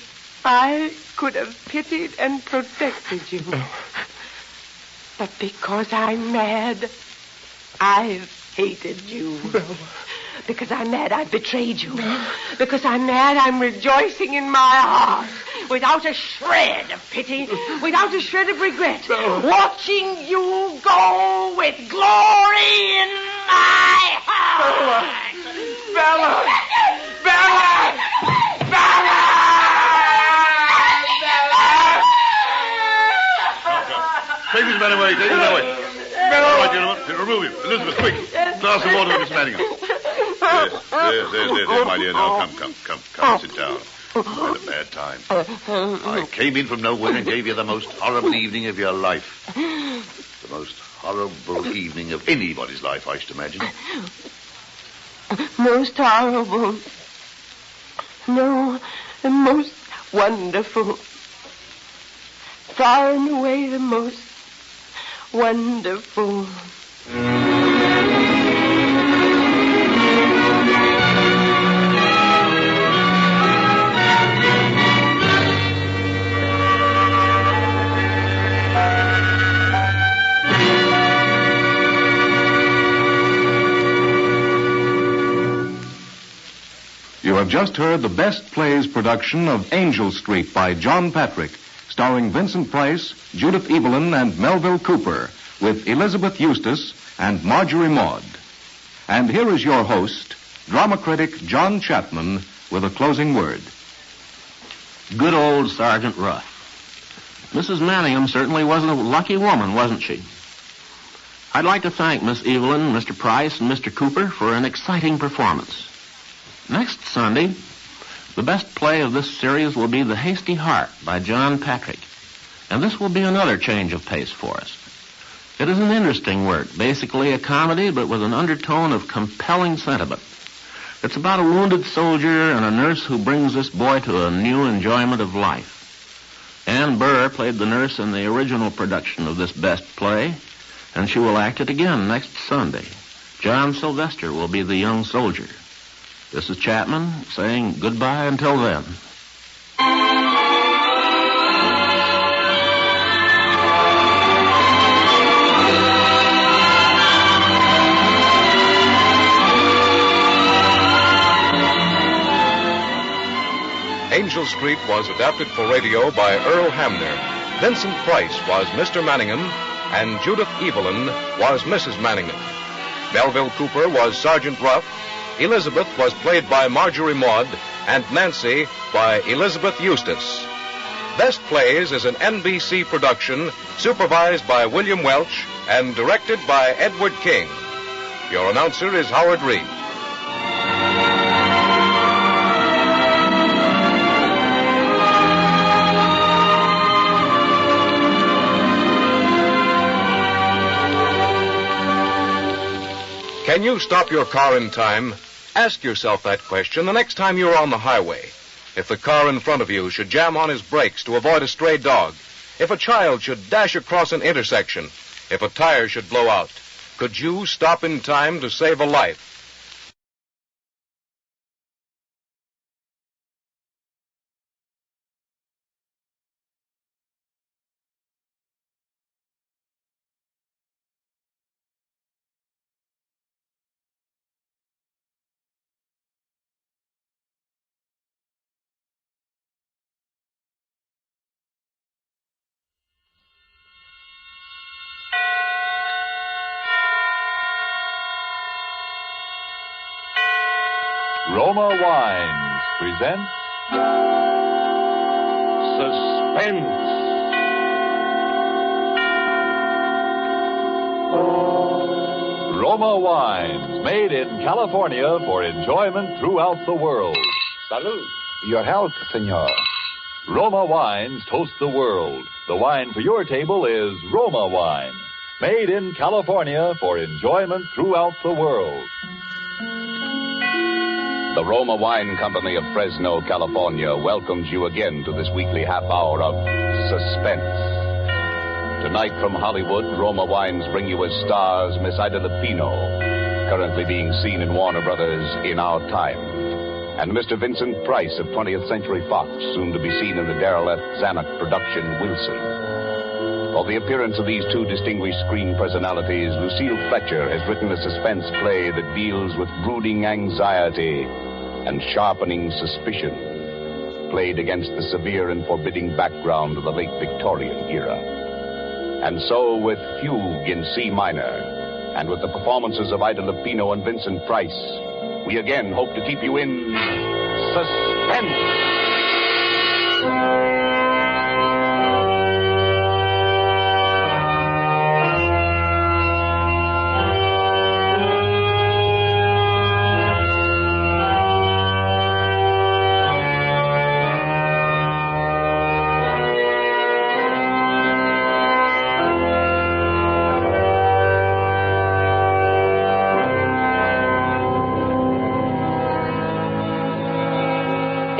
I could have pitied and protected you. But because I'm mad, I've hated you. Because I'm mad, I've betrayed you. Because I'm mad, I'm rejoicing in my heart. Without a shred of pity, without a shred of regret. Watching you go with glory in my heart. Bella! Bella! Bella! Take this man away. Take him away. All right, gentlemen. Remove him. Elizabeth, quick. Glass of water for Miss Manningham. There, my dear. Now, come. Sit down. I had a bad time. I came in from nowhere and gave you the most horrible evening of your life. The most horrible evening of anybody's life, I should imagine. Most horrible. No, the most wonderful. Far and away the most wonderful. You have just heard the Best Plays production of Angel Street by John Patrick, starring Vincent Price, Judith Evelyn, and Melville Cooper, with Elizabeth Eustace and Marjorie Maud. And here is your host, drama critic John Chapman, with a closing word. Good old Sergeant Ruff. Mrs. Manningham certainly wasn't a lucky woman, wasn't she? I'd like to thank Miss Evelyn, Mr. Price, and Mr. Cooper for an exciting performance. Next Sunday, the best play of this series will be The Hasty Heart by John Patrick. And this will be another change of pace for us. It is an interesting work, basically a comedy, but with an undertone of compelling sentiment. It's about a wounded soldier and a nurse who brings this boy to a new enjoyment of life. Ann Burr played the nurse in the original production of this best play, and she will act it again next Sunday. John Sylvester will be the young soldier. This is Chapman saying goodbye until then. Angel Street was adapted for radio by Earl Hamner. Vincent Price was Mr. Manningham, and Judith Evelyn was Mrs. Manningham. Melville Cooper was Sergeant Ruff. Elizabeth was played by Marjorie Maud, and Nancy by Elizabeth Eustace. Best Plays is an NBC production supervised by William Welch and directed by Edward King. Your announcer is Howard Reed. Can you stop your car in time? Ask yourself that question the next time you're on the highway. If the car in front of you should jam on his brakes to avoid a stray dog, if a child should dash across an intersection, if a tire should blow out, could you stop in time to save a life? Roma Wines presents Suspense. Roma Wines, made in California for enjoyment throughout the world. Salud. Your health, senor. Roma Wines toast the world. The wine for your table is Roma Wine, made in California for enjoyment throughout the world. The Roma Wine Company of Fresno, California, welcomes you again to this weekly half hour of Suspense. Tonight from Hollywood, Roma Wines bring you as stars Miss Ida Lupino, currently being seen in Warner Brothers In Our Time, and Mr. Vincent Price of 20th Century Fox, soon to be seen in the Darrell F. Zanuck production Wilson. For the appearance of these two distinguished screen personalities, Lucille Fletcher has written a suspense play that deals with brooding anxiety and sharpening suspicion, played against the severe and forbidding background of the late Victorian era. And so, with Fugue in C minor, and with the performances of Ida Lupino and Vincent Price, we again hope to keep you in suspense.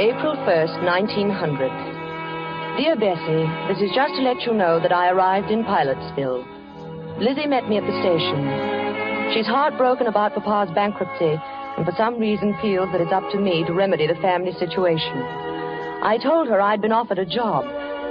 April 1st, 1900. Dear Bessie, this is just to let you know that I arrived in Pilotsville. Lizzie met me at the station. She's heartbroken about Papa's bankruptcy and for some reason feels that it's up to me to remedy the family situation. I told her I'd been offered a job,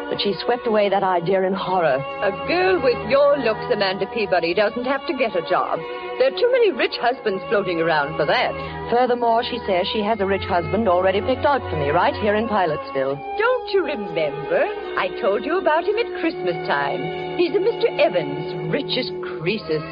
but she swept away that idea in horror. A girl with your looks, Amanda Peabody, doesn't have to get a job. There are too many rich husbands floating around for that. Furthermore, she says she has a rich husband already picked out for me right here in Pilotsville. Don't you remember? I told you about him at Christmas time. He's a Mr. Evans, rich as Croesus,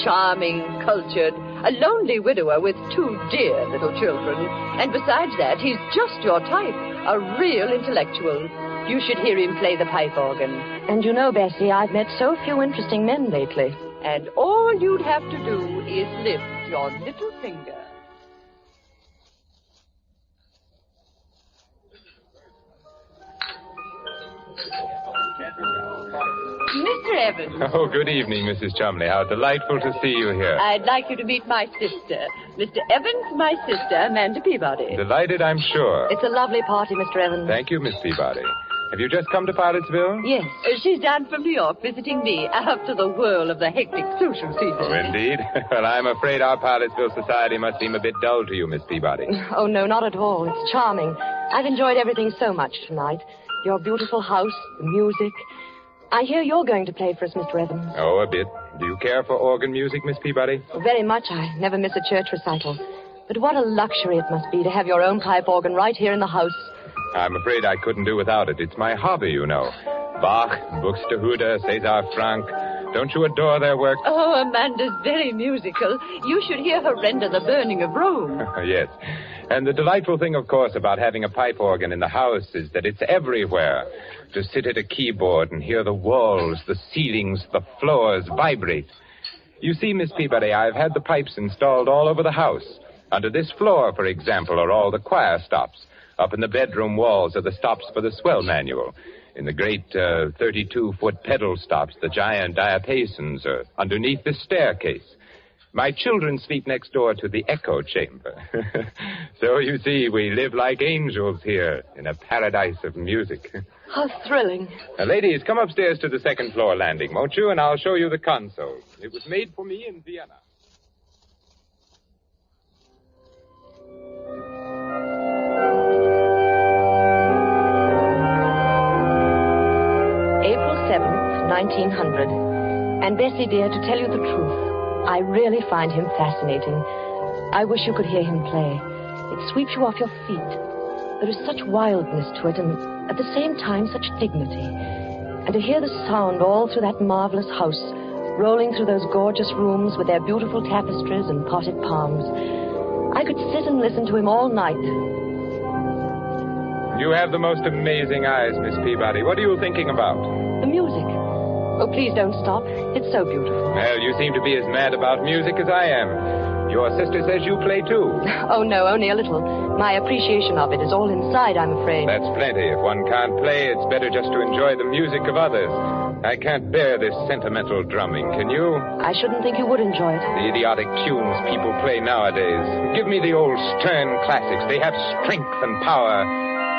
charming, cultured, a lonely widower with two dear little children. And besides that, he's just your type, a real intellectual. You should hear him play the pipe organ. And you know, Bessie, I've met so few interesting men lately. And all you'd have to do is lift your little finger. Mr. Evans. Oh, good evening, Mrs. Chumley. How delightful to see you here. I'd like you to meet my sister. Mr. Evans, my sister, Amanda Peabody. Delighted, I'm sure. It's a lovely party, Mr. Evans. Thank you, Miss Peabody. Have you just come to Pilotsville? Yes, she's down from New York visiting me after the whirl of the hectic social season. Oh, indeed. Well, I'm afraid our Pilotsville society must seem a bit dull to you, Miss Peabody. Oh, no, not at all. It's charming. I've enjoyed everything so much tonight. Your beautiful house, the music. I hear you're going to play for us, Mr. Evans. Oh, a bit. Do you care for organ music, Miss Peabody? Very much. I never miss a church recital. But what a luxury it must be to have your own pipe organ right here in the house. I'm afraid I couldn't do without it. It's my hobby, you know. Bach, Buxtehude, César Franck. Don't you adore their work? Oh, Amanda's very musical. You should hear her render The Burning of Rome. Yes. And the delightful thing, of course, about having a pipe organ in the house is that it's everywhere. To sit at a keyboard and hear the walls, the ceilings, the floors vibrate. You see, Miss Peabody, I've had the pipes installed all over the house. Under this floor, for example, are all the choir stops. Up in the bedroom walls are the stops for the swell manual. In the great 32-foot pedal stops, the giant diapasons are underneath the staircase. My children sleep next door to the echo chamber. So, you see, we live like angels here in a paradise of music. How thrilling. Now, ladies, come upstairs to the second floor landing, won't you? And I'll show you the console. It was made for me in Vienna. April 7th, 1900. And Bessie, dear, to tell you the truth, I really find him fascinating. I wish you could hear him play. It sweeps you off your feet. There is such wildness to it, and at the same time such dignity. And to hear the sound all through that marvelous house, rolling through those gorgeous rooms with their beautiful tapestries and potted palms. I could sit and listen to him all night. You have the most amazing eyes, Miss Peabody. What are you thinking about? The music. Oh, please don't stop. It's so beautiful. Well, you seem to be as mad about music as I am. Your sister says you play, too. Oh, no, only a little. My appreciation of it is all inside, I'm afraid. That's plenty. If one can't play, it's better just to enjoy the music of others. I can't bear this sentimental drumming, can you? I shouldn't think you would enjoy it. The idiotic tunes people play nowadays. Give me the old stern classics. They have strength and power.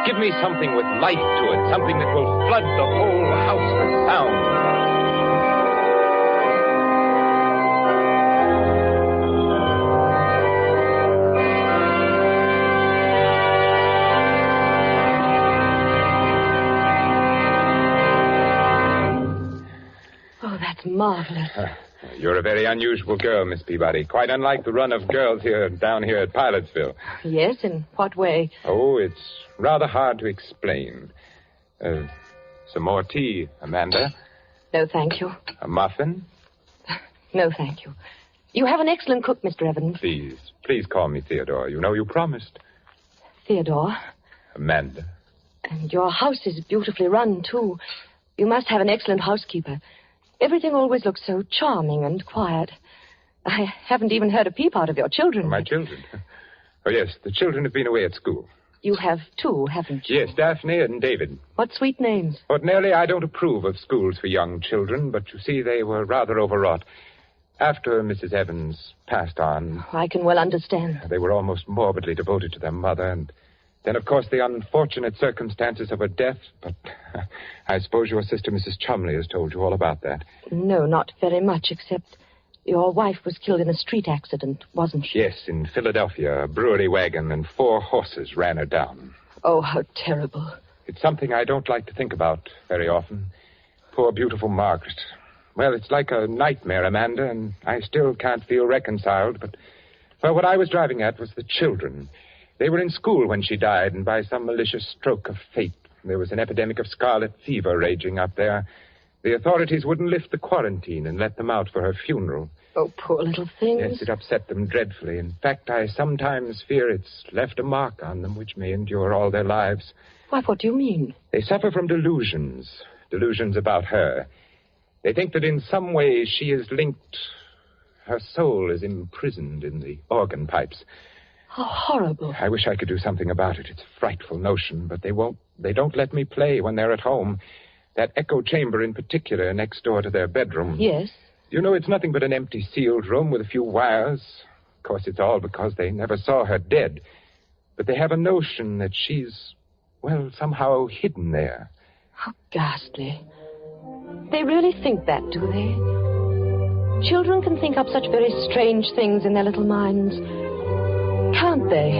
Give me something with life to it, something that will flood the whole house with sound. Marvelous. You're a very unusual girl, Miss Peabody. Quite unlike the run of girls down here at Pilotsville. Yes, in what way? Oh, it's rather hard to explain. Some more tea, Amanda? No, thank you. A muffin? No, thank you. You have an excellent cook, Mr. Evans. Please call me Theodore. You know you promised. Theodore? Amanda. And your house is beautifully run, too. You must have an excellent housekeeper. Everything always looks so charming and quiet. I haven't even heard a peep out of your children. My children? Oh, yes, the children have been away at school. You have two, haven't you? Yes, Daphne and David. What sweet names. Ordinarily, I don't approve of schools for young children, but you see, they were rather overwrought. After Mrs. Evans passed on... I can well understand. They were almost morbidly devoted to their mother, and then, of course, the unfortunate circumstances of her death. But I suppose your sister, Mrs. Chumley, has told you all about that. No, not very much, except your wife was killed in a street accident, wasn't she? Yes, in Philadelphia. A brewery wagon and 4 horses ran her down. Oh, how terrible. It's something I don't like to think about very often. Poor, beautiful Margaret. Well, it's like a nightmare, Amanda, and I still can't feel reconciled. But, well, what I was driving at was the children. They were in school when she died, and by some malicious stroke of fate, there was an epidemic of scarlet fever raging up there. The authorities wouldn't lift the quarantine and let them out for her funeral. Oh, poor little things. Yes, it upset them dreadfully. In fact, I sometimes fear it's left a mark on them which may endure all their lives. Why, what do you mean? They suffer from delusions about her. They think that in some way she is linked. Her soul is imprisoned in the organ pipes. How horrible. I wish I could do something about it. It's a frightful notion, but they won't. They don't let me play when they're at home. That echo chamber in particular, next door to their bedroom. Yes. You know, it's nothing but an empty sealed room with a few wires. Of course, it's all because they never saw her dead. But they have a notion that she's, well, somehow hidden there. How ghastly. They really think that, do they? Children can think up such very strange things in their little minds, can't they?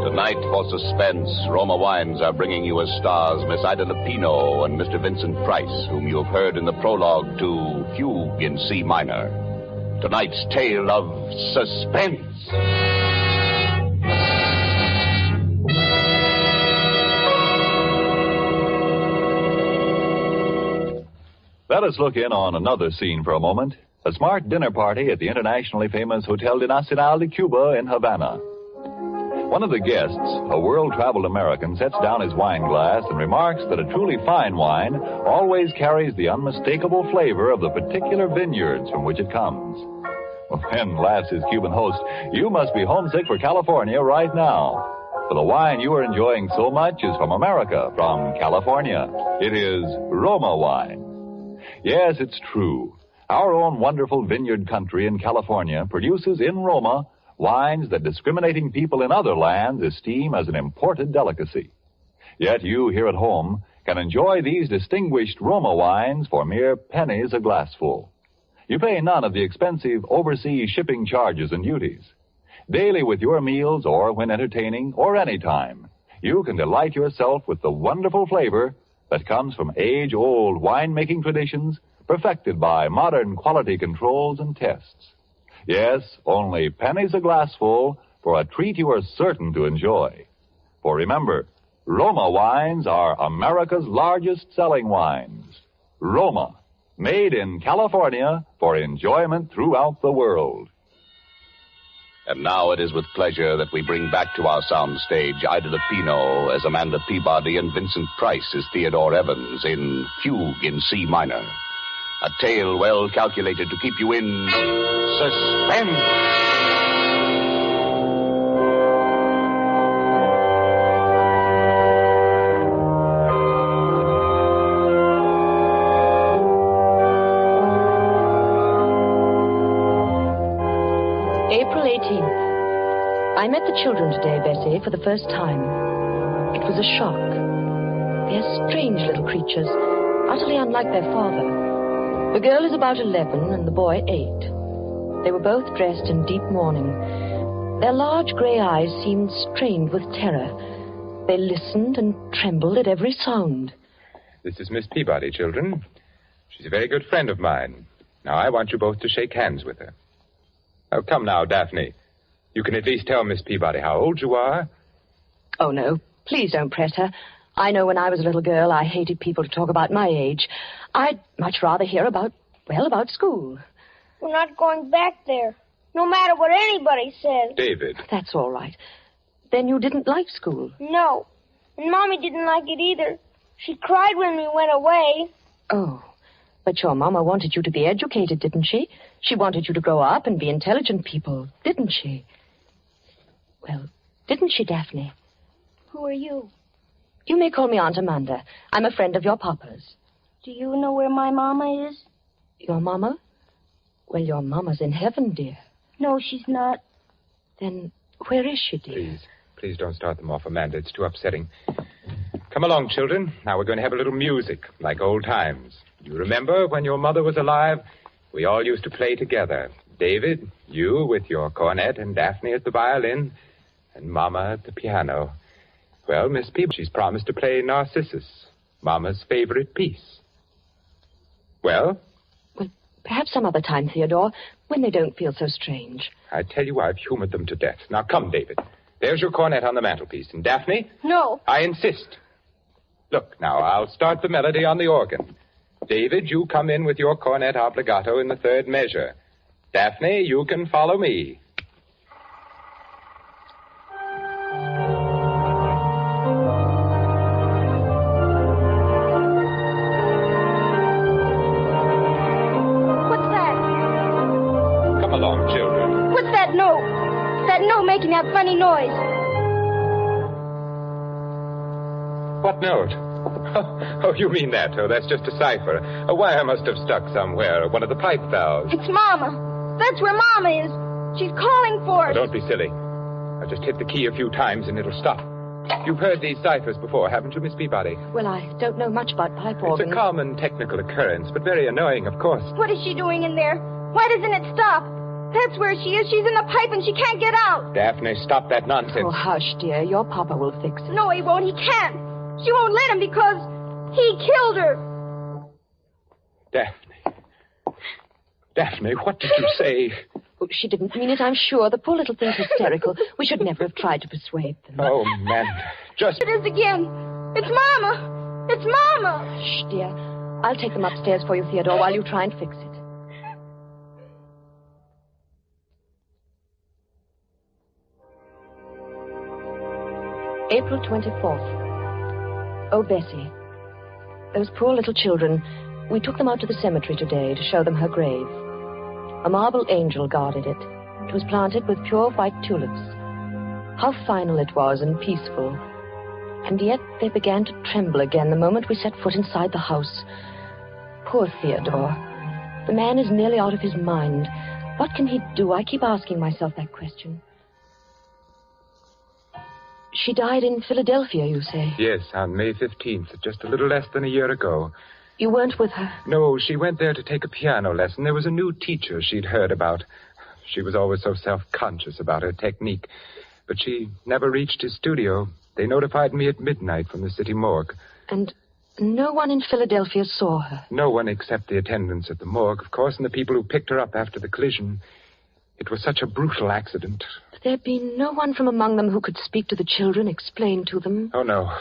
Tonight for Suspense, Roma Wines are bringing you as stars Miss Ida Lupino and Mr. Vincent Price, whom you have heard in the prologue to Fugue in C minor. Tonight's tale of suspense. Let us look in on another scene for a moment. A smart dinner party at the internationally famous Hotel de Nacional de Cuba in Havana. One of the guests, a world-traveled American, sets down his wine glass and remarks that a truly fine wine always carries the unmistakable flavor of the particular vineyards from which it comes. Well, then, laughs his Cuban host, you must be homesick for California right now. For the wine you are enjoying so much is from America, from California. It is Roma wine. Yes, it's true. Our own wonderful vineyard country in California produces in Roma wines that discriminating people in other lands esteem as an imported delicacy. Yet you here at home can enjoy these distinguished Roma wines for mere pennies a glassful. You pay none of the expensive overseas shipping charges and duties. Daily with your meals or when entertaining or any time, you can delight yourself with the wonderful flavor that comes from age-old winemaking traditions perfected by modern quality controls and tests. Yes, only pennies a glassful for a treat you are certain to enjoy. For remember, Roma wines are America's largest selling wines. Roma, made in California for enjoyment throughout the world. And now it is with pleasure that we bring back to our sound stage Ida Lupino as Amanda Peabody and Vincent Price as Theodore Evans in Fugue in C minor. A tale well calculated to keep you in suspense. April 18th. I met the children today, Bessie, for the first time. It was a shock. They're strange little creatures, utterly unlike their father. The girl is about 11 and the boy 8. They were both dressed in deep mourning. Their large grey eyes seemed strained with terror. They listened and trembled at every sound. This is Miss Peabody, children. She's a very good friend of mine. Now, I want you both to shake hands with her. Oh, come now, Daphne. You can at least tell Miss Peabody how old you are. Oh, no. Please don't press her. I know when I was a little girl, I hated people to talk about my age. I'd much rather hear about school. We're not going back there, no matter what anybody says. David. That's all right. Then you didn't like school? No. And Mommy didn't like it either. She cried when we went away. Oh, but your Mama wanted you to be educated, didn't she? She wanted you to grow up and be intelligent people, didn't she? Well, didn't she, Daphne? Who are you? You may call me Aunt Amanda. I'm a friend of your Papa's. Do you know where my Mama is? Your Mama? Well, your Mama's in heaven, dear. No, she's not. Then where is she, dear? Please don't start them off, Amanda. It's too upsetting. Come along, children. Now we're going to have a little music, like old times. You remember when your mother was alive? We all used to play together. David, you with your cornet, and Daphne at the violin, and Mama at the piano. Well, Miss Peabody, she's promised to play Narcissus, Mama's favorite piece. Well? Well, perhaps some other time, Theodore, when they don't feel so strange. I tell you, I've humored them to death. Now, come, David. There's your cornet on the mantelpiece. And Daphne? No. I insist. Look, now, I'll start the melody on the organ. David, you come in with your cornet obbligato in the third measure. Daphne, you can follow me. Making that funny noise. What note? Oh, you mean that? Oh, that's just a cipher. A wire must have stuck somewhere. One of the pipe valves. It's Mama. That's where Mama is. She's calling for us. Oh, don't be silly. I'll just hit the key a few times and it'll stop. You've heard these ciphers before, haven't you, Miss Peabody? Well, I don't know much about pipe organs. It's a common technical occurrence, but very annoying, of course. What is she doing in there? Why doesn't it stop? That's where she is. She's in the pipe and she can't get out. Daphne, stop that nonsense. Oh, hush, dear. Your papa will fix it. No, he won't. He can't. She won't let him because he killed her. Daphne, what did you say? Oh, she didn't mean it, I'm sure. The poor little thing's hysterical. We should never have tried to persuade them. Oh, man. Just... It is again. It's Mama. It's Mama. Shh, dear. I'll take them upstairs for you, Theodore, while you try and fix it. April 24th. Oh, Bessie. Those poor little children. We took them out to the cemetery today to show them her grave. A marble angel guarded it. It was planted with pure white tulips. How final it was and peaceful. And yet they began to tremble again the moment we set foot inside the house. Poor Theodore. The man is nearly out of his mind. What can he do? I keep asking myself that question. She died in Philadelphia, you say? Yes, on May 15th, just a little less than a year ago. You weren't with her? No, she went there to take a piano lesson. There was a new teacher she'd heard about. She was always so self-conscious about her technique. But she never reached his studio. They notified me at midnight from the city morgue. And no one in Philadelphia saw her? No one except the attendants at the morgue, of course, and the people who picked her up after the collision. It was such a brutal accident. There'd be no one from among them who could speak to the children, explain to them? Oh, no.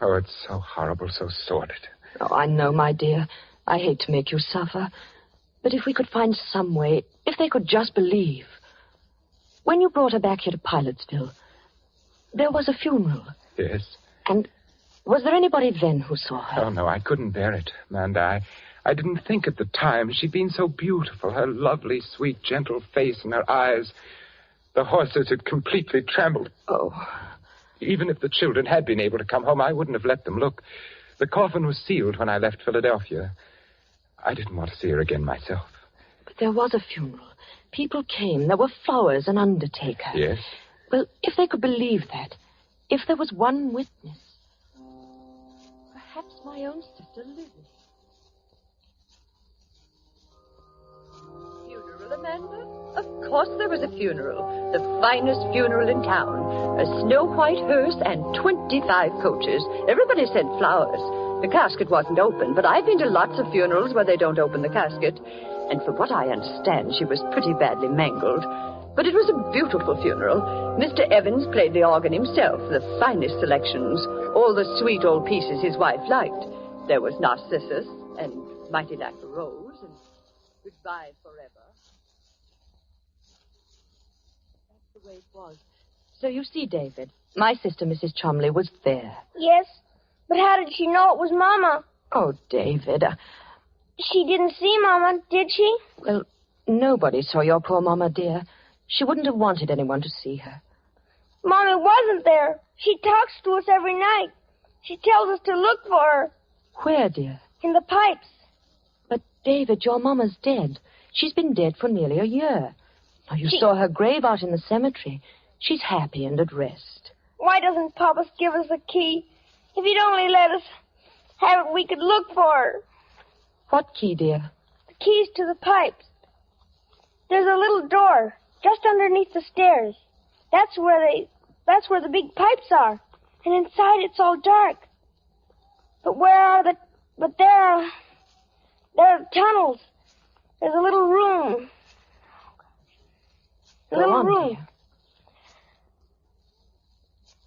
Oh, it's so horrible, so sordid. Oh, I know, my dear. I hate to make you suffer. But if we could find some way, if they could just believe. When you brought her back here to Pilotsville, there was a funeral. Yes. And was there anybody then who saw her? Oh, no, I couldn't bear it, Amanda. I didn't think at the time. She'd been so beautiful. Her lovely, sweet, gentle face and her eyes. The horses had completely trembled. Oh. Even if the children had been able to come home, I wouldn't have let them look. The coffin was sealed when I left Philadelphia. I didn't want to see her again myself. But there was a funeral. People came. There were flowers, an undertaker. Yes? Well, if they could believe that, if there was one witness, perhaps my own sister Lizzie. Funeral, Amanda? Of course there was a funeral. The finest funeral in town. A snow-white hearse and 25 coaches. Everybody sent flowers. The casket wasn't open, but I've been to lots of funerals where they don't open the casket. And from what I understand, she was pretty badly mangled. But it was a beautiful funeral. Mr. Evans played the organ himself, the finest selections. All the sweet old pieces his wife liked. There was Narcissus, and Mighty Like a Rose, and Goodbye Forever. That's the way it was. So you see, David, my sister, Mrs. Chumley, was there. Yes, but how did she know it was Mama? Oh, David. She didn't see Mama, did she? Well, nobody saw your poor Mama, dear. She wouldn't have wanted anyone to see her. Mommy wasn't there. She talks to us every night. She tells us to look for her. Where, dear? In the pipes. But, David, your Mama's dead. She's been dead for nearly a year. Now, you saw her grave out in the cemetery. She's happy and at rest. Why doesn't Papa give us a key? If he'd only let us have it, we could look for her. What key, dear? The keys to the pipes. There's a little door just underneath the stairs. That's where the big pipes are. And inside it's all dark. But there are tunnels. There's a little room. A little room. Dear.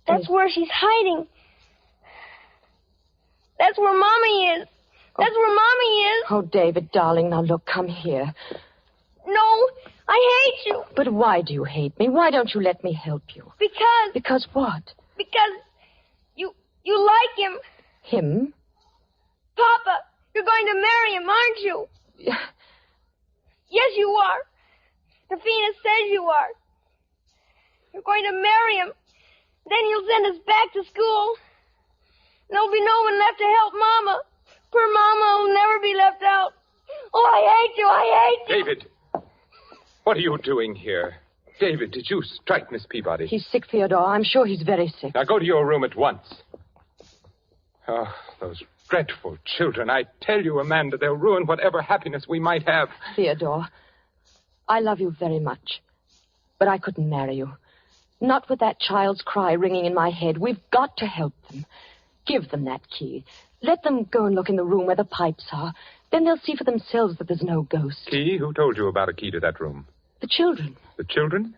That's where she's hiding. That's where Mommy is. That's where Mommy is. Oh, David, darling, now look, come here. No, I hate you. But why do you hate me? Why don't you let me help you? Because... Because what? Because you like him. Him? Papa, you're going to marry him, aren't you? Yes, you are. Rafina says you are. You're going to marry him. Then he'll send us back to school. There'll be no one left to help Mama. Poor Mama will never be left out. Oh, I hate you. I hate you. David, what are you doing here? David, did you strike Miss Peabody? He's sick, Theodore. I'm sure he's very sick. Now go to your room at once. Oh, those dreadful children. I tell you, Amanda, they'll ruin whatever happiness we might have. Theodore, I love you very much, but I couldn't marry you. Not with that child's cry ringing in my head. We've got to help them. Give them that key. Let them go and look in the room where the pipes are. Then they'll see for themselves that there's no ghost. Key? Who told you about a key to that room? The children. The children?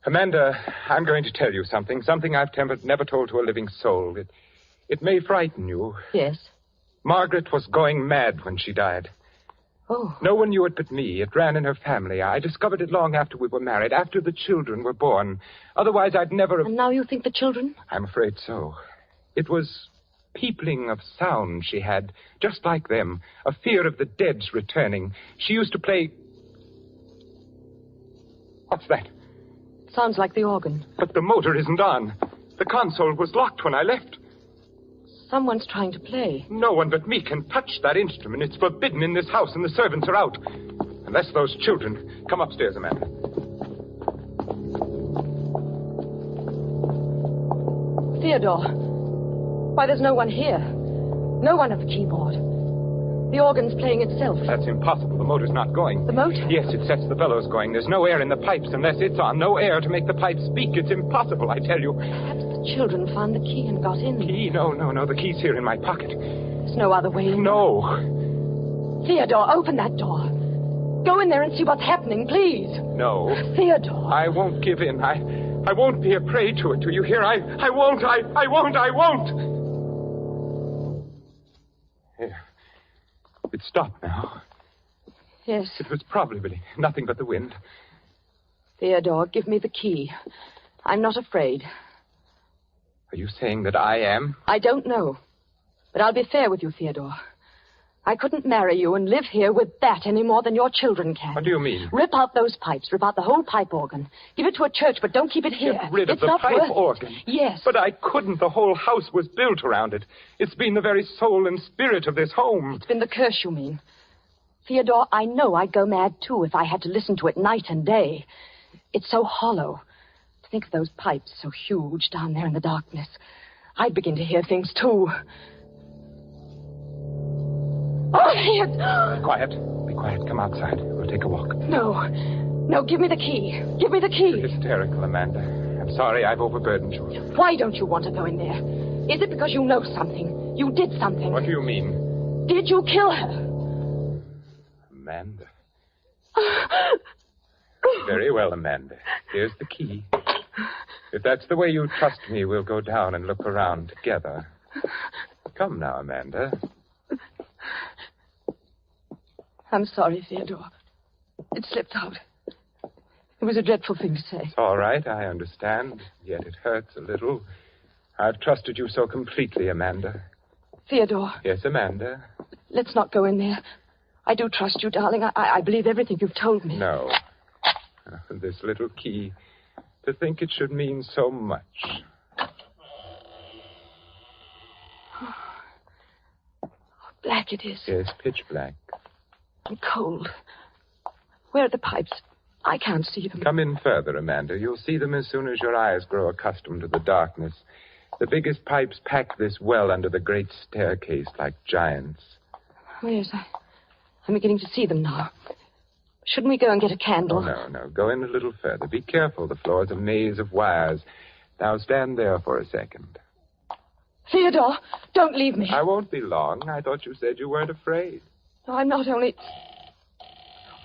Amanda, I'm going to tell you something I've never told to a living soul. It may frighten you. Yes? Margaret was going mad when she died. Oh. No one knew it but me. It ran in her family. I discovered it long after we were married, after the children were born. Otherwise, I'd never have... And now you think the children? I'm afraid so. It was peopling of sound she had, just like them. A fear of the dead's returning. She used to play... What's that? Sounds like the organ. But the motor isn't on. The console was locked when I left. Someone's trying to play. No one but me can touch that instrument. It's forbidden in this house, and the servants are out. Unless those children... Come upstairs, Amanda. Theodore. Why, there's no one here. No one at the keyboard. The organ's playing itself. That's impossible. The motor's not going. The motor? Yes, it sets the bellows going. There's no air in the pipes unless it's on. No air to make the pipes speak. It's impossible, I tell you. Perhaps the children found the key and got in. Key? No. The key's here in my pocket. There's no other way in. No. Theodore, open that door. Go in there and see what's happening, please. No. Theodore. I won't give in. I won't be a prey to it. Do you hear? I won't. I won't. Here. It's stopped now. Yes. It was probably nothing but the wind. Theodore, give me the key. I'm not afraid. Are you saying that I am? I don't know. But I'll be fair with you, Theodore. I couldn't marry you and live here with that any more than your children can. What do you mean? Rip out those pipes. Rip out the whole pipe organ. Give it to a church, but don't keep it here. Get rid of it's the not pipe worth it. organ. Yes. But I couldn't. The whole house was built around it. It's been the very soul and spirit of this home. It's been the curse, you mean. Theodore, I know I'd go mad, too, if I had to listen to it night and day. It's so hollow. To think of those pipes so huge down there in the darkness. I'd begin to hear things, too. Oh, Be quiet. Be quiet. Come outside. We'll take a walk. No, give me the key. Give me the key. You're hysterical, Amanda. I'm sorry I've overburdened you. Why don't you want to go in there? Is it because you know something? You did something? What do you mean? Did you kill her? Amanda. Very well, Amanda. Here's the key. If that's the way you trust me, we'll go down and look around together. Come now, Amanda. I'm sorry, Theodore. It slipped out. It was a dreadful thing to say. It's all right, I understand. Yet it hurts a little. I've trusted you so completely, Amanda. Theodore. Yes, Amanda? Let's not go in there. I do trust you, darling. I believe everything you've told me. No. This little key. To think it should mean so much. How black it is. Yes, pitch black. And cold. Where are the pipes? I can't see them. Come in further, Amanda. You'll see them as soon as your eyes grow accustomed to the darkness. The biggest pipes pack this well under the great staircase like giants. Oh, yes, I'm beginning to see them now. Shouldn't we go and get a candle? Oh, no. Go in a little further. Be careful. The floor's a maze of wires. Now stand there for a second. Theodore, don't leave me. I won't be long. I thought you said you weren't afraid. No, I'm not only...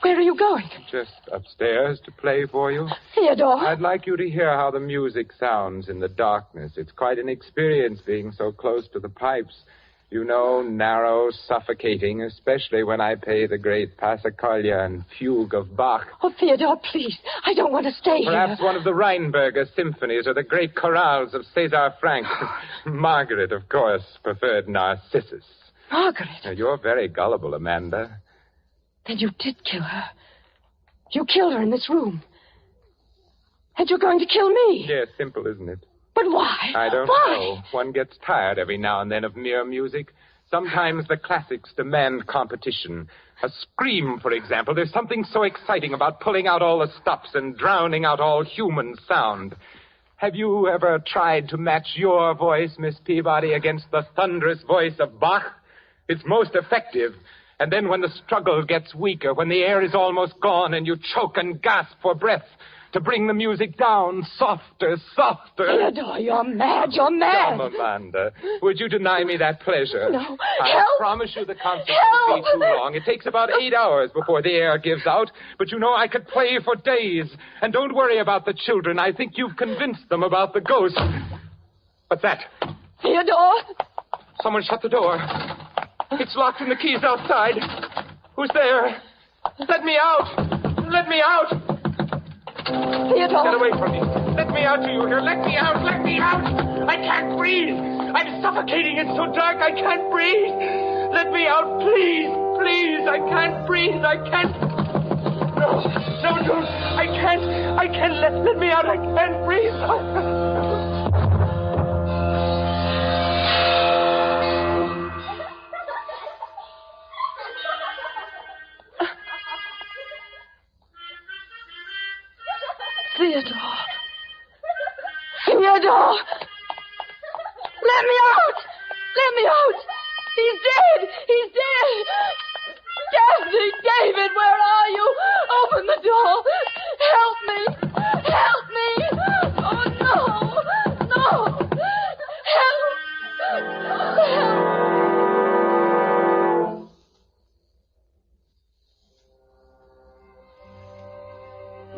Where are you going? Just upstairs to play for you. Theodore. I'd like you to hear how the music sounds in the darkness. It's quite an experience being so close to the pipes. You know, narrow, suffocating, especially when I play the great Passacaglia and Fugue of Bach. Oh, Theodore, please. I don't want to stay here. Perhaps one of the Rheinberger symphonies or the great chorales of César Franck. Margaret, of course, preferred Narcissus. Margaret? Now, you're very gullible, Amanda. Then you did kill her. You killed her in this room. And you're going to kill me. Yes, simple, isn't it? But why? I don't Why? know. One gets tired every now and then of mere music. Sometimes the classics demand competition. A scream, for example. There's something so exciting about pulling out all the stops and drowning out all human sound. Have you ever tried to match your voice, Miss Peabody, against the thunderous voice of Bach? It's most effective. And then when the struggle gets weaker, when the air is almost gone and you choke and gasp for breath, to bring the music down softer, softer. Theodore, you're mad. You're mad. Come, Amanda. Would you deny me that pleasure? No. I Help. promise you the concert Help. won't be too long. It takes about 8 hours before the air gives out. But you know, I could play for days. And don't worry about the children. I think you've convinced them about the ghost. What's that? Theodore. Someone shut the door. It's locked and the key's outside. Who's there? Let me out. Let me out. Theodore. Get away from me. Let me out, do you hear? Let me out. Let me out. I can't breathe. I'm suffocating. It's so dark. I can't breathe. Let me out, please. Please. I can't breathe. I can't. No, don't. I can't. Let me out. I can't breathe. Theodore. Theodore! Let me out! Let me out! He's dead! He's dead! Daphne, David, where are you? Open the door! Help me! Help me! Oh, no! No! Help! Help!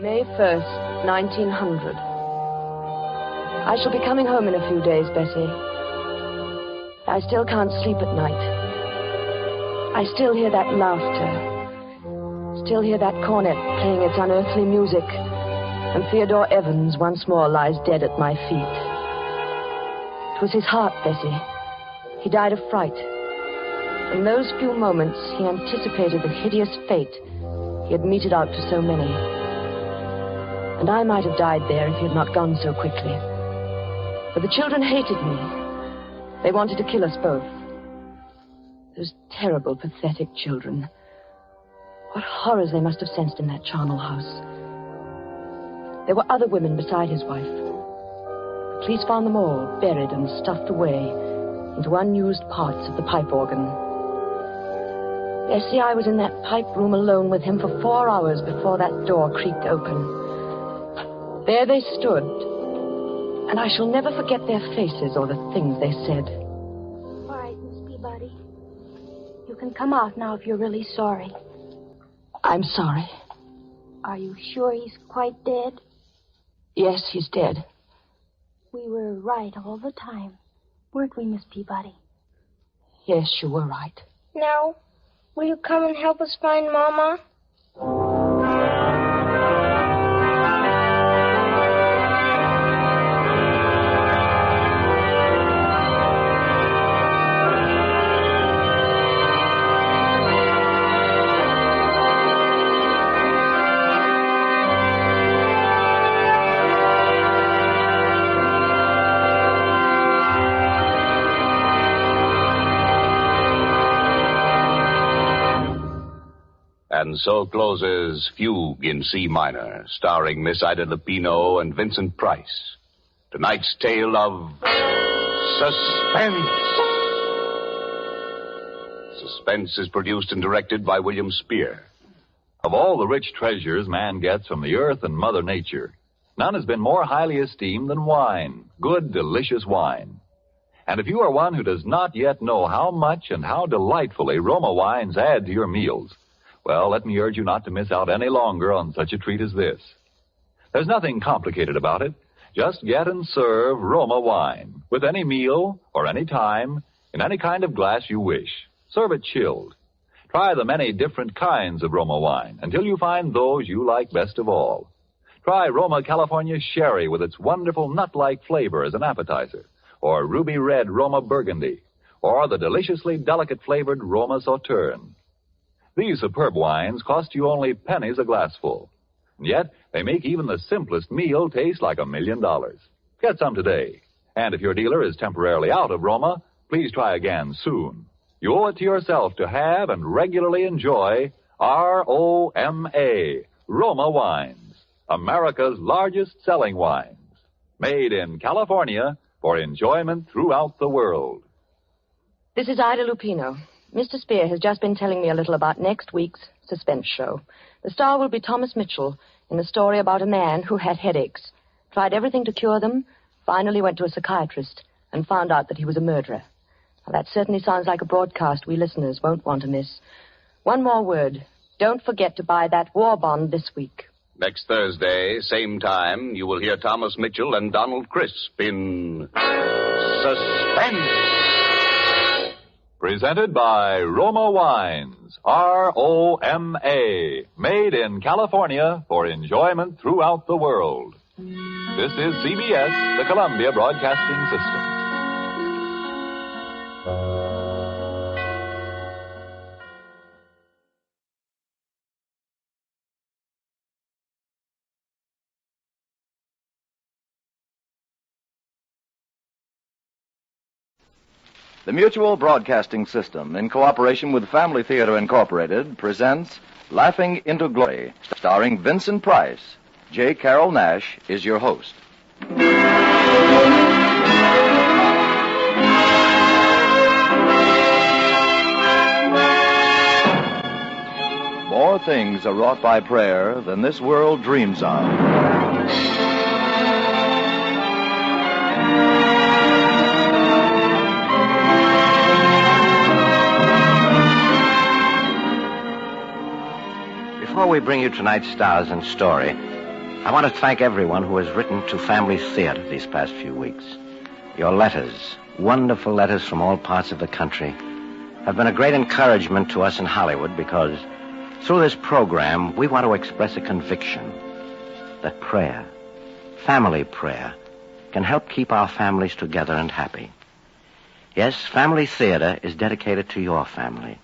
May 1st, 1900. I shall be coming home in a few days, Bessie. I still can't sleep at night. I still hear that laughter. Still hear that cornet playing its unearthly music. And Theodore Evans once more lies dead at my feet. It was his heart, Bessie. He died of fright. In those few moments, he anticipated the hideous fate he had meted out to so many. And I might have died there if he had not gone so quickly. But the children hated me. They wanted to kill us both. Those terrible, pathetic children. What horrors they must have sensed in that charnel house. There were other women beside his wife. The police found them all buried and stuffed away into unused parts of the pipe organ. Bessie, I was in that pipe room alone with him for 4 hours before that door creaked open. There they stood, and I shall never forget their faces or the things they said. All right, Miss Peabody. You can come out now if you're really sorry. I'm sorry. Are you sure he's quite dead? Yes, he's dead. We were right all the time, weren't we, Miss Peabody? Yes, you were right. Now, will you come and help us find Mama? And so closes Fugue in C minor, starring Miss Ida Lupino and Vincent Price. Tonight's tale of Suspense. Suspense is produced and directed by William Spear. Of all the rich treasures man gets from the earth and Mother Nature, none has been more highly esteemed than wine, good, delicious wine. And if you are one who does not yet know how much and how delightfully Roma wines add to your meals, well, let me urge you not to miss out any longer on such a treat as this. There's nothing complicated about it. Just get and serve Roma wine with any meal or any time in any kind of glass you wish. Serve it chilled. Try the many different kinds of Roma wine until you find those you like best of all. Try Roma California Sherry with its wonderful nut-like flavor as an appetizer, or Ruby Red Roma Burgundy, or the deliciously delicate flavored Roma Sauterne. These superb wines cost you only pennies a glassful, and yet they make even the simplest meal taste like $1 million. Get some today. And if your dealer is temporarily out of Roma, please try again soon. You owe it to yourself to have and regularly enjoy ROMA, Roma Wines, America's largest selling wines. Made in California for enjoyment throughout the world. This is Ida Lupino. Mr. Spear has just been telling me a little about next week's Suspense show. The star will be Thomas Mitchell in a story about a man who had headaches, tried everything to cure them, finally went to a psychiatrist, and found out that he was a murderer. Now, that certainly sounds like a broadcast we listeners won't want to miss. One more word. Don't forget to buy that war bond this week. Next Thursday, same time, you will hear Thomas Mitchell and Donald Crisp in Suspense. Presented by Roma Wines, ROMA, made in California for enjoyment throughout the world. This is CBS, the Columbia Broadcasting System. The Mutual Broadcasting System, in cooperation with Family Theater Incorporated, presents Laughing into Glory, starring Vincent Price. J. Carroll Nash is your host. More things are wrought by prayer than this world dreams of. Before we bring you tonight's stars and story, I want to thank everyone who has written to Family Theater these past few weeks. Your letters, wonderful letters from all parts of the country, have been a great encouragement to us in Hollywood because through this program, we want to express a conviction that prayer, family prayer, can help keep our families together and happy. Yes, Family Theater is dedicated to your family,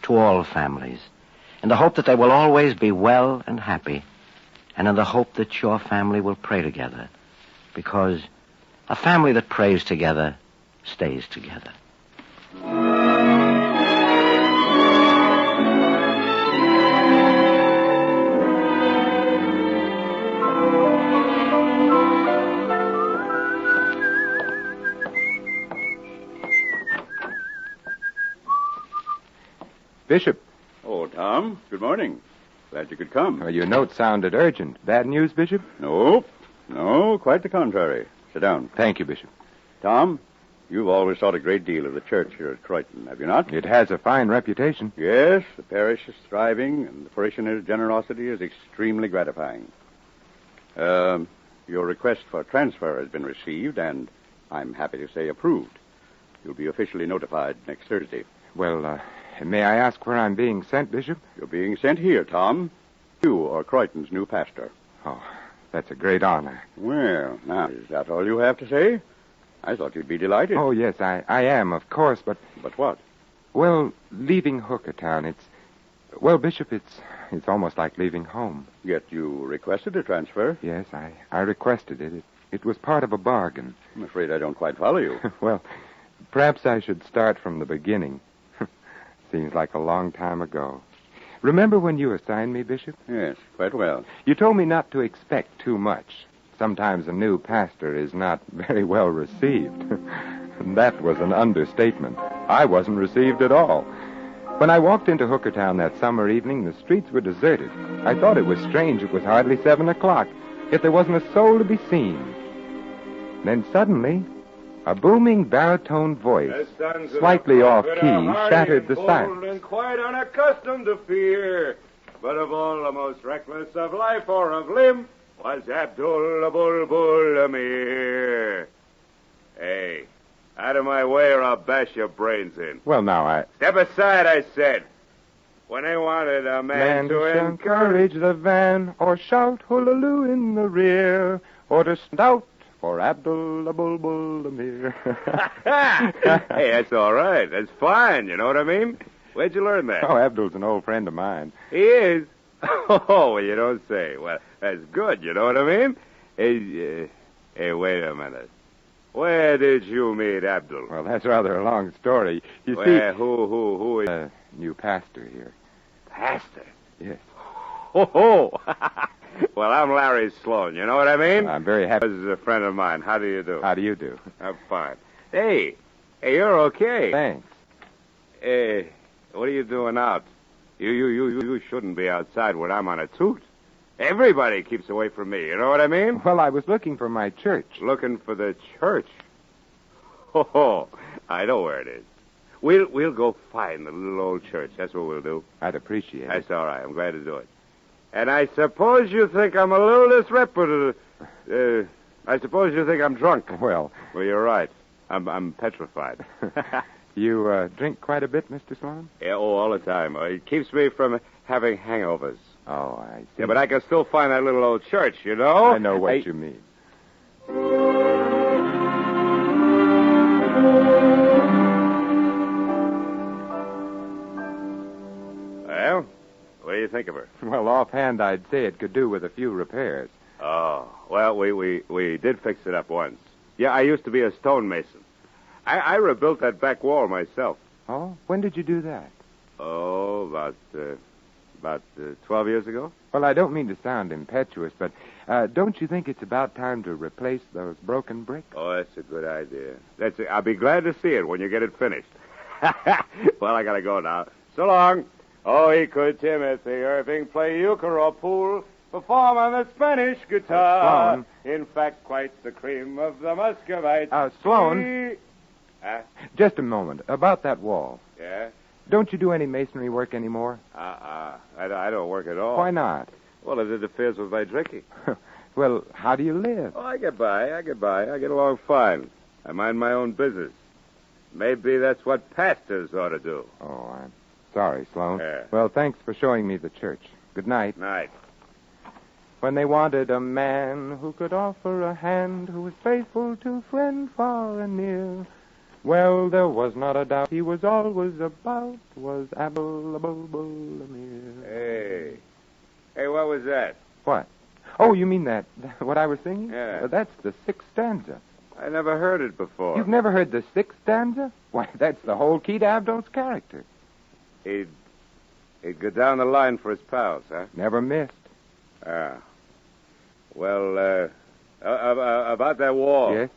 to all families, in the hope that they will always be well and happy, and in the hope that your family will pray together, because a family that prays together stays together. Bishop. Oh, Tom, good morning. Glad you could come. Well, your note sounded urgent. Bad news, Bishop? No, quite the contrary. Sit down. Thank you, Bishop. Tom, you've always thought a great deal of the church here at Croydon, have you not? It has a fine reputation. Yes, the parish is thriving, and the parishioners' generosity is extremely gratifying. Your request for transfer has been received, and I'm happy to say approved. You'll be officially notified next Thursday. Well, may I ask where I'm being sent, Bishop? You're being sent here, Tom. You are Croydon's new pastor. Oh, that's a great honor. Well, now, is that all you have to say? I thought you'd be delighted. Oh, yes, I am, of course, but... But what? Well, leaving Hookertown, Well, Bishop, it's almost like leaving home. Yet you requested a transfer. Yes, I requested it. It was part of a bargain. I'm afraid I don't quite follow you. Well, perhaps I should start from the beginning. Seems like a long time ago. Remember when you assigned me, Bishop? Yes, quite well. You told me not to expect too much. Sometimes a new pastor is not very well received. That was an understatement. I wasn't received at all. When I walked into Hookertown that summer evening, the streets were deserted. I thought it was strange. It was hardly 7 o'clock, yet there wasn't a soul to be seen. Then suddenly, a booming baritone voice, slightly off-key, shattered the silence. And quite unaccustomed to fear, but of all the most reckless of life or of limb was Abdul Bulbul Amir. Hey, out of my way or I'll bash your brains in. Well, now, Step aside, I said. When they wanted a man to encourage the van, or shout hoolaloo in the rear, or to stout for Abdul Bulbul Amir. Hey, that's all right. That's fine. You know what I mean? Where'd you learn that? Oh, Abdul's an old friend of mine. He is? Oh, well, you don't say. Well, that's good. You know what I mean? Hey, wait a minute. Where did you meet Abdul? Well, that's rather a long story. You Where, see... Who is... new pastor here. Pastor? Yes. Oh. Well, I'm Larry Sloan. You know what I mean? I'm very happy. This is a friend of mine. How do you do? How do you do? I'm fine. Hey, you're okay. Thanks. What are you doing out? You shouldn't be outside when I'm on a toot. Everybody keeps away from me. You know what I mean? Well, I was looking for my church. Looking for the church? Oh, I know where it is. We'll go find the little old church. That's what we'll do. I'd appreciate it. That's all right. I'm glad to do it. And I suppose you think I'm a little disreputable. I suppose you think I'm drunk. Well, you're right. I'm petrified. You drink quite a bit, Mr. Sloan? Yeah, all the time. It keeps me from having hangovers. Oh, I see. Yeah, but I can still find that little old church, you know? I know what you mean. Well, what do you think of her? Well, offhand, I'd say it could do with a few repairs. Oh, well, we did fix it up once. Yeah, I used to be a stonemason. I rebuilt that back wall myself. Oh? When did you do that? Oh, about 12 years ago. Well, I don't mean to sound impetuous, but don't you think it's about time to replace those broken bricks? Oh, that's a good idea. I'll be glad to see it when you get it finished. Well, I gotta go now. So long. Oh, he could Timothy Irving play euchre or pool, perform on the Spanish guitar. Sloan. In fact, quite the cream of the Muscovite. Sloan. Just a moment. About that wall. Yeah? Don't you do any masonry work anymore? I don't work at all. Why not? Well, it interferes with my drinking. Well, how do you live? Oh, I get by. I get along fine. I mind my own business. Maybe that's what pastors ought to do. Oh, I'm sorry, Sloan. Yeah. Well, thanks for showing me the church. Good night. Night. When they wanted a man who could offer a hand, who was faithful to friend far and near, well, there was not a doubt he was always about, was Abdul Amir. Hey, what was that? What? Oh, you mean that, what I was singing? Yeah. That's the sixth stanza. I never heard it before. You've never heard the sixth stanza? Why, that's the whole key to Abdul's character. He'd go down the line for his pals, huh? Never missed. Ah. Well, about that wall. Yes?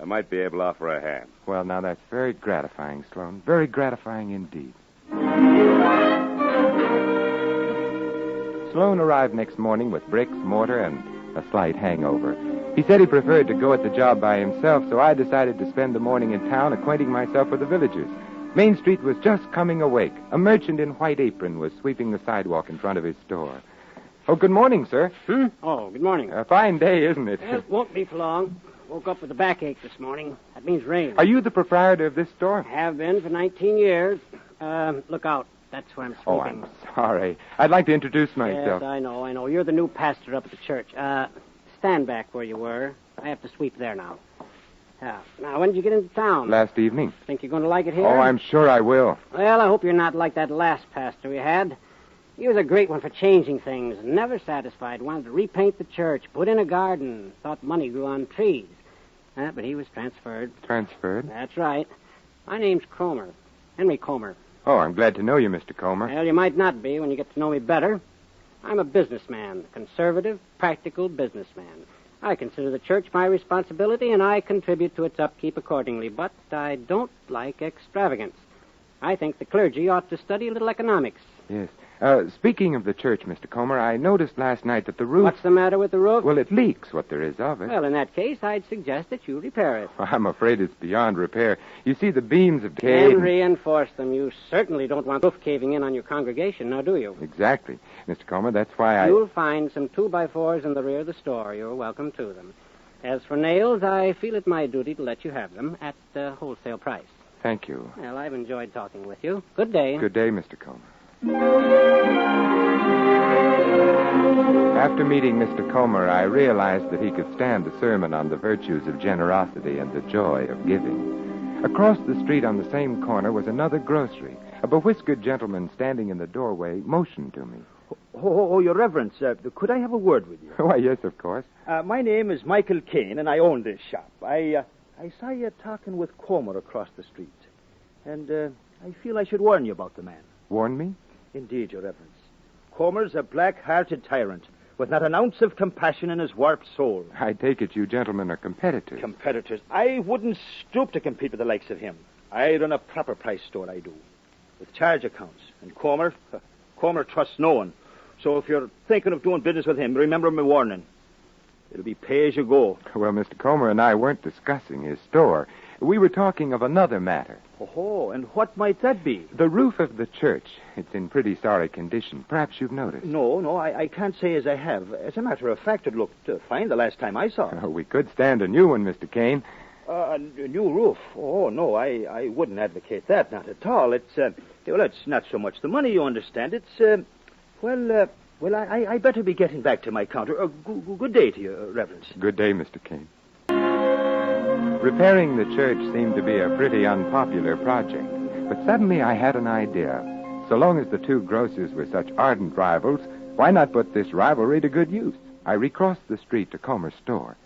I might be able to offer a hand. Well, now, that's very gratifying, Sloan. Very gratifying indeed. Sloan arrived next morning with bricks, mortar, and a slight hangover. He said he preferred to go at the job by himself, so I decided to spend the morning in town acquainting myself with the villagers. Main Street was just coming awake. A merchant in white apron was sweeping the sidewalk in front of his store. Oh, good morning, sir. Oh, good morning. A fine day, isn't it? It won't be for long. Woke up with a backache this morning. That means rain. Are you the proprietor of this store? Have been for 19 years. Look out. That's where I'm sleeping. Oh, I'm sorry. I'd like to introduce myself. Yes, I know. You're the new pastor up at the church. Stand back where you were. I have to sweep there now. Now, when did you get into town? Last evening. Think you're going to like it here? Oh, I'm sure I will. Well, I hope you're not like that last pastor we had. He was a great one for changing things. Never satisfied. Wanted to repaint the church, put in a garden. Thought money grew on trees. But he was transferred. Transferred? That's right. My name's Cromer. Henry Comer. Oh, I'm glad to know you, Mr. Comer. Well, you might not be when you get to know me better. I'm a businessman, a conservative, practical businessman. I consider the church my responsibility, and I contribute to its upkeep accordingly. But I don't like extravagance. I think the clergy ought to study a little economics. Yes. Speaking of the church, Mr. Comer, I noticed last night that the roof... What's the matter with the roof? Well, it leaks, what there is of it. Well, in that case, I'd suggest that you repair it. I'm afraid it's beyond repair. You see, the beams have decayed... And reinforce them. You certainly don't want roof caving in on your congregation, now do you? Exactly. Mr. Comer, that's why You'll find some 2x4s in the rear of the store. You're welcome to them. As for nails, I feel it my duty to let you have them at wholesale price. Thank you. Well, I've enjoyed talking with you. Good day. Good day, Mr. Comer. After meeting Mr. Comer, I realized that he could stand a sermon on the virtues of generosity and the joy of giving. Across the street on the same corner was another grocery. A bewhiskered gentleman standing in the doorway motioned to me. Oh, Your Reverence, could I have a word with you? Why, yes, of course. My name is Michael Kane, and I own this shop. I saw you talking with Comer across the street, and I feel I should warn you about the man. Warn me? Indeed, Your Reverence. Comer's a black-hearted tyrant with not an ounce of compassion in his warped soul. I take it you gentlemen are competitors. Competitors? I wouldn't stoop to compete with the likes of him. I run a proper price store, I do, with charge accounts. And Comer trusts no one. So if you're thinking of doing business with him, remember my warning. It'll be pay as you go. Well, Mr. Comer and I weren't discussing his store. We were talking of another matter. Oh, and what might that be? The roof of the church. It's in pretty sorry condition. Perhaps you've noticed. No, I can't say as I have. As a matter of fact, it looked fine the last time I saw it. Oh, we could stand a new one, Mr. Kane. A new roof? Oh, no, I wouldn't advocate that, not at all. It's not so much the money, you understand. It's, I better be getting back to my counter. Good day to you, Reverence. Good day, Mr. Kane. Repairing the church seemed to be a pretty unpopular project, but suddenly I had an idea. So long as the two grocers were such ardent rivals, why not put this rivalry to good use? I recrossed the street to Comer's store.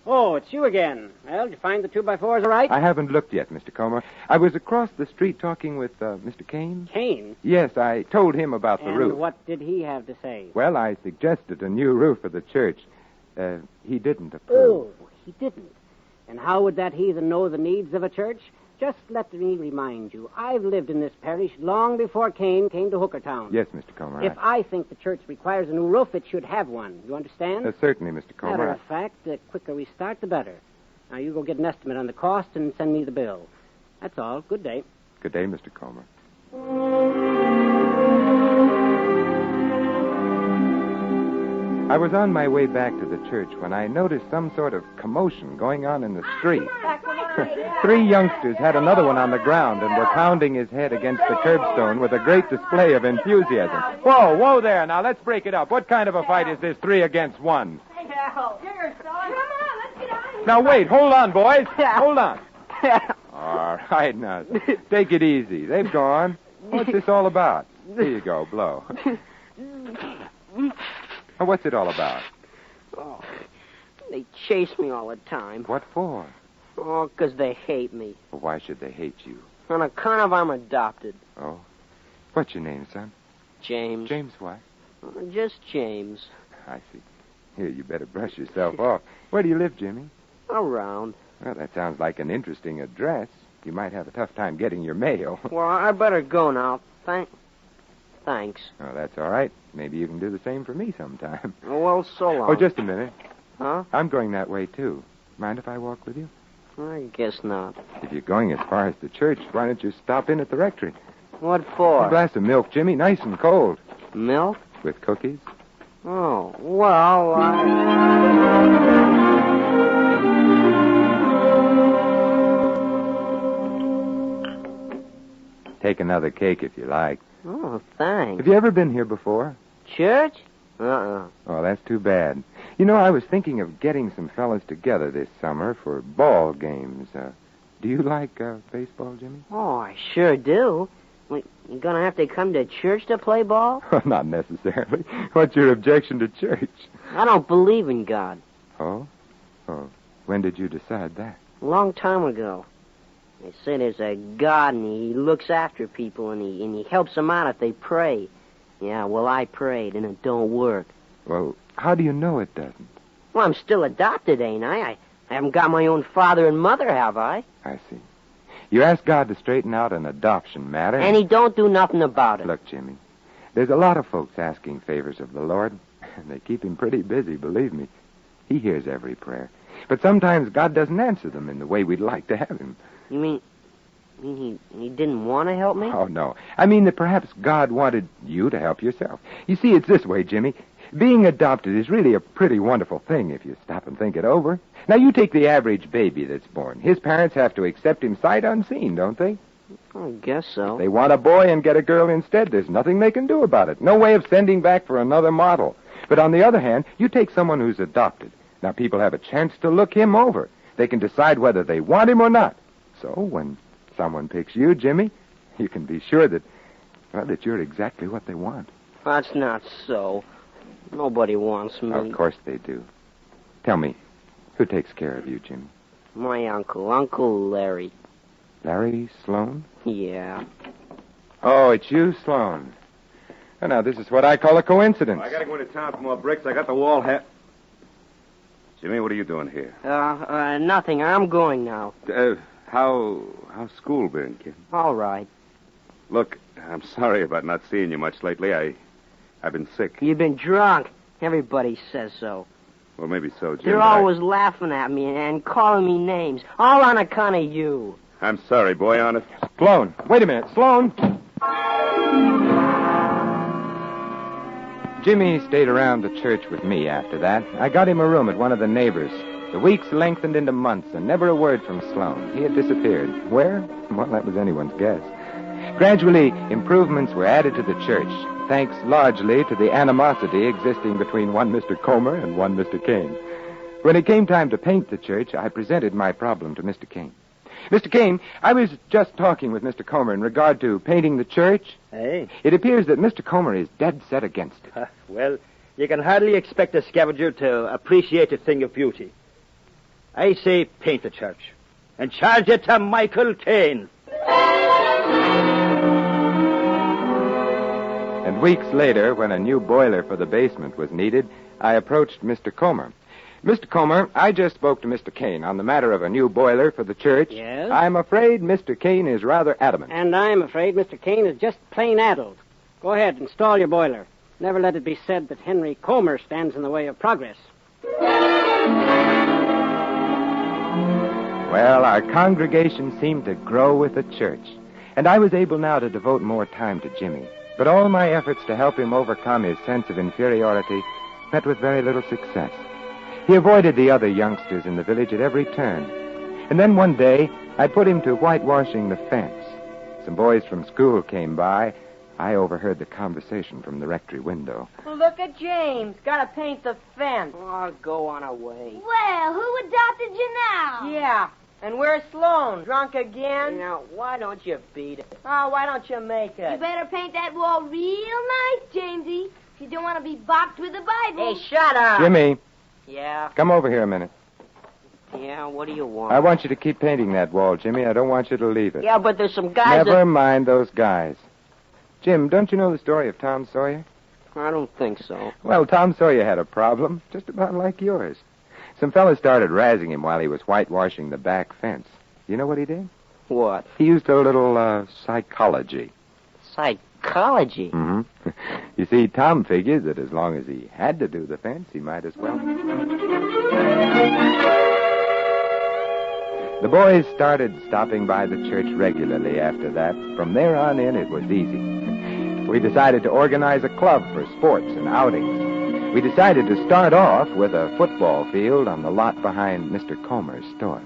Oh, it's you again. Well, did you find the 2x4s all right? I haven't looked yet, Mr. Comer. I was across the street talking with Mr. Kane. Kane? Yes, I told him about the roof. And what did he have to say? Well, I suggested a new roof for the church. He didn't approve. Oh, he didn't. And how would that heathen know the needs of a church? Just let me remind you, I've lived in this parish long before Kane came to Hookertown. Yes, Mr. Comer. If I think the church requires a new roof, it should have one. You understand? Certainly, Mr. Comer. Matter of fact, the quicker we start, the better. Now, you go get an estimate on the cost and send me the bill. That's all. Good day. Good day, Mr. Comer. I was on my way back to the church when I noticed some sort of commotion going on in the street. 3 youngsters had another one on the ground and were pounding his head against the curbstone with a great display of enthusiasm. Whoa there. Now, let's break it up. What kind of a fight is this 3 against 1? Come on, let's get out of here. Now, wait. Hold on, boys. Hold on. All right, now. Take it easy. They've gone. What's this all about? Here you go. Blow. What's it all about? Oh, they chase me all the time. What for? Oh, 'cause they hate me. Well, why should they hate you? On account of I'm adopted. Oh. What's your name, son? James. James what? Just James. I see. Here, you better brush yourself off. Where do you live, Jimmy? Around. Well, that sounds like an interesting address. You might have a tough time getting your mail. Well, I better go now. Thanks. Oh, that's all right. Maybe you can do the same for me sometime. Well, so long. Oh, just a minute. Huh? I'm going that way, too. Mind if I walk with you? I guess not. If you're going as far as the church, why don't you stop in at the rectory? What for? A glass of milk, Jimmy. Nice and cold. Milk? With cookies. Oh, well, Take another cake if you like. Oh, thanks. Have you ever been here before? Church? Uh-uh. Oh, that's too bad. You know, I was thinking of getting some fellas together this summer for ball games. Do you like baseball, Jimmy? Oh, I sure do. You gonna have to come to church to play ball? Not necessarily. What's your objection to church? I don't believe in God. Oh? Oh. When did you decide that? A long time ago. They say there's a God, and he looks after people, and he helps them out if they pray. Yeah, well, I prayed, and it don't work. Well, how do you know it doesn't? Well, I'm still adopted, ain't I? I haven't got my own father and mother, have I? I see. You asked God to straighten out an adoption matter. And he don't do nothing about it. Look, Jimmy, there's a lot of folks asking favors of the Lord, and they keep him pretty busy, believe me. He hears every prayer. But sometimes God doesn't answer them in the way we'd like to have him. You mean he didn't want to help me? Oh, no. I mean that perhaps God wanted you to help yourself. You see, it's this way, Jimmy. Being adopted is really a pretty wonderful thing if you stop and think it over. Now, you take the average baby that's born. His parents have to accept him sight unseen, don't they? I guess so. If they want a boy and get a girl instead, there's nothing they can do about it. No way of sending back for another model. But on the other hand, you take someone who's adopted. Now, people have a chance to look him over. They can decide whether they want him or not. So, when someone picks you, Jimmy, you can be sure that you're exactly what they want. That's not so. Nobody wants me. Of course they do. Tell me, who takes care of you, Jimmy? My uncle, Uncle Larry. Larry Sloan? Yeah. Oh, it's you, Sloan. Oh, now, this is what I call a coincidence. I gotta go into town for more bricks. I got the wall hat. Jimmy, what are you doing here? Nothing. I'm going now. How's school been, kid? All right. Look, I'm sorry about not seeing you much lately. I've been sick. You've been drunk. Everybody says so. Well, maybe so, Jim. They're always laughing at me and calling me names, all on account of you. I'm sorry, boy, honest. Sloan, wait a minute. Sloan! Jimmy stayed around the church with me after that. I got him a room at one of the neighbors. The weeks lengthened into months, and never a word from Sloan. He had disappeared. Where? Well, that was anyone's guess. Gradually, improvements were added to the church, thanks largely to the animosity existing between one Mr. Comer and one Mr. Kane. When it came time to paint the church, I presented my problem to Mr. Kane. Mr. Kane, I was just talking with Mr. Comer in regard to painting the church. Hey? It appears that Mr. Comer is dead set against it. Well, you can hardly expect a scavenger to appreciate a thing of beauty. I say paint the church. And charge it to Michael Kane. And weeks later, when a new boiler for the basement was needed, I approached Mr. Comer. Mr. Comer, I just spoke to Mr. Kane on the matter of a new boiler for the church. Yes? I'm afraid Mr. Kane is rather adamant. And I'm afraid Mr. Kane is just plain addled. Go ahead, install your boiler. Never let it be said that Henry Comer stands in the way of progress. Well, our congregation seemed to grow with the church, and I was able now to devote more time to Jimmy. But all my efforts to help him overcome his sense of inferiority met with very little success. He avoided the other youngsters in the village at every turn. And then one day, I put him to whitewashing the fence. Some boys from school came by. I overheard the conversation from the rectory window. Look at James. Gotta paint the fence. Oh, go on away. Well, who adopted you now? Yeah. And where's Sloan? Drunk again? Now, why don't you beat it? Oh, why don't you make it? You better paint that wall real nice, Jamesy, if you don't want to be bopped with the Bible. Hey, shut up. Jimmy, Yeah? come over here a minute. Yeah, what do you want? I want you to keep painting that wall, Jimmy. I don't want you to leave it. Yeah, but there's some guys Never mind those guys. Jim, don't you know the story of Tom Sawyer? I don't think so. Well, Tom Sawyer had a problem, just about like yours. Some fellas started razzing him while he was whitewashing the back fence. You know what he did? What? He used a little, psychology. Psychology? Mm-hmm. You see, Tom figured that as long as he had to do the fence, he might as well. The boys started stopping by the church regularly after that. From there on in, it was easy. We decided to organize a club for sports and outings. We decided to start off with a football field on the lot behind Mr. Comer's store.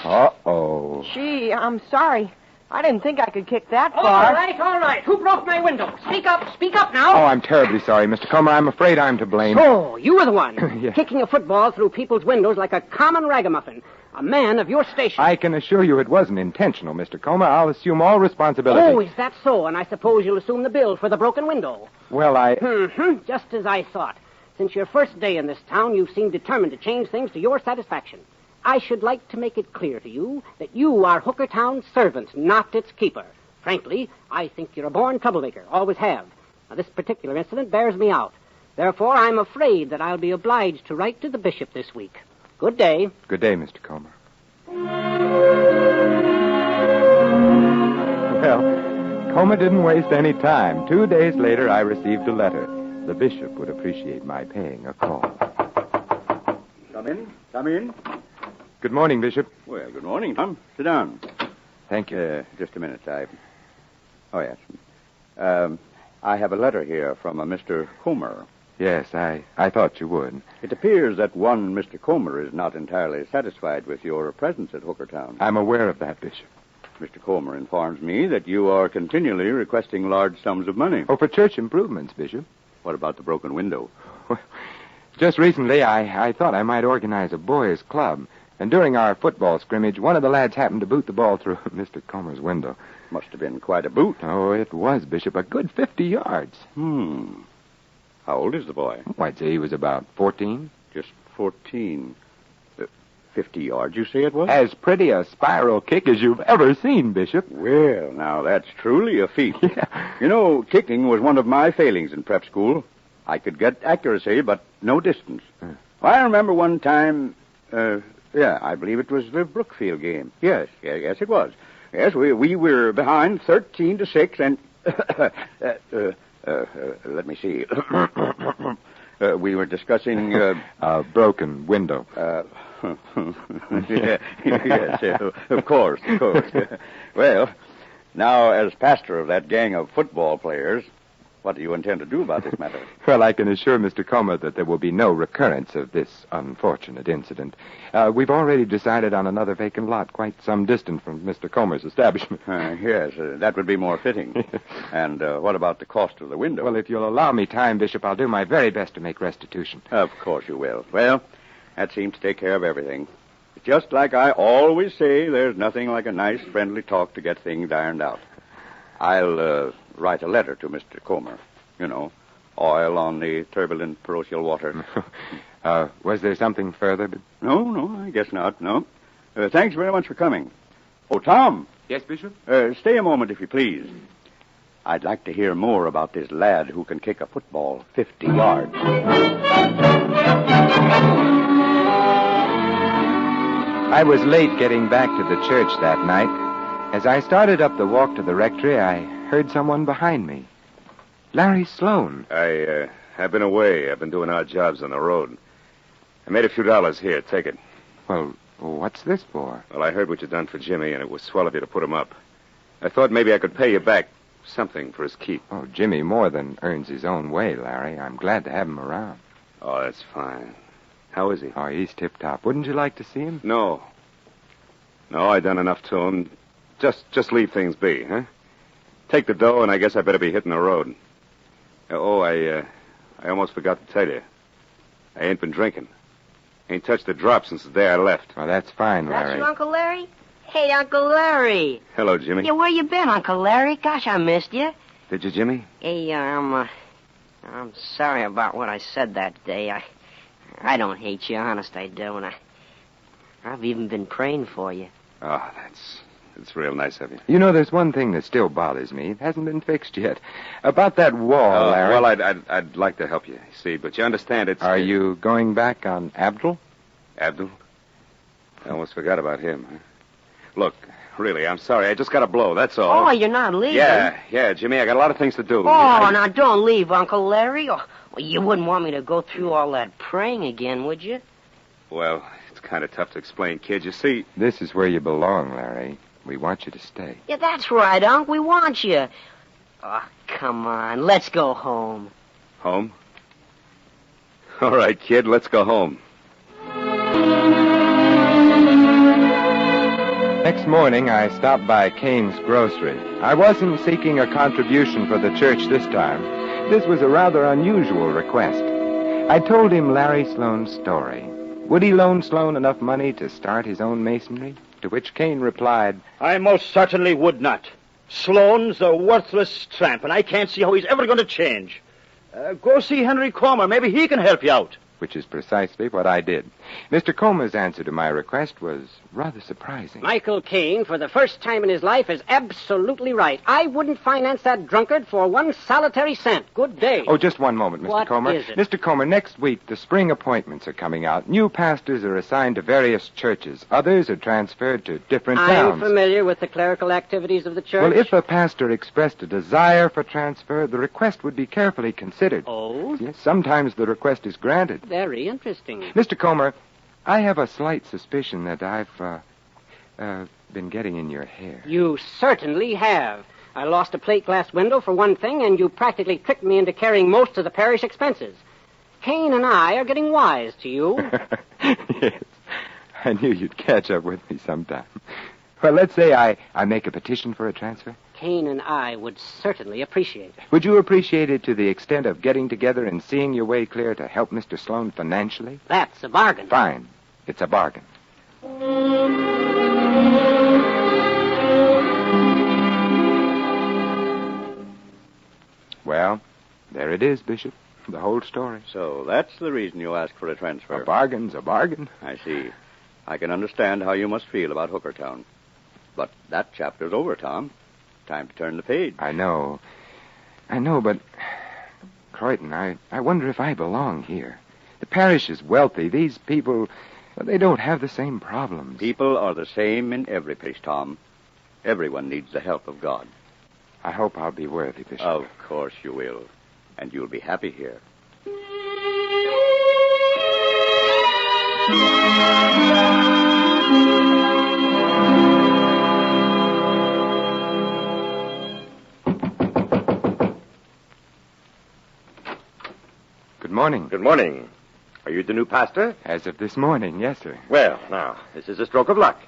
Uh-oh. Gee, I'm sorry. I didn't think I could kick that All far. right. Who broke my window? Speak up now. Oh, I'm terribly sorry, Mr. Comer. I'm afraid I'm to blame. So, you were the one. Yeah. Kicking a football through people's windows like a common ragamuffin. A man of your station. I can assure you it wasn't intentional, Mr. Comer. I'll assume all responsibility. Oh, is that so? And I suppose you'll assume the bill for the broken window. Well, Just as I thought. Since your first day in this town, you've seemed determined to change things to your satisfaction. I should like to make it clear to you that you are Hooker Town's servant, not its keeper. Frankly, I think you're a born troublemaker. Always have. Now, this particular incident bears me out. Therefore, I'm afraid that I'll be obliged to write to the bishop this week. Good day. Good day, Mr. Comer. Well, Comer didn't waste any time. 2 days later, I received a letter. The bishop would appreciate my paying a call. Come in. Good morning, Bishop. Well, good morning, Tom. Sit down. Thank you. Just a minute. Oh, yes. I have a letter here from a Mr. Comer. Yes, I thought you would. It appears that one Mr. Comer is not entirely satisfied with your presence at Hooker Town. I'm aware of that, Bishop. Mr. Comer informs me that you are continually requesting large sums of money. Oh, for church improvements, Bishop. What about the broken window? Just recently, I thought I might organize a boys' club. And during our football scrimmage, one of the lads happened to boot the ball through Mr. Comer's window. Must have been quite a boot. Oh, it was, Bishop. A good 50 yards. How old is the boy? Oh, I'd say he was about 14. Just 14. 50 yards, you say it was? As pretty a spiral kick as you've ever seen, Bishop. Well, now, that's truly a feat. Yeah. You know, kicking was one of my failings in prep school. I could get accuracy, but no distance. I remember one time, I believe it was the Brookfield game. Yes, it was. Yes, we were behind 13-6, and let me see. We were discussing a broken window. Yes, of course. Well, now, as pastor of that gang of football players, what do you intend to do about this matter? Well, I can assure Mr. Comer that there will be no recurrence of this unfortunate incident. We've already decided on another vacant lot quite some distance from Mr. Comer's establishment. Yes, that would be more fitting. And what about the cost of the window? Well, if you'll allow me time, Bishop, I'll do my very best to make restitution. Of course you will. Well, that seems to take care of everything. Just like I always say, there's nothing like a nice, friendly talk to get things ironed out. I'll write a letter to Mr. Comer. You know, oil on the turbulent parochial water. Was there something further? No, I guess not, no. Thanks very much for coming. Oh, Tom. Yes, Bishop? Stay a moment, if you please. I'd like to hear more about this lad who can kick a football 50 yards. I was late getting back to the church that night. As I started up the walk to the rectory, I heard someone behind me. Larry Sloan. I've been away. I've been doing odd jobs on the road. I made a few dollars here. Take it. Well, what's this for? Well, I heard what you'd done for Jimmy, and it was swell of you to put him up. I thought maybe I could pay you back something for his keep. Oh, Jimmy more than earns his own way, Larry. I'm glad to have him around. Oh, that's fine. How is he? Oh, he's tip-top. Wouldn't you like to see him? No, I done enough to him. Just leave things be, huh? Take the dough, and I guess I better be hitting the road. I almost forgot to tell you. I ain't been drinking. Ain't touched a drop since the day I left. Oh, that's fine, Larry. That's your Uncle Larry? Hey, Uncle Larry. Hello, Jimmy. Yeah, where you been, Uncle Larry? Gosh, I missed you. Did you, Jimmy? Hey, I'm sorry about what I said that day. I don't hate you, honest I do, and I've even been praying for you. Oh, that's real nice of you. You know, there's one thing that still bothers me. It hasn't been fixed yet. About that wall, Larry. Well, I'd like to help you, see, but you understand it's... Are you going back on Abdul? Abdul? I almost forgot about him. Huh? Look, really, I'm sorry. I just got a blow, that's all. Oh, you're not leaving? Yeah, Jimmy, I got a lot of things to do. Now don't leave, Uncle Larry. Oh, you wouldn't want me to go through all that praying again, would you? Well, it's kind of tough to explain, kid. You see... This is where you belong, Larry. We want you to stay. Yeah, that's right, Unc. We want you. Oh, come on. Let's go home. Home? All right, kid, let's go home. Next morning, I stopped by Kane's grocery. I wasn't seeking a contribution for the church this time. This was a rather unusual request. I told him Larry Sloan's story. Would he loan Sloan enough money to start his own masonry? To which Kane replied, I most certainly would not. Sloan's a worthless tramp, and I can't see how he's ever going to change. Go see Henry Comer. Maybe he can help you out. Which is precisely what I did. Mr. Comer's answer to my request was rather surprising. Michael Caine, for the first time in his life, is absolutely right. I wouldn't finance that drunkard for one solitary cent. Good day. Oh, just one moment, Mr. Comer. What is it? Mr. Comer, next week, the spring appointments are coming out. New pastors are assigned to various churches. Others are transferred to different towns. I'm familiar with the clerical activities of the church. Well, if a pastor expressed a desire for transfer, the request would be carefully considered. Oh? Yes, sometimes the request is granted. Very interesting. Mr. Comer, I have a slight suspicion that I've been getting in your hair. You certainly have. I lost a plate glass window, for one thing, and you practically tricked me into carrying most of the parish expenses. Cain and I are getting wise to you. Yes. I knew you'd catch up with me sometime. Well, let's say I make a petition for a transfer. Cain and I would certainly appreciate it. Would you appreciate it to the extent of getting together and seeing your way clear to help Mr. Sloan financially? That's a bargain. Fine. It's a bargain. Well, there it is, Bishop. The whole story. So that's the reason you asked for a transfer. A bargain's a bargain. I see. I can understand how you must feel about Hookertown. But that chapter's over, Tom. Time to turn the page. I know, but... Croydon, I wonder if I belong here. The parish is wealthy. These people, they don't have the same problems. People are the same in every place, Tom. Everyone needs the help of God. I hope I'll be worthy, Bishop. Of course you will. And you'll be happy here. Good morning. Good morning. Are you the new pastor? As of this morning, yes, sir. Well, now, this is a stroke of luck.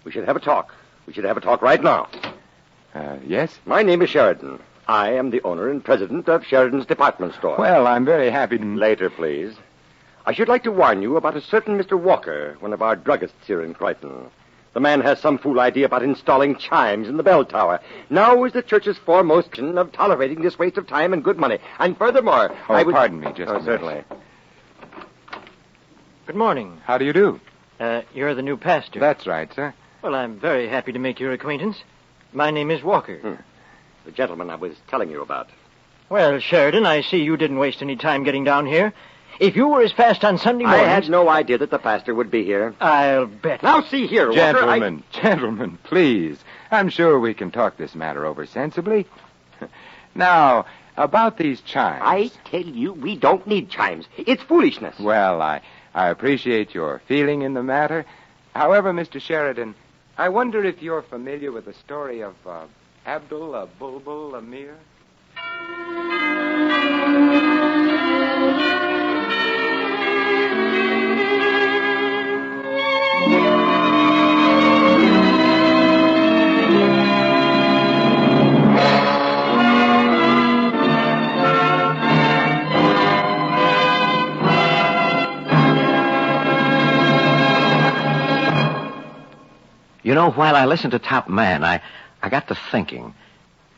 We should have a talk. We should have a talk right now. Yes? My name is Sheridan. I am the owner and president of Sheridan's department store. Well, I'm very happy to... Later, please. I should like to warn you about a certain Mr. Walker, one of our druggists here in Croydon. The man has some fool idea about installing chimes in the bell tower. Now is the church's foremost of tolerating this waste of time and good money. And furthermore, I would... pardon me just a minute. Certainly. Good morning. How do you do? You're the new pastor. That's right, sir. Well, I'm very happy to make your acquaintance. My name is Walker. The gentleman I was telling you about. Well, Sheridan, I see you didn't waste any time getting down here. If you were as fast on Sunday mornings... I had no idea that the pastor would be here. I'll bet. Now, see here, Walker, Gentlemen, please. I'm sure we can talk this matter over sensibly. Now, about these chimes... I tell you, we don't need chimes. It's foolishness. Well, I appreciate your feeling in the matter. However, Mr. Sheridan, I wonder if you're familiar with the story of Abdul Bulbul Amir? You know, while I listened to Top Man, I got to thinking.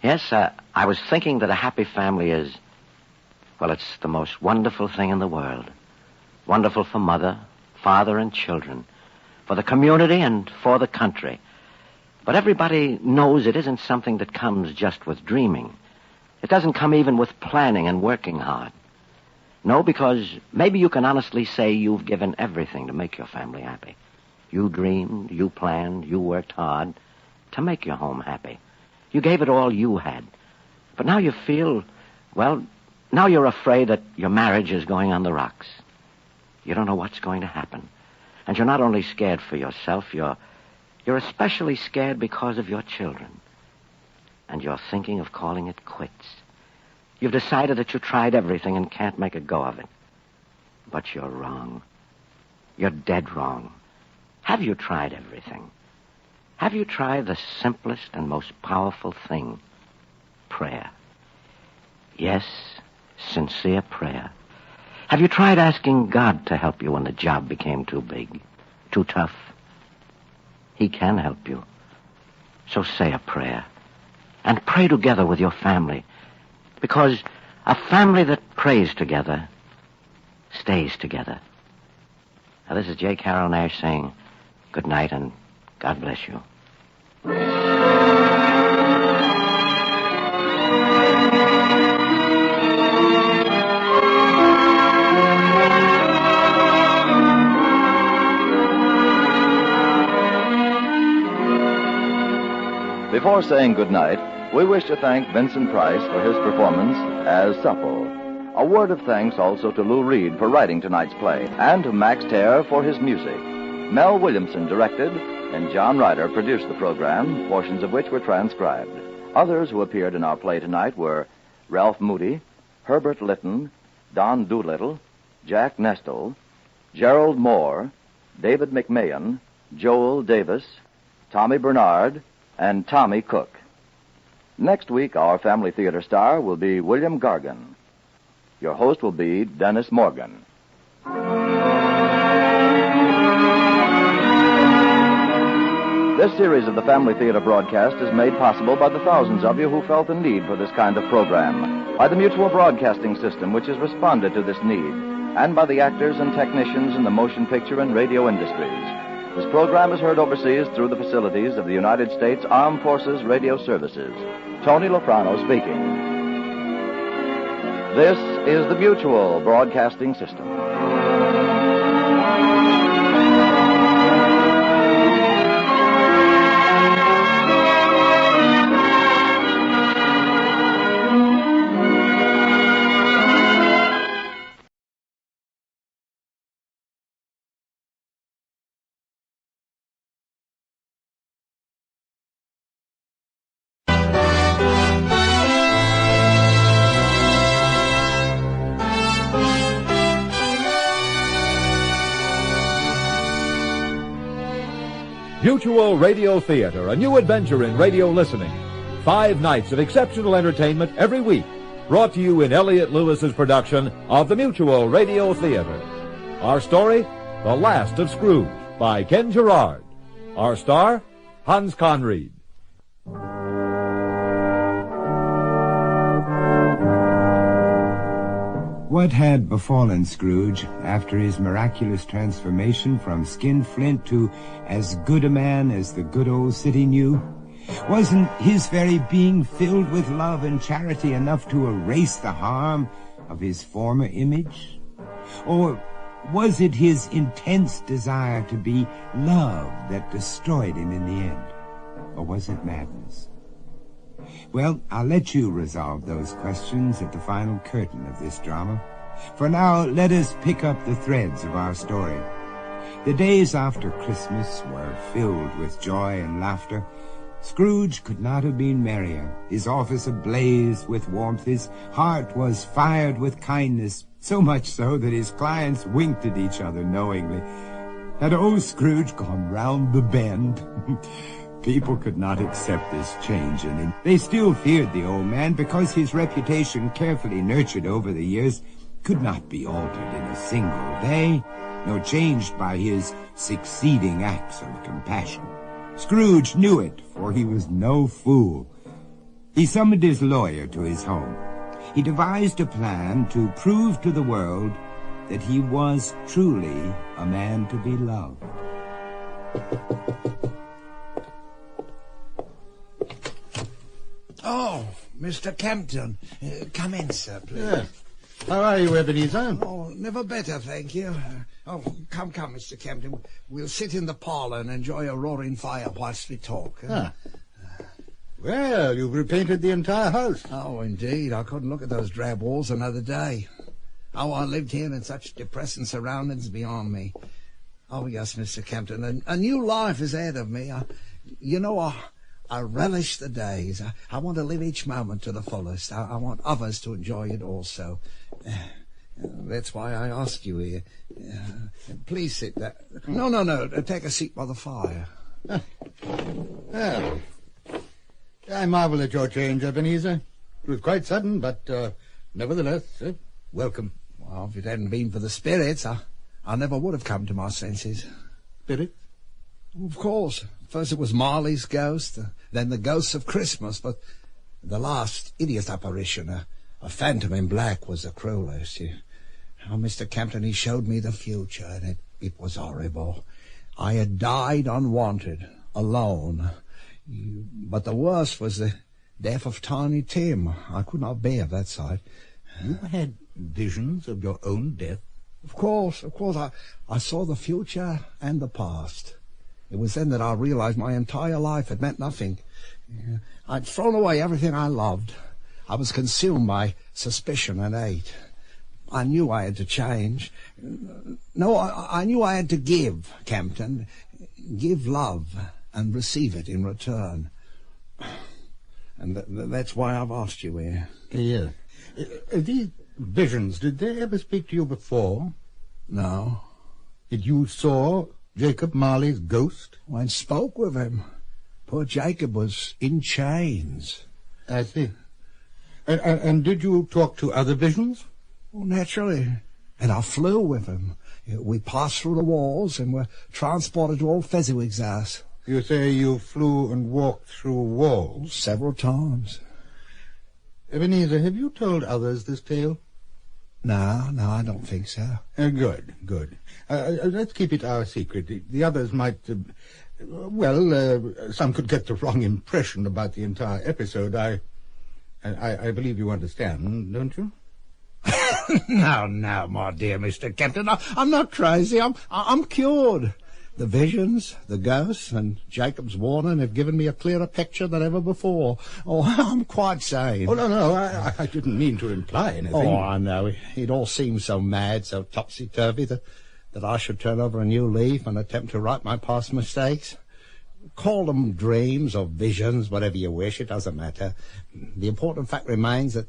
Yes, I was thinking that a happy family is, well, it's the most wonderful thing in the world. Wonderful for mother, father, and children. For the community and for the country. But everybody knows it isn't something that comes just with dreaming. It doesn't come even with planning and working hard. No, because maybe you can honestly say you've given everything to make your family happy. You dreamed, you planned, you worked hard to make your home happy. You gave it all you had. But now you feel, well, now you're afraid that your marriage is going on the rocks. You don't know what's going to happen. And you're not only scared for yourself, you're especially scared because of your children. And you're thinking of calling it quits. You've decided that you tried everything and can't make a go of it. But you're wrong. You're dead wrong. Have you tried everything? Have you tried the simplest and most powerful thing? Prayer. Yes, sincere prayer. Have you tried asking God to help you when the job became too big, too tough? He can help you. So say a prayer. And pray together with your family. Because a family that prays together stays together. Now, this is J. Carroll Nash saying good night and God bless you. Before saying goodnight, we wish to thank Vincent Price for his performance as Supple. A word of thanks also to Lou Reed for writing tonight's play, and to Max Terre for his music. Mel Williamson directed, and John Ryder produced the program, portions of which were transcribed. Others who appeared in our play tonight were Ralph Moody, Herbert Litton, Don Doolittle, Jack Nestle, Gerald Moore, David McMahon, Joel Davis, Tommy Bernard, and Tommy Cook. Next week, our Family Theater star will be William Gargan. Your host will be Dennis Morgan. This series of the Family Theater broadcast is made possible by the thousands of you who felt the need for this kind of program, by the Mutual Broadcasting System, which has responded to this need, and by the actors and technicians in the motion picture and radio industries. This program is heard overseas through the facilities of the United States Armed Forces Radio Services. Tony Lofrano speaking. This is the Mutual Broadcasting System. Mutual Radio Theater, a new adventure in radio listening. 5 nights of exceptional entertainment every week. Brought to you in Elliott Lewis's production of the Mutual Radio Theater. Our story, The Last of Scrooge, by Ken Gerard. Our star, Hans Conried. What had befallen Scrooge after his miraculous transformation from skinflint to as good a man as the good old city knew? Wasn't his very being filled with love and charity enough to erase the harm of his former image? Or was it his intense desire to be loved that destroyed him in the end? Or was it madness? Well, I'll let you resolve those questions at the final curtain of this drama. For now, let us pick up the threads of our story. The days after Christmas were filled with joy and laughter. Scrooge could not have been merrier, his office ablaze with warmth, his heart was fired with kindness, so much so that his clients winked at each other knowingly. Had old Scrooge gone round the bend? People could not accept this change in him. They still feared the old man because his reputation, carefully nurtured over the years, could not be altered in a single day, nor changed by his succeeding acts of compassion. Scrooge knew it, for he was no fool. He summoned his lawyer to his home. He devised a plan to prove to the world that he was truly a man to be loved. Oh, Mr. Campton. Come in, sir, please. Yeah. How are you, Ebenezer? Oh, never better, thank you. Come, Mr. Campton. We'll sit in the parlour and enjoy a roaring fire whilst we talk. Well, you've repainted the entire house. Oh, indeed. I couldn't look at those drab walls another day. How I lived here in such depressing surroundings beyond me. Oh, yes, Mr. Campton. A new life is ahead of me. I relish the days. I want to live each moment to the fullest. I want others to enjoy it also. That's why I asked you here. Please sit there. No. Take a seat by the fire. Well, I marvel at your change, Ebenezer. It was quite sudden, but nevertheless, welcome. Well, if it hadn't been for the spirits, I never would have come to my senses. Spirits? Of course. First it was Marley's ghost, then the ghosts of Christmas, but the last idiot apparition, a phantom in black, was the cruelest. Oh, Mr. Campton, he showed me the future, and it was horrible. I had died unwanted, alone. But the worst was the death of Tiny Tim. I could not bear that sight. You had visions of your own death? Of course. I saw the future and the past. It was then that I realized my entire life had meant nothing. I'd thrown away everything I loved. I was consumed by suspicion and hate. I knew I had to change. No, I knew I had to give, Campton. Give love and receive it in return. And that's why I've asked you here. Yeah. These visions, did they ever speak to you before? No. Did you saw Jacob Marley's ghost? I spoke with him. Poor Jacob was in chains. I see. And did you talk to other visions? Oh, naturally. And I flew with him. We passed through the walls and were transported to old Fezziwig's house. You say you flew and walked through walls? Several times. Ebenezer, have you told others this tale? No, I don't think so. Good. Let's keep it our secret. The others might... some could get the wrong impression about the entire episode. I believe you understand, don't you? No, my dear Mr. Captain. I'm not crazy. I'm cured. The visions, the ghosts, and Jacob's warning have given me a clearer picture than ever before. Oh, I'm quite sane. Oh, no, I didn't mean to imply anything. Oh, I know. It all seems so mad, so topsy-turvy, that I should turn over a new leaf and attempt to right my past mistakes. Call them dreams or visions, whatever you wish, it doesn't matter. The important fact remains that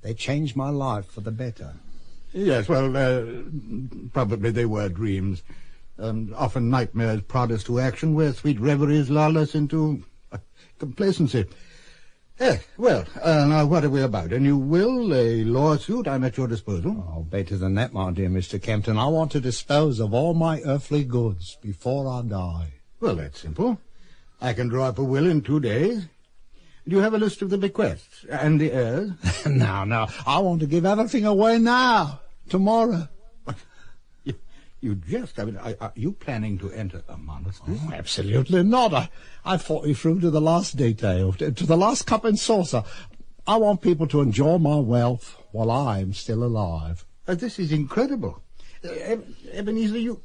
they changed my life for the better. Yes, well, probably they were dreams. Often nightmares prod us to action where sweet reveries lull us into complacency. Now what are we about? A new will, a lawsuit? I'm at your disposal. Oh, better than that, my dear Mr. Kempton. I want to dispose of all my earthly goods before I die. Well, that's simple. I can draw up a will in 2 days. Do you have a list of the bequests and the heirs? No. I want to give everything away now, tomorrow. You jest? Are you planning to enter a monastery? Oh, absolutely not. I thought you through to the last detail, to the last cup and saucer. I want people to enjoy my wealth while I'm still alive. This is incredible. Ebenezer,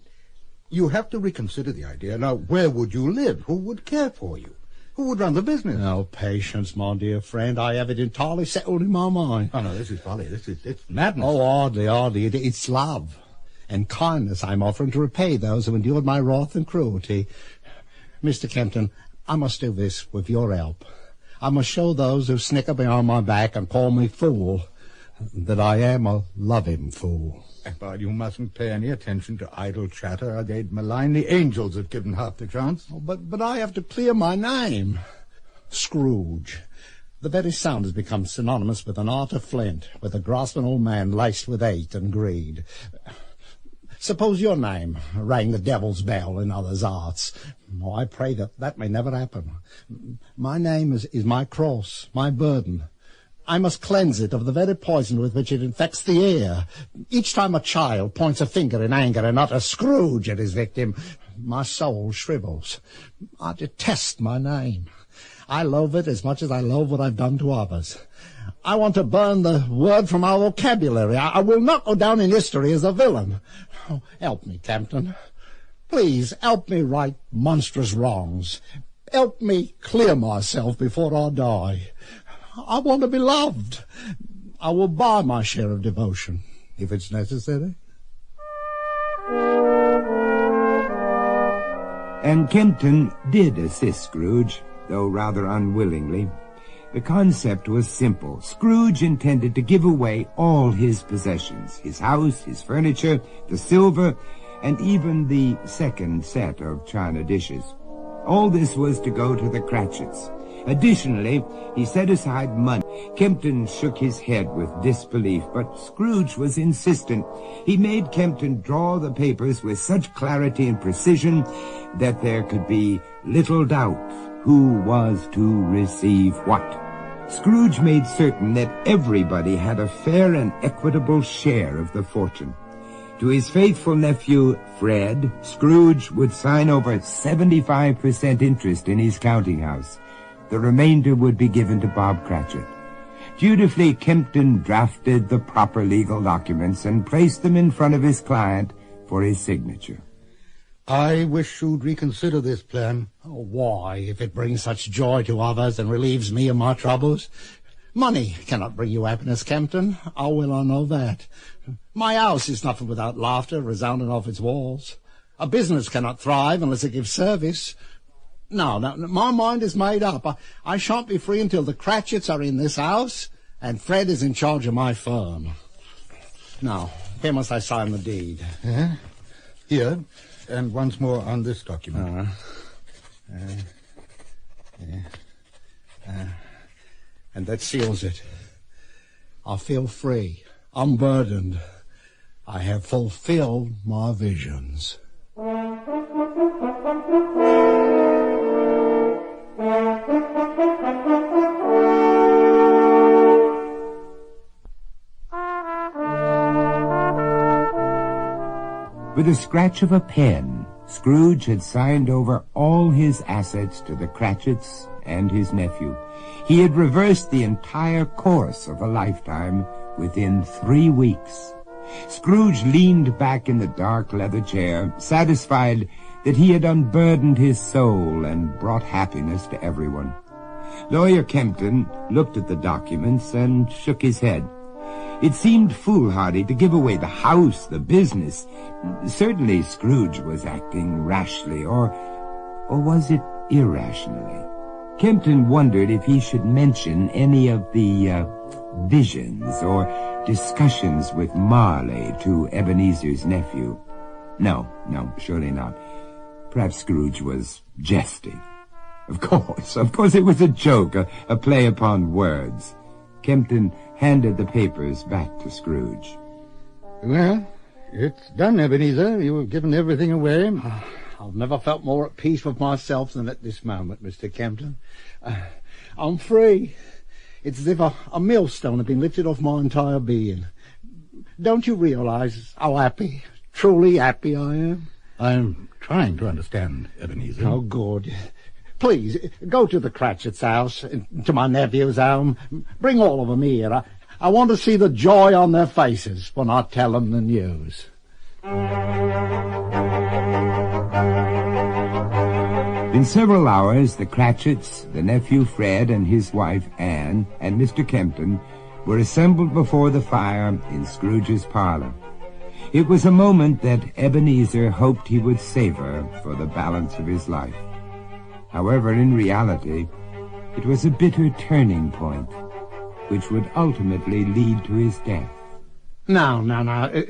you have to reconsider the idea. Now, where would you live? Who would care for you? Who would run the business? No, patience, my dear friend. I have it entirely settled in my mind. Oh, no, this is folly. It's madness. Oh, hardly. It's love and kindness I'm offering to repay those who endured my wrath and cruelty. Mr. Kempton, I must do this with your help. I must show those who snicker behind my back and call me fool that I am a loving fool. But you mustn't pay any attention to idle chatter, or they'd malign the angels if given half the chance. Oh, but I have to clear my name. Scrooge. The very sound has become synonymous with an heart of flint, with a grasping old man laced with hate and greed. Suppose your name rang the devil's bell in others' hearts. Oh, I pray that may never happen. My name is my cross, my burden. I must cleanse it of the very poison with which it infects the air. Each time a child points a finger in anger and utters Scrooge at his victim, my soul shrivels. I detest my name. I loathe it as much as I loathe what I've done to others. I want to burn the word from our vocabulary. I will not go down in history as a villain. Oh, help me, Captain. Please, help me right monstrous wrongs. Help me clear myself before I die. I want to be loved. I will buy my share of devotion, if it's necessary. And Kempton did assist Scrooge, though rather unwillingly. The concept was simple. Scrooge intended to give away all his possessions, his house, his furniture, the silver, and even the second set of china dishes. All this was to go to the Cratchits. Additionally, he set aside money. Kempton shook his head with disbelief, but Scrooge was insistent. He made Kempton draw the papers with such clarity and precision that there could be little doubt who was to receive what. Scrooge made certain that everybody had a fair and equitable share of the fortune. To his faithful nephew, Fred, Scrooge would sign over 75% interest in his counting house. The remainder would be given to Bob Cratchit. Dutifully, Kempton drafted the proper legal documents and placed them in front of his client for his signature. I wish you'd reconsider this plan. Oh, why, if it brings such joy to others and relieves me of my troubles? Money cannot bring you happiness, Kempton. How well I know that. My house is nothing without laughter resounding off its walls. A business cannot thrive unless it gives service. No, my mind is made up. I shan't be free until the Cratchits are in this house and Fred is in charge of my firm. Now, here must I sign the deed. Here, and once more on this document. And that seals it. I feel free, unburdened. I have fulfilled my visions. With a scratch of a pen, Scrooge had signed over all his assets to the Cratchits and his nephew. He had reversed the entire course of a lifetime within 3 weeks. Scrooge leaned back in the dark leather chair, satisfied that he had unburdened his soul and brought happiness to everyone. Lawyer Kempton looked at the documents and shook his head. It seemed foolhardy to give away the house, the business. Certainly Scrooge was acting rashly, or was it irrationally? Kempton wondered if he should mention any of the visions or discussions with Marley to Ebenezer's nephew. No, surely not. Perhaps Scrooge was jesting. Of course it was a joke, a play upon words. Kempton handed the papers back to Scrooge. Well, it's done, Ebenezer. You have given everything away. I've never felt more at peace with myself than at this moment, Mr. Kempton. I'm free. It's as if a millstone had been lifted off my entire being. Don't you realize how happy, truly happy I am? I'm trying to understand, Ebenezer. Oh, good. Please, go to the Cratchits' house, to my nephew's home. Bring all of them here. I want to see the joy on their faces when I tell them the news. In several hours, the Cratchits, the nephew Fred and his wife Anne, and Mr. Kempton were assembled before the fire in Scrooge's parlor. It was a moment that Ebenezer hoped he would savor for the balance of his life. However, in reality, it was a bitter turning point, which would ultimately lead to his death. No.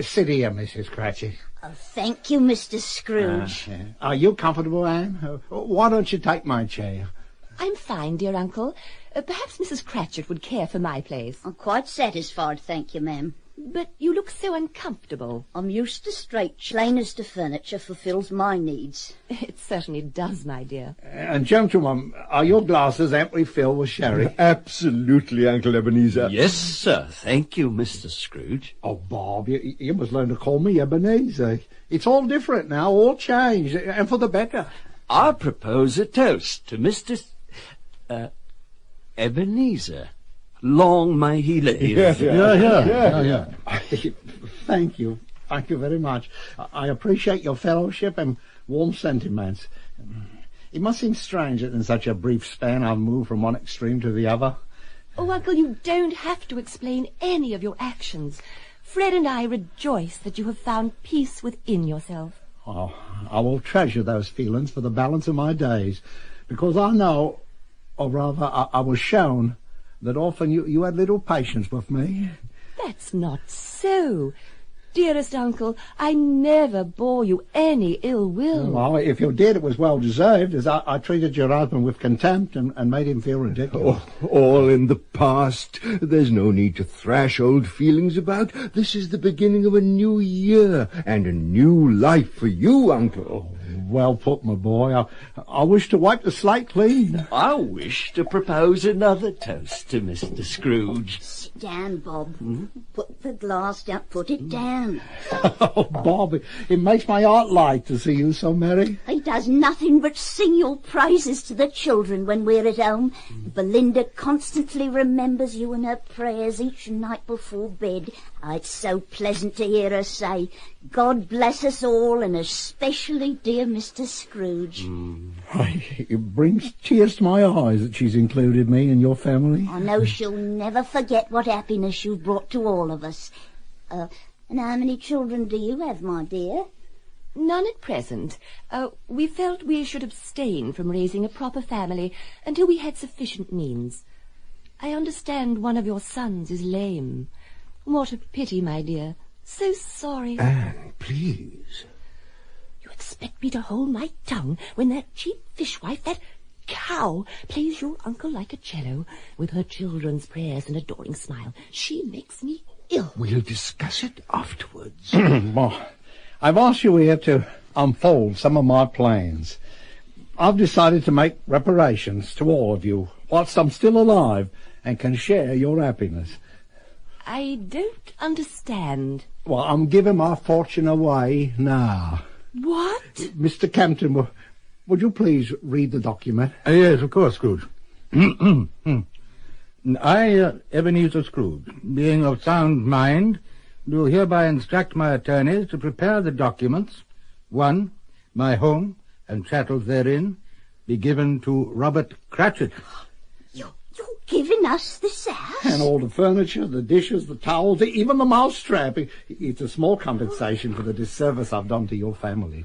Sit here, Mrs. Cratchit. Oh, thank you, Mr. Scrooge. Are you comfortable, Anne? Why don't you take my chair? I'm fine, dear uncle. Perhaps Mrs. Cratchit would care for my place. I'm quite satisfied, thank you, ma'am. But you look so uncomfortable. I'm used to straight, plainness to furniture fulfills my needs. It certainly does, my dear. And gentlemen, are your glasses amply filled with sherry? Absolutely, Uncle Ebenezer. Yes, sir. Thank you, Mr. Scrooge. Oh, Bob, you must learn to call me Ebenezer. It's all different now, all changed, and for the better. I propose a toast to Mr. Ebenezer. Long may he live. Yeah. Thank you very much. I appreciate your fellowship and warm sentiments. It must seem strange that in such a brief span I've moved from one extreme to the other. Oh, Uncle, you don't have to explain any of your actions. Fred and I rejoice that you have found peace within yourself. Oh, I will treasure those feelings for the balance of my days, because I know, or rather I was shown, that often you had little patience with me. That's not so. Dearest uncle, I never bore you any ill will. Well, if you did, it was well deserved, as I treated your husband with contempt and made him feel ridiculous. Oh, all in the past. There's no need to thrash old feelings about. This is the beginning of a new year and a new life for you, Uncle. Well put, my boy. I wish to wipe the slate clean. I wish to propose another toast to Mr. Scrooge. Sit down, Bob. Put the glass down. Put it down. Oh, Bob, it makes my heart light to see you so merry. He does nothing but sing your praises to the children when we're at home. Belinda constantly remembers you in her prayers each night before bed. Oh, it's so pleasant to hear her say, God bless us all, and especially dear Mr. Scrooge. It brings tears to my eyes that she's included me in your family. I know she'll never forget what happiness you've brought to all of us. And how many children do you have, my dear? None at present. We felt we should abstain from raising a proper family until we had sufficient means. I understand one of your sons is lame. What a pity, my dear. So sorry. Anne, please. You expect me to hold my tongue when that cheap fishwife, that cow, plays your uncle like a cello with her children's prayers and adoring smile. She makes me ill. We'll discuss it afterwards. Well, I've asked you here to unfold some of my plans. I've decided to make reparations to all of you whilst I'm still alive and can share your happiness. I don't understand. Well, I'm giving my fortune away now. What? Mr. Campton, would you please read the document? Yes, of course, Scrooge. I, Ebenezer Scrooge, being of sound mind, do hereby instruct my attorneys to prepare the documents. 1. My home and chattels therein be given to Robert Cratchit. You're giving us this house? And all the furniture, the dishes, the towels, even the mousetrap. It's a small compensation for the disservice I've done to your family.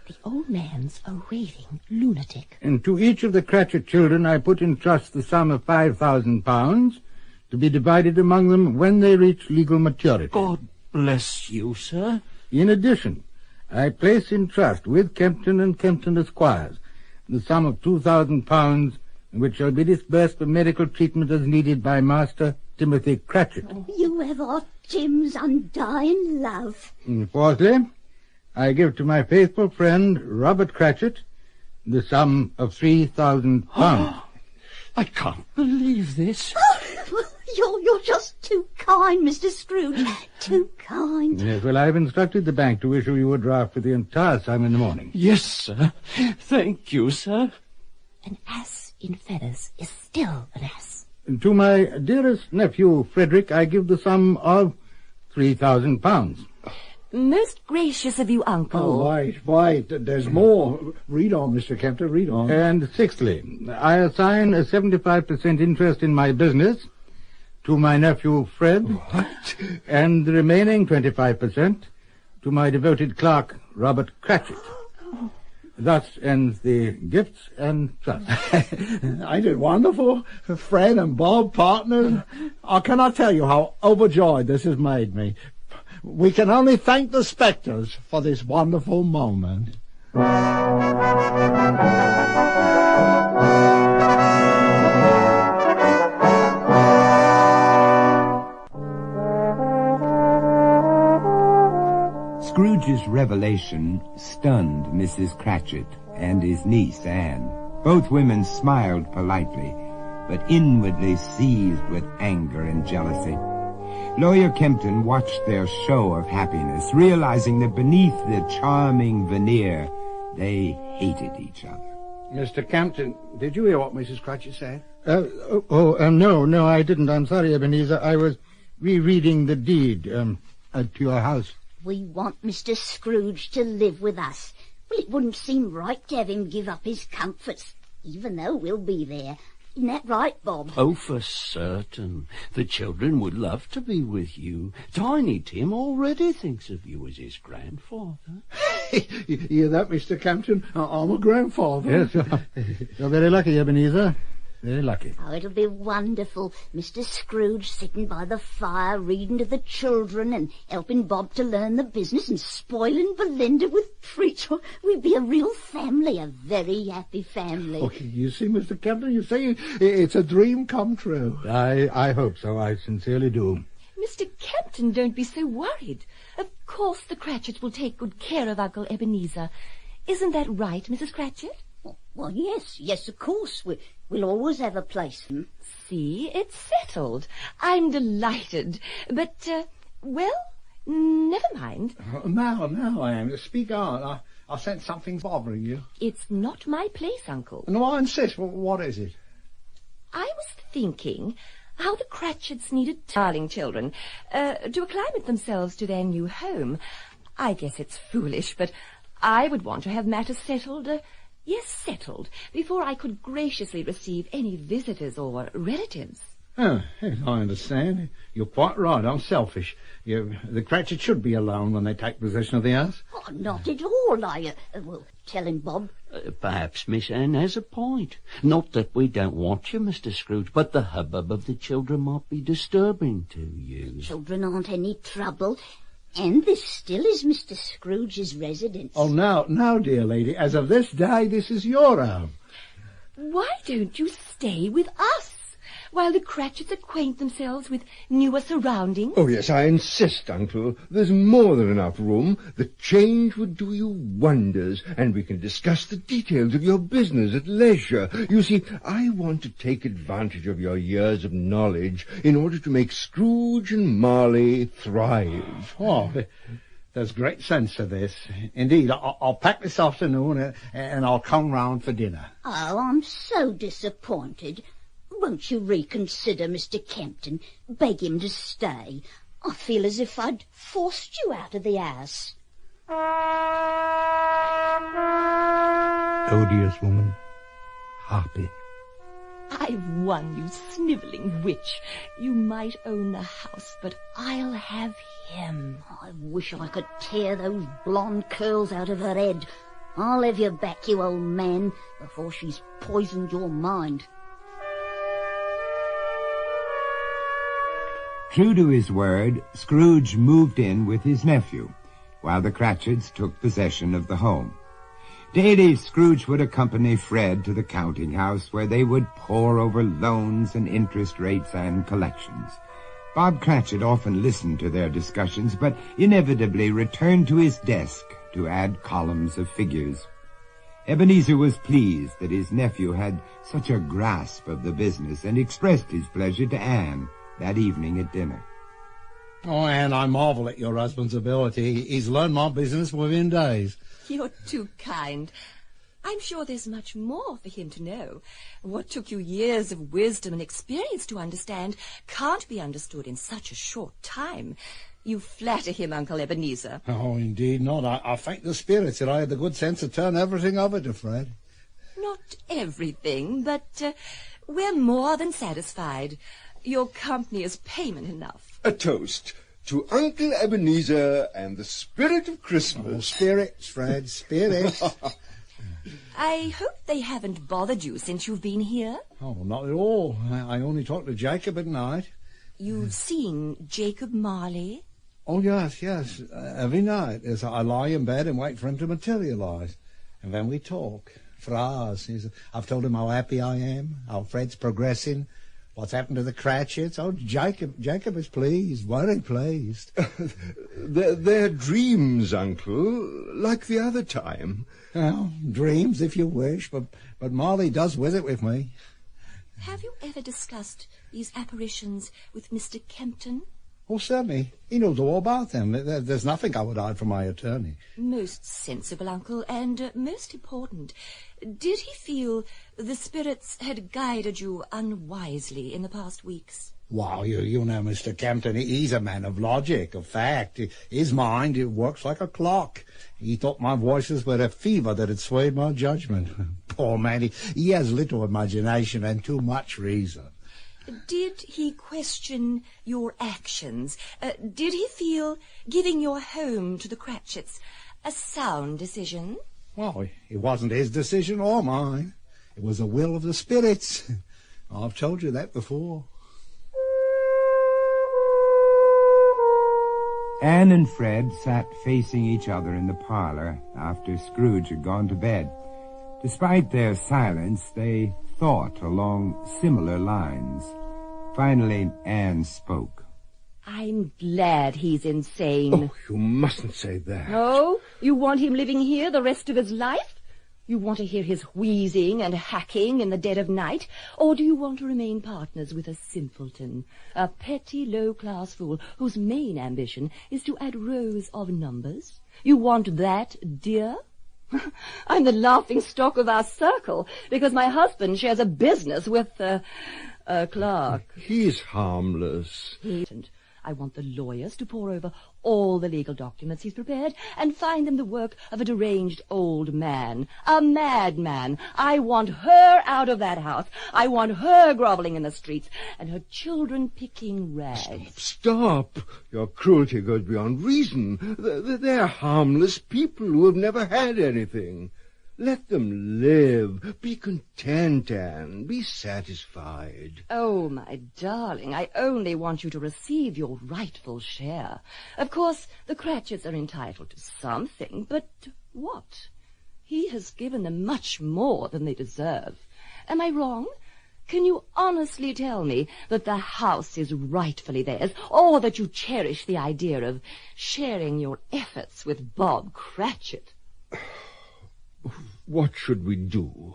The old man's a raving lunatic. And to each of the Cratchit children I put in trust the sum of £5,000 to be divided among them when they reach legal maturity. God bless you, sir. In addition, I place in trust with Kempton and Kempton Esquires the sum of £2,000, which shall be disbursed for medical treatment as needed by Master Timothy Cratchit. You have our Tim's undying love. And fourthly, I give to my faithful friend Robert Cratchit the sum of £3,000. I can't believe this. You're just too kind, Mr. Scrooge. Too kind. Yes, well, I've instructed the bank to issue you a draft for the entire sum in the morning. Yes, sir. Thank you, sir. An ass in feathers is still an ass. And to my dearest nephew, Frederick, I give the sum of £3,000. Most gracious of you, Uncle. Oh, wait. There's more. Read on, Mr. Kempton, read on. And sixthly, I assign a 75% interest in my business to my nephew, Fred. What? And the remaining 25% to my devoted clerk, Robert Cratchit. Thus ends the gifts and trust. Ain't it wonderful? Fred and Bob, partners. I cannot tell you how overjoyed this has made me. We can only thank the specters for this wonderful moment. Scrooge's revelation stunned Mrs. Cratchit and his niece, Anne. Both women smiled politely, but inwardly seethed with anger and jealousy. Lawyer Kempton watched their show of happiness, realizing that beneath the charming veneer, they hated each other. Mr. Kempton, did you hear what Mrs. Cratchit said? No, I didn't. I'm sorry, Ebenezer. I was rereading the deed to your house. We want Mr. Scrooge to live with us. Well, it wouldn't seem right to have him give up his comforts, even though we'll be there. Isn't that right, Bob? Oh, for certain. The children would love to be with you. Tiny Tim already thinks of you as his grandfather. You hear that, Mr. Kempton? I'm a grandfather. Yes, you're very lucky, Ebenezer. Very lucky. Oh, it'll be wonderful. Mr. Scrooge sitting by the fire, reading to the children and helping Bob to learn the business and spoiling Belinda with treats. We'd be a real family, a very happy family. Oh, you see, Mr. Kempton, you see, it's a dream come true. I hope so. I sincerely do. Mr. Kempton, don't be so worried. Of course the Cratchits will take good care of Uncle Ebenezer. Isn't that right, Mrs. Cratchit? Well, yes, of course. We'll always have a place. See, it's settled. I'm delighted. But, well, never mind. Now, I am. Speak on. I sense something's bothering you. It's not my place, Uncle. No, I insist. What is it? I was thinking how the Cratchits needed darling children to acclimate themselves to their new home. I guess it's foolish, but I would want to have matters settled, settled, before I could graciously receive any visitors or relatives. Oh, yes, I understand. You're quite right. I'm selfish. The Cratchits should be alone when they take possession of the house. Oh, not at all. Well, tell him, Bob. Perhaps Miss Anne has a point. Not that we don't want you, Mr. Scrooge, but the hubbub of the children might be disturbing to you. Children aren't any trouble. And this still is Mr. Scrooge's residence. Oh, now, dear lady, as of this day, this is your home. Why don't you stay with us? while the Cratchits acquaint themselves with newer surroundings? Oh, yes, I insist, Uncle. There's more than enough room. The change would do you wonders, and we can discuss the details of your business at leisure. You see, I want to take advantage of your years of knowledge in order to make Scrooge and Marley thrive. Oh, there's great sense to this. Indeed, I'll pack this afternoon and I'll come round for dinner. Oh, I'm so disappointed. Won't you reconsider, Mr. Kempton? Beg him to stay. I feel as if I'd forced you out of the house. Odious woman. Harpy. I've won, you snivelling witch. You might own the house, but I'll have him. I wish I could tear those blonde curls out of her head. I'll have you back, you old man, before she's poisoned your mind. True to his word, Scrooge moved in with his nephew, while the Cratchits took possession of the home. Daily, Scrooge would accompany Fred to the counting house, where they would pore over loans and interest rates and collections. Bob Cratchit often listened to their discussions, but inevitably returned to his desk to add columns of figures. Ebenezer was pleased that his nephew had such a grasp of the business, and expressed his pleasure to Anne that evening at dinner. Oh, Anne, I marvel at your husband's ability. He's learned my business within days. You're too kind. I'm sure there's much more for him to know. What took you years of wisdom and experience to understand can't be understood in such a short time. You flatter him, Uncle Ebenezer. Oh, indeed not. I thank the spirits that I had the good sense to turn everything over to Fred. Not everything, but we're more than satisfied. Your company is payment enough. A toast to Uncle Ebenezer and the spirit of Christmas. Oh, spirits, Fred, spirits. I hope they haven't bothered you since you've been here. Oh, not at all. I only talk to Jacob at night. You've seen Jacob Marley? Oh, yes. Every night as I lie in bed and wait for him to materialize. And then we talk for hours. I've told him how happy I am, how Fred's progressing, what's happened to the Cratchits. Oh, Jacob is pleased, very pleased. They're dreams, Uncle, like the other time. Well, dreams, if you wish, but Marley does visit with me. Have you ever discussed these apparitions with Mr. Kempton? Oh, certainly. He knows all about them. There's nothing I would hide from my attorney. Most sensible, Uncle, and most important. Did he feel the spirits had guided you unwisely in the past weeks? Wow, you know Mr. Kempton, he's a man of logic, of fact. His mind, it works like a clock. He thought my voices were a fever that had swayed my judgment. Poor man, he has little imagination and too much reason. Did he question your actions? Did he feel giving your home to the Cratchits a sound decision? Well, it wasn't his decision or mine. It was the will of the spirits. I've told you that before. Anne and Fred sat facing each other in the parlor after Scrooge had gone to bed. Despite their silence, they thought along similar lines. Finally, Anne spoke. I'm glad he's insane. Oh, you mustn't say that. Oh, you want him living here the rest of his life? You want to hear his wheezing and hacking in the dead of night? Or do you want to remain partners with a simpleton, a petty low-class fool whose main ambition is to add rows of numbers? You want that, dear? I'm the laughing-stock of our circle because my husband shares a business with a clerk. He's harmless. I want the lawyers to pore over all the legal documents he's prepared and find them the work of a deranged old man, a madman. I want her out of that house. I want her groveling in the streets and her children picking rags. Stop. Your cruelty goes beyond reason. They're harmless people who have never had anything. Let them live. Be content, Anne. Be satisfied. Oh, my darling, I only want you to receive your rightful share. Of course, the Cratchits are entitled to something, but what? He has given them much more than they deserve. Am I wrong? Can you honestly tell me that the house is rightfully theirs, or that you cherish the idea of sharing your efforts with Bob Cratchit? What should we do?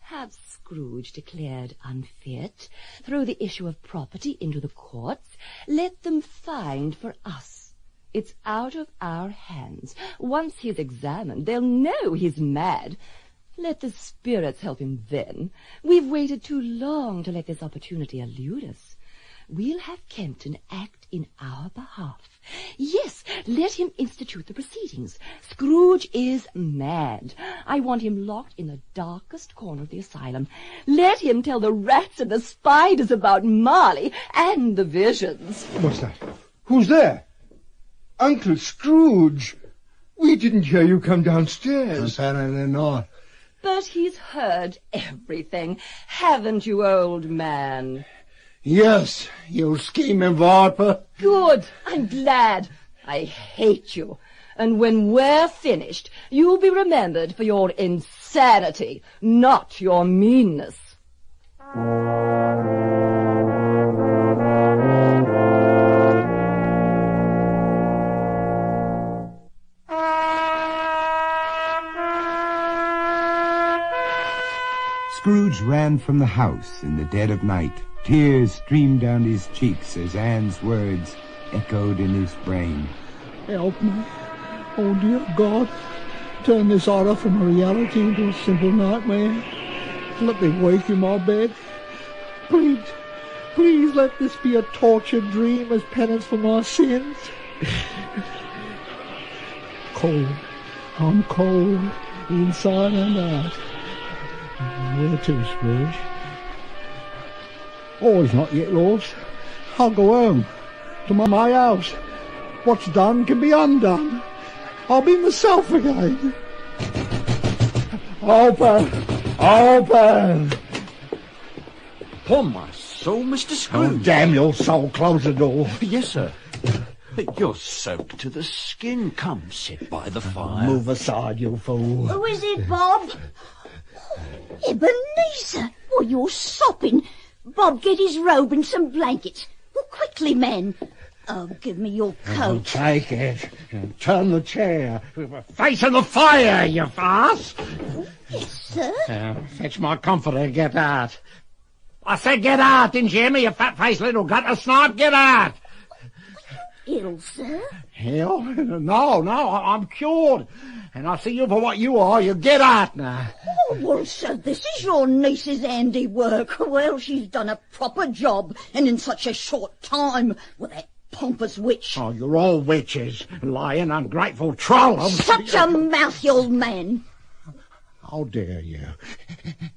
Have Scrooge declared unfit, throw the issue of property into the courts, let them find for us. It's out of our hands. Once he's examined, they'll know he's mad. Let the spirits help him then. We've waited too long to let this opportunity elude us. We'll have Kempton act in our behalf. Yes, let him institute the proceedings. Scrooge is mad. I want him locked in the darkest corner of the asylum. Let him tell the rats and the spiders about Marley and the visions. What's that? Who's there? Uncle Scrooge. We didn't hear you come downstairs. Apparently not. But he's heard everything. Haven't you, old man? Yes, you scheming viper. Good. I'm glad. I hate you. And when we're finished, you'll be remembered for your insanity, not your meanness. Scrooge ran from the house in the dead of night. Tears streamed down his cheeks as Anne's words echoed in his brain. Help me. Oh, dear God. Turn this horror from a reality into a simple nightmare. Let me wake in my bed. Please, please let this be a tortured dream as penance for my sins. Cold. I'm cold, inside and out. Where to, Scrooge? Oh, he's not yet lost. I'll go home, to my house. What's done can be undone. I'll be myself again. Open! Open! Upon my soul, Mr. Scrooge. Oh, damn your soul, close the door. Yes, sir. You're soaked to the skin. Come, sit by the fire. Move aside, you fool. Who is it, Bob? Ebenezer! Well, you're sopping. Bob, get his robe and some blankets. Well, quickly, men. Oh, give me your coat. Take it. Turn the chair. Facing the fire, you farce. Yes, sir. Fetch my comforter and get out. I said get out, didn't you hear me, you fat-faced little gutter snipe? Get out. Ill, sir? Ill? No, I'm cured. And I see you for what you are. You get out now. Oh, well, so this is your niece's handiwork. Well, she's done a proper job, and in such a short time, with that pompous witch. Oh, you're all witches. Lying, ungrateful troll. Shut your mouth, you old man. How dare you?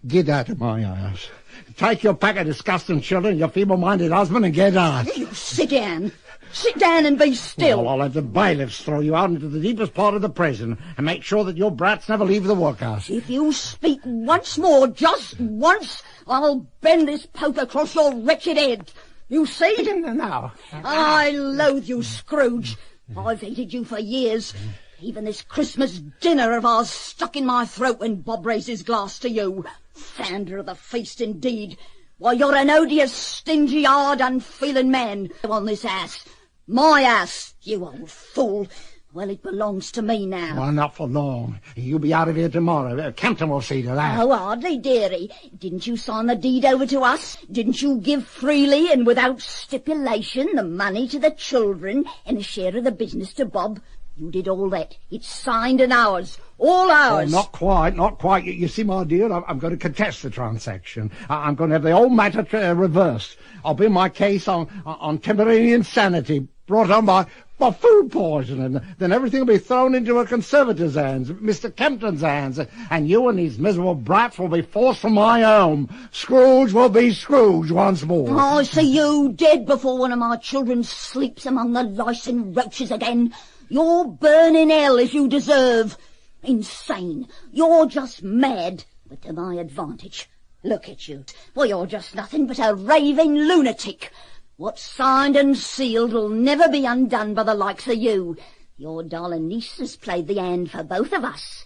Get out of my house. Take your pack of disgusting children, your feeble-minded husband, and get out. You sit down. Sit down and be still. Well, I'll have the bailiffs throw you out into the deepest part of the prison and make sure that your brats never leave the workhouse. If you speak once more, just once, I'll bend this poke across your wretched head. You see? No. I loathe you, Scrooge. I've hated you for years. Even this Christmas dinner of ours stuck in my throat when Bob raised his glass to you. Founder of the feast, indeed. Why, you're an odious, stingy, hard, unfeeling man on this ass. My ass, you old fool. Well, it belongs to me now. Well, not for long. You'll be out of here tomorrow. Kempton will see to that. Oh, hardly, dearie. Didn't you sign the deed over to us? Didn't you give freely and without stipulation the money to the children and a share of the business to Bob? You did all that. It's signed and ours. All ours. Oh, not quite. You see, my dear, I'm going to contest the transaction. I'm going to have the whole matter reversed. I'll bring my case on temporary insanity brought on by food poisoning. Then everything will be thrown into a conservator's hands, Mr. Kempton's hands, and you and these miserable brats will be forced from my home. Scrooge will be Scrooge once more. I see you dead before one of my children sleeps among the lice and roaches again. You'll burn in hell as you deserve. Insane. You're just mad, but to my advantage. Look at you. Well, you're just nothing but a raving lunatic. What's signed and sealed will never be undone by the likes of you. Your darling niece has played the hand for both of us.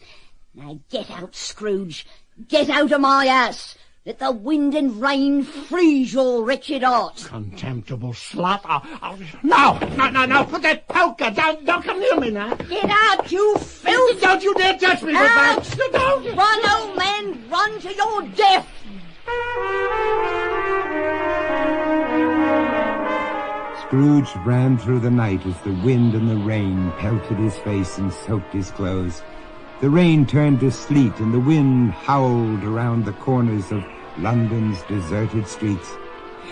Now get out, Scrooge. Get out of my house. Let the wind and rain freeze your wretched heart. Contemptible slut. No, put that poker down. Don't come near me now. Get out, you filth! Don't you dare touch me, out! Don't! Run, old man, run to your death! Scrooge ran through the night as the wind and the rain pelted his face and soaked his clothes. The rain turned to sleet and the wind howled around the corners of London's deserted streets.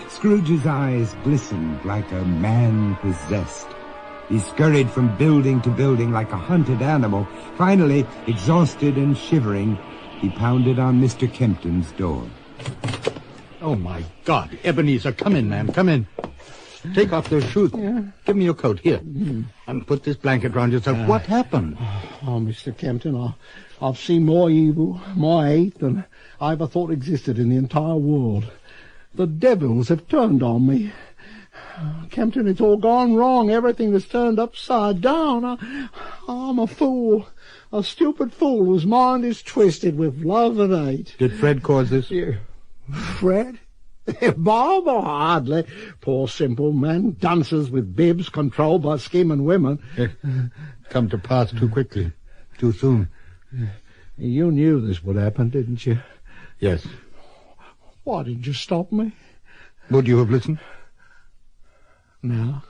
Scrooge's eyes glistened like a man possessed. He scurried from building to building like a hunted animal. Finally, exhausted and shivering, he pounded on Mr. Kempton's door. Oh, my God. Ebenezer, come in, man, come in. Take off those shoes. Yeah. Give me your coat. Here. And put this blanket round yourself. What happened? Oh, Mr. Kempton, I've seen more evil, more hate than I ever thought existed in the entire world. The devils have turned on me. Kempton, it's all gone wrong. Everything has turned upside down. I'm a fool. A stupid fool whose mind is twisted with love and hate. Did Fred cause this? Yeah. Fred? Bob, hardly. Poor simple man, dances with bibs, controlled by scheming women. Come to pass too quickly, too soon. You knew this would happen, didn't you? Yes. Why didn't you stop me? Would you have listened? No,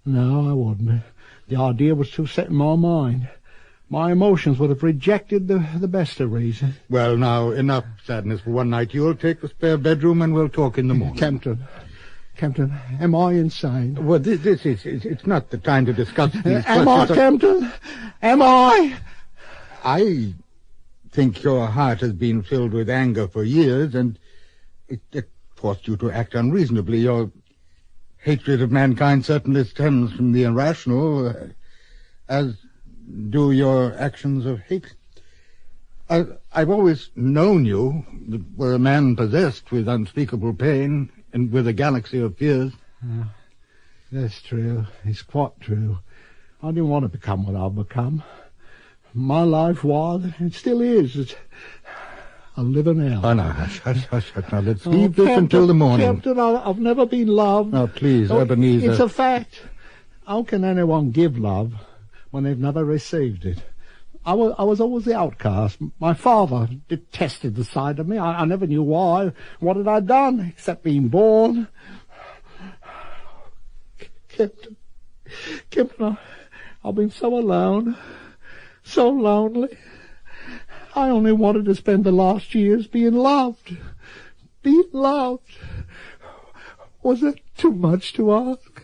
I wouldn't. The idea was too set in my mind. My emotions would have rejected the best of reason. Well, now, enough sadness for one night. You'll take the spare bedroom and we'll talk in the morning. Kempton, am I insane? Well, it's not the time to discuss these questions. Am I, Kempton? Am I? I think your heart has been filled with anger for years, and it forced you to act unreasonably. Your hatred of mankind certainly stems from the irrational, as do your actions of hate. I've always known you were a man possessed with unspeakable pain and with a galaxy of fears. That's true. It's quite true. I didn't want to become what I've become. My life was, and still is, it's a living hell. Oh, no, hush. Now, let's leave this until the morning. Captain, I've never been loved. Now, please, Ebenezer. It's a fact. How can anyone give love when they've never received it? I was always the outcast. My father detested the sight of me. I never knew why. What had I done except being born? Captain, I've been so alone, so lonely. I only wanted to spend the last years being loved. Being loved. Was it too much to ask?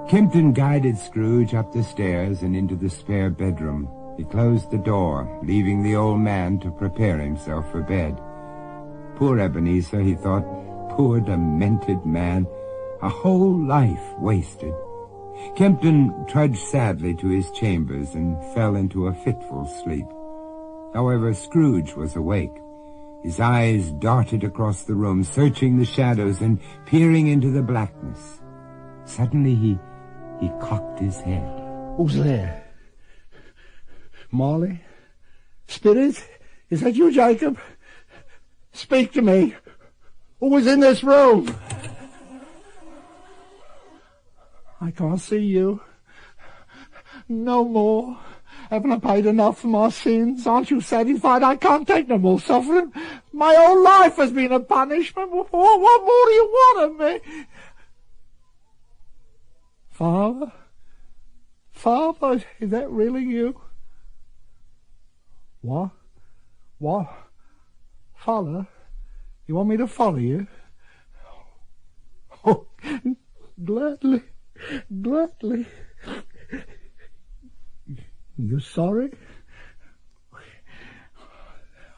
Kempton guided Scrooge up the stairs and into the spare bedroom. He closed the door, leaving the old man to prepare himself for bed. Poor Ebenezer, he thought. Poor demented man. A whole life wasted. Kempton trudged sadly to his chambers and fell into a fitful sleep. However, Scrooge was awake. His eyes darted across the room, searching the shadows and peering into the blackness. Suddenly he cocked his head. Who's there? Molly? Spirit? Is that you, Jacob? Speak to me. Who is in this room? I can't see you. No more. Haven't I paid enough for my sins? Aren't you satisfied? I can't take no more suffering. My whole life has been a punishment. What more do you want of me? Father? Father, is that really you? What? Follow? You want me to follow you? Oh, gladly. You sorry?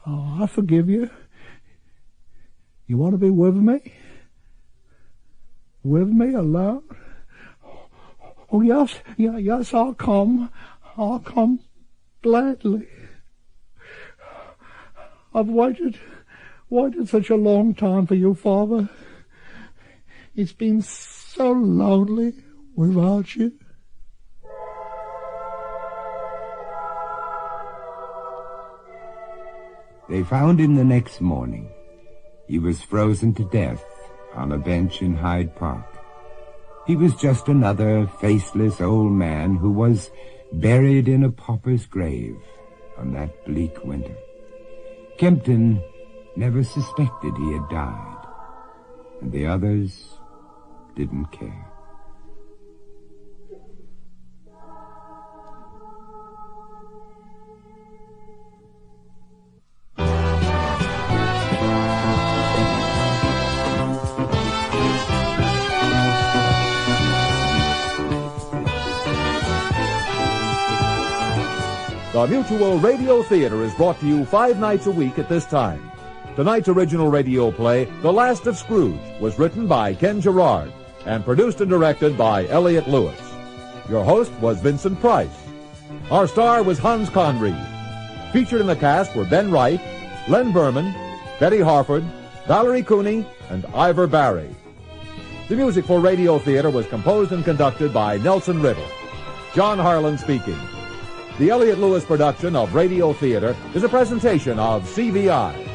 Oh, I forgive you. You want to be with me? With me alone? Oh, yes, I'll come gladly. I've waited such a long time for you, Father. It's been so lonely without you. They found him the next morning. He was frozen to death on a bench in Hyde Park. He was just another faceless old man who was buried in a pauper's grave on that bleak winter. Kempton never suspected he had died, and the others didn't care. The Mutual Radio Theater is brought to you 5 nights a week at this time. Tonight's original radio play, The Last of Scrooge, was written by Ken Gerard and produced and directed by Elliott Lewis. Your host was Vincent Price. Our star was Hans Conried. Featured in the cast were Ben Wright, Len Berman, Betty Harford, Valerie Cooney, and Ivor Barry. The music for Radio Theater was composed and conducted by Nelson Riddle. John Harlan speaking. The Elliott Lewis production of Radio Theater is a presentation of CVI.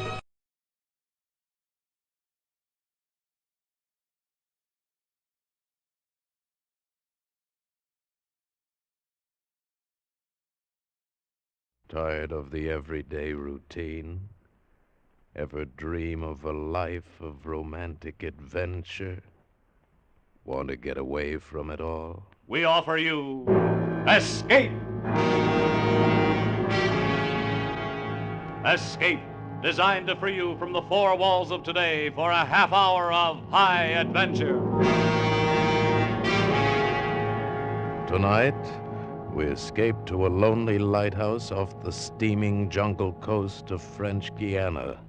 Tired of the everyday routine? Ever dream of a life of romantic adventure? Want to get away from it all? We offer you Escape! Escape, designed to free you from the four walls of today for a half hour of high adventure. Tonight, we escape to a lonely lighthouse off the steaming jungle coast of French Guiana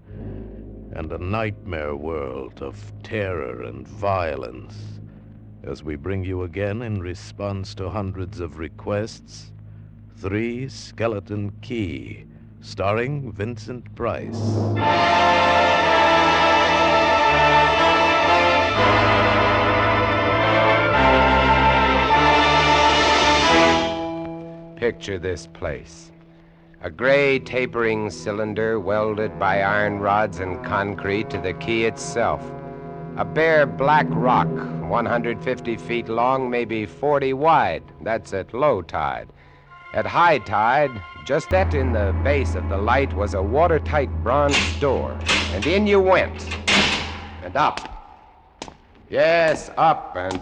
and a nightmare world of terror and violence as we bring you again, in response to hundreds of requests, 3 Skeleton Key, starring Vincent Price. Picture this place. A gray tapering cylinder welded by iron rods and concrete to the key itself. A bare black rock, 150 feet long, maybe 40 wide. That's at low tide. At high tide, just set in the base of the light was a watertight bronze door. And in you went. And up. Yes, up and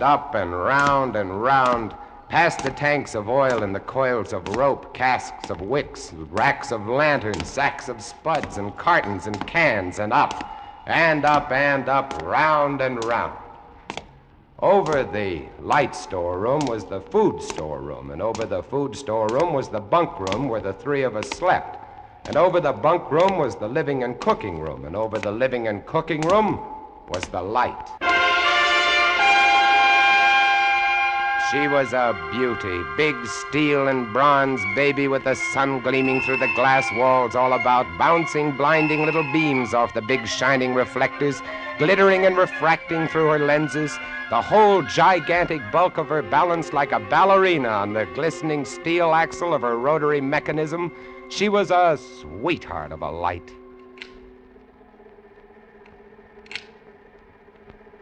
round, past the tanks of oil and the coils of rope, casks of wicks, racks of lanterns, sacks of spuds and cartons and cans, and up. And up, round and round. Over the light storeroom was the food storeroom, and over the food storeroom was the bunk room where the 3 of us slept. And over the bunk room was the living and cooking room, and over the living and cooking room was the light. She was a beauty, big steel and bronze baby with the sun gleaming through the glass walls all about, bouncing blinding little beams off the big shining reflectors, glittering and refracting through her lenses, the whole gigantic bulk of her balanced like a ballerina on the glistening steel axle of her rotary mechanism. She was a sweetheart of a light.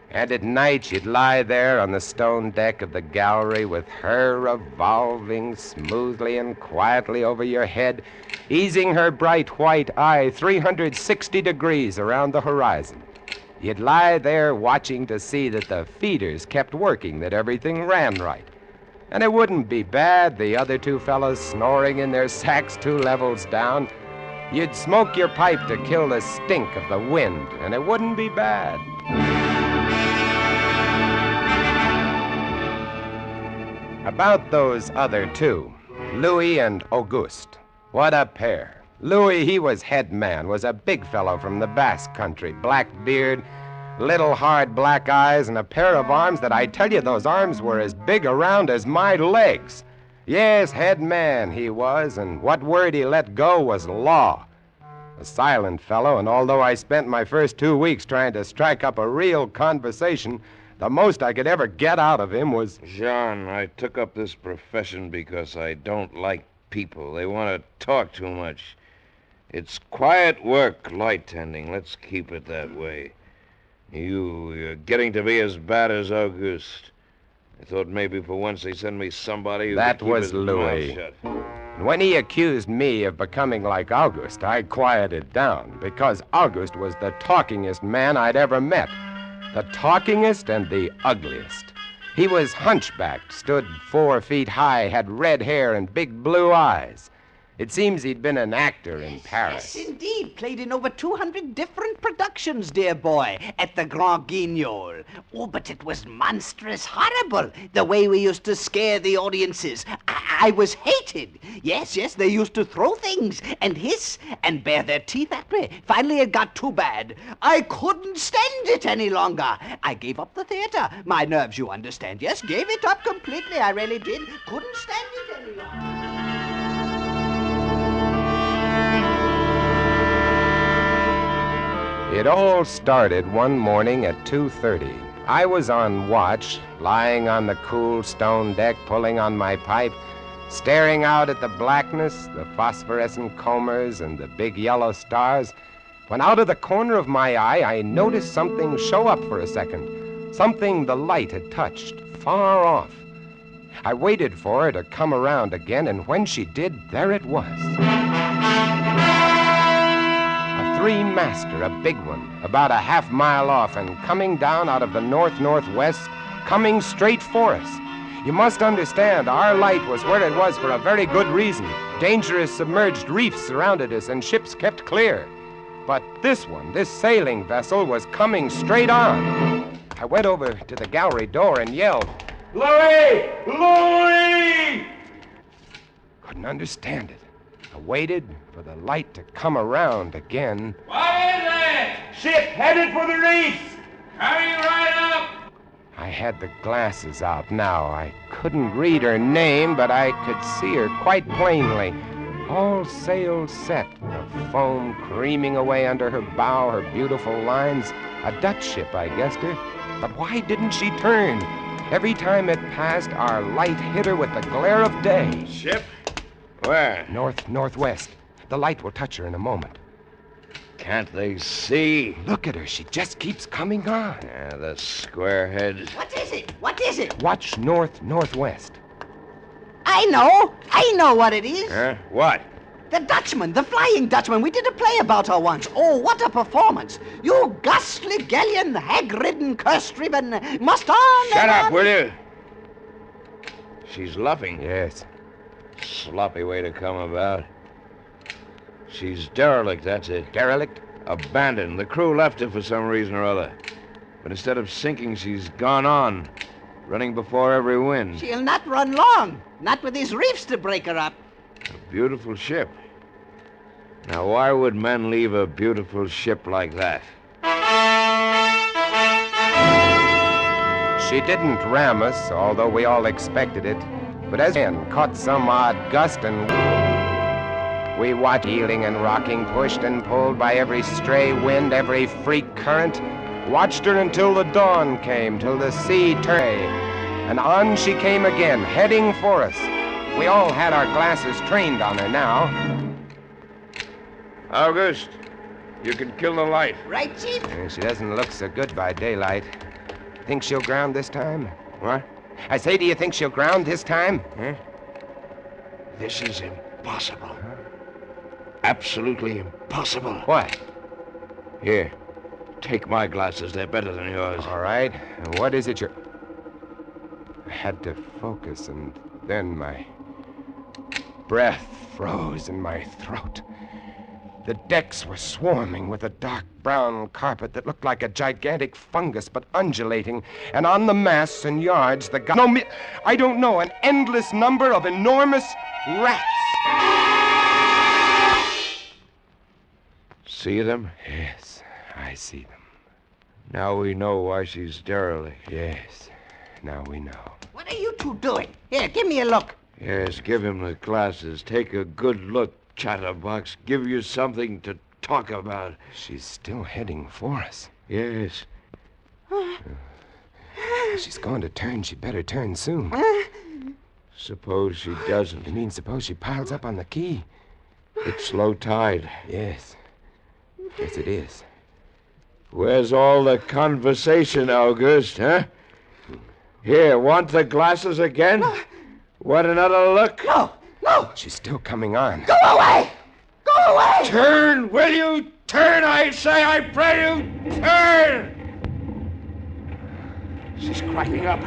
And at night she'd lie there on the stone deck of the gallery with her revolving smoothly and quietly over your head, easing her bright white eye 360 degrees around the horizon. You'd lie there watching to see that the feeders kept working, that everything ran right. And it wouldn't be bad, the other 2 fellows snoring in their sacks 2 levels down. You'd smoke your pipe to kill the stink of the wind, and it wouldn't be bad. About those other 2, Louis and Auguste. What a pair. Louis, he was head man, was a big fellow from the Basque country, black beard, little hard black eyes, and a pair of arms that I tell you, those arms were as big around as my legs. Yes, head man he was, and what word he let go was law. A silent fellow, and although I spent my first 2 weeks trying to strike up a real conversation, The most I could ever get out of him was... Jean, I took up this profession because I don't like people. They want to talk too much. It's quiet work, light tending. Let's keep it that way. You're getting to be as bad as Auguste. I thought maybe for once they'd send me somebody who That could keep was his Louis. mouth shut. When he accused me of becoming like Auguste, I quieted down, because Auguste was the talkingest man I'd ever met. The talkingest and the ugliest. He was hunchbacked, stood 4 feet high, had red hair and big blue eyes. It seems he'd been an actor in Paris. Yes, indeed. Played in over 200 different productions, dear boy, at the Grand Guignol. Oh, but it was monstrous horrible, the way we used to scare the audiences. I was hated. Yes, they used to throw things and hiss and bare their teeth at me. Finally, it got too bad. I couldn't stand it any longer. I gave up the theater. My nerves, you understand. Yes, gave it up completely. I really did. Couldn't stand it any longer. It all started one morning at 2:30. I was on watch, lying on the cool stone deck, pulling on my pipe, staring out at the blackness, the phosphorescent combers, and the big yellow stars, when out of the corner of my eye, I noticed something show up for a second, something the light had touched, far off. I waited for her to come around again, and when she did, there it was. Three-master, a big one, about a half-mile off and coming down out of the north-northwest, coming straight for us. You must understand, our light was where it was for a very good reason. Dangerous submerged reefs surrounded us and ships kept clear. But this one, this sailing vessel, was coming straight on. I went over to the gallery door and yelled, "Louis! Louis!" Couldn't understand it. I waited for the light to come around again. What is it? Ship headed for the reefs! Coming right up! I had the glasses out now. I couldn't read her name, but I could see her quite plainly. All sails set, the foam creaming away under her bow, her beautiful lines. A Dutch ship, I guessed her. But why didn't she turn? Every time it passed, our light hit her with the glare of day. Ship? Where? Northwest. The light will touch her in a moment. Can't they see? Look at her. She just keeps coming on. Yeah, the squareheads. What is it? What is it? Watch northwest. I know what it is. Huh? What? The Dutchman, the Flying Dutchman. We did a play about her once. Oh, what a performance. You ghastly galleon, hag-ridden, curse-striven, must on. Shut up, will you? She's luffing. Yes. Sloppy way to come about. She's derelict, that's it. Derelict? Abandoned. The crew left her for some reason or other. But instead of sinking, she's gone on, running before every wind. She'll not run long. Not with these reefs to break her up. A beautiful ship. Now, why would men leave a beautiful ship like that? She didn't ram us, although we all expected it. But as man caught some odd gust and we watched, heeling and rocking, pushed and pulled by every stray wind, every freak current, watched her until the dawn came, till the sea turned, and on she came again, heading for us. We all had our glasses trained on her now. August, you can kill the light. Right, Chief? She doesn't look so good by daylight. Think she'll ground this time? What? I say, do you think she'll ground this time? Huh? This is impossible. Absolutely impossible. What? Here, take my glasses. They're better than yours. All right. What is it you're... I had to focus, and then my breath froze in my throat. The decks were swarming with a dark brown carpet that looked like a gigantic fungus, but undulating. And on the masts and yards, I don't know, an endless number of enormous rats. See them? Yes, I see them. Now we know why she's derelict. Yes, now we know. What are you two doing? Here, give me a look. Yes, give him the glasses. Take a good look, chatterbox. Give you something to talk about. She's still heading for us. Yes. She's going to turn. She better turn soon. Suppose she doesn't. You mean suppose she piles up on the key? It's low tide. Yes. Yes, it is. Where's all the conversation, August, huh? Here, want the glasses again? No. Want another look? No. She's still coming on. Go away! Go away! Turn, will you? Turn, I say, I pray you, turn! She's cracking up.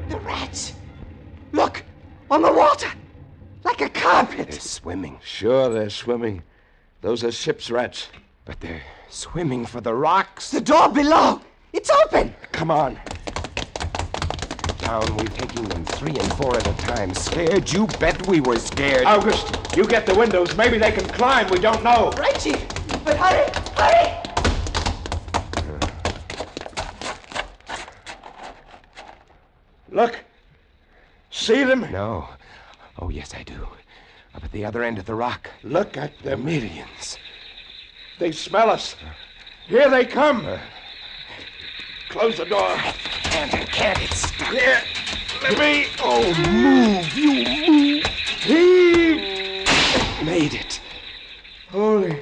The rats! Look! On the water! Like a carpet! They're swimming. Sure, they're swimming. Those are ship's rats. But they're swimming for the rocks. The door below! It's open! Come on. Down, we're taking them 3 and 4 at a time. Scared? You bet we were scared. August, you get the windows. Maybe they can climb. We don't know. Right, Chief. But hurry! Hurry! Look. See them? No. Oh, yes, I do. Up at the other end of the rock. Look at them. Millions. They smell us. Here they come. Close the door. Can't. It's stuck. Here. Let me. Oh, move. You move. Heave. Made it. Holy.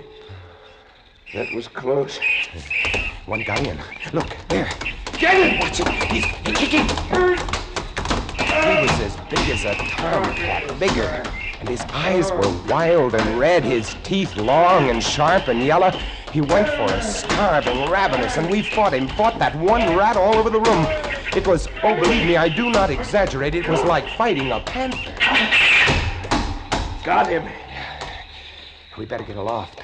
That was close. One got in. Look, there. Get it! Watch it. He's kicking. He was as big as a tomcat, bigger. And his eyes were wild and red, his teeth long and sharp and yellow. He went for us, starving, ravenous, and we fought him, fought that one rat all over the room. It was, oh, believe me, I do not exaggerate, it was like fighting a panther. Got him. We better get aloft.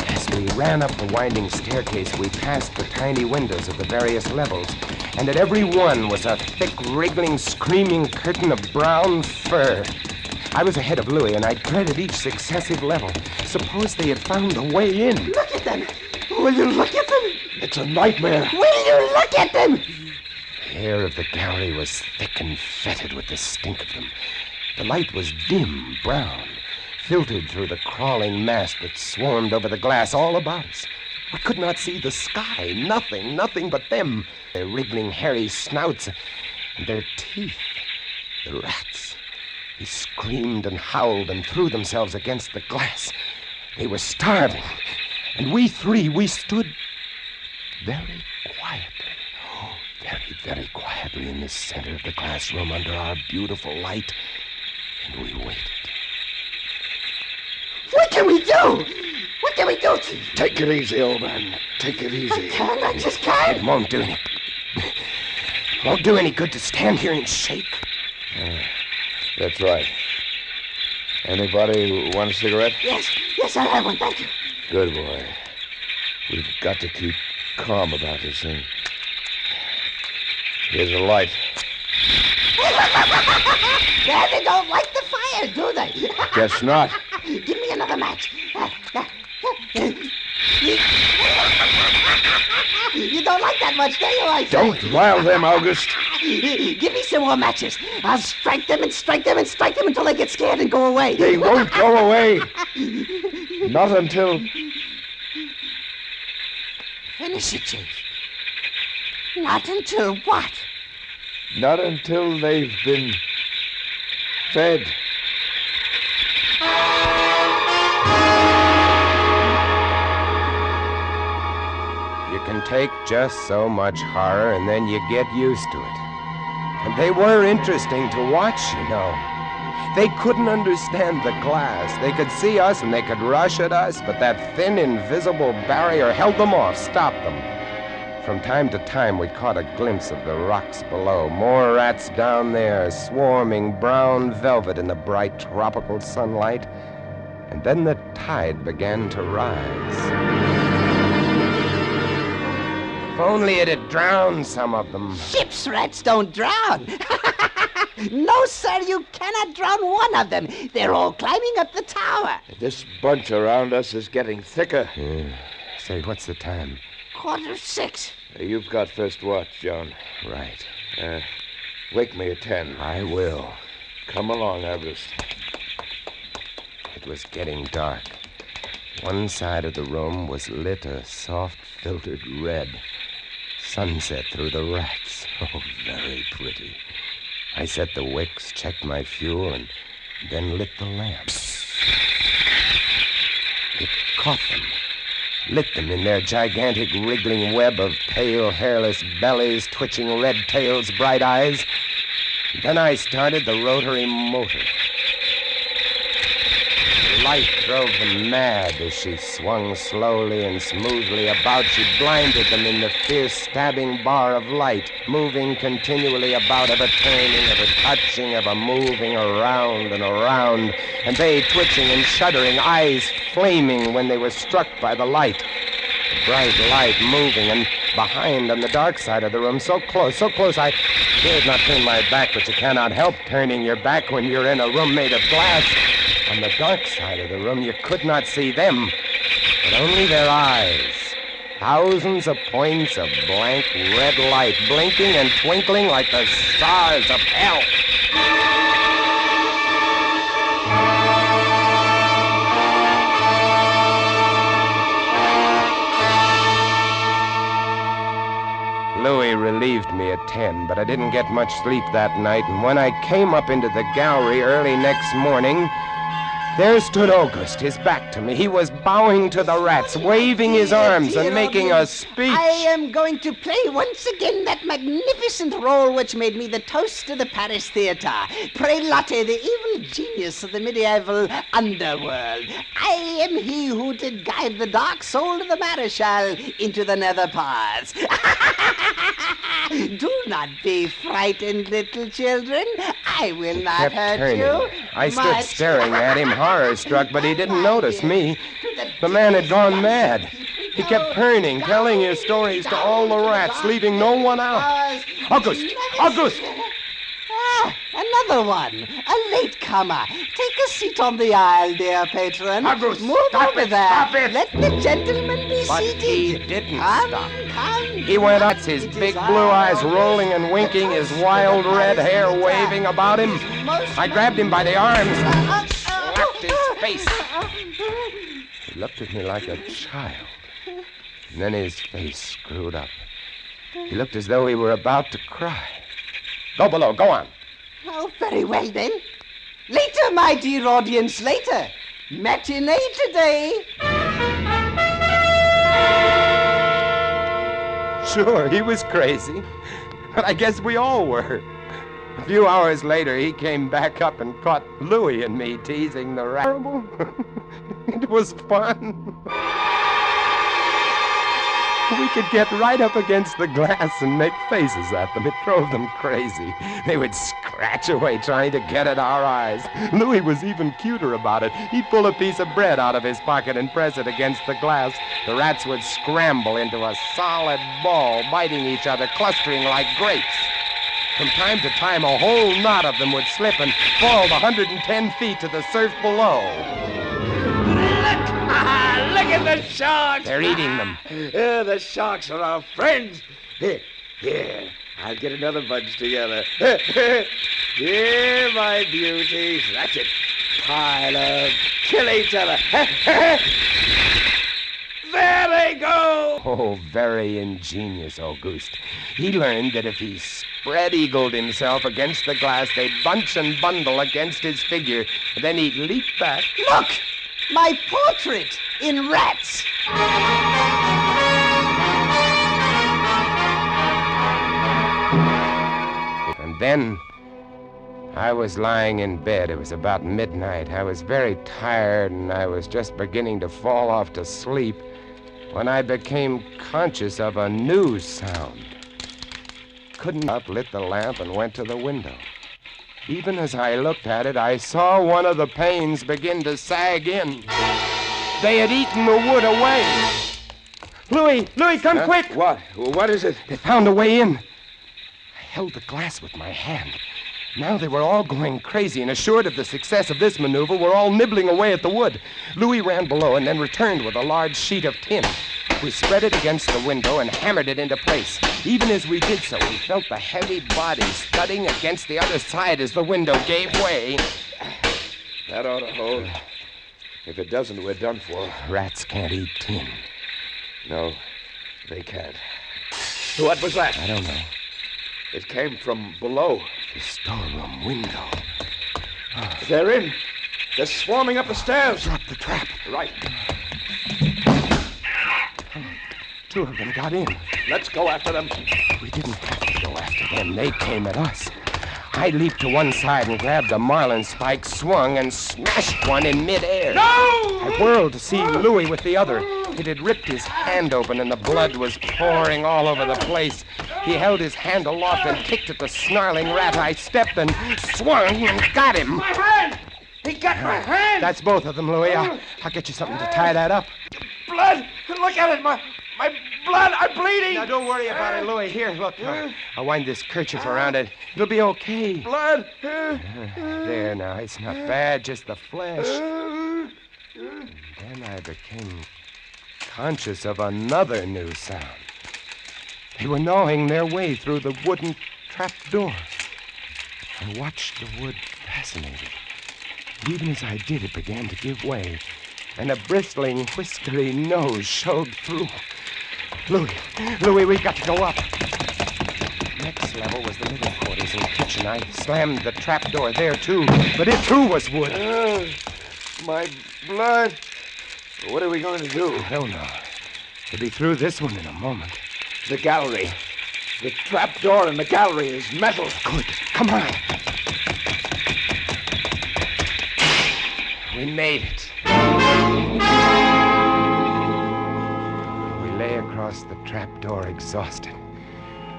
As we ran up the winding staircase, we passed the tiny windows of the various levels, and at every one was a thick, wriggling, screaming curtain of brown fur. I was ahead of Louis, and I dreaded each successive level. Suppose they had found a way in. Look at them! Will you look at them? It's a nightmare. Will you look at them? The air of the gallery was thick and fetid with the stink of them. The light was dim, brown, filtered through the crawling mass that swarmed over the glass all about us. We could not see the sky. Nothing but them. Their wriggling, hairy snouts and their teeth. The rats. They screamed and howled and threw themselves against the glass. They were starving. And we three, we stood very quietly. Oh, very quietly in the center of the glass room under our beautiful light. And we waited. What can we do? What can we do, Chief? Take it easy, old man. Take it easy. I just can't. It won't do any. Won't do any good to stand here and shake. That's right. Anybody want a cigarette? Yes, I have one, thank you. Good boy. We've got to keep calm about this thing. Here's a light. They don't like the fire, do they? Guess not. Give me another match. You don't like that much, do you, I say? Don't rile them, August. Give me some more matches. I'll strike them and strike them and strike them until they get scared and go away. They won't go away. Not until... Finish it, Chief. Not until what? Not until they've been fed. You can take just so much horror, and then you get used to it. And they were interesting to watch, you know. They couldn't understand the glass. They could see us, and they could rush at us, but that thin, invisible barrier held them off, stopped them. From time to time, we caught a glimpse of the rocks below. More rats down there, swarming brown velvet in the bright tropical sunlight. And then the tide began to rise. If only it had drowned some of them. Ship's rats don't drown. No, sir, you cannot drown one of them. They're all climbing up the tower. This bunch around us is getting thicker. Say, what's the time? 6:15. You've got first watch, John. Right. Wake me at 10. I will. Come along, August. It was getting dark. One side of the room was lit a soft, filtered red. Sunset through the rats. Oh, very pretty. I set the wicks, checked my fuel, and then lit the lamps. It caught them, lit them in their gigantic wriggling web of pale, hairless bellies, twitching red tails, bright eyes. Then I started the rotary motor. The light drove them mad as she swung slowly and smoothly about. She blinded them in the fierce stabbing bar of light, moving continually about, ever turning, ever touching, ever moving around and around, and they twitching and shuddering, eyes flaming when they were struck by the light. The bright light moving, and behind on the dark side of the room, so close, I dared not turn my back, but you cannot help turning your back when you're in a room made of glass. On the dark side of the room, you could not see them, but only their eyes. Thousands of points of blank red light, blinking and twinkling like the stars of hell. Louis relieved me at 10, but I didn't get much sleep that night, and when I came up into the gallery early next morning, there stood August, his back to me. He was bowing to the rats, waving his arms and making a speech. I am going to play once again that magnificent role which made me the toast of the Paris theatre. Prelate, the evil genius of the medieval underworld. I am he who did guide the dark soul of the Marechal into the nether paths. Do not be frightened, little children. I will not hurt turning. you. I stood staring at him, horror-struck, but he didn't notice me. The man had gone mad. He kept turning, telling his stories to all the rats, leaving no one out. August! August! Ah, another one. A latecomer. Take a seat on the aisle, dear patron. August, move stop over it, there. stop it. Let the gentleman be But seated. he didn't stop. Come. He went up, his big blue eyes rolling and winking, his wild red hair waving about him. I grabbed him by the arms and slapped his face. He looked at me like a child. And then his face screwed up. He looked as though he were about to cry. Go below, go on. Oh, very well then. Later, my dear audience, later. Matinee today. Sure, he was crazy. But I guess we all were. A few hours later, he came back up and caught Louis and me teasing the rat. It was fun. We could get right up against the glass and make faces at them. It drove them crazy. They would scratch away trying to get at our eyes. Louis was even cuter about it. He'd pull a piece of bread out of his pocket and press it against the glass. The rats would scramble into a solid ball, biting each other, clustering like grapes. From time to time, a whole knot of them would slip and fall 110 feet to the surf below. Look at the sharks! They're eating them. The sharks are our friends. Here, I'll get another bunch together. Here, my beauties. That's it. Pile up. Kill each other. There they go! Oh, very ingenious, Auguste. He learned that if he spread-eagled himself against the glass, they'd bunch and bundle against his figure, and then he'd leap back. Look! My portrait in rats. And then I was lying in bed. It was about midnight. I was very tired, and I was just beginning to fall off to sleep when I became conscious of a new sound. Couldn't up, lit the lamp, and went to the window. Even as I looked at it, I saw one of the panes begin to sag in. They had eaten the wood away. Louis, come quick! What? What is it? They found a way in. I held the glass with my hand. Now they were all going crazy, and assured of the success of this maneuver, were all nibbling away at the wood. Louis ran below and then returned with a large sheet of tin. We spread it against the window and hammered it into place. Even as we did so, we felt the heavy body thudding against the other side as the window gave way. That ought to hold. If it doesn't, we're done for. Rats can't eat tin. No, they can't. What was that? I don't know. It came from below. The storeroom window. They're in. They're swarming up the stairs. Drop the trap. Right. Two of them got in. Let's go after them. We didn't have to go after them. They came at us. I leaped to one side and grabbed a marlin spike, swung, and smashed one in midair. No! I whirled to see Louis with the other. It had ripped his hand open, and the blood was pouring all over the place. He held his hand aloft and kicked at the snarling rat. I stepped and swung and got him. My hand! He got my hand! That's both of them, Louis. I'll get you something to tie that up. Blood! Look at it! My blood! I'm bleeding! Now, don't worry about it, Louis. Here, look. I'll wind this kerchief around it. It'll be okay. Blood! There, now. It's not bad, just the flesh. And then I became conscious of another new sound. They were gnawing their way through the wooden trap door. I watched the wood fascinated. Even as I did, it began to give way, and a bristling, whiskery nose showed through. Louis, we've got to go up. Next level was the living quarters and kitchen. I slammed the trap door there, too, but it, too, was wood. My blood. What are we going to do? I don't know. We'll be through this one in a moment. The gallery. The trap door in the gallery is metal. Good. Come on. We made it. We lay across the trap door exhausted,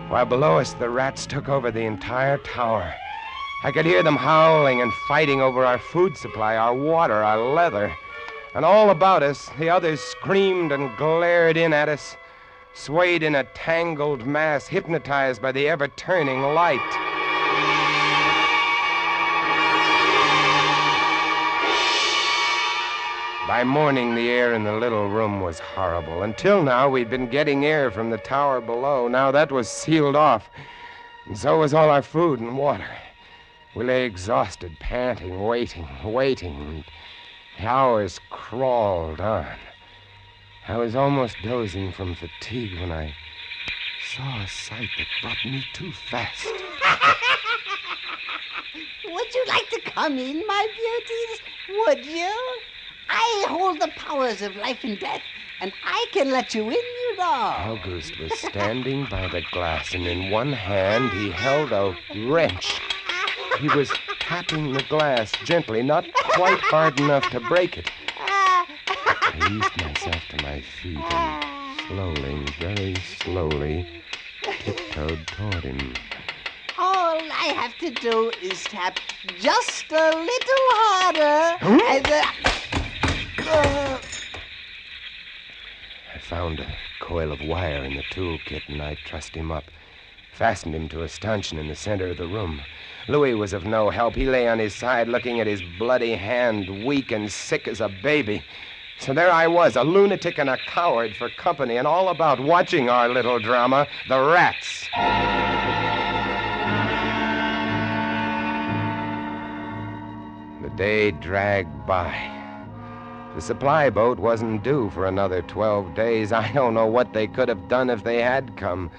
while below us the rats took over the entire tower. I could hear them howling and fighting over our food supply, our water, our leather. And all about us, the others screamed and glared in at us, swayed in a tangled mass, hypnotized by the ever-turning light. By morning, the air in the little room was horrible. Until now, we'd been getting air from the tower below. Now that was sealed off, and so was all our food and water. We lay exhausted, panting, waiting. And the hours crawled on. I was almost dozing from fatigue when I saw a sight that brought me too fast. Would you like to come in, my beauties? Would you? I hold the powers of life and death, and I can let you in, you know. August was standing by the glass, and in one hand he held a wrench. He was tapping the glass gently, not quite hard enough to break it. I eased myself to my feet and slowly, very slowly, tiptoed toward him. All I have to do is tap just a little harder, and I found a coil of wire in the toolkit, and I trussed him up, fastened him to a stanchion in the center of the room. Louis was of no help. He lay on his side, looking at his bloody hand, weak and sick as a baby. So there I was, a lunatic and a coward for company, and all about watching our little drama, the rats. The day dragged by. The supply boat wasn't due for another 12 days. I don't know what they could have done if they had come.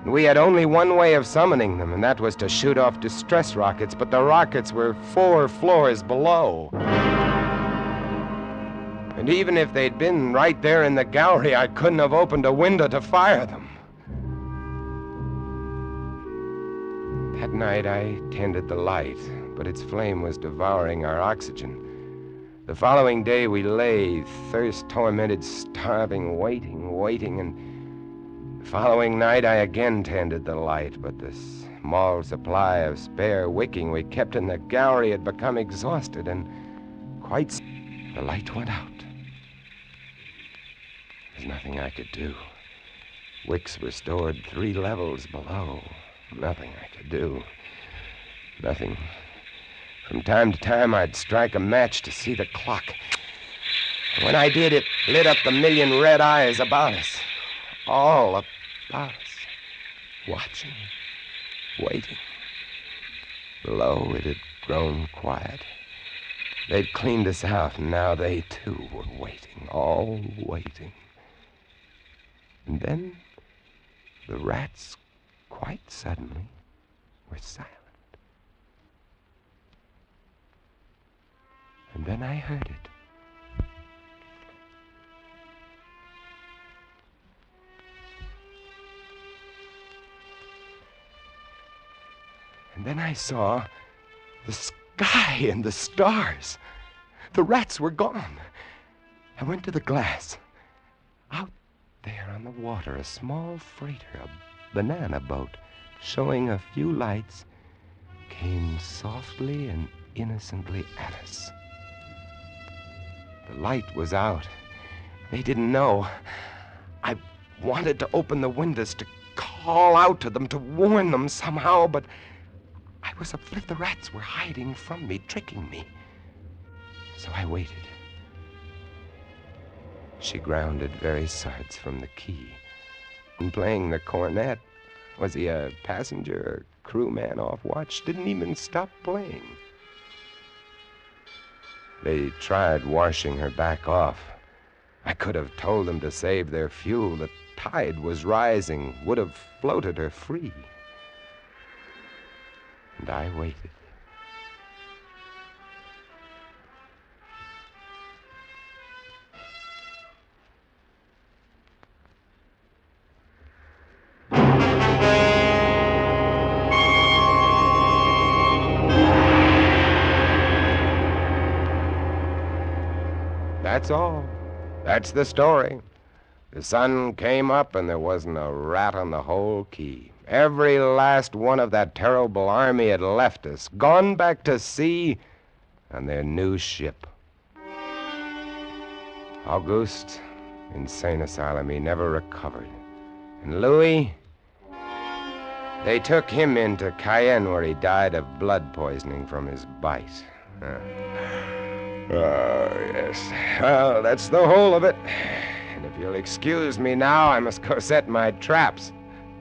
We had only one way of summoning them, and that was to shoot off distress rockets, but the rockets were 4 floors below. And even if they'd been right there in the gallery, I couldn't have opened a window to fire them. That night, I tended the light, but its flame was devouring our oxygen. The following day, we lay, thirst-tormented, starving, waiting, and the following night, I again tended the light, but the small supply of spare wicking we kept in the gallery had become exhausted, and the light went out. There's nothing I could do. Wicks were stored 3 levels below. Nothing I could do. Nothing. From time to time, I'd strike a match to see the clock. When I did, it lit up the million red eyes about us. All about us. Watching. Waiting. Below, it had grown quiet. They'd cleaned us out, and now they, too, were waiting. All waiting. And then The rats, quite suddenly, were silent. And then I heard it. And then I saw the sky and the stars. The rats were gone. I went to the glass. Out there on the water, a small freighter, a banana boat, showing a few lights, came softly and innocently at us. The light was out. They didn't know. I wanted to open the windows to call out to them, to warn them somehow, but I was afraid the rats were hiding from me, tricking me. So I waited. She grounded very yards from the quay and playing the cornet. Was he a passenger or crewman off watch? Didn't even stop playing. They tried washing her back off. I could have told them to save their fuel. The tide was rising, would have floated her free. And I waited. That's all. That's the story. The sun came up and there wasn't a rat on the whole quay. Every last one of that terrible army had left us, gone back to sea on their new ship. Auguste, insane asylum, he never recovered. And Louis, they took him into Cayenne where he died of blood poisoning from his bite. Oh, yes. Well, that's the whole of it. And if you'll excuse me now, I must go set my traps.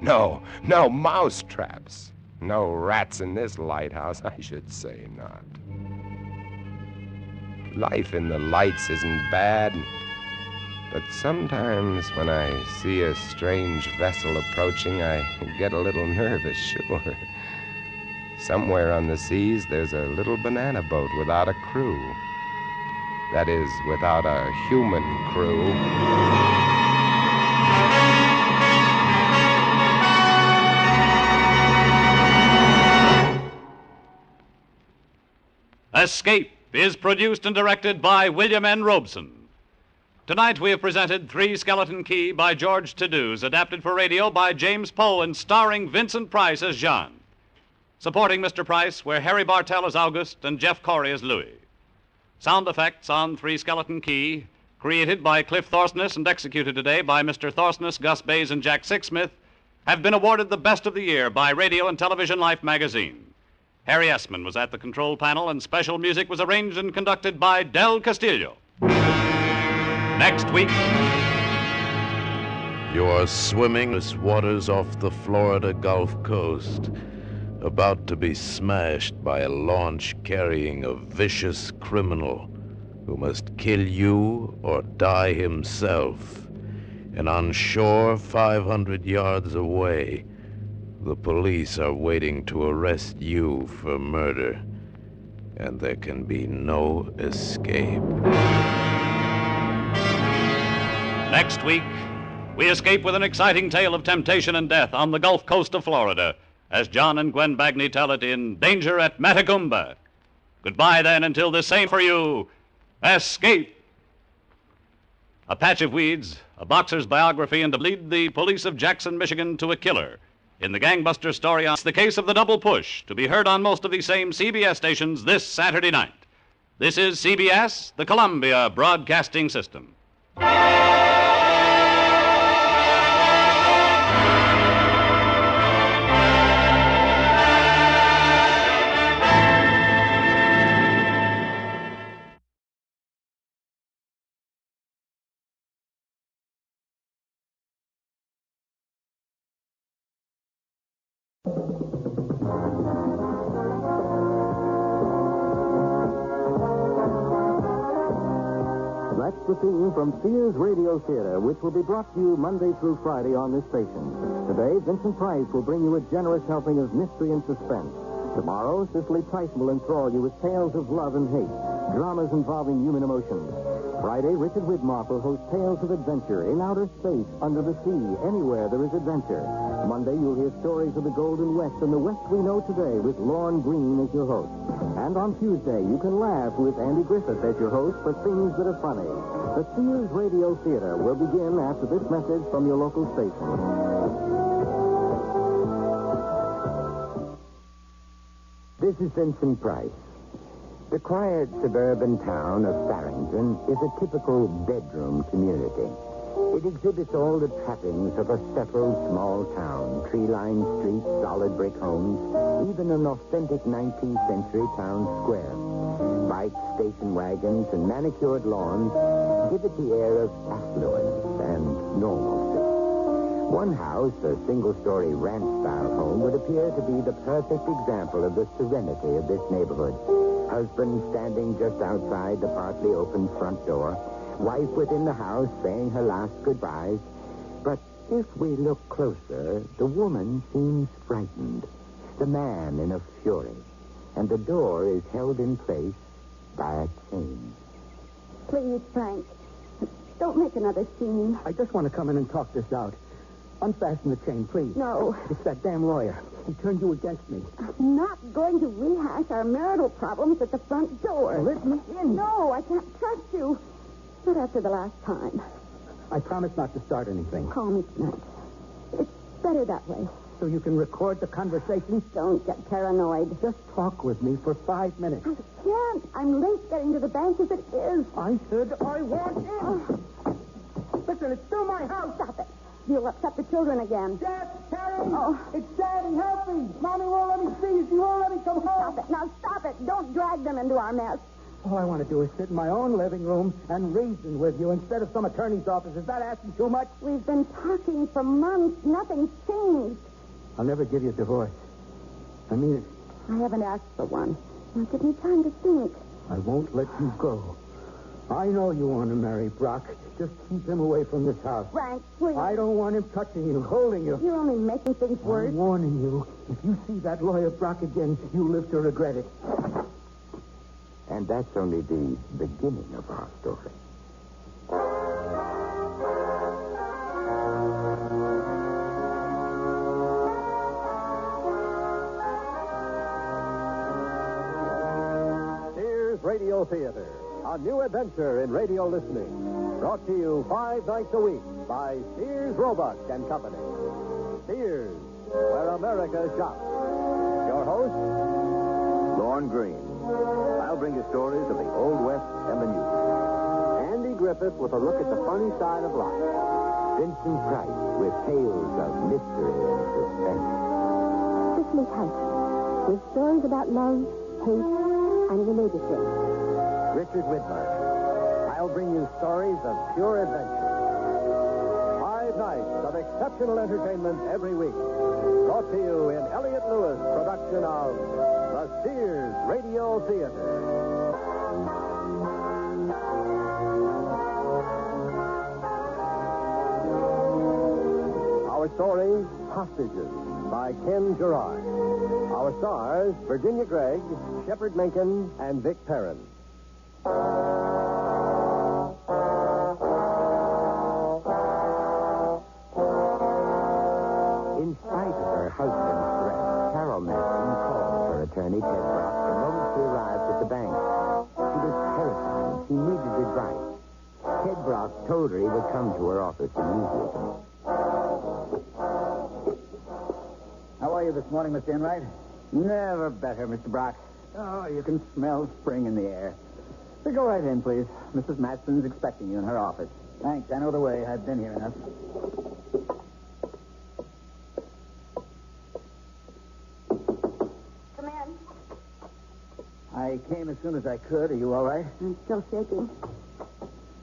No mouse traps. No rats in this lighthouse, I should say not. Life in the lights isn't bad, but sometimes when I see a strange vessel approaching, I get a little nervous, sure. Somewhere on the seas, there's a little banana boat without a crew. That is, without a human crew. Escape is produced and directed by William N. Robeson. Tonight we have presented Three Skeleton Key by George Tadouse, adapted for radio by James Poe and starring Vincent Price as Jean. Supporting Mr. Price were Harry Bartell as August and Jeff Corey as Louis. Sound effects on Three Skeleton Key, created by Cliff Thorsness and executed today by Mr. Thorsness, Gus Bays, and Jack Sixsmith, have been awarded the Best of the Year by Radio and Television Life magazine. Harry Essman was at the control panel, and special music was arranged and conducted by Del Castillo. Next week, you are swimming the waters off the Florida Gulf Coast, about to be smashed by a launch carrying a vicious criminal who must kill you or die himself. And on shore, 500 yards away, the police are waiting to arrest you for murder, and there can be no escape. Next week, we escape with an exciting tale of temptation and death on the Gulf Coast of Florida, as John and Gwen Bagney tell it in Danger at Matagumba. Goodbye, then, until the same for you, Escape. A patch of weeds, a boxer's biography, and to lead the police of Jackson, Michigan to a killer. In the gangbuster story, on the case of the double push, to be heard on most of these same CBS stations this Saturday night. This is CBS, the Columbia Broadcasting System. the theme from Sears Radio Theater, which will be brought to you Monday through Friday on this station. Today, Vincent Price will bring you a generous helping of mystery and suspense. Tomorrow, Cicely Tyson will enthrall you with tales of love and hate, dramas involving human emotions. Friday, Richard Widmark will host tales of adventure in outer space, under the sea, anywhere there is adventure. Monday, you'll hear stories of the Golden West and the West we know today with Lorne Greene as your host. And on Tuesday, you can laugh with Andy Griffith as your host for things that are funny. The Sears Radio Theater will begin after this message from your local station. This is Vincent Price. The quiet suburban town of Farrington is a typical bedroom community. It exhibits all the trappings of a settled small town, tree-lined streets, solid brick homes, even an authentic 19th century town square. Bikes, station wagons, and manicured lawns give it the air of affluence and normalcy. One house, a single-story ranch-style home, would appear to be the perfect example of the serenity of this neighborhood. Husband standing just outside the partly open front door, wife within the house saying her last goodbyes. But if we look closer, the woman seems frightened, the man in a fury, and the door is held in place by a chain. Please, Frank, don't make another scene. I just want to come in and talk this out. Unfasten the chain, please. No. It's that damn lawyer. He turned you against me. I'm not going to rehash our marital problems at the front door. Well, let me in. No, I can't trust you. Not after the last time. I promise not to start anything. Call me tonight. It's better that way. So you can record the conversation? Don't get paranoid. Just talk with me for 5 minutes. I can't. I'm late getting to the bank as it is. I said I want in. Listen, it's still my house. Stop it. You'll upset the children again. Dad, Carrie! Oh. It's Daddy, help me! Mommy won't let me see you. She won't let me come home. Stop it. Now stop it. Don't drag them into our mess. All I want to do is sit in my own living room and reason with you instead of some attorney's office. Is that asking too much? We've been talking for months. Nothing's changed. I'll never give you a divorce. I mean it. I haven't asked for one. Now give me time to think. I won't let you go. I know you want to marry Brock. Just keep him away from this house. Frank, please. I don't want him touching you, holding you. You're only making things worse. I'm warning you. If you see that lawyer Brock again, you'll live to regret it. And that's only the beginning of our story. Sears Radio Theater, a new adventure in radio listening. Brought to you 5 nights a week by Sears Roebuck and Company. Sears, where America shops. Your host, Lorne Greene. I'll bring you stories of the Old West and the New. Andy Griffith with a look at the funny side of life. Vincent Price with tales of mystery and suspense. Cicely Tyson with stories about love, hate, and religious things. Richard Widmark. I'll bring you stories of pure adventure. 5 nights of exceptional entertainment every week. Brought to you in Elliott Lewis production of the Sears Radio Theater. Our story, Hostages, by Ken Gerard. Our stars, Virginia Gregg, Shepard Menken, and Vic Perrin. In spite of her husband's threat, Carol Madison called her attorney, Ted Brock, the moment she arrived at the bank. She was terrified. She needed advice. Ted Brock told her he would come to her office immediately. How are you this morning, Mr. Enright? Never better, Mr. Brock. Oh, you can smell spring in the air. So go right in, please. Mrs. Matson's expecting you in her office. Thanks. I know the way. I've been here enough. Come in. I came as soon as I could. Are you all right? I'm still shaking.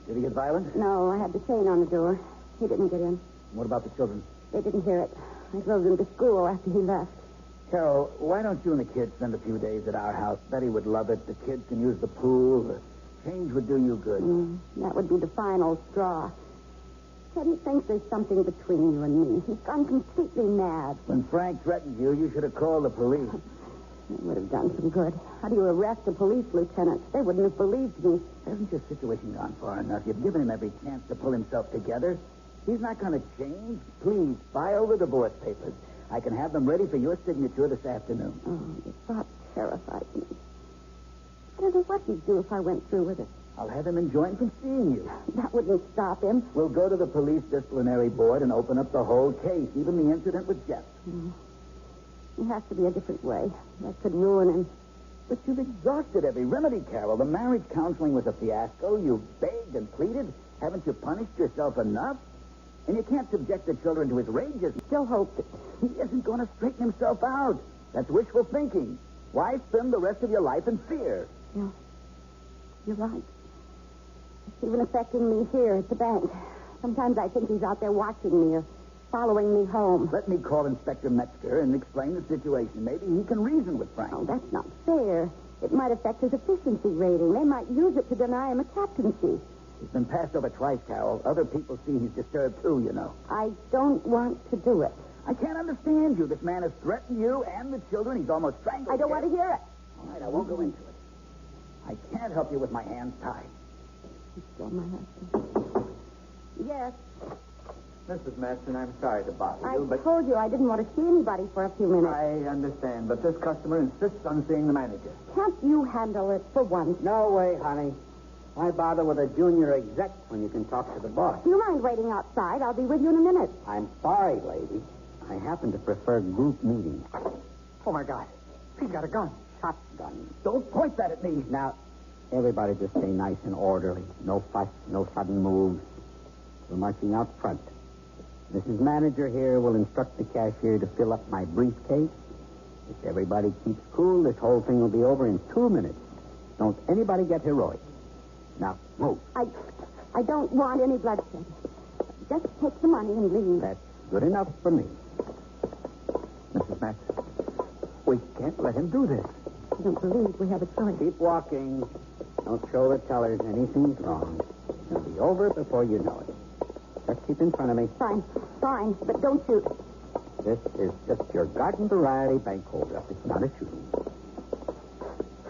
Did he get violent? No, I had the chain on the door. He didn't get in. What about the children? They didn't hear it. I drove them to school after he left. Carol, why don't you and the kids spend a few days at our house? Betty would love it. The kids can use the pool. The Change would do you good. That would be the final straw. Teddy thinks there's something between you and me. He's gone completely mad. When Frank threatened you, you should have called the police. It would have done some good. How do you arrest a police lieutenant? They wouldn't have believed me. Hasn't your situation gone far enough? You've given him every chance to pull himself together. He's not going to change. Please, file the divorce papers. I can have them ready for your signature this afternoon. Oh, the thought terrifies me. I don't know what he'd do if I went through with it. I'll have him enjoined from seeing you. That wouldn't stop him. We'll go to the police disciplinary board and open up the whole case, even the incident with Jeff. There has to be a different way. That could ruin him. But you've exhausted every remedy, Carol. The marriage counseling was a fiasco. You've begged and pleaded. Haven't you punished yourself enough? And you can't subject the children to his rages. Still hope that he isn't going to straighten himself out. That's wishful thinking. Why spend the rest of your life in fear? Yeah, you're right. It's even affecting me here at the bank. Sometimes I think he's out there watching me or following me home. Let me call Inspector Metzger and explain the situation. Maybe he can reason with Frank. Oh, that's not fair. It might affect his efficiency rating. They might use it to deny him a captaincy. He's been passed over twice, Carol. Other people see he's disturbed, too, you know. I don't want to do it. I can't understand you. This man has threatened you and the children. He's almost strangled I don't want to hear it. All right, I won't go into it. I can't help you with my hands tied. He's still my husband. Yes. Mrs. Matson, I'm sorry to bother you, I told you I didn't want to see anybody for a few minutes. I understand, but this customer insists on seeing the manager. Can't you handle it for once? No way, honey. Why bother with a junior exec when you can talk to the boss? Do you mind waiting outside? I'll be with you in a minute. I'm sorry, lady. I happen to prefer group meetings. Oh, my God. He's got a gun. Shotgun. Don't point that at me. Now, everybody just stay nice and orderly. No fuss, no sudden moves. We're marching out front. Mrs. Manager here will instruct the cashier to fill up my briefcase. If everybody keeps cool, this whole thing will be over in 2 minutes. Don't anybody get heroic. Now, move. I don't want any bloodshed. Just take the money and leave. That's good enough for me. Mrs. Matson, we can't let him do this. I don't believe we have a choice. Keep walking. Don't show the tellers anything's wrong. It'll be over before you know it. Just keep in front of me. Fine, but don't shoot. This is just your garden variety bank holdup. It's not a shooting.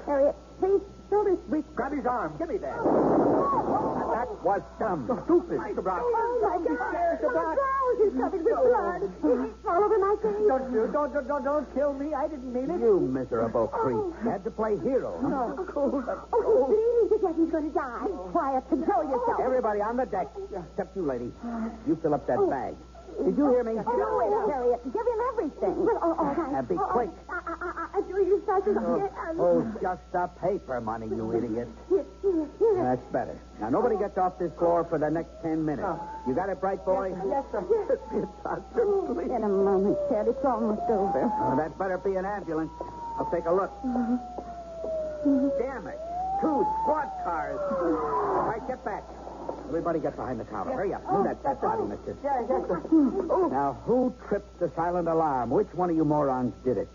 Harriet, please fill this brief. Grab his arm. Give me that. That was dumb. Stupid. Mr. Brock. Oh, my God. Mr. Brock. He's covered with blood. He's all over my face. Don't kill me. I didn't mean it. You miserable creep. Had to play hero. Huh? No. Oh, he's bleeding to death. He's going to die. Quiet. Control yourself. Everybody on the deck. Except you, lady. You fill up that bag. Did you hear me? No, Harriet. Give him everything. Well, all right. Be quick. You started Just the paper money, you idiot. That's better. Now, nobody gets off this floor for the next 10 minutes. You got it, bright boy? Yes, sir. In a moment, Ted. It's almost over. Oh, that better be an ambulance. I'll take a look. Damn it. 2 squad cars. All right, get back. Everybody get behind the counter. Hurry up. Move that dead body, mister. Yes, sir. Now, who tripped the silent alarm? Which one of you morons did it?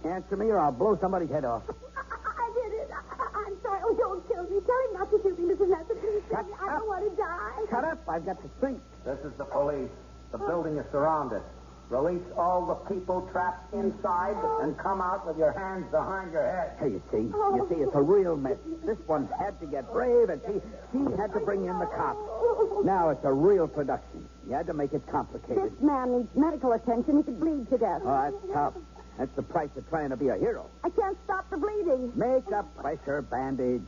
Answer me or I'll blow somebody's head off. I did it. I'm sorry. Oh, don't kill me. Tell him not to shoot me, Mrs. Matson. Please tell me. I don't want to die. Shut up. I've got to think. This is the police. The building is surrounded. Release all the people trapped inside and come out with your hands behind your head. Hey, you see, it's a real mess. This one had to get brave, and she had to bring in the cops. Now it's a real production. You had to make it complicated. This man needs medical attention. He could bleed to death. Oh, that's tough. That's the price of trying to be a hero. I can't stop the bleeding. Make a pressure bandage.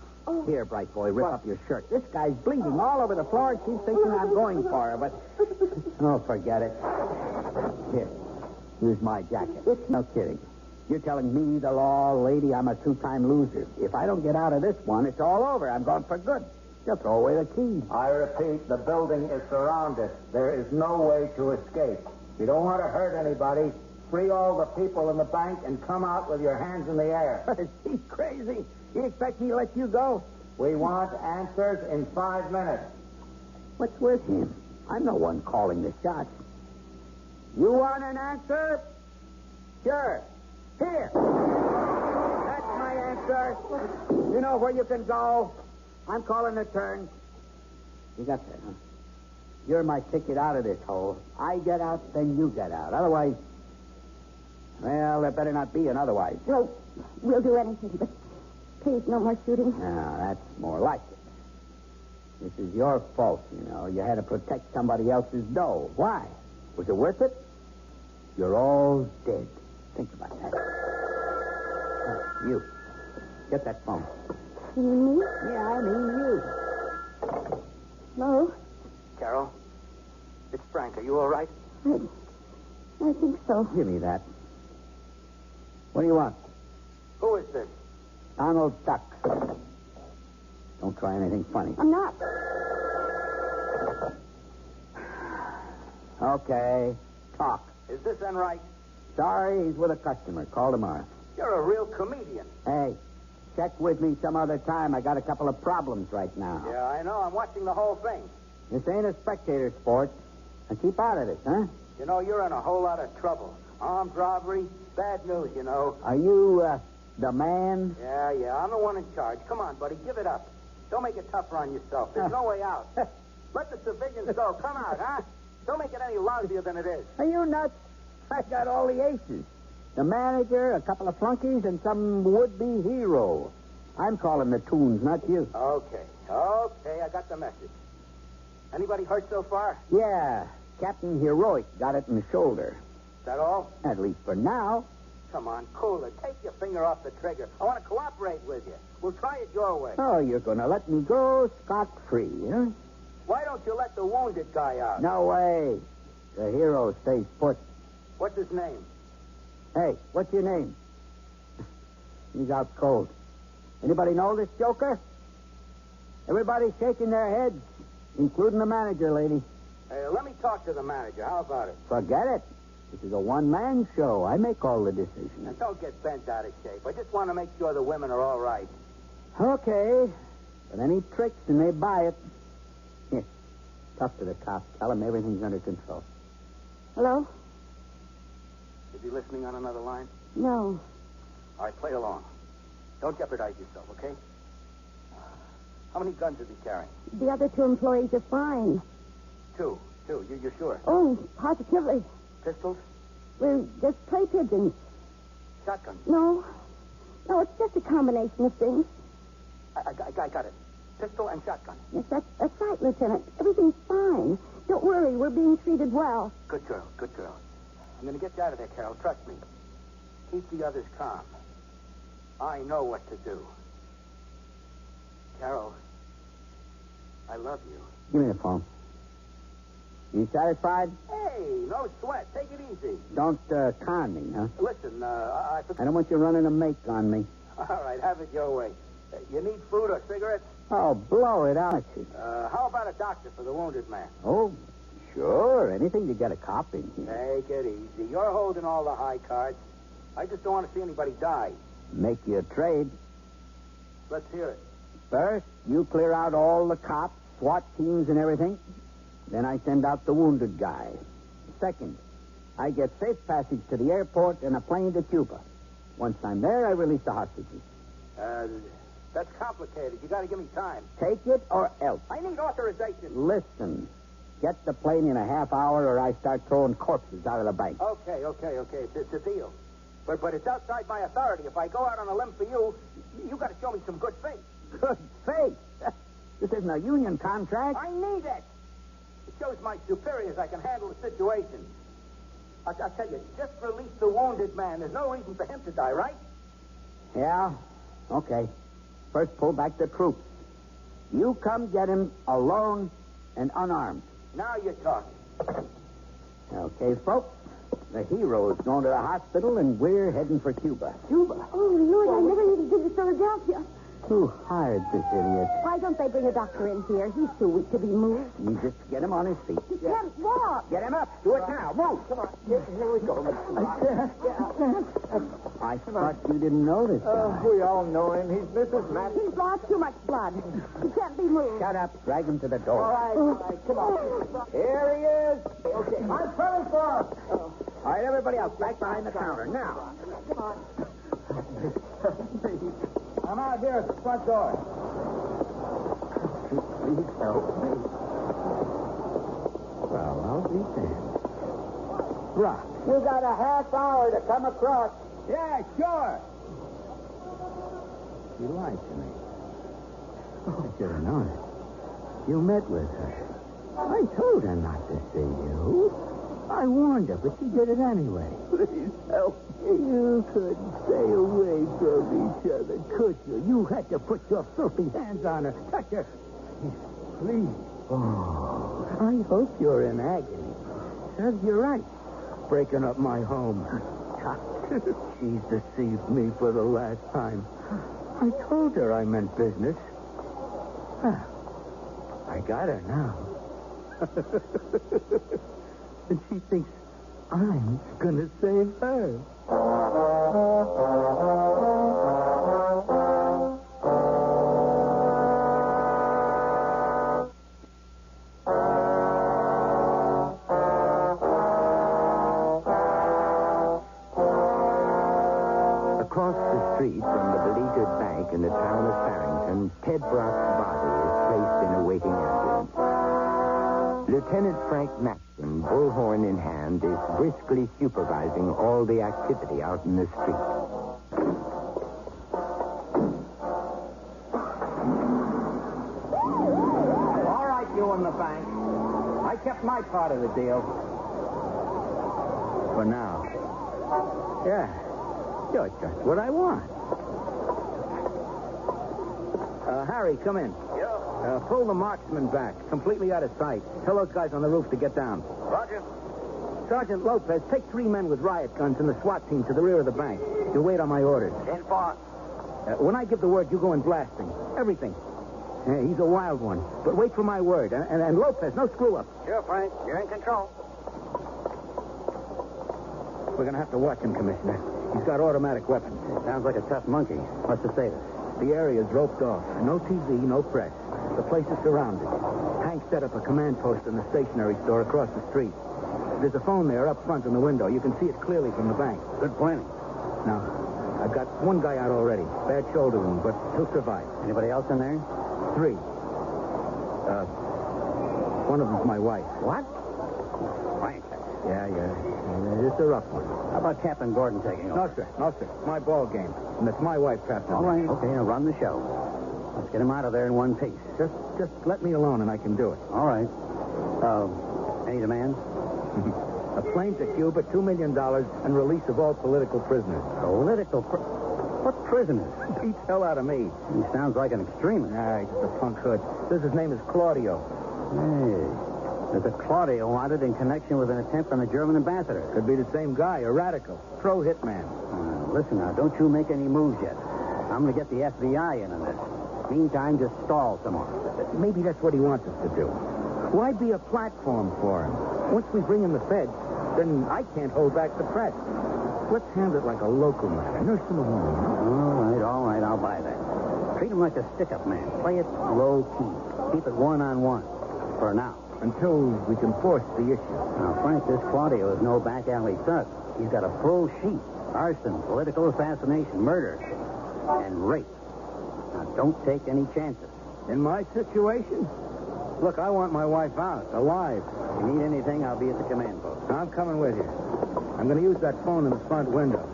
Here, bright boy, rip up your shirt. This guy's bleeding all over the floor, and she's thinking I'm going for her, but... Oh, forget it. Here, here's my jacket. It's no kidding. You're telling me, the law lady, I'm a 2-time loser. If I don't get out of this one, it's all over. I'm gone for good. Just throw away the key. I repeat, the building is surrounded. There is no way to escape. You don't want to hurt anybody. Free all the people in the bank and come out with your hands in the air. Is he crazy? You expect me to let you go? We want answers in 5 minutes. What's with him? I'm the one calling the shots. You want an answer? Sure. Here. That's my answer. You know where you can go? I'm calling the turn. You got that, huh? You're my ticket out of this hole. I get out, then you get out. Otherwise, well, there better not be an otherwise. No, we'll do anything, but please, no more shooting. Now, that's more like it. This is your fault, you know. You had to protect somebody else's dough. Why? Was it worth it? You're all dead. Think about that. You. Get that phone. You mean me? Yeah, I mean you. No, Carol, it's Frank. Are you all right? I think so. Give me that. What do you want? Who is this? Donald Duck. Don't try anything funny. I'm not. Okay, talk. Is this Enright? Sorry, he's with a customer. Call tomorrow. You're a real comedian. Hey, check with me some other time. I got a couple of problems right now. Yeah, I know. I'm watching the whole thing. This ain't a spectator sport. Now keep out of this, huh? You know, you're in a whole lot of trouble. Armed robbery, bad news, you know. Are you, the man? Yeah, I'm the one in charge. Come on, buddy, give it up. Don't make it tougher on yourself. There's no way out. Let the civilians go. Come out, huh? Don't make it any lousier than it is. Are you nuts? I got all the aces. The manager, a couple of flunkies, and some would-be hero. I'm calling the tunes, not you. Okay, I got the message. Anybody hurt so far? Yeah, Captain Heroic got it in the shoulder. Is that all? At least for now. Come on, cool it. Take your finger off the trigger. I want to cooperate with you. We'll try it your way. Oh, you're going to let me go scot-free, huh? Why don't you let the wounded guy out? No way. The hero stays put. What's his name? Hey, what's your name? He's out cold. Anybody know this joker? Everybody's shaking their heads, including the manager lady. Hey, let me talk to the manager. How about it? Forget it. This is a one-man show. I make all the decisions. Now, don't get bent out of shape. I just want to make sure the women are all right. Okay. But any tricks and they buy it. Here, talk to the cops. Tell them everything's under control. Hello? Is he listening on another line? No. All right, play along. Don't jeopardize yourself, okay? How many guns is he carrying? The other two employees are fine. Two. You're sure? Oh, positively. Pistols? We're just play pigeons. Shotguns? No, it's just a combination of things. I got it. Pistol and shotgun. Yes, that's right, Lieutenant. Everything's fine. Don't worry, we're being treated well. Good girl. I'm going to get you out of there, Carol. Trust me. Keep the others calm. I know what to do. Carol, I love you. Give me the phone. You satisfied? Hey, no sweat. Take it easy. Don't con me, huh? Listen, I don't want you running a make on me. All right, have it your way. You need food or cigarettes? Oh, blow it out. How about a doctor for the wounded man? Oh, sure. Anything to get a cop in here. Take it easy. You're holding all the high cards. I just don't want to see anybody die. Make you a trade. Let's hear it. First, you clear out all the cops, SWAT teams, and everything. Then I send out the wounded guy. Second, I get safe passage to the airport and a plane to Cuba. Once I'm there, I release the hostages. That's complicated. You got to give me time. Take it or else. I need authorization. Listen, get the plane in a half hour or I start throwing corpses out of the bank. Okay. It's a deal. But it's outside my authority. If I go out on a limb for you, you got to show me some good faith. Good faith? This isn't a union contract. I need it. It shows my superiors I can handle the situation. I'll tell you, just release the wounded man. There's no reason for him to die, right? Yeah, okay. First, pull back the troops. You come get him alone and unarmed. Now you're talking. Okay, folks. The hero's going to the hospital, and we're heading for Cuba. Cuba? Oh, Lord, I never needed to visit Philadelphia. Who hired this idiot? Why don't they bring a doctor in here? He's too weak to be moved. You just get him on his feet. He can't walk. Get him up. Do it now. Move. Come on. Here we go. I thought you didn't know this guy. We all know him. He's Mrs. Matt. He's lost too much blood. He can't be moved. Shut up. Drag him to the door. All right. Come on. Here he is. Okay. I'm coming for him. All right, everybody else, back behind the counter. Now. Come on. I'm out here at the front door. Please help me. Well, I'll be damned. Rock. You got a half hour to come across. Yeah, sure. She lied to me. Oh, I should have known it. You met with her. I told her not to see you. I warned her, but she did it anyway. Please help me. You couldn't stay away from each other, could you? You had to put your filthy hands on her. Touch her. Please. Oh, I hope you're in agony. Serves you right. Breaking up my home. She's deceived me for the last time. I told her I meant business. I got her now. And she thinks I'm gonna save her. Across the street from the beleaguered bank in the town of Farrington, Ted Brock's body is placed in a waiting ambulance. Lieutenant Frank Maxson, bullhorn in hand, is briskly supervising all the activity out in the street. All right, you in the bank. I kept my part of the deal. For now. Yeah. You're just what I want. Harry, come in. Yeah. Pull the marksman back, completely out of sight. Tell those guys on the roof to get down. Roger. Sergeant Lopez, take 3 men with riot guns and the SWAT team to the rear of the bank. You wait on my orders. In boss. When I give the word, you go in blasting. Everything. He's a wild one. But wait for my word. And Lopez, no screw-up. Sure, Frank. You're in control. We're going to have to watch him, Commissioner. He's got automatic weapons. Sounds like a tough monkey. What's the status? The area's roped off. No TV, no press. The place is surrounded. Hank set up a command post in the stationery store across the street. There's a phone there up front in the window. You can see it clearly from the bank. Good planning. Now, I've got one guy out already. Bad shoulder wound, but he'll survive. Anybody else in there? 3. One of them's my wife. What? Frank. Yeah. It's a rough one. How about Captain Gordon taking over? No, sir. My ball game. And it's my wife trapped in All there. right. Okay, now run the show. Let's get him out of there in one piece. Just let me alone and I can do it. All right. Any demands? A plane to Cuba, $2 million, and release of all political prisoners. What prisoners? Beats hell out of me. He sounds like an extremist. Nah, he's just a punk hood. Says his name is Claudio. Hey. There's a Claudio wanted in connection with an attempt on the German ambassador. Could be the same guy, a radical. Pro-hitman. Listen now, don't you make any moves yet. I'm going to get the FBI in on this. Meantime, just stall some more. Maybe that's what he wants us to do. Why be a platform for him? Once we bring in the feds, then I can't hold back the press. Let's handle it like a local matter. Nurse him along. All right, I'll buy that. Treat him like a stick-up man. Play it low-key. Keep it one-on-one. For now. Until we can force the issue. Now, Frank, this Claudio is no back-alley thug. He's got a full sheet. Arson, political assassination, murder, and rape. Now, don't take any chances. In my situation? Look, I want my wife out, alive. If you need anything, I'll be at the command post. I'm coming with you. I'm going to use that phone in the front window.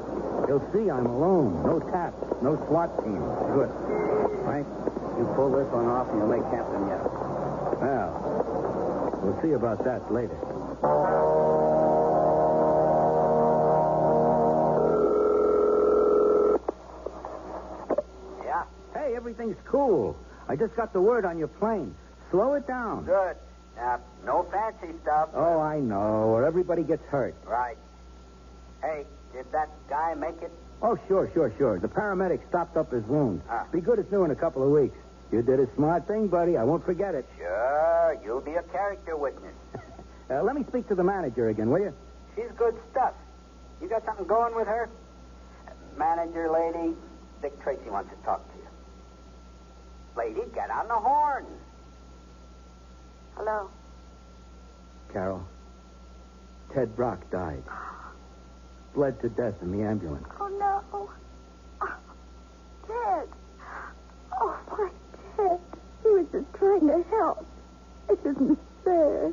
You'll see I'm alone. No taps, no SWAT team. Good. Frank, you pull this one off and you'll make Captain yell. Well, we'll see about that later. Yeah? Hey, everything's cool. I just got the word on your plane. Slow it down. Good. No fancy stuff. Oh, I know. Or everybody gets hurt. Right. Hey, did that guy make it? Oh, sure. The paramedic stopped up his wound. Be good as new in a couple of weeks. You did a smart thing, buddy. I won't forget it. Sure. You'll be a character witness. Let me speak to the manager again, will you? She's good stuff. You got something going with her? Manager lady, Dick Tracy wants to talk to you. Lady, get on the horn. Hello. Carol, Ted Brock died. Bled to death in the ambulance. Oh, no. Oh, Ted. Oh, my Ted. He was a trying to help. It isn't fair.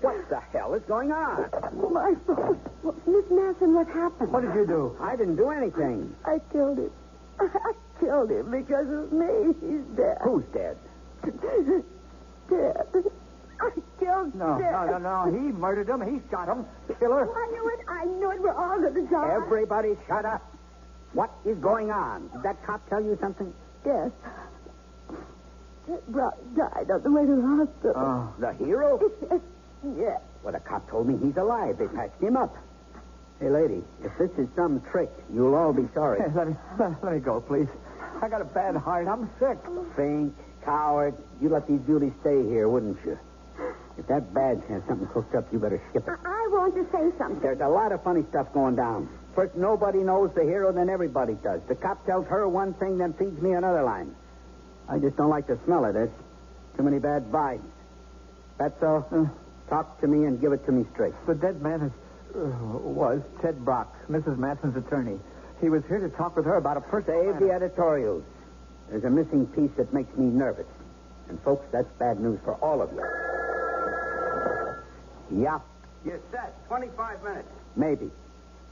What the hell is going on? My fault. Well, Miss Masson, what happened? What did you do? I didn't do anything. I killed him. I killed him because of me. He's dead. Who's dead? Dead. I killed No. He murdered him. He shot him. Killer. I knew it. We're all going to die. Everybody shut up. What is going on? Did that cop tell you something? Yes. Brock died on the way to the hospital. Oh, the hero? Yes. Well, the cop told me he's alive. They patched him up. Hey, lady, if this is some trick, you'll all be sorry. Hey, let me go, please. I got a bad heart. I'm sick. Fink, coward. You let these beauties stay here, wouldn't you? If that badge has something cooked up, you better ship it. I want to say something. There's a lot of funny stuff going down. First, nobody knows the hero, then everybody does. The cop tells her one thing, then feeds me another line. I just don't like the smell of this. Too many bad vibes. That's so? Talk to me and give it to me straight. The dead man was Ted Brock, Mrs. Manson's attorney. He was here to talk with her about a person. Save the editorials. There's a missing piece that makes me nervous. And, folks, that's bad news for all of you. Yeah. You're set. 25 minutes. Maybe.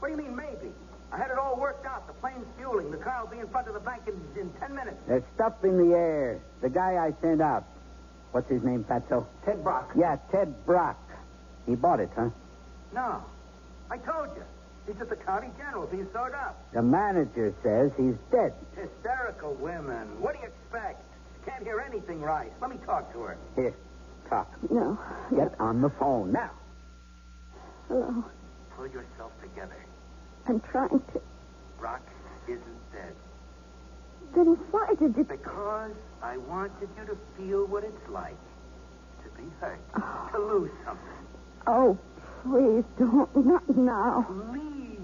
What do you mean, maybe? I had it all worked out. The plane's fueling. The car will be in front of the bank in 10 minutes. There's stuff in the air. The guy I sent out. What's his name, Fatso? Ted Brock. Yeah, Ted Brock. He bought it, huh? No. I told you. He's at the county general being sewed up. The manager says he's dead. Hysterical women. What do you expect? Can't hear anything right. Let me talk to her. Here, talk. No. Get on the phone now. Hello. Pull yourself together. I'm trying to. Brock isn't dead. Then why did you... Because I wanted you to feel what it's like to be hurt, to lose something. Oh, please don't. Not now. Please.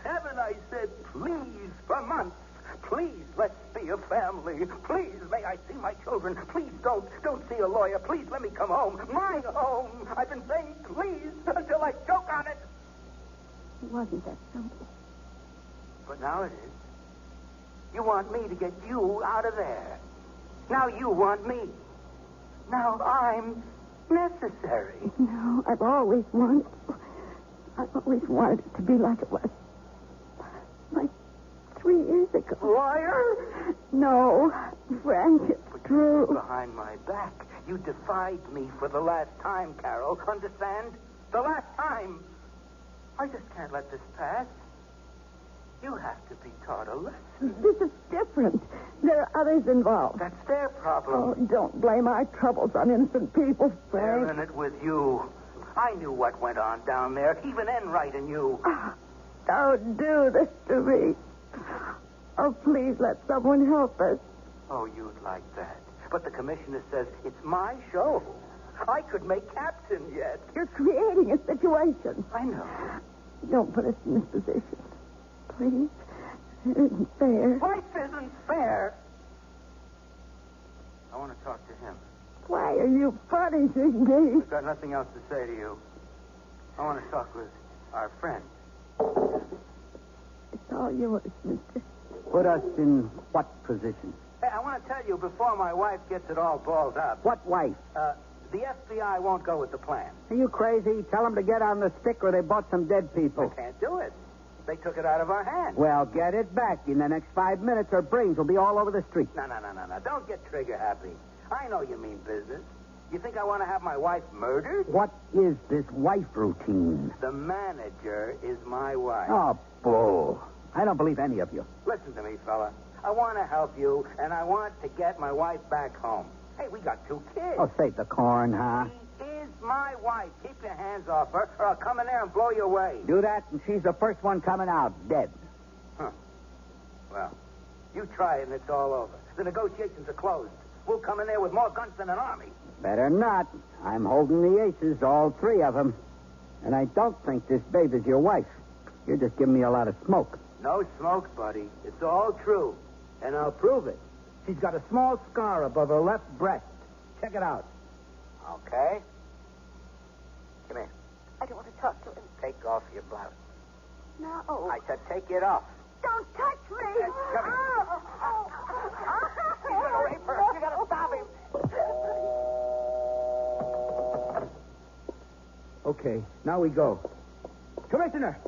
Haven't I said please for months? Please, let's be a family. Please, may I see my children. Please don't see a lawyer. Please let me come home. My home. I've been saying please until I choke on it. It wasn't that simple. But now it is. You want me to get you out of there. Now you want me. Now I'm necessary. No, I've always wanted it to be like it was. Like 3 years ago. Lawyer? No, Frank, it's true. Behind my back. You defied me for the last time, Carol. Understand? The last time. I just can't let this pass. You have to be taught a lesson. This is different. There are others involved. That's their problem. Oh, don't blame our troubles on innocent people, Frank. They're in it with you. I knew what went on down there. Even Enright and you. Don't do this to me. Oh, please let someone help us. Oh, you'd like that. But the commissioner says it's my show. I could make captain yet. You're creating a situation. I know. Don't put us in this position. Please. It isn't fair. Life isn't fair. I want to talk to him. Why are you punishing me? I've got nothing else to say to you. I want to talk with our friend. It's all yours, mister. Put us in what position? Hey, I want to tell you before my wife gets it all balled up. What wife? The FBI won't go with the plan. Are you crazy? Tell them to get on the stick or they bought some dead people. I can't do it. They took it out of our hands. Well, get it back. In the next 5 minutes, our brains will be all over the street. No. Don't get trigger happy. I know you mean business. You think I want to have my wife murdered? What is this wife routine? The manager is my wife. Oh, bull. I don't believe any of you. Listen to me, fella. I want to help you, and I want to get my wife back home. Hey, we got 2 kids. Oh, save the corn, huh? She is my wife. Keep your hands off her, or I'll come in there and blow you away. Do that, and she's the first one coming out, dead. Huh. Well, you try it, and it's all over. The negotiations are closed. We'll come in there with more guns than an army. Better not. I'm holding the aces, all 3 of them. And I don't think this babe is your wife. You're just giving me a lot of smoke. No smoke, buddy. It's all true. And I'll prove it. She's got a small scar above her left breast. Check it out. Okay. Come here. I don't want to talk to him. Take off your blouse. No. I said take it off. Don't touch me. Come here. Oh. He's going to rape her. You got to stop him. Okay, now we go. Commissioner!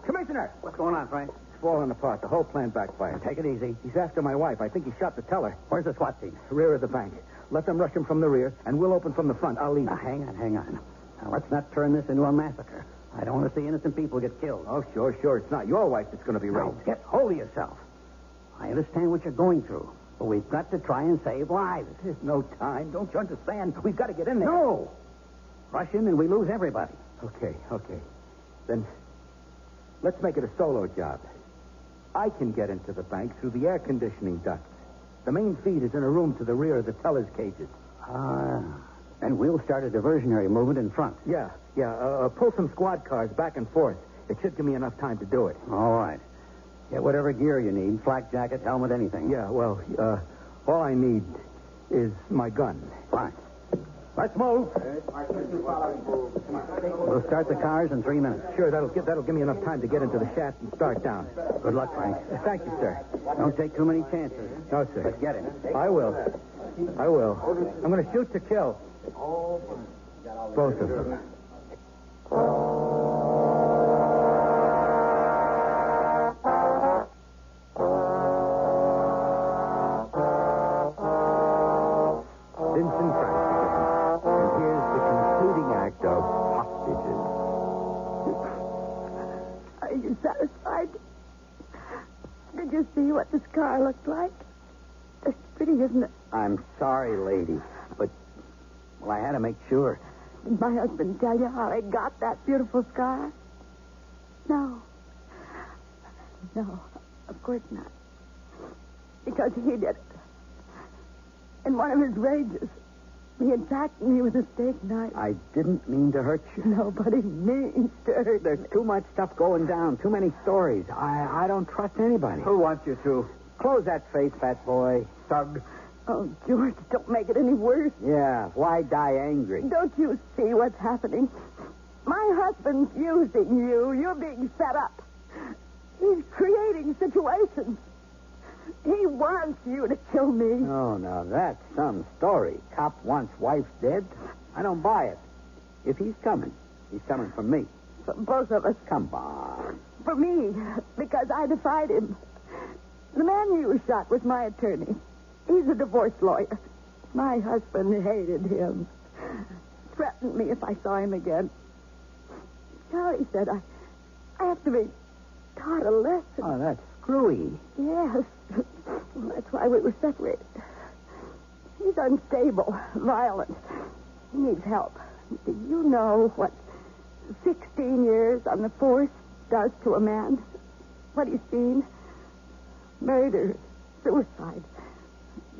What's going on, Frank? It's falling apart. The whole plan backfired. Take it easy. He's after my wife. I think he shot the teller. Where's the SWAT team? Rear of the bank. Let them rush him from the rear, and we'll open from the front. I'll leave. Now, hang on. Now, let's not turn this into a massacre. I don't want to see innocent people get killed. Oh, sure. It's not your wife that's going to be Now, raped. get hold of yourself. I understand what you're going through, but we've got to try and save lives. There's no time. Don't you understand? We've got to get in there. No! Rush in and we lose everybody. Okay. Then let's make it a solo job. I can get into the bank through the air conditioning ducts. The main feed is in a room to the rear of the teller's cages. And we'll start a diversionary movement in front. Yeah. Pull some squad cars back and forth. It should give me enough time to do it. All right. Get whatever gear you need, flak jacket, helmet, anything. Yeah, well, all I need is my gun. Fine. Let's move. We'll start the cars in 3 minutes. Sure, that'll give me enough time to get into the shaft and start down. Good luck, Frank. Thank you, sir. Don't take too many chances. No, sir. But get him. I will. I'm going to shoot to kill. Both of them. Vincent Price again. And here's the concluding act of Hostages. Are you satisfied? Did you see what the scar looked like? It's pretty, isn't it? I'm sorry, lady, but, well, I had to make sure. Did my husband tell you how he got that beautiful scar? No, of course not. Because he did it. In one of his rages, he attacked me with a steak knife. I didn't mean to hurt you. Nobody means to hurt There's me. too much stuff going down, too many stories. I don't trust anybody. Who wants you to? Close that face, fat boy. Thug. Oh, George, don't make it any worse. Yeah, why die angry? Don't you see what's happening? My husband's using you. You're being set up. He's creating situations. He wants you to kill me. Oh, now that's some story. Cop wants wife dead. I don't buy it. If he's coming for me. For both of us. Come on. For me, because I defied him. The man you shot was my attorney. He's a divorce lawyer. My husband hated him. Threatened me if I saw him again. Charlie said I have to be taught a lesson. Oh, that's screwy. Yes. That's why we were separated. He's unstable, violent. He needs help. Do you know what 16 years on the force does to a man? What he's seen? Murder, suicide,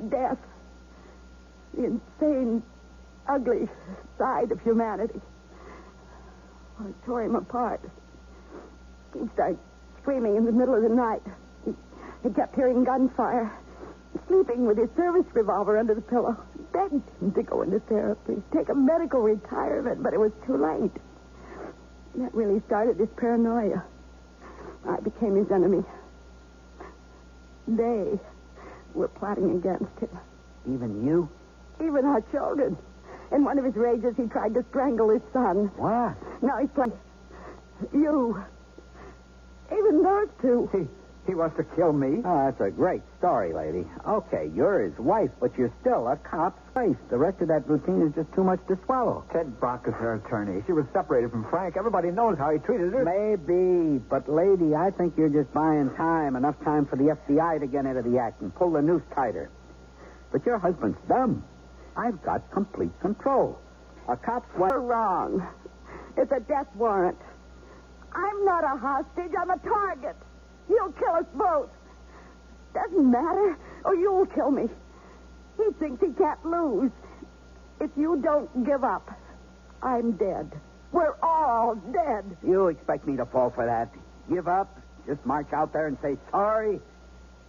death. The insane, ugly side of humanity. Well, it tore him apart. He'd start screaming in the middle of the night. He kept hearing gunfire. Sleeping with his service revolver under the pillow. Begged him to go into therapy. Take a medical retirement, but it was too late. That really started his paranoia. I became his enemy. They were plotting against him. Even you? Even our children. In one of his rages, he tried to strangle his son. What? Now he's trying... You. Even those two. He wants to kill me? Oh, that's a great story, lady. Okay, you're his wife, but you're still a cop's wife. The rest of that routine is just too much to swallow. Ted Brock is her attorney. She was separated from Frank. Everybody knows how he treated her. Maybe, but lady, I think you're just buying time. Enough time for the FBI to get into the act and pull the noose tighter. But your husband's dumb. I've got complete control. A cop's wife... You're wrong. It's a death warrant. I'm not a hostage. I'm a target. He'll kill us both. Doesn't matter. Or you'll kill me. He thinks he can't lose. If you don't give up, I'm dead. We're all dead. You expect me to fall for that? Give up? Just march out there and say sorry?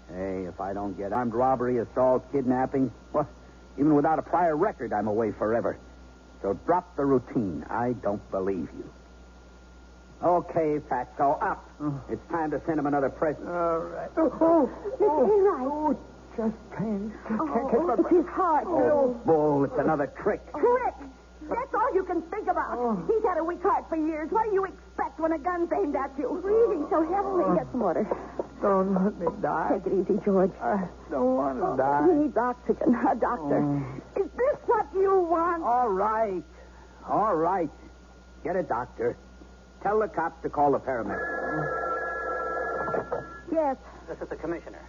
Hey, if I don't get armed robbery, assault, kidnapping, well, even without a prior record, I'm away forever. So drop the routine. I don't believe you. Okay, Fatso, up. It's time to send him another present. All right. Right. Just pain. It's his heart. Oh, bull, it's another trick. Trick. That's all you can even think about. He's had a weak heart for years. What do you expect when a gun's aimed at you? Breathing so heavily. Get some water. Don't let me die. Take it easy, George. I don't want to die. He needs oxygen. A doctor. Is this what you want? All right. All right. Get a doctor. Tell the cops to call the paramedics. Yes. This is the commissioner.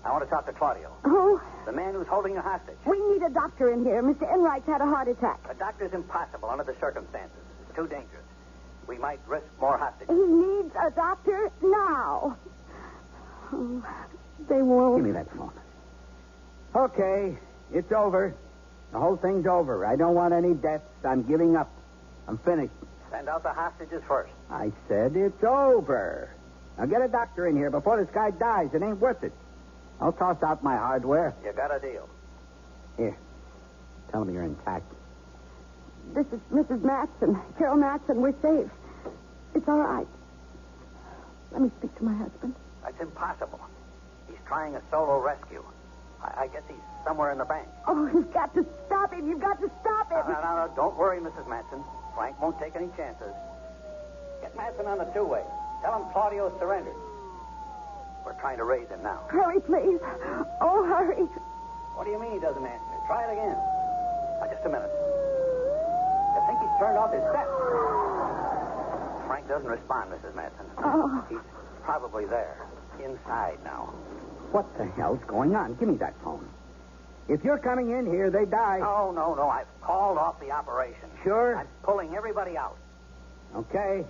I want to talk to Claudio. Who? The man who's holding you hostage. We need a doctor in here. Mr. Enright's had a heart attack. A doctor's impossible under the circumstances. It's too dangerous. We might risk more hostages. He needs a doctor now. Oh, they won't. Give me that phone. Okay, it's over. The whole thing's over. I don't want any deaths. I'm giving up. I'm finished. Send out the hostages first. I said it's over. Now get a doctor in here before this guy dies. It ain't worth it. I'll toss out my hardware. You got a deal. Here. Tell him you're intact. This is Mrs. Matson. Carol Matson. We're safe. It's all right. Let me speak to my husband. That's impossible. He's trying a solo rescue. I guess he's somewhere in the bank. Oh, you've got to stop him. You've got to stop him. No. Don't worry, Mrs. Matson. Frank won't take any chances. Get Matson on the two-way. Tell him Claudio surrendered. We're trying to raise him now. Hurry, please. Oh, hurry. What do you mean he doesn't answer? Try it again. Now, just a minute. I think he's turned off his set. Frank doesn't respond, Mrs. Matson. Oh. He's probably there. Inside now. What the hell's going on? Give me that phone. If you're coming in here, they die. No. I've called off the operation. Sure? I'm pulling everybody out. Okay.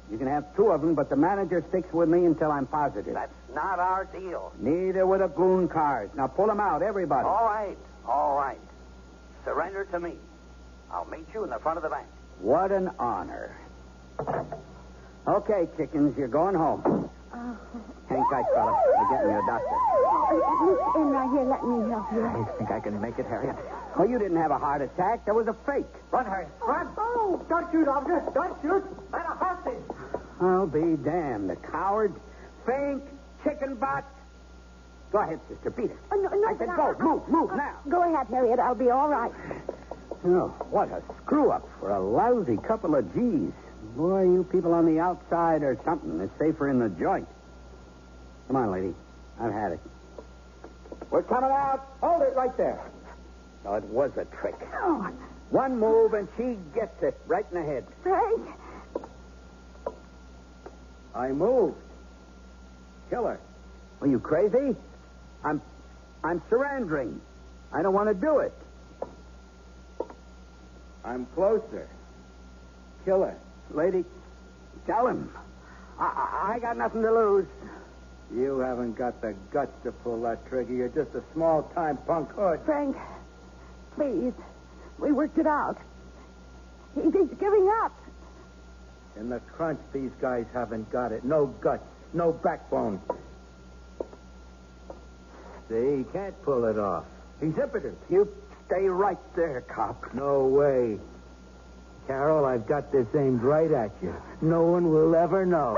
You can have two of them, but the manager sticks with me until I'm positive. That's not our deal. Neither with the goon cars. Now pull them out, everybody. All right. Surrender to me. I'll meet you in the front of the bank. What an honor. Okay, chickens, you're going home. Hang tight, fella. We're getting you a doctor. Miss Enright, here, let me help you. I think I can make it, Harriet. Oh, you didn't have a heart attack. That was a fake. Run, Harriet. Run. Oh, don't shoot, officer. Don't shoot. Let a hostage. I'll be damned. The coward. Fink. Chicken butt. Go ahead, sister. Beat it. No, I said go. Move now. Go ahead, Harriet. I'll be all right. Oh, what a screw-up for a lousy couple of G's. Boy, you people on the outside are something. It's safer in the joint. Come on, lady. I've had it. We're coming out. Hold it right there. Oh, it was a trick. Oh. One move, and she gets it right in the head. Frank. I moved. Kill her. Are you crazy? I'm surrendering. I don't want to do it. I'm closer. Kill her. Lady, tell him. I got nothing to lose. You haven't got the guts to pull that trigger. You're just a small-time punk hood. Frank, please. We worked it out. He's giving up. In the crunch, these guys haven't got it. No guts, no backbone. See, he can't pull it off. He's impotent. You stay right there, cop. No way. Carol, I've got this aimed right at you. No one will ever know.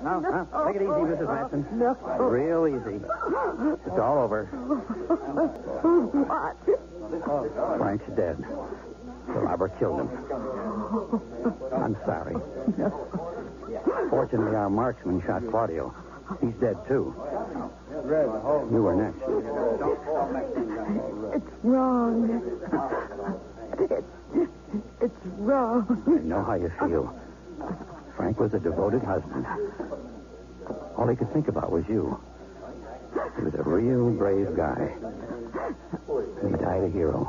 No. Take it easy, Mrs. Matson. No. Real easy. It's all over. What? Frank's dead. The robber killed him. I'm sorry. Fortunately, our marksman shot Claudio. He's dead, too. You were next. It's wrong. It's wrong. I know how you feel. Frank was a devoted husband. All he could think about was you. He was a real brave guy. He died a hero.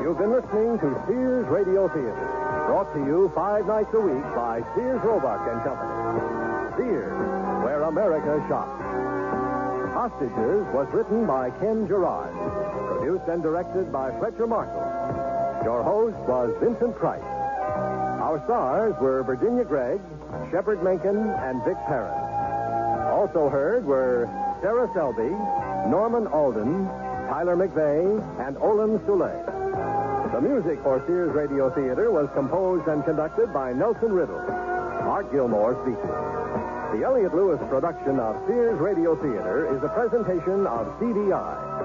You've been listening to Sears Radio Theater, brought to you 5 nights a week by Sears Roebuck and Company. Sears, where America shops. Hostages was written by Ken Gerard, produced and directed by Fletcher Marshall. Your host was Vincent Price. Our stars were Virginia Gregg, Shepard Menken, and Vic Perrin. Also heard were Sarah Selby, Norman Alden, Tyler McVeigh, and Olin Soule. The music for Sears Radio Theater was composed and conducted by Nelson Riddle. Art Gilmore speaking. The Elliott Lewis production of Sears Radio Theater is a presentation of CDI.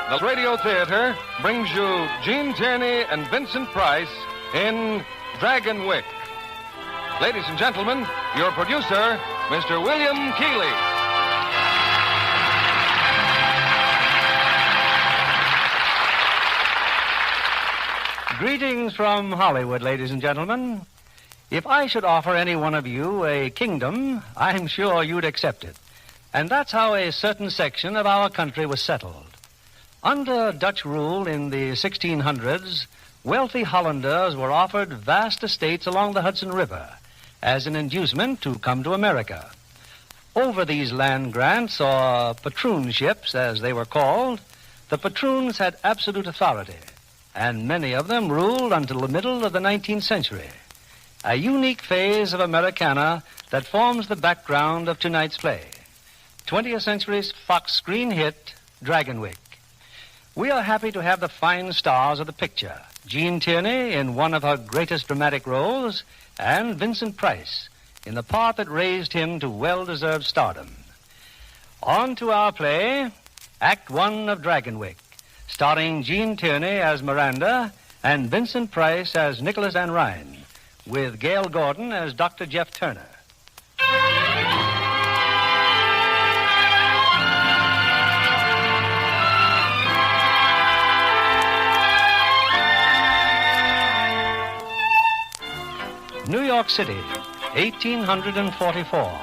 The Radio Theater brings you Gene Tierney and Vincent Price in Dragonwick. Ladies and gentlemen, your producer, Mr. William Keighley. Greetings from Hollywood, ladies and gentlemen. If I should offer any one of you a kingdom, I'm sure you'd accept it. And that's how a certain section of our country was settled. Under Dutch rule in the 1600s, wealthy Hollanders were offered vast estates along the Hudson River as an inducement to come to America. Over these land grants, or patroonships as they were called, the patroons had absolute authority, and many of them ruled until the middle of the 19th century, a unique phase of Americana that forms the background of tonight's play, 20th century's Fox screen hit, Dragonwick. We are happy to have the fine stars of the picture, Gene Tierney in one of her greatest dramatic roles, and Vincent Price in the part that raised him to well-deserved stardom. On to our play, Act One of Dragonwick, starring Gene Tierney as Miranda and Vincent Price as Nicholas Van Ryn, with Gail Gordon as Dr. Jeff Turner. New York City, 1844.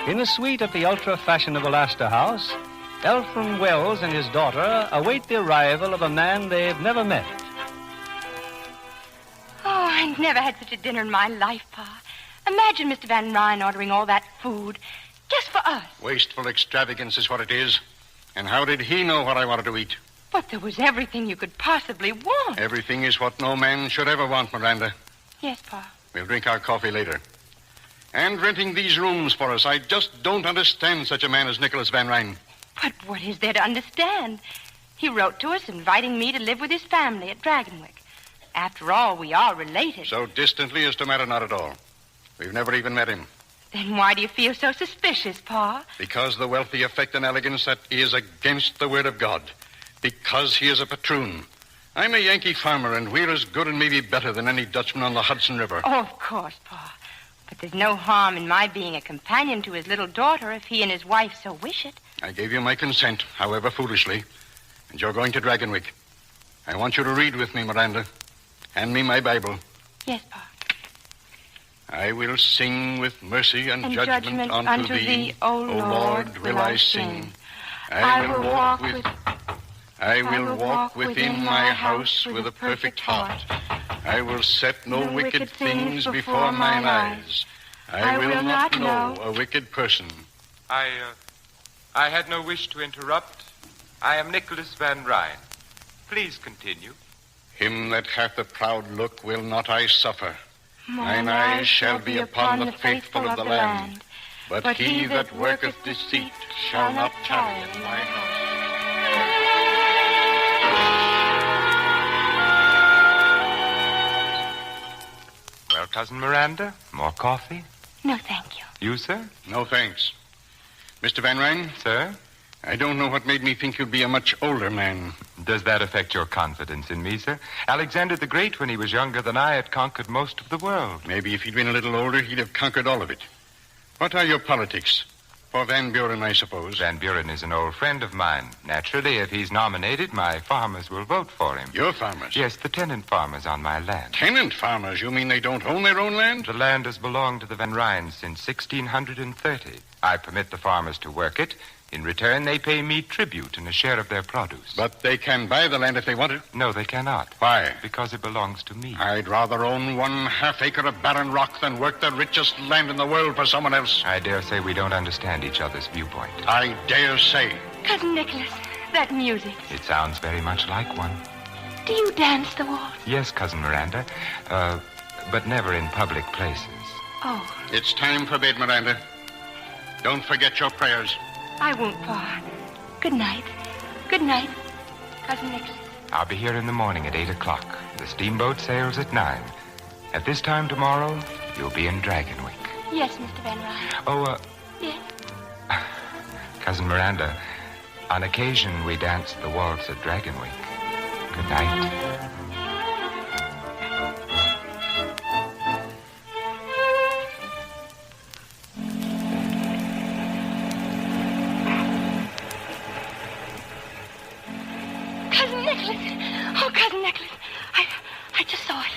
In a suite at the ultra-fashionable Astor House, Elfram Wells and his daughter await the arrival of a man they've never met. Oh, I never had such a dinner in my life, Pa. Imagine Mr. Van Ryn ordering all that food just for us. Wasteful extravagance is what it is. And how did he know what I wanted to eat? But there was everything you could possibly want. Everything is what no man should ever want, Miranda. Yes, Pa. We'll drink our coffee later. And renting these rooms for us. I just don't understand such a man as Nicholas Van Ryn. But what is there to understand? He wrote to us inviting me to live with his family at Dragonwick. After all, we are related. So distantly as to matter not at all. We've never even met him. Then why do you feel so suspicious, Pa? Because the wealthy effect and elegance that is against the word of God. Because he is a patroon. I'm a Yankee farmer, and we're as good and maybe better than any Dutchman on the Hudson River. Oh, of course, Pa. But there's no harm in my being a companion to his little daughter if he and his wife so wish it. I gave you my consent, however foolishly, and you're going to Dragonwick. I want you to read with me, Miranda. Hand me my Bible. Yes, Pa. I will sing with mercy and judgment unto thee, O Lord, will I sing. I will walk within my house with a perfect heart. I will set no wicked things before mine eyes. I will not know a wicked person. I had no wish to interrupt. I am Nicholas Van Ryn. Please continue. Him that hath a proud look will not I suffer. Mine eyes shall be upon the faithful of the land. But he that worketh deceit shall not tarry in my house. Well, Cousin Miranda, more coffee? No, thank you. You, sir? No, thanks. Mr. Van Ryn? Sir? I don't know what made me think you'd be a much older man. Does that affect your confidence in me, sir? Alexander the Great, when he was younger than I, had conquered most of the world. Maybe if he'd been a little older, he'd have conquered all of it. What are your politics? For Van Buren, I suppose. Van Buren is an old friend of mine. Naturally, if he's nominated, my farmers will vote for him. Your farmers? Yes, the tenant farmers on my land. Tenant farmers? You mean they don't own their own land? The land has belonged to the Van Ryns since 1630. I permit the farmers to work it, In return, they pay me tribute and a share of their produce. But they can buy the land if they want it. No, they cannot. Why? Because it belongs to me. I'd rather own 1/2 acre of barren rock than work the richest land in the world for someone else. I dare say we don't understand each other's viewpoint. I dare say. Cousin Nicholas, that music. It sounds very much like one. Do you dance the waltz? Yes, Cousin Miranda, but never in public places. Oh. It's time for bed, Miranda. Don't forget your prayers. I won't, Pa. Good night. Good night, Cousin Nicholas. I'll be here in the morning at 8 o'clock. The steamboat sails at 9. At this time tomorrow, you'll be in Dragonwick. Yes, Mr. Van Ryn. Oh, Yes? Cousin Miranda, on occasion we dance the waltz at Dragonwick. Good night. Cousin Nicholas. Oh, Cousin Nicholas. I just saw it.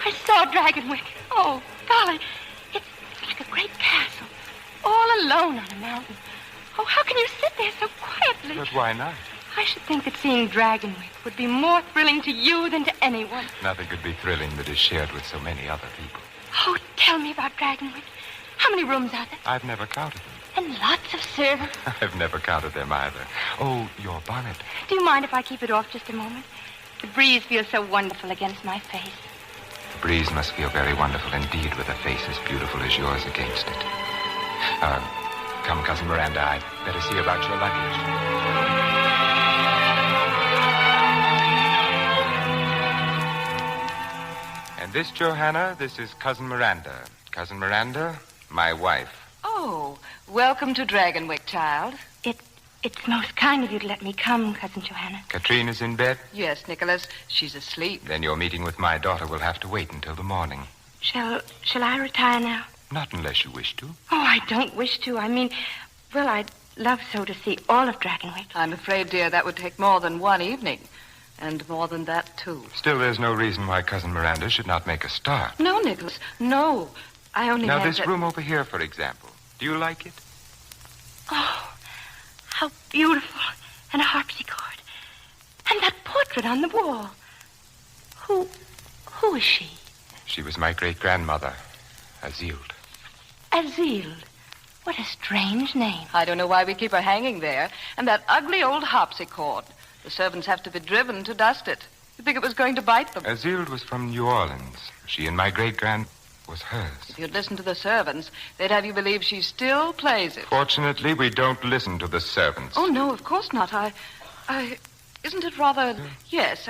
I saw Dragonwick. Oh, golly. It's like a great castle. All alone on a mountain. Oh, how can you sit there so quietly? But why not? I should think that seeing Dragonwick would be more thrilling to you than to anyone. Nothing could be thrilling that is shared with so many other people. Oh, tell me about Dragonwick. How many rooms are there? I've never counted them. And lots of servants. I've never counted them either. Oh, your bonnet. Do you mind if I keep it off just a moment? The breeze feels so wonderful against my face. The breeze must feel very wonderful indeed with a face as beautiful as yours against it. Come, Cousin Miranda, I'd better see about your luggage. And this, Johanna, this is Cousin Miranda. Cousin Miranda, my wife. Oh, welcome to Dragonwick, child. It's most kind of you to let me come, Cousin Johanna. Katrine is in bed? Yes, Nicholas. She's asleep. Then your meeting with my daughter will have to wait until the morning. Shall I retire now? Not unless you wish to. Oh, I don't wish to. I mean, well, I'd love so to see all of Dragonwick. I'm afraid, dear, that would take more than one evening. And more than that, too. Still, there's no reason why Cousin Miranda should not make a start. No, Nicholas, no. I only Now, had this room over here, for example. Do you like it? Oh, how beautiful. And a harpsichord. And that portrait on the wall. Who is she? She was my great-grandmother, Azild. Azild. What a strange name. I don't know why we keep her hanging there. And that ugly old harpsichord. The servants have to be driven to dust it. You'd think it was going to bite them. Azild was from New Orleans. She and my great-grand was hers. If you'd listen to the servants, they'd have you believe she still plays it. Fortunately, we don't listen to the servants. Oh, no, of course not. Isn't it rather... Yes,